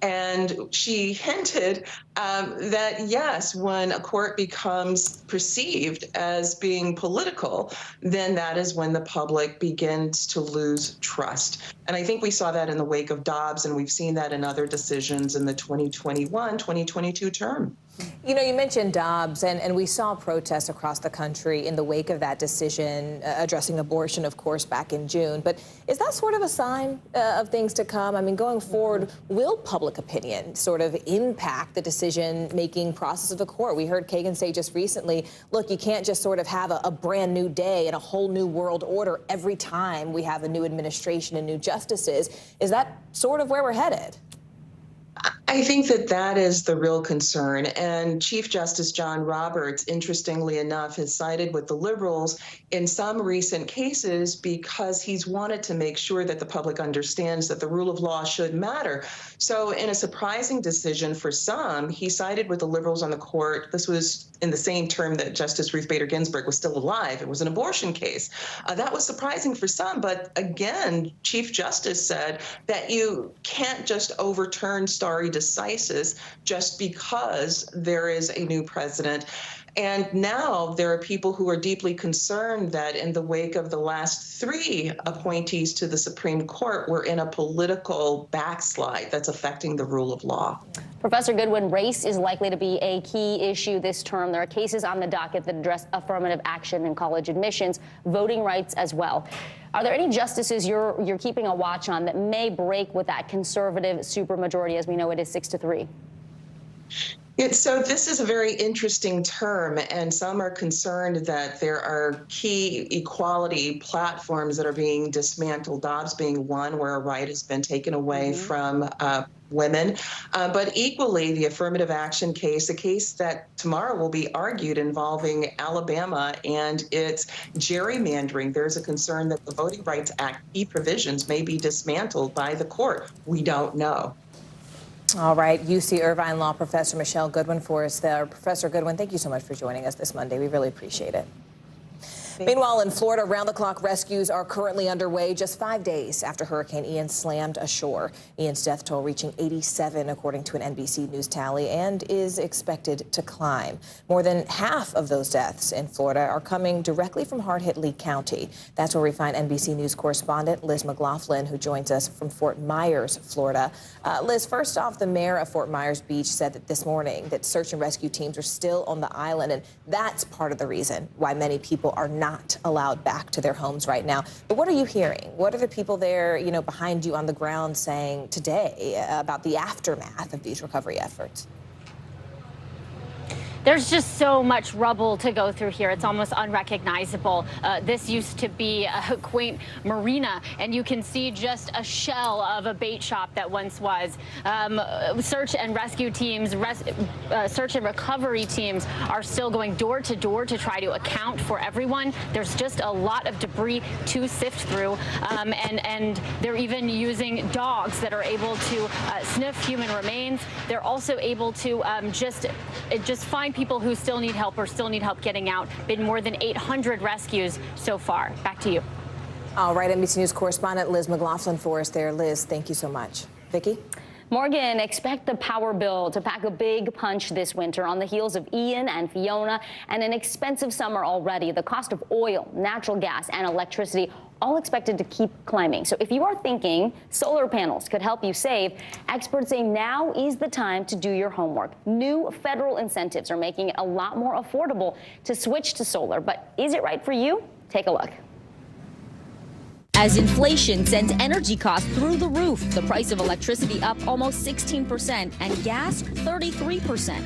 And she hinted that, yes, when a court becomes perceived as being political, then that is when the public begins to lose trust. And I think we saw that in the wake of Dobbs, and we've seen that in other decisions in the 2021-2022 term. You know, you mentioned Dobbs, and we saw protests across the country in the wake of that decision addressing abortion, of course, back in June. But is that sort of a sign of things to come? I mean, going forward, will public opinion sort of impact the decision-making process of the court? We heard Kagan say just recently, look, you can't just sort of have a brand new day and a whole new world order every time we have a new administration and new justices. Is that sort of where we're headed? I think that that is the real concern. And Chief Justice John Roberts, interestingly enough, has sided with the liberals in some recent cases because he's wanted to make sure that the public understands that the rule of law should matter. So in a surprising decision for some, he sided with the liberals on the court. This was in the same term that Justice Ruth Bader Ginsburg was still alive. It was an abortion case. That was surprising for some. But again, Chief Justice said that you can't just overturn stare decisis just because there is a new president. And now there are people who are deeply concerned that in the wake of the last 3 appointees to the Supreme Court, we're in a political backslide that's affecting the rule of law. Professor Goodwin, race is likely to be a key issue this term. There are cases on the docket that address affirmative action in college admissions, voting rights as well. Are there any justices you're keeping a watch on that may break with that conservative supermajority, as we know it is 6-3? So this is a very interesting term, and some are concerned that there are key equality platforms that are being dismantled, Dobbs being one where a right has been taken away from women. But equally, the affirmative action case, a case that tomorrow will be argued involving Alabama and its gerrymandering. There's a concern that the Voting Rights Act key provisions may be dismantled by the court. We don't know. All right, UC Irvine Law Professor Michelle Goodwin for us there. Professor Goodwin, thank you so much for joining us this Monday. We really appreciate it. Meanwhile, in Florida, round-the-clock rescues are currently underway just 5 days after Hurricane Ian slammed ashore. Ian's death toll reaching 87, according to an NBC News tally, and is expected to climb. More than half of those deaths in Florida are coming directly from hard-hit Lee County. That's where we find NBC News correspondent Liz McLaughlin, who joins us from Fort Myers, Florida. Liz, first off, the mayor of Fort Myers Beach said that this morning that search and rescue teams are still on the island, and that's part of the reason why many people are not allowed back to their homes right now. But what are you hearing? What are the people there, behind you on the ground saying today about the aftermath of these recovery efforts? There's just so much rubble to go through here. It's almost unrecognizable. This used to be a quaint marina, and you can see just a shell of a bait shop that once was. Search and rescue teams, search and recovery teams are still going door to door to try to account for everyone. There's just a lot of debris to sift through, and they're even using dogs that are able to sniff human remains. They're also able to just find people who still need help or still need help getting out. Been more than 800 rescues so far. Back to you. All right, NBC News correspondent Liz McLaughlin for us there. Liz, thank you so much. Vicki? Morgan, expect the power bill to pack a big punch this winter on the heels of Ian and Fiona and an expensive summer already. The cost of oil, natural gas, and electricity all expected to keep climbing. So if you are thinking solar panels could help you save, experts say now is the time to do your homework. New federal incentives are making it a lot more affordable to switch to solar. But is it right for you? Take a look. As inflation sends energy costs through the roof, the price of electricity up almost 16% and gas 33%.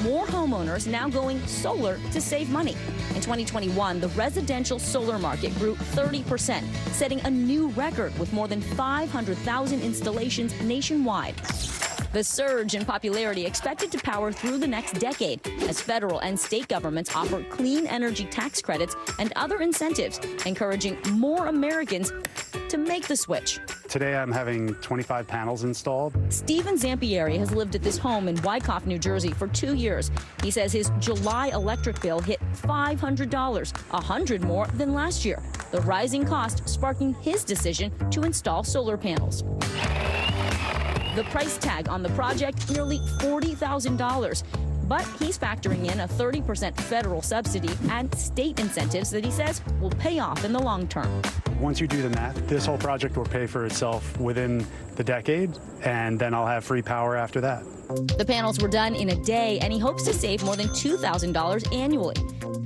More homeowners now going solar to save money. In 2021, the residential solar market grew 30%, setting a new record with more than 500,000 installations nationwide. The surge in popularity expected to power through the next decade as federal and state governments offer clean energy tax credits and other incentives, encouraging more Americans to make the switch. Today I'm having 25 panels installed. Stephen Zampieri has lived at this home in Wyckoff, New Jersey for 2 years. He says his July electric bill hit $500, $100 more than last year. The rising cost sparking his decision to install solar panels. The price tag on the project, nearly $40,000. But he's factoring in a 30% federal subsidy and state incentives that he says will pay off in the long term. Once you do the math, this whole project will pay for itself within the decade, and then I'll have free power after that. The panels were done in a day, and he hopes to save more than $2,000 annually.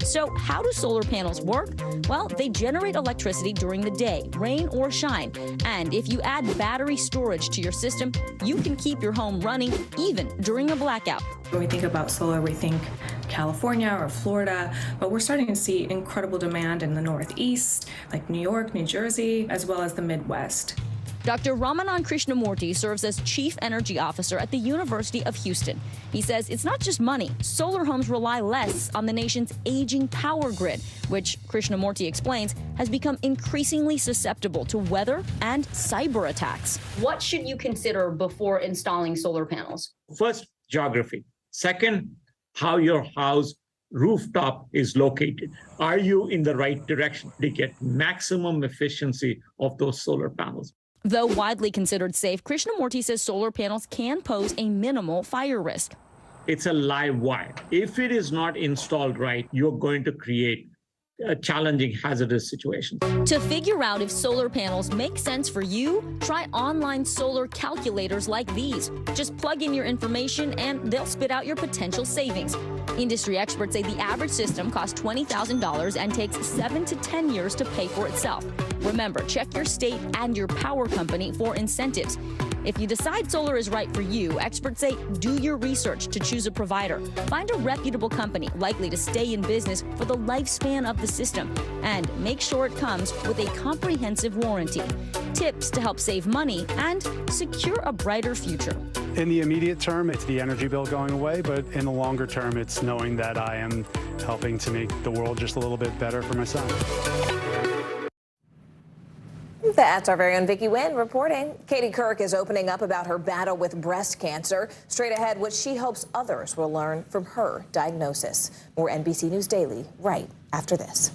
So how do solar panels work? Well, they generate electricity during the day, rain or shine. And if you add battery storage to your system, you can keep your home running even during a blackout. When we think about solar, we think California or Florida, but we're starting to see incredible demand in the Northeast, like New York, New Jersey, as well as the Midwest. Dr. Ramanan Krishnamurti serves as Chief Energy Officer at the University of Houston. He says it's not just money. Solar homes rely less on the nation's aging power grid, which Krishnamurti explains has become increasingly susceptible to weather and cyber attacks. What should you consider before installing solar panels? First, geography. Second, how your house rooftop is located. Are you in the right direction to get maximum efficiency of those solar panels? Though widely considered safe, Krishnamurti says solar panels can pose a minimal fire risk. It's a live wire. If it is not installed right, you're going to create a challenging, hazardous situation. To figure out if solar panels make sense for you, try online solar calculators like these. Just plug in your information and they'll spit out your potential savings. Industry experts say the average system costs $20,000 and takes 7 to 10 years to pay for itself. Remember, check your state and your power company for incentives. If you decide solar is right for you, experts say do your research to choose a provider. Find a reputable company likely to stay in business for the lifespan of the system. And make sure it comes with a comprehensive warranty. Tips to help save money and secure a brighter future. In the immediate term, it's the energy bill going away, but in the longer term, it's knowing that I am helping to make the world just a little bit better for my son. That's our very own Vicki Nguyen reporting. Katie Kirk is opening up about her battle with breast cancer. Straight ahead, what she hopes others will learn from her diagnosis. More NBC News Daily right after this.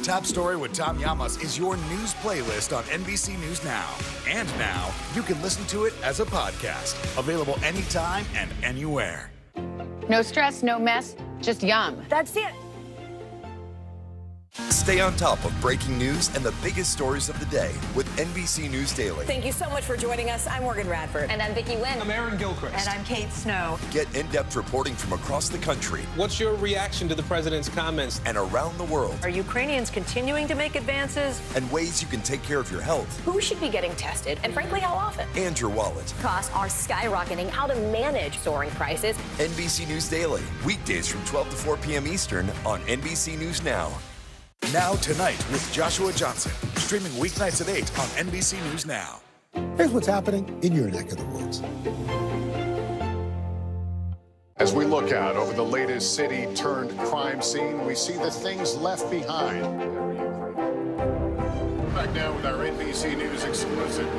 Top Story with Tom Llamas is your news playlist on NBC News Now. And now, you can listen to it as a podcast. Available anytime and anywhere. No stress, no mess, just yum. That's it. Stay on top of breaking news and the biggest stories of the day with NBC News Daily. Thank you so much for joining us. I'm Morgan Radford. And I'm Vicki Nguyen. I'm Aaron Gilchrist. And I'm Kate Snow. Get in-depth reporting from across the country. What's your reaction to the president's comments? And around the world. Are Ukrainians continuing to make advances? And ways you can take care of your health. Who should be getting tested? And frankly, how often? And your wallet. Costs are skyrocketing. How to manage soaring prices. NBC News Daily. Weekdays from 12 to 4 p.m. Eastern on NBC News Now. Now Tonight with Joshua Johnson. Streaming weeknights at 8 on NBC News Now. Here's what's happening in your neck of the woods. As we look out over the latest city-turned-crime scene, we see the things left behind. Back now with our NBC News exclusive.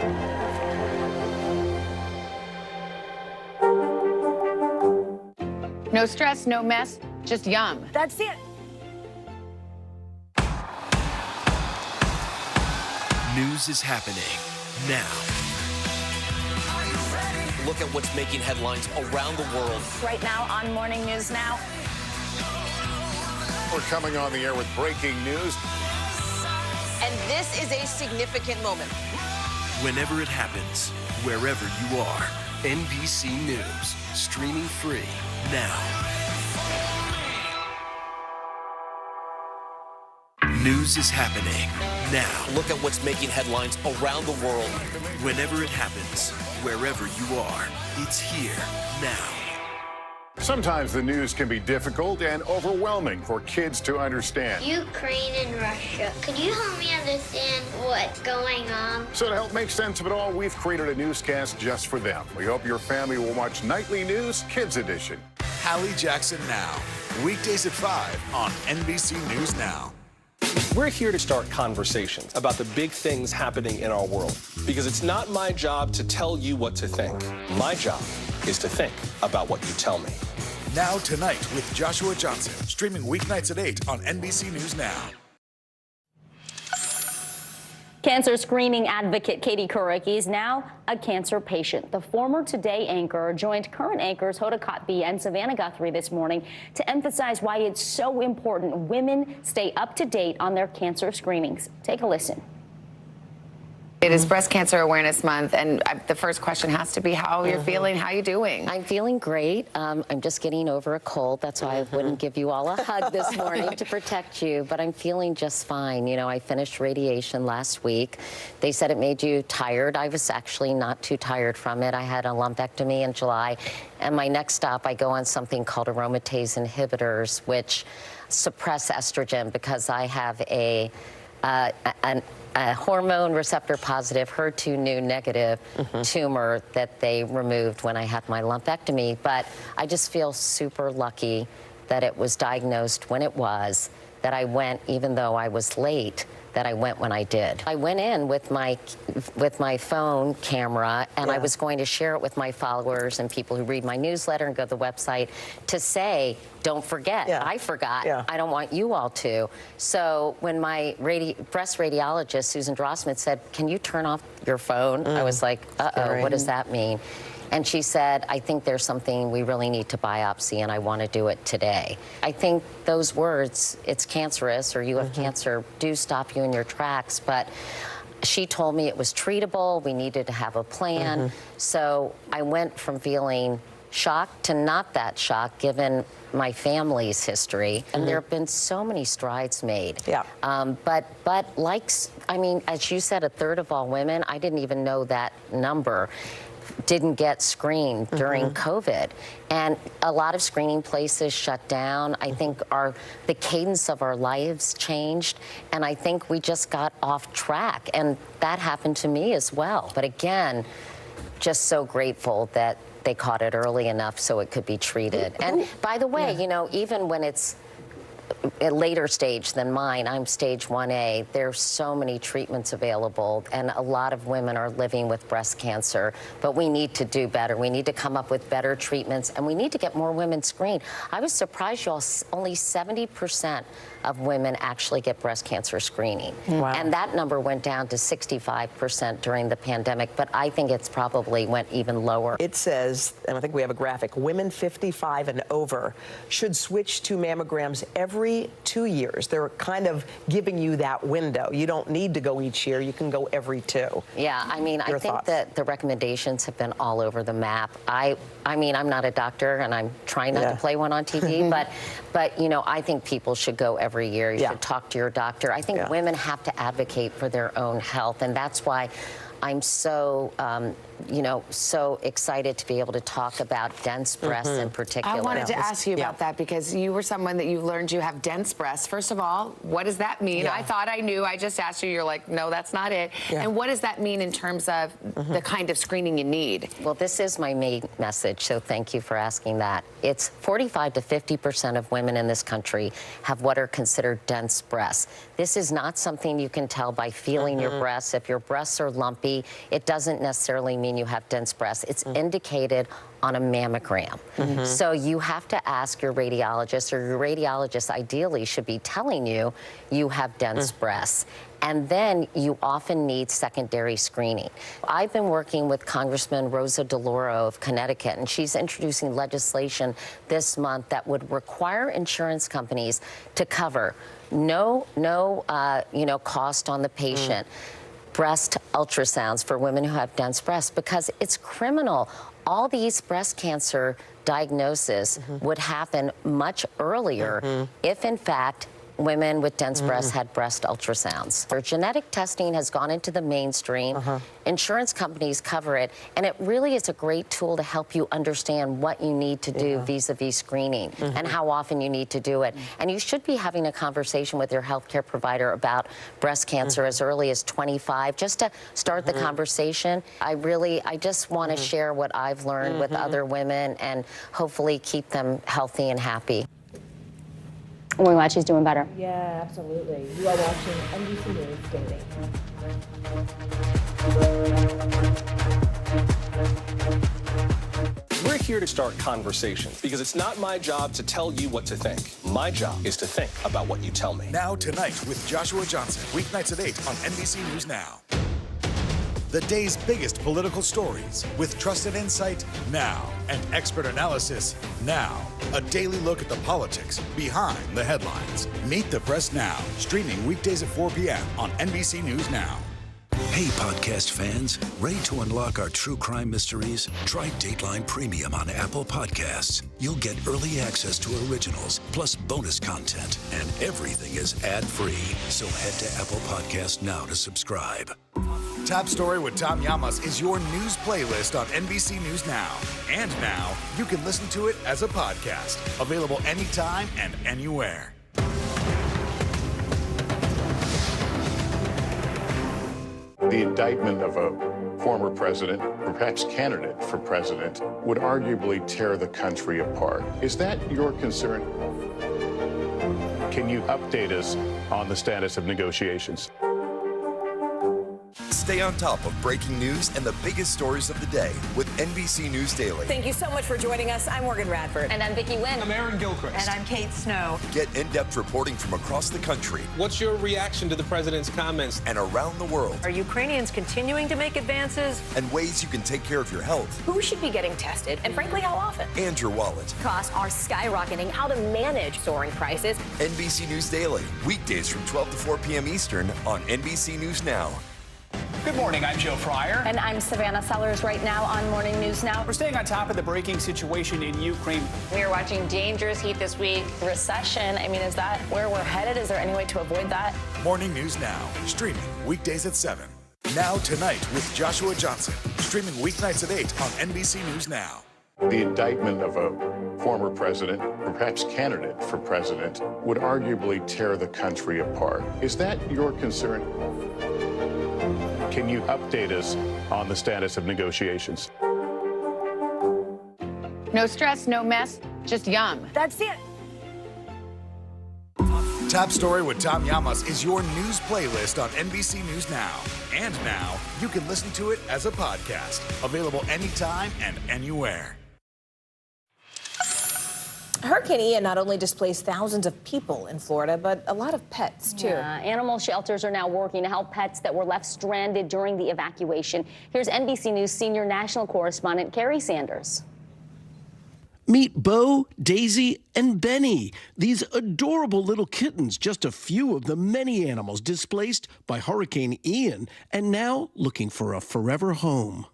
No stress, no mess, just yum. That's it. News is happening now. Look at what's making headlines around the world. Right now on Morning News Now. We're coming on the air with breaking news. And this is a significant moment. Whenever it happens, wherever you are, NBC News, streaming free now. News is happening now. Look at what's making headlines around the world. Whenever it happens, wherever you are, it's here now. Sometimes the news can be difficult and overwhelming for kids to understand. Ukraine and Russia. Could you help me understand what's going on? So to help make sense of it all, we've created a newscast just for them. We hope your family will watch Nightly News Kids Edition. Hallie Jackson Now. Weekdays at 5 on NBC News Now. We're here to start conversations about the big things happening in our world, because it's not my job to tell you what to think. My job is to think about what you tell me. Now Tonight with Joshua Johnson, streaming weeknights at 8 on NBC News Now. Cancer screening advocate Katie Couric is now a cancer patient. The former Today anchor joined current anchors Hoda Kotb and Savannah Guthrie this morning to emphasize why it's so important women stay up to date on their cancer screenings. Take a listen. It is Breast Cancer Awareness Month, and the first question has to be how you're feeling, how you doing? I'm feeling great. I'm just getting over a cold. That's why I wouldn't give you all a hug this morning to protect you, but I'm feeling just fine. You know, I finished radiation last week. They said it made you tired. I was actually not too tired from it. I had a lumpectomy in July, and my next stop, I go on something called aromatase inhibitors, which suppress estrogen because I have a hormone receptor positive, HER2 new negative tumor that they removed when I had my lumpectomy. But I just feel super lucky that it was diagnosed when it was, that I went, even though I was late, that I went when I did. I went in with my phone camera, and I was going to share it with my followers and people who read my newsletter and go to the website to say, don't forget. I forgot. I don't want you all to. So when my breast radiologist, Susan Drossman, said, can you turn off your phone? I was like, uh-oh, what does that mean? And she said, I think there's something we really need to biopsy, and I want to do it today. I think those words, it's cancerous or you have cancer, do stop you in your tracks. But she told me it was treatable. We needed to have a plan. So I went from feeling shocked to not that shocked, given my family's history. And there have been so many strides made. But like, I mean, as you said, a third of all women, I didn't even know that number, didn't get screened during COVID. And a lot of screening places shut down. I think the cadence of our lives changed, and I think we just got off track. And that happened to me as well. But again, just so grateful that they caught it early enough so it could be treated. And by the way, you know, even when it's a later stage than mine, I'm stage 1A, there's so many treatments available, and a lot of women are living with breast cancer, but we need to do better. We need to come up with better treatments, and we need to get more women screened. I was surprised, y'all, only 70% of women actually get breast cancer screening. And that number went down to 65% during the pandemic, but I think it's probably went even lower. It says, and I think we have a graphic, women 55 and over should switch to mammograms every 2 years. They're kind of giving you that window. You don't need to go each year. You can go every 2. Yeah, I mean, I think that the recommendations have been all over the map. I mean, I'm not a doctor, and I'm trying not to play one on TV, but you know, I think people should go every year. You should talk to your doctor. I think women have to advocate for their own health, and that's why I'm so, you know, so excited to be able to talk about dense breasts in particular. I wanted to ask you about that because you were someone that you learned you have dense breasts. First of all, what does that mean? I thought I knew. I just asked you. You're like, no, that's not it. And what does that mean in terms of the kind of screening you need? Well, this is my main message, so thank you for asking that. It's 45 to 50% of women in this country have what are considered dense breasts. This is not something you can tell by feeling your breasts. If your breasts are lumpy, it doesn't necessarily mean you have dense breasts. It's indicated on a mammogram. So you have to ask your radiologist, or your radiologist ideally should be telling you you have dense breasts. And then you often need secondary screening. I've been working with Congressman Rosa DeLauro of Connecticut, and she's introducing legislation this month that would require insurance companies to cover no cost on the patient. Breast ultrasounds for women who have dense breasts, because it's criminal. All these breast cancer diagnoses would happen much earlier if, in fact, women with dense breasts had breast ultrasounds. Their genetic testing has gone into the mainstream. Insurance companies cover it, and it really is a great tool to help you understand what you need to do vis-a-vis screening and how often you need to do it. And you should be having a conversation with your healthcare provider about breast cancer as early as 25, just to start the conversation. I just want to share what I've learned with other women and hopefully keep them healthy and happy. We're glad she's doing better. Yeah, absolutely. You are watching NBC News Daily. We're here to start conversations because it's not my job to tell you what to think. My job is to think about what you tell me. Now Tonight with Joshua Johnson, weeknights at 8 on NBC News Now. The day's biggest political stories with trusted insight now and expert analysis now. A daily look at the politics behind the headlines. Meet the Press Now, streaming weekdays at 4 p.m. on NBC News Now. Hey, podcast fans, ready to unlock our true crime mysteries? Try Dateline Premium on Apple Podcasts. You'll get early access to originals, plus bonus content, and everything is ad-free. So head to Apple Podcasts now to subscribe. Top Story with Tom Llamas is your news playlist on NBC News Now. And now, you can listen to it as a podcast. Available anytime and anywhere. The indictment of a former president, or perhaps candidate for president, would arguably tear the country apart. Is that your concern? Can you update us on the status of negotiations? Stay on top of breaking news and the biggest stories of the day with NBC News Daily. Thank you so much for joining us. I'm Morgan Radford. And I'm Vicki Wynn. I'm Aaron Gilchrist. And I'm Kate Snow. Get in-depth reporting from across the country. What's your reaction to the president's comments? And around the world. Are Ukrainians continuing to make advances? And ways you can take care of your health. Who should be getting tested? And frankly, how often? And your wallet. Costs are skyrocketing. How to manage soaring prices. NBC News Daily. Weekdays from 12 to 4 p.m. Eastern on NBC News Now. Good morning, I'm Joe Fryer. And I'm Savannah Sellers right now on Morning News Now. We're staying on top of the breaking situation in Ukraine. We are watching dangerous heat this week. Recession, I mean, is that where we're headed? Is there any way to avoid that? Morning News Now, streaming weekdays at 7. Now Tonight with Joshua Johnson, streaming weeknights at 8 on NBC News Now. The indictment of a former president, or perhaps candidate for president, would arguably tear the country apart. Is that your concern? Can you update us on the status of negotiations? No stress, no mess, just yum. That's it. Top Story with Tom Llamas is your news playlist on NBC News Now. And now, you can listen to it as a podcast. Available anytime and anywhere. Hurricane Ian not only displaced thousands of people in Florida, but a lot of pets, too. Yeah, animal shelters are now working to help pets that were left stranded during the evacuation. Here's NBC News senior national correspondent Carrie Sanders. Meet Bo, Daisy, and Benny. These adorable little kittens, just a few of the many animals displaced by Hurricane Ian and now looking for a forever home.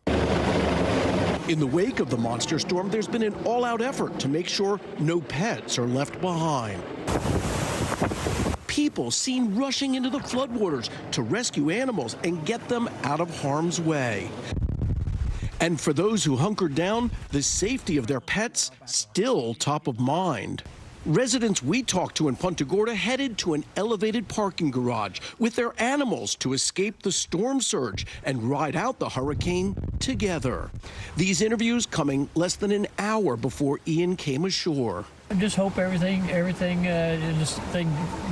In the wake of the monster storm, there's been an all-out effort to make sure no pets are left behind. People seen rushing into the floodwaters to rescue animals and get them out of harm's way. And for those who hunkered down, the safety of their pets still top of mind. Residents we talked to in Punta Gorda headed to an elevated parking garage with their animals to escape the storm surge and ride out the hurricane together. These interviews coming less than an hour before Ian came ashore. I just hope everything this thing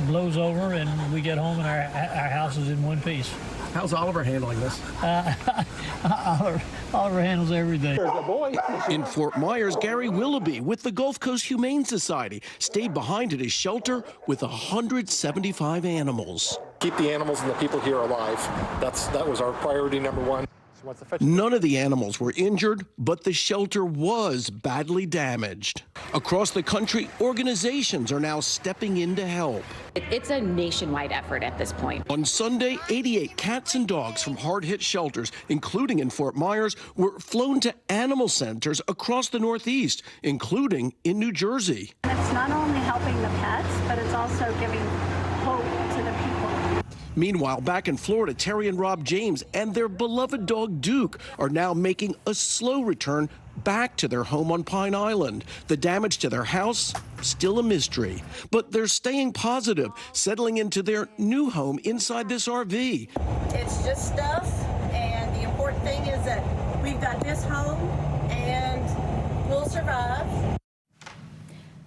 blows over and we get home and our house is in one piece. How's Oliver handling this? Oliver handles everything. In Fort Myers, Gary Willoughby with the Gulf Coast Humane Society stayed behind at his shelter with 175 animals. Keep the animals and the people here alive. That was our priority number one. None of the animals were injured, but the shelter was badly damaged. Across the country, organizations are now stepping in to help. It's a nationwide effort at this point. On Sunday, 88 cats and dogs from hard-hit shelters, including in Fort Myers, were flown to animal centers across the Northeast, including in New Jersey. It's not only helping the pets, but it's also giving hope to the people. Meanwhile, back in Florida, Terry and Rob James and their beloved dog Duke are now making a slow return back to their home on Pine Island. The damage to their house, still a mystery. But they're staying positive, settling into their new home inside this RV. It's just stuff, and the important thing is that we've got this home, and we'll survive.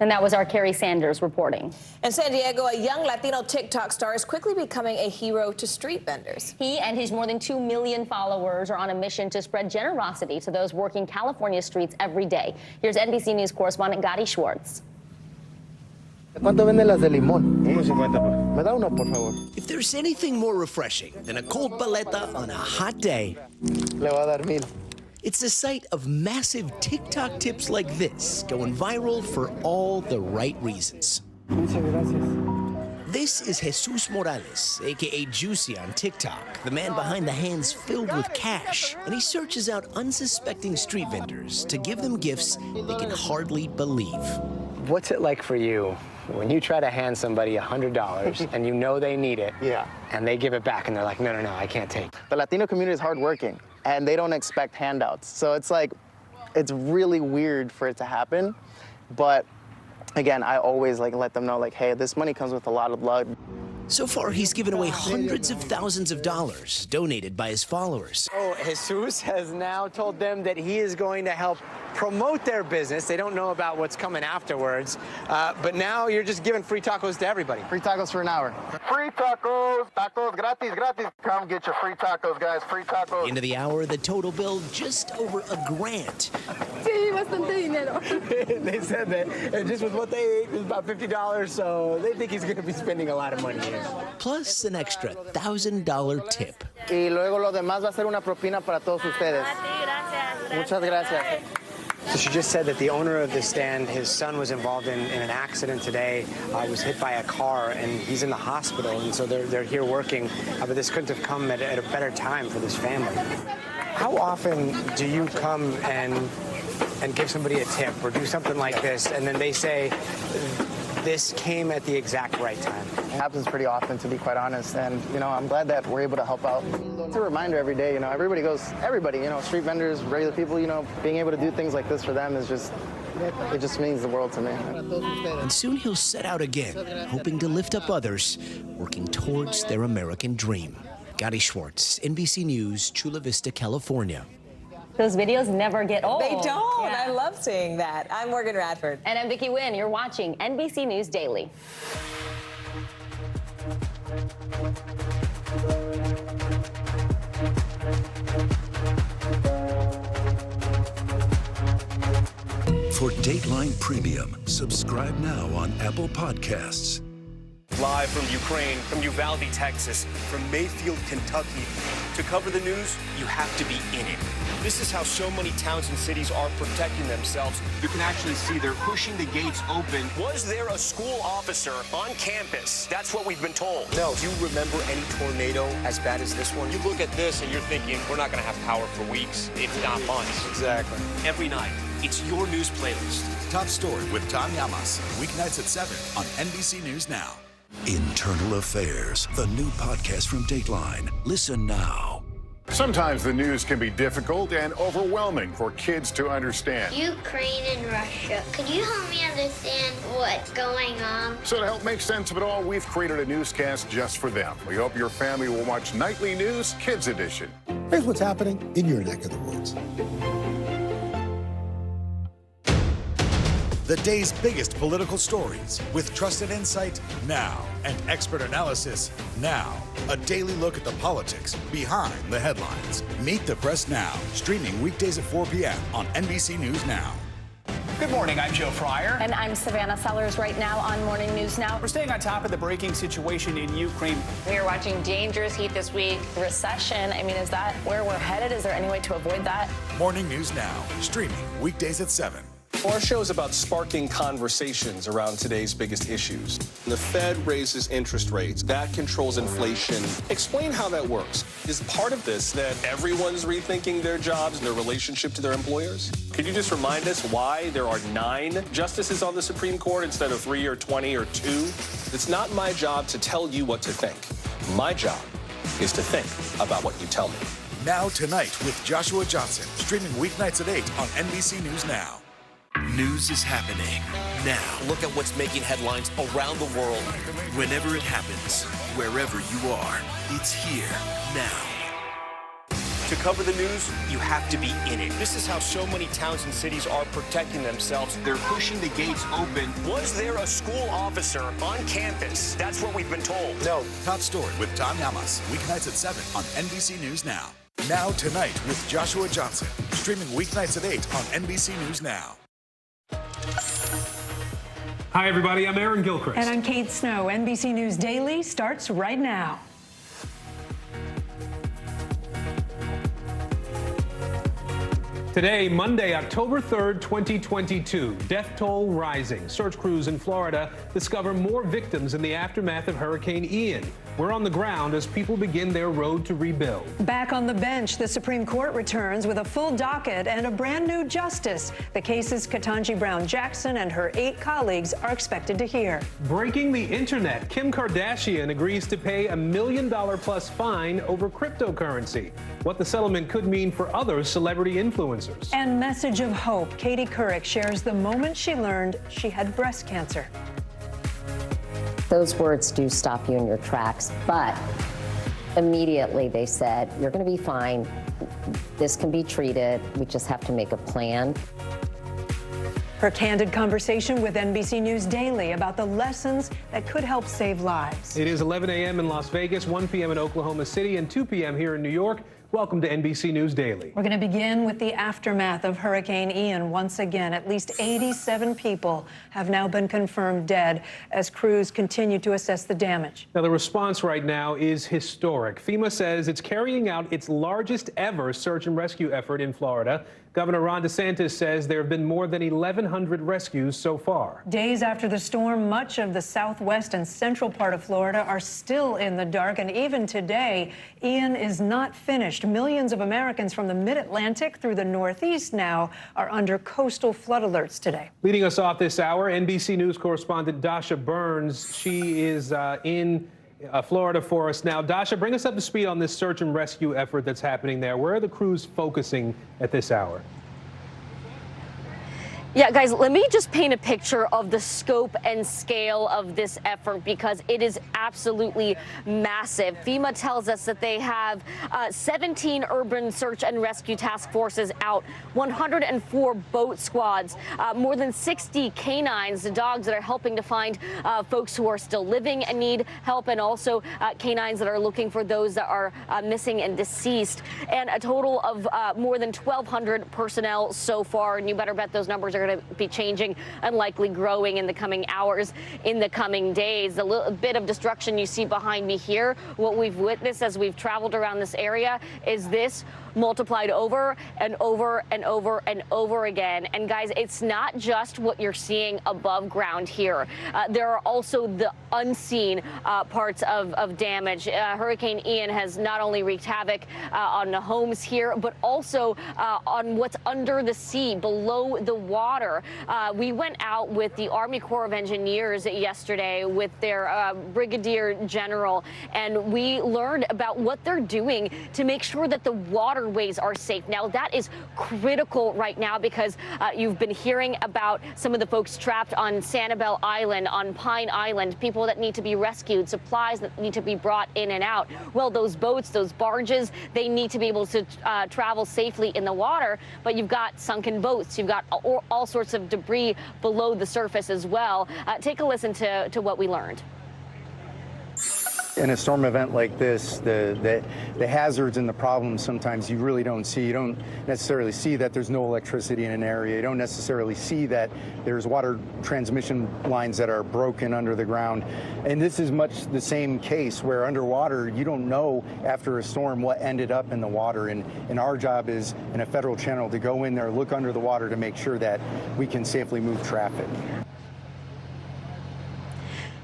And that was our Carrie Sanders reporting. In San Diego, a young Latino TikTok star is quickly becoming a hero to street vendors. He and his more than 2 million followers are on a mission to spread generosity to those working California streets every day. Here's NBC News correspondent Gadi Schwartz. ¿Cuánto venden las de limón? 1.50. Me da uno, por favor. If there's anything more refreshing than a cold paleta on a hot day, le voy a dar 1,000. It's the sight of massive TikTok tips like this going viral for all the right reasons. Muchas gracias. This is Jesus Morales, aka Juicy on TikTok, the man behind the hands filled with cash, and he searches out unsuspecting street vendors to give them gifts they can hardly believe. What's it like for you when you try to hand somebody $100 and you know they need it, and they give it back and they're like, no, I can't take it? The Latino community is hardworking, and they don't expect handouts. So it's like, it's really weird for it to happen. But again, I always let them know, hey, this money comes with a lot of blood. So far, he's given away hundreds of thousands of dollars donated by his followers. Oh, Jesus has now told them that he is going to help promote their business. They don't know about what's coming afterwards. But now you're just giving free tacos to everybody. Free tacos for an hour. Free tacos, tacos gratis, gratis. Come get your free tacos, guys, free tacos. Into the hour, the total bill just over $1,000. Sí, bastante dinero. They said that just with what they ate, it was about $50, so they think he's going to be spending a lot of money here. Plus an extra $1,000 tip. Y luego lo demás va a ser una propina para todos ustedes. Muchas gracias. So she just said that the owner of the stand, his son was involved in an accident today, was hit by a car, and he's in the hospital, and so they're here working, but this couldn't have come at a better time for this family. How often do you come and give somebody a tip or do something like this, and then they say, this came at the exact right time? It happens pretty often, to be quite honest, and I'm glad that we're able to help out. It's a reminder every day, everybody, street vendors, regular people, being able to do things like this for them is just, it just means the world to me. And soon he'll set out again, hoping to lift up others, working towards their American dream. Gadi Schwartz, NBC News, Chula Vista, California. Those videos never get old. They don't. Yeah. I love seeing that. I'm Morgan Radford. And I'm Vicki Wynn. You're watching NBC News Daily. For Dateline Premium, subscribe now on Apple Podcasts. Live from Ukraine, from Uvalde, Texas, from Mayfield, Kentucky. To cover the news, you have to be in it. This is how so many towns and cities are protecting themselves. You can actually see they're pushing the gates open. Was there a school officer on campus? That's what we've been told. No. Do you remember any tornado as bad as this one? You look at this and you're thinking, we're not going to have power for weeks, if not months. Exactly. Every night, it's your news playlist. Top Story with Tom Llamas, weeknights at 7 on NBC News Now. Internal Affairs, the new podcast from Dateline. Listen now. Sometimes the news can be difficult and overwhelming for kids to understand. Ukraine and Russia. Could you help me understand what's going on? So to help make sense of it all, we've created a newscast just for them. We hope your family will watch Nightly News Kids Edition. Here's what's happening in your neck of the woods. The day's biggest political stories with trusted insight now and expert analysis now. A daily look at the politics behind the headlines. Meet the Press Now, streaming weekdays at 4 p.m. on NBC News Now. Good morning, I'm Joe Fryer. And I'm Savannah Sellers right now on Morning News Now. We're staying on top of the breaking situation in Ukraine. We are watching dangerous heat this week. Recession, is that where we're headed? Is there any way to avoid that? Morning News Now, streaming weekdays at 7. Our show is about sparking conversations around today's biggest issues. The Fed raises interest rates. That controls inflation. Explain how that works. Is part of this that everyone's rethinking their jobs and their relationship to their employers? Could you just remind us why there are 9 justices on the Supreme Court instead of 3 or 20 or 2? It's not my job to tell you what to think. My job is to think about what you tell me. Now Tonight with Joshua Johnson, streaming weeknights at 8 on NBC News Now. News is happening now. Look at what's making headlines around the world. Whenever it happens, wherever you are, it's here now. To cover the news, you have to be in it. This is how so many towns and cities are protecting themselves. They're pushing the gates open. Was there a school officer on campus? That's what we've been told. No. Top Story with Tom Yamas. Weeknights at 7 on NBC News Now. Now Tonight with Joshua Johnson. Streaming weeknights at 8 on NBC News Now. Hi, everybody. I'm Aaron Gilchrist. And I'm Kate Snow. NBC News Daily starts right now. Today, Monday, October 3rd, 2022, death toll rising. Search crews in Florida discover more victims in the aftermath of Hurricane Ian. We're on the ground as people begin their road to rebuild. Back on the bench, the Supreme Court returns with a full docket and a brand new justice. The cases Ketanji Brown Jackson and her 8 colleagues are expected to hear. Breaking the internet, Kim Kardashian agrees to pay $1 million plus fine over cryptocurrency. What the settlement could mean for other celebrity influencers. And message of hope. Katie Couric shares the moment she learned she had breast cancer. Those words do stop you in your tracks, but immediately they said, you're going to be fine. This can be treated. We just have to make a plan. Her candid conversation with NBC News Daily about the lessons that could help save lives. It is 11 a.m. in Las Vegas, 1 p.m. in Oklahoma City, and 2 p.m. here in New York. Welcome to NBC News Daily. We're going to begin with the aftermath of Hurricane Ian. Once again, at least 87 people have now been confirmed dead as crews continue to assess the damage. Now, the response right now is historic. FEMA says it's carrying out its largest ever search and rescue effort in Florida. Governor Ron DeSantis says there have been more than 1,100 rescues so far. Days after the storm, much of the southwest and central part of Florida are still in the dark. And even today, Ian is not finished. Millions of Americans from the mid-Atlantic through the Northeast now are under coastal flood alerts today. Leading us off this hour, NBC News correspondent Dasha Burns. She is in Florida for us now. Dasha, bring us up to speed on this search and rescue effort that's happening there. Where are the crews focusing at this hour? Yeah, guys, let me just paint a picture of the scope and scale of this effort because it is absolutely massive. FEMA tells us that they have 17 urban search and rescue task forces out, 104 boat squads, more than 60 canines, the dogs that are helping to find folks who are still living and need help, and also canines that are looking for those that are missing and deceased, and a total of more than 1,200 personnel so far. And you better bet those numbers are going to be changing and likely growing in the coming hours, in the coming days. The little bit of destruction you see behind me here, what we've witnessed as we've traveled around this area is this multiplied over and over and over and over again. And guys, it's not just what you're seeing above ground here. There are also the unseen parts of damage. Hurricane Ian has not only wreaked havoc on the homes here, but also on what's under the sea, below the water. We went out with the Army Corps of Engineers yesterday with their Brigadier General, and we learned about what they're doing to make sure that the waterways are safe. Now, that is critical right now because you've been hearing about some of the folks trapped on Sanibel Island, on Pine Island, people that need to be rescued, supplies that need to be brought in and out. Well, those boats, those barges, they need to be able to travel safely in the water, but you've got sunken boats, you've got all sorts of debris below the surface as well. Take a listen to what we learned. In a storm event like this, the hazards and the problems sometimes you really don't see. You don't necessarily see that there's no electricity in an area. You don't necessarily see that there's water transmission lines that are broken under the ground. And this is much the same case where underwater, you don't know after a storm what ended up in the water. And our job is in a federal channel to go in there, look under the water to make sure that we can safely move traffic.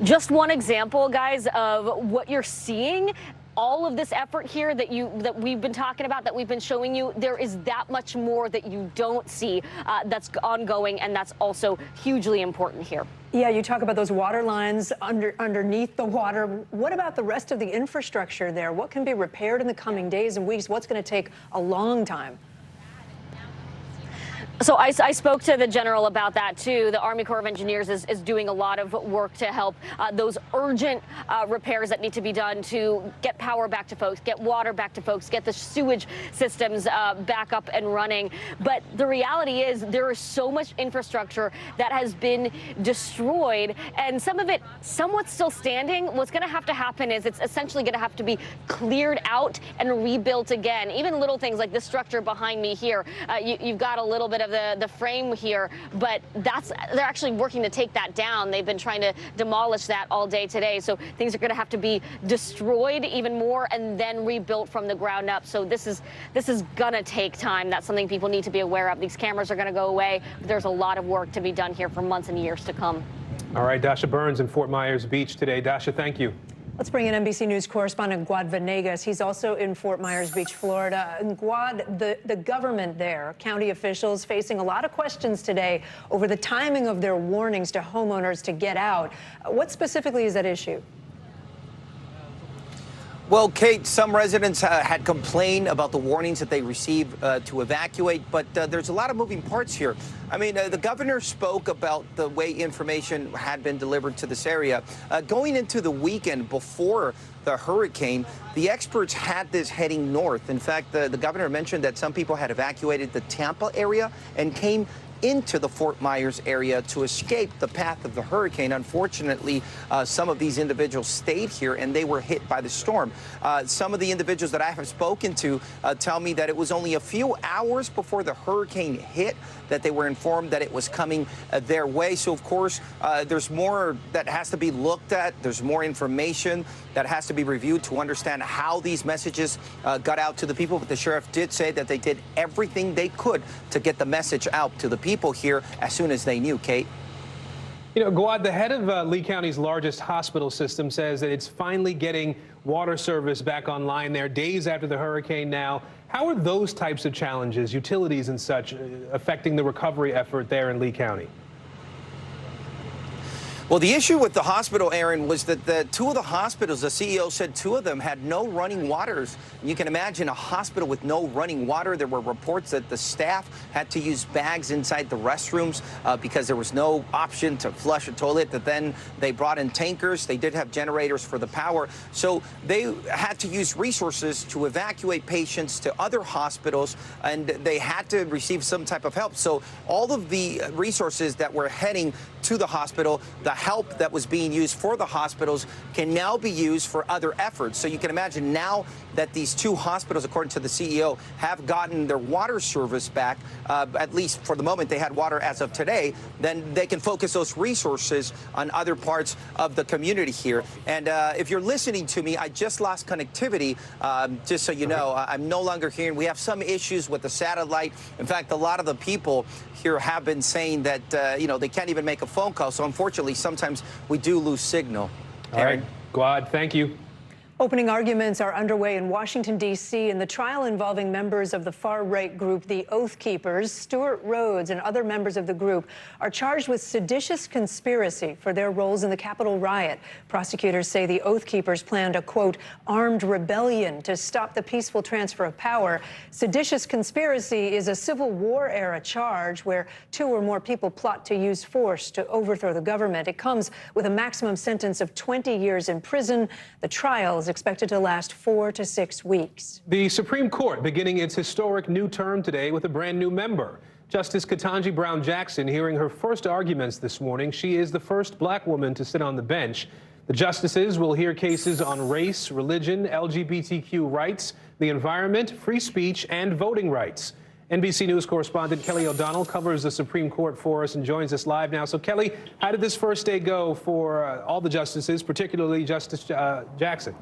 Just one example, guys, of what you're seeing. All of this effort here that we've been talking about, that we've been showing you, there is that much more that you don't see that's ongoing, and that's also hugely important here. Yeah, you talk about those water lines underneath the water. What about the rest of the infrastructure there? What can be repaired in the coming days and weeks? What's going to take a long time? So I spoke to the general about that, too. The Army Corps of Engineers is doing a lot of work to help those urgent repairs that need to be done to get power back to folks, get water back to folks, get the sewage systems back up and running. But the reality is there is so much infrastructure that has been destroyed, and some of it somewhat still standing. What's going to happen is it's essentially going to have to be cleared out and rebuilt again. Even little things like this structure behind me here, you've got a little bit of the frame here, but they're actually working to take that down. They've been trying to demolish that all day today. So things are going to have to be destroyed even more and then rebuilt from the ground up. So this is going to take time. That's something people need to be aware of. These cameras are going to go away. But there's a lot of work to be done here for months and years to come. All right, Dasha Burns in Fort Myers Beach today. Dasha, thank you. Let's bring in NBC News correspondent Guad Venegas. He's also in Fort Myers Beach, Florida. And Guad, the government there, county officials facing a lot of questions today over the timing of their warnings to homeowners to get out. What specifically is at issue? Well, Kate, some residents had complained about the warnings that they received to evacuate, but there's a lot of moving parts here. I mean, the governor spoke about the way information had been delivered to this area. Going into the weekend before the hurricane, the experts had this heading north. In fact, the governor mentioned that some people had evacuated the Tampa area and came into the Fort Myers area to escape the path of the hurricane. Unfortunately, some of these individuals stayed here and they were hit by the storm. Some of the individuals that I have spoken to tell me that it was only a few hours before the hurricane hit that they were informed that it was coming their way. So, of course, there's more that has to be looked at. There's more information that has to be reviewed to understand how these messages got out to the people. But the sheriff did say that they did everything they could to get the message out to the people here as soon as they knew. Kate? You know, Guad, the head of Lee County's largest hospital system says that it's finally getting water service back online there days after the hurricane now. How are those types of challenges, utilities and such, affecting the recovery effort there in Lee County? Well, the issue with the hospital, Aaron, was that the two of the hospitals, the CEO said two of them had no running waters. And you can imagine a hospital with no running water. There were reports that the staff had to use bags inside the restrooms because there was no option to flush a toilet. That then they brought in tankers. They did have generators for the power. So they had to use resources to evacuate patients to other hospitals, and they had to receive some type of help. So all of the resources that were heading to the hospital, the help that was being used for the hospitals, can now be used for other efforts. So you can imagine now that these two hospitals, according to the CEO, have gotten their water service back, at least for the moment they had water as of today, then they can focus those resources on other parts of the community here. And if you're listening to me, I just lost connectivity, just so you know. I'm no longer hearing. We have some issues with the satellite. In fact, a lot of the people here have been saying that, you know, they can't even make a phone call. So unfortunately, sometimes we do lose signal. All right, Guad, thank you. Opening arguments are underway in Washington, D.C. in the trial involving members of the far-right group, the Oath Keepers. Stuart Rhodes and other members of the group are charged with seditious conspiracy for their roles in the Capitol riot. Prosecutors say the Oath Keepers planned a, quote, armed rebellion to stop the peaceful transfer of power. Seditious conspiracy is a Civil War-era charge where two or more people plot to use force to overthrow the government. It comes with a maximum sentence of 20 years in prison. The trial is expected to last 4 to 6 weeks. The Supreme Court beginning its historic new term today with a brand new member. Justice Ketanji Brown Jackson hearing her first arguments this morning. She is the first black woman to sit on the bench. The justices will hear cases on race, religion, LGBTQ rights, the environment, free speech, and voting rights. NBC News correspondent Kelly O'Donnell covers the Supreme Court for us and joins us live now. So, Kelly, how did this first day go for all the justices, particularly Justice Jackson?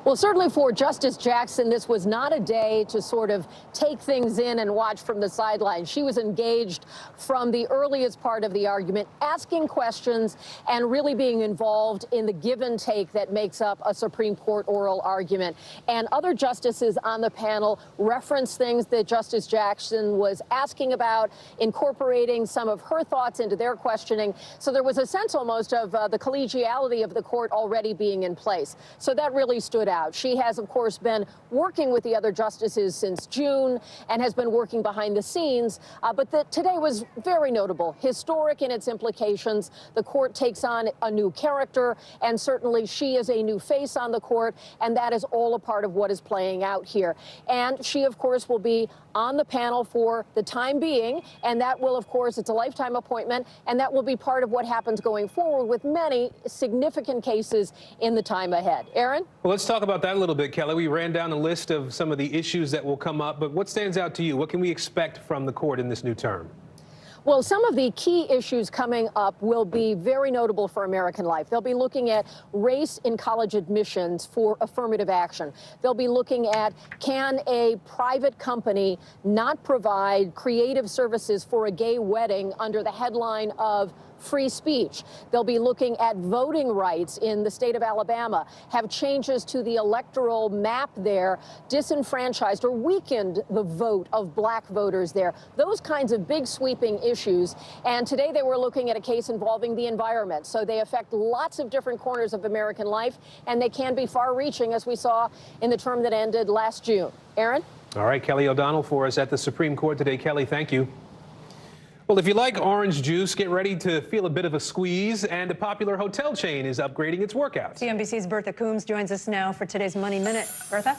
Well, certainly for Justice Jackson, this was not a day to sort of take things in and watch from the sidelines. She was engaged from the earliest part of the argument, asking questions and really being involved in the give and take that makes up a Supreme Court oral argument. And other justices on the panel referenced things that Justice Jackson was asking about, incorporating some of her thoughts into their questioning. So there was a sense almost of the collegiality of the court already being in place. So that really stood out. out. She has, of course, been working with the other justices since June and has been working behind the scenes. But today was very notable, historic in its implications. The court takes on a new character, and certainly she is a new face on the court, and that is all a part of what is playing out here. And she, of course, will be on the panel for the time being, and that will, of course, it's a lifetime appointment, and that will be part of what happens going forward with many significant cases in the time ahead. Aaron? Well, let's talk about that a little bit, Kelly. We ran down a list of some of the issues that will come up, but what stands out to you? What can we expect from the court in this new term? Well, some of the key issues coming up will be very notable for American life. They'll be looking at race in college admissions for affirmative action. They'll be looking at, can a private company not provide creative services for a gay wedding under the headline of free speech? They'll be looking at voting rights in the state of Alabama, have changes to the electoral map there, disenfranchised or weakened the vote of black voters there. Those kinds of big sweeping issues. And today they were looking at a case involving the environment. So they affect lots of different corners of American life, and they can be far-reaching, as we saw in the term that ended last June. Aaron? All right, Kelly O'Donnell for us at the Supreme Court today. Kelly, thank you. Well, if you like orange juice, get ready to feel a bit of a squeeze, and a popular hotel chain is upgrading its workouts. CNBC's Bertha Coombs joins us now for today's Money Minute. Bertha?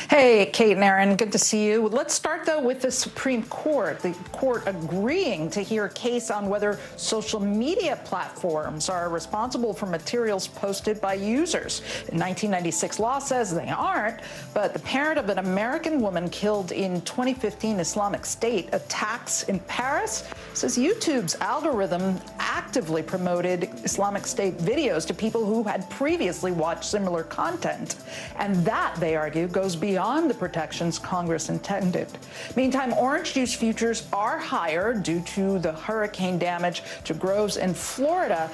Hey, Kate and Aaron, good to see you. Let's start, though, with the Supreme Court. The court agreeing to hear a case on whether social media platforms are responsible for materials posted by users. In 1996 law says they aren't, but the parent of an American woman killed in 2015 Islamic State attacks in Paris says YouTube's algorithm actively promoted Islamic State videos to people who had previously watched similar content. And that, they argue, goes beyond the protections Congress intended. Meantime, orange juice futures are higher due to the hurricane damage to groves in Florida.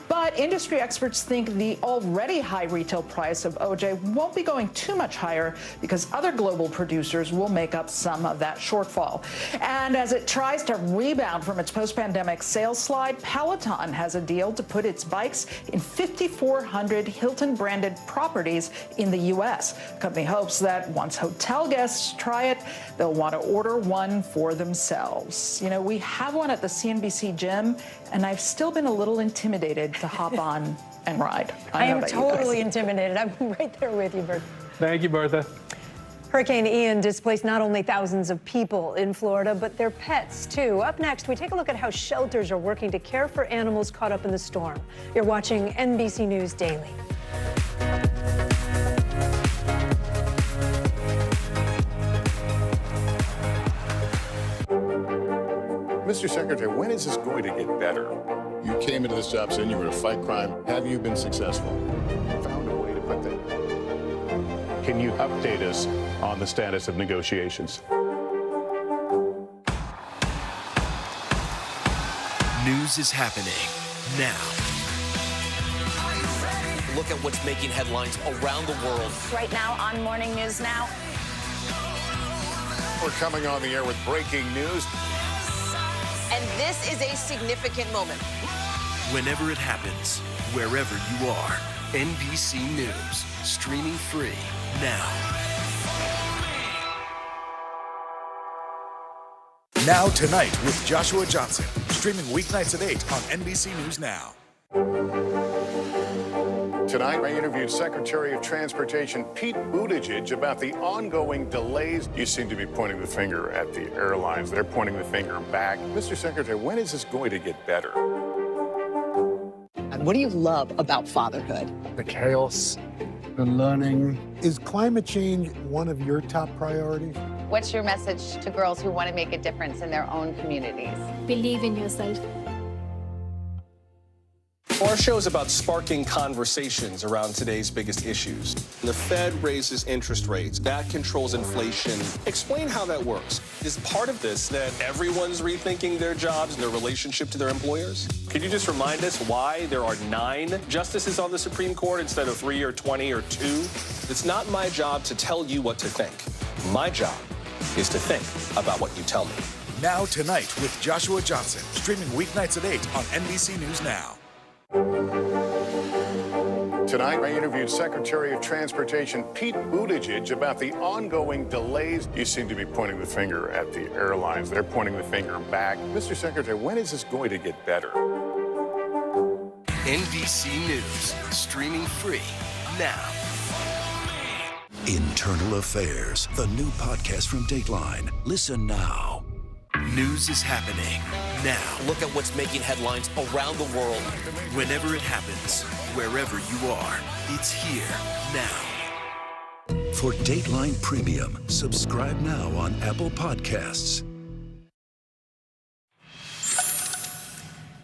But industry experts think the already high retail price of OJ won't be going too much higher because other global producers will make up some of that shortfall. And as it tries to rebound from its post-pandemic sales slide, Peloton has a deal to put its bikes in 5,400 Hilton-branded properties in the U.S. The company hopes that once hotel guests try it, they'll want to order one for themselves. You know, we have one at the CNBC gym, and I've still been a little intimidated to hop on and ride. I am totally intimidated. I'm right there with you, Bertha. Thank you, Bertha. Hurricane Ian displaced not only thousands of people in Florida, but their pets, too. Up next, we take a look at how shelters are working to care for animals caught up in the storm. You're watching NBC News Daily. Mr. Secretary, when is this going to get better? You came into this job saying you were to fight crime. Have you been successful? Found a way to put that. Can you update us on the status of negotiations? News is happening now. Look at what's making headlines around the world. Right now on Morning News Now. We're coming on the air with breaking news. And this is a significant moment. Whenever it happens, wherever you are, NBC News, streaming free now. Now Tonight with Joshua Johnson, streaming weeknights at 8 on NBC News Now. Tonight, I interviewed Secretary of Transportation Pete Buttigieg about the ongoing delays. You seem to be pointing the finger at the airlines. They're pointing the finger back. Mr. Secretary, when is this going to get better? And what do you love about fatherhood? The chaos, the learning. Is climate change one of your top priorities? What's your message to girls who want to make a difference in their own communities? Believe in yourself. Our show is about sparking conversations around today's biggest issues. The Fed raises interest rates. That controls inflation. Explain how that works. Is part of this that everyone's rethinking their jobs and their relationship to their employers? Could you just remind us why there are 9 justices on the Supreme Court instead of 3 or 20 or 2? It's not my job to tell you what to think. My job is to think about what you tell me. Now Tonight with Joshua Johnson, streaming weeknights at 8 on NBC News Now. Tonight, I interviewed Secretary of Transportation Pete Buttigieg about the ongoing delays. You seem to be pointing the finger at the airlines. They're pointing the finger back. Mr. Secretary, when is this going to get better? NBC News, streaming free now. Internal Affairs, the new podcast from Dateline. Listen now. News is happening now. Look at what's making headlines around the world. Whenever it happens, wherever you are, it's here now. For Dateline Premium, subscribe now on Apple Podcasts.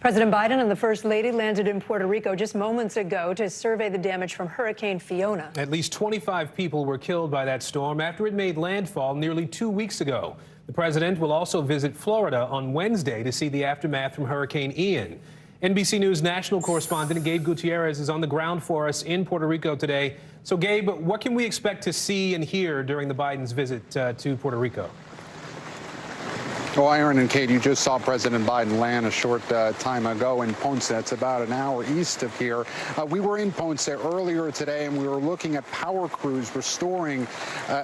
President Biden and the First Lady landed in Puerto Rico just moments ago to survey the damage from Hurricane Fiona. At least 25 people were killed by that storm after it made landfall nearly 2 weeks ago. The president will also visit Florida on Wednesday to see the aftermath from Hurricane Ian. NBC News national correspondent Gabe Gutierrez is on the ground for us in Puerto Rico today. So, Gabe, what can we expect to see and hear during the Biden's visit to Puerto Rico? Well, Aaron and Kate, you just saw President Biden land a short time ago in Ponce. That's about an hour east of here. We were in Ponce earlier today, and we were looking at power crews restoring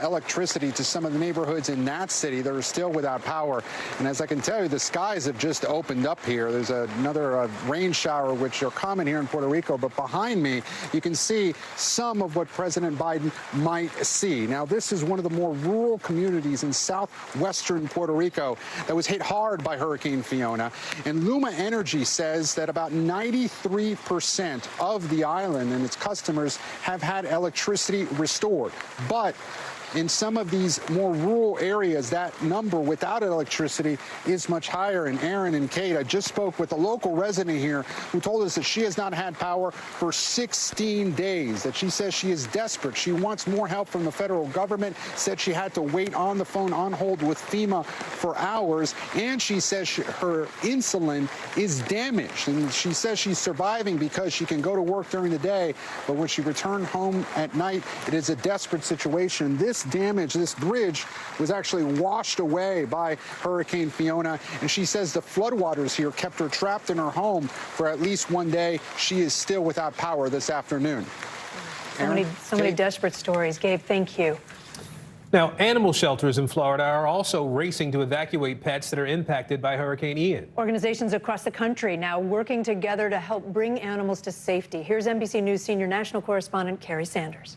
electricity to some of the neighborhoods in that city that are still without power. And as I can tell you, the skies have just opened up here. There's another rain shower, which are common here in Puerto Rico. But behind me, you can see some of what President Biden might see. Now, this is one of the more rural communities in southwestern Puerto Rico that was hit hard by Hurricane Fiona. And Luma Energy says that about 93% of the island and its customers have had electricity restored. But in some of these more rural areas, that number without electricity is much higher. And Aaron and Kate, I just spoke with a local resident here who told us that she has not had power for 16 days, that she says she is desperate. She wants more help from the federal government, said she had to wait on the phone on hold with FEMA for hours. And she says her insulin is damaged. And she says she's surviving because she can go to work during the day. But when she returned home at night, it is a desperate situation. This damage, this bridge was actually washed away by Hurricane Fiona, and she says the floodwaters here kept her trapped in her home for at least one day. She is still without power this afternoon. So many desperate stories. Gabe, thank you. Now, animal shelters in Florida are also racing to evacuate pets that are impacted by Hurricane Ian. Organizations across the country now working together to help bring animals to safety. Here's NBC News senior national correspondent Carrie Sanders.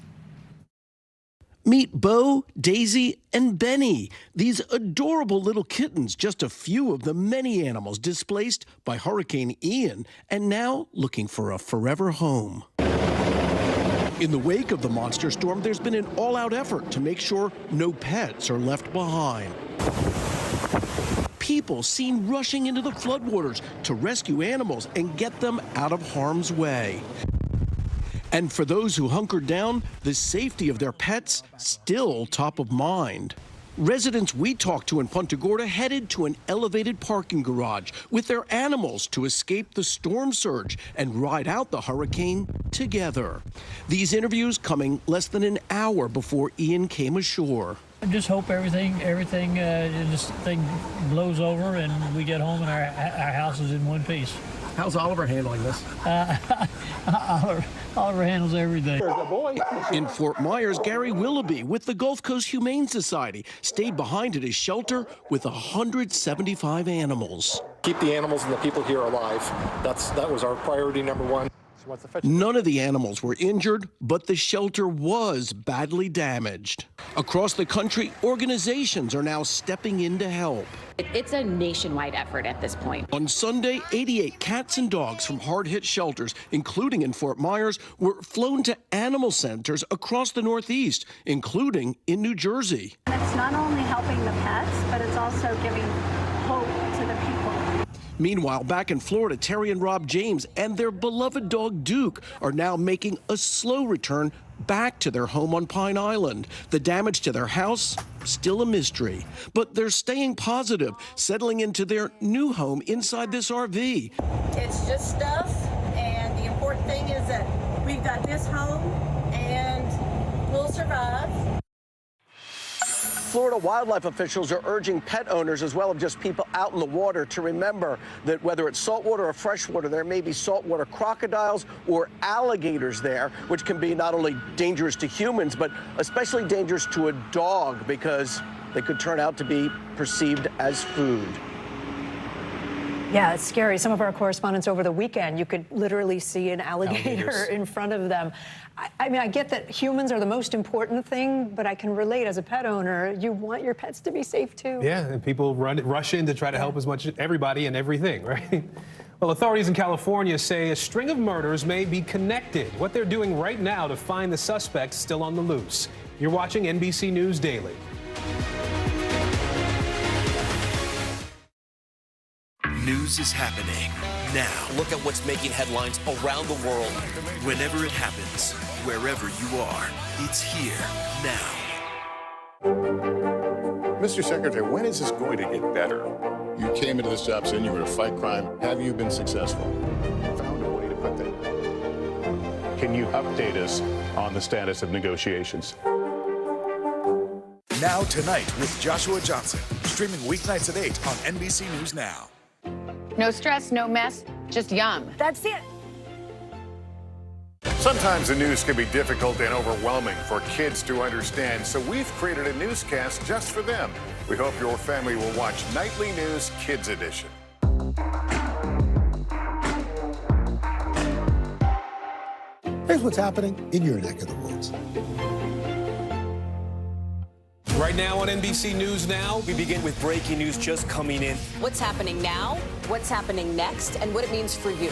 Meet Bo, Daisy, and Benny. These adorable little kittens, just a few of the many animals displaced by Hurricane Ian and now looking for a forever home. In the wake of the monster storm, there's been an all-out effort to make sure no pets are left behind. People seen rushing into the floodwaters to rescue animals and get them out of harm's way. And for those who hunkered down, the safety of their pets still top of mind. Residents we talked to in Punta Gorda headed to an elevated parking garage with their animals to escape the storm surge and ride out the hurricane together. These interviews coming less than an hour before Ian came ashore. I just hope everything this thing blows over and we get home and our house is in one piece. How's Oliver handling this? Oliver handles everything. In Fort Myers, Gary Willoughby with the Gulf Coast Humane Society stayed behind at his shelter with 175 animals. Keep the animals and the people here alive. That was our priority number one. None of the animals were injured, but the shelter was badly damaged. Across the country, organizations are now stepping in to help. It's a nationwide effort at this point. On Sunday, 88 cats and dogs from hard-hit shelters, including in Fort Myers, were flown to animal centers across the Northeast, including in New Jersey. It's not only helping the pets, but it's also giving hope to the people. Meanwhile, back in Florida, Terry and Rob James and their beloved dog Duke are now making a slow return back to their home on Pine Island. The damage to their house, still a mystery. But they're staying positive, settling into their new home inside this RV. It's just stuff, and the important thing is that we've got this home, and we'll survive. Florida wildlife officials are urging pet owners, as well as just people out in the water, to remember that whether it's saltwater or freshwater, there may be saltwater crocodiles or alligators there, which can be not only dangerous to humans, but especially dangerous to a dog because they could turn out to be perceived as food. Yeah, it's scary. Some of our correspondents over the weekend, you could literally see an alligator in front of them. I mean, I get that humans are the most important thing, but I can relate as a pet owner. You want your pets to be safe, too. Yeah, and people rush in to try to help as much as everybody and everything, right? Well, authorities in California say a string of murders may be connected. What they're doing right now to find the suspects still on the loose. You're watching NBC News Daily. News is happening now. Look at what's making headlines around the world. Whenever it happens, wherever you are, it's here now. Mr. Secretary, when is this going to get better? You came into this job saying you were going to fight crime. Have you been successful? Found a way to put that. Can you update us on the status of negotiations? Now Tonight with Joshua Johnson, streaming weeknights at 8 on NBC News Now. No stress, no mess, just yum. That's it. Sometimes the news can be difficult and overwhelming for kids to understand, so we've created a newscast just for them. We hope your family will watch Nightly News Kids Edition. Here's what's happening in your neck of the woods. Right now on NBC News Now, We begin with breaking news just coming in. What's happening now, what's happening next, and what it means for you.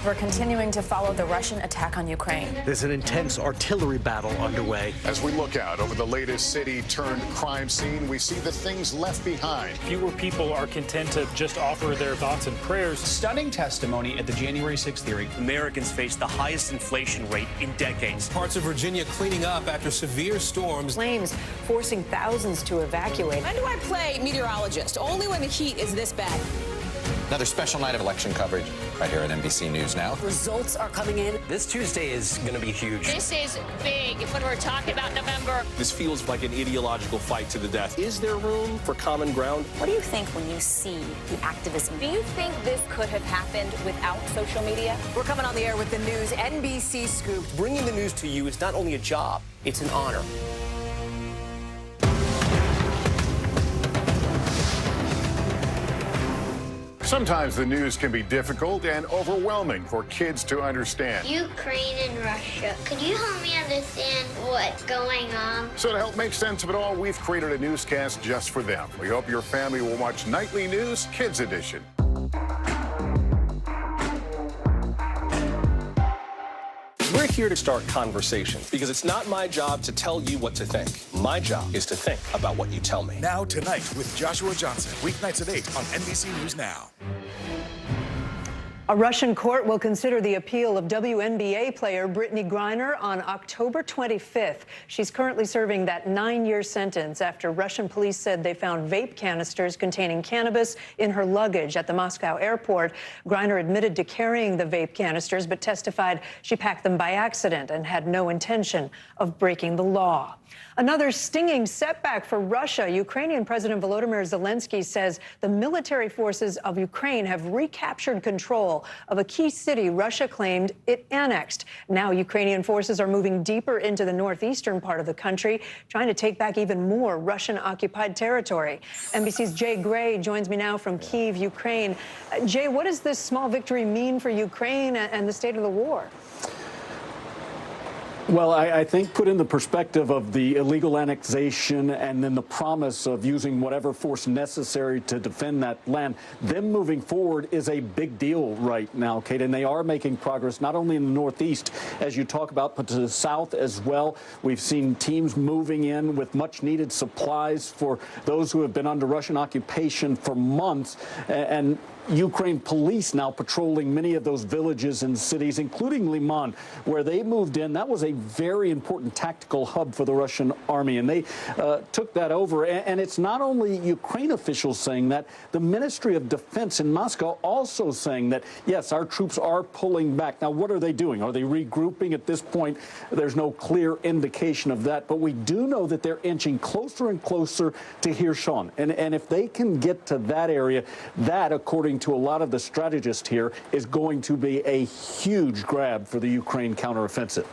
We're continuing to follow the Russian attack on Ukraine. There's an intense artillery battle underway. As we look out over the latest city-turned-crime scene, we see the things left behind. Fewer people are content to just offer their thoughts and prayers. Stunning testimony at the January 6th hearing. Americans face the highest inflation rate in decades. Parts of Virginia cleaning up after severe storms. Flames forcing thousands to evacuate. When do I play meteorologist? Only when the heat is this bad. Another special night of election coverage right here at NBC News Now. Results are coming in. This Tuesday is going to be huge. This is big when we're talking about November. This feels like an ideological fight to the death. Is there room for common ground? What do you think when you see the activism? Do you think this could have happened without social media? We're coming on the air with the news, NBC Scoop. Bringing the news to you is not only a job, it's an honor. Sometimes the news can be difficult and overwhelming for kids to understand. Ukraine and Russia. Could you help me understand what's going on? So to help make sense of it all, we've created a newscast just for them. We hope your family will watch Nightly News Kids Edition. We're here to start conversations because it's not my job to tell you what to think. My job is to think about what you tell me. Now Tonight with Joshua Johnson, weeknights at 8 on NBC News Now. A Russian court will consider the appeal of WNBA player Brittany Griner on October 25th. She's currently serving that 9-year sentence after Russian police said they found vape canisters containing cannabis in her luggage at the Moscow airport. Griner admitted to carrying the vape canisters, but testified she packed them by accident and had no intention of breaking the law. Another stinging setback for Russia. Ukrainian President Volodymyr Zelensky says the military forces of Ukraine have recaptured control of a key city Russia claimed it annexed. Now Ukrainian forces are moving deeper into the northeastern part of the country, trying to take back even more Russian-occupied territory. NBC's Jay Gray joins me now from Kyiv, Ukraine. Jay, what does this small victory mean for Ukraine and the state of the war? Well, I think put in the perspective of the illegal annexation and then the promise of using whatever force necessary to defend that land, them moving forward is a big deal right now, Kate. And they are making progress not only in the Northeast, as you talk about, but to the south as well. We've seen teams moving in with much needed supplies for those who have been under Russian occupation for months. And Ukraine police now patrolling many of those villages and cities, including Liman, where they moved in. That was a a very important tactical hub for the Russian army, and they took that over. And it's not only Ukraine officials saying that. The Ministry of Defense in Moscow also saying that, yes, our troops are pulling back. Now, what are they doing? Are they regrouping at this point? There's no clear indication of that, but we do know that they're inching closer and closer to Kherson. And if they can get to that area, that, according to a lot of the strategists here, is going to be a huge grab for the Ukraine counteroffensive.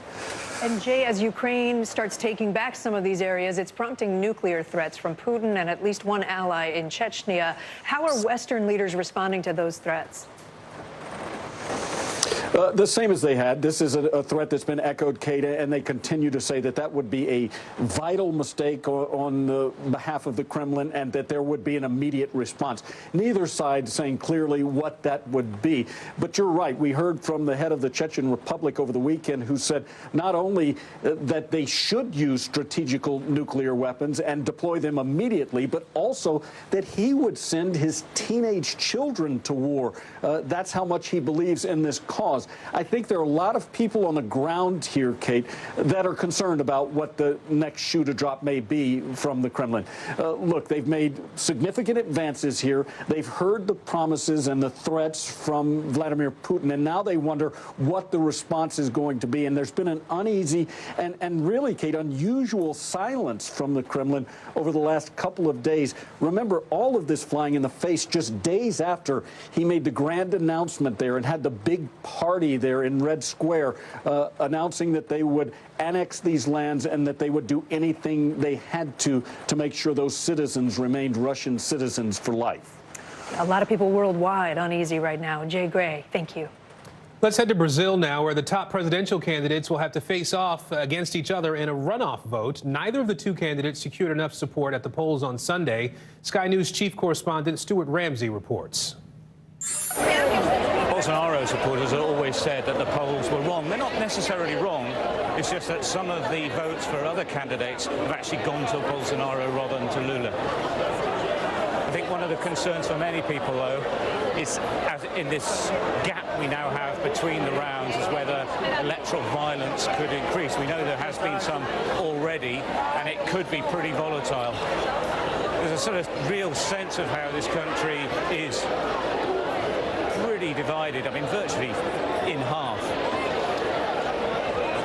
And Jay, as Ukraine starts taking back some of these areas, it's prompting nuclear threats from Putin and at least one ally in Chechnya. How are Western leaders responding to those threats? The same as they had. This is a threat that's been echoed, Kate, and they continue to say that that would be a vital mistake on the behalf of the Kremlin and that there would be an immediate response. Neither side saying clearly what that would be. But you're right. We heard from the head of the Chechen Republic over the weekend who said not only that they should use strategical nuclear weapons and deploy them immediately, but also that he would send his teenage children to war. That's how much he believes in this cause. I think there are a lot of people on the ground here, Kate, that are concerned about what the next shoe to drop may be from the Kremlin. Look, they've made significant advances here. They've heard the promises and the threats from Vladimir Putin, and now they wonder what the response is going to be. And there's been an uneasy and really, Kate, unusual silence from the Kremlin over the last couple of days. Remember, all of this flying in the face just days after he made the grand announcement there and had the big party there in Red Square announcing that they would annex these lands and that they would do anything they had to make sure those citizens remained Russian citizens for life. A lot of people worldwide uneasy right now. Jay Gray, thank you. Let's head to Brazil now, where the top presidential candidates will have to face off against each other in a runoff vote. Neither of the two candidates secured enough support at the polls on Sunday. Sky News chief correspondent Stuart Ramsey reports. Bolsonaro supporters have always said that the polls were wrong. They're not necessarily wrong. It's just that some of the votes for other candidates have actually gone to Bolsonaro rather than to Lula. I think one of the concerns for many people, though, is as in this gap we now have between the rounds is whether electoral violence could increase. We know there has been some already, and it could be pretty volatile. There's a sort of real sense of how this country is pretty divided, I mean, virtually in half.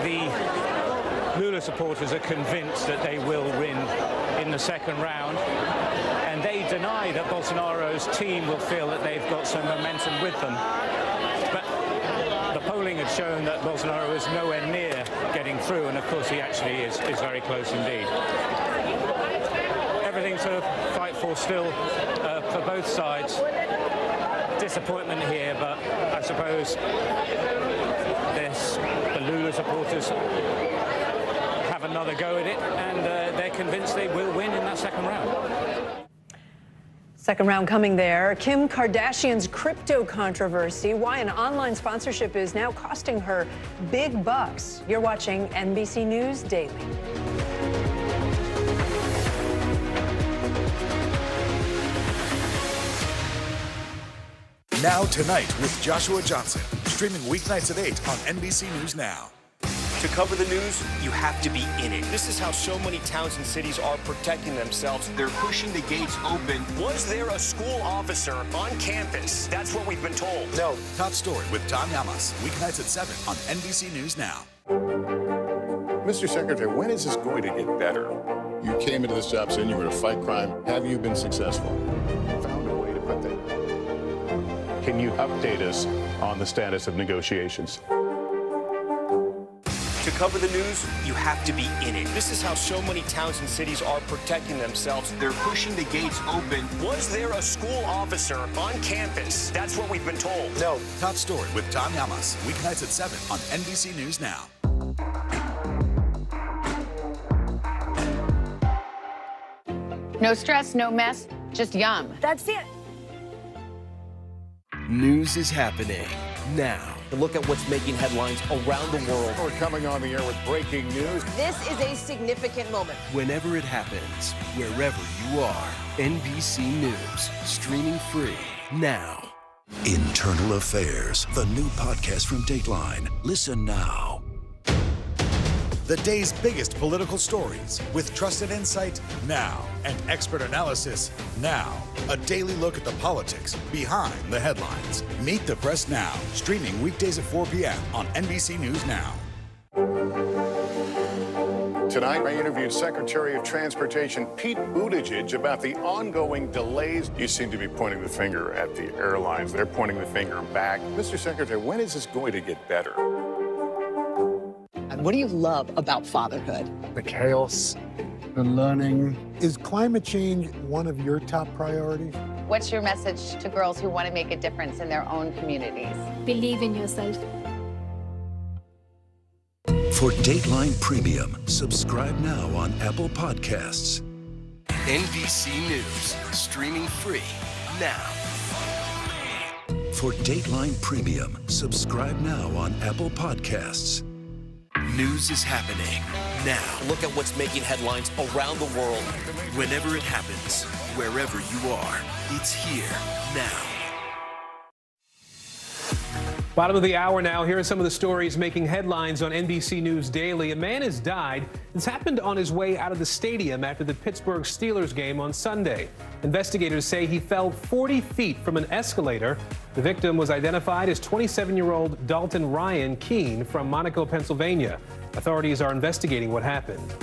The Lula supporters are convinced that they will win in the second round, and they deny that Bolsonaro's team will feel that they've got some momentum with them. But the polling had shown that Bolsonaro is nowhere near getting through, and of course he actually is very close indeed. Everything to fight for still for both sides. Disappointment here, but I suppose the Lula supporters have another go at it, and they're convinced they will win in that second round. Second round coming there. Kim Kardashian's crypto controversy, why an online sponsorship is now costing her big bucks. You're watching NBC News Daily. Now Tonight with Joshua Johnson, streaming weeknights at 8 on NBC News Now. To cover the news, you have to be in it. This is how so many towns and cities are protecting themselves. They're pushing the gates open. Was there a school officer on campus? That's what we've been told. No. Top Story with Tom Yamas, weeknights at 7 on NBC News Now. Mr. Secretary, when is this going to get better? You came into this job saying you were to fight crime. Have you been successful? Found a way to put that. Can you update us on the status of negotiations? To cover the news, you have to be in it. This is how so many towns and cities are protecting themselves. They're pushing the gates open. Was there a school officer on campus? That's what we've been told. No. Top Story with Tom Yamas, weeknights at 7 on NBC News Now. No stress, no mess, just yum. That's it. News is happening now. To look at what's making headlines around the world. We're coming on the air with breaking news. This is a significant moment. Whenever it happens, wherever you are, NBC News, streaming free now. Internal Affairs, the new podcast from Dateline. Listen now. The day's biggest political stories with trusted insight now and expert analysis now. A daily look at the politics behind the headlines. Meet the Press Now, streaming weekdays at 4 p.m. on NBC News Now. Tonight, I interviewed Secretary of Transportation Pete Buttigieg about the ongoing delays. You seem to be pointing the finger at the airlines. They're pointing the finger back. Mr. Secretary, when is this going to get better? What do you love about fatherhood? The chaos, the learning. Is climate change one of your top priorities? What's your message to girls who want to make a difference in their own communities? Believe in yourself. For Dateline Premium, subscribe now on Apple Podcasts. NBC News, streaming free now. For Dateline Premium, subscribe now on Apple Podcasts. News is happening now. Look at what's making headlines around the world. Whenever it happens, wherever you are, it's here now. Bottom of the hour now. Here are some of the stories making headlines on NBC News Daily. A man has died. This happened on his way out of the stadium after the Pittsburgh Steelers game on Sunday. Investigators say he fell 40 feet from an escalator. The victim was identified as 27-year-old Dalton Ryan Keene from Monaco, Pennsylvania. Authorities are investigating what happened.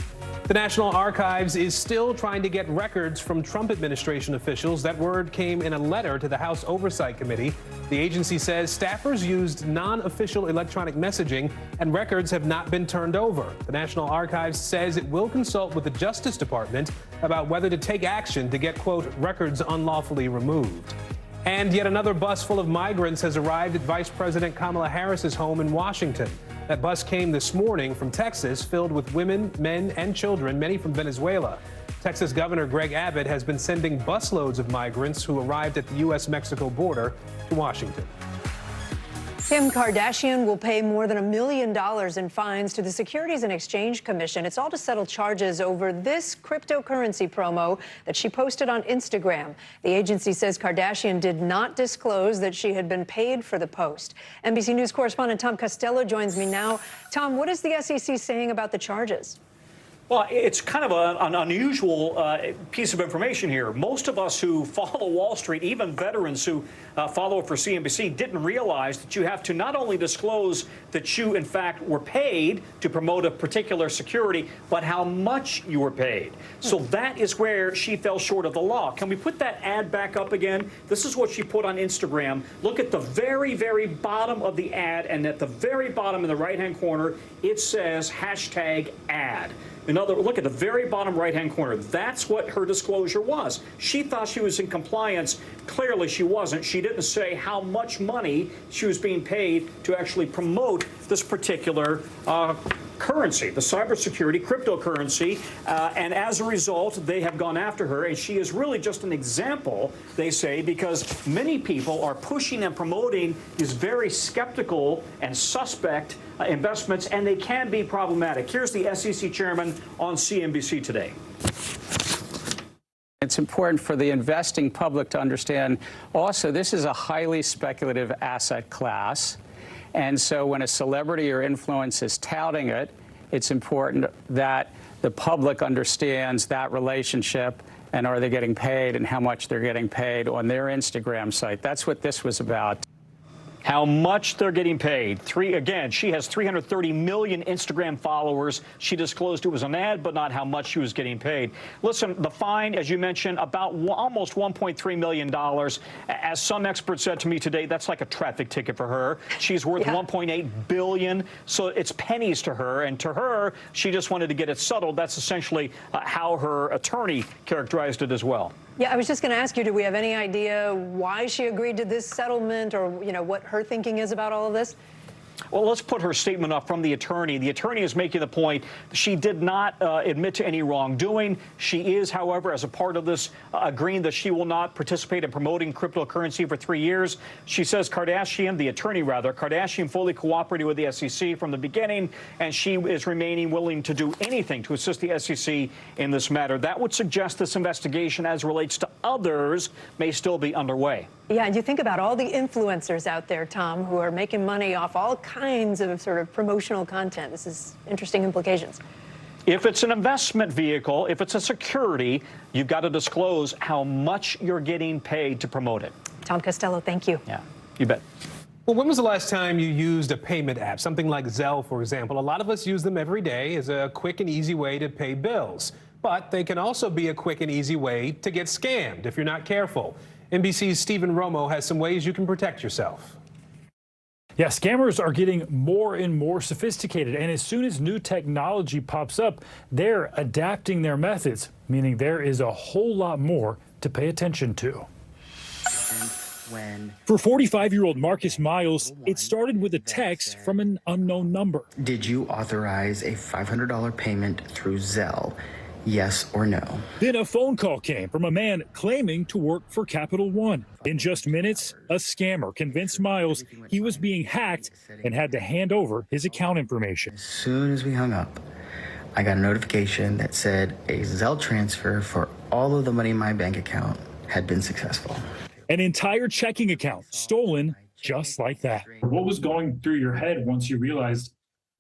The National Archives is still trying to get records from Trump administration officials. That word came in a letter to the House Oversight Committee. The agency says staffers used non-official electronic messaging and records have not been turned over. The National Archives says it will consult with the Justice Department about whether to take action to get, quote, records unlawfully removed. And yet another bus full of migrants has arrived at Vice President Kamala Harris's home in Washington. That bus came this morning from Texas, filled with women, men, and children, many from Venezuela. Texas Governor Greg Abbott has been sending busloads of migrants who arrived at the U.S.-Mexico border to Washington. Kim Kardashian will pay more than $1 million in fines to the Securities and Exchange Commission. It's all to settle charges over this cryptocurrency promo that she posted on Instagram. The agency says Kardashian did not disclose that she had been paid for the post. NBC News correspondent Tom Costello joins me now. Tom, what is the SEC saying about the charges? Well, it's kind of an unusual piece of information here. Most of us who follow Wall Street, even veterans who follow for CNBC, didn't realize that you have to not only disclose that you, in fact, were paid to promote a particular security, but how much you were paid. So that is where she fell short of the law. Can we put that ad back up again? This is what she put on Instagram. Look at the very, very bottom of the ad, and at the very bottom in the right-hand corner, it says #ad. Look at the very bottom right-hand corner. That's what her disclosure was. She thought she was in compliance. Clearly, she wasn't. She didn't say how much money she was being paid to actually promote this particular currency, the cybersecurity cryptocurrency, and as a result, they have gone after her, and she is really just an example, they say, because many people are pushing and promoting these very skeptical and suspect investments, and they can be problematic. Here's the SEC chairman on CNBC today. It's important for the investing public to understand also this is a highly speculative asset class. And so when a celebrity or influence is touting it, it's important that the public understands that relationship and are they getting paid and how much they're getting paid on their Instagram site. That's what this was about. How much they're getting paid. Again, she has 330 million Instagram followers. She disclosed it was an ad, but not how much she was getting paid. Listen, the fine, as you mentioned, about almost $1.3 million. As some experts said to me today, that's like a traffic ticket for her. She's worth $1.8 billion, so it's pennies to her. And to her, she just wanted to get it settled. That's essentially how her attorney characterized it as well. Yeah, I was just going to ask you, do we have any idea why she agreed to this settlement or, you know, what her thinking is about all of this? Well, let's put her statement up from the attorney. The attorney is making the point she did not admit to any wrongdoing. She is, however, as a part of this, agreeing that she will not participate in promoting cryptocurrency for 3 years. She says Kardashian, the attorney rather, Kardashian fully cooperated with the SEC from the beginning, and she is remaining willing to do anything to assist the SEC in this matter. That would suggest this investigation, as relates to others, may still be underway. Yeah, and you think about all the influencers out there, Tom, who are making money off all kinds of sort of promotional content. This is interesting implications. If it's an investment vehicle, if it's a security, you've got to disclose how much you're getting paid to promote it. Tom Costello, thank you. Yeah, you bet. Well, when was the last time you used a payment app, something like Zelle, for example? A lot of us use them every day as a quick and easy way to pay bills. But they can also be a quick and easy way to get scammed if you're not careful. NBC's Stephen Romo has some ways you can protect yourself. Yeah, scammers are getting more and more sophisticated, and as soon as new technology pops up, they're adapting their methods, meaning there is a whole lot more to pay attention to. For 45-year-old Marcus Miles, it started with a text from an unknown number. Did you authorize a $500 payment through Zelle? Yes or no? Then a phone call came from a man claiming to work for Capital One. In just minutes, a scammer convinced Miles he was being hacked and had to hand over his account information. As soon as we hung up, I got a notification that said a Zelle transfer for all of the money in my bank account had been successful. An entire checking account stolen just like that. What was going through your head once you realized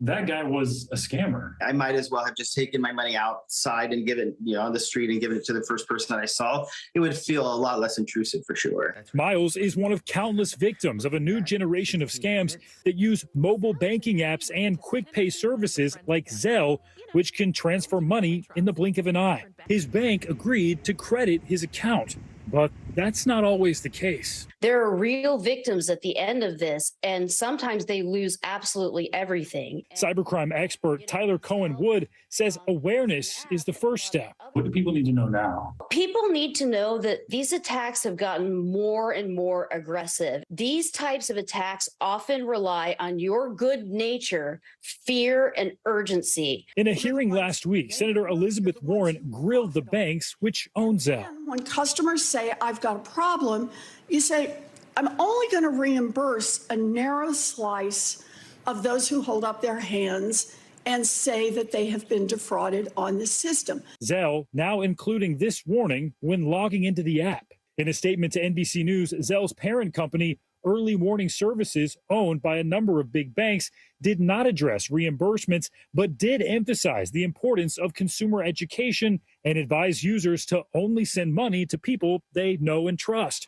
that guy was a scammer? I might as well have just taken my money outside and given, on the street and given it to the first person that I saw. It would feel a lot less intrusive for sure. Miles is one of countless victims of a new generation of scams that use mobile banking apps and quick pay services like Zelle, which can transfer money in the blink of an eye. His bank agreed to credit his account, but that's not always the case. There are real victims at the end of this, and sometimes they lose absolutely everything. Cybercrime expert Tyler Cohen-Wood says awareness is the first step. What do people need to know now? People need to know that these attacks have gotten more and more aggressive. These types of attacks often rely on your good nature, fear, and urgency. In a hearing last week, Senator Elizabeth Warren grilled the banks which own Zelle. When customers say, I've got a problem, you say, I'm only going to reimburse a narrow slice of those who hold up their hands and say that they have been defrauded on the system. Zelle now including this warning when logging into the app. In a statement to NBC News, Zelle's parent company, Early Warning Services, owned by a number of big banks, did not address reimbursements, but did emphasize the importance of consumer education and advise users to only send money to people they know and trust.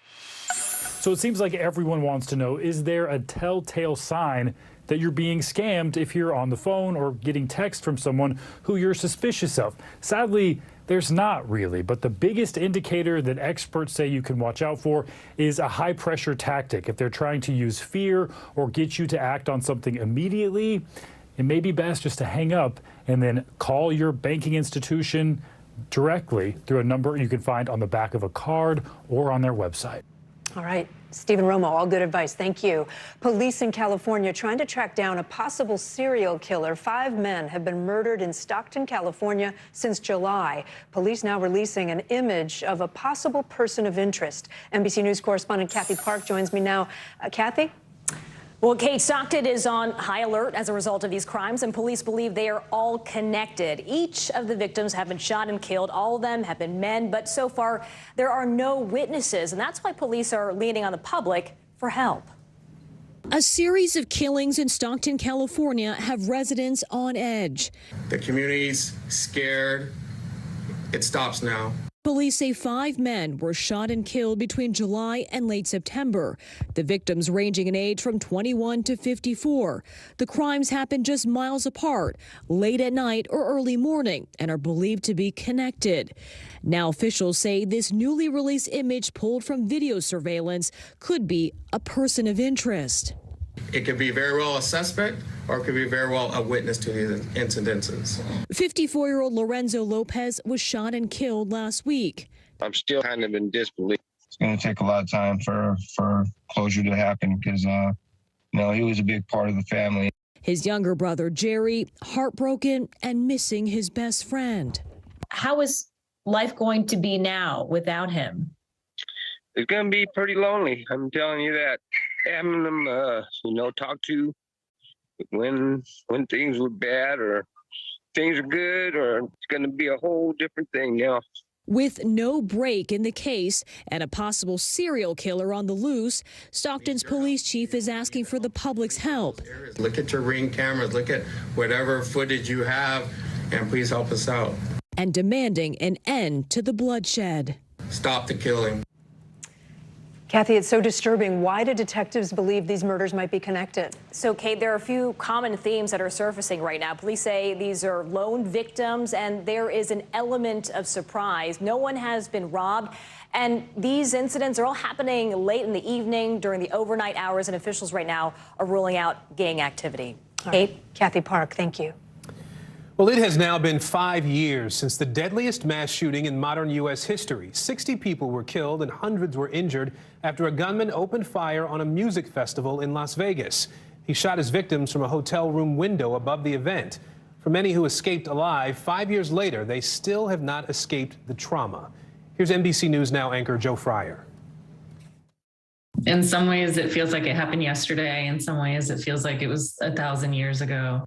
So it seems like everyone wants to know, is there a telltale sign that you're being scammed if you're on the phone or getting text from someone who you're suspicious of? Sadly, there's not really, but the biggest indicator that experts say you can watch out for is a high-pressure tactic. If they're trying to use fear or get you to act on something immediately, it may be best just to hang up and then call your banking institution directly through a number you can find on the back of a card or on their website. All right. Stephen Romo, all good advice. Thank you. Police in California trying to track down a possible serial killer. 5 men have been murdered in Stockton, California since July. Police now releasing an image of a possible person of interest. NBC News correspondent Kathy Park joins me now. Kathy? Well, Kate, Stockton is on high alert as a result of these crimes, and police believe they are all connected. Each of the victims have been shot and killed. All of them have been men, but so far there are no witnesses, and that's why police are leaning on the public for help. A series of killings in Stockton, California have residents on edge. The community's scared. It stops now. Police say 5 men were shot and killed between July and late September. The victims ranging in age from 21 to 54. The crimes happened just miles apart, late at night or early morning, and are believed to be connected. Now officials say this newly released image pulled from video surveillance could be a person of interest. It could be very well a suspect, or it could be very well a witness to these incidences. 54-year-old Lorenzo Lopez was shot and killed last week. I'm still kind of in disbelief. It's going to take a lot of time for closure to happen because, he was a big part of the family. His younger brother, Jerry, heartbroken and missing his best friend. How is life going to be now without him? It's going to be pretty lonely. I'm telling you that. Having them, talk to when things were bad or things are good, or it's going to be a whole different thing now. With no break in the case and a possible serial killer on the loose, Stockton's police chief is asking for the public's help. Look at your Ring cameras, look at whatever footage you have, and please help us out. And demanding an end to the bloodshed. Stop the killing. Kathy, it's so disturbing. Why do detectives believe these murders might be connected? So, Kate, there are a few common themes that are surfacing right now. Police say these are lone victims, and there is an element of surprise. No one has been robbed, and these incidents are all happening late in the evening during the overnight hours, and officials right now are ruling out gang activity. Kate? Kathy Park, thank you. Well, it has now been 5 years since the deadliest mass shooting in modern U.S. history. 60 people were killed and hundreds were injured after a gunman opened fire on a music festival in Las Vegas. He shot his victims from a hotel room window above the event. For many who escaped alive, 5 years later, they still have not escaped the trauma. Here's NBC News Now anchor Joe Fryer. In some ways, it feels like it happened yesterday. In some ways, it feels like it was 1,000 years ago.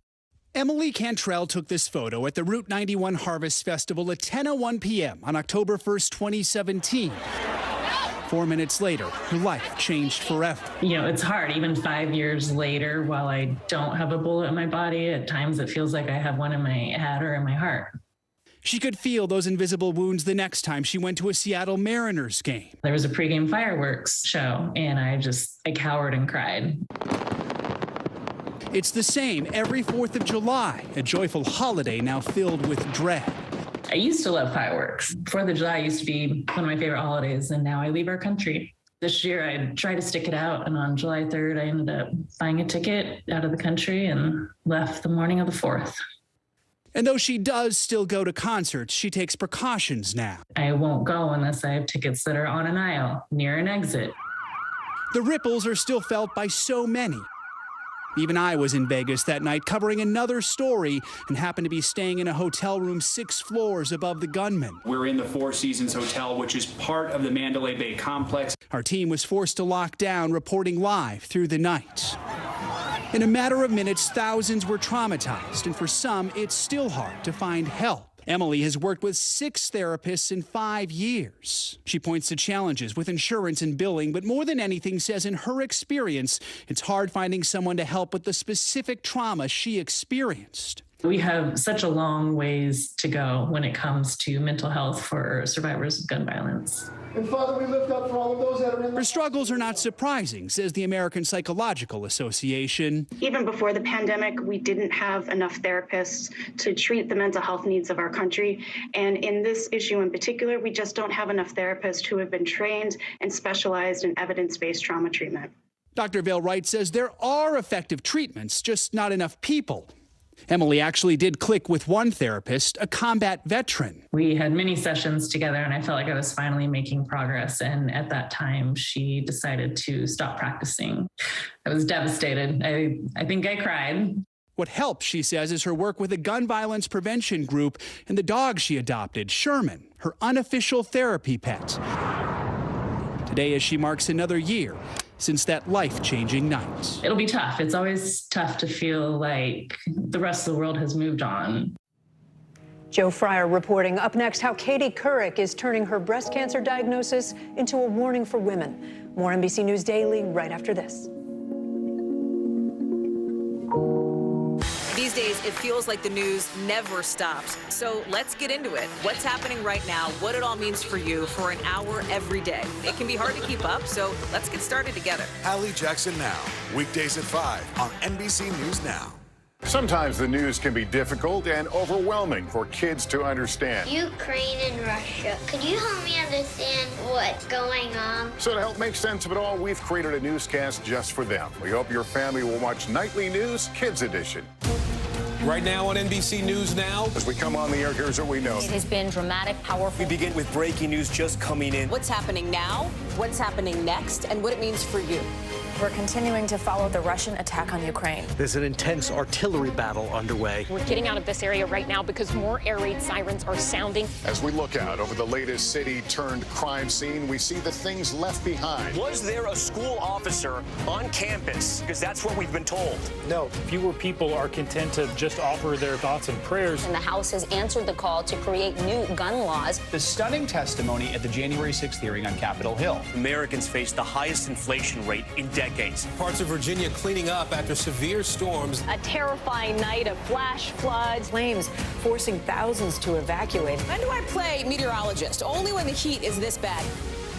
Emily Cantrell took this photo at the Route 91 Harvest Festival at 10:01 p.m. on October 1st, 2017. 4 minutes later, her life changed forever. You know, it's hard, even 5 years later, while I don't have a bullet in my body, at times it feels like I have one in my head or in my heart. She could feel those invisible wounds the next time she went to a Seattle Mariners game. There was a pregame fireworks show, and I cowered and cried. It's the same every 4th of July, a joyful holiday now filled with dread. I used to love fireworks. 4th of July used to be one of my favorite holidays, and now I leave our country. This year, I tried to stick it out, and on July 3rd, I ended up buying a ticket out of the country and left the morning of the 4th. And though she does still go to concerts, she takes precautions now. I won't go unless I have tickets that are on an aisle, near an exit. The ripples are still felt by so many. Even I was in Vegas that night covering another story and happened to be staying in a hotel room 6 floors above the gunman. We're in the Four Seasons Hotel, which is part of the Mandalay Bay complex. Our team was forced to lock down, reporting live through the night. In a matter of minutes, thousands were traumatized, and for some, it's still hard to find help. Emily has worked with 6 therapists in 5 years. She points to challenges with insurance and billing, but more than anything says in her experience, it's hard finding someone to help with the specific trauma she experienced. We have such a long ways to go when it comes to mental health for survivors of gun violence. And Father, we lift up for all of those that are in. Her struggles are not surprising, says the American Psychological Association. Even before the pandemic, we didn't have enough therapists to treat the mental health needs of our country. And in this issue in particular, we just don't have enough therapists who have been trained and specialized in evidence-based trauma treatment. Dr. Vail Wright says there are effective treatments, just not enough people. Emily actually did click with one therapist, a combat veteran. We had many sessions together, and I felt like I was finally making progress. And at that time, she decided to stop practicing. I was devastated. I think I cried. What helps, she says, is her work with a gun violence prevention group and the dog she adopted, Sherman, her unofficial therapy pet. Today, as she marks another year since that life-changing night. It'll be tough. It's always tough to feel like the rest of the world has moved on. Joe Fryer reporting. Up next, how Katie Couric is turning her breast cancer diagnosis into a warning for women. More NBC News Daily right after this. These days, it feels like the news never stops. So let's get into it. What's happening right now, what it all means for you for an hour every day. It can be hard to keep up, so let's get started together. Hallie Jackson Now, weekdays at 5 on NBC News Now. Sometimes the news can be difficult and overwhelming for kids to understand. Ukraine and Russia. Could you help me understand what's going on? So to help make sense of it all, we've created a newscast just for them. We hope your family will watch Nightly News Kids Edition. Right now on NBC News Now. As we come on the air, here's what we know. It has been dramatic, powerful. We begin with breaking news just coming in. What's happening now, what's happening next, and what it means for you. We're continuing to follow the Russian attack on Ukraine. There's an intense artillery battle underway. We're getting out of this area right now because more air raid sirens are sounding. As we look out over the latest city-turned-crime scene, we see the things left behind. Was there a school officer on campus? Because that's what we've been told. No. Fewer people are content to just offer their thoughts and prayers. And the House has answered the call to create new gun laws. The stunning testimony at the January 6th hearing on Capitol Hill. Americans face the highest inflation rate in decades. Parts of Virginia cleaning up after severe storms. A terrifying night of flash floods. Flames forcing thousands to evacuate. When do I play meteorologist? Only when the heat is this bad.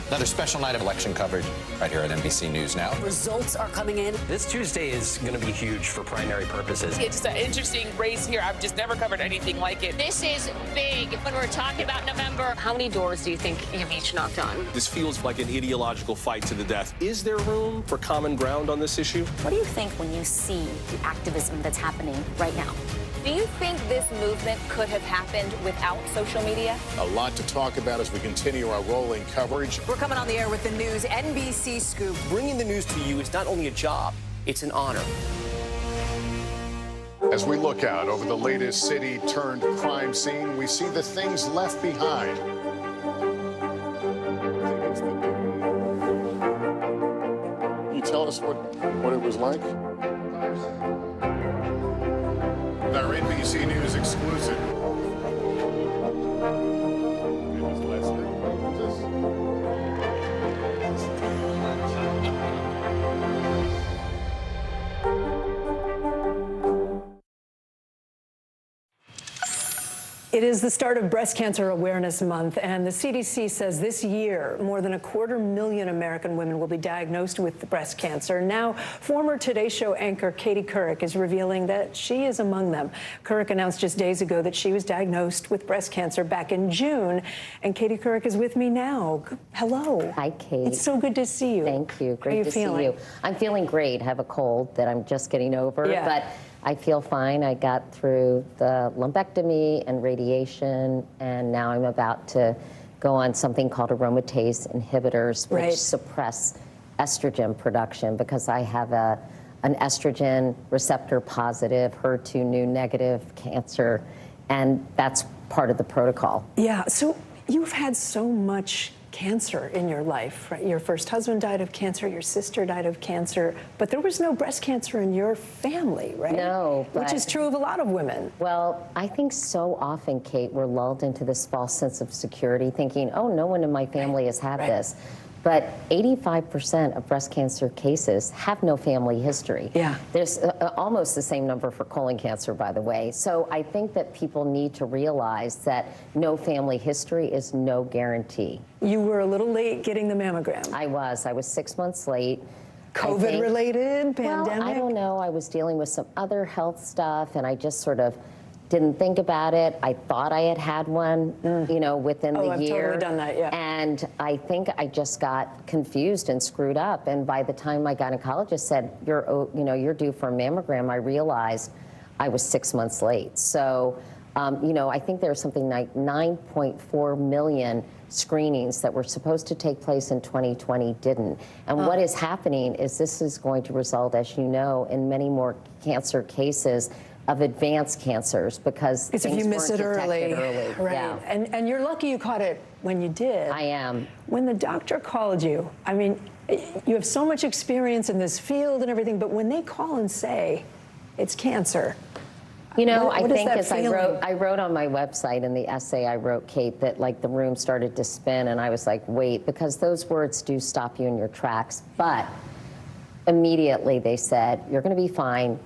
Another special night of election coverage right here at NBC News Now. Results are coming in. This Tuesday is going to be huge for primary purposes. It's an interesting race here. I've just never covered anything like it. This is big when we're talking about November. How many doors do you think you've each knocked on? This feels like an ideological fight to the death. Is there room for common ground on this issue? What do you think when you see the activism that's happening right now? Do you think this movement could have happened without social media? A lot to talk about as we continue our rolling coverage. We're coming on the air with the news NBC Scoop. Bringing the news to you is not only a job, it's an honor. As we look out over the latest city-turned-crime scene, we see the things left behind. Can you tell us what it was like? Our NBC News exclusive. It is the start of Breast Cancer Awareness Month, and the CDC says this year more than 250,000 American women will be diagnosed with breast cancer. Now, former Today Show anchor Katie Couric is revealing that she is among them. Couric announced just days ago that she was diagnosed with breast cancer back in June, and Katie Couric is with me now. Hello. Hi, Kate. It's so good to see you. Thank you. Great How are you to feeling? see you. I'm feeling great. I have a cold that I'm just getting over, but I feel fine. I got through the lumpectomy and radiation, and now I'm about to go on something called aromatase inhibitors, which suppress estrogen production, because I have an estrogen receptor positive, HER2 new negative cancer, and that's part of the protocol. Yeah, so you've had so much cancer in your life, right? Your first husband died of cancer, your sister died of cancer, but there was no breast cancer in your family, right? No. Which is true of a lot of women. Well, I think so often, Kate, we're lulled into this false sense of security, thinking, oh, no one in my family has had this. But 85% of breast cancer cases have no family history. Yeah. There's almost the same number for colon cancer, by the way. So I think that people need to realize that no family history is no guarantee. You were a little late getting the mammogram. I was 6 months late. COVID-related, pandemic? Well, I don't know. I was dealing with some other health stuff, and I just sort of didn't think about it. I thought I had had one, you know, within the I've year. totally done that, yeah. And I think I just got confused and screwed up. And by the time my gynecologist said, you're due for a mammogram, I realized I was 6 months late. So, you know, I think there's something like 9.4 million screenings that were supposed to take place in 2020 didn't. And what is happening is this is going to result, as you know, in many more cancer cases of advanced cancers, because if you miss it early. Right. Yeah. And you're lucky you caught it when you did. I am. When the doctor called you, I mean, you have so much experience in this field and everything, but when they call and say it's cancer, you know, what I think as feeling? I wrote on my website in the essay I wrote, Kate, that like the room started to spin, and I was like, wait, because those words do stop you in your tracks. But immediately they said, you're going to be fine.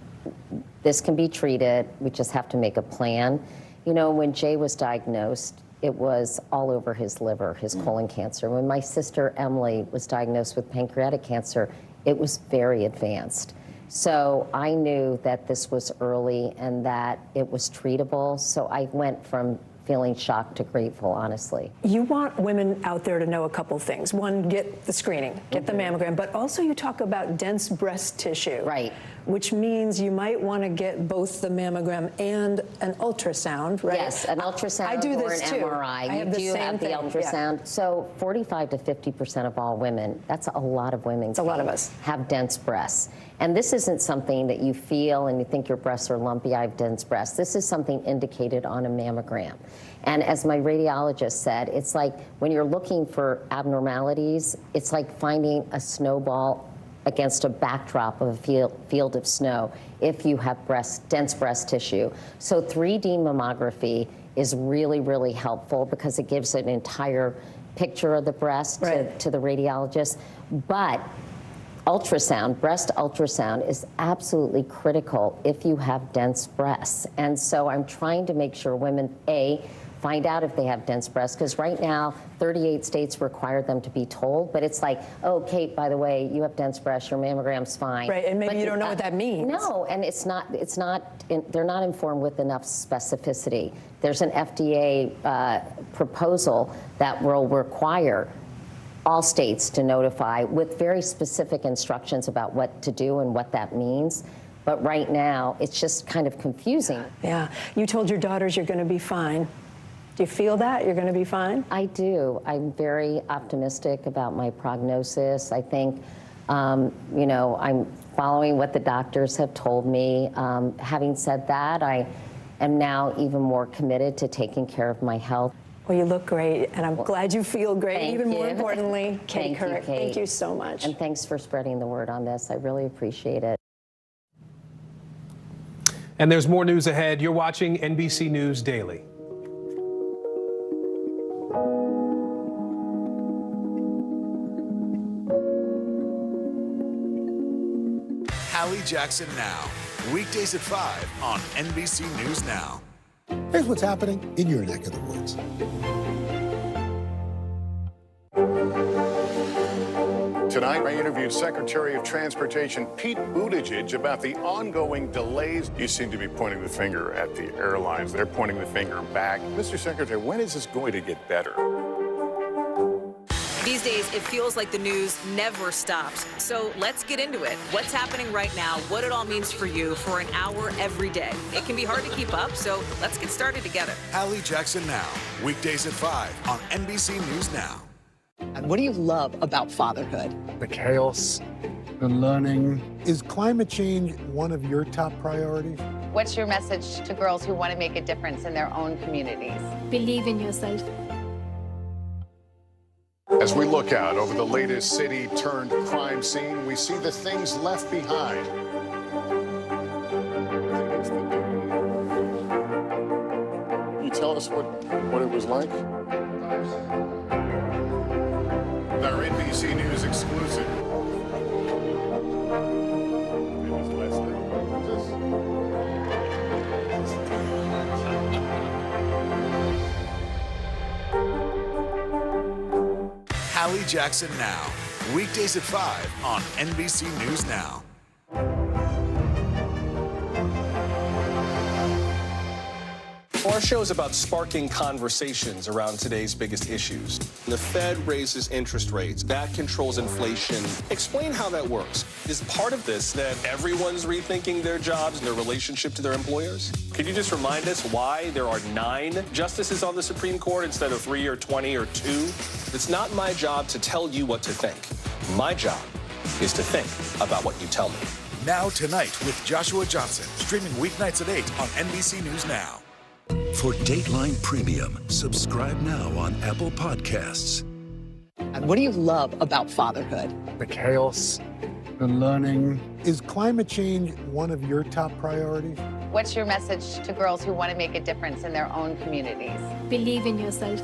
This can be treated. We just have to make a plan. You know, when Jay was diagnosed, it was all over his liver, his colon cancer. When my sister Emily was diagnosed with pancreatic cancer, it was very advanced. So I knew that this was early and that it was treatable. So I went from feeling shocked to grateful, honestly. You want women out there to know a couple things. One, get the screening, get the mammogram, but also you talk about dense breast tissue. Right. which means you might want to get both the mammogram and an ultrasound, right? Yes, an ultrasound I do or this an too. MRI. I have You do have the ultrasound. Yeah. So 45 to 50% of all women, that's a lot of women. It's a lot of us. Have dense breasts. And this isn't something that you feel and you think your breasts are lumpy, I have dense breasts. This is something indicated on a mammogram. And as my radiologist said, it's like when you're looking for abnormalities, it's like finding a snowball against a backdrop of a field of snow if you have dense breast tissue. So 3D mammography is really, really helpful because it gives an entire picture of the breast to the radiologist. But ultrasound, breast ultrasound, is absolutely critical if you have dense breasts. And so I'm trying to make sure women, find out if they have dense breasts, because right now 38 states require them to be told, but it's like, oh, Kate, by the way, you have dense breasts, your mammogram's fine. Right, and maybe you don't know what that means. No, and they're not informed with enough specificity. There's an FDA proposal that will require all states to notify with very specific instructions about what to do and what that means. But right now, it's just kind of confusing. Yeah, you told your daughters you're going to be fine. Do you feel that you're going to be fine? I do. I'm very optimistic about my prognosis. I think, you know, I'm following what the doctors have told me. Having said that, I am now even more committed to taking care of my health. Well, you look great, and I'm glad you feel great. Thank Even you. more importantly, Kate Couric, Kate. thank you so much. And thanks for spreading the word on this. I really appreciate it. And there's more news ahead. You're watching NBC News Daily. Hallie Jackson Now, weekdays at 5 on NBC News Now. Here's what's happening in your neck of the woods. Tonight, I interviewed Secretary of Transportation Pete Buttigieg about the ongoing delays. You seem to be pointing the finger at the airlines. They're pointing the finger back. Mr. Secretary, when is this going to get better? These days, it feels like the news never stops. So let's get into it. What's happening right now, what it all means for you for an hour every day. It can be hard to keep up, so let's get started together. Hallie Jackson Now, weekdays at 5 on NBC News Now. And what do you love about fatherhood? The chaos, the learning. Is climate change one of your top priorities? What's your message to girls who want to make a difference in their own communities? Believe in yourself. As we look out over the latest city-turned-crime scene, we see the things left behind. Can you tell us what it was like? Our NBC News exclusive. Hallie Jackson Now, weekdays at 5 on NBC News Now. Our show is about sparking conversations around today's biggest issues. The Fed raises interest rates. That controls inflation. Explain how that works. Is part of this that everyone's rethinking their jobs and their relationship to their employers? Could you just remind us why there are 9 justices on the Supreme Court instead of 3 or 20 or 2? It's not my job to tell you what to think. My job is to think about what you tell me. Now Tonight with Joshua Johnson, streaming weeknights at 8 on NBC News Now. For Dateline Premium, subscribe now on Apple Podcasts. And what do you love about fatherhood? The chaos, the learning. Is climate change one of your top priorities? What's your message to girls who want to make a difference in their own communities? Believe in yourself.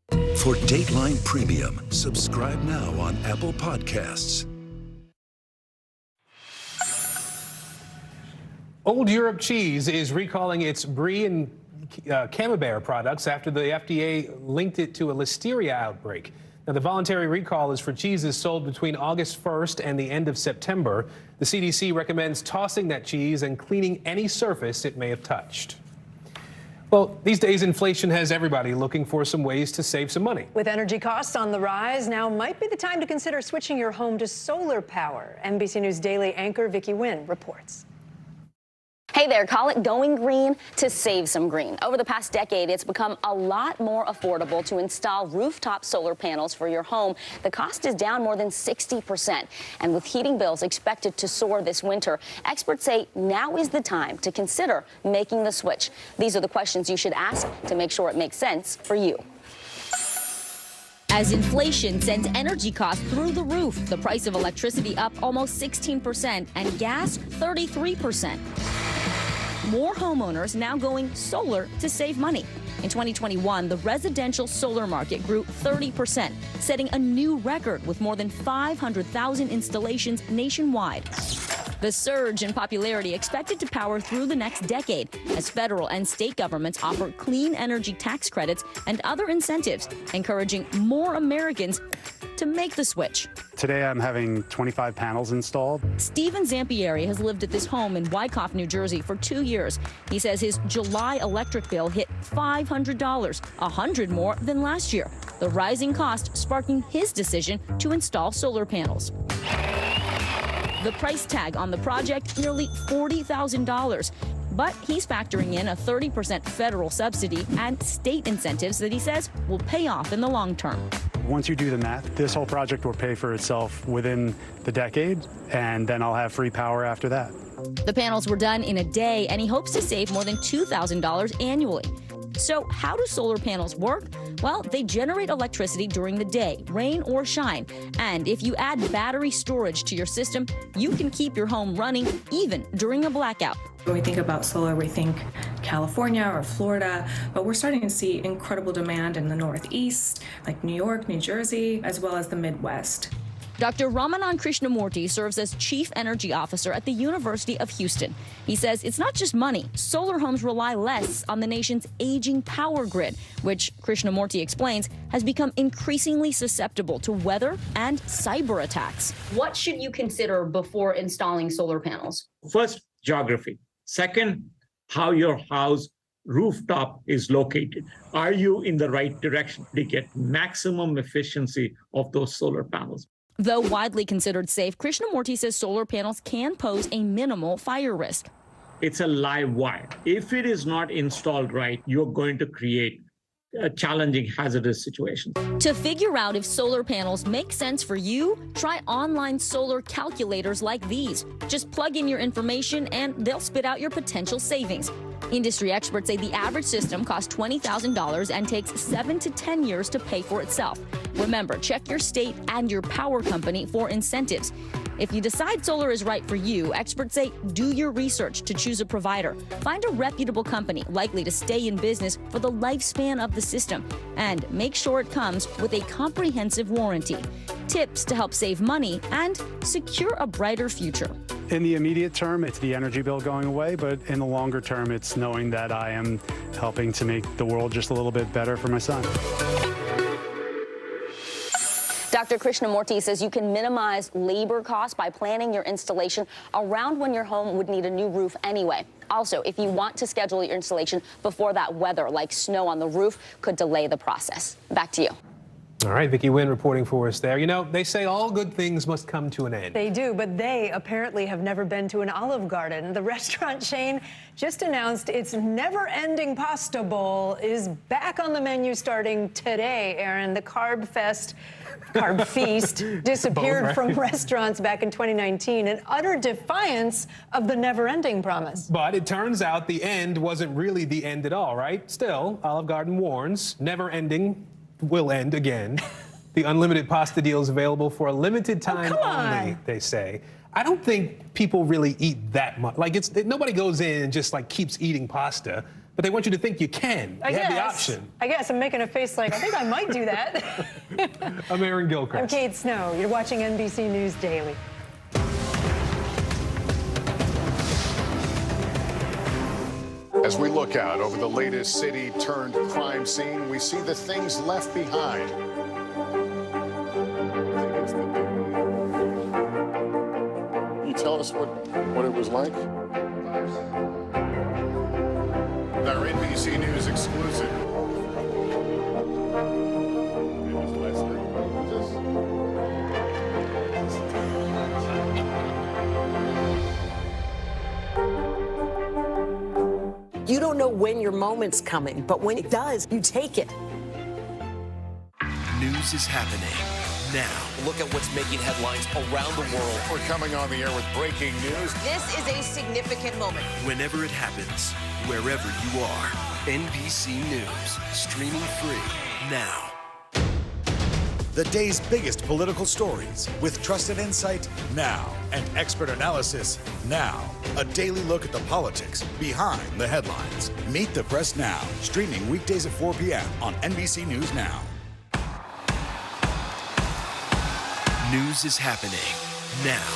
For Dateline Premium, subscribe now on Apple Podcasts. Old Europe Cheese is recalling its Brie and Camembert products after the FDA linked it to a listeria outbreak. Now, the voluntary recall is for cheeses sold between August 1st and the end of September. The CDC recommends tossing that cheese and cleaning any surface it may have touched. Well, these days, inflation has everybody looking for some ways to save some money. With energy costs on the rise, now might be the time to consider switching your home to solar power. NBC News Daily anchor Vicki Nguyen reports. Hey there, call it going green to save some green. Over the past decade, it's become a lot more affordable to install rooftop solar panels for your home. The cost is down more than 60%. And with heating bills expected to soar this winter, experts say now is the time to consider making the switch. These are the questions you should ask to make sure it makes sense for you. As inflation sends energy costs through the roof, the price of electricity up almost 16% and gas 33%. More homeowners now going solar to save money. In 2021, the residential solar market grew 30%, setting a new record with more than 500,000 installations nationwide. The surge in popularity expected to power through the next decade as federal and state governments offer clean energy tax credits and other incentives, encouraging more Americans to make the switch. Today I'm having 25 panels installed. Stephen Zampieri has lived at this home in Wyckoff, New Jersey for 2 years. He says his July electric bill hit $500, $100 more than last year. The rising cost sparking his decision to install solar panels. The price tag on the project, nearly $40,000. But he's factoring in a 30% federal subsidy and state incentives that he says will pay off in the long term. Once you do the math, this whole project will pay for itself within the decade, and then I'll have free power after that. The panels were done in a day, and he hopes to save more than $2,000 annually. So how do solar panels work? Well, they generate electricity during the day, rain or shine. And if you add battery storage to your system, you can keep your home running even during a blackout. When we think about solar, we think California or Florida, but we're starting to see incredible demand in the Northeast, like New York, New Jersey, as well as the Midwest. Dr. Ramanan Krishnamurti serves as Chief Energy Officer at the University of Houston. He says it's not just money. Solar homes rely less on the nation's aging power grid, which Krishnamurti explains has become increasingly susceptible to weather and cyber attacks. What should you consider before installing solar panels? First, geography. Second, how your house rooftop is located. Are you in the right direction to get maximum efficiency of those solar panels? Though widely considered safe, Krishnamurti says solar panels can pose a minimal fire risk. It's a live wire. If it is not installed right, you're going to create a challenging, hazardous situation. To figure out if solar panels make sense for you, try online solar calculators like these. Just plug in your information and they'll spit out your potential savings. Industry experts say the average system costs $20,000 and takes 7 to 10 years to pay for itself. Remember, check your state and your power company for incentives. If you decide solar is right for you, experts say do your research to choose a provider. Find a reputable company likely to stay in business for the lifespan of the system. And make sure it comes with a comprehensive warranty. Tips to help save money and secure a brighter future. In the immediate term, it's the energy bill going away, but in the longer term, it's knowing that I am helping to make the world just a little bit better for my son. Dr. Krishnamurti says you can minimize labor costs by planning your installation around when your home would need a new roof anyway. Also, if you want to schedule your installation before that weather, like snow on the roof, could delay the process. Back to you. All right, Vicki Nguyen reporting for us there. You know, they say all good things must come to an end. They do, but they apparently have never been to an Olive Garden. The restaurant chain just announced its never-ending pasta bowl is back on the menu starting today, Aaron. The Carb Feast disappeared from restaurants back in 2019 in utter defiance of the never-ending promise. But it turns out the end wasn't really the end at all, right? Still, Olive Garden warns never-ending will end again. The unlimited pasta deal is available for a limited time only, they say. I don't think people really eat that much. Like, nobody goes in and just like keeps eating pasta, but they want you to think you can. You have the option. I guess I'm making a face like, I think I might do that. I'm Aaron Gilchrist. I'm Kate Snow. You're watching NBC News Daily. As we look out over the latest city-turned-crime scene, we see the things left behind. Can you tell us what it was like? Our NBC NBC News exclusive. You don't know when your moment's coming, but when it does, you take it. News is happening now. Look at what's making headlines around the world. We're coming on the air with breaking news. This is a significant moment. Whenever it happens, wherever you are, NBC News, streaming free now. The day's biggest political stories with trusted insight now and expert analysis now. A daily look at the politics behind the headlines. Meet the Press Now, streaming weekdays at 4 p.m. on NBC News Now. News is happening now.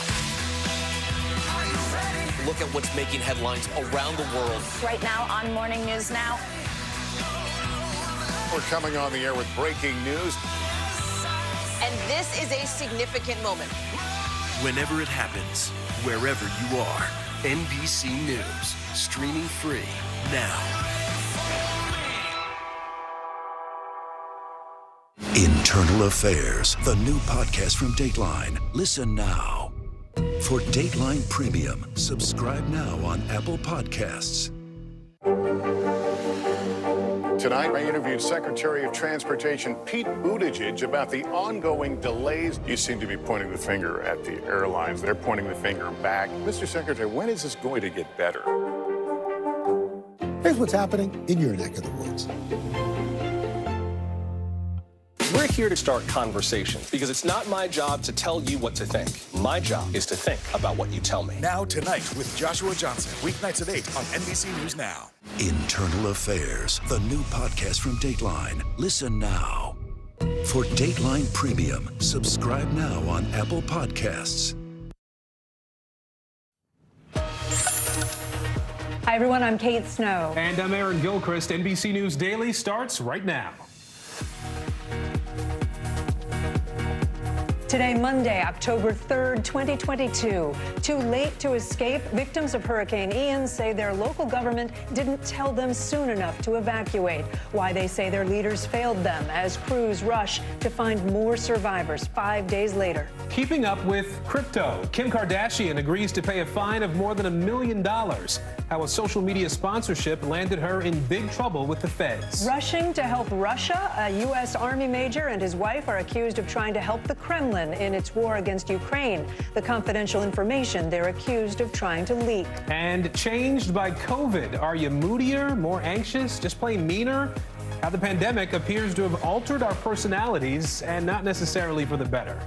Look at what's making headlines around the world. Right now on Morning News Now. We're coming on the air with breaking news. And this is a significant moment. Whenever it happens, wherever you are, NBC News, streaming free now. Internal Affairs, the new podcast from Dateline. Listen now. For Dateline Premium, subscribe now on Apple Podcasts. Tonight, I interviewed Secretary of Transportation Pete Buttigieg about the ongoing delays. You seem to be pointing the finger at the airlines. They're pointing the finger back. Mr. Secretary, when is this going to get better? Here's what's happening in your neck of the woods. We're here to start conversations because it's not my job to tell you what to think. My job is to think about what you tell me. Now Tonight with Joshua Johnson, weeknights at 8 on NBC News Now. Internal Affairs, the new podcast from Dateline. Listen now. For Dateline Premium, subscribe now on Apple Podcasts. Hi, everyone. I'm Kate Snow. And I'm Aaron Gilchrist. NBC News Daily starts right now. Today, Monday, October 3rd, 2022. Too late to escape? Victims of Hurricane Ian say their local government didn't tell them soon enough to evacuate. Why they say their leaders failed them as crews rush to find more survivors 5 days later. Keeping up with crypto. Kim Kardashian agrees to pay a fine of more than $1 million. How a social media sponsorship landed her in big trouble with the feds. Rushing to help Russia, a U.S. Army major and his wife are accused of trying to help the Kremlin in its war against Ukraine. The confidential information they're accused of trying to leak. And changed by COVID. Are you moodier, more anxious, just plain meaner? How the pandemic appears to have altered our personalities, and not necessarily for the better.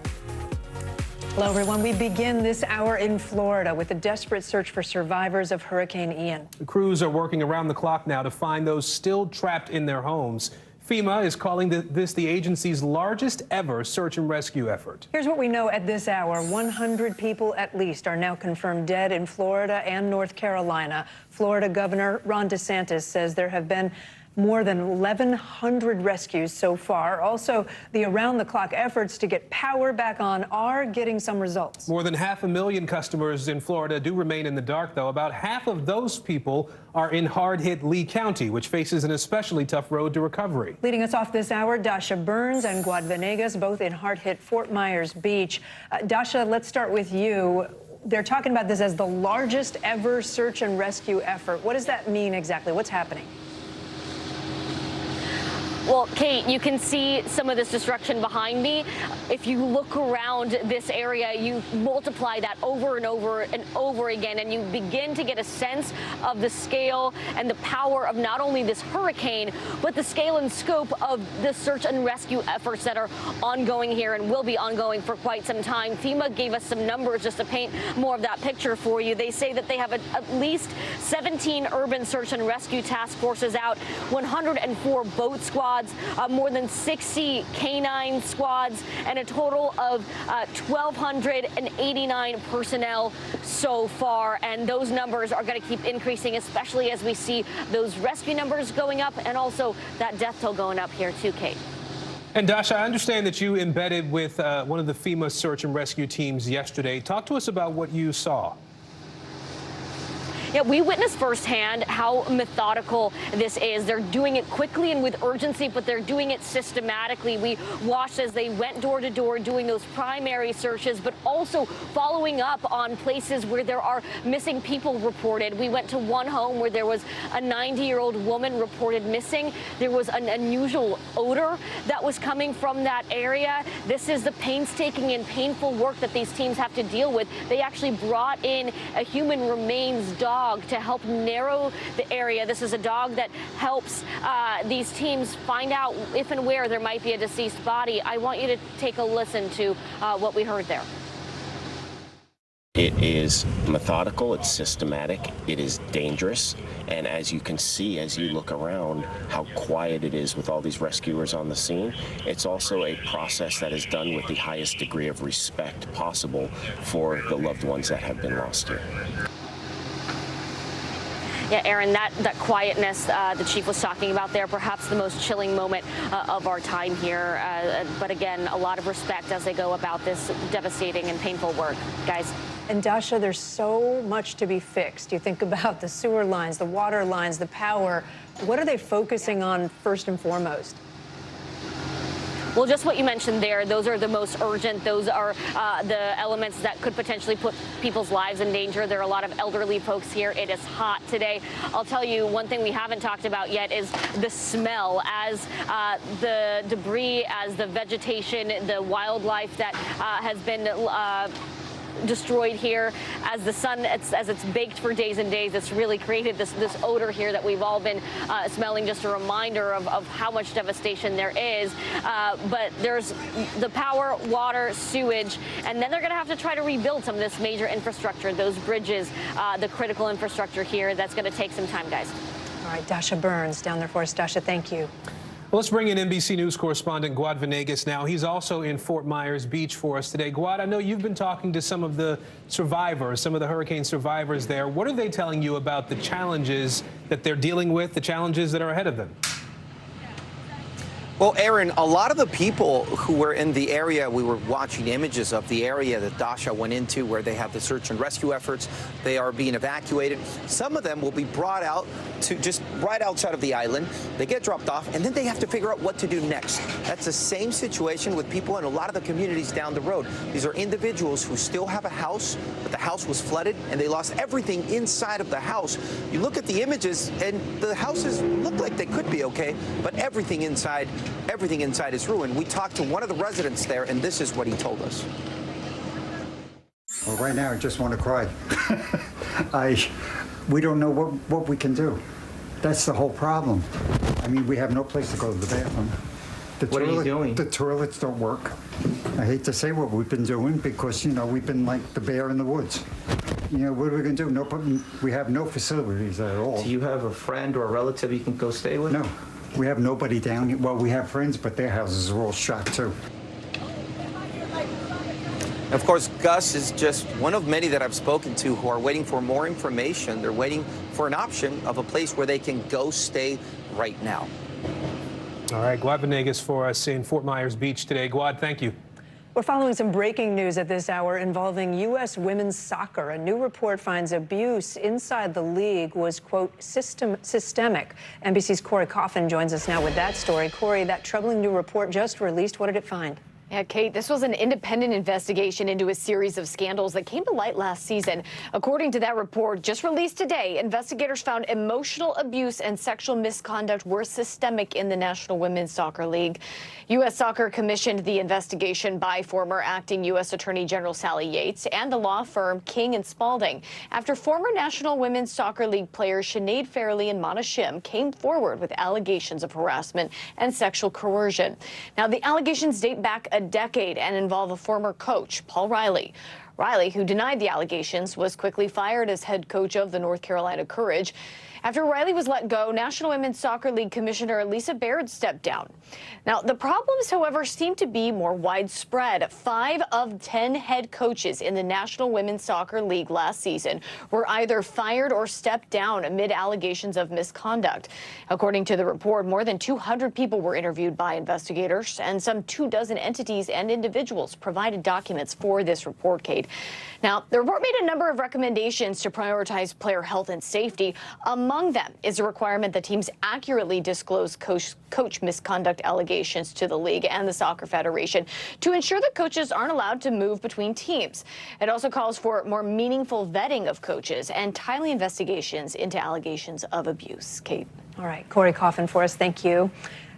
Hello, everyone. We begin this hour in Florida with a desperate search for survivors of Hurricane Ian. The crews are working around the clock now to find those still trapped in their homes. FEMA is calling this the agency's largest ever search and rescue effort. Here's what we know at this hour. 100 people at least are now confirmed dead in Florida and North Carolina. Florida Governor Ron DeSantis says there have been more than 1,100 rescues so far. Also, the around-the-clock efforts to get power back on are getting some results. More than 500,000 customers in Florida do remain in the dark, though. About half of those people are in hard-hit Lee County, which faces an especially tough road to recovery. Leading us off this hour, Dasha Burns and Guad Venegas, both in hard-hit Fort Myers Beach. Dasha, let's start with you. They're talking about this as the largest ever search and rescue effort. What does that mean exactly? What's happening? Well, Kate, you can see some of this destruction behind me. If you look around this area, you multiply that over and over and over again, and you begin to get a sense of the scale and the power of not only this hurricane, but the scale and scope of the search and rescue efforts that are ongoing here and will be ongoing for quite some time. FEMA gave us some numbers just to paint more of that picture for you. They say that they have at least 17 urban search and rescue task forces out, 104 boat squads, more than 60 canine squads, and a total of 1,289 personnel so far. And those numbers are going to keep increasing, especially as we see those rescue numbers going up and also that death toll going up here too, Kate. And Dasha, I understand that you embedded with one of the FEMA search and rescue teams yesterday. Talk to us about what you saw. Yeah, we witnessed firsthand how methodical this is. They're doing it quickly and with urgency, but they're doing it systematically. We watched as they went door to door doing those primary searches, but also following up on places where there are missing people reported. We went to one home where there was a 90-year-old woman reported missing. There was an unusual odor that was coming from that area. This is the painstaking and painful work that these teams have to deal with. They actually brought in a human remains dog to help narrow the area. This is a dog that helps these teams find out if and where there might be a deceased body. I want you to take a listen to what we heard there. It is methodical, it's systematic, it is dangerous, and as you can see as you look around how quiet it is with all these rescuers on the scene, it's also a process that is done with the highest degree of respect possible for the loved ones that have been lost here. Yeah, Aaron, that quietness the chief was talking about there, perhaps the most chilling moment of our time here. But again, a lot of respect as they go about this devastating and painful work. Guys. And Dasha, there's so much to be fixed. You think about the sewer lines, the water lines, the power. What are they focusing on first and foremost? Well, just what you mentioned there, those are the most urgent. Those are the elements that could potentially put people's lives in danger. There are a lot of elderly folks here. It is hot today. I'll tell you one thing we haven't talked about yet is the smell as the debris, as the vegetation, the wildlife that has been destroyed here, as the sun, as it's baked for days and days. It's really created this odor here that we've all been smelling. Just a reminder of how much devastation there is. But there's the power, water, sewage, and then they're going to have to try to rebuild some of this major infrastructure, those bridges, the critical infrastructure here. That's going to take some time, guys. All right, Dasha Burns down there for us. Dasha, thank you. Well, let's bring in NBC News correspondent Guad Venegas now. He's also in Fort Myers Beach for us today. Guad, I know you've been talking to some of the survivors, some of the hurricane survivors there. What are they telling you about the challenges that they're dealing with, the challenges that are ahead of them? Well, Aaron, a lot of the people who were in the area, we were watching images of the area that Dasha went into where they have the search and rescue efforts. They are being evacuated. Some of them will be brought out to just right outside of the island. They get dropped off, and then they have to figure out what to do next. That's the same situation with people in a lot of the communities down the road. These are individuals who still have a house, but the house was flooded, and they lost everything inside of the house. You look at the images, and the houses look like they could be okay, but everything inside is ruined. We talked to one of the residents there, and this is what he told us. Well, right now, I just want to cry. We don't know what we can do. That's the whole problem. I mean, we have no place to go to the bathroom. What are you doing? The toilets don't work. I hate to say what we've been doing because, you know, we've been like the bear in the woods. You know, what are we going to do? No, we have no facilities at all. Do you have a friend or a relative you can go stay with? No. We have nobody down here. Well, we have friends, but their houses are all shot, too. Of course, Gus is just one of many that I've spoken to who are waiting for more information. They're waiting for an option of a place where they can go stay right now. All right, Guad Venegas for us in Fort Myers Beach today. Guad, thank you. We're following some breaking news at this hour involving U.S. women's soccer. A new report finds abuse inside the league was, quote, systemic. NBC's Corey Coffin joins us now with that story. Corey, that troubling new report just released. What did it find? Yeah, Kate, this was an independent investigation into a series of scandals that came to light last season. According to that report, just released today, investigators found emotional abuse and sexual misconduct were systemic in the National Women's Soccer League. U.S. Soccer commissioned the investigation by former acting U.S. Attorney General Sally Yates and the law firm King & Spalding after former National Women's Soccer League players Sinead Farrelly and Mana Shim came forward with allegations of harassment and sexual coercion. Now, the allegations date back a decade and involve a former coach, Paul Riley. Riley, who denied the allegations, was quickly fired as head coach of the North Carolina Courage. After Riley was let go, National Women's Soccer League Commissioner Lisa Baird stepped down. Now, the problems, however, seem to be more widespread. 5 of 10 head coaches in the National Women's Soccer League last season were either fired or stepped down amid allegations of misconduct. According to the report, more than 200 people were interviewed by investigators, and some 24 entities and individuals provided documents for this report, Kate. Now, the report made a number of recommendations to prioritize player health and safety. Among them is a requirement that teams accurately disclose coach misconduct allegations to the league and the Soccer Federation to ensure that coaches aren't allowed to move between teams. It also calls for more meaningful vetting of coaches and timely investigations into allegations of abuse. Kate. All right, Corey Coffin for us. Thank you.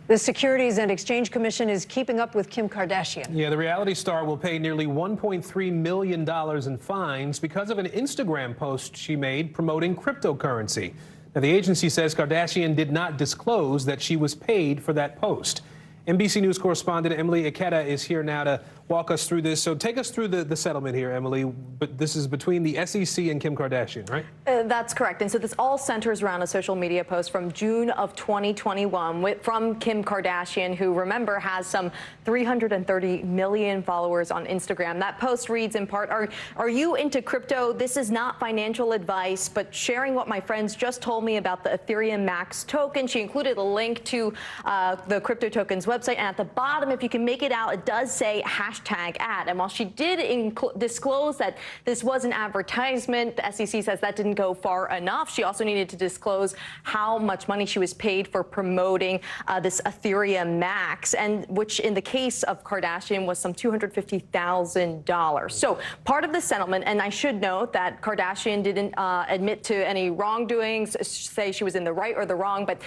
The Securities and Exchange Commission is keeping up with Kim Kardashian. Yeah, the reality star will pay nearly $1.3 million in fines because of an Instagram post she made promoting cryptocurrency. Now, the agency says Kardashian did not disclose that she was paid for that post. NBC News correspondent Emily Ikeda is here now to walk us through this. So take us through the settlement here, Emily. But this is between the SEC and Kim Kardashian, right? That's correct. And so this all centers around a social media post from June of 2021 from Kim Kardashian, who, remember, has some 330 million followers on Instagram. That post reads in part, are you into crypto? This is not financial advice, but sharing what my friends just told me about the Ethereum Max token. She included a link to the crypto token's website. And at the bottom, if you can make it out, it does say #ad. And while she did disclose that this was an advertisement, the SEC says that didn't go far enough. She also needed to disclose how much money she was paid for promoting this Ethereum Max, and which in the case of Kardashian was some $250,000. So part of the settlement, and I should note that Kardashian didn't admit to any wrongdoings, say she was in the right or the wrong, but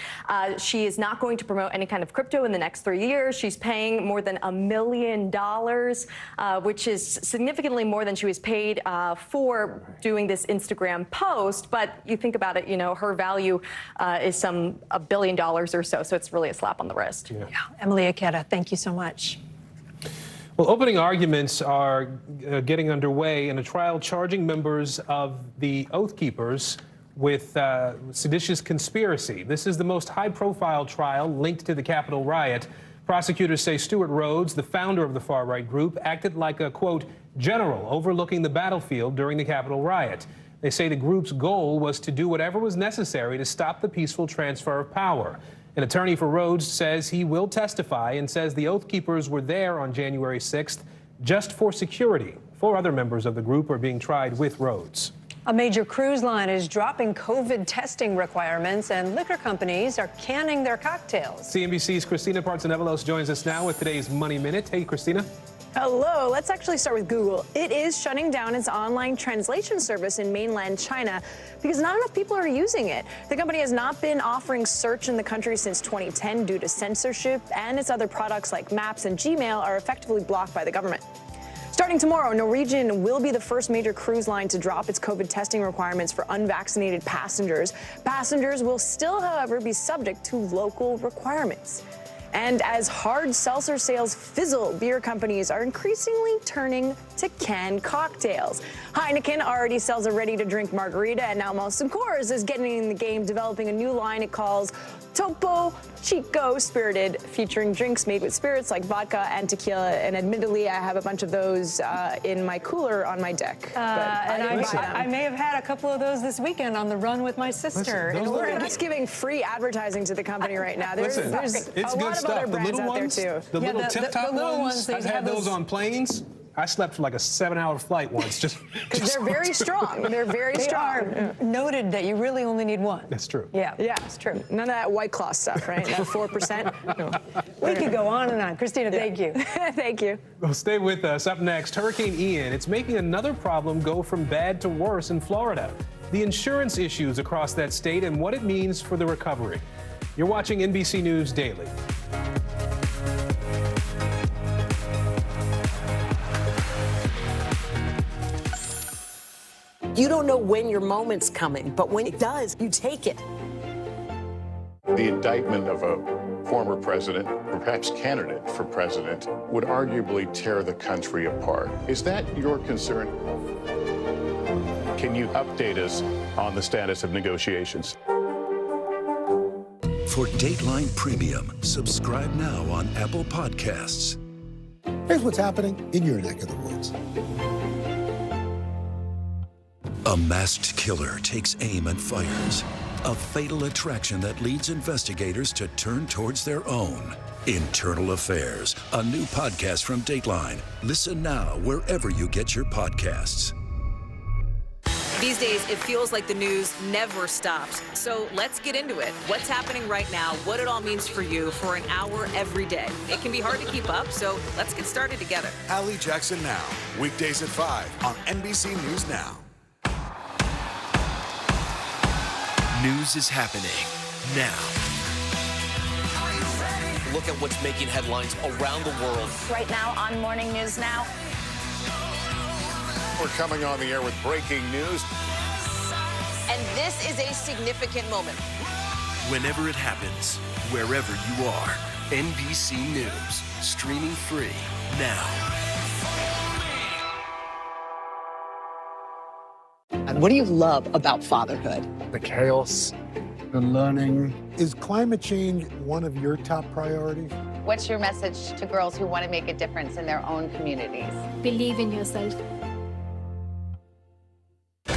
she is not going to promote any kind of crypto in the next 3 years. She's paying more than $1 million, which is significantly more than she was paid for doing this Instagram post. But you think about it, you know, her value is some $1 billion or so. So it's really a slap on the wrist. Yeah. Emily Ikeda, thank you so much. Well, opening arguments are getting underway in a trial charging members of the Oath Keepers with seditious conspiracy. This is the most high-profile trial linked to the Capitol riot. Prosecutors say Stuart Rhodes, the founder of the far-right group, acted like a, quote, general overlooking the battlefield during the Capitol riot. They say the group's goal was to do whatever was necessary to stop the peaceful transfer of power. An attorney for Rhodes says he will testify and says the Oath Keepers were there on January 6th just for security. 4 other members of the group are being tried with Rhodes. A major cruise line is dropping COVID testing requirements, and liquor companies are canning their cocktails. CNBC's Christina Partsinevelos joins us now with today's Money Minute. Hey, Christina. Hello. Let's actually start with Google. It is shutting down its online translation service in mainland China because not enough people are using it. The company has not been offering search in the country since 2010 due to censorship, and its other products like Maps and Gmail are effectively blocked by the government. Starting tomorrow, Norwegian will be the first major cruise line to drop its COVID testing requirements for unvaccinated passengers. Passengers will still, however, be subject to local requirements. And as hard seltzer sales fizzle, beer companies are increasingly turning to canned cocktails. Heineken already sells a ready-to-drink margarita, and now Molson Coors is getting in the game, developing a new line it calls Topo Chico Spirited, featuring drinks made with spirits like vodka and tequila. And admittedly, I have a bunch of those in my cooler on my deck. I may have had a couple of those this weekend on the run with my sister. We're just giving free advertising to the company right now. There's it's a good lot stuff. of other brands little out ones, there too. The little tip-top ones, I've had those on planes. I slept for like a 7-hour flight once. Because they're very strong. They're very strong. Are noted that you really only need one. That's true. Yeah, it's true. None of that White Claw stuff, right? That 4%. No. We could go on and on. Christina, thank you. Thank you. Well, stay with us. Up next, Hurricane Ian. It's making another problem go from bad to worse in Florida. The insurance issues across that state and what it means for the recovery. You're watching NBC News Daily. You don't know when your moment's coming, but when it does, you take it. The indictment of a former president, or perhaps candidate for president, would arguably tear the country apart. Is that your concern? Can you update us on the status of negotiations? For Dateline Premium, subscribe now on Apple Podcasts. Here's what's happening in your neck of the woods. A masked killer takes aim and fires. A fatal attraction that leads investigators to turn towards their own. Internal Affairs, a new podcast from Dateline. Listen now wherever you get your podcasts. These days, it feels like the news never stops. So let's get into it. What's happening right now, what it all means for you for an hour every day. It can be hard to keep up, so let's get started together. Hallie Jackson Now, weekdays at 5 on NBC News Now. News is happening now. Look at what's making headlines around the world. Right now on Morning News Now. We're coming on the air with breaking news. And this is a significant moment. Whenever it happens, wherever you are, NBC News, streaming free now. And what do you love about fatherhood? The chaos, the learning. Is climate change one of your top priorities? What's your message to girls who want to make a difference in their own communities? Believe in yourself.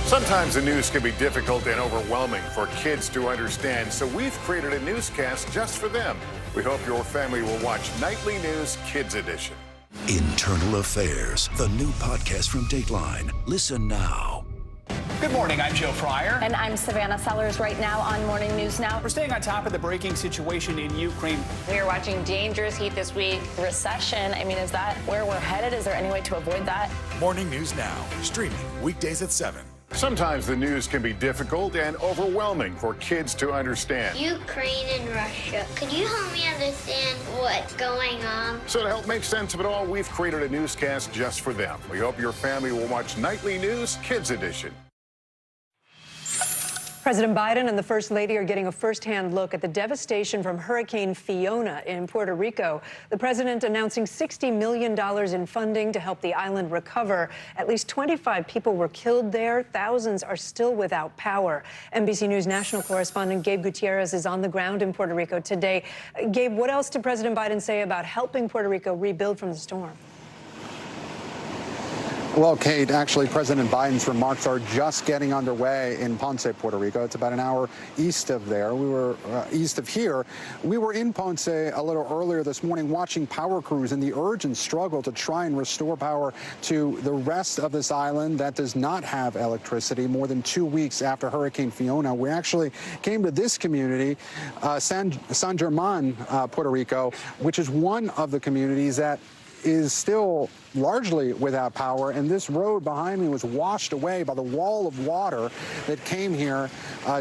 Sometimes the news can be difficult and overwhelming for kids to understand, so we've created a newscast just for them. We hope your family will watch Nightly News Kids Edition. Internal Affairs, the new podcast from Dateline. Listen now. Good morning, I'm Joe Fryer. And I'm Savannah Sellers. Right now on Morning News Now. We're staying on top of the breaking situation in Ukraine. We are watching dangerous heat this week. Recession, I mean, is that where we're headed? Is there any way to avoid that? Morning News Now, streaming weekdays at 7. Sometimes the news can be difficult and overwhelming for kids to understand. Ukraine and Russia. Could you help me understand what's going on? So to help make sense of it all, we've created a newscast just for them. We hope your family will watch Nightly News Kids Edition. President Biden and the First Lady are getting a first-hand look at the devastation from Hurricane Fiona in Puerto Rico. The president announcing $60 million in funding to help the island recover. At least 25 people were killed there. Thousands are still without power. NBC News national correspondent Gabe Gutierrez is on the ground in Puerto Rico today. Gabe, what else did President Biden say about helping Puerto Rico rebuild from the storm? Well, Kate, actually, President Biden's remarks are just getting underway in Ponce, Puerto Rico. It's about an hour east of there. We were east of here. We were in Ponce a little earlier this morning watching power crews in the urgent struggle to try and restore power to the rest of this island that does not have electricity more than 2 weeks after Hurricane Fiona. We actually came to this community, San German, Puerto Rico, which is one of the communities that is still largely without power, and this road behind me was washed away by the wall of water that came here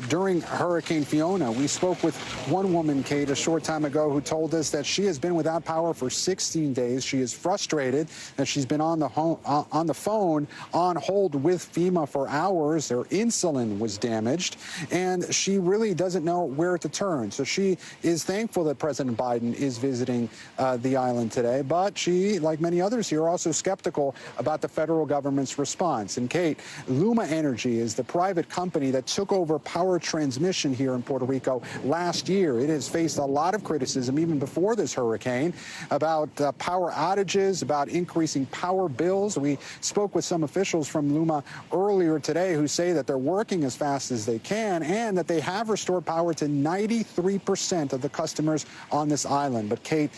during Hurricane Fiona. We spoke with one woman, Kate, a short time ago who told us that she has been without power for 16 days. She is frustrated that she's been on the phone on hold with FEMA for hours. Their insulin was damaged, and she really doesn't know where to turn. So she is thankful that President Biden is visiting the island today, but she, like many others here, also skeptical about the federal government's response. And Kate, Luma Energy is the private company that took over power transmission here in Puerto Rico last year. It has faced a lot of criticism even before this hurricane about power outages, about increasing power bills. We spoke with some officials from Luma earlier today who say that they're working as fast as they can and that they have restored power to 93% of the customers on this island. But Kate,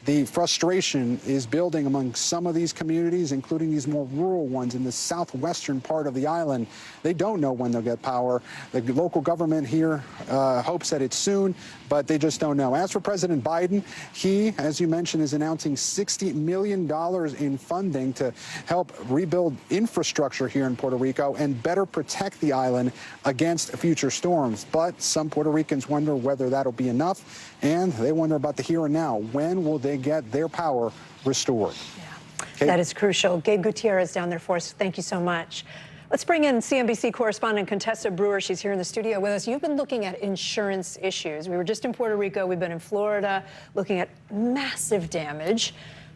the frustration is building among some of these communities, including these more rural ones in the southwestern part of the island. They don't know when they'll get power. The local government here hopes that it's soon, but they just don't know. As for President Biden, he, as you mentioned, is announcing $60 million in funding to help rebuild infrastructure here in Puerto Rico and better protect the island against future storms. But some Puerto Ricans wonder whether that'll be enough, and they wonder about the here and now. When will they get their power restored? Yeah, that is crucial. Gabe Gutierrez down there for us. Thank you so much. Let's bring in CNBC correspondent Contessa Brewer. She's here in the studio with us. You've been looking at insurance issues. We were just in Puerto Rico. We've been in Florida looking at massive damage.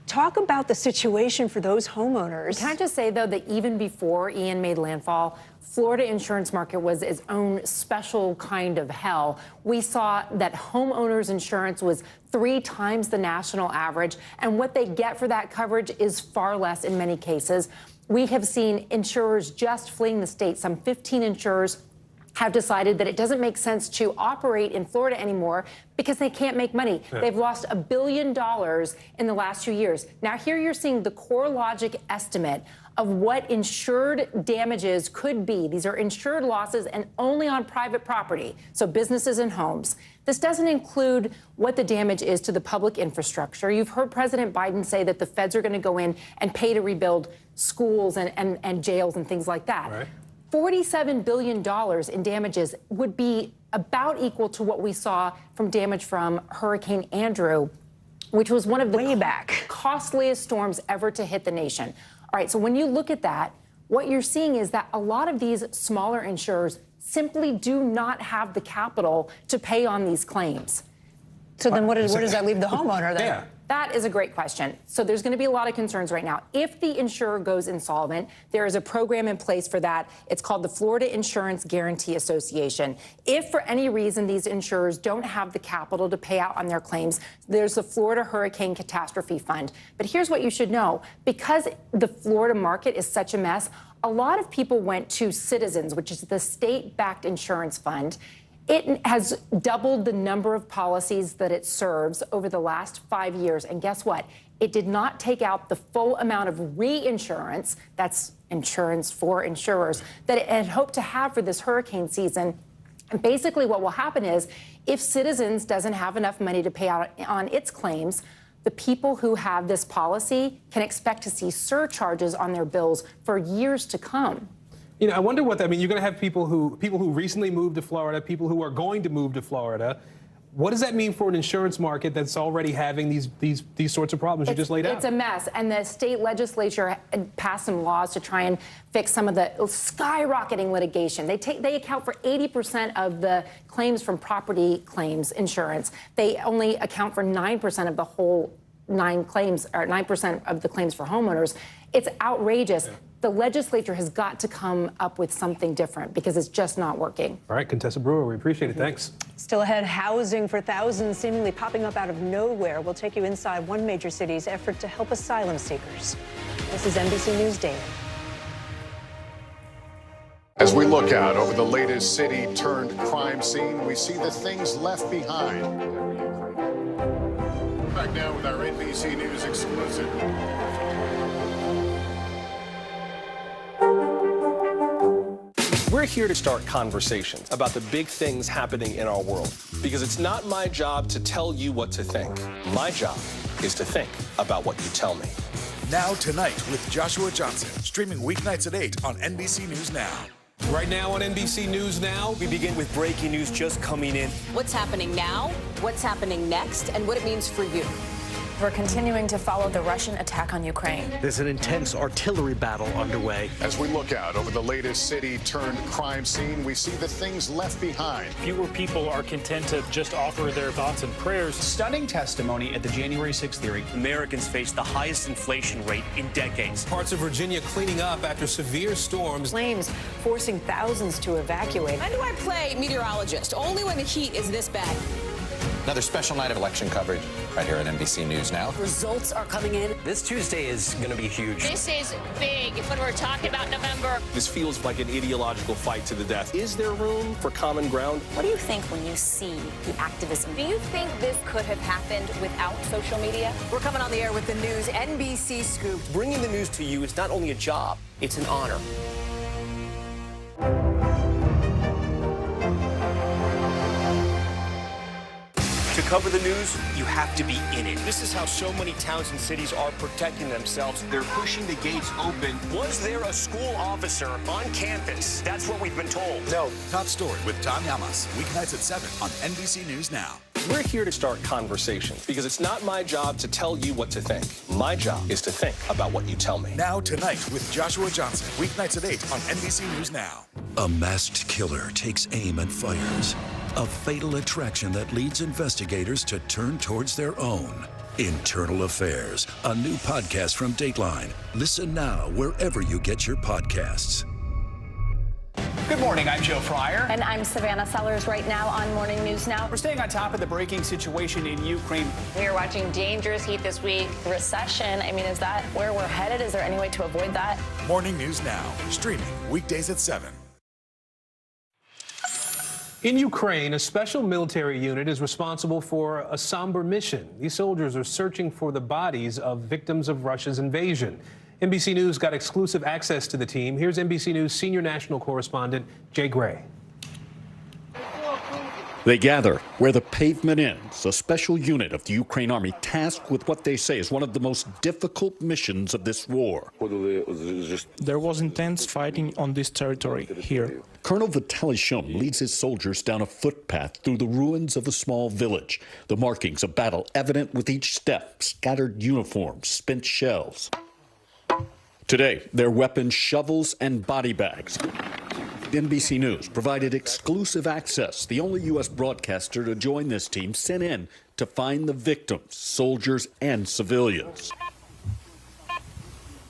Talk about the situation for those homeowners. Can I just say, though, that even before Ian made landfall, Florida insurance market was its own special kind of hell. We saw that homeowners insurance was 3 times the national average, and what they get for that coverage is far less in many cases. We have seen insurers just fleeing the state. Some 15 insurers have decided that it doesn't make sense to operate in Florida anymore because they can't make money. Yeah. They've lost $1 billion in the last 2 years. Now, here you're seeing the CoreLogic estimate of what insured damages could be. These are insured losses and only on private property, so businesses and homes. This doesn't include what the damage is to the public infrastructure. You've heard President Biden say that the feds are going to go in and pay to rebuild schools and jails and things like that. Right. $47 billion in damages would be about equal to what we saw from damage from Hurricane Andrew, which was one of the costliest storms ever to hit the nation. All right, so when you look at that, what you're seeing is that a lot of these smaller insurers simply do not have the capital to pay on these claims. So then where does that leave the homeowner then? Yeah. That is a great question. So there's going to be a lot of concerns right now. If the insurer goes insolvent, there is a program in place for that. It's called the Florida Insurance Guarantee Association. If for any reason these insurers don't have the capital to pay out on their claims, there's the Florida Hurricane Catastrophe Fund. But here's what you should know. Because the Florida market is such a mess, a lot of people went to Citizens, which is the state-backed insurance fund. It has doubled the number of policies that it serves over the last 5 years. And guess what? It did not take out the full amount of reinsurance, that's insurance for insurers, that it had hoped to have for this hurricane season. And basically what will happen is if Citizens doesn't have enough money to pay out on its claims, the people who have this policy can expect to see surcharges on their bills for years to come. You know, I wonder what that means. You're going to have people who recently moved to Florida, people who are going to move to Florida. What does that mean for an insurance market that's already having these sorts of problems you just laid out? It's a mess, and the state legislature passed some laws to try and fix some of the skyrocketing litigation. They account for 80% of the claims from property claims insurance. They only account for 9% of the whole 9% of the claims for homeowners. It's outrageous. Yeah. The legislature has got to come up with something different because it's just not working. All right, Contessa Brewer, we appreciate it. Thanks. Still ahead, housing for thousands seemingly popping up out of nowhere. We'll take you inside one major city's effort to help asylum seekers. This is NBC News Daily. As we look out over the latest city-turned-crime scene, we see the things left behind. Back now with our NBC News exclusive. We're here to start conversations about the big things happening in our world, because it's not my job to tell you what to think. My job is to think about what you tell me. Now Tonight with Joshua Johnson, streaming weeknights at 8 on NBC News Now. Right now on NBC News Now, we begin with breaking news just coming in. What's happening now, what's happening next, and what it means for you. We're continuing to follow the Russian attack on Ukraine. There's an intense artillery battle underway. As we look out over the latest city-turned-crime scene, we see the things left behind. Fewer people are content to just offer their thoughts and prayers. Stunning testimony at the January 6th hearing. Americans face the highest inflation rate in decades. Parts of Virginia cleaning up after severe storms. Flames forcing thousands to evacuate. When do I play meteorologist? Only when the heat is this bad. Another special night of election coverage right here at NBC News Now. Results are coming in. This Tuesday is going to be huge. This is big when we're talking about November. This feels like an ideological fight to the death. Is there room for common ground? What do you think when you see the activism? Do you think this could have happened without social media? We're coming on the air with the news NBC Scoop. Bringing the news to you is not only a job, it's an honor. To cover the news, you have to be in it. This is how so many towns and cities are protecting themselves. They're pushing the gates open. Was there a school officer on campus? That's what we've been told. No. Top Story with Tom Yamas, weeknights at 7 on NBC News Now. We're here to start conversations because it's not my job to tell you what to think. My job is to think about what you tell me. Now Tonight with Joshua Johnson, weeknights at 8 on NBC News Now. A masked killer takes aim and fires. A fatal attraction that leads investigators to turn towards their own. Internal Affairs, a new podcast from Dateline. Listen now wherever you get your podcasts. Good morning, I'm Joe Fryer. And I'm Savannah Sellers right now on Morning News Now. We're staying on top of the breaking situation in Ukraine. We are watching dangerous heat this week. Recession, I mean, is that where we're headed? Is there any way to avoid that? Morning News Now, streaming weekdays at 7. In Ukraine, a special military unit is responsible for a somber mission. These soldiers are searching for the bodies of victims of Russia's invasion. NBC News got exclusive access to the team. Here's NBC News senior national correspondent Jay Gray. They gather where the pavement ends, a special unit of the Ukraine army tasked with what they say is one of the most difficult missions of this war. There was intense fighting on this territory here. Colonel Vitaly Shum leads his soldiers down a footpath through the ruins of a small village. The markings of battle evident with each step, scattered uniforms, spent shells. Today, their weapons, shovels, and body bags. NBC News provided exclusive access. The only U.S. broadcaster to join this team sent in to find the victims, soldiers and civilians.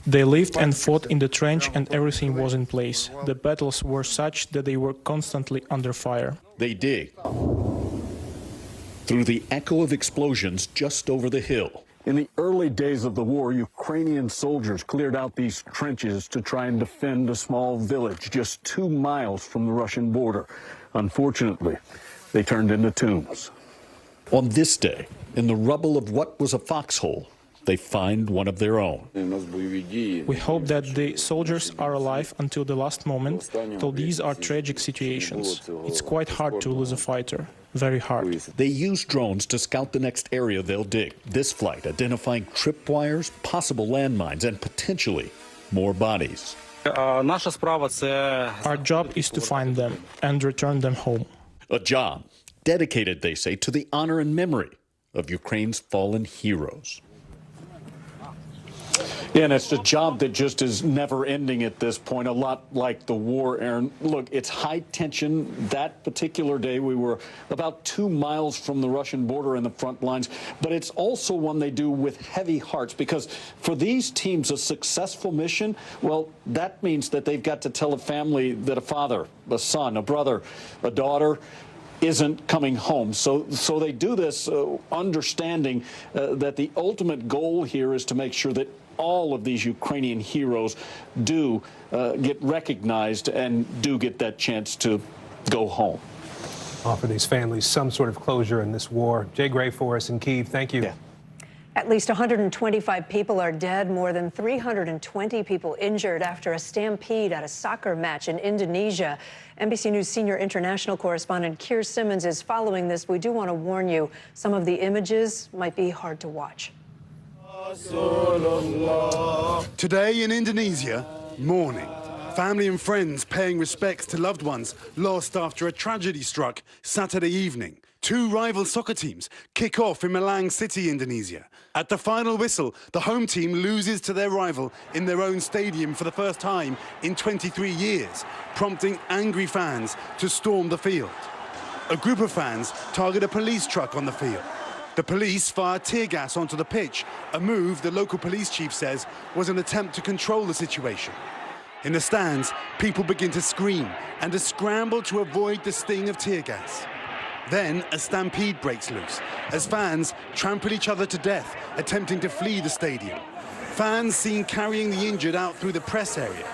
They lived and fought in the trench and everything was in place. The battles were such that they were constantly under fire. They dig through the echo of explosions just over the hill. In the early days of the war, Ukrainian soldiers cleared out these trenches to try and defend a small village just 2 miles from the Russian border. Unfortunately, they turned into tombs. On this day, in the rubble of what was a foxhole, they find one of their own. We hope that the soldiers are alive until the last moment, though these are tragic situations. It's quite hard to lose a fighter. Very hard. They use drones to scout the next area they'll dig. This flight identifying tripwires, possible landmines, and potentially more bodies. Our job is to find them and return them home. A job dedicated, they say, to the honor and memory of Ukraine's fallen heroes. Yeah, and it's a job that just is never ending at this point, a lot like the war, Aaron. Look, it's high tension. That particular day, we were about 2 miles from the Russian border in the front lines, but it's also one they do with heavy hearts because for these teams, a successful mission, well, that means that they've got to tell a family that a father, a son, a brother, a daughter, isn't coming home. So they do this understanding that the ultimate goal here is to make sure that all of these Ukrainian heroes do get recognized and do get that chance to go home. Offer these families some sort of closure in this war. Jay Gray for us in Kyiv. Thank you. Yeah. At least 125 people are dead, more than 320 people injured after a stampede at a soccer match in Indonesia. NBC News senior international correspondent Keir Simmons is following this. We do want to warn you, some of the images might be hard to watch. Today in Indonesia, mourning. Family and friends paying respects to loved ones lost after a tragedy struck Saturday evening. 2 rival soccer teams kick off in Malang City, Indonesia. At the final whistle, the home team loses to their rival in their own stadium for the first time in 23 years, prompting angry fans to storm the field. A group of fans target a police truck on the field. The police fire tear gas onto the pitch, a move the local police chief says was an attempt to control the situation. In the stands, people begin to scream and to scramble to avoid the sting of tear gas. Then a stampede breaks loose as fans trample each other to death, attempting to flee the stadium. Fans seen carrying the injured out through the press area.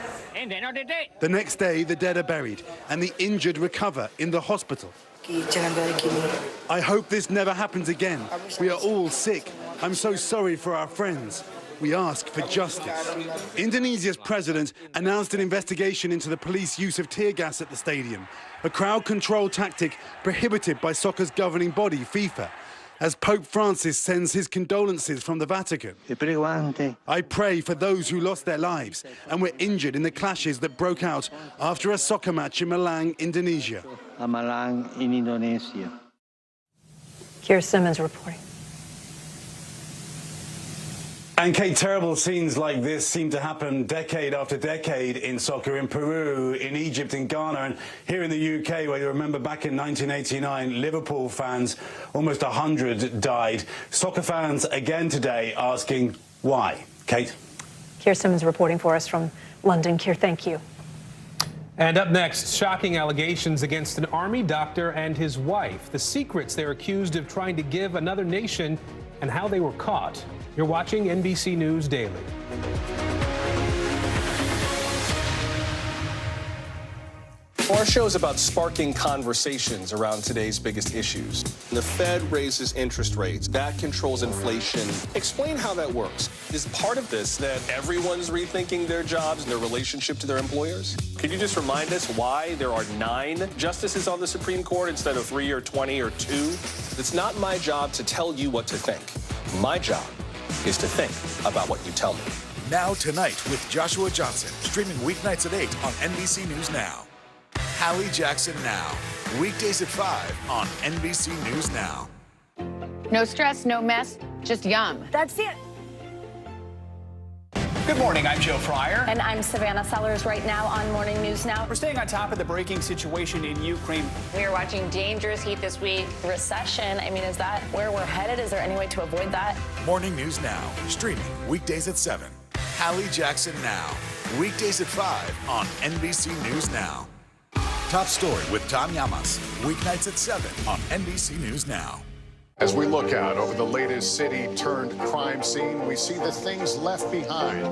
The next day, the dead are buried and the injured recover in the hospital. I hope this never happens again. We are all sick. I'm so sorry for our friends. We ask for justice. Indonesia's president announced an investigation into the police use of tear gas at the stadium, a crowd control tactic prohibited by soccer's governing body, FIFA, as Pope Francis sends his condolences from the Vatican. I pray for those who lost their lives and were injured in the clashes that broke out after a soccer match in Malang, Indonesia. Keir Simmons reporting. And Kate, terrible scenes like this seem to happen decade after decade in soccer, in Peru, in Egypt, in Ghana, and here in the UK, where you remember back in 1989, Liverpool fans, almost 100 died. Soccer fans again today asking why. Kate? Keir Simmons reporting for us from London. Keir, thank you. And up next, shocking allegations against an army doctor and his wife. The secrets they're accused of trying to give another nation and how they were caught. You're watching NBC News Daily. Our show is about sparking conversations around today's biggest issues. The Fed raises interest rates. That controls inflation. Explain how that works. Is part of this that everyone's rethinking their jobs and their relationship to their employers? Could you just remind us why there are 9 justices on the Supreme Court instead of 3 or 20 or 2? It's not my job to tell you what to think. My job is to think about what you tell me. Now Tonight with Joshua Johnson, streaming weeknights at 8 on NBC News Now. Hallie Jackson Now, weekdays at 5 on NBC News Now. No stress, no mess, just yum. That's it. Good morning, I'm Joe Fryer. And I'm Savannah Sellers right now on Morning News Now. We're staying on top of the breaking situation in Ukraine. We are watching dangerous heat this week. Recession, I mean, is that where we're headed? Is there any way to avoid that? Morning News Now, streaming weekdays at 7. Hallie Jackson Now, weekdays at 5 on NBC News Now. Top Story with Tom Llamas, weeknights at 7 on NBC News Now. As we look out over the latest city-turned-crime scene, we see the things left behind.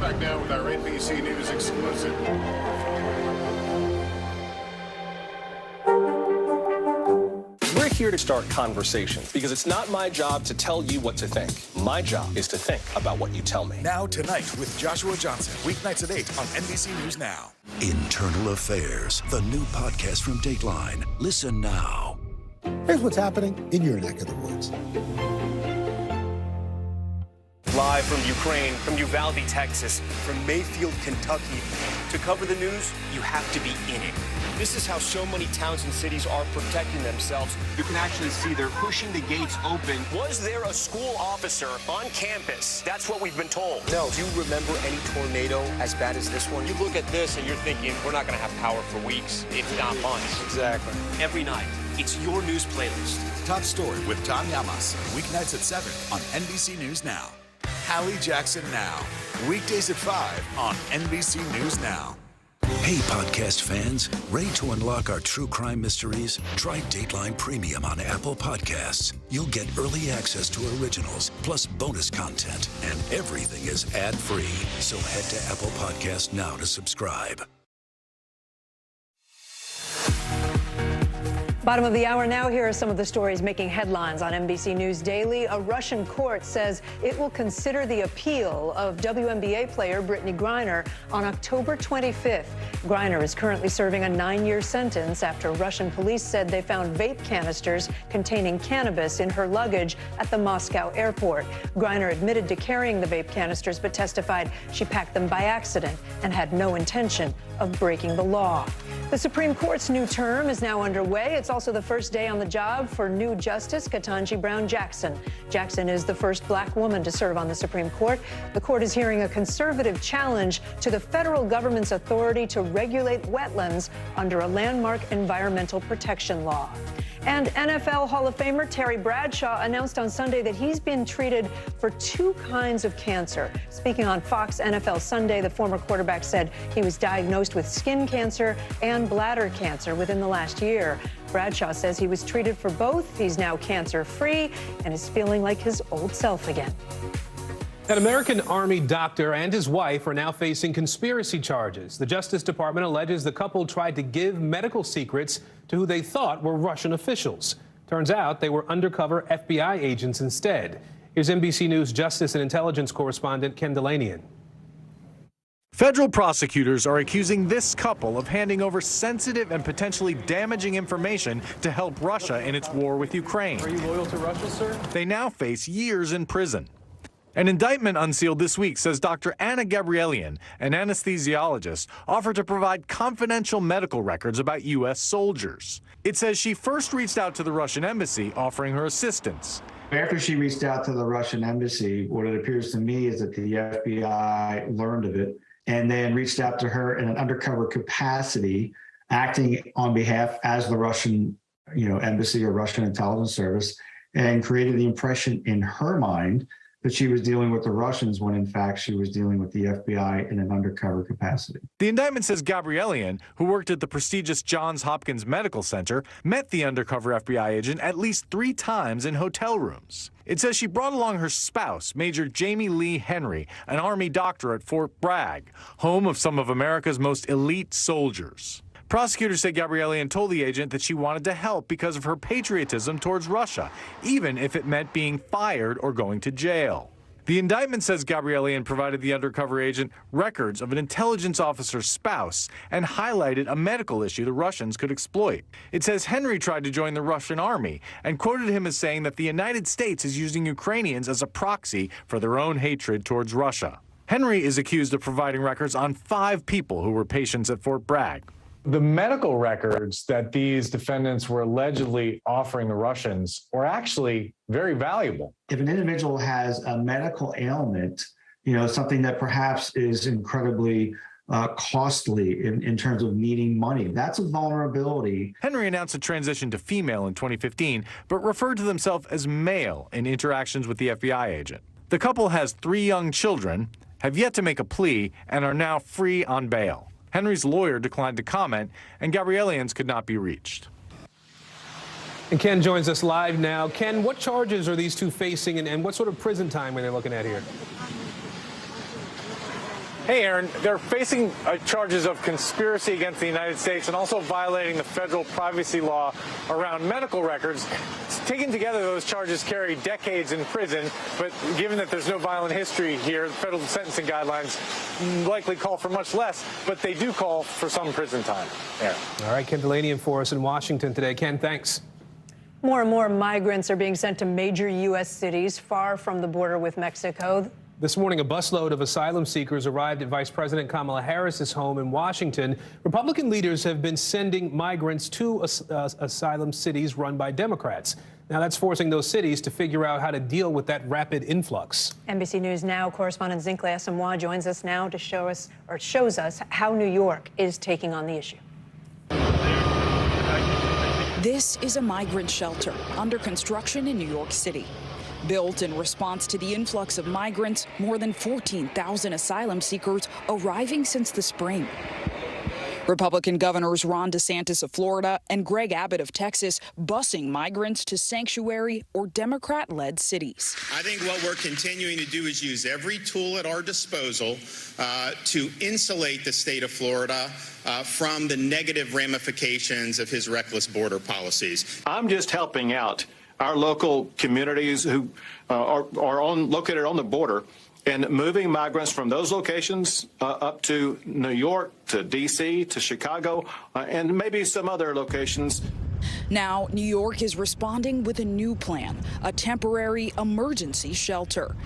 Back now with our NBC News exclusive. We're here to start conversations because it's not my job to tell you what to think. My job is to think about what you tell me. Now Tonight with Joshua Johnson, weeknights at 8 on NBC News Now. Internal Affairs, the new podcast from Dateline. Listen now. Here's what's happening in your neck of the woods. Live from Ukraine, from Uvalde, Texas, from Mayfield, Kentucky. To cover the news, you have to be in it. This is how so many towns and cities are protecting themselves. You can actually see they're pushing the gates open. Was there a school officer on campus? That's what we've been told. No. Do you remember any tornado as bad as this one? You look at this and you're thinking, we're not going to have power for weeks, if not months. Exactly. Every night, it's your news playlist. Top Story with Tom Llamas, weeknights at 7 on NBC News Now. Hallie Jackson Now, weekdays at 5 on NBC News Now. Hey, podcast fans, ready to unlock our true crime mysteries? Try Dateline Premium on Apple Podcasts. You'll get early access to originals, plus bonus content, and everything is ad-free. So head to Apple Podcasts now to subscribe. Bottom of the hour now, here are some of the stories making headlines on NBC News Daily. A Russian court says it will consider the appeal of WNBA player Brittany Griner on October 25th. Griner is currently serving a 9-year sentence after Russian police said they found vape canisters containing cannabis in her luggage at the Moscow airport. Griner admitted to carrying the vape canisters but testified she packed them by accident and had no intention of breaking the law. The Supreme Court's new term is now underway. It's also the first day on the job for new Justice Ketanji Brown Jackson. Jackson is the first black woman to serve on the Supreme Court. The court is hearing a conservative challenge to the federal government's authority to regulate wetlands under a landmark environmental protection law. And NFL Hall of Famer Terry Bradshaw announced on Sunday that he's been treated for 2 kinds of cancer. Speaking on Fox NFL Sunday, the former quarterback said he was diagnosed with skin cancer and bladder cancer within the last year. Bradshaw says he was treated for both. He's now cancer-free and is feeling like his old self again. An American Army doctor and his wife are now facing conspiracy charges. The Justice Department alleges the couple tried to give medical secrets to who they thought were Russian officials. Turns out they were undercover FBI agents instead. Here's NBC News Justice and Intelligence correspondent Ken Delanian. Federal prosecutors are accusing this couple of handing over sensitive and potentially damaging information to help Russia in its war with Ukraine. Are you loyal to Russia, sir? They now face years in prison. An indictment unsealed this week says Dr. Anna Gabrielian, an anesthesiologist, offered to provide confidential medical records about U.S. soldiers. It says she first reached out to the Russian embassy offering her assistance. After she reached out to the Russian embassy, what it appears to me is that the FBI learned of it and then reached out to her in an undercover capacity, acting on behalf as the Russian, embassy or Russian intelligence service, and created the impression in her mind that she was dealing with the Russians when in fact she was dealing with the FBI in an undercover capacity. The indictment says Gabrielian, who worked at the prestigious Johns Hopkins Medical Center, met the undercover FBI agent at least 3 times in hotel rooms. It says she brought along her spouse, Major Jamie Lee Henry, an Army doctor at Fort Bragg, home of some of America's most elite soldiers. Prosecutors say Gabrielian told the agent that she wanted to help because of her patriotism towards Russia, even if it meant being fired or going to jail. The indictment says Gabrielian provided the undercover agent records of an intelligence officer's spouse and highlighted a medical issue the Russians could exploit. It says Henry tried to join the Russian army and quoted him as saying that the United States is using Ukrainians as a proxy for their own hatred towards Russia. Henry is accused of providing records on 5 people who were patients at Fort Bragg. The medical records that these defendants were allegedly offering the Russians were actually very valuable. If an individual has a medical ailment, something that perhaps is incredibly costly in terms of needing money, that's a vulnerability. Henry announced a transition to female in 2015, but referred to themselves as male in interactions with the FBI agent. The couple has 3 young children, have yet to make a plea, and are now free on bail. Henry's lawyer declined to comment, and Gabrielian's could not be reached. And Ken joins us live now. Ken, what charges are these 2 facing, and what sort of prison time are they looking at here? Hey, Aaron, they're facing charges of conspiracy against the United States and also violating the federal privacy law around medical records. Taken together, those charges carry decades in prison, but given that there's no violent history here, the federal sentencing guidelines likely call for much less, but they do call for some prison time. Yeah. All right, Ken Delaney for us in Washington today. Ken, thanks. More and more migrants are being sent to major U.S. cities far from the border with Mexico. This morning, a busload of asylum seekers arrived at Vice President Kamala Harris's home in Washington. Republican leaders have been sending migrants to asylum cities run by Democrats. Now that's forcing those cities to figure out how to deal with that rapid influx. NBC News Now correspondent Zincle Asamoah joins us now to shows us how New York is taking on the issue. This is a migrant shelter under construction in New York City. Built in response to the influx of migrants, more than 14,000 asylum seekers arriving since the spring. Republican governors Ron DeSantis of Florida and Greg Abbott of Texas busing migrants to sanctuary or Democrat-led cities. I think what we're continuing to do is use every tool at our disposal to insulate the state of Florida from the negative ramifications of his reckless border policies. I'm just helping out our local communities who are located on the border and moving migrants from those locations up to New York, to D.C., to Chicago, and maybe some other locations. Now, New York is responding with a new plan, a temporary emergency shelter.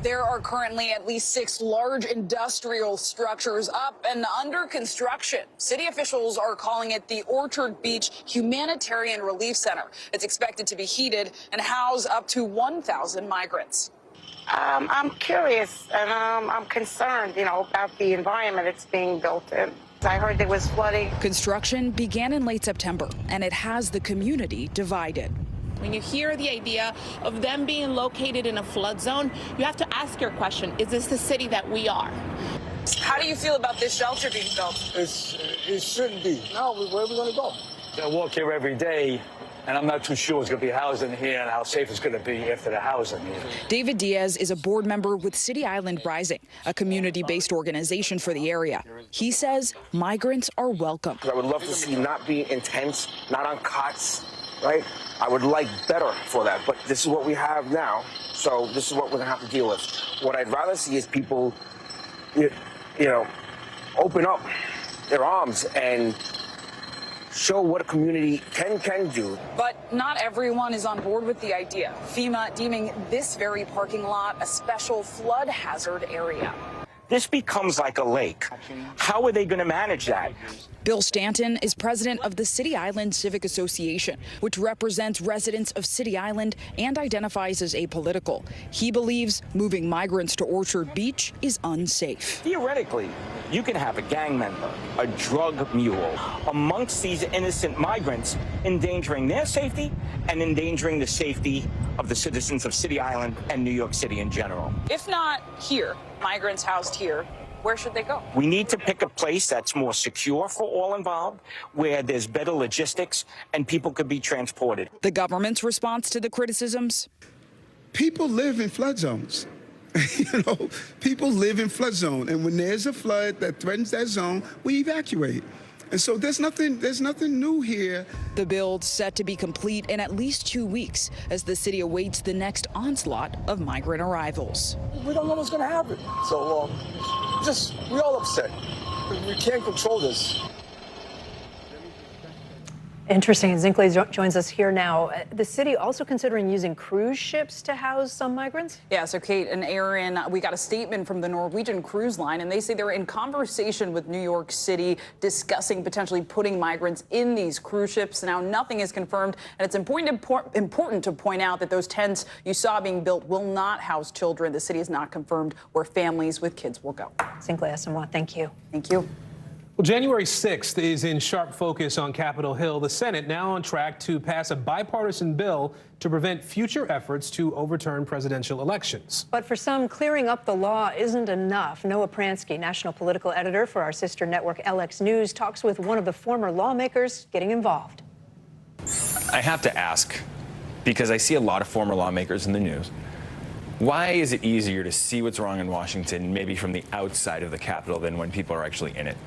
There are currently at least 6 large industrial structures up and under construction. City officials are calling it the Orchard Beach Humanitarian Relief Center. It's expected to be heated and house up to 1,000 migrants. I'm curious and I'm concerned, about the environment it's being built in. I heard there was flooding. Construction began in late September, and it has the community divided. When you hear the idea of them being located in a flood zone, you have to ask your question, is this the city that we are? How do you feel about this shelter being built? It shouldn't be. No, where are we going to go? I walk here every day, and I'm not too sure it's going to be housing here and how safe it's going to be after the housing here. David Diaz is a board member with City Island Rising, a community-based organization for the area. He says migrants are welcome. I would love to see not be intense, not on cots, right? I would like better for that, but this is what we have now, so this is what we're going to have to deal with. What I'd rather see is people, open up their arms and show what a community can do. But not everyone is on board with the idea. FEMA deeming this very parking lot a special flood hazard area. this becomes like a lake. How are they going to manage that? Bill Stanton is president of the City Island Civic Association, which represents residents of City Island and identifies as apolitical. He believes moving migrants to Orchard Beach is unsafe. Theoretically, you can have a gang member, a drug mule, amongst these innocent migrants, endangering their safety and endangering the safety of the citizens of City Island and New York City in general. If not here, migrants housed here, where should they go? We need to pick a place that's more secure for all involved, where there's better logistics and people could be transported. The government's response to the criticisms? People live in flood zones. You know, people live in flood zone, and when there's a flood that threatens that zone, we evacuate. And so there's nothing new here. The build set to be complete in at least 2 weeks as the city awaits the next onslaught of migrant arrivals. We don't know what's going to happen. So we're all upset. We can't control this. Interesting. Zinkley joins us here now. The city also considering using cruise ships to house some migrants? Yeah, so Kate and Aaron, we got a statement from the Norwegian Cruise Line, and they say they're in conversation with New York City discussing potentially putting migrants in these cruise ships. Now, nothing is confirmed, and it's important to point out that those tents you saw being built will not house children. The city has not confirmed where families with kids will go. Zinkley Asamoah, thank you. Thank you. Well, January 6th is in sharp focus on Capitol Hill. The Senate now on track to pass a bipartisan bill to prevent future efforts to overturn presidential elections. But for some, clearing up the law isn't enough. Noah Pransky, national political editor for our sister network LX News, talks with one of the former lawmakers getting involved. I have to ask, because I see a lot of former lawmakers in the news, why is it easier to see what's wrong in Washington, maybe from the outside of the Capitol, than when people are actually in it?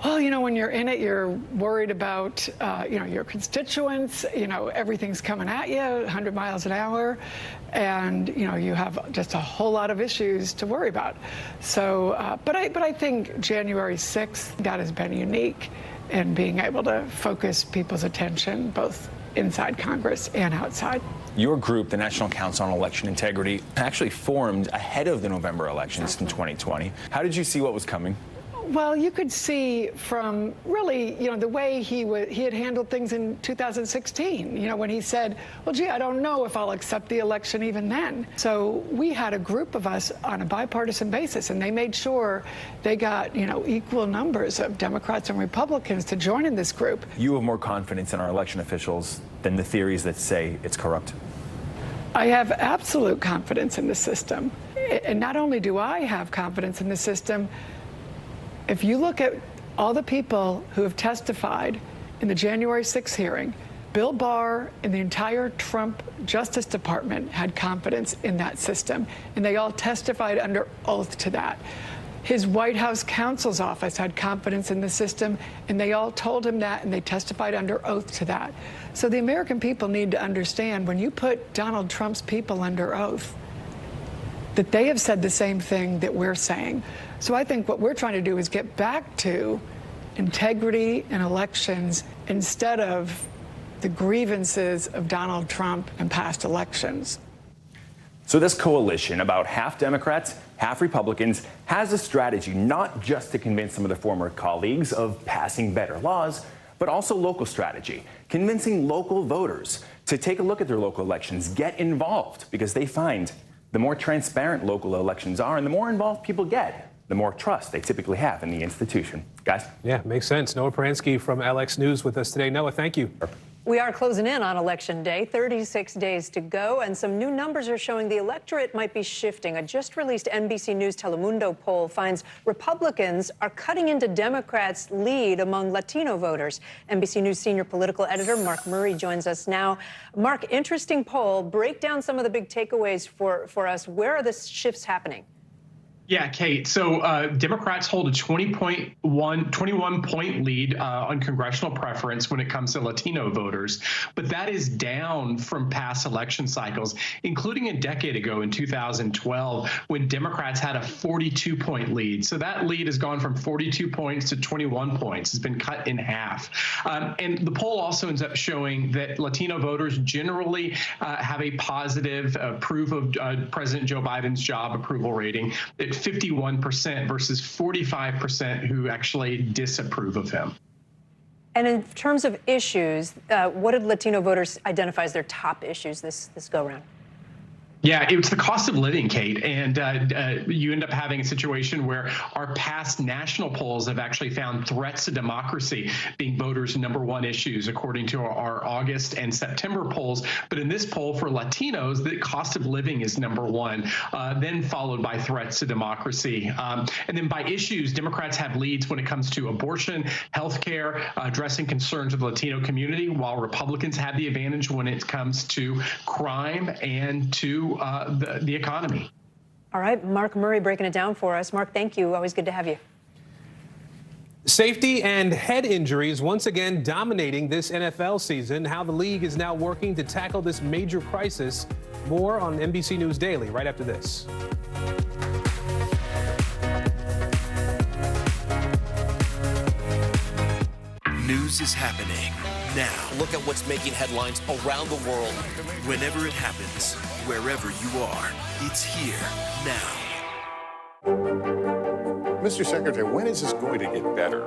Well, you know, when you're in it, you're worried about, your constituents, everything's coming at you 100 miles an hour. And, you have just a whole lot of issues to worry about. So, but I think January 6th, that has been unique in being able to focus people's attention, both inside Congress and outside. Your group, the National Council on Election Integrity, actually formed ahead of the November elections in 2020. How did you see what was coming? Well, you could see from really, the way he had handled things in 2016, when he said, well, gee, I don't know if I'll accept the election even then. So we had a group of us on a bipartisan basis, and they made sure they got, equal numbers of Democrats and Republicans to join in this group. You have more confidence in our election officials than the theories that say it's corrupt? I have absolute confidence in the system. And not only do I have confidence in the system, if you look at all the people who have testified in the January 6th hearing, Bill Barr and the entire Trump Justice Department had confidence in that system, and they all testified under oath to that. His White House counsel's office had confidence in the system, and they all told him that, and they testified under oath to that. So the American people need to understand, when you put Donald Trump's people under oath, that they have said the same thing that we're saying. So I think what we're trying to do is get back to integrity in elections instead of the grievances of Donald Trump and past elections. So this coalition, about half Democrats, half Republicans, has a strategy not just to convince some of their former colleagues of passing better laws, but also local strategy, convincing local voters to take a look at their local elections, get involved, because they find the more transparent local elections are and the more involved people get, the more trust they typically have in the institution. Guys? Yeah, makes sense. Noah Pransky from LX News with us today. Noah, thank you. We are closing in on Election Day, 36 days to go, and some new numbers are showing the electorate might be shifting. A just-released NBC News Telemundo poll finds Republicans are cutting into Democrats' lead among Latino voters. NBC News senior political editor Mark Murray joins us now. Mark, interesting poll. Break down some of the big takeaways for us. Where are the shifts happening? Yeah, Kate. So Democrats hold a 21-point lead on congressional preference when it comes to Latino voters. But that is down from past election cycles, including a decade ago in 2012, when Democrats had a 42-point lead. So that lead has gone from 42 points to 21 points. It's been cut in half. And the poll also ends up showing that Latino voters generally have a positive approve of President Joe Biden's job approval rating. It 51% versus 45% who actually disapprove of him. And in terms of issues, what did Latino voters identify as their top issues this go-round? Yeah, it's the cost of living, Kate, and you end up having a situation where our past national polls have actually found threats to democracy being voters' #1 issues, according to our August and September polls. But in this poll for Latinos, the cost of living is #1, then followed by threats to democracy. And then by issues, Democrats have leads when it comes to abortion, healthcare, addressing concerns of the Latino community, while Republicans have the advantage when it comes to crime and to the economy. All right, Mark Murray breaking it down for us. Mark, thank you. Always good to have you. Safety and head injuries once again dominating this NFL season. How the league is now working to tackle this major crisis. More on NBC News Daily right after this. News is happening now. Look at what's making headlines around the world. Whenever it happens, wherever you are, it's here now. Mr. Secretary, when is this going to get better?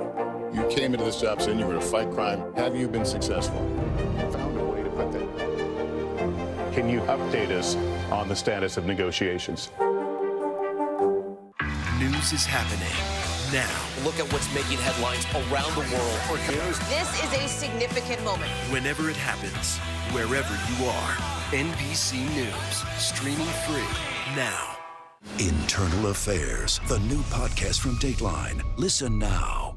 You came into this job saying you were going to fight crime. Have you been successful? Found a way to put that. Can you update us on the status of negotiations? News is happening now. Look at what's making headlines around the world. This is a significant moment. Whenever it happens, wherever you are, NBC News, streaming free now. Internal Affairs, the new podcast from Dateline. Listen now.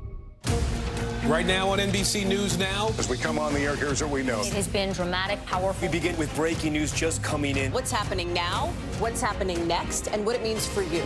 Right now on NBC News Now. As we come on the air, here's what we know. It has been dramatic, powerful. We begin with breaking news just coming in. What's happening now, what's happening next, and what it means for you.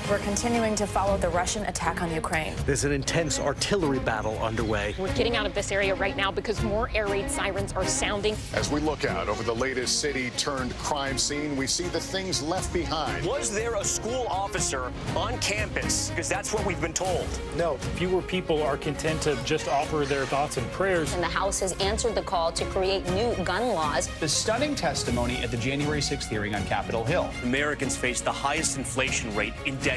We're continuing to follow the Russian attack on Ukraine. There's an intense artillery battle underway. We're getting out of this area right now because more air raid sirens are sounding. As we look out over the latest city-turned-crime scene, we see the things left behind. Was there a school officer on campus? Because that's what we've been told. No. Fewer people are content to just offer their thoughts and prayers. And the House has answered the call to create new gun laws. The stunning testimony at the January 6th hearing on Capitol Hill. Americans face the highest inflation rate in decades.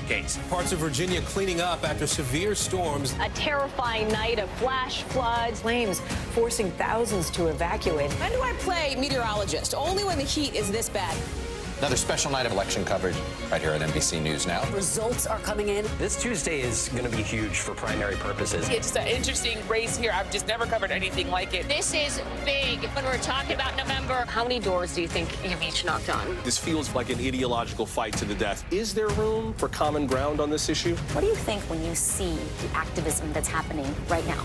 Parts of Virginia cleaning up after severe storms. A terrifying night of flash floods. Flames forcing thousands to evacuate. When do I play meteorologist? Only when the heat is this bad. Another special night of election coverage right here at NBC News Now. Results are coming in. This Tuesday is going to be huge for primary purposes. It's an interesting race here. I've just never covered anything like it. This is big when we're talking about November. How many doors do you think you've each knocked on? This feels like an ideological fight to the death. Is there room for common ground on this issue? What do you think when you see the activism that's happening right now?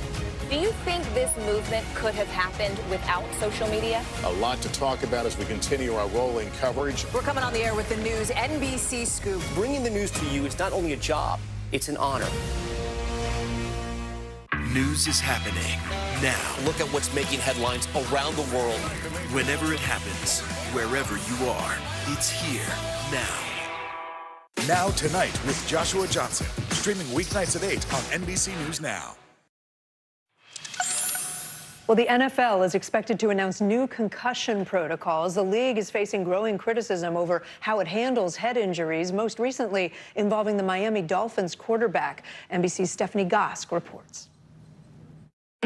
Do you think this movement could have happened without social media? A lot to talk about as we continue our rolling coverage. We're coming on the air with the news NBC Scoop. Bringing the news to you is not only a job, it's an honor. News is happening now. Look at what's making headlines around the world. Whenever it happens, wherever you are, it's here now. Now Tonight with Joshua Johnson. Streaming weeknights at 8 on NBC News Now. Well, the NFL is expected to announce new concussion protocols. The league is facing growing criticism over how it handles head injuries, most recently involving the Miami Dolphins quarterback. NBC's Stephanie Gosk reports.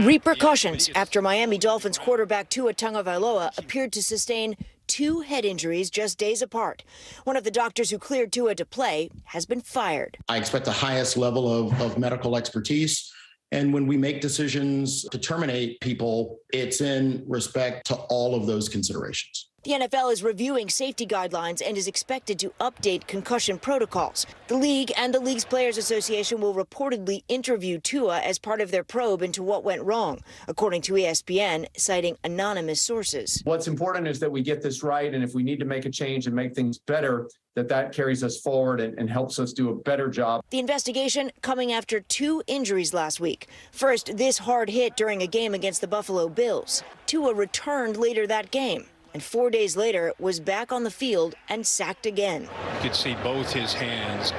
Repercussions after Miami Dolphins quarterback Tua Tagovailoa appeared to sustain 2 head injuries just days apart. One of the doctors who cleared Tua to play has been fired. I expect the highest level of medical expertise. And when we make decisions to terminate people, it's in respect to all of those considerations. The NFL is reviewing safety guidelines and is expected to update concussion protocols. The league and the league's Players Association will reportedly interview Tua as part of their probe into what went wrong, according to ESPN, citing anonymous sources. What's important is that we get this right, and if we need to make a change and make things better, that carries us forward and helps us do a better job. The investigation coming after 2 injuries last week. First, this hard hit during a game against the Buffalo Bills. Tua returned later that game, and 4 days later was back on the field and sacked again. You could see both his hands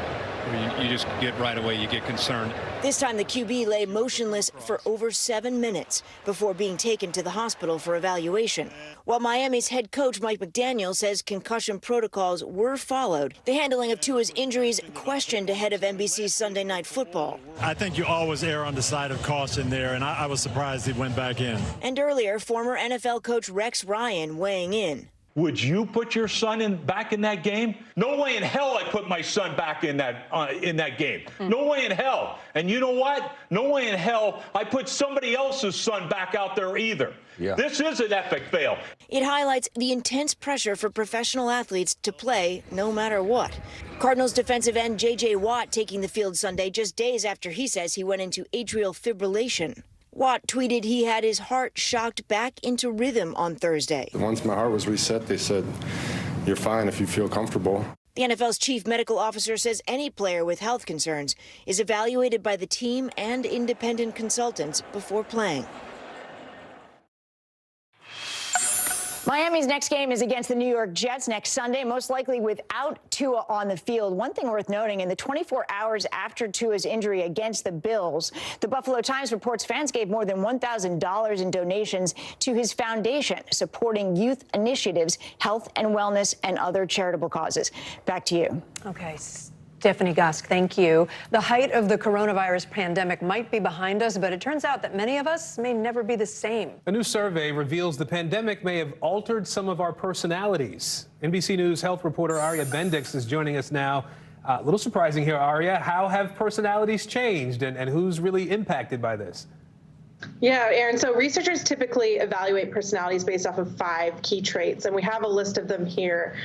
where you just get right away, you get concerned. This time the QB lay motionless for over 7 minutes before being taken to the hospital for evaluation. While Miami's head coach Mike McDaniel says concussion protocols were followed, the handling of Tua's injuries questioned ahead of NBC's Sunday Night Football. I think you always err on the side of caution there, and I was surprised he went back in. And earlier, former NFL coach Rex Ryan weighing in. Would you put your son back in that game? No way in hell I put my son back in that game. No way in hell. And you know what? No way in hell I put somebody else's son back out there either. Yeah. This is an epic fail. It highlights the intense pressure for professional athletes to play no matter what. Cardinals defensive end J.J. Watt taking the field Sunday just days after he says he went into atrial fibrillation. Watt tweeted he had his heart shocked back into rhythm on Thursday. Once my heart was reset, they said, "You're fine if you feel comfortable." The NFL's chief medical officer says any player with health concerns is evaluated by the team and independent consultants before playing. Miami's next game is against the New York Jets next Sunday, most likely without Tua on the field. One thing worth noting, in the 24 hours after Tua's injury against the Bills, the Buffalo Times reports fans gave more than $1,000 in donations to his foundation, supporting youth initiatives, health and wellness, and other charitable causes. Back to you. Okay. Stephanie Gosk, thank you. The height of the coronavirus pandemic might be behind us, but it turns out that many of us may never be the same. A new survey reveals the pandemic may have altered some of our personalities. NBC News health reporter Aria Bendix is joining us now. A little surprising here, Aria. How have personalities changed, and who's really impacted by this? Yeah, Aaron, so researchers typically evaluate personalities based off of 5 key traits, and we have a list of them here.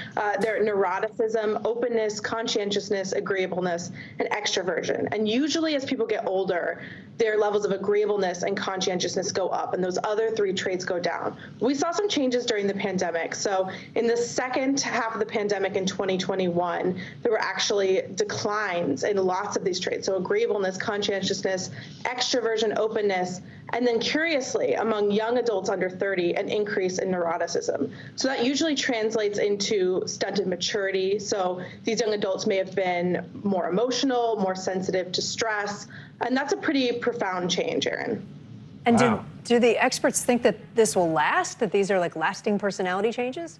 They're neuroticism, openness, conscientiousness, agreeableness, and extroversion. And usually as people get older, their levels of agreeableness and conscientiousness go up, and those other 3 traits go down. We saw some changes during the pandemic. So in the second half of the pandemic in 2021, there were actually declines in lots of these traits. So agreeableness, conscientiousness, extroversion, openness, and then curiously, among young adults under 30, an increase in neuroticism. So that usually translates into stunted maturity. So these young adults may have been more emotional, more sensitive to stress, and that's a pretty profound change, Aaron. And do the experts think that this will last, that these are like lasting personality changes?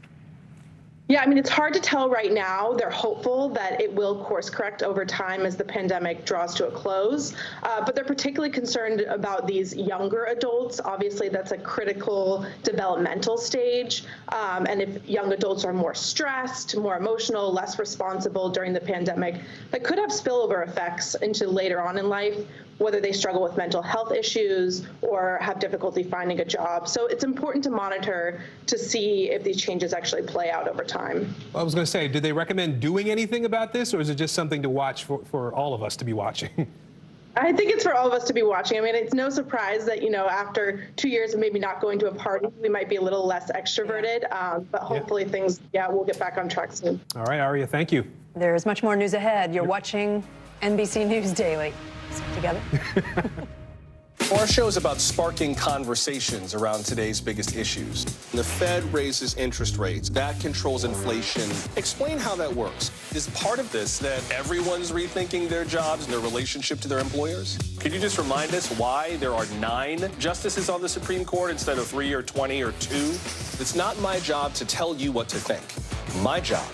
Yeah, I mean, it's hard to tell right now. They're hopeful that it will course correct over time as the pandemic draws to a close. But they're particularly concerned about these younger adults. Obviously, that's a critical developmental stage. And if young adults are more stressed, more emotional, less responsible during the pandemic, that could have spillover effects into later on in life, whether they struggle with mental health issues or have difficulty finding a job. So it's important to monitor to see if these changes actually play out over time. Well, I was going to say, do they recommend doing anything about this, or is it just something to watch for all of us to be watching? I think it's for all of us to be watching. I mean, it's no surprise that, after 2 years of maybe not going to a party, we might be a little less extroverted, but hopefully things, we'll get back on track soon. All right, Aria, thank you. There is much more news ahead. You're watching NBC News Daily. Together. Our show is about sparking conversations around today's biggest issues. The Fed raises interest rates. That controls inflation. Explain how that works. Is part of this that everyone's rethinking their jobs and their relationship to their employers? Could you just remind us why there are 9 justices on the Supreme Court instead of 3 or 20 or 2? It's not my job to tell you what to think. My job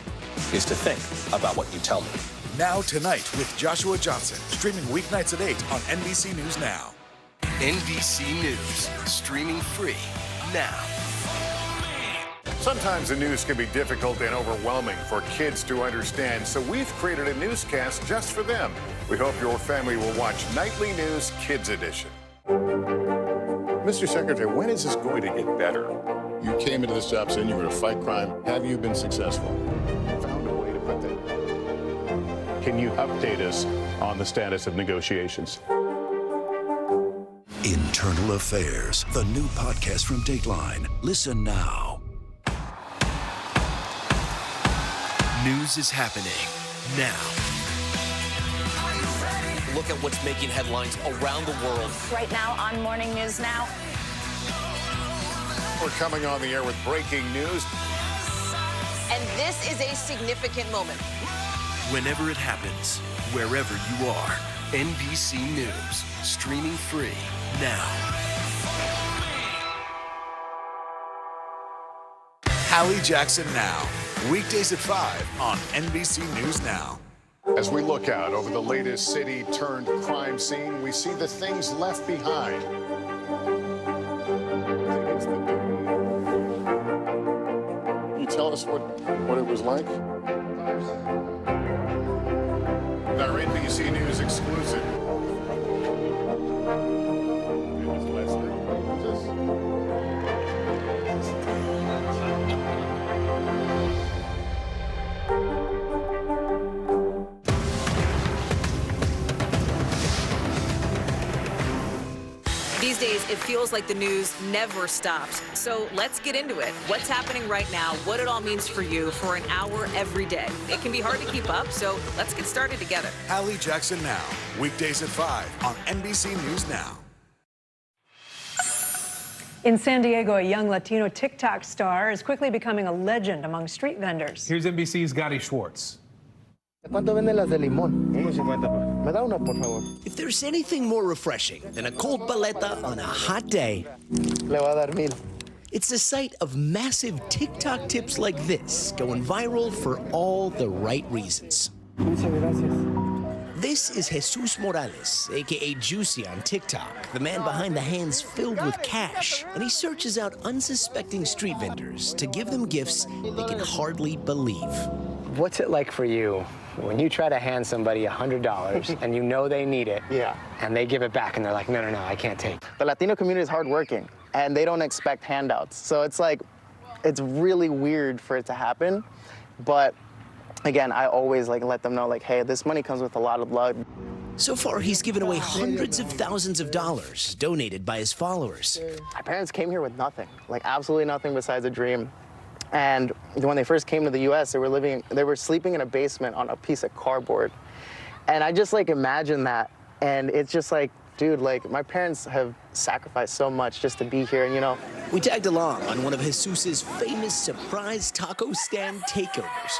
is to think about what you tell me. Now Tonight with Joshua Johnson, streaming weeknights at 8 on NBC News Now. NBC News, streaming free now. Sometimes the news can be difficult and overwhelming for kids to understand, so we've created a newscast just for them. We hope your family will watch Nightly News Kids Edition. Mr. Secretary, when is this going to get better? You came into this job saying you were going to fight crime. Have you been successful? Found a way to put that. Can you update us on the status of negotiations? Internal Affairs, the new podcast from Dateline. Listen now. News is happening now. Look at what's making headlines around the world. Right now on Morning News Now. We're coming on the air with breaking news. And this is a significant moment. Whenever it happens, wherever you are. NBC News, streaming free now. Hallie Jackson Now, weekdays at 5 on NBC News Now. As we look out over the latest city-turned-crime scene, we see the things left behind. Can you tell us what it was like? Our NBC News exclusive. These days, it feels like the news never stops. So let's get into it. What's happening right now, what it all means for you for an hour every day. It can be hard to keep up, so let's get started together. Hallie Jackson Now, weekdays at 5 on NBC News Now. In San Diego, a young Latino TikTok star is quickly becoming a legend among street vendors. Here's NBC's Gotti Schwartz. ¿Cuánto venden las de limón? 1.50. Me da una, por favor. If there's anything more refreshing than a cold paleta on a hot day, le voy a dar 1,000. it's the sight of massive TikTok tips like this going viral for all the right reasons. Muchas gracias. This is Jesus Morales, aka Juicy on TikTok, the man behind the hands filled with cash, and he searches out unsuspecting street vendors to give them gifts they can hardly believe. What's it like for you when you try to hand somebody $100 and you know they need it, and they give it back and they're like, no, I can't take it? The Latino community is hardworking, and they don't expect handouts. So it's like, it's really weird for it to happen. But again, I always let them know, hey, this money comes with a lot of blood. So far, he's given away hundreds of thousands of dollars donated by his followers. My parents came here with nothing, absolutely nothing besides a dream. And when they first came to the U.S., they were sleeping in a basement on a piece of cardboard. And I just imagine that. And it's just dude, my parents have sacrificed so much just to be here, and We tagged along on one of Jesus's famous surprise taco stand takeovers.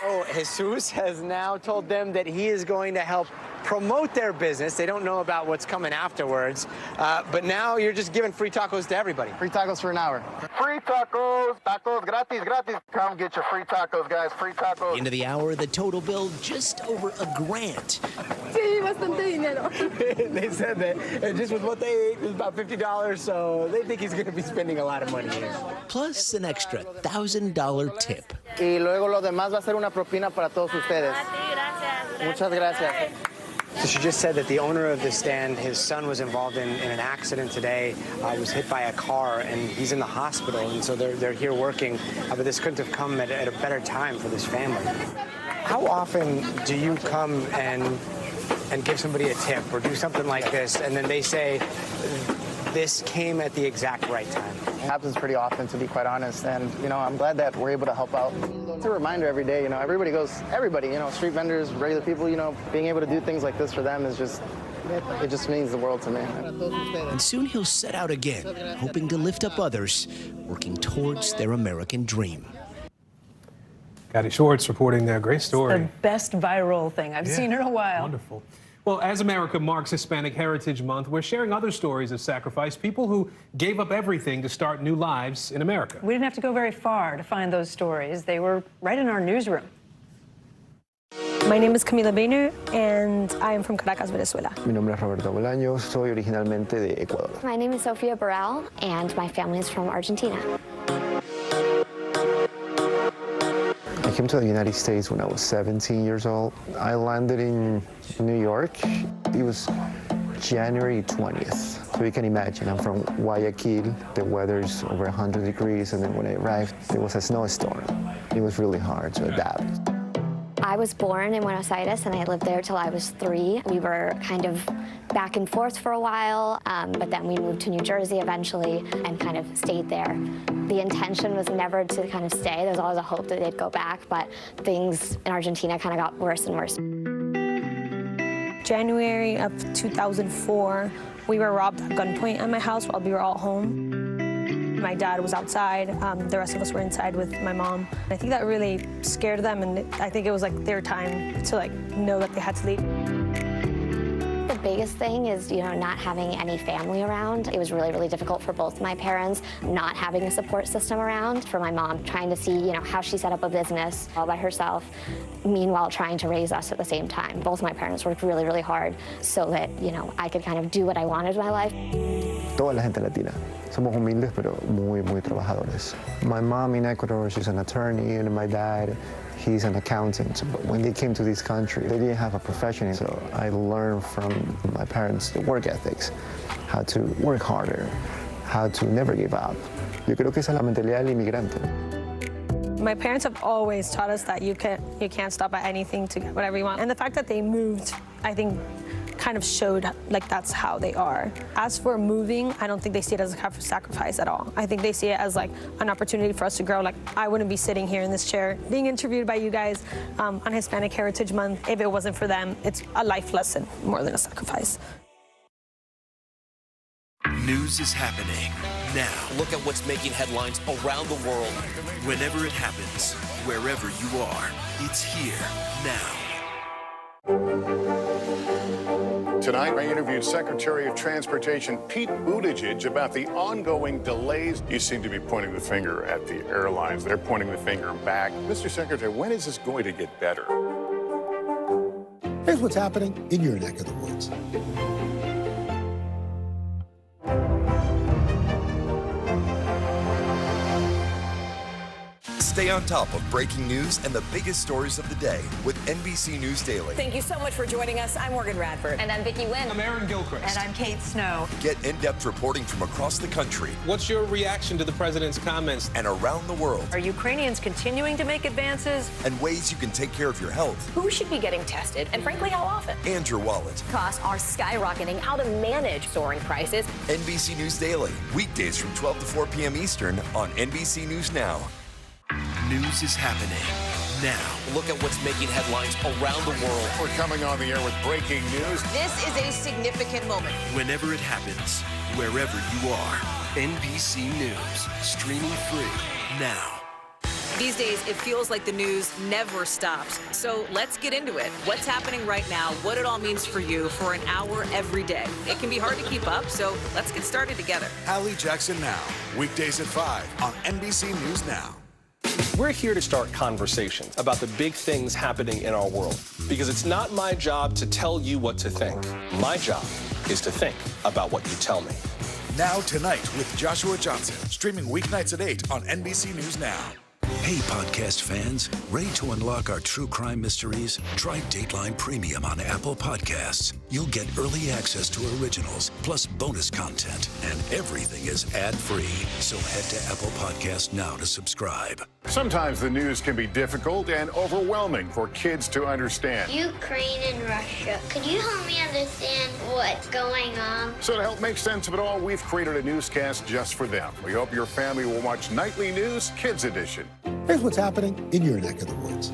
Oh, Jesus has now told them that he is going to help promote their business. They don't know about what's coming afterwards. But now you're just giving free tacos to everybody. Free tacos for an hour. Free tacos, gratis. Come get your free tacos, guys, free tacos. Into the hour, the total bill just over $1,000. Sí, bastante dinero. They said that just with what they ate, it was about $50, so they think he's going to be spending a lot of money here. Plus an extra $1,000 tip. Y luego lo demás va a ser una propina para todos ustedes. Muchas gracias. So she just said that the owner of the stand, his son was involved in an accident today, was hit by a car, and he's in the hospital, and so they're here working. But this couldn't have come at a better time for this family. How often do you come and give somebody a tip or do something like this, and then they say, this came at the exact right time? It happens pretty often, to be quite honest, and I'm glad that we're able to help out. It's a reminder every day, everybody, street vendors, regular people, being able to do things like this for them is it just means the world to me. And soon he'll set out again, hoping to lift up others, working towards their American dream. Gotti Schwartz reporting there. Great story. The best viral thing I've seen in a while. Wonderful. Well, as America marks Hispanic Heritage Month, we're sharing other stories of sacrifice, people who gave up everything to start new lives in America. We didn't have to go very far to find those stories. They were right in our newsroom. My name is Camila Boehner, and I am from Caracas, Venezuela. Mi nombre es Roberto Bolaños, soy originalmente de Ecuador. My name is Sofia Burrell, and my family is from Argentina. I came to the United States when I was 17 years old. I landed in New York. It was January 20th. So you can imagine, I'm from Guayaquil. The weather's over 100 degrees, and then when I arrived, there was a snowstorm. It was really hard to adapt. I was born in Buenos Aires, and I lived there till I was 3. We were kind of back and forth for a while, but then we moved to New Jersey eventually and kind of stayed there. The intention was never to kind of stay. There was always a hope that they'd go back, but things in Argentina kind of got worse and worse. January of 2004, we were robbed at gunpoint at my house while we were all home. My dad was outside. The rest of us were inside with my mom. I think that really scared them, and I think it was like their time to like know that they had to leave. The biggest thing is, not having any family around. It was really, really difficult for both my parents, not having a support system around. For my mom, trying to see, how she set up a business all by herself, meanwhile trying to raise us at the same time. Both my parents worked really, really hard so that, I could kind of do what I wanted in my life. Toda la gente latina. Somos humildes, pero muy, muy trabajadores. My mom in Ecuador, she's an attorney, and my dad, he's an accountant. But when they came to this country, they didn't have a profession. So I learned from my parents the work ethics, how to work harder, how to never give up. Yo creo que esa es la mentalidad del inmigrante. My parents have always taught us that you can't stop at anything to get whatever you want. And the fact that they moved, I think, kind of showed like that's how they are. As for moving, I don't think they see it as a sacrifice at all. I think they see it as like an opportunity for us to grow. Like, I wouldn't be sitting here in this chair being interviewed by you guys on Hispanic Heritage Month if it wasn't for them. It's a life lesson more than a sacrifice. News is happening now. Look at what's making headlines around the world. Whenever it happens, wherever you are, it's here now. Tonight, I interviewed Secretary of Transportation Pete Buttigieg about the ongoing delays. You seem to be pointing the finger at the airlines. They're pointing the finger back. Mr. Secretary, when is this going to get better? Here's what's happening in your neck of the woods. Stay on top of breaking news and the biggest stories of the day with NBC News Daily. Thank you so much for joining us. I'm Morgan Radford. And I'm Vicki Wynn. I'm Aaron Gilchrist. And I'm Kate Snow. Get in-depth reporting from across the country. What's your reaction to the president's comments? And around the world. Are Ukrainians continuing to make advances? And ways you can take care of your health. Who should be getting tested? And frankly, how often? And your wallet. Costs are skyrocketing. How to manage soaring prices. NBC News Daily. Weekdays from 12 to 4 p.m. Eastern on NBC News Now. News is happening now. Look at what's making headlines around the world. We're coming on the air with breaking news. This is a significant moment. Whenever it happens, wherever you are, NBC News, streaming free now. These days, it feels like the news never stops. So let's get into it. What's happening right now, what it all means for you for an hour every day. It can be hard to keep up, so let's get started together. Hallie Jackson Now, weekdays at 5 on NBC News Now. We're here to start conversations about the big things happening in our world, because it's not my job to tell you what to think. My job is to think about what you tell me. Now Tonight with Joshua Johnson, streaming weeknights at 8 on NBC News Now. Hey, podcast fans, ready to unlock our true crime mysteries? Try Dateline Premium on Apple Podcasts. You'll get early access to originals, plus bonus content, and everything is ad-free. So head to Apple Podcasts now to subscribe. Sometimes the news can be difficult and overwhelming for kids to understand. Ukraine and Russia. Could you help me understand what's going on? So to help make sense of it all, we've created a newscast just for them. We hope your family will watch Nightly News Kids Edition. Here's what's happening in your neck of the woods.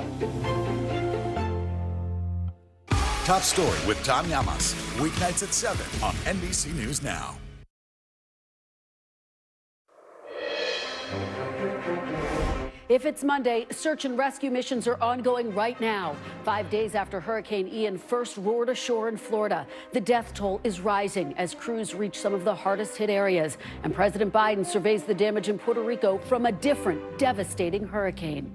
Top Story with Tom Llamas, weeknights at 7 on NBC News Now. If it's Monday, search and rescue missions are ongoing right now. 5 days after Hurricane Ian first roared ashore in Florida, the death toll is rising as crews reach some of the hardest hit areas. And President Biden surveys the damage in Puerto Rico from a different devastating hurricane.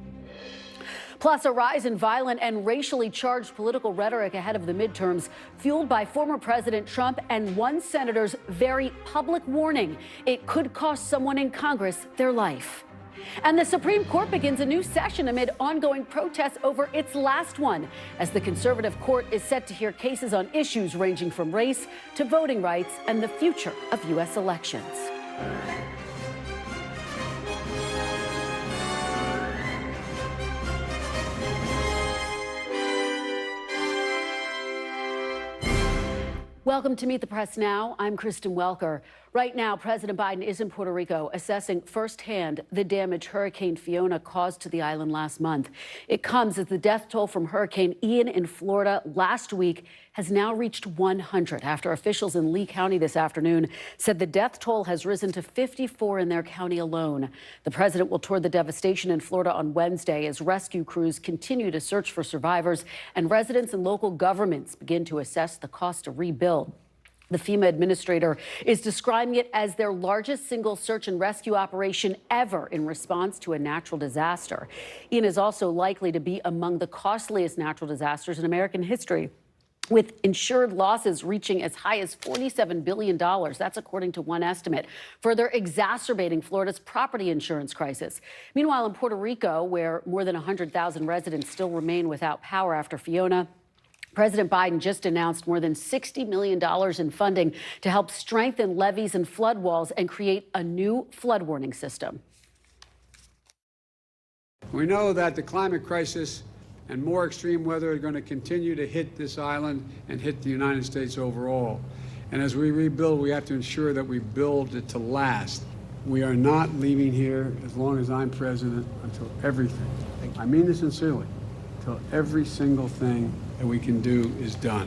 Plus, a rise in violent and racially charged political rhetoric ahead of the midterms, fueled by former President Trump and one senator's very public warning it could cost someone in Congress their life. And the Supreme Court begins a new session amid ongoing protests over its last one, as the conservative court is set to hear cases on issues ranging from race to voting rights and the future of U.S. elections. Welcome to Meet the Press Now. I'm Kristen Welker. Right now, President Biden is in Puerto Rico assessing firsthand the damage Hurricane Fiona caused to the island last month. It comes as the death toll from Hurricane Ian in Florida last week has now reached 100 after officials in Lee County this afternoon said the death toll has risen to 54 in their county alone. The president will tour the devastation in Florida on Wednesday as rescue crews continue to search for survivors and residents and local governments begin to assess the cost to rebuild. The FEMA administrator is describing it as their largest single search and rescue operation ever in response to a natural disaster. Ian is also likely to be among the costliest natural disasters in American history, with insured losses reaching as high as $47 billion. That's according to one estimate, further exacerbating Florida's property insurance crisis. Meanwhile, in Puerto Rico, where more than 100,000 residents still remain without power after Fiona, President Biden just announced more than $60 million in funding to help strengthen levees and flood walls and create a new flood warning system. We know that the climate crisis and more extreme weather are going to continue to hit this island and hit the United States overall. And as we rebuild, we have to ensure that we build it to last. We are not leaving here as long as I'm president until everything, I mean this sincerely, until every single thing that we can do is done.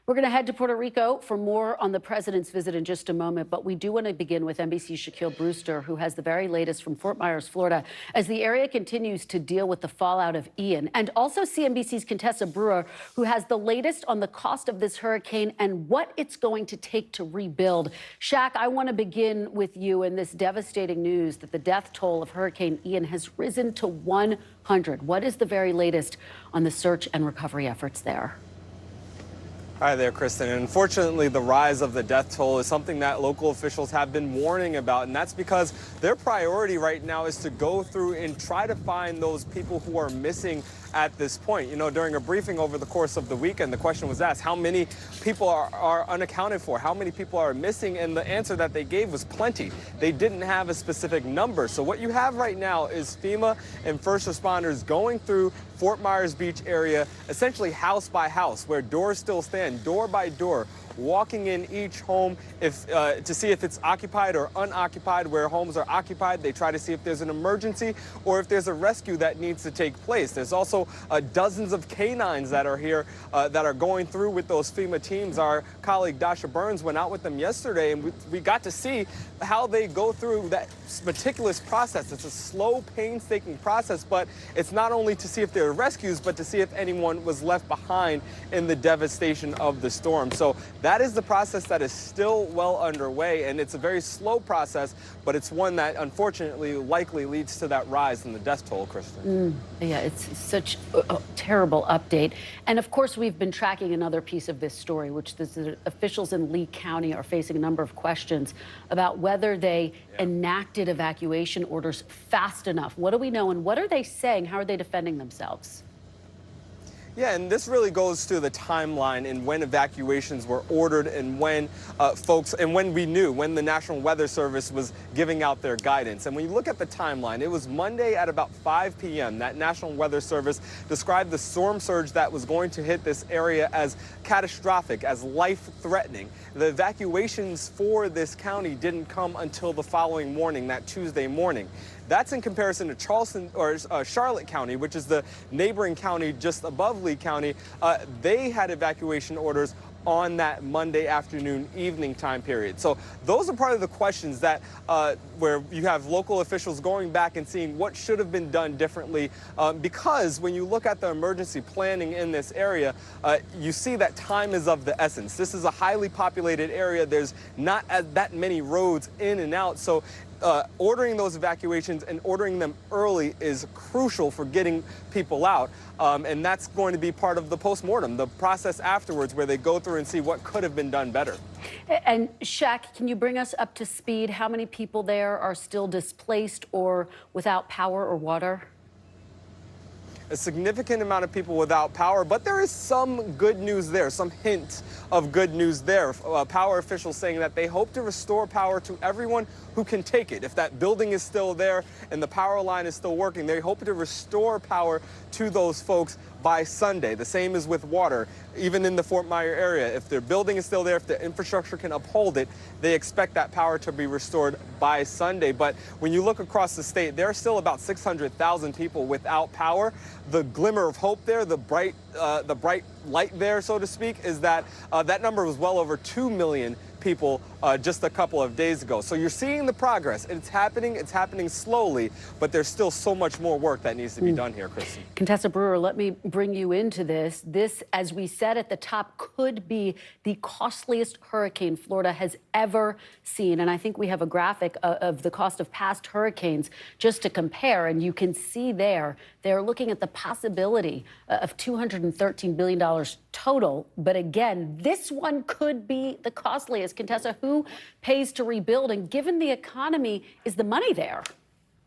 We're going to head to Puerto Rico for more on the president's visit in just a moment, but we do want to begin with NBC's Shaquille Brewster, who has the very latest from Fort Myers, Florida, as the area continues to deal with the fallout of Ian, and also CNBC's Contessa Brewer, who has the latest on the cost of this hurricane and what it's going to take to rebuild. Shaq, I want to begin with you in this devastating news that the death toll of Hurricane Ian has risen to 100. What is the very latest on the search and recovery efforts there? Hi there, Kristen. Unfortunately, the rise of the death toll is something that local officials have been warning about, and that's because their priority right now is to go through and try to find those people who are missing at this point. You know, during a briefing over the course of the weekend, the question was asked, how many people are unaccounted for? How many people are missing? And the answer that they gave was plenty. They didn't have a specific number. So what you have right now is FEMA and first responders going through Fort Myers Beach area, essentially house by house, where doors still stand, door by door, walking in each home to see if it's occupied or unoccupied. Where homes are occupied, they try to see if there's an emergency or if there's a rescue that needs to take place. There's also dozens of canines that are here that are going through with those FEMA teams. Our colleague Dasha Burns went out with them yesterday, and we got to see how they go through that meticulous process. It's a slow, painstaking process, but it's not only to see if there are rescues, but to see if anyone was left behind in the devastation of the storm. So that is the process that is still well underway, and it's a very slow process, but it's one that unfortunately likely leads to that rise in the death toll, Kristen. Yeah, it's such a terrible update. And of course, we've been tracking another piece of this story, which the officials in Lee County are facing a number of questions about whether they enacted evacuation orders fast enough. What do we know, and what are they saying? How are they defending themselves? Yeah, and this really goes to the timeline in when evacuations were ordered and when when we knew, when the National Weather Service was giving out their guidance. And when you look at the timeline, it was Monday at about 5 p.m. that National Weather Service described the storm surge that was going to hit this area as catastrophic, as life-threatening. The evacuations for this county didn't come until the following morning, that Tuesday morning. That's in comparison to Charlotte County, which is the neighboring county just above Lee County. They had evacuation orders on that Monday afternoon, evening time period. So those are part of the questions that where you have local officials going back and seeing what should have been done differently, because when you look at the emergency planning in this area, you see that time is of the essence. This is a highly populated area. There's not that many roads in and out. So ordering those evacuations and ordering them early is crucial for getting people out. And that's going to be part of the postmortem, the process afterwards, where they go through and see what could have been done better. And Shaq, can you bring us up to speed? How many people there are still displaced or without power or water? A significant amount of people without power, but there is some good news there, some hint of good news there. Power officials saying that they hope to restore power to everyone who can take it. If that building is still there and the power line is still working, they hope to restore power to those folks by Sunday. The same is with water. Even in the Fort Myers area, if their building is still there, if the infrastructure can uphold it, they expect that power to be restored by Sunday. But when you look across the state, there are still about 600,000 people without power. The glimmer of hope there, the bright light there, so to speak, is that that number was well over 2 million people just a couple of days ago. So you're seeing the progress. It's happening slowly, but there's still so much more work that needs to be done here, Kristen. Contessa Brewer, let me bring you into this. This, as we said at the top, could be the costliest hurricane Florida has ever seen. And I think we have a graphic of the cost of past hurricanes just to compare. And you can see there, they're looking at the possibility of $213 billion total. But again, this one could be the costliest. Contessa, who pays to rebuild? And given the economy, is the money there?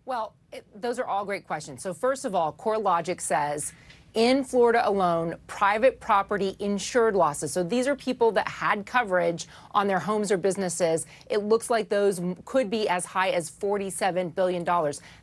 Well, those are all great questions. So first of all, CoreLogic says in Florida alone, private property insured losses. So these are people that had coverage on their homes or businesses. It looks like those could be as high as $47 billion.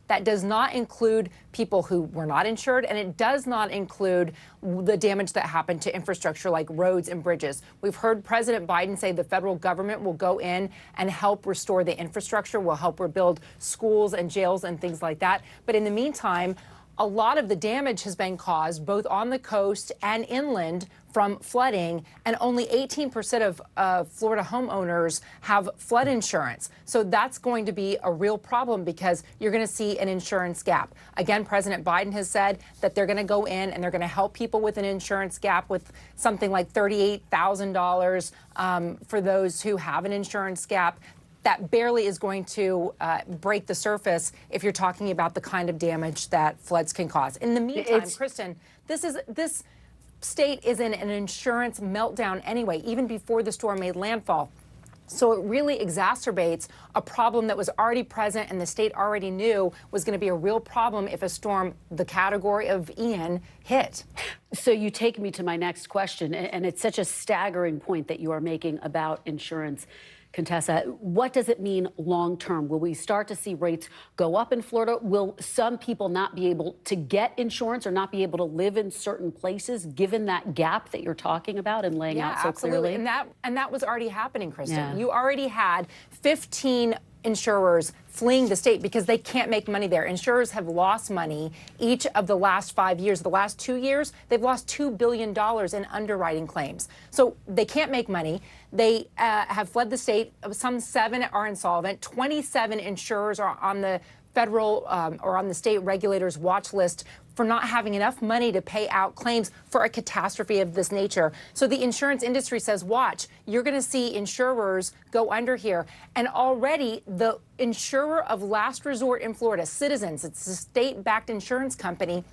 That does not include people who were not insured, and it does not include the damage that happened to infrastructure like roads and bridges. We've heard President Biden say the federal government will go in and help restore the infrastructure, will help rebuild schools and jails and things like that. But in the meantime, a lot of the damage has been caused both on the coast and inland from flooding, and only 18% of Florida homeowners have flood insurance. So that's going to be a real problem because you're going to see an insurance gap. Again, President Biden has said that they're going to go in and they're going to help people with an insurance gap with something like $38,000 for those who have an insurance gap. That barely is going to break the surface if you're talking about the kind of damage that floods can cause. In the meantime, Kristen, this state is in an insurance meltdown anyway, even before the storm made landfall. So it really exacerbates a problem that was already present and the state already knew was going to be a real problem if a storm the category of Ian hit. So you take me to my next question, and it's such a staggering point that you are making about insurance. Contessa, what does it mean long term? Will we start to see rates go up in Florida? Will some people not be able to get insurance or not be able to live in certain places given that gap that you're talking about and laying out so absolutely. clearly? And that was already happening, Kristen. Yeah. You already had 15 insurers fleeing the state because they can't make money there. Insurers have lost money each of the last 5 years. The last 2 years, they've lost $2 billion in underwriting claims. So they can't make money. They have fled the state. Some 7 are insolvent. 27 insurers are on the federal or on the state regulators' watch list for not having enough money to pay out claims for a catastrophe of this nature. So the insurance industry says, watch, you're going to see insurers go under here. And already the insurer of last resort in Florida, Citizens, it's a state-backed insurance company,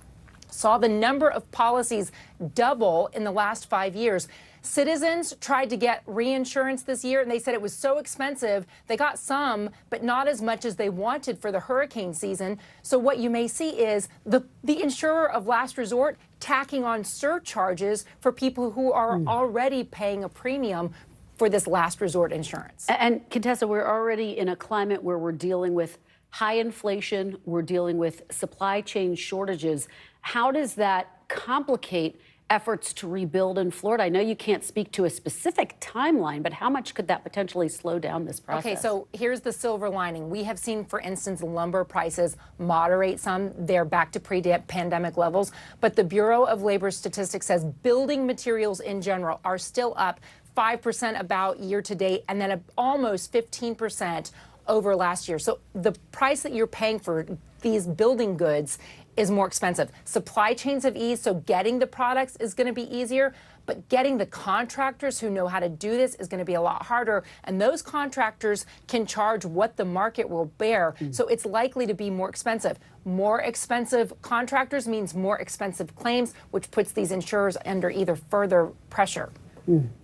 saw the number of policies double in the last 5 years. Citizens tried to get reinsurance this year, and they said it was so expensive. They got some, but not as much as they wanted for the hurricane season. So what you may see is the insurer of last resort tacking on surcharges for people who are already paying a premium for this last resort insurance. And Contessa, we're already in a climate where we're dealing with high inflation, we're dealing with supply chain shortages. How does that complicate efforts to rebuild in Florida? I know you can't speak to a specific timeline, but how much could that potentially slow down this process? Okay, so here's the silver lining. We have seen, for instance, lumber prices moderate some. They're back to pre-pandemic levels. But the Bureau of Labor Statistics says building materials in general are still up 5% about year to date, and then almost 15% over last year. So the price that you're paying for these building goods is more expensive. Supply chains have eased, so getting the products is going to be easier, but getting the contractors who know how to do this is going to be a lot harder, and those contractors can charge what the market will bear, so it's likely to be more expensive. More expensive contractors means more expensive claims, which puts these insurers under either further pressure.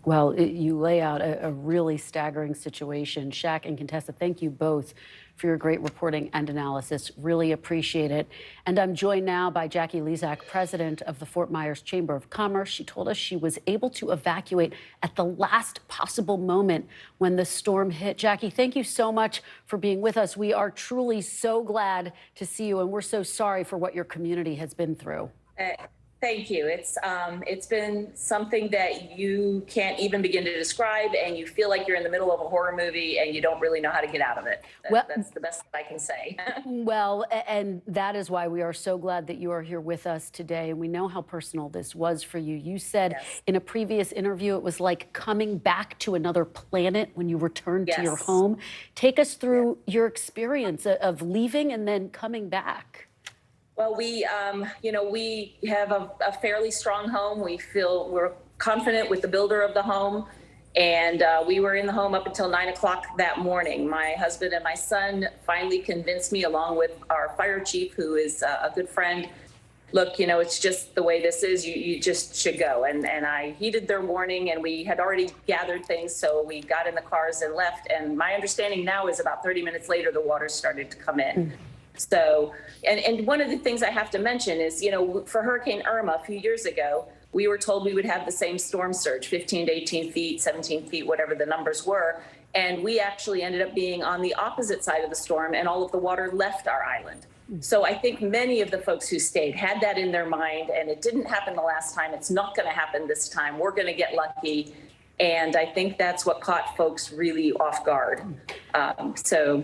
Well, you lay out a really staggering situation. Shaq and Contessa, thank you both for your great reporting and analysis. Really appreciate it. And I'm joined now by Jackie Lezak, president of the Fort Myers Chamber of Commerce. She told us she was able to evacuate at the last possible moment when the storm hit. Jackie, thank you so much for being with us. We are truly so glad to see you, and we're so sorry for what your community has been through. Thank you. It's been something that you can't even begin to describe, and you feel like you're in the middle of a horror movie and you don't really know how to get out of it. That's the best that I can say. Well, and that is why we are so glad that you are here with us today. And we know how personal this was for you. You said in a previous interview it was like coming back to another planet when you returned to your home. Take us through your experience of leaving and then coming back. Well, we have a fairly strong home. We're confident with the builder of the home. And we were in the home up until 9 o'clock that morning. My husband and my son finally convinced me, along with our fire chief, who is a good friend, look, it's just the way this is. You just should go. And I heeded their warning, and we had already gathered things. So we got in the cars and left. And my understanding now is about 30 minutes later, the water started to come in. So, and one of the things I have to mention is, for Hurricane Irma a few years ago, we were told we would have the same storm surge, 15 to 18 feet, 17 feet, whatever the numbers were. And we actually ended up being on the opposite side of the storm, and all of the water left our island. So I think many of the folks who stayed had that in their mind, and it didn't happen the last time. It's not going to happen this time. We're going to get lucky. And I think that's what caught folks really off guard. So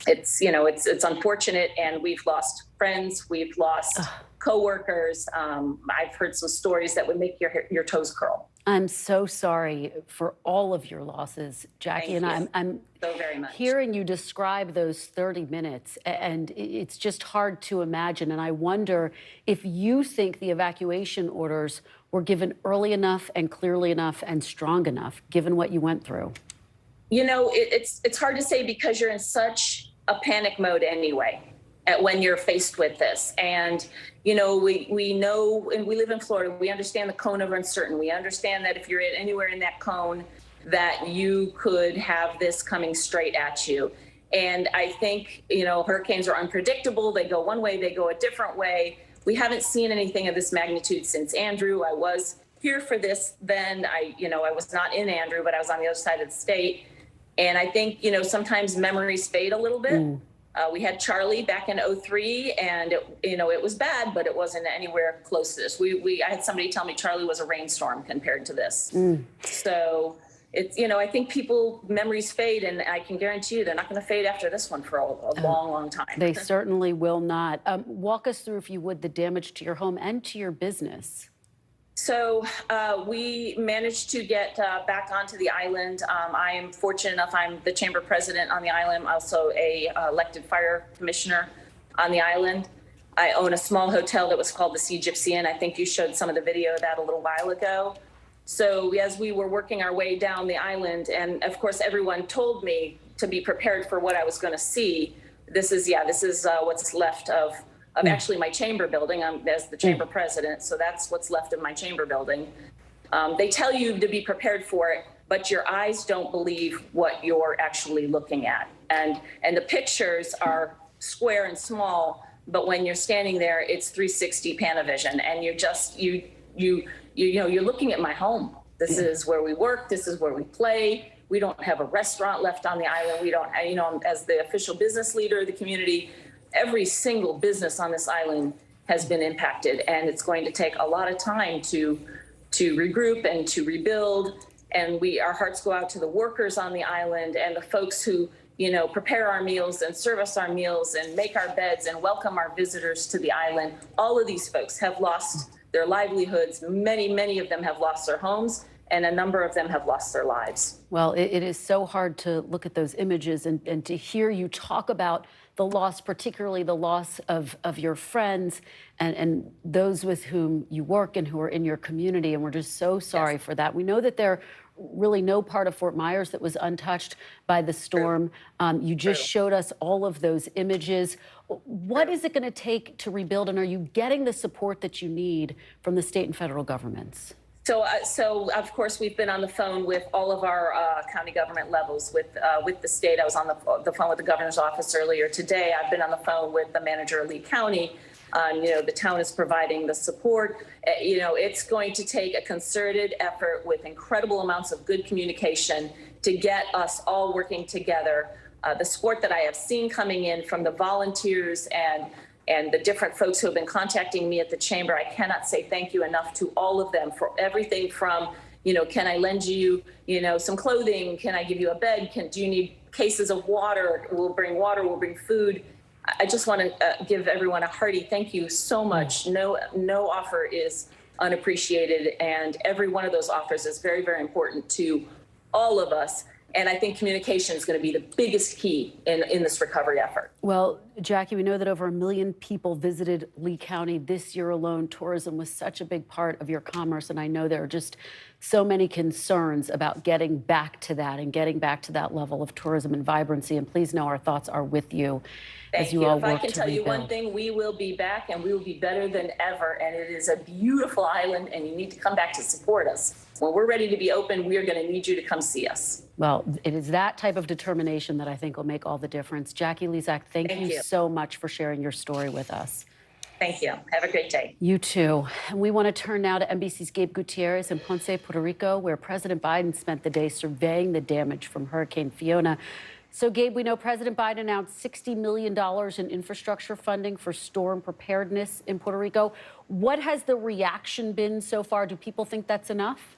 it's unfortunate, and we've lost friends, we've lost coworkers. I've heard some stories that would make your toes curl. I'm so sorry for all of your losses, Jackie. And I'm so very much hearing you describe those 30 minutes, and it's just hard to imagine. And I wonder if you think the evacuation orders were given early enough and clearly enough and strong enough, given what you went through. It's hard to say, because you're in such a panic mode anyway when you're faced with this. And, we know, and we live in Florida, we understand the cone of uncertainty. We understand that if you're anywhere in that cone, that you could have this coming straight at you. And I think, hurricanes are unpredictable. They go one way, they go a different way. We haven't seen anything of this magnitude since Andrew. I was here for this then. I was not in Andrew, but I was on the other side of the state. And I think, sometimes memories fade a little bit. We had Charlie back in 2003, and it was bad, but it wasn't anywhere close to this. I had somebody tell me Charlie was a rainstorm compared to this. So it's, I think memories fade, and I can guarantee you they're not going to fade after this one for a long, long time. They certainly will not. Walk us through, if you would, the damage to your home and to your business. So we managed to get back onto the island. I am fortunate enough, I'm the chamber president on the island. I'm also a elected fire commissioner on the island. I own a small hotel that was called the Sea Gypsy Inn. I think you showed some of the video of that a little while ago. So as we were working our way down the island, and of course everyone told me to be prepared for what I was going to see. This is what's left of actually my chamber building. I'm as the chamber president, so that's what's left of my chamber building. They tell you to be prepared for it, but your eyes don't believe what you're actually looking at. And the pictures are square and small, but when you're standing there, it's 360 Panavision, and you're looking at my home. This is where we work. This is where we play. We don't have a restaurant left on the island. We don't, as the official business leader of the community, every single business on this island has been impacted, and it's going to take a lot of time to regroup and to rebuild. And our hearts go out to the workers on the island and the folks who, prepare our meals and serve us our meals and make our beds and welcome our visitors to the island. All of these folks have lost their livelihoods. Many, many of them have lost their homes, and a number of them have lost their lives. Well, it is so hard to look at those images and to hear you talk about the loss, particularly the loss of your friends and those with whom you work and who are in your community. And we're just so sorry for that. We know that there really no part of Fort Myers that was untouched by the storm. You just showed us all of those images. What is it going to take to rebuild, and are you getting the support that you need from the state and federal governments? So of course, we've been on the phone with all of our county government levels, with the state. I was on the phone with the governor's office earlier today. I've been on the phone with the manager of Lee County. The town is providing the support. It's going to take a concerted effort with incredible amounts of good communication to get us all working together. The support that I have seen coming in from the volunteers and and the different folks who have been contacting me at the chamber. I cannot say thank you enough to all of them for everything from, can I lend you, some clothing? Can I give you a bed? Do you need cases of water? We'll bring food. I just want to give everyone a hearty thank you so much. No offer is unappreciated, and every one of those offers is very, very important to all of us. And I think communication is going to be the biggest key in this recovery effort. Well, Jackie, we know that over 1 million people visited Lee County this year alone. Tourism was such a big part of your commerce, and I know there are just so many concerns about getting back to that and getting back to that level of tourism and vibrancy. And please know our thoughts are with you. Thank you. If I can tell you one thing, we will be back, and we will be better than ever. And it is a beautiful island, and you need to come back to support us. When we're ready to be open, we are going to need you to come see us. Well, it is that type of determination that I think will make all the difference. Jackie Lezak, thank you so much for sharing your story with us. Thank you. Have a great day. You too. And we want to turn now to NBC's Gabe Gutierrez in Ponce, Puerto Rico, where President Biden spent the day surveying the damage from Hurricane Fiona. So, Gabe, we know President Biden announced $60 million in infrastructure funding for storm preparedness in Puerto Rico. What has the reaction been so far? Do people think that's enough?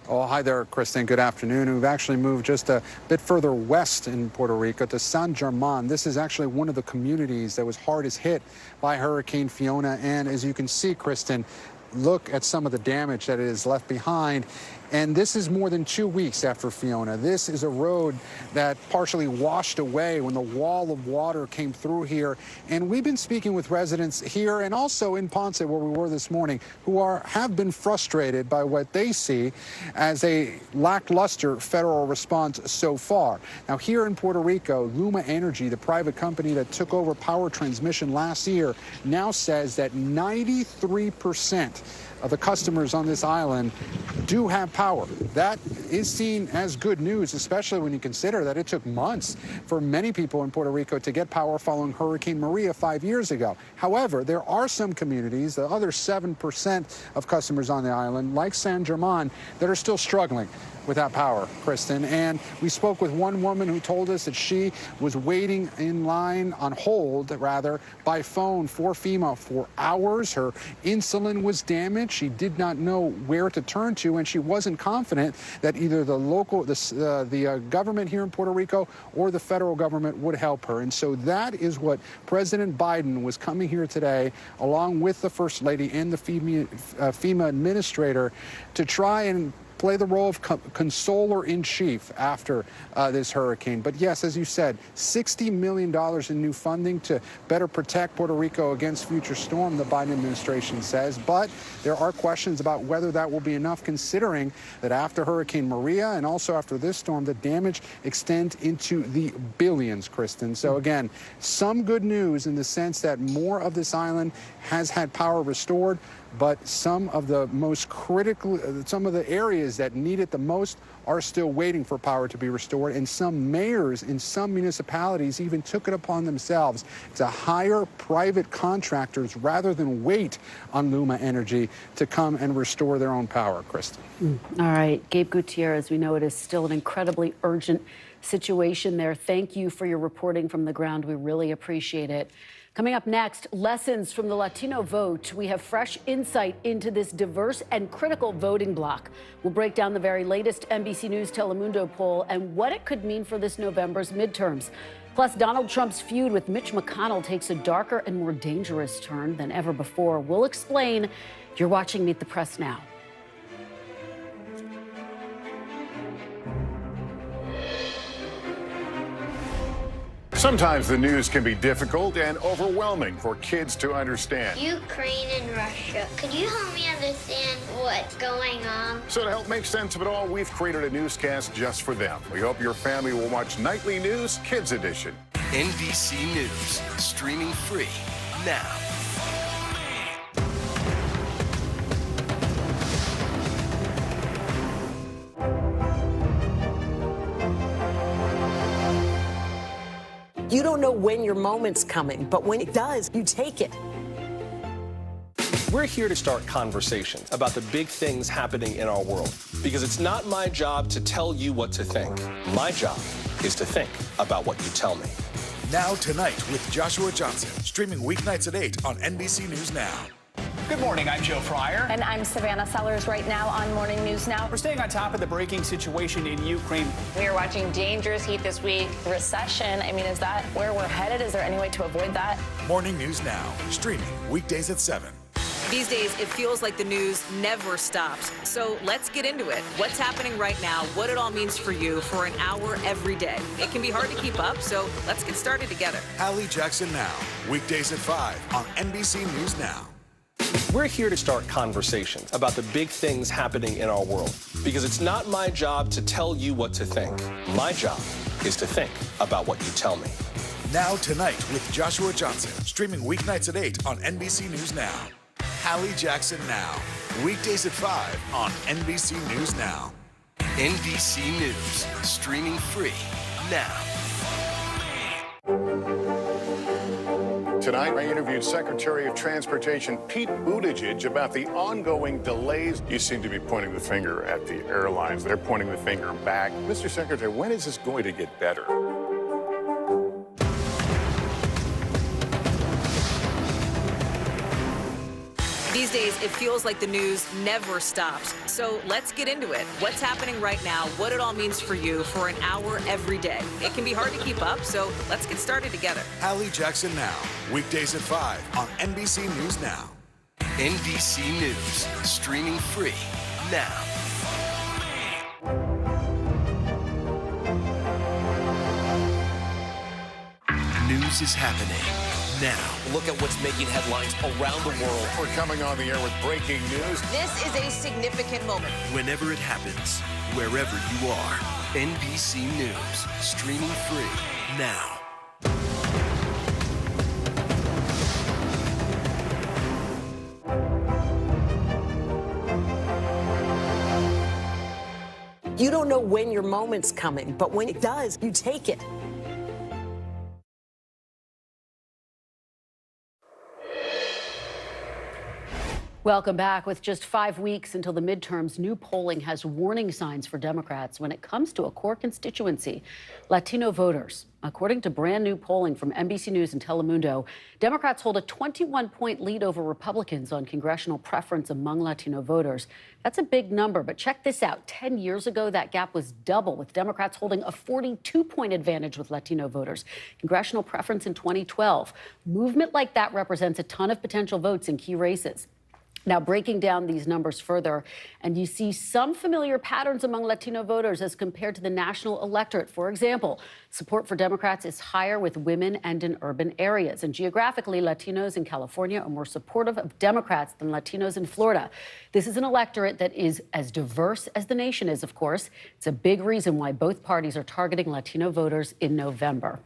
Oh, hi there, Kristen. Good afternoon. We've actually moved just a bit further west in Puerto Rico to San German. This is actually one of the communities that was hardest hit by Hurricane Fiona. And as you can see, Kristen, look at some of the damage that it has left behind. And this is more than 2 weeks after Fiona. This is a road that partially washed away when the wall of water came through here. And we've been speaking with residents here and also in Ponce, where we were this morning, who have been frustrated by what they see as a lackluster federal response so far. Now, here in Puerto Rico, Luma Energy, the private company that took over power transmission last year, now says that 93% of the customers on this island do have power. That is seen as good news, especially when you consider that it took months for many people in Puerto Rico to get power following Hurricane Maria 5 years ago. However, there are some communities, the other 7% of customers on the island, like San German, that are still struggling without power, Kristen. And we spoke with one woman who told us that she was waiting in line, on hold, rather, by phone for FEMA for hours. Her insulin was damaged. She did not know where to turn to, and she wasn't confident that either the government here in Puerto Rico or the federal government would help her. And so that is what President Biden was coming here today, along with the First Lady and the FEMA administrator, to try and play the role of consoler-in-chief after this hurricane. But yes, as you said, $60 million in new funding to better protect Puerto Rico against future storm, the Biden administration says. But there are questions about whether that will be enough, considering that after Hurricane Maria and also after this storm, the damage extends into the billions, Kristen. So again, some good news in the sense that more of this island has had power restored, but some of the most critical, some of the areas that need it the most are still waiting for power to be restored. And some mayors in some municipalities even took it upon themselves to hire private contractors rather than wait on Luma Energy to come and restore their own power, Kristen. All right, Gabe Gutierrez, we know it is still an incredibly urgent situation there. Thank you for your reporting from the ground. We really appreciate it. Coming up next, lessons from the Latino vote. We have fresh insight into this diverse and critical voting bloc. We'll break down the very latest NBC News Telemundo poll and what it could mean for this November's midterms. Plus, Donald Trump's feud with Mitch McConnell takes a darker and more dangerous turn than ever before. We'll explain. You're watching Meet the Press now. Sometimes the news can be difficult and overwhelming for kids to understand. Ukraine and Russia. Could you help me understand what's going on? So to help make sense of it all, we've created a newscast just for them. We hope your family will watch Nightly News Kids Edition. NBC News, streaming free now. You don't know when your moment's coming, but when it does, you take it. We're here to start conversations about the big things happening in our world, because it's not my job to tell you what to think. My job is to think about what you tell me. Now Tonight with Joshua Johnson, streaming weeknights at 8 on NBC News Now. Good morning, I'm Joe Fryer. And I'm Savannah Sellers right now on Morning News Now. We're staying on top of the breaking situation in Ukraine. We are watching dangerous heat this week. Recession, I mean, is that where we're headed? Is there any way to avoid that? Morning News Now, streaming weekdays at 7. These days, it feels like the news never stops. So let's get into it. What's happening right now, what it all means for you for an hour every day. It can be hard to keep up, so let's get started together. Hallie Jackson Now, weekdays at 5 on NBC News Now. We're here to start conversations about the big things happening in our world, because it's not my job to tell you what to think. My job is to think about what you tell me. Now Tonight with Joshua Johnson, streaming weeknights at 8 on NBC News Now. Hallie Jackson Now, weekdays at 5 on NBC News Now. NBC News, streaming free now. Tonight, I interviewed Secretary of Transportation Pete Buttigieg about the ongoing delays. You seem to be pointing the finger at the airlines. They're pointing the finger back. Mr. Secretary, when is this going to get better? These days, it feels like the news never stops. So let's get into it. What's happening right now, what it all means for you for an hour every day. It can be hard to keep up, so let's get started together. Hallie Jackson Now, weekdays at 5 on NBC News Now. NBC News, streaming free now. News is happening now. Look at what's making headlines around the world. We're coming on the air with breaking news. This is a significant moment. Whenever it happens, wherever you are. NBC News, streaming free now. You don't know when your moment's coming, but when it does, you take it. Welcome back. With just 5 weeks until the midterms, new polling has warning signs for Democrats when it comes to a core constituency, Latino voters. According to brand new polling from NBC News and Telemundo, Democrats hold a 21-point lead over Republicans on congressional preference among Latino voters. That's a big number, but check this out. 10 years ago, that gap was double, with Democrats holding a 42-point advantage with Latino voters. Congressional preference in 2012. Movement like that represents a ton of potential votes in key races. Now, breaking down these numbers further, and you see some familiar patterns among Latino voters as compared to the national electorate. For example, support for Democrats is higher with women and in urban areas. And geographically, Latinos in California are more supportive of Democrats than Latinos in Florida. This is an electorate that is as diverse as the nation is, of course. It's a big reason why both parties are targeting Latino voters in November.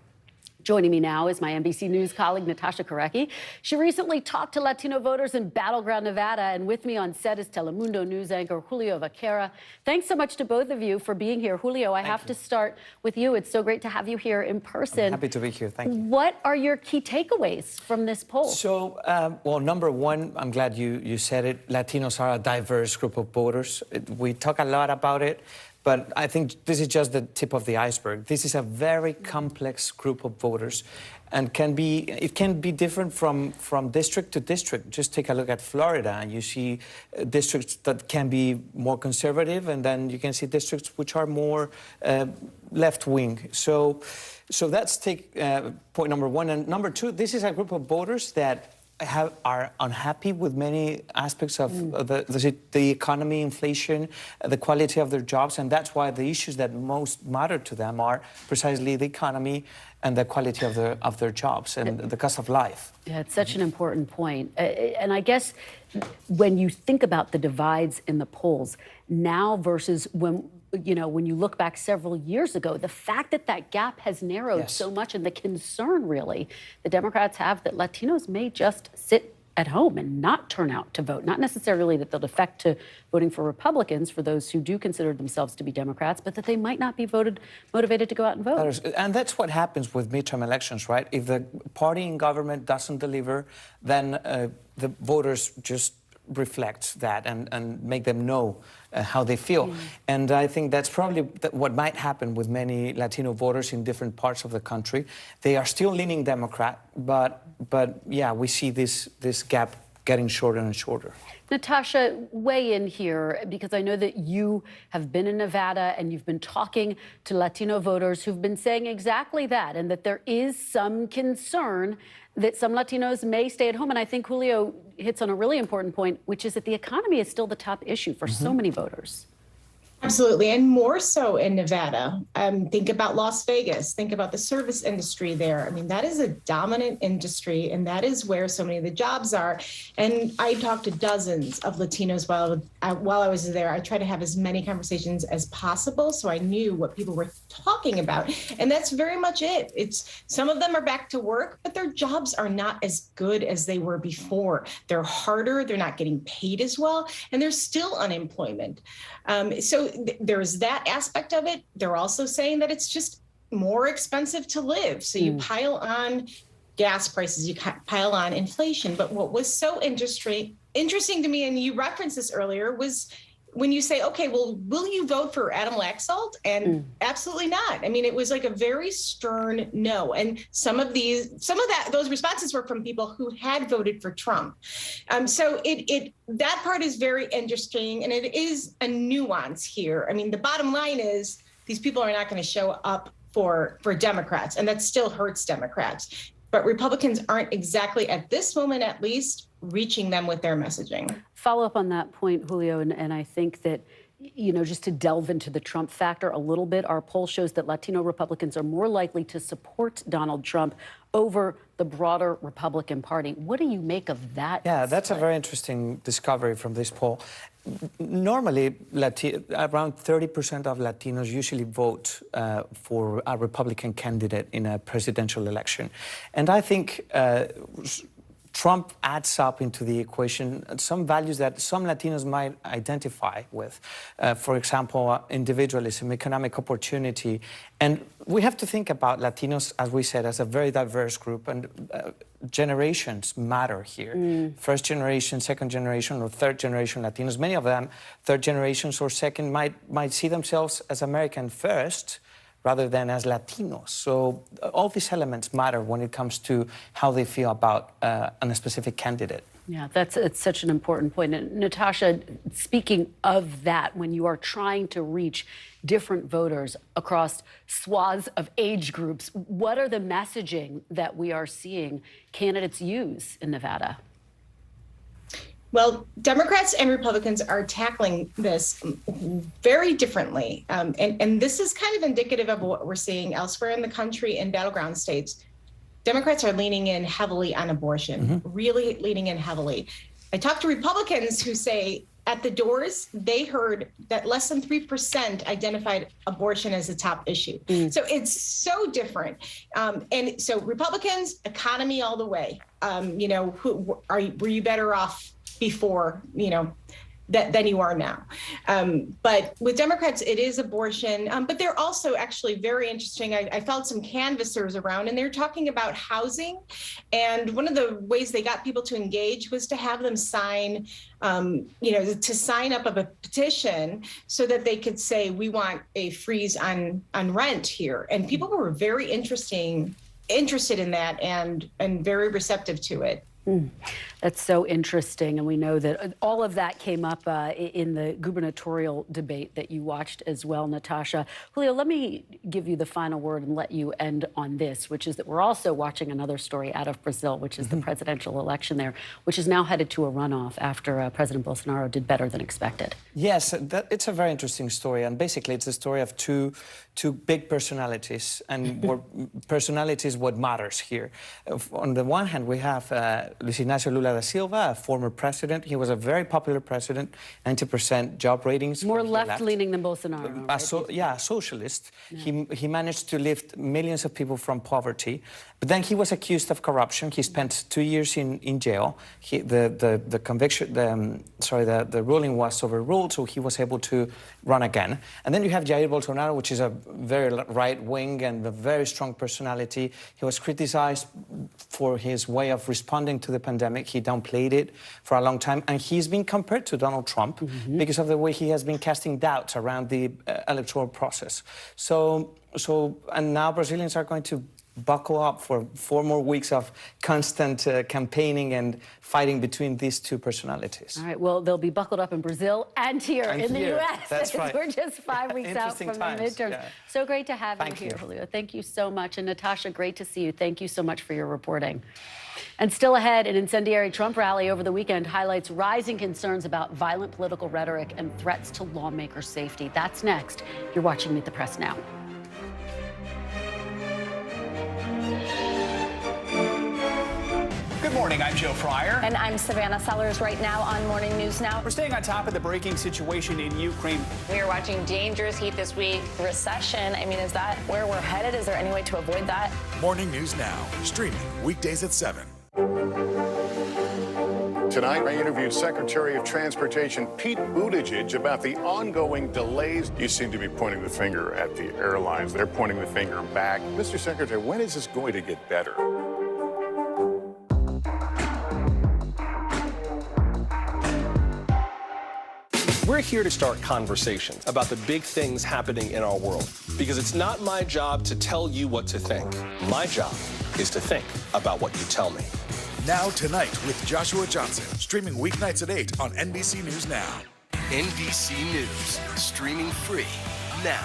Joining me now is my NBC News colleague, Natasha Korecki. She recently talked to Latino voters in battleground Nevada, and with me on set is Telemundo News anchor Julio Vaquera. Thanks so much to both of you for being here. Julio, I have to start with you. It's so great to have you here in person. I'm happy to be here. Thank you. What are your key takeaways from this poll? So, well, number one, I'm glad you said it. Latinos are a diverse group of voters. We talk a lot about it. But I think this is just the tip of the iceberg. This is a very complex group of voters, and it can be different from district to district. Just take a look at Florida, and you see districts that can be more conservative, and then you can see districts which are more left-wing. So that's point number one. And number two, this is a group of voters that are unhappy with many aspects of the economy, inflation, the quality of their jobs, and that's why the issues that most matter to them are precisely the economy and the quality of their jobs and the cost of life. Yeah, it's such an important point. And I guess when you think about the divides in the polls now versus when you look back several years ago, the fact that that gap has narrowed so much, and the concern really the Democrats have that Latinos may just sit at home and not turn out to vote. Not necessarily that they'll defect to voting for Republicans, for those who do consider themselves to be Democrats, but that they might not be motivated to go out and vote. And that's what happens with midterm elections, right? If the party in government doesn't deliver, then the voters just reflect that and make them know how they feel. And I think that's probably what might happen with many Latino voters in different parts of the country. They are still leaning Democrat, but yeah, we see this gap getting shorter and shorter. Natasha, weigh in here, because I know that you have been in Nevada and you've been talking to Latino voters who've been saying exactly that, and that there is some concern that some Latinos may stay at home. And I think Julio hits on a really important point, which is that the economy is still the top issue for so many voters. Absolutely, and more so in Nevada. Think about Las Vegas. Think about the service industry there. I mean, that is a dominant industry, and that is where so many of the jobs are. And I talked to dozens of Latinos while I was there. I tried to have as many conversations as possible, so I knew what people were talking about. And that's very much it. It's some of them are back to work, but their jobs are not as good as they were before. They're harder. They're not getting paid as well, and there's still unemployment. So there's that aspect of it. They're also saying that it's just more expensive to live. So you pile on gas prices, you pile on inflation. But what was so interesting to me, and you referenced this earlier, was when you say, okay, well, will you vote for Adam Laxalt? And absolutely not. I mean, it was like a very stern no. And some of those responses were from people who had voted for Trump. So that part is very interesting, and it is a nuance here. I mean, the bottom line is these people are not going to show up for Democrats, and that still hurts Democrats. But Republicans aren't exactly, at this moment at least, reaching them with their messaging. Follow up on that point, Julio, and I think that, you know, just to delve into the Trump factor a little bit, our poll shows that Latino Republicans are more likely to support Donald Trump over the broader Republican Party. What do you make of that? Yeah, that's a very interesting discovery from this poll. Normally, around 30% of Latinos usually vote for a Republican candidate in a presidential election. And I think Trump adds up into the equation some values that some Latinos might identify with. For example, individualism, economic opportunity. And we have to think about Latinos, as we said, as a very diverse group, and generations matter here. First generation, second generation, or third generation Latinos, many of them, third generations or second, might see themselves as American first, rather than as Latinos. So all these elements matter when it comes to how they feel about a specific candidate. Yeah, it's such an important point. And Natasha, speaking of that, when you are trying to reach different voters across swaths of age groups, what are the messaging that we are seeing candidates use in Nevada? Well, Democrats and Republicans are tackling this very differently. And this is kind of indicative of what we're seeing elsewhere in the country in battleground states. Democrats are leaning in heavily on abortion, really leaning in heavily. I talked to Republicans who say at the doors, they heard that less than 3% identified abortion as a top issue. So it's so different. And so Republicans, economy all the way. You know, were you better off before, you know, than you are now. But with Democrats, it is abortion. But they're also actually very interesting. I found some canvassers around, and they're talking about housing. And one of the ways they got people to engage was to have them sign, you know, to sign up of a petition so that they could say, we want a freeze on rent here. And people were very interested in that and very receptive to it. That's so interesting, and we know that all of that came up in the gubernatorial debate that you watched as well, Natasha. Julio, let me give you the final word and let you end on this, which is that we're also watching another story out of Brazil, which is the presidential election there, which is now headed to a runoff after President Bolsonaro did better than expected. Yes, it's a very interesting story, and basically it's a story of two big personalities, and personality is what matters here. On the one hand, we have Luis Inácio Lula da Silva, a former president. He was a very popular president, 90% job ratings. More left-leaning than Bolsonaro. Right? Yeah, a socialist. Yeah. He managed to lift millions of people from poverty, but then he was accused of corruption. He spent 2 years in jail. The ruling was overruled, so he was able to run again. And then you have Jair Bolsonaro, which is a very right-wing and a very strong personality. He was criticized for his way of responding to the pandemic. He downplayed it for a long time, and he's been compared to Donald Trump because of the way he has been casting doubts around the electoral process. And now Brazilians are going to buckle up for 4 more weeks of constant campaigning and fighting between these two personalities. All right, well, they'll be buckled up in Brazil and here in the U.S. That's right. We're just 5 weeks out from the midterms. Yeah. So great to have you here, Julio. Thank you so much. And Natasha, great to see you. Thank you so much for your reporting. And still ahead, an incendiary Trump rally over the weekend highlights rising concerns about violent political rhetoric and threats to lawmakers' safety. That's next. You're watching Meet the Press now. Good morning, I'm Joe Fryer. And I'm Savannah Sellers. Right now on Morning News Now. We're staying on top of the breaking situation in Ukraine. We are watching dangerous heat this week. Recession, I mean, is that where we're headed? Is there any way to avoid that? Morning News Now, streaming weekdays at 7. Tonight, I interviewed Secretary of Transportation Pete Buttigieg about the ongoing delays. You seem to be pointing the finger at the airlines. They're pointing the finger back. Mr. Secretary, when is this going to get better? We're here to start conversations about the big things happening in our world, because it's not my job to tell you what to think. My job is to think about what you tell me. Now Tonight with Joshua Johnson, streaming weeknights at 8 on NBC News Now. NBC News, streaming free now.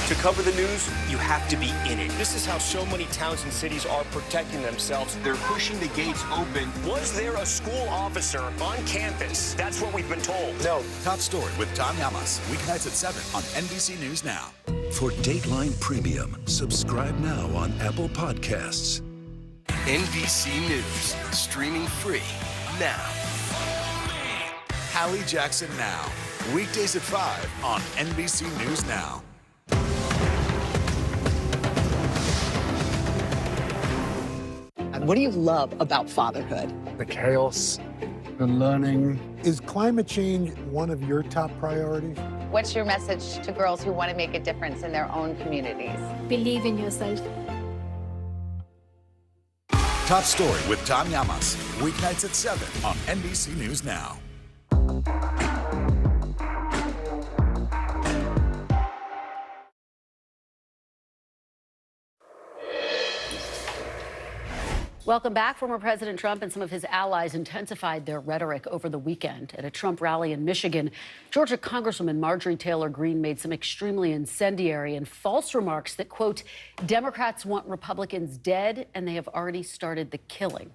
To cover the news, you have to be in it. This is how so many towns and cities are protecting themselves. They're pushing the gates open. Was there a school officer on campus? That's what we've been told. No. Top Story with Tom Llamas, weeknights at 7 on NBC News Now. For Dateline Premium, subscribe now on Apple Podcasts. NBC News, streaming free now. Hallie Jackson Now, weekdays at 5 on NBC News Now. What do you love about fatherhood? The chaos, the learning. Is climate change one of your top priorities? What's your message to girls who want to make a difference in their own communities? Believe in yourself. Top Story with Tom Llamas, weeknights at 7 on NBC News Now. Welcome back. Former President Trump and some of his allies intensified their rhetoric over the weekend. At a Trump rally in Michigan, Georgia Congresswoman Marjorie Taylor Greene made some extremely incendiary and false remarks that, quote, Democrats want Republicans dead and they have already started the killing.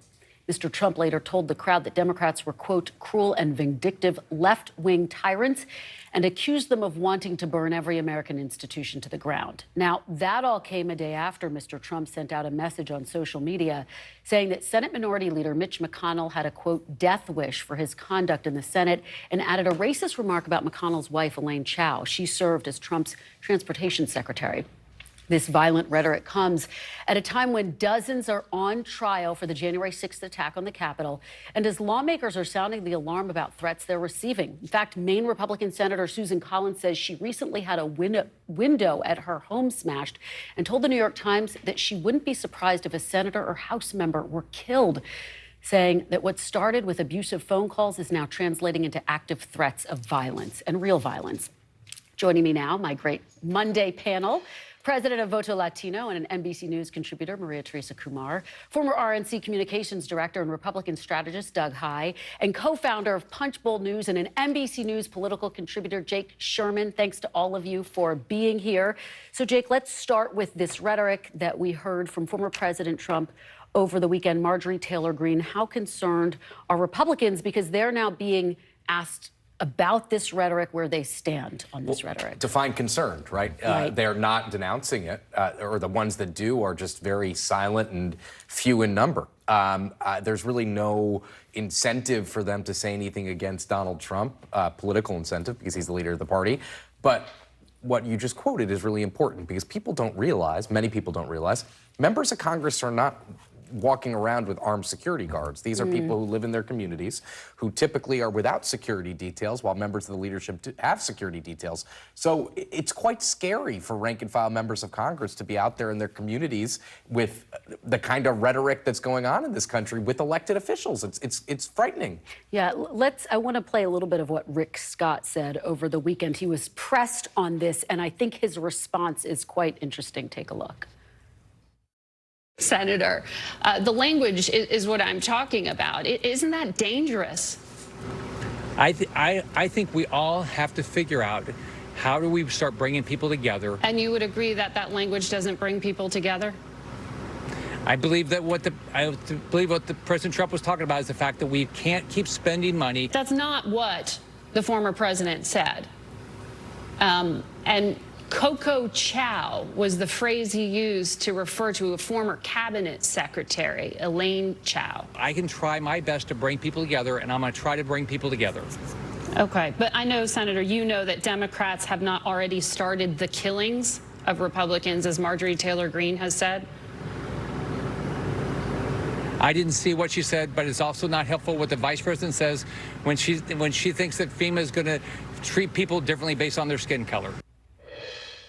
Mr. Trump later told the crowd that Democrats were, quote, cruel and vindictive left-wing tyrants and accused them of wanting to burn every American institution to the ground. Now, that all came a day after Mr. Trump sent out a message on social media saying that Senate Minority Leader Mitch McConnell had a, quote, death wish for his conduct in the Senate and added a racist remark about McConnell's wife, Elaine Chao. She served as Trump's transportation secretary. This violent rhetoric comes at a time when dozens are on trial for the January 6th attack on the Capitol, and as lawmakers are sounding the alarm about threats they're receiving. In fact, Maine Republican Senator Susan Collins says she recently had a window at her home smashed and told the New York Times that she wouldn't be surprised if a senator or House member were killed, saying that what started with abusive phone calls is now translating into active threats of violence and real violence. Joining me now, my great Monday panel. President of Voto Latino and an NBC News contributor, Maria Teresa Kumar, former RNC Communications Director and Republican strategist, Doug Heye, and co-founder of Punchbowl News and an NBC News political contributor, Jake Sherman. Thanks to all of you for being here. So, Jake, let's start with this rhetoric that we heard from former President Trump over the weekend. Marjorie Taylor Greene, how concerned are Republicans because they're now being asked about this rhetoric, where they stand on this rhetoric? Define concerned, right? They're not denouncing it, or the ones that do are just very silent and few in number. There's really no incentive for them to say anything against Donald Trump, political incentive, because he's the leader of the party. But what you just quoted is really important, because people don't realize, many people don't realize, members of Congress are not walking around with armed security guards. These are people who live in their communities, who typically are without security details, while members of the leadership have security details. So it's quite scary for rank-and-file members of Congress to be out there in their communities with the kind of rhetoric that's going on in this country with elected officials. It's frightening. Yeah, I want to play a little bit of what Rick Scott said over the weekend. He was pressed on this, and I think his response is quite interesting. Take a look. Senator, the language is what I'm talking about. Isn't that dangerous? I think we all have to figure out, how do we start bringing people together? And you would agree that that language doesn't bring people together? I believe that what President Trump was talking about is the fact that we can't keep spending money. That's not what the former president said. And Coco Chow was the phrase he used to refer to a former cabinet secretary, Elaine Chao. I can try my best to bring people together, and I'm going to try to bring people together. Okay, but I know, Senator, you know that Democrats have not already started the killings of Republicans, as Marjorie Taylor Greene has said. I didn't see what she said, but it's also not helpful what the vice president says when she thinks that FEMA is going to treat people differently based on their skin color.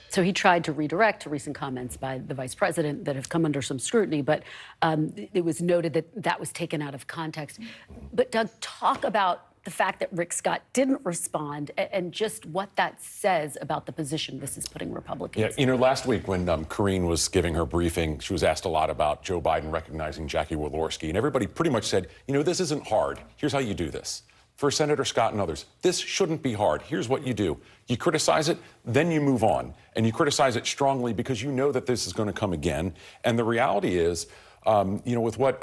So he tried to redirect to recent comments by the vice president that have come under some scrutiny, but it was noted that that was taken out of context. But Doug, talk about the fact that Rick Scott didn't respond and just what that says about the position this is putting Republicans in. You know, last week when Karine was giving her briefing, she was asked a lot about Joe Biden recognizing Jackie Walorski, and everybody pretty much said, you know, this isn't hard. Here's how you do this. For Senator Scott and others, this shouldn't be hard. Here's what you do. You criticize it, then you move on. And you criticize it strongly because you know that this is going to come again. And the reality is, you know, with what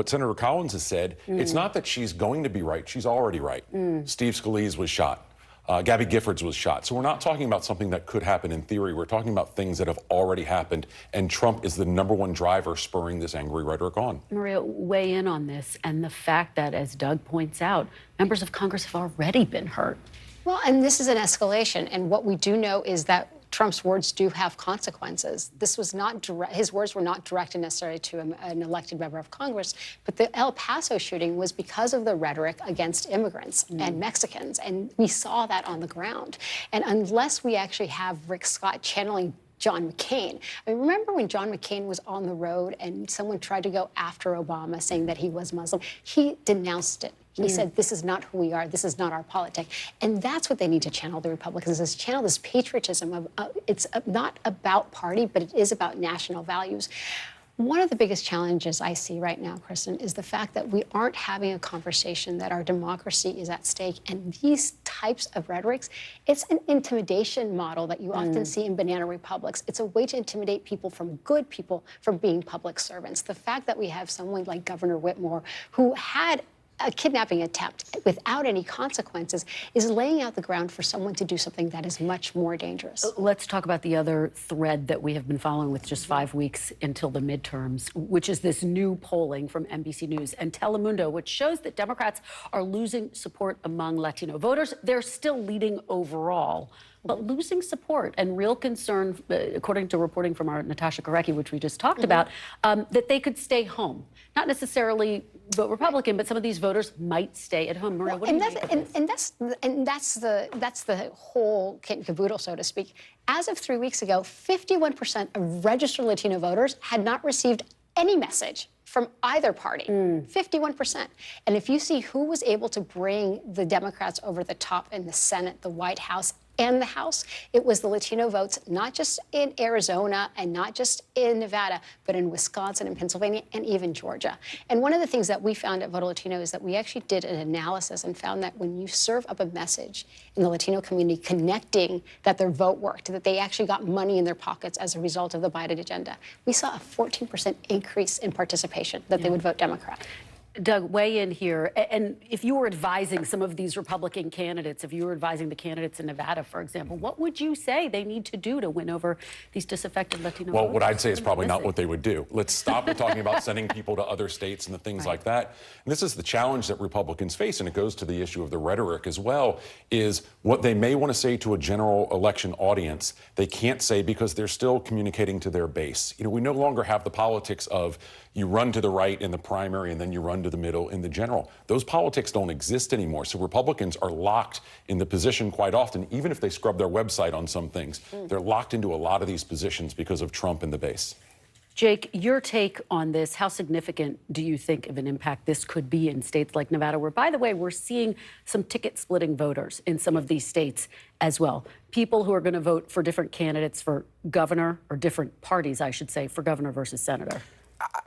Senator Collins has said, it's not that she's going to be right. She's already right. Steve Scalise was shot. Gabby Giffords was shot. So we're not talking about something that could happen in theory. We're talking about things that have already happened. And Trump is the #1 driver spurring this angry rhetoric on. Maria, weigh in on this and the fact that, as Doug points out, members of Congress have already been hurt. Well, and this is an escalation. And what we do know is that Trump's words do have consequences. This was not his words were not directed necessarily to an elected member of Congress, but the El Paso shooting was because of the rhetoric against immigrants and Mexicans, and we saw that on the ground. And unless we actually have Rick Scott channeling John McCain. I mean, remember when John McCain was on the road and someone tried to go after Obama saying that he was Muslim? He denounced it. He said, this is not who we are. This is not our politic. And that's what they need to channel, the Republicans, is channel this patriotism. It's not about party, but it is about national values. One of the biggest challenges I see right now, Kristen, is the fact that we aren't having a conversation that our democracy is at stake. And these types of rhetorics, it's an intimidation model that you often see in banana republics. It's a way to intimidate people from being public servants. The fact that we have someone like Governor Whitmore, who had a kidnapping attempt without any consequences, is laying out the ground for someone to do something that is much more dangerous. Let's talk about the other thread that we have been following with just 5 weeks until the midterms, which is this new polling from NBC News and Telemundo, which shows that Democrats are losing support among Latino voters. They're still leading overall, but losing support, and real concern, according to reporting from our Natasha Korecki, which we just talked about, that they could stay home. Not necessarily vote Republican, but some of these voters might stay at home. Maria, what do you make of this? And that's the whole kit and caboodle, so to speak. As of 3 weeks ago, 51% of registered Latino voters had not received any message from either party, 51%. And if you see who was able to bring the Democrats over the top in the Senate, the White House, and the House, it was the Latino votes, not just in Arizona and not just in Nevada, but in Wisconsin and Pennsylvania and even Georgia. And one of the things that we found at Voto Latino is that we actually did an analysis and found that when you serve up a message in the Latino community connecting that their vote worked, that they actually got money in their pockets as a result of the Biden agenda, we saw a 14% increase in participation that they would vote Democrat. Doug, weigh in here. And if you were advising some of these Republican candidates, if you were advising the candidates in Nevada, for example, what would you say they need to do to win over these disaffected Latino voters? Well, what I'd say is probably not what they would do. Let's stop with talking about sending people to other states and the things like that. And this is the challenge that Republicans face, and it goes to the issue of the rhetoric as well, is what they may want to say to a general election audience, they can't say because they're still communicating to their base. You know, we no longer have the politics of you run to the right in the primary and then you run to the middle in the general. Those politics don't exist anymore. So Republicans are locked in the position quite often, even if they scrub their website on some things, they're locked into a lot of these positions because of Trump and the base. Jake, your take on this, how significant do you think of an impact this could be in states like Nevada, where, by the way, we're seeing some ticket-splitting voters in some of these states as well? People who are going to vote for different candidates for governor, or different parties, I should say, for governor versus senator.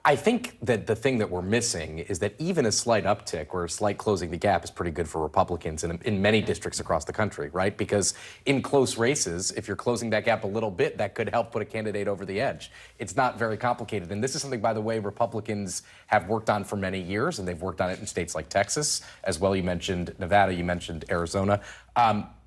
I think that the thing that we're missing is that even a slight uptick or a slight closing the gap is pretty good for Republicans in many districts across the country, right? Because in close races, if you're closing that gap a little bit, that could help put a candidate over the edge. It's not very complicated. And this is something, by the way, Republicans have worked on for many years, and they've worked on it in states like Texas as well. You mentioned Nevada, you mentioned Arizona.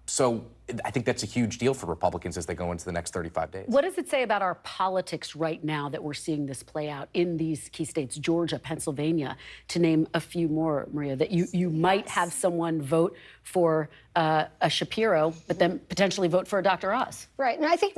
So I think that's a huge deal for Republicans as they go into the next 35 days. What does it say about our politics right now that we're seeing this play out in these key states, Georgia, Pennsylvania, to name a few more, Maria, that you might have someone vote for a Shapiro, but then potentially vote for a Dr. Oz? Right. And I think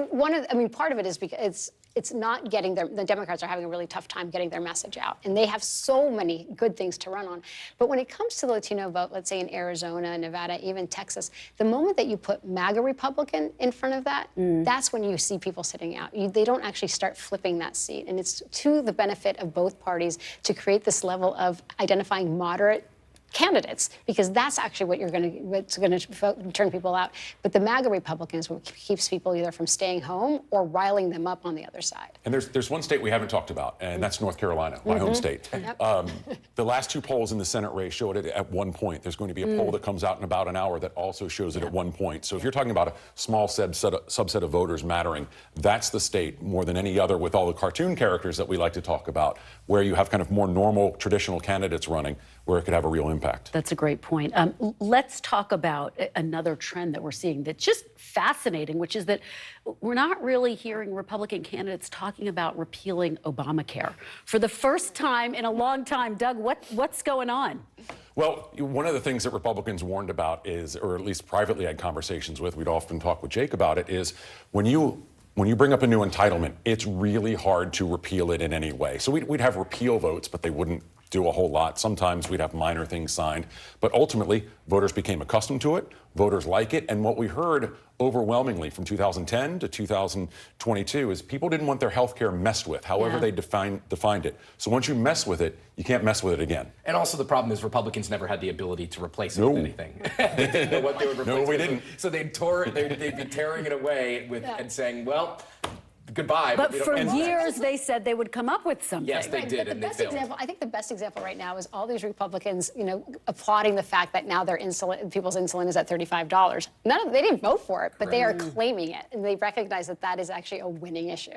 part of it is because it's not getting the Democrats are having a really tough time getting their message out. And they have so many good things to run on. But when it comes to the Latino vote, let's say in Arizona, Nevada, even Texas, the moment that you put MAGA Republican in front of that, that's when you see people sitting out. They don't actually start flipping that seat. And it's to the benefit of both parties to create this level of identifying moderate candidates, because that's actually what's going to turn people out. But the MAGA Republicans keeps people either from staying home or riling them up on the other side. And there's one state we haven't talked about, and that's North Carolina, my home state. The last two polls in the Senate race showed it at 1 point. There's going to be a poll that comes out in about an hour that also shows it at 1 point. So if you're talking about a small subset of voters mattering, that's the state more than any other, with all the cartoon characters that we like to talk about, where you have kind of more normal, traditional candidates running, where it could have a real impact. That's a great point. Let's talk about another trend that we're seeing that's just fascinating, which is that we're not really hearing Republican candidates talking about repealing Obamacare. For the first time in a long time, Doug, what's going on? Well, one of the things that Republicans warned about is, or at least privately had conversations with, we'd often talk with Jake about it, is when you bring up a new entitlement, it's really hard to repeal it in any way. So we'd have repeal votes, but they wouldn't do a whole lot. Sometimes we'd have minor things signed. But ultimately, voters became accustomed to it. Voters like it. And what we heard overwhelmingly from 2010 to 2022 is people didn't want their health care messed with, however they defined it. So once you mess with it, you can't mess with it again. And also the problem is Republicans never had the ability to replace it with anything. They didn't know what they would replace it with. No, we didn't. So they'd be tearing it away and saying, well, goodbye. But for years, they said they would come up with something. Yes, they did, but and they failed. I think the best example right now is all these Republicans, applauding the fact that now people's insulin is at $35. They didn't vote for it, but they are claiming it, and they recognize that that is actually a winning issue.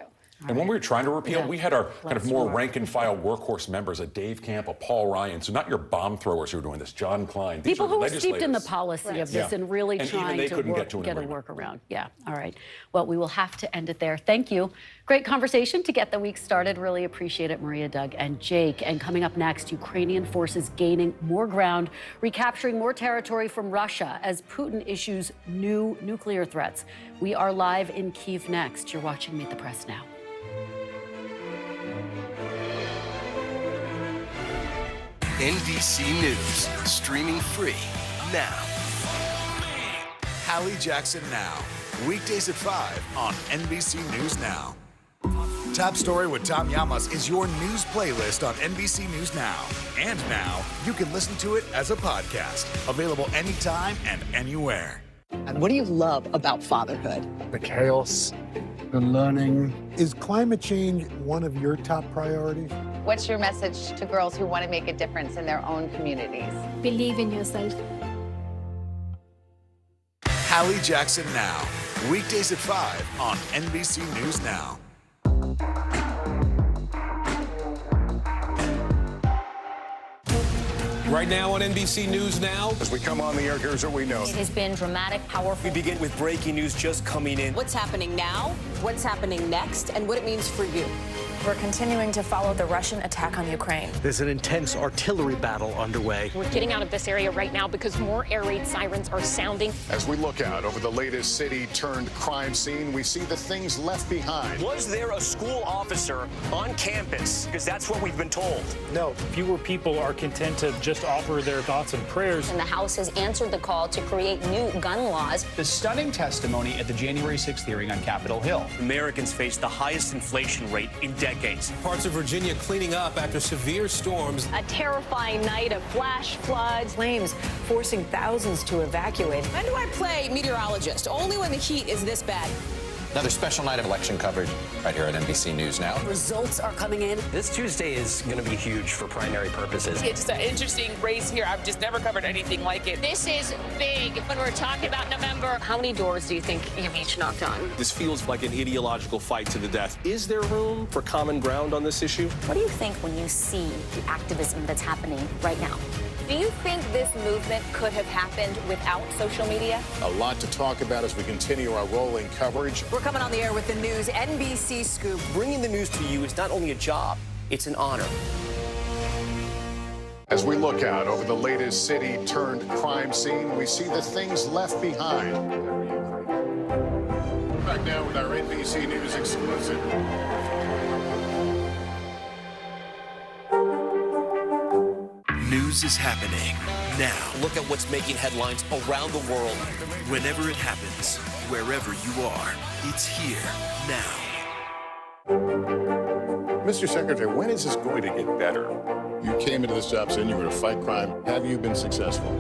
And when we were trying to repeal, we had our kind of more rank-and-file workhorse members, a Dave Camp, a Paul Ryan, so not your bomb throwers who were doing this, John Klein. People who were steeped in the policy of this and really trying to get a workaround. Yeah, all right. Well, we will have to end it there. Thank you. Great conversation to get the week started. Really appreciate it, Maria, Doug, and Jake. And coming up next, Ukrainian forces gaining more ground, recapturing more territory from Russia as Putin issues new nuclear threats. We are live in Kyiv next. You're watching Meet the Press Now. NBC News, streaming free now. Hallie Jackson Now, weekdays at 5 on NBC News Now. Top Story with Tom Llamas is your news playlist on NBC News Now. And now, you can listen to it as a podcast, available anytime and anywhere. And what do you love about fatherhood? The chaos, the learning. Is climate change one of your top priorities? What's your message to girls who want to make a difference in their own communities? Believe in yourself. Hallie Jackson Now, weekdays at 5 on NBC News Now. Right now on NBC News Now. As we come on the air, here's what we know. It has been dramatic, powerful. We begin with breaking news just coming in. What's happening now, what's happening next, and what it means for you. We're continuing to follow the Russian attack on Ukraine. There's an intense artillery battle underway. We're getting out of this area right now because more air raid sirens are sounding. As we look out over the latest city-turned-crime scene, we see the things left behind. Was there a school officer on campus? Because that's what we've been told. No, fewer people are content to just offer their thoughts and prayers. And the House has answered the call to create new gun laws. The stunning testimony at the January 6th hearing on Capitol Hill. Americans face the highest inflation rate in decades. Parts of Virginia cleaning up after severe storms. A terrifying night of flash floods. Flames forcing thousands to evacuate. When do I play meteorologist? Only when the heat is this bad. Another special night of election coverage right here at NBC News Now. Results are coming in. This Tuesday is going to be huge for primary purposes. It's an interesting race here. I've just never covered anything like it. This is big when we're talking about November. How many doors do you think you've each knocked on? This feels like an ideological fight to the death. Is there room for common ground on this issue? What do you think when you see the activism that's happening right now? Do you think this movement could have happened without social media? A lot to talk about as we continue our rolling coverage. We're coming on the air with the news NBC Scoop. Bringing the news to you is not only a job, it's an honor. As we look out over the latest city-turned-crime scene, we see the things left behind. Back now with our NBC News exclusive. News is happening now. Look at what's making headlines around the world. Whenever it happens, wherever you are, it's here now. Mr. Secretary, when is this going to get better? You came into this job saying you were going to fight crime. Have you been successful?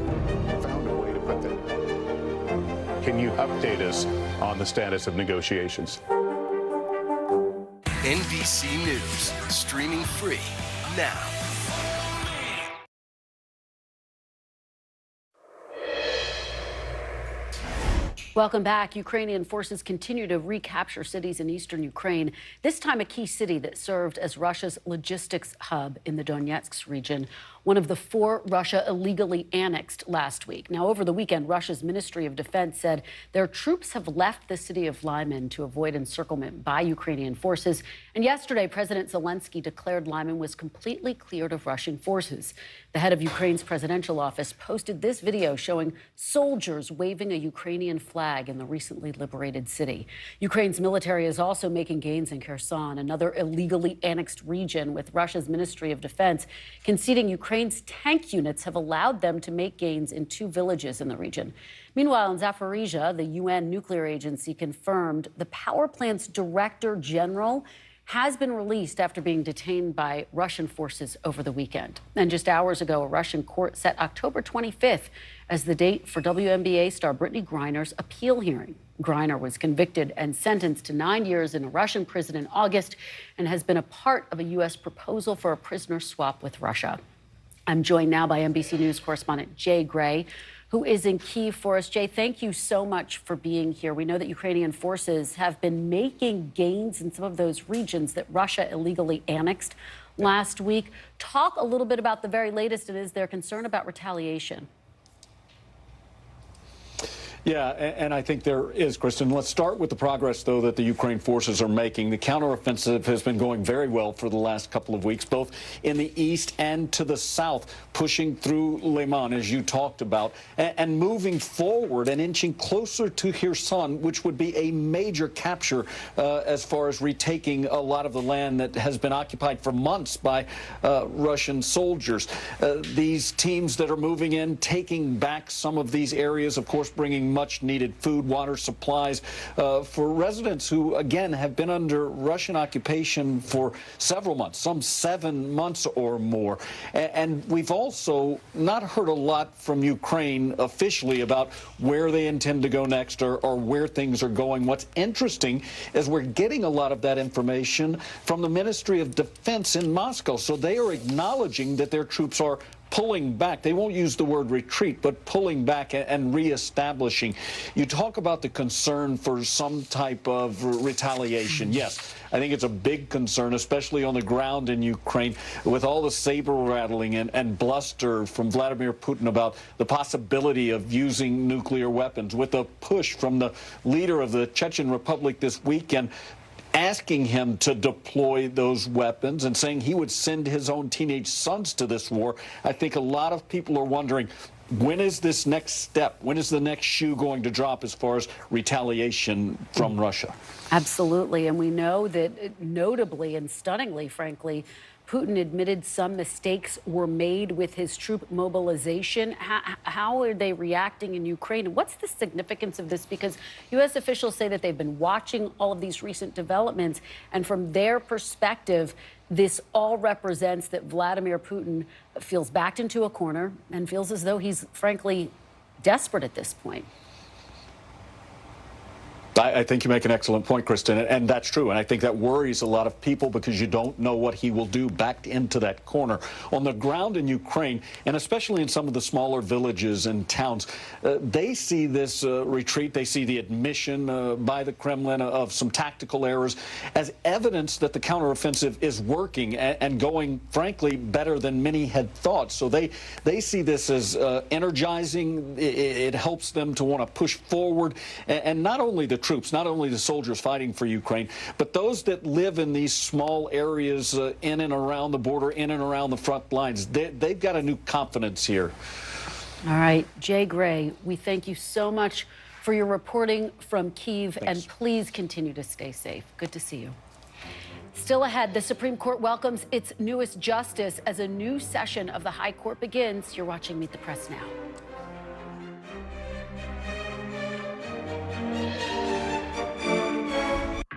Found a way to put that. Can you update us on the status of negotiations? NBC News, streaming free now. Welcome back. Ukrainian forces continue to recapture cities in eastern Ukraine, this time a key city that served as Russia's logistics hub in the Donetsk region, one of the 4 Russia illegally annexed last week. Now, over the weekend, Russia's Ministry of Defense said their troops have left the city of Lyman to avoid encirclement by Ukrainian forces. And yesterday, President Zelensky declared Lyman was completely cleared of Russian forces. The head of Ukraine's presidential office posted this video showing soldiers waving a Ukrainian flag in the recently liberated city. Ukraine's military is also making gains in Kherson, another illegally annexed region, with Russia's Ministry of Defense conceding Ukraine's tank units have allowed them to make gains in 2 villages in the region. Meanwhile, in Zaporizhia, the UN nuclear agency confirmed the power plant's director general has been released after being detained by Russian forces over the weekend. And just hours ago, a Russian court set October 25th as the date for WNBA star Brittany Griner's appeal hearing. Griner was convicted and sentenced to 9 years in a Russian prison in August and has been a part of a U.S. proposal for a prisoner swap with Russia. I'm joined now by NBC News correspondent Jay Gray, who is in Kyiv for us. Jay, thank you so much for being here. We know that Ukrainian forces have been making gains in some of those regions that Russia illegally annexed last week. Talk a little bit about the very latest, and is there concern about retaliation? Yeah, and I think there is, Kristen. Let's start with the progress, though, that the Ukraine forces are making. The counteroffensive has been going very well for the last couple of weeks, both in the east and to the south, pushing through Lyman, as you talked about, and moving forward and inching closer to Kherson, which would be a major capture as far as retaking a lot of the land that has been occupied for months by Russian soldiers. These teams that are moving in, taking back some of these areas, of course, bringing much-needed food, water, supplies for residents who, again, have been under Russian occupation for several months, some 7 months or more. And we've also not heard a lot from Ukraine officially about where they intend to go next or where things are going. What's interesting is we're getting a lot of that information from the Ministry of Defense in Moscow. So they are acknowledging that their troops are pulling back. They won't use the word retreat, but pulling back and reestablishing. You talk about the concern for some type of retaliation. Yes, I think it's a big concern, especially on the ground in Ukraine, with all the saber rattling and bluster from Vladimir Putin about the possibility of using nuclear weapons, with a push from the leader of the Chechen Republic this weekend asking him to deploy those weapons and saying he would send his own teenage sons to this war. I think a lot of people are wondering, when is this next step? When is the next shoe going to drop as far as retaliation from Russia? Absolutely. And we know that notably and stunningly, frankly, Putin admitted some mistakes were made with his troop mobilization. How are they reacting in Ukraine? And what's the significance of this? Because U.S. officials say that they've been watching all of these recent developments. And from their perspective, this all represents that Vladimir Putin feels backed into a corner and feels as though he's, frankly, desperate at this point. I think you make an excellent point, Kristen, and that's true. And I think that worries a lot of people because you don't know what he will do backed into that corner. On the ground in Ukraine, and especially in some of the smaller villages and towns, they see this retreat, they see the admission by the Kremlin of some tactical errors as evidence that the counteroffensive is working and going, frankly, better than many had thought. So they see this as energizing. It helps them to want to push forward. And not only the troops, not only the soldiers fighting for Ukraine, but those that live in these small areas in and around the border, in and around the front lines. They've got a new confidence here. All right, Jay Gray, we thank you so much for your reporting from Kyiv, and please continue to stay safe. Good to see you. Still ahead, the Supreme Court welcomes its newest justice as a new session of the High Court begins. You're watching Meet the Press now.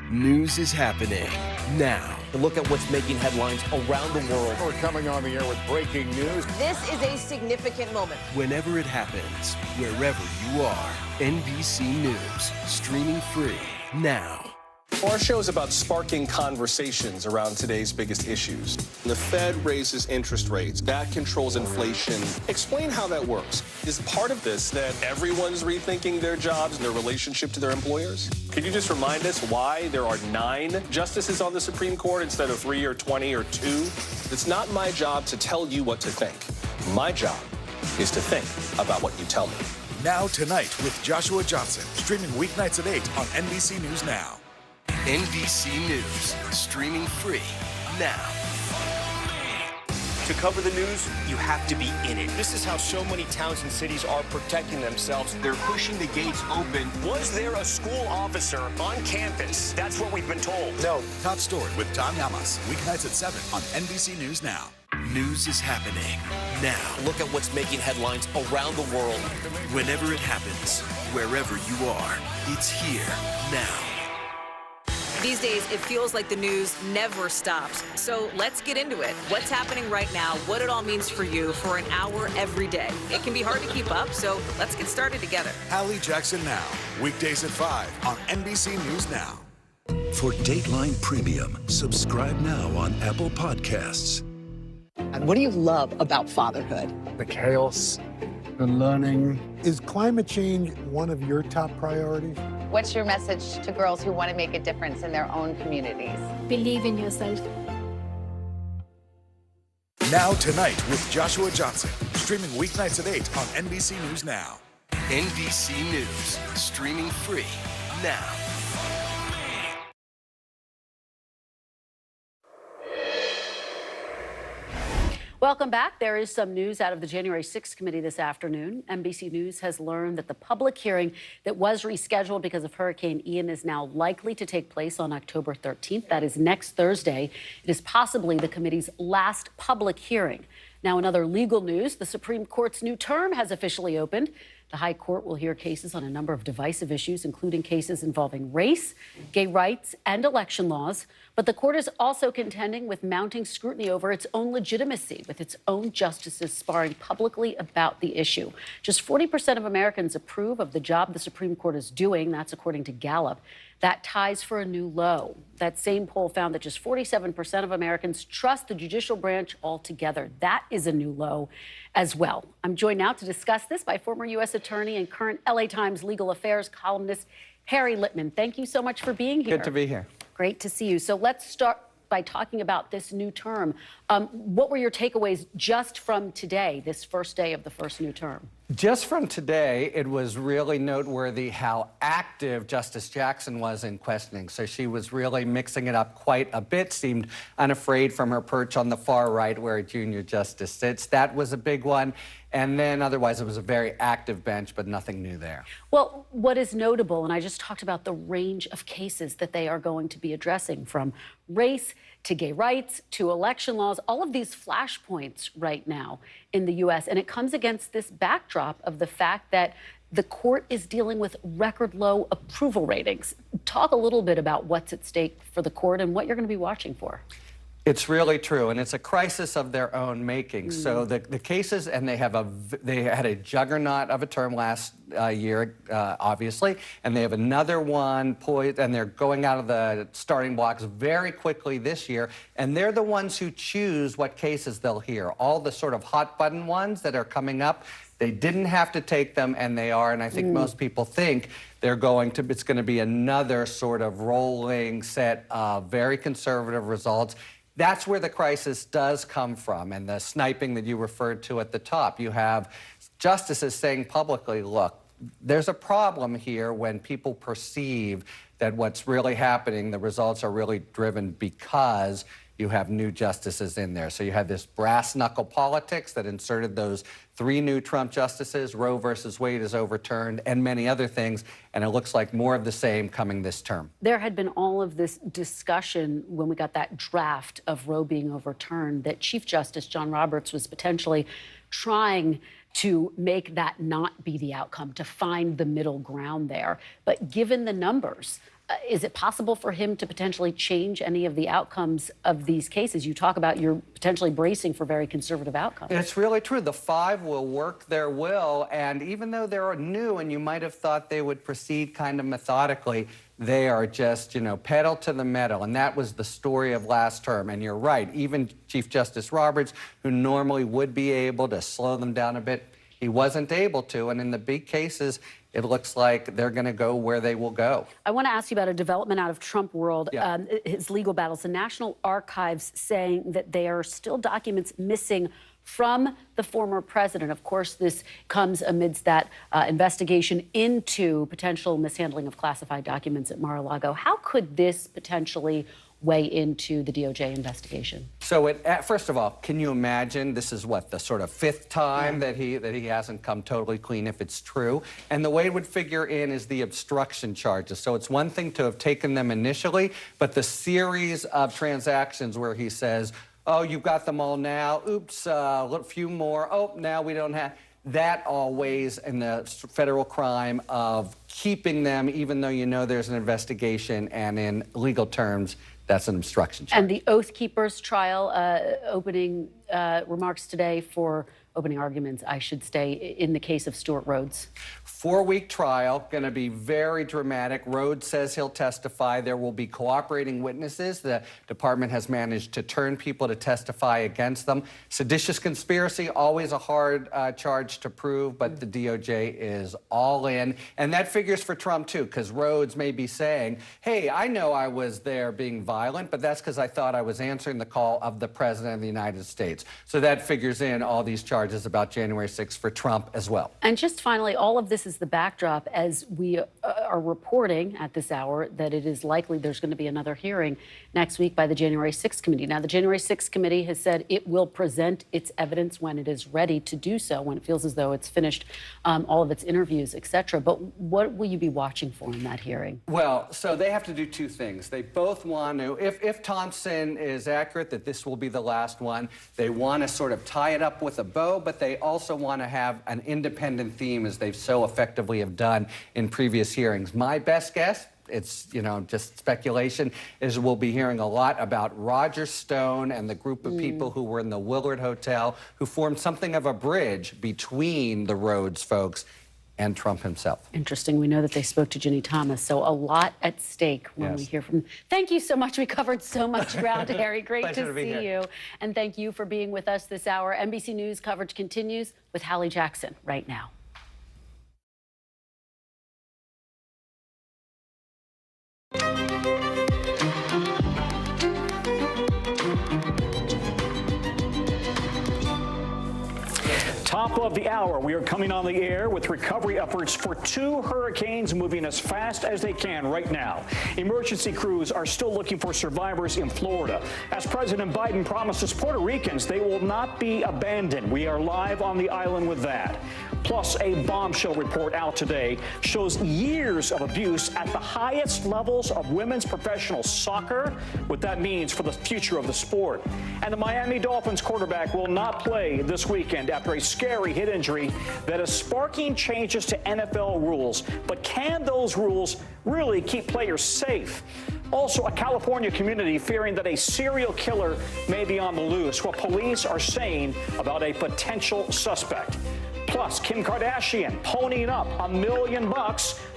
News is happening now. Look at what's making headlines around the world. We're coming on the air with breaking news. This is a significant moment. Whenever it happens, wherever you are, NBC News, streaming free now. Our show is about sparking conversations around today's biggest issues. The Fed raises interest rates. That controls inflation. Explain how that works. Is part of this that everyone's rethinking their jobs and their relationship to their employers? Could you just remind us why there are 9 justices on the Supreme Court instead of 3 or 20 or 2? It's not my job to tell you what to think. My job is to think about what you tell me. Now Tonight with Joshua Johnson, streaming weeknights at 8 on NBC News Now. NBC News, streaming free now. To cover the news, you have to be in it. This is how so many towns and cities are protecting themselves. They're pushing the gates open. Was there a school officer on campus? That's what we've been told. No. Top Story with Tom Yamas, weeknights at 7 on NBC News Now. News is happening now. Look at what's making headlines around the world. Whenever it happens, wherever you are, it's here now. These days, it feels like the news never stops. So let's get into it. What's happening right now, what it all means for you for an hour every day. It can be hard to keep up, so let's get started together. Hallie Jackson Now, weekdays at 5 on NBC News Now. For Dateline Premium, subscribe now on Apple Podcasts. And what do you love about fatherhood? The chaos, the learning. Is climate change one of your top priorities? What's your message to girls who want to make a difference in their own communities? Believe in yourself. Now Tonight with Joshua Johnson, streaming weeknights at 8 on NBC News Now. NBC News, streaming free now. Welcome back. There is some news out of the January 6th committee this afternoon. NBC News has learned that the public hearing that was rescheduled because of Hurricane Ian is now likely to take place on October 13th. That is next Thursday. It is possibly the committee's last public hearing. Now, in other legal news, the Supreme Court's new term has officially opened. The High Court will hear cases on a number of divisive issues, including cases involving race, gay rights, and election laws. But the court is also contending with mounting scrutiny over its own legitimacy, with its own justices sparring publicly about the issue. Just 40% of Americans approve of the job the Supreme Court is doing. That's according to Gallup. That ties for a new low. That same poll found that just 47% of Americans trust the judicial branch altogether. That is a new low as well. I'm joined now to discuss this by former U.S. Attorney and current LA Times legal affairs columnist Harry Litman. Thank you so much for being here. Good to be here. Great to see you. So let's start by talking about this new term. What were your takeaways just from today, this first day of the first new term? Just from today, it was really noteworthy how active Justice Jackson was in questioning. So she was really mixing it up quite a bit, seemed unafraid from her perch on the far right where a junior justice sits. That was a big one. And then otherwise, it was a very active bench, but nothing new there. Well, what is notable, and I just talked about the range of cases that they are going to be addressing, from race to gay rights to election laws, all of these flashpoints right now in the U.S. And it comes against this backdrop of the fact that the court is dealing with record low approval ratings. Talk a little bit about what's at stake for the court and what you're going to be watching for. It's really true, and it's a crisis of their own making. So the cases, and they had a juggernaut of a term last year, obviously, and they have another one poised, and they're going out of the starting blocks very quickly this year, and they're the ones who choose what cases they'll hear. All the sort of hot button ones that are coming up, they didn't have to take them, and they are, and I think most people think it's going to be another sort of rolling set of very conservative results. That's where the crisis does come from, and the sniping that you referred to at the top. You have justices saying publicly, look, there's a problem here when people perceive that what's really happening, the results are really driven because you have new justices in there. So you had this brass knuckle politics that inserted those 3 new Trump justices. Roe versus Wade is overturned, and many other things. And it looks like more of the same coming this term. There had been all of this discussion when we got that draft of Roe being overturned that Chief Justice John Roberts was potentially trying to make that not be the outcome, to find the middle ground there. But given the numbers, is it possible for him to potentially change any of the outcomes of these cases? You talk about you're potentially bracing for very conservative outcomes. It's really true. The 5 will work their will, and even though they're new and you might have thought they would proceed kind of methodically, they are just, pedal to the metal, and that was the story of last term. And you're right, even Chief Justice Roberts, who normally would be able to slow them down a bit, he wasn't able to, and in the big cases, it looks like they're going to go where they will go. I want to ask you about a development out of Trump world, his legal battles. The National Archives saying that there are still documents missing from the former president. Of course, this comes amidst that investigation into potential mishandling of classified documents at Mar-a-Lago. How could this potentially weigh into the DOJ investigation? So, first of all, can you imagine? This is what, the sort of 5th time that he hasn't come totally clean, if it's true. And the way it would figure in is the obstruction charges. So it's one thing to have taken them initially, but the series of transactions where he says, oh, you've got them all now. Oops, a few more. Oh, now we don't have. That all weighs in the federal crime of keeping them, even though you know there's an investigation, and in legal terms, that's an obstruction charge. And the Oath Keepers trial, opening remarks today for opening arguments, I should say, in the case of Stuart Rhodes. 4-week trial, going to be very dramatic. Rhodes says he'll testify. There will be cooperating witnesses. The department has managed to turn people to testify against them. Seditious conspiracy, always a hard charge to prove, but the DOJ is all in. And that figures for Trump, too, because Rhodes may be saying, hey, I know I was there being violent, but that's because I thought I was answering the call of the President of the United States. So that figures in all these charges about January 6th for Trump as well. And just finally, all of this is the backdrop as we are reporting at this hour that it is likely there's going to be another hearing next week by the January 6th committee. Now, the January 6th committee has said it will present its evidence when it is ready to do so, when it feels as though it's finished all of its interviews, et cetera. But what will you be watching for in that hearing? Well, so they have to do 2 things. They both want to, if Thompson is accurate that this will be the last one, they want to sort of tie it up with a bow, show, but they also want to have an independent theme, as they've so effectively have done in previous hearings. My best guess, it's, you know, just speculation, is we'll be hearing a lot about Roger Stone and the group of people who were in the Willard Hotel, who formed something of a bridge between the Rhodes folks and Trump himself. Interesting. We know that they spoke to Ginny Thomas, so a lot at stake when we hear from. Thank you so much. We covered so much ground, Harry. Great to see you. And thank you for being with us this hour. NBC News coverage continues with Hallie Jackson right now. Top of the hour, we are coming on the air with recovery efforts for 2 hurricanes moving as fast as they can right now. Emergency crews are still looking for survivors in Florida. As President Biden promises Puerto Ricans they will not be abandoned. We are live on the island with that. Plus, a bombshell report out today shows years of abuse at the highest levels of women's professional soccer, what that means for the future of the sport. And the Miami Dolphins quarterback will not play this weekend after a scary hit injury that is sparking changes to NFL rules. But can those rules really keep players safe? Also, a California community fearing that a serial killer may be on the loose. What police are saying about a potential suspect. Plus, Kim Kardashian ponying up $1 million.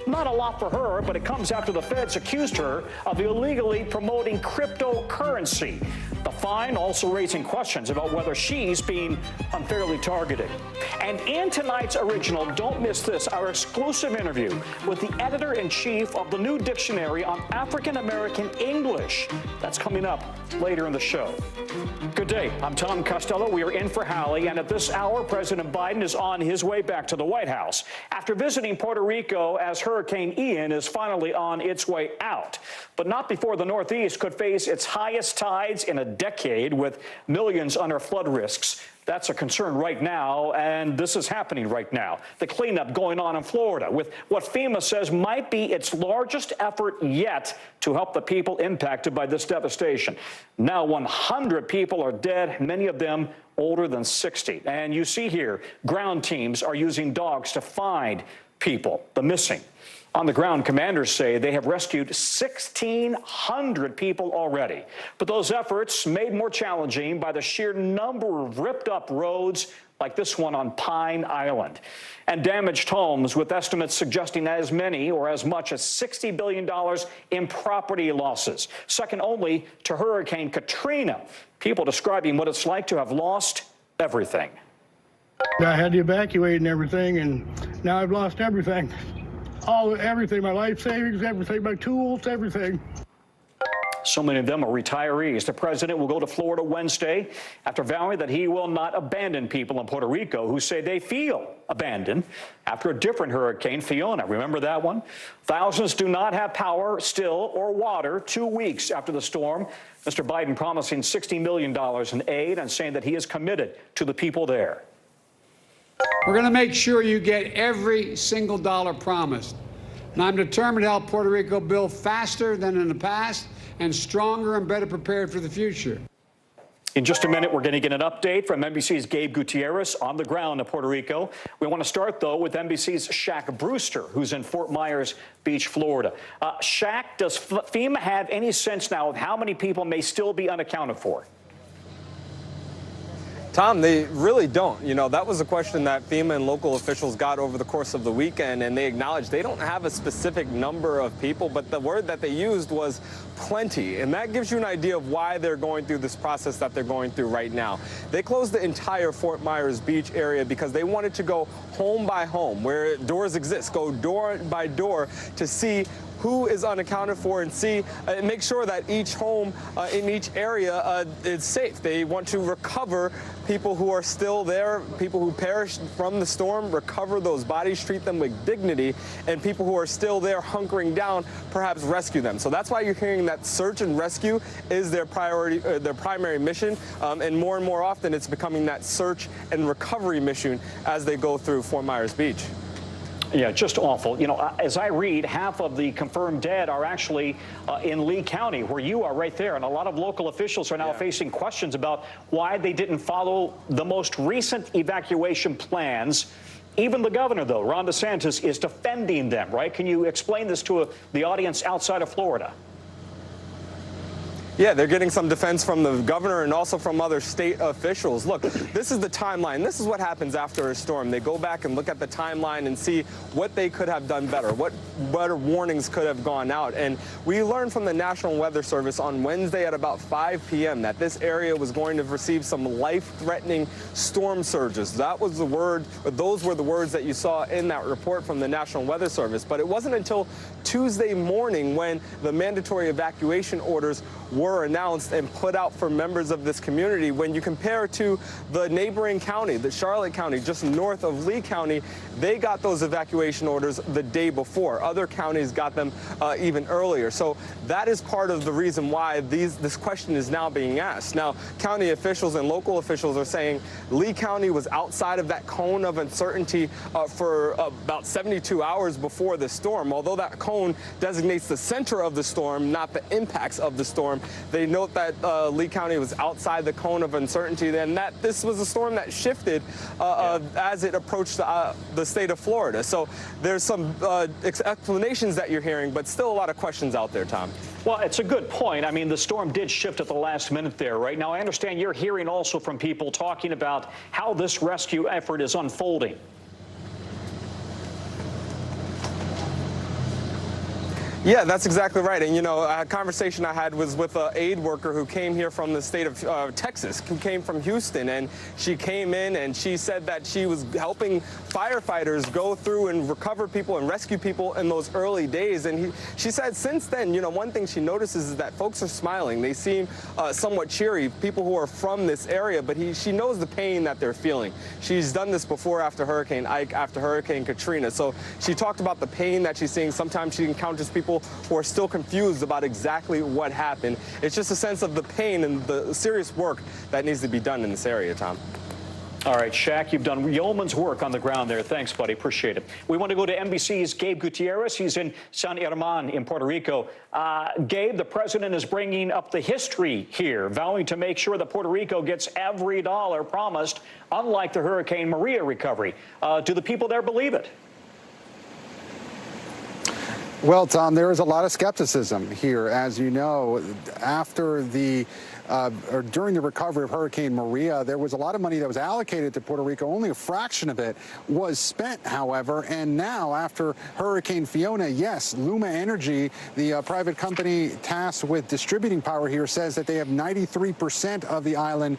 Not a lot for her, but it comes after the feds accused her of illegally promoting cryptocurrency. The fine also raising questions about whether she's being unfairly targeted. And in tonight's original, don't miss this, our exclusive interview with the editor-in-chief of the new dictionary on African-American English. That's coming up later in the show. Good day. I'm Tom Costello. We are in for Hallie, and at this hour, President Biden is on his way back to the White House after visiting Puerto Rico as Hurricane Ian is finally on its way out. But not before the Northeast could face its highest tides in a decade with millions under flood risks. That's a concern right now, and this is happening right now. The cleanup going on in Florida with what FEMA says might be its largest effort yet to help the people impacted by this devastation. Now 100 people are dead, many of them older than 60. And you see here, ground teams are using dogs to find people, the missing. On the ground, commanders say they have rescued 1,600 people already. But those efforts made more challenging by the sheer number of ripped-up roads like this one on Pine Island, and damaged homes, with estimates suggesting as many or as much as $60 billion in property losses, second only to Hurricane Katrina. People describing what it's like to have lost everything. I had to evacuate and everything, and now I've lost everything. Everything, my life savings, everything, my tools, everything. So many of them are retirees. The president will go to Florida Wednesday after vowing that he will not abandon people in Puerto Rico who say they feel abandoned after a different hurricane, Fiona. Remember that one? Thousands do not have power still or water 2 weeks after the storm. Mr. Biden promising $60 million in aid and saying that he is committed to the people there. We're going to make sure you get every single dollar promised. And I'm determined to help Puerto Rico build faster than in the past and stronger and better prepared for the future. In just a minute, we're going to get an update from NBC's Gabe Gutierrez on the ground in Puerto Rico. We want to start, though, with NBC's Shaq Brewster, who's in Fort Myers Beach, Florida. Shaq, does FEMA have any sense now of how many people may still be unaccounted for? Tom, they really don't. You know, that was a question that FEMA and local officials got over the course of the weekend, and they acknowledged they don't have a specific number of people, but the word that they used was plenty. And that gives you an idea of why they're going through this process that they're going through right now. They closed the entire Fort Myers Beach area because they wanted to go home by home, where doors exist, go door by door to see who is unaccounted for and see make sure that each home in each area is safe. They want to recover people who are still there, people who perished from the storm, recover those bodies, treat them with dignity, and people who are still there hunkering down, perhaps rescue them. So that's why you're hearing that search and rescue is their priority, their primary mission, and more often it's becoming that search and recovery mission as they go through Fort Myers Beach. Yeah, just awful. You know, as I read, half of the confirmed dead are actually in Lee County, where you are right there. And a lot of local officials are now facing questions about why they didn't follow the most recent evacuation plans. Even the governor, though, Ron DeSantis, is defending them, right? Can you explain this to the audience outside of Florida? Yeah, they're getting some defense from the governor and also from other state officials. Look, this is the timeline. This is what happens after a storm. They go back and look at the timeline and see what they could have done better, what better warnings could have gone out. And we learned from the National Weather Service on Wednesday at about 5 p.m. that this area was going to receive some life-threatening storm surges. That was the word, those were the words that you saw in that report from the National Weather Service. But it wasn't until Tuesday morning when the mandatory evacuation orders were announced and put out for members of this community. When you compare to the neighboring county, the Charlotte County, just north of Lee County, they got those evacuation orders the day before. Other counties got them even earlier. So that is part of the reason why this question is now being asked. Now, county officials and local officials are saying Lee County was outside of that cone of uncertainty for about 72 hours before the storm. Although that cone designates the center of the storm, not the impacts of the storm, they note that Lee County was outside the cone of uncertainty and that this was a storm that shifted as it approached the state of Florida. So there's some explanations that you're hearing, but still a lot of questions out there, Tom. Well, it's a good point. I mean, the storm did shift at the last minute there, right? Now, I understand you're hearing also from people talking about how this rescue effort is unfolding. Yeah, that's exactly right. And, you know, a conversation I had was with an aid worker who came here from the state of Texas, who came from Houston. And she came in and she said that she was helping firefighters go through and recover people and rescue people in those early days. And she said since then, you know, one thing she notices is that folks are smiling. They seem somewhat cheery, people who are from this area. But she knows the pain that they're feeling. She's done this before after Hurricane Ike, after Hurricane Katrina. So she talked about the pain that she's seeing. Sometimes she encounters people who are still confused about exactly what happened. It's just a sense of the pain and the serious work that needs to be done in this area, Tom. All right, Shaq, you've done yeoman's work on the ground there. Thanks, buddy. Appreciate it. We want to go to NBC's Gabe Gutierrez. He's in San Herman in Puerto Rico. Gabe, the president is bringing up the history here, vowing to make sure that Puerto Rico gets every dollar promised, unlike the Hurricane Maria recovery. Do the people there believe it? Well, Tom, there is a lot of skepticism here. As you know, after or during the recovery of Hurricane Maria, there was a lot of money that was allocated to Puerto Rico. Only a fraction of it was spent, however. And now, after Hurricane Fiona, yes, Luma Energy, the private company tasked with distributing power here, says that they have 93% of the island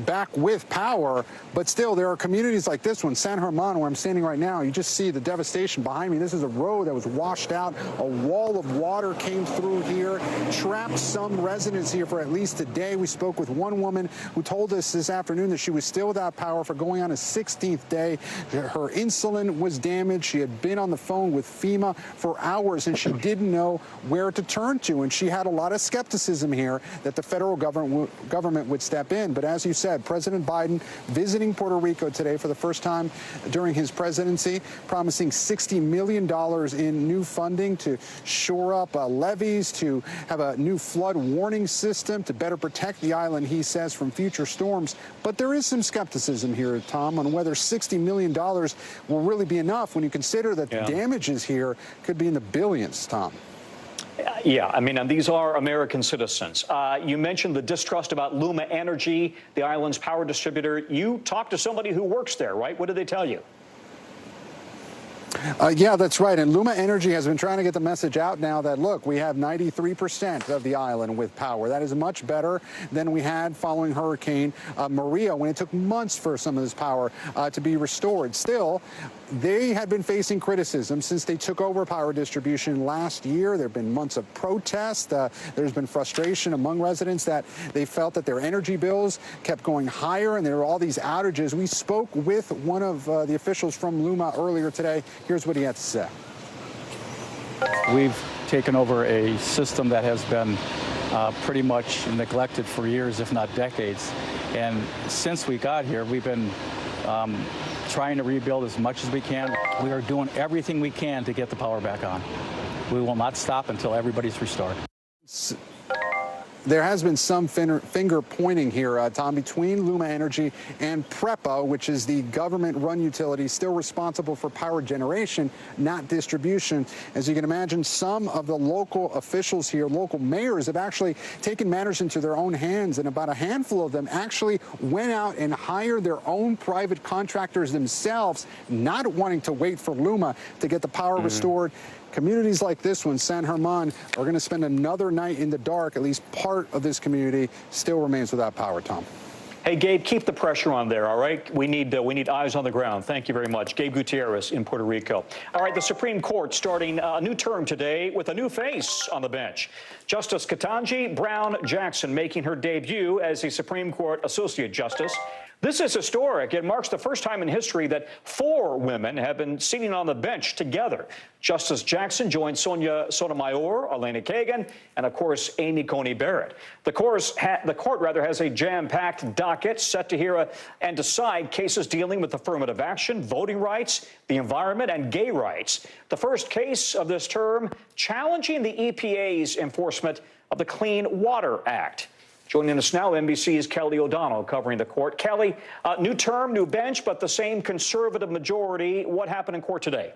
back with power. But still, there are communities like this one, San Herman, where I'm standing right now. You just see the devastation behind me. This is a road that was washed out. A wall of water came through here, trapped some residents here for at least a day. We spoke with one woman who told us this afternoon that she was still without power for going on a 16th day. Her insulin was damaged. She had been on the phone with FEMA for hours, and she didn't know where to turn to. And she had a lot of skepticism here that the federal government would step in. But as you said, President Biden visiting Puerto Rico today for the first time during his presidency, promising $60 million in new funding to shore up levees, to have a new flood warning system to better protect the island, he says, from future storms. But there is some skepticism here, Tom, on whether $60 million will really be enough when you consider that the damages here could be in the billions, Tom. Yeah, I mean, and these are American citizens. You mentioned the distrust about Luma Energy, the island's power distributor. You talked to somebody who works there, right? What did they tell you? Yeah, that's right. And Luma Energy has been trying to get the message out now that, look, we have 93% of the island with power. That is much better than we had following Hurricane Maria, when it took months for some of this power to be restored. Still, they had been facing criticism since they took over power distribution last year. There have been months of protest. There's been frustration among residents that they felt that their energy bills kept going higher and there were all these outages. We spoke with one of the officials from Luma earlier today. Here's what he had to say. We've taken over a system that has been pretty much neglected for years, if not decades. And since we got here, we've been trying to rebuild as much as we can. We are doing everything we can to get the power back on. We will not stop until everybody's restored. There has been some finger pointing here, Tom, between Luma Energy and PREPA, which is the government-run utility still responsible for power generation, not distribution. As you can imagine, some of the local officials here, local mayors, have actually taken matters into their own hands, and about a handful of them actually went out and hired their own private contractors themselves, not wanting to wait for Luma to get the power restored. Communities like this one, San German, are going to spend another night in the dark. At least part of this community still remains without power, Tom. Hey, Gabe, keep the pressure on there, all right? We need eyes on the ground. Thank you very much. Gabe Gutierrez in Puerto Rico. All right, the Supreme Court starting a new term today with a new face on the bench. Justice Ketanji Brown Jackson making her debut as a Supreme Court Associate Justice. This is historic. It marks the first time in history that 4 women have been sitting on the bench together. Justice Jackson joins Sonia Sotomayor, Elena Kagan, and, of course, Amy Coney Barrett. The court has a jam-packed docket set to hear and decide cases dealing with affirmative action, voting rights, the environment, and gay rights. The first case of this term challenging the EPA's enforcement of the Clean Water Act. Joining us now, NBC's Kelly O'Donnell covering the court. Kelly, new term, new bench, but the same conservative majority. What happened in court today?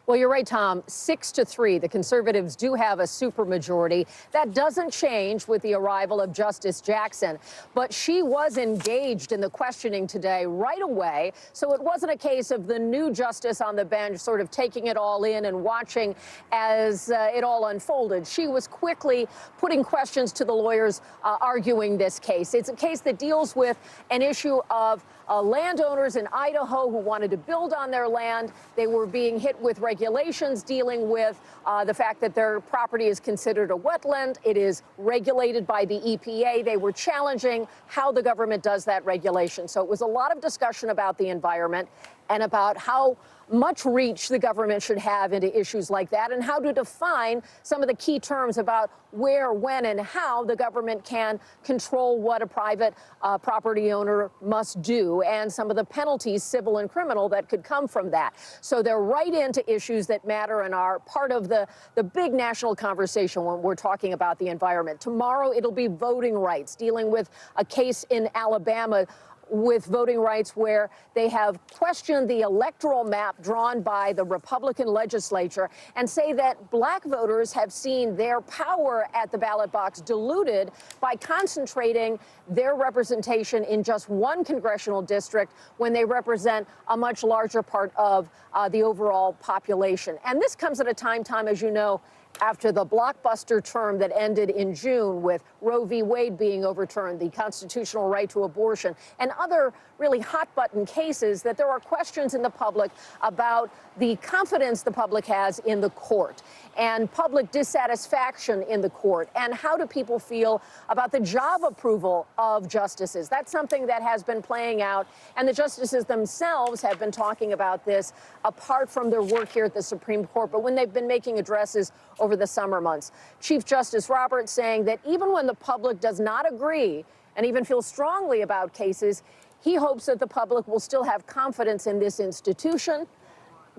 Well, you're right, Tom. 6-3. The conservatives do have a supermajority. That doesn't change with the arrival of Justice Jackson. But she was engaged in the questioning today right away. So it wasn't a case of the new justice on the bench sort of taking it all in and watching as it all unfolded. She was quickly putting questions to the lawyers arguing this case. It's a case that deals with an issue of landowners in Idaho who wanted to build on their land. They were being hit with regulations dealing with the fact that their property is considered a wetland. It is regulated by the EPA. They were challenging how the government does that regulation. So it was a lot of discussion about the environment and about how much reach the government should have into issues like that and how to define some of the key terms about where, when, and how the government can control what a private property owner must do and some of the penalties, civil and criminal, that could come from that. So they're right into issues that matter and are part of the big national conversation when we're talking about the environment. Tomorrow, it'll be voting rights, dealing with a case in Alabama with voting rights where they have questioned the electoral map drawn by the Republican legislature and say that black voters have seen their power at the ballot box diluted by concentrating their representation in just one congressional district when they represent a much larger part of the overall population. And this comes at a time, Tom, as you know, after the blockbuster term that ended in June with Roe v. Wade being overturned, the constitutional right to abortion, and other really hot-button cases, that there are questions in the public about the confidence the public has in the court and public dissatisfaction in the court, and how do people feel about the job approval of justices. That's something that has been playing out, and the justices themselves have been talking about this apart from their work here at the Supreme Court, but when they've been making addresses over the summer months. Chief Justice Roberts saying that even when the public does not agree and even feel strongly about cases, he hopes that the public will still have confidence in this institution.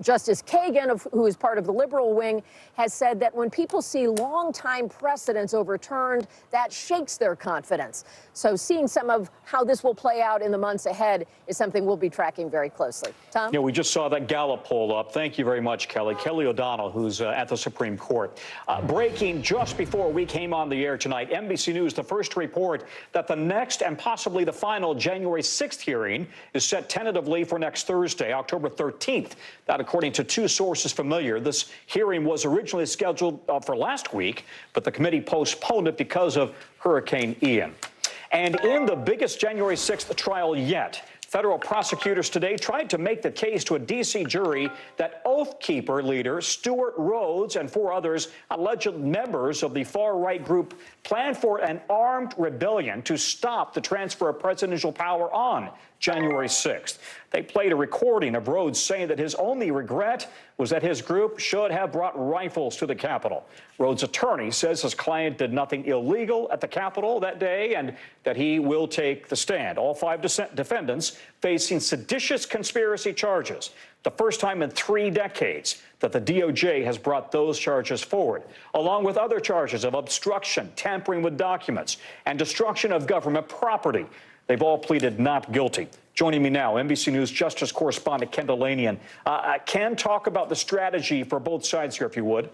Justice Kagan, who is part of the liberal wing, has said that when people see longtime precedents overturned, that shakes their confidence. So seeing some of how this will play out in the months ahead is something we'll be tracking very closely. Tom? Yeah, we just saw that Gallup poll up. Thank you very much, Kelly. Kelly O'Donnell, who's at the Supreme Court. Breaking just before we came on the air tonight, NBC News, the first to report that the next and possibly the final January 6th hearing is set tentatively for next Thursday, October 13th. That, according to 2 sources familiar. This hearing was originally scheduled for last week, but the committee postponed it because of Hurricane Ian. And in the biggest January 6th trial yet, federal prosecutors today tried to make the case to a D.C. jury that Oath Keeper leader Stuart Rhodes and 4 others, alleged members of the far-right group, planned for an armed rebellion to stop the transfer of presidential power on January 6th. They played a recording of Rhodes saying that his only regret was that his group should have brought rifles to the Capitol. Rhodes' attorney says his client did nothing illegal at the Capitol that day and that he will take the stand. All 5 defendants facing seditious conspiracy charges. The first time in 3 decades that the DOJ has brought those charges forward, along with other charges of obstruction, tampering with documents, and destruction of government property. They've all pleaded not guilty. Joining me now, NBC News Justice correspondent Ken Delanian. Ken, talk about the strategy for both sides here, if you would.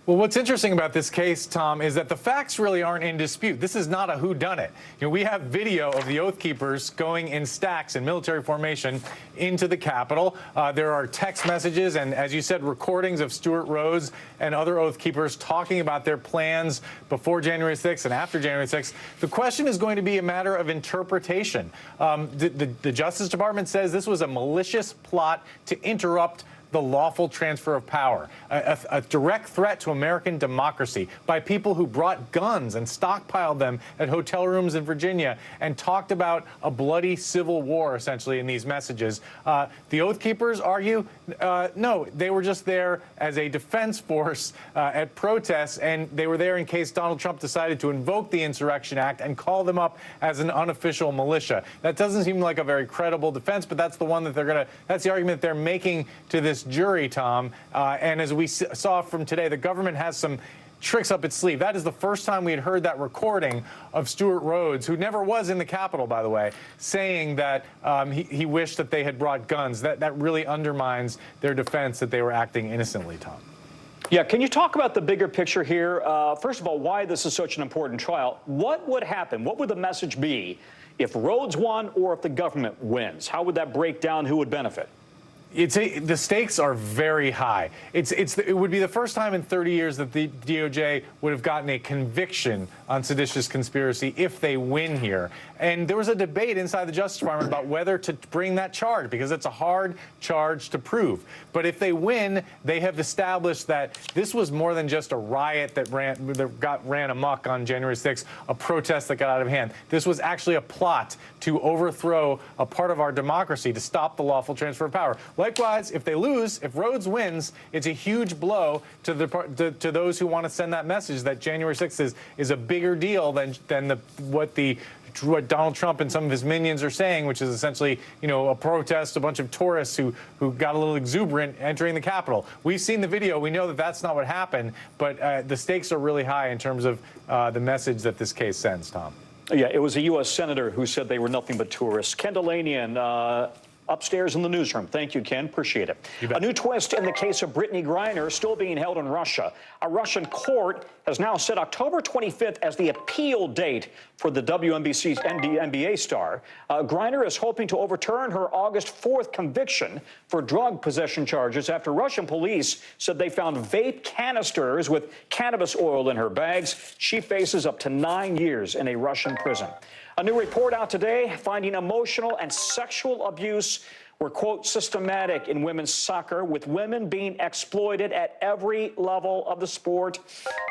Well, what's interesting about this case, Tom, is that the facts really aren't in dispute. This is not a whodunit. You know, we have video of the Oath Keepers going in stacks in military formation into the Capitol. There are text messages and, as you said, recordings of Stuart Rhodes and other Oath Keepers talking about their plans before January 6th and after January 6th. The question is going to be a matter of interpretation. The Justice Department says this was a malicious plot to interrupt the lawful transfer of power, a direct threat to American democracy by people who brought guns and stockpiled them at hotel rooms in Virginia and talked about a bloody civil war, essentially, in these messages. The Oath Keepers argue, no, they were just there as a defense force at protests, and they were there in case Donald Trump decided to invoke the Insurrection Act and call them up as an unofficial militia. That doesn't seem like a very credible defense, but that's the one that that's the argument they're making to this jury, Tom. And as we saw from today, the government has some tricks up its sleeve. That is the first time we had heard that recording of Stuart Rhodes, who never was in the Capitol, by the way, saying that he wished that they had brought guns. That really undermines their defense that they were acting innocently, Tom. Yeah, can you talk about the bigger picture here? First of all, why this is such an important trial. What would happen? What would the message be if Rhodes won or if the government wins? How would that break down? Who would benefit? The stakes are very high. It would be the first time in 30 years that the DOJ would have gotten a conviction on seditious conspiracy if they win here. And there was a debate inside the Justice Department about whether to bring that charge because it's a hard charge to prove. But if they win, they have established that this was more than just a riot that ran amok on January 6th, a protest that got out of hand. This was actually a plot to overthrow a part of our democracy to stop the lawful transfer of power. Likewise, if they lose, if Rhodes wins, it's a huge blow to those who want to send that message that January 6th is a bigger deal than what Donald Trump and some of his minions are saying, which is essentially, a protest, a bunch of tourists who got a little exuberant entering the Capitol. We've seen the video. We know that that's not what happened, but the stakes are really high in terms of the message that this case sends, Tom. Yeah, it was a U.S. senator who said they were nothing but tourists. Ken Delanian, upstairs in the newsroom. Thank you, Ken. Appreciate it. A new twist in the case of Brittany Griner still being held in Russia. A Russian court has now set October 25th as the appeal date for the WNBC's NBA star. Griner is hoping to overturn her August 4th conviction for drug possession charges after Russian police said they found vape canisters with cannabis oil in her bags. She faces up to 9 years in a Russian prison. A new report out today finding emotional and sexual abuse were, quote, systematic in women's soccer, with women being exploited at every level of the sport.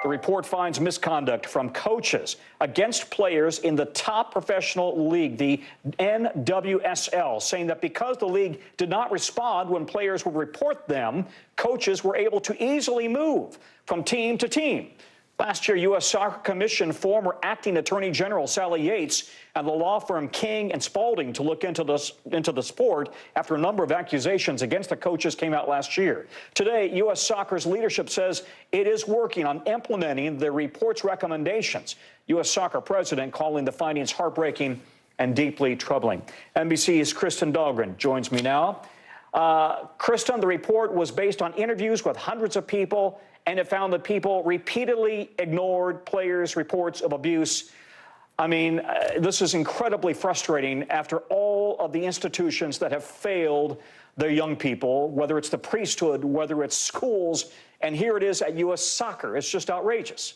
The report finds misconduct from coaches against players in the top professional league, the NWSL, saying that because the league did not respond when players would report them, coaches were able to easily move from team to team. Last year, U.S. Soccer Commission former acting Attorney General Sally Yates and the law firm King and Spalding to look into the sport after a number of accusations against the coaches came out last year. Today, U.S. Soccer's leadership says it is working on implementing the report's recommendations. U.S. Soccer president calling the findings heartbreaking and deeply troubling. NBC's Kristen Dahlgren joins me now. Kristen, the report was based on interviews with hundreds of people, and it found that people repeatedly ignored players' reports of abuse. I mean, this is incredibly frustrating after all of the institutions that have failed their young people, whether it's the priesthood, whether it's schools, and here it is at U.S. Soccer. It's just outrageous.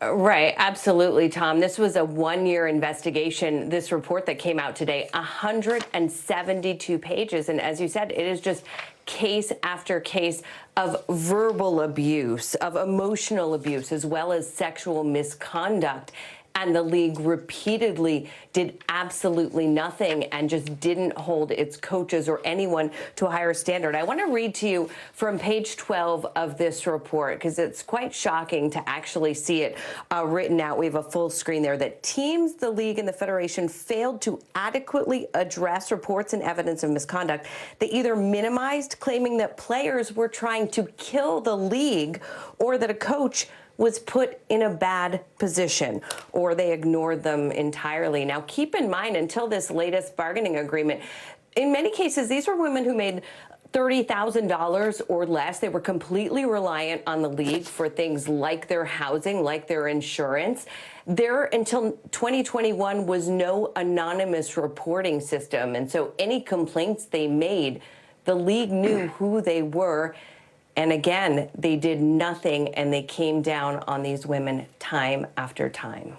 Right, absolutely, Tom. This was a one-year investigation. This report that came out today, 172 pages. And as you said, it is just case after case of verbal abuse, of emotional abuse, as well as sexual misconduct. and the league repeatedly did absolutely nothing and just didn't hold its coaches or anyone to a higher standard. I want to read to you from page 12 of this report because it's quite shocking to actually see it written out. We have a full screen there that teams, the league, and the federation failed to adequately address reports and evidence of misconduct. They either minimized, claiming that players were trying to kill the league or that a coach was put in a bad position, or they ignored them entirely. Now, keep in mind, until this latest bargaining agreement, in many cases, these were women who made $30,000 or less. They were completely reliant on the league for things like their housing, like their insurance. There, until 2021, was no anonymous reporting system. And so any complaints they made, the league knew who they were. And again, they did nothing, and they came down on these women time after time.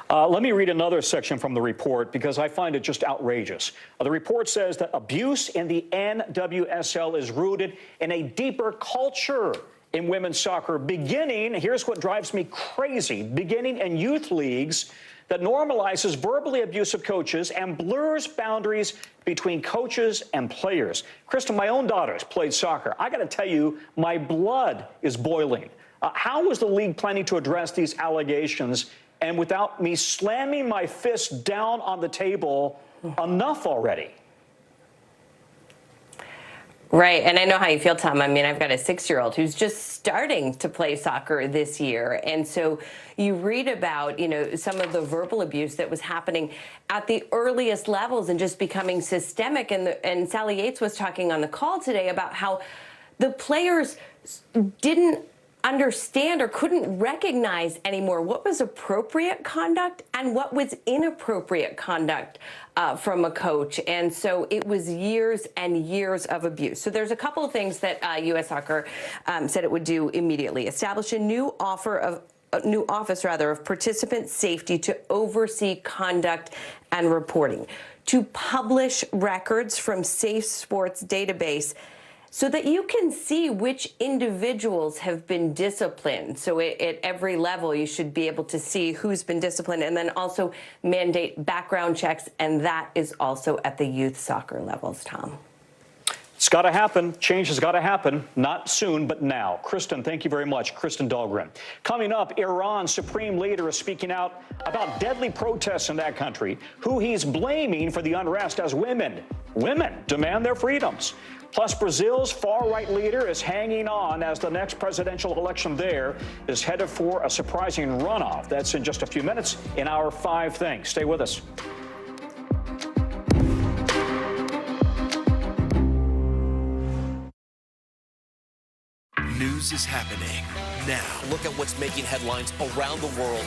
Let me read another section from the report because I find it just outrageous. The report says that abuse in the NWSL is rooted in a deeper culture in women's soccer, beginning, here's what drives me crazy, beginning in youth leagues that normalizes verbally abusive coaches and blurs boundaries between coaches and players. Kristen, my own daughters played soccer. I got to tell you, my blood is boiling. How is the league planning to address these allegations? And without me slamming my fist down on the table, enough already. Right, and I know how you feel, Tom. I mean, I've got a 6-year-old who's just starting to play soccer this year. And so you read about, some of the verbal abuse that was happening at the earliest levels and just becoming systemic. And Sally Yates was talking on the call today about how the players didn't understand or couldn't recognize anymore what was appropriate conduct and what was inappropriate conduct from a coach. And so it was years and years of abuse. So there's a couple of things that U.S. Soccer said it would do immediately. Establish a new office of participant safety to oversee conduct and reporting, to publish records from Safe Sports database so that you can see which individuals have been disciplined. So at every level, you should be able to see who's been disciplined, and then also mandate background checks, and that is also at the youth soccer levels, Tom. It's got to happen. Change has got to happen. Not soon, but now. Kristen, thank you very much. Kristen Dahlgren. Coming up, Iran's supreme leader is speaking out about deadly protests in that country, who he's blaming for the unrest as women demand their freedoms. Plus, Brazil's far-right leader is hanging on as the next presidential election there is headed for a surprising runoff. That's in just a few minutes in our 5 Things. Stay with us. News is happening now. Look at what's making headlines around the world.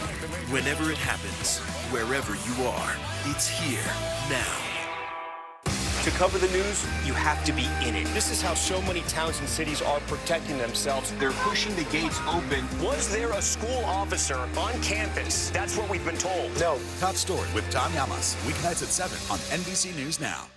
Whenever it happens, wherever you are, it's here now. To cover the news, you have to be in it. This is how so many towns and cities are protecting themselves. They're pushing the gates open. Was there a school officer on campus? That's what we've been told. No. Top Story with Tom Llamas. Weeknights at 7 on NBC News Now.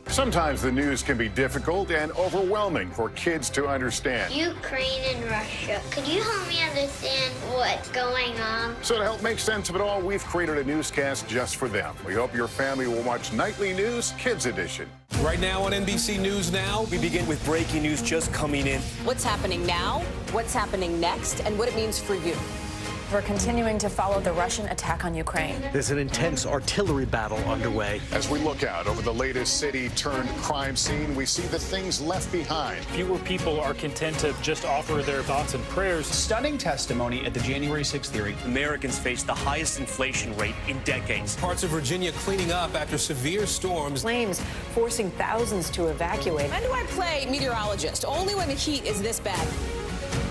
Sometimes the news can be difficult and overwhelming for kids to understand. Ukraine and Russia. Could you help me understand what's going on? So to help make sense of it all, we've created a newscast just for them. We hope your family will watch Nightly News Kids Edition. Right now on NBC News Now, we begin with breaking news just coming in. What's happening now, what's happening next, and what it means for you. We're continuing to follow the Russian attack on Ukraine. There's an intense artillery battle underway. As we look out over the latest city-turned-crime scene, we see the things left behind. Fewer people are content to just offer their thoughts and prayers. Stunning testimony at the January 6th hearing. Americans face the highest inflation rate in decades. Parts of Virginia cleaning up after severe storms. Flames forcing thousands to evacuate. When do I play meteorologist? Only when the heat is this bad.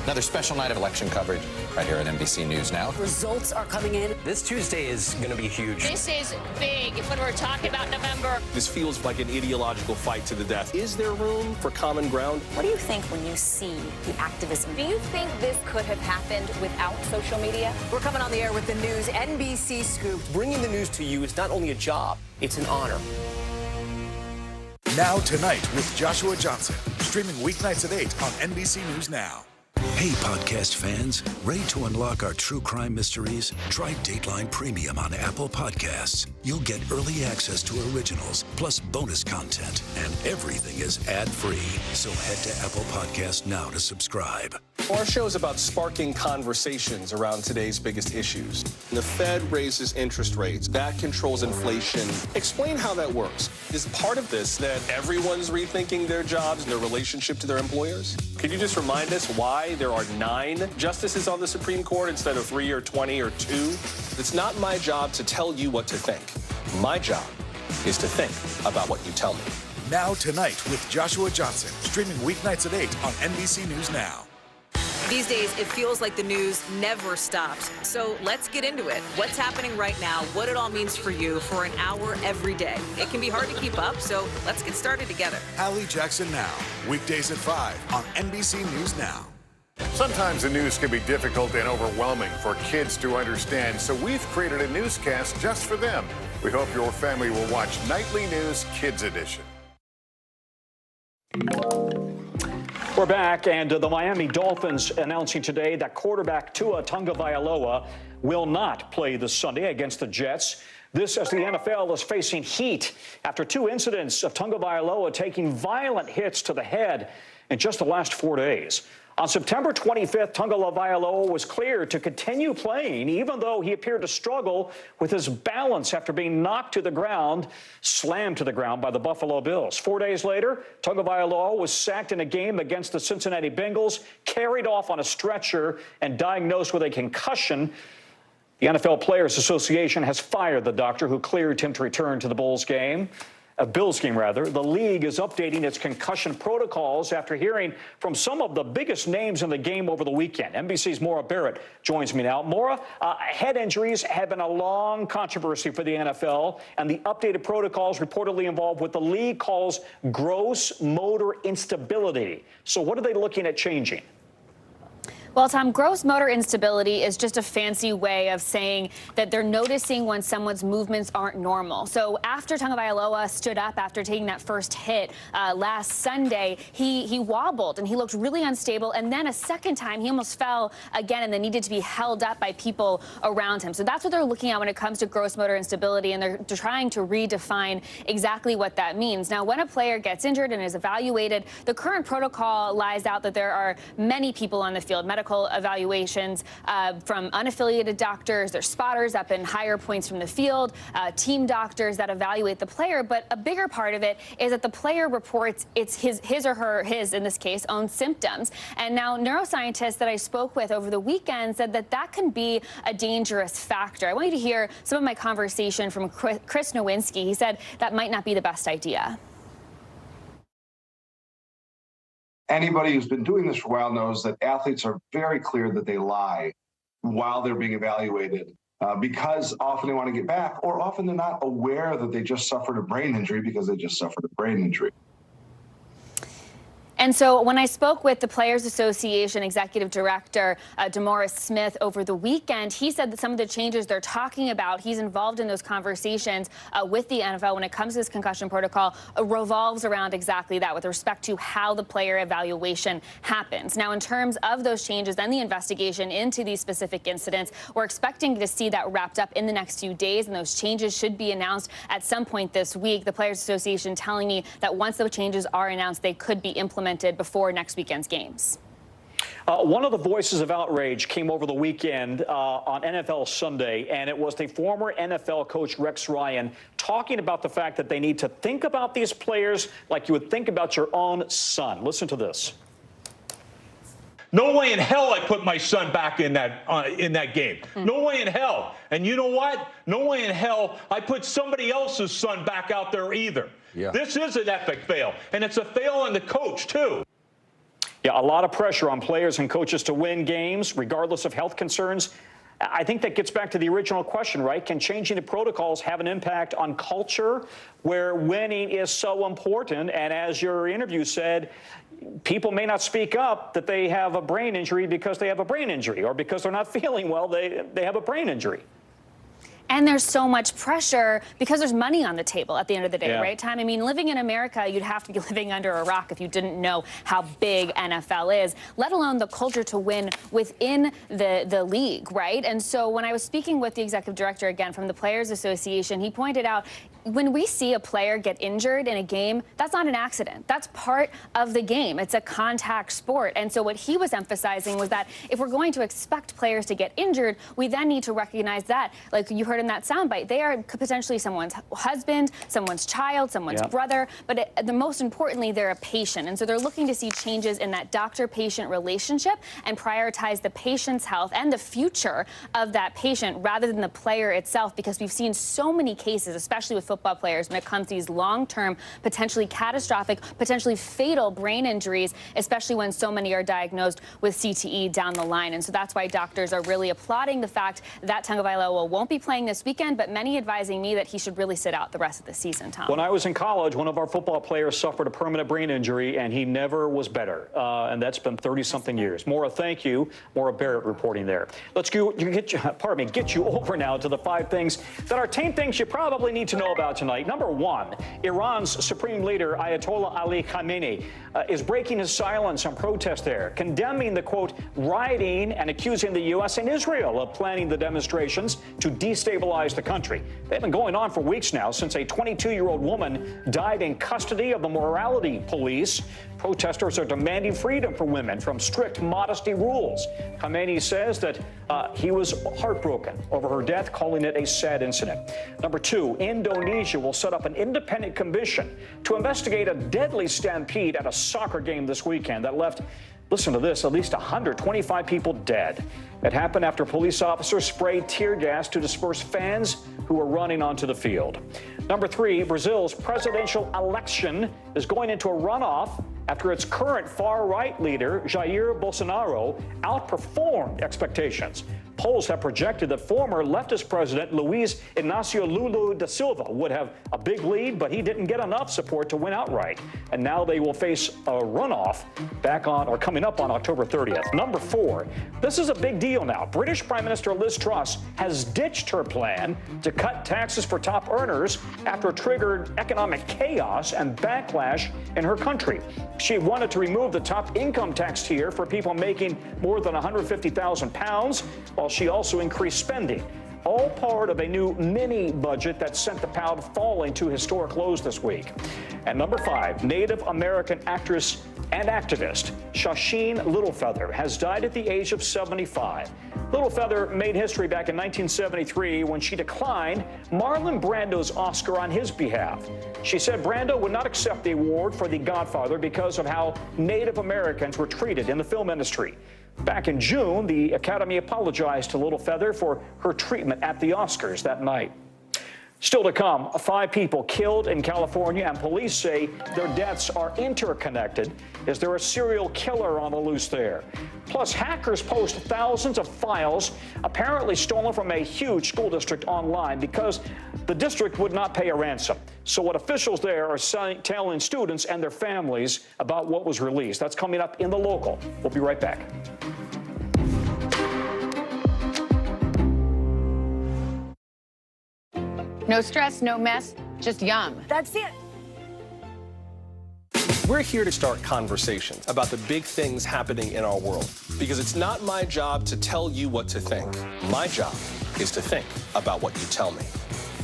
Another special night of election coverage right here at NBC News Now. Results are coming in. This Tuesday is going to be huge. This is big when we're talking about November. This feels like an ideological fight to the death. Is there room for common ground? What do you think when you see the activism? Do you think this could have happened without social media? We're coming on the air with the news NBC Scoop. Bringing the news to you is not only a job, it's an honor. Now Tonight with Joshua Johnson. Streaming weeknights at 8 on NBC News Now. Hey, podcast fans, ready to unlock our true crime mysteries? Try Dateline Premium on Apple Podcasts. You'll get early access to originals, plus bonus content, and everything is ad-free. So head to Apple Podcasts now to subscribe. Our show is about sparking conversations around today's biggest issues. The Fed raises interest rates. That controls inflation. Explain how that works. Is part of this that everyone's rethinking their jobs and their relationship to their employers? Could you just remind us why there are 9 justices on the Supreme Court instead of 3 or 20 or 2? It's not my job to tell you what to think. My job is to think about what you tell me. Now Tonight with Joshua Johnson, streaming weeknights at 8 on NBC News Now. These days, it feels like the news never stops. So let's get into it. What's happening right now, what it all means for you for an hour every day. It can be hard to keep up, so let's get started together. Hallie Jackson Now, weekdays at 5 on NBC News Now. Sometimes the news can be difficult and overwhelming for kids to understand, so we've created a newscast just for them. We hope your family will watch Nightly News Kids Edition. We're back, and the Miami Dolphins announcing today that quarterback Tua Tagovailoa will not play this Sunday against the Jets. This as the NFL is facing heat after 2 incidents of Tagovailoa taking violent hits to the head in just the last 4 days. On September 25th, Tagovailoa was cleared to continue playing, even though he appeared to struggle with his balance after being knocked to the ground, slammed to the ground by the Buffalo Bills. 4 days later, Tagovailoa was sacked in a game against the Cincinnati Bengals, carried off on a stretcher, and diagnosed with a concussion. The NFL Players Association has fired the doctor who cleared him to return to the Bills game. The league is updating its concussion protocols after hearing from some of the biggest names in the game over the weekend. NBC's Maura Barrett joins me now. Maura, head injuries have been a long controversy for the NFL, and the updated protocols reportedly involve what the league calls gross motor instability. So what are they looking at changing? Well, Tom, gross motor instability is just a fancy way of saying that they're noticing when someone's movements aren't normal. So after Tagovailoa stood up after taking that first hit last Sunday, he wobbled and he looked really unstable. And then a second time, he almost fell again and then needed to be held up by people around him. So that's what they're looking at when it comes to gross motor instability, and they're trying to redefine exactly what that means. Now, when a player gets injured and is evaluated, the current protocol lies out that there are many people on the field, medical evaluations from unaffiliated doctors. There's spotters up in higher points from the field, team doctors that evaluate the player. But a bigger part of it is that the player reports it's his in this case, own symptoms. And now neuroscientists that I spoke with over the weekend said that that can be a dangerous factor. I want you to hear some of my conversation from Chris Nowinski. He said that might not be the best idea. Anybody who's been doing this for a while knows that athletes are very clear that they lie while they're being evaluated because often they want to get back, or often they're not aware that they just suffered a brain injury because they just suffered a brain injury. And so when I spoke with the Players Association Executive Director, DeMaurice Smith, over the weekend, he said that some of the changes they're talking about, he's involved in those conversations with the NFL when it comes to this concussion protocol, revolves around exactly that with respect to how the player evaluation happens. Now, in terms of those changes and the investigation into these specific incidents, we're expecting to see that wrapped up in the next few days, and those changes should be announced at some point this week. The Players Association telling me that once those changes are announced, they could be implemented before next weekend's games. One of the voices of outrage came over the weekend on NFL Sunday, and it was the former NFL coach Rex Ryan talking about the fact that they need to think about these players like you would think about your own son. Listen to this. No way in hell I put my son back in that game. No way in hell. And you know what? No way in hell I put somebody else's son back out there either. Yeah. This is an epic fail, and it's a fail on the coach, too. Yeah, a lot of pressure on players and coaches to win games, regardless of health concerns. I think that gets back to the original question, right? Can changing the protocols have an impact on culture where winning is so important? And as your interview said, people may not speak up that they have a brain injury because they have a brain injury, or because they're not feeling well, they have a brain injury. And there's so much pressure because there's money on the table at the end of the day, Yeah. right, Tom? I mean, living in America, you'd have to be living under a rock if you didn't know how big NFL is, let alone the culture to win within the league, right? And so when I was speaking with the executive director, again, from the Players Association, he pointed out, when we see a player get injured in a game, that's not an accident. That's part of the game. It's a contact sport. And so what he was emphasizing was that if we're going to expect players to get injured, we then need to recognize that, like you heard in that soundbite, they are potentially someone's husband, someone's child, someone's brother, but the most importantly, they're a patient. And so they're looking to see changes in that doctor-patient relationship and prioritize the patient's health and the future of that patient rather than the player itself, because we've seen so many cases, especially with football players, when it comes to these long-term, potentially catastrophic, potentially fatal brain injuries, especially when so many are diagnosed with CTE down the line. And so that's why doctors are really applauding the fact that Tagovailoa won't be playing this weekend, but many advising me that he should really sit out the rest of the season, Tom. When I was in college, one of our football players suffered a permanent brain injury, and he never was better. And that's been 30-something years. Maura, thank you. Maura Barrett reporting there. Let's get you over now to the 5 things that are 10 things you probably need to know about tonight. Number 1, Iran's supreme leader, Ayatollah Ali Khamenei, is breaking his silence on protest there, condemning the, quote, rioting and accusing the U.S. and Israel of planning the demonstrations to destabilize the country. They've been going on for weeks now, since a 22-year-old woman died in custody of the morality police. Protesters are demanding freedom for women from strict modesty rules. Khamenei says that he was heartbroken over her death, calling it a sad incident. Number 2, Indonesia will set up an independent commission to investigate a deadly stampede at a soccer game this weekend that left, listen to this, at least 125 people dead. It happened after police officers sprayed tear gas to disperse fans who were running onto the field. Number 3, Brazil's presidential election is going into a runoff after its current far-right leader, Jair Bolsonaro, outperformed expectations. Polls have projected that former leftist president Luiz Inácio Lula da Silva would have a big lead, but he didn't get enough support to win outright. And now they will face a runoff coming up on October 30th. Number 4, this is a big deal now. British Prime Minister Liz Truss has ditched her plan to cut taxes for top earners after it triggered economic chaos and backlash in her country. She wanted to remove the top income tax tier for people making more than £150,000, while she also increased spending. All part of a new mini budget that sent the pound falling to historic lows this week. And number 5, Native American actress and activist Shasheen Littlefeather has died at the age of 75. Littlefeather made history back in 1973 when she declined Marlon Brando's Oscar on his behalf. She said Brando would not accept the award for The Godfather because of how Native Americans were treated in the film industry. Back in June, the Academy apologized to Littlefeather for her treatment at the Oscars that night. Still to come, 5 people killed in California, and police say their deaths are interconnected. Is there a serial killer on the loose there? Plus, hackers post thousands of files apparently stolen from a huge school district online because the district would not pay a ransom. So what officials there are telling students and their families about what was released. That's coming up in The Local. We'll be right back. No stress, no mess, just yum. That's it. We're here to start conversations about the big things happening in our world, because it's not my job to tell you what to think. My job is to think about what you tell me.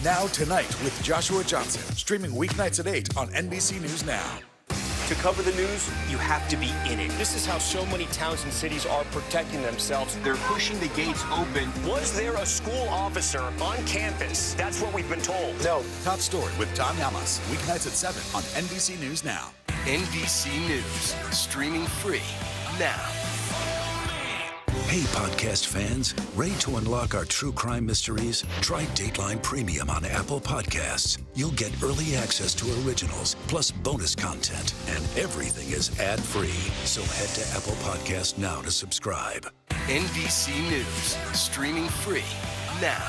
Now Tonight with Joshua Johnson, streaming weeknights at 8 on NBC News Now. To cover the news, you have to be in it. This is how so many towns and cities are protecting themselves. They're pushing the gates open. Was there a school officer on campus? That's what we've been told. No. Top Story with Tom Yamas, weeknights at 7 on NBC News Now. NBC News, streaming free now. Hey, podcast fans, ready to unlock our true crime mysteries? Try Dateline Premium on Apple Podcasts. You'll get early access to originals, plus bonus content, and everything is ad-free. So head to Apple Podcasts now to subscribe. NBC News, streaming free now.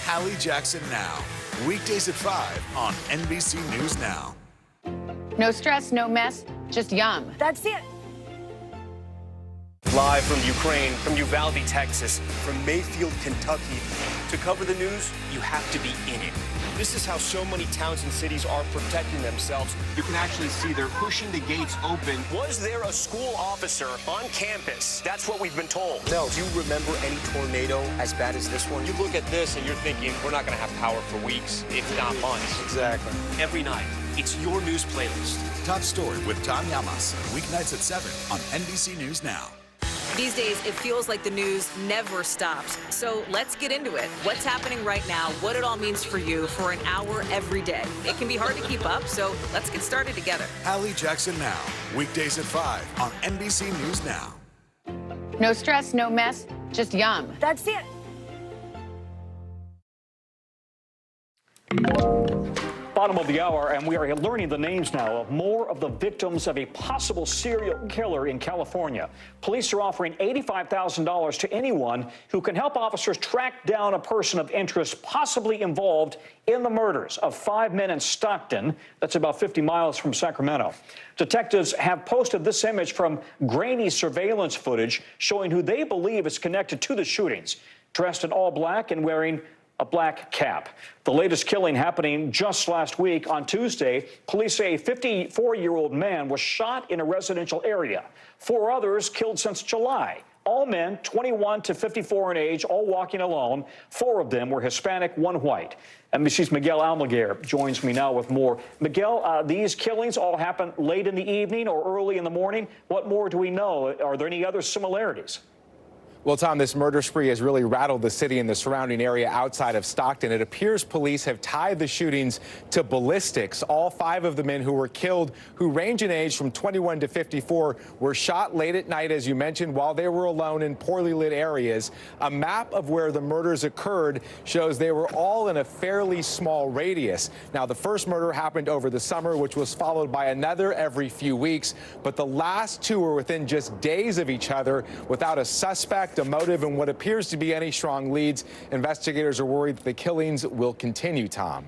Hallie Jackson Now, weekdays at 5 on NBC News Now. No stress, no mess, just yum. That's it. Live from Ukraine, from Uvalde, Texas, from Mayfield, Kentucky. To cover the news, you have to be in it. This is how so many towns and cities are protecting themselves. You can actually see they're pushing the gates open. Was there a school officer on campus? That's what we've been told. No. Do you remember any tornado as bad as this one? You look at this and you're thinking, we're not going to have power for weeks, if not months. Exactly. Every night, it's your news playlist. Top Story with Tom Llamas, weeknights at 7 on NBC News Now. These days, it feels like the news never stops. So let's get into it. What's happening right now, what it all means for you for an hour every day. It can be hard to keep up, so let's get started together. Hallie Jackson Now, weekdays at 5 on NBC News Now. No stress, no mess, just yum. That's it. Bottom of the hour, and we are learning the names now of more of the victims of a possible serial killer in California. Police are offering $85,000 to anyone who can help officers track down a person of interest possibly involved in the murders of 5 men in Stockton. That's about 50 miles from Sacramento. Detectives have posted this image from grainy surveillance footage showing who they believe is connected to the shootings, dressed in all black and wearing a black cap. The latest killing happening just last week on Tuesday. Police say a 54-year-old man was shot in a residential area. 4 others killed since July. All men, 21 to 54 in age, all walking alone. 4 of them were Hispanic, 1 white. NBC's Miguel Almaguer joins me now with more. Miguel, these killings all happened late in the evening or early in the morning. What more do we know? Are there any other similarities? Well, Tom, this murder spree has really rattled the city and the surrounding area outside of Stockton. It appears police have tied the shootings to ballistics. All 5 of the men who were killed, who range in age from 21 to 54, were shot late at night, as you mentioned, while they were alone in poorly lit areas. A map of where the murders occurred shows they were all in a fairly small radius. Now, the first murder happened over the summer, which was followed by another every few weeks. But the last 2 were within just days of each other without a suspect, a motive, and what appears to be any strong leads. Investigators are worried that the killings will continue, Tom.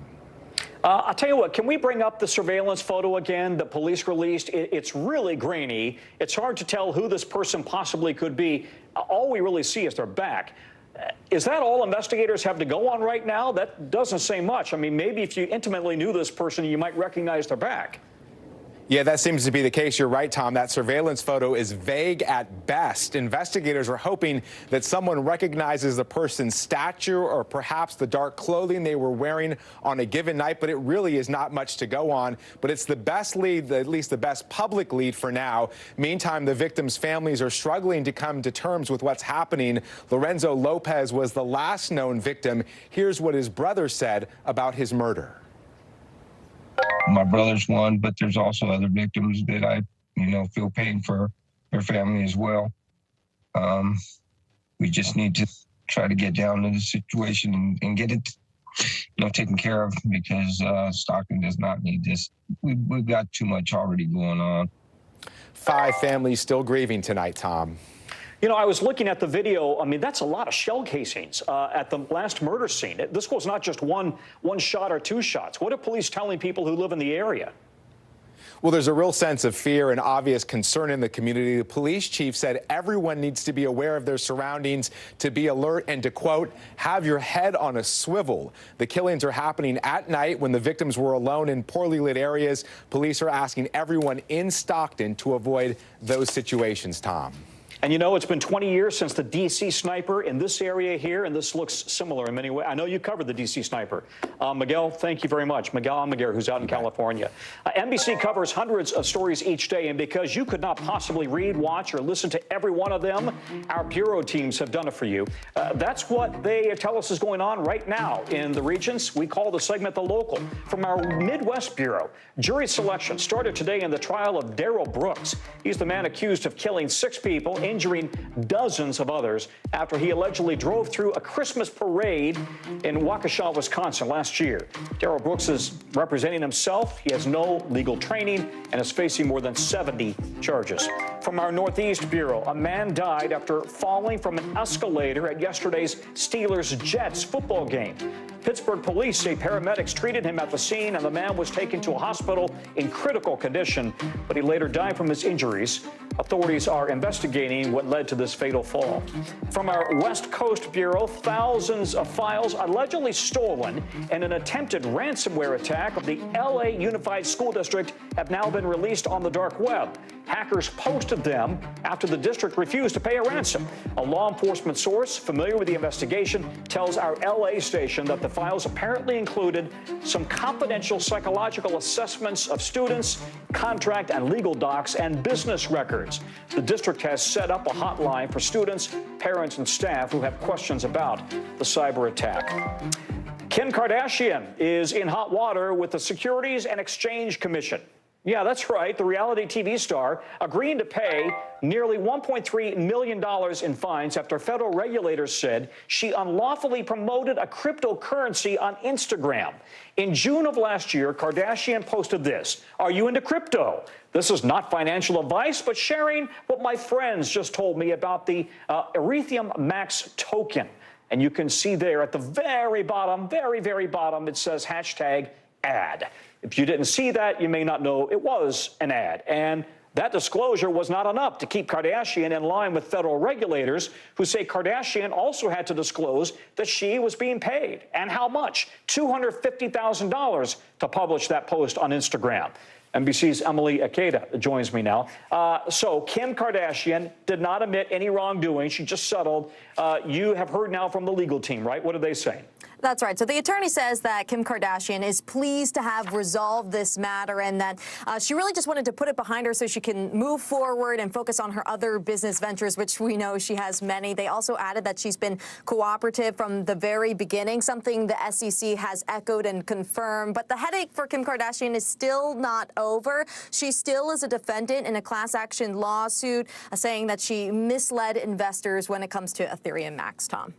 I'll tell you what, can we bring up the surveillance photo again that police released? It's really grainy. It's hard to tell who this person possibly could be. All we really see is their back. Is that all investigators have to go on right now? That doesn't say much. I mean, maybe if you intimately knew this person, you might recognize their back. Yeah, that seems to be the case. You're right, Tom. That surveillance photo is vague at best. Investigators are hoping that someone recognizes the person's stature or perhaps the dark clothing they were wearing on a given night, but it really is not much to go on. But it's the best lead, at least the best public lead for now. Meantime, the victims' families are struggling to come to terms with what's happening. Lorenzo Lopez was the last known victim. Here's what his brother said about his murder. My brother's one, but there's also other victims that I, feel pain for their family as well. We just need to try to get down to the situation and get it, taken care of, because Stockton does not need this. We've got too much already going on. 5 families still grieving tonight, Tom. I was looking at the video. I mean, that's a lot of shell casings at the last murder scene. This was not just one shot or 2 shots. What are police telling people who live in the area? Well, there's a real sense of fear and obvious concern in the community. The police chief said everyone needs to be aware of their surroundings, to be alert, and to, quote, have your head on a swivel. The killings are happening at night when the victims were alone in poorly lit areas. Police are asking everyone in Stockton to avoid those situations, Tom. And it's been 20 years since the D.C. sniper in this area here, and this looks similar in many ways. I know you covered the D.C. sniper. Miguel, thank you very much. Miguel Almaguer, who's out in California. NBC covers hundreds of stories each day, and because you could not possibly read, watch, or listen to every one of them, our bureau teams have done it for you. That's what they tell us is going on right now in the regions. We call the segment The Local. From our Midwest Bureau, jury selection started today in the trial of Darrell Brooks. He's the man accused of killing 6 people, injuring dozens of others after he allegedly drove through a Christmas parade in Waukesha, Wisconsin last year. Darrell Brooks is representing himself. He has no legal training and is facing more than 70 charges. From our Northeast Bureau, a man died after falling from an escalator at yesterday's Steelers-Jets football game. Pittsburgh police say paramedics treated him at the scene, and the man was taken to a hospital in critical condition, but he later died from his injuries. Authorities are investigating what led to this fatal fall. From our West Coast Bureau, thousands of files allegedly stolen in an attempted ransomware attack of the LA Unified School District have now been released on the dark web. Hackers posted them after the district refused to pay a ransom. A law enforcement source familiar with the investigation tells our LA station that the files apparently included some confidential psychological assessments of students, contract and legal docs, and business records. The district has set up a hotline for students, parents, and staff who have questions about the cyber attack. Kim Kardashian is in hot water with the Securities and Exchange Commission. Yeah, that's right. The reality TV star agreeing to pay nearly $1.3 million in fines after federal regulators said she unlawfully promoted a cryptocurrency on Instagram. In June of last year, Kardashian posted this: "Are you into crypto? This is not financial advice, but sharing what my friends just told me about the Ethereum Max token." And you can see there at the very bottom, very bottom, it says #ad. If you didn't see that, you may not know it was an ad. And that disclosure was not enough to keep Kardashian in line with federal regulators, who say Kardashian also had to disclose that she was being paid. And how much? $250,000 to publish that post on Instagram. NBC's Emily Ikeda joins me now. So Kim Kardashian did not admit any wrongdoing. She just settled. You have heard now from the legal team, right? What did they say? That's right. So the attorney says that Kim Kardashian is pleased to have resolved this matter, and that she really just wanted to put it behind her so she can move forward and focus on her other business ventures, which we know she has many. They also added that she's been cooperative from the very beginning, something the SEC has echoed and confirmed. But the headache for Kim Kardashian is still not over. She still is a defendant in a class action lawsuit, saying that she misled investors when it comes to Ethereum Max, Tom.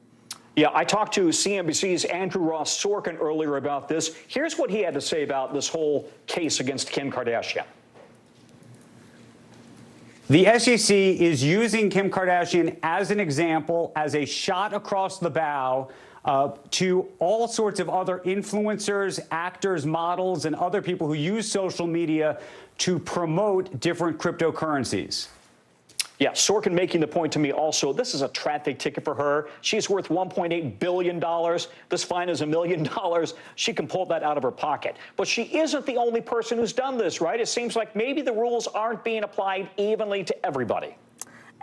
Yeah, I talked to CNBC's Andrew Ross Sorkin earlier about this. Here's what he had to say about this whole case against Kim Kardashian. The SEC is using Kim Kardashian as an example, as a shot across the bow to all sorts of other influencers, actors, models, and other people who use social media to promote different cryptocurrencies. Yeah, Sorkin making the point to me also, this is a traffic ticket for her. She's worth $1.8 billion. This fine is $1 million. She can pull that out of her pocket. But she isn't the only person who's done this, right? It seems like maybe the rules aren't being applied evenly to everybody.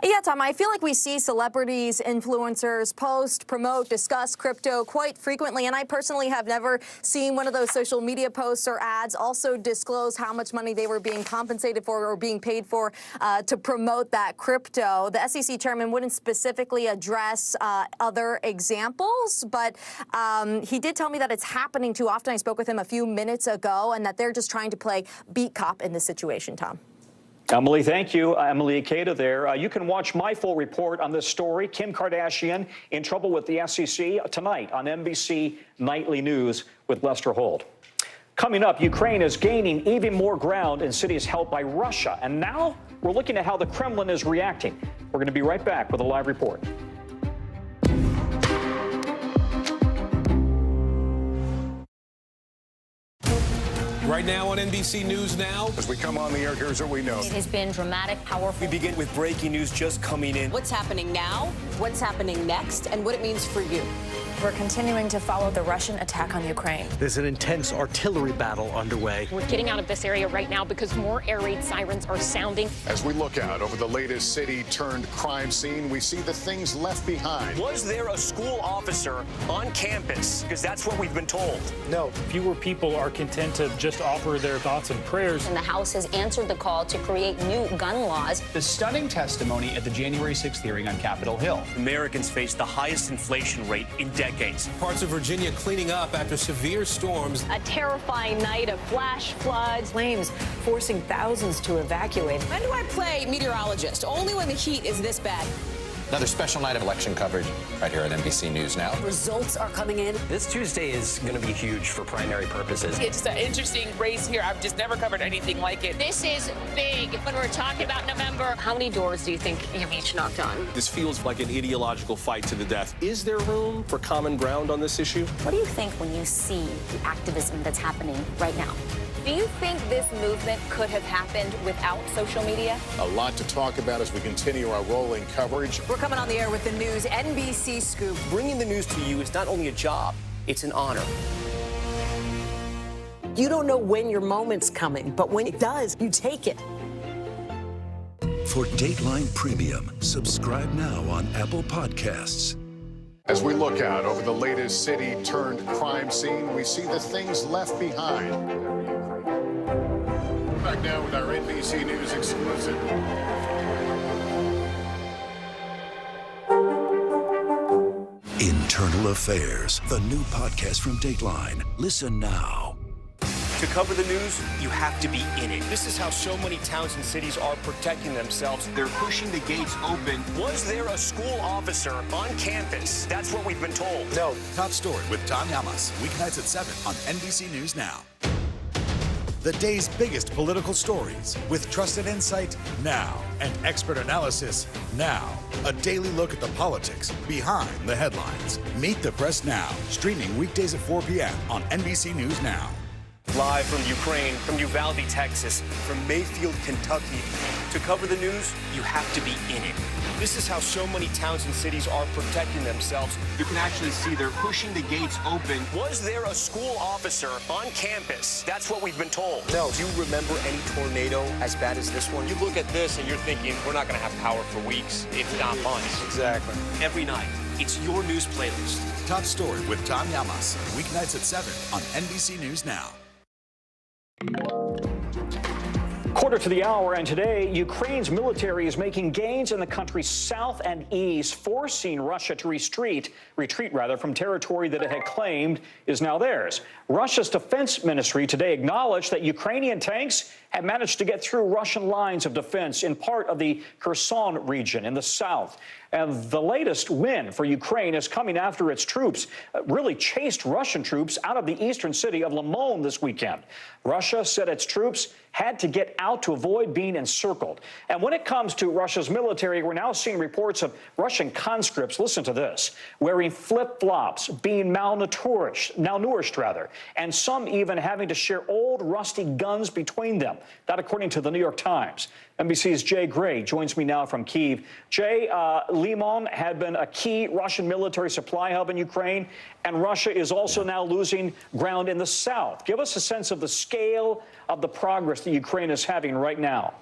Yeah, Tom, I feel like we see celebrities, influencers post, promote, discuss crypto quite frequently, and I personally have never seen one of those social media posts or ads also disclose how much money they were being compensated for or being paid for to promote that crypto. The SEC chairman wouldn't specifically address other examples, but he did tell me that it's happening too often. I spoke with him a few minutes ago, and that they're just trying to play beat cop in this situation, Tom. Emily, thank you. Emily Ikeda there. You can watch my full report on this story, Kim Kardashian in trouble with the SEC, tonight on NBC Nightly News with Lester Holt. Coming up, Ukraine is gaining even more ground in cities held by Russia. And now we're looking at how the Kremlin is reacting. We're going to be right back with a live report. Right now on NBC News Now. As we come on the air, here's what we know. It has been dramatic, powerful. We begin with breaking news just coming in. What's happening now, what's happening next, and what it means for you. We're continuing to follow the Russian attack on Ukraine. There's an intense artillery battle underway. We're getting out of this area right now because more air raid sirens are sounding. As we look out over the latest city-turned-crime scene, we see the things left behind. Was there a school officer on campus? Because that's what we've been told. No. Fewer people are content to just offer their thoughts and prayers. And the House has answered the call to create new gun laws. The stunning testimony at the January 6th hearing on Capitol Hill. Americans face the highest inflation rate in decades. Parts of Virginia cleaning up after severe storms. A terrifying night of flash floods. Flames forcing thousands to evacuate. When do I play meteorologist? Only when the heat is this bad. Another special night of election coverage right here at NBC News Now. Results are coming in. This Tuesday is going to be huge for primary purposes. It's an interesting race here. I've just never covered anything like it. This is big when we're talking about November. How many doors do you think you've each knocked on? This feels like an ideological fight to the death. Is there room for common ground on this issue? What do you think when you see the activism that's happening right now? Do you think this movement could have happened without social media? A lot to talk about as we continue our rolling coverage. We're coming on the air with the news NBC Scoop. Bringing the news to you is not only a job, it's an honor. You don't know when your moment's coming, but when it does, you take it. For Dateline Premium, subscribe now on Apple Podcasts. As we look out over the latest city-turned-crime scene, we see the things left behind. Back now with our NBC News exclusive. Internal Affairs, the new podcast from Dateline. Listen now. To cover the news, you have to be in it. This is how so many towns and cities are protecting themselves. They're pushing the gates open. Was there a school officer on campus? That's what we've been told. No. Top Story with Tom Llamas, weeknights at 7 on NBC News Now. The day's biggest political stories with trusted insight now and expert analysis now. A daily look at the politics behind the headlines. Meet the Press Now, streaming weekdays at 4 p.m. on NBC News Now. Live from Ukraine, from Uvalde, Texas, from Mayfield, Kentucky. To cover the news, you have to be in it. This is how so many towns and cities are protecting themselves. You can actually see they're pushing the gates open. Was there a school officer on campus? That's what we've been told. No. Do you remember any tornado as bad as this one? You look at this and you're thinking, we're not going to have power for weeks, if not months. Exactly. Every night, it's your news playlist. Top Story with Tom Llamas, weeknights at 7 on NBC News Now. Quarter to the hour, and today, Ukraine's military is making gains in the country's south and east, forcing Russia to retreat from territory that it had claimed is now theirs. Russia's defense ministry today acknowledged that Ukrainian tanks have managed to get through Russian lines of defense in part of the Kherson region in the south. And the latest win for Ukraine is coming after its troops really chased Russian troops out of the eastern city of Limon this weekend. Russia said its troops had to get out to avoid being encircled. And when it comes to Russia's military, we're now seeing reports of Russian conscripts, listen to this, wearing flip-flops, being malnourished rather, and some even having to share old rusty guns between them. That according to the New York Times. NBC's Jay Gray joins me now from Kyiv. Jay, Limon had been a key Russian military supply hub in Ukraine, and Russia is also now losing ground in the south. Give us a sense of the scale of the progress that Ukraine is having right now.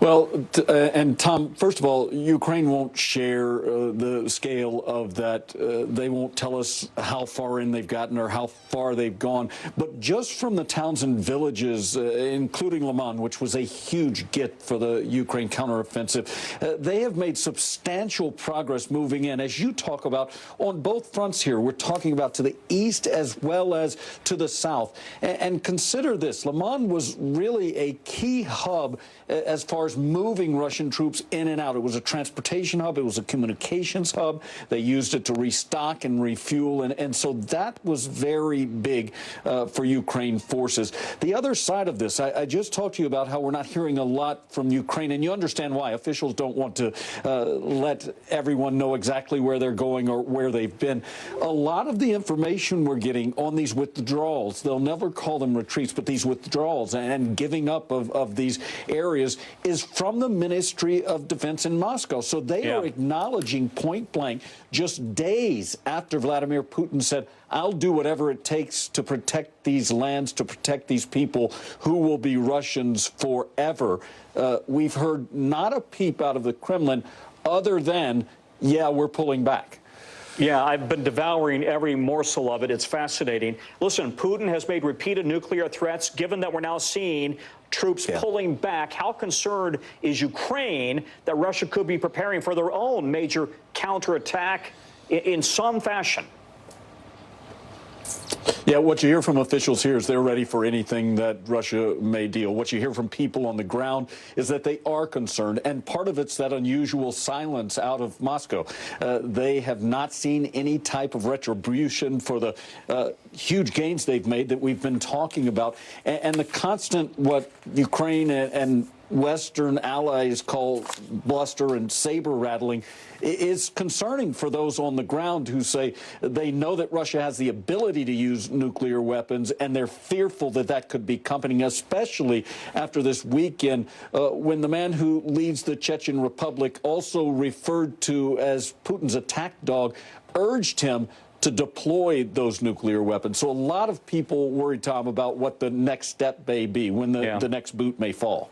Well, and Tom, first of all, Ukraine won't share the scale of that. They won't tell us how far in they've gotten or how far they've gone. But just from the towns and villages, including Limon, which was a huge get for the Ukraine counteroffensive, they have made substantial progress moving in. As you talk about, on both fronts here, we're talking about to the east as well as to the south. And consider this, Limon was really a key hub as far as moving Russian troops in and out. It was a transportation hub. It was a communications hub. They used it to restock and refuel. And so that was very big for Ukraine forces. The other side of this, I just talked to you about how we're not hearing a lot from Ukraine, and you understand why. Officials don't want to let everyone know exactly where they're going or where they've been. A lot of the information we're getting on these withdrawals, they'll never call them retreats, but these withdrawals and giving up of these areas is from the Ministry of Defense in Moscow. So they are acknowledging point blank, just days after Vladimir Putin said, I'll do whatever it takes to protect these lands, to protect these people who will be Russians forever. We've heard not a peep out of the Kremlin other than, yeah, we're pulling back. Yeah, I've been devouring every morsel of it. It's fascinating. Listen, Putin has made repeated nuclear threats. Given that we're now seeing troops pulling back, how concerned is Ukraine that Russia could be preparing for their own major counterattack in some fashion? Yeah, what you hear from officials here is they're ready for anything that Russia may deal. What you hear from people on the ground is that they are concerned, and part of it's that unusual silence out of Moscow. They have not seen any type of retribution for the huge gains they've made that we've been talking about, and the constant, what Ukraine and Western allies call bluster and saber rattling, is concerning for those on the ground who say they know that Russia has the ability to use nuclear weapons, and they're fearful that that could be coming, especially after this weekend when the man who leads the Chechen Republic, also referred to as Putin's attack dog, urged him to deploy those nuclear weapons. So a lot of people worry, Tom, about what the next step may be, when the next boot may fall.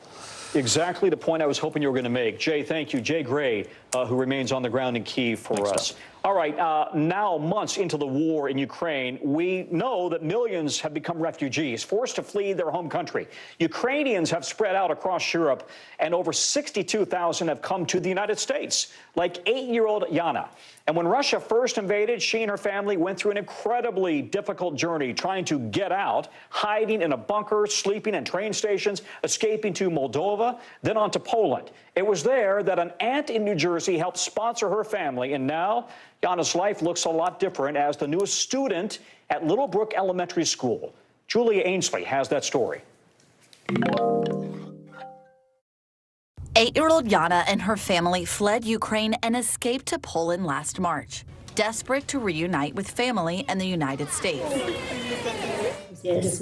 Exactly the point I was hoping you were going to make. Jay, thank you. Jay Gray, who remains on the ground in Kyiv for us. All right, now months into the war in Ukraine, we know that millions have become refugees, forced to flee their home country. Ukrainians have spread out across Europe, and over 62,000 have come to the United States, like 8-year-old Yana. And when Russia first invaded, she and her family went through an incredibly difficult journey trying to get out, hiding in a bunker, sleeping in train stations, escaping to Moldova, then on to Poland. It was there that an aunt in New Jersey helped sponsor her family, and now Yana's life looks a lot different as the newest student at Little Brook Elementary School. Julia Ainsley has that story. 8-year-old Yana and her family fled Ukraine and escaped to Poland last March, desperate to reunite with family in the United States. It's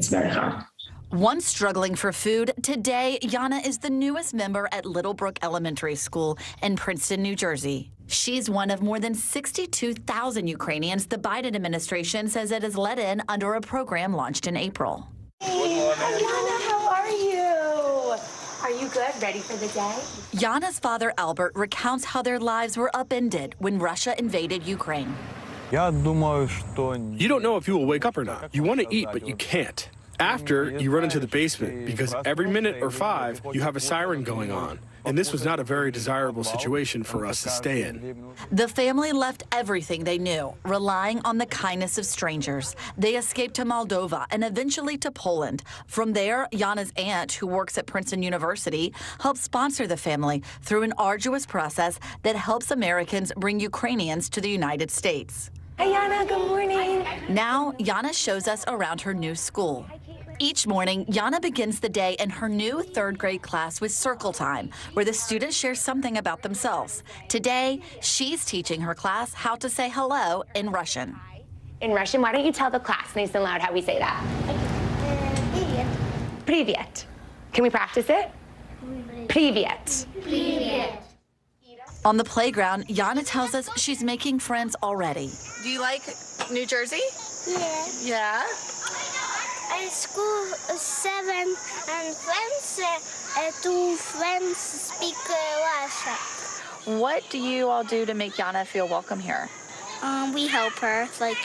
very hard. Once struggling for food, today Yana is the newest member at Little Brook Elementary School in Princeton, New Jersey. She's one of more than 62,000 Ukrainians the Biden administration says it has let in under a program launched in April. Hey, Yana, how are you? Are you good? Ready for the day? Yana's father, Albert, recounts how their lives were upended when Russia invaded Ukraine. You don't know if you will wake up or not. You want to eat, but you can't. After, you run into the basement because every minute or 5, you have a siren going on. And this was not a very desirable situation for us to stay in. The family left everything they knew, relying on the kindness of strangers. They escaped to Moldova and eventually to Poland. From there, Yana's aunt, who works at Princeton University, helped sponsor the family through an arduous process that helps Americans bring Ukrainians to the United States. Hi, Yana. Good morning. Now, Yana shows us around her new school. Each morning, Yana begins the day in her new 3rd grade class with circle time, where the students share something about themselves. Today, she's teaching her class how to say hello in Russian. In Russian, why don't you tell the class nice and loud how we say that? Привет. Can we practice it? Привет. Привет. On the playground, Yana tells us she's making friends already. Do you like New Jersey? Yeah. Yeah? I school 7 and friends, 2 friends speak Russian. What do you all do to make Yana feel welcome here? We help her, like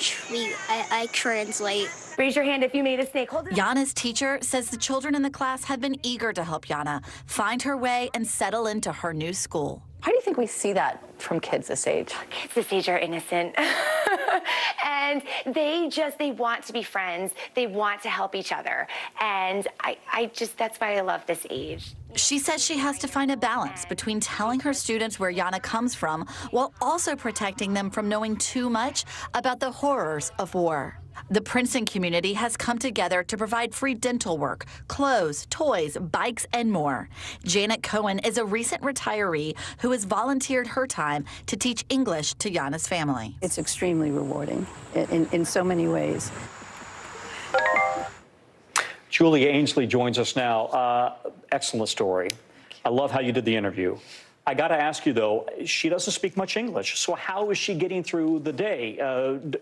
I translate. Raise your hand if you made a mistake. Hold it. Yana's teacher says the children in the class have been eager to help Yana find her way and settle into her new school. Why do you think we see that from kids this age? Kids this age are innocent. And they want to be friends. They want to help each other. And that's why I love this age. She says she has to find a balance between telling her students where Yana comes from while also protecting them from knowing too much about the horrors of war. The Princeton community has come together to provide free dental work, clothes, toys, bikes, and more. Janet Cohen is a recent retiree who has volunteered her time to teach English to Yana's family. It's extremely rewarding in so many ways. Julia Ainsley joins us now. Excellent story. I love how you did the interview. I got to ask you, though, she doesn't speak much English. So how is she getting through the day?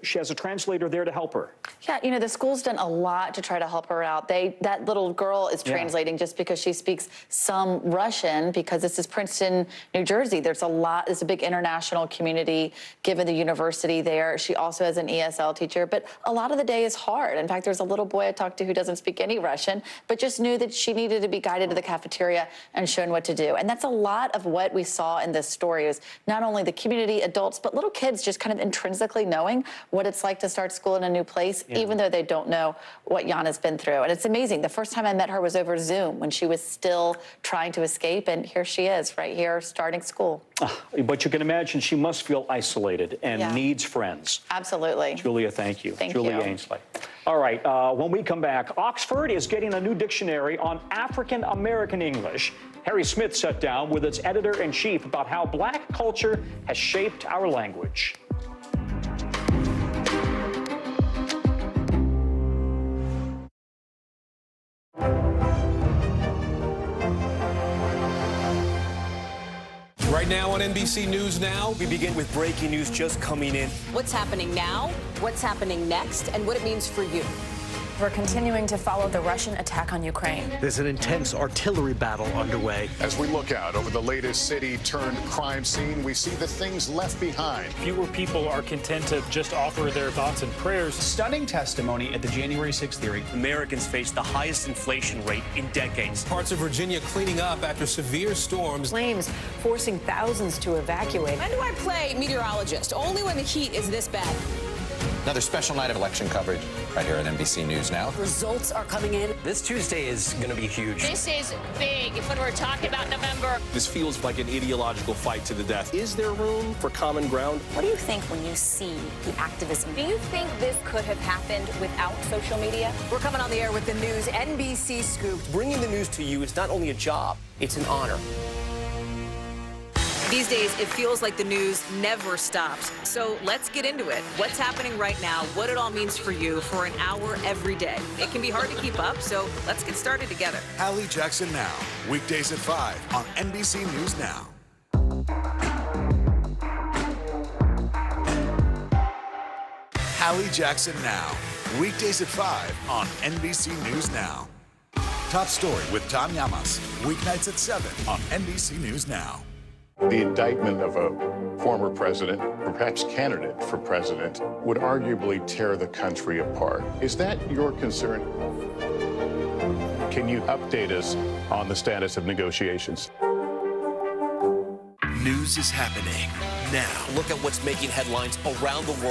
She has a translator there to help her. Yeah, you know, the school's done a lot to try to help her out. That little girl is translating just because she speaks some Russian, because this is Princeton, New Jersey. There's a big international community given the university there. She also has an ESL teacher, but a lot of the day is hard. In fact, there's a little boy I talked to who doesn't speak any Russian, but just knew that she needed to be guided to the cafeteria and shown what to do. And that's a lot of what what we saw in this story is not only the community, adults, but little kids just kind of intrinsically knowing what it's like to start school in a new place, even though they don't know what Jana's been through. And it's amazing. The first time I met her was over Zoom when she was still trying to escape, and here she is right here starting school. But you can imagine she must feel isolated and needs friends. Absolutely. Julia, thank you. Thank Julia you. Ainsley. All right, when we come back, Oxford is getting a new dictionary on African American English. Harry Smith sat down with its editor-in-chief about how Black culture has shaped our language. Right now on NBC News Now, we begin with breaking news just coming in. What's happening now, what's happening next, and what it means for you. We're continuing to follow the Russian attack on Ukraine. There's an intense artillery battle underway. As we look out over the latest city-turned-crime scene, we see the things left behind. Fewer people are content to just offer their thoughts and prayers. Stunning testimony at the January 6th hearing. Americans face the highest inflation rate in decades. Parts of Virginia cleaning up after severe storms. Flames forcing thousands to evacuate. When do I play meteorologist? Only when the heat is this bad. Another special night of election coverage right here at NBC News Now. Results are coming in. This Tuesday is going to be huge. This is big when we're talking about November. This feels like an ideological fight to the death. Is there room for common ground? What do you think when you see the activism? Do you think this could have happened without social media? We're coming on the air with the news NBC Scoop. Bringing the news to you is not only a job, it's an honor. These days, it feels like the news never stops. So let's get into it. What's happening right now, what it all means for you for an hour every day. It can be hard to keep up, so let's get started together. Hallie Jackson Now, weekdays at 5 on NBC News Now. Hallie Jackson Now, weekdays at 5 on NBC News Now. Top story with Tom Llamas, weeknights at 7 on NBC News Now. The indictment of a former president, or perhaps candidate for president, would arguably tear the country apart. Is that your concern? Can you update us on the status of negotiations? News is happening now. Look at what's making headlines around the world.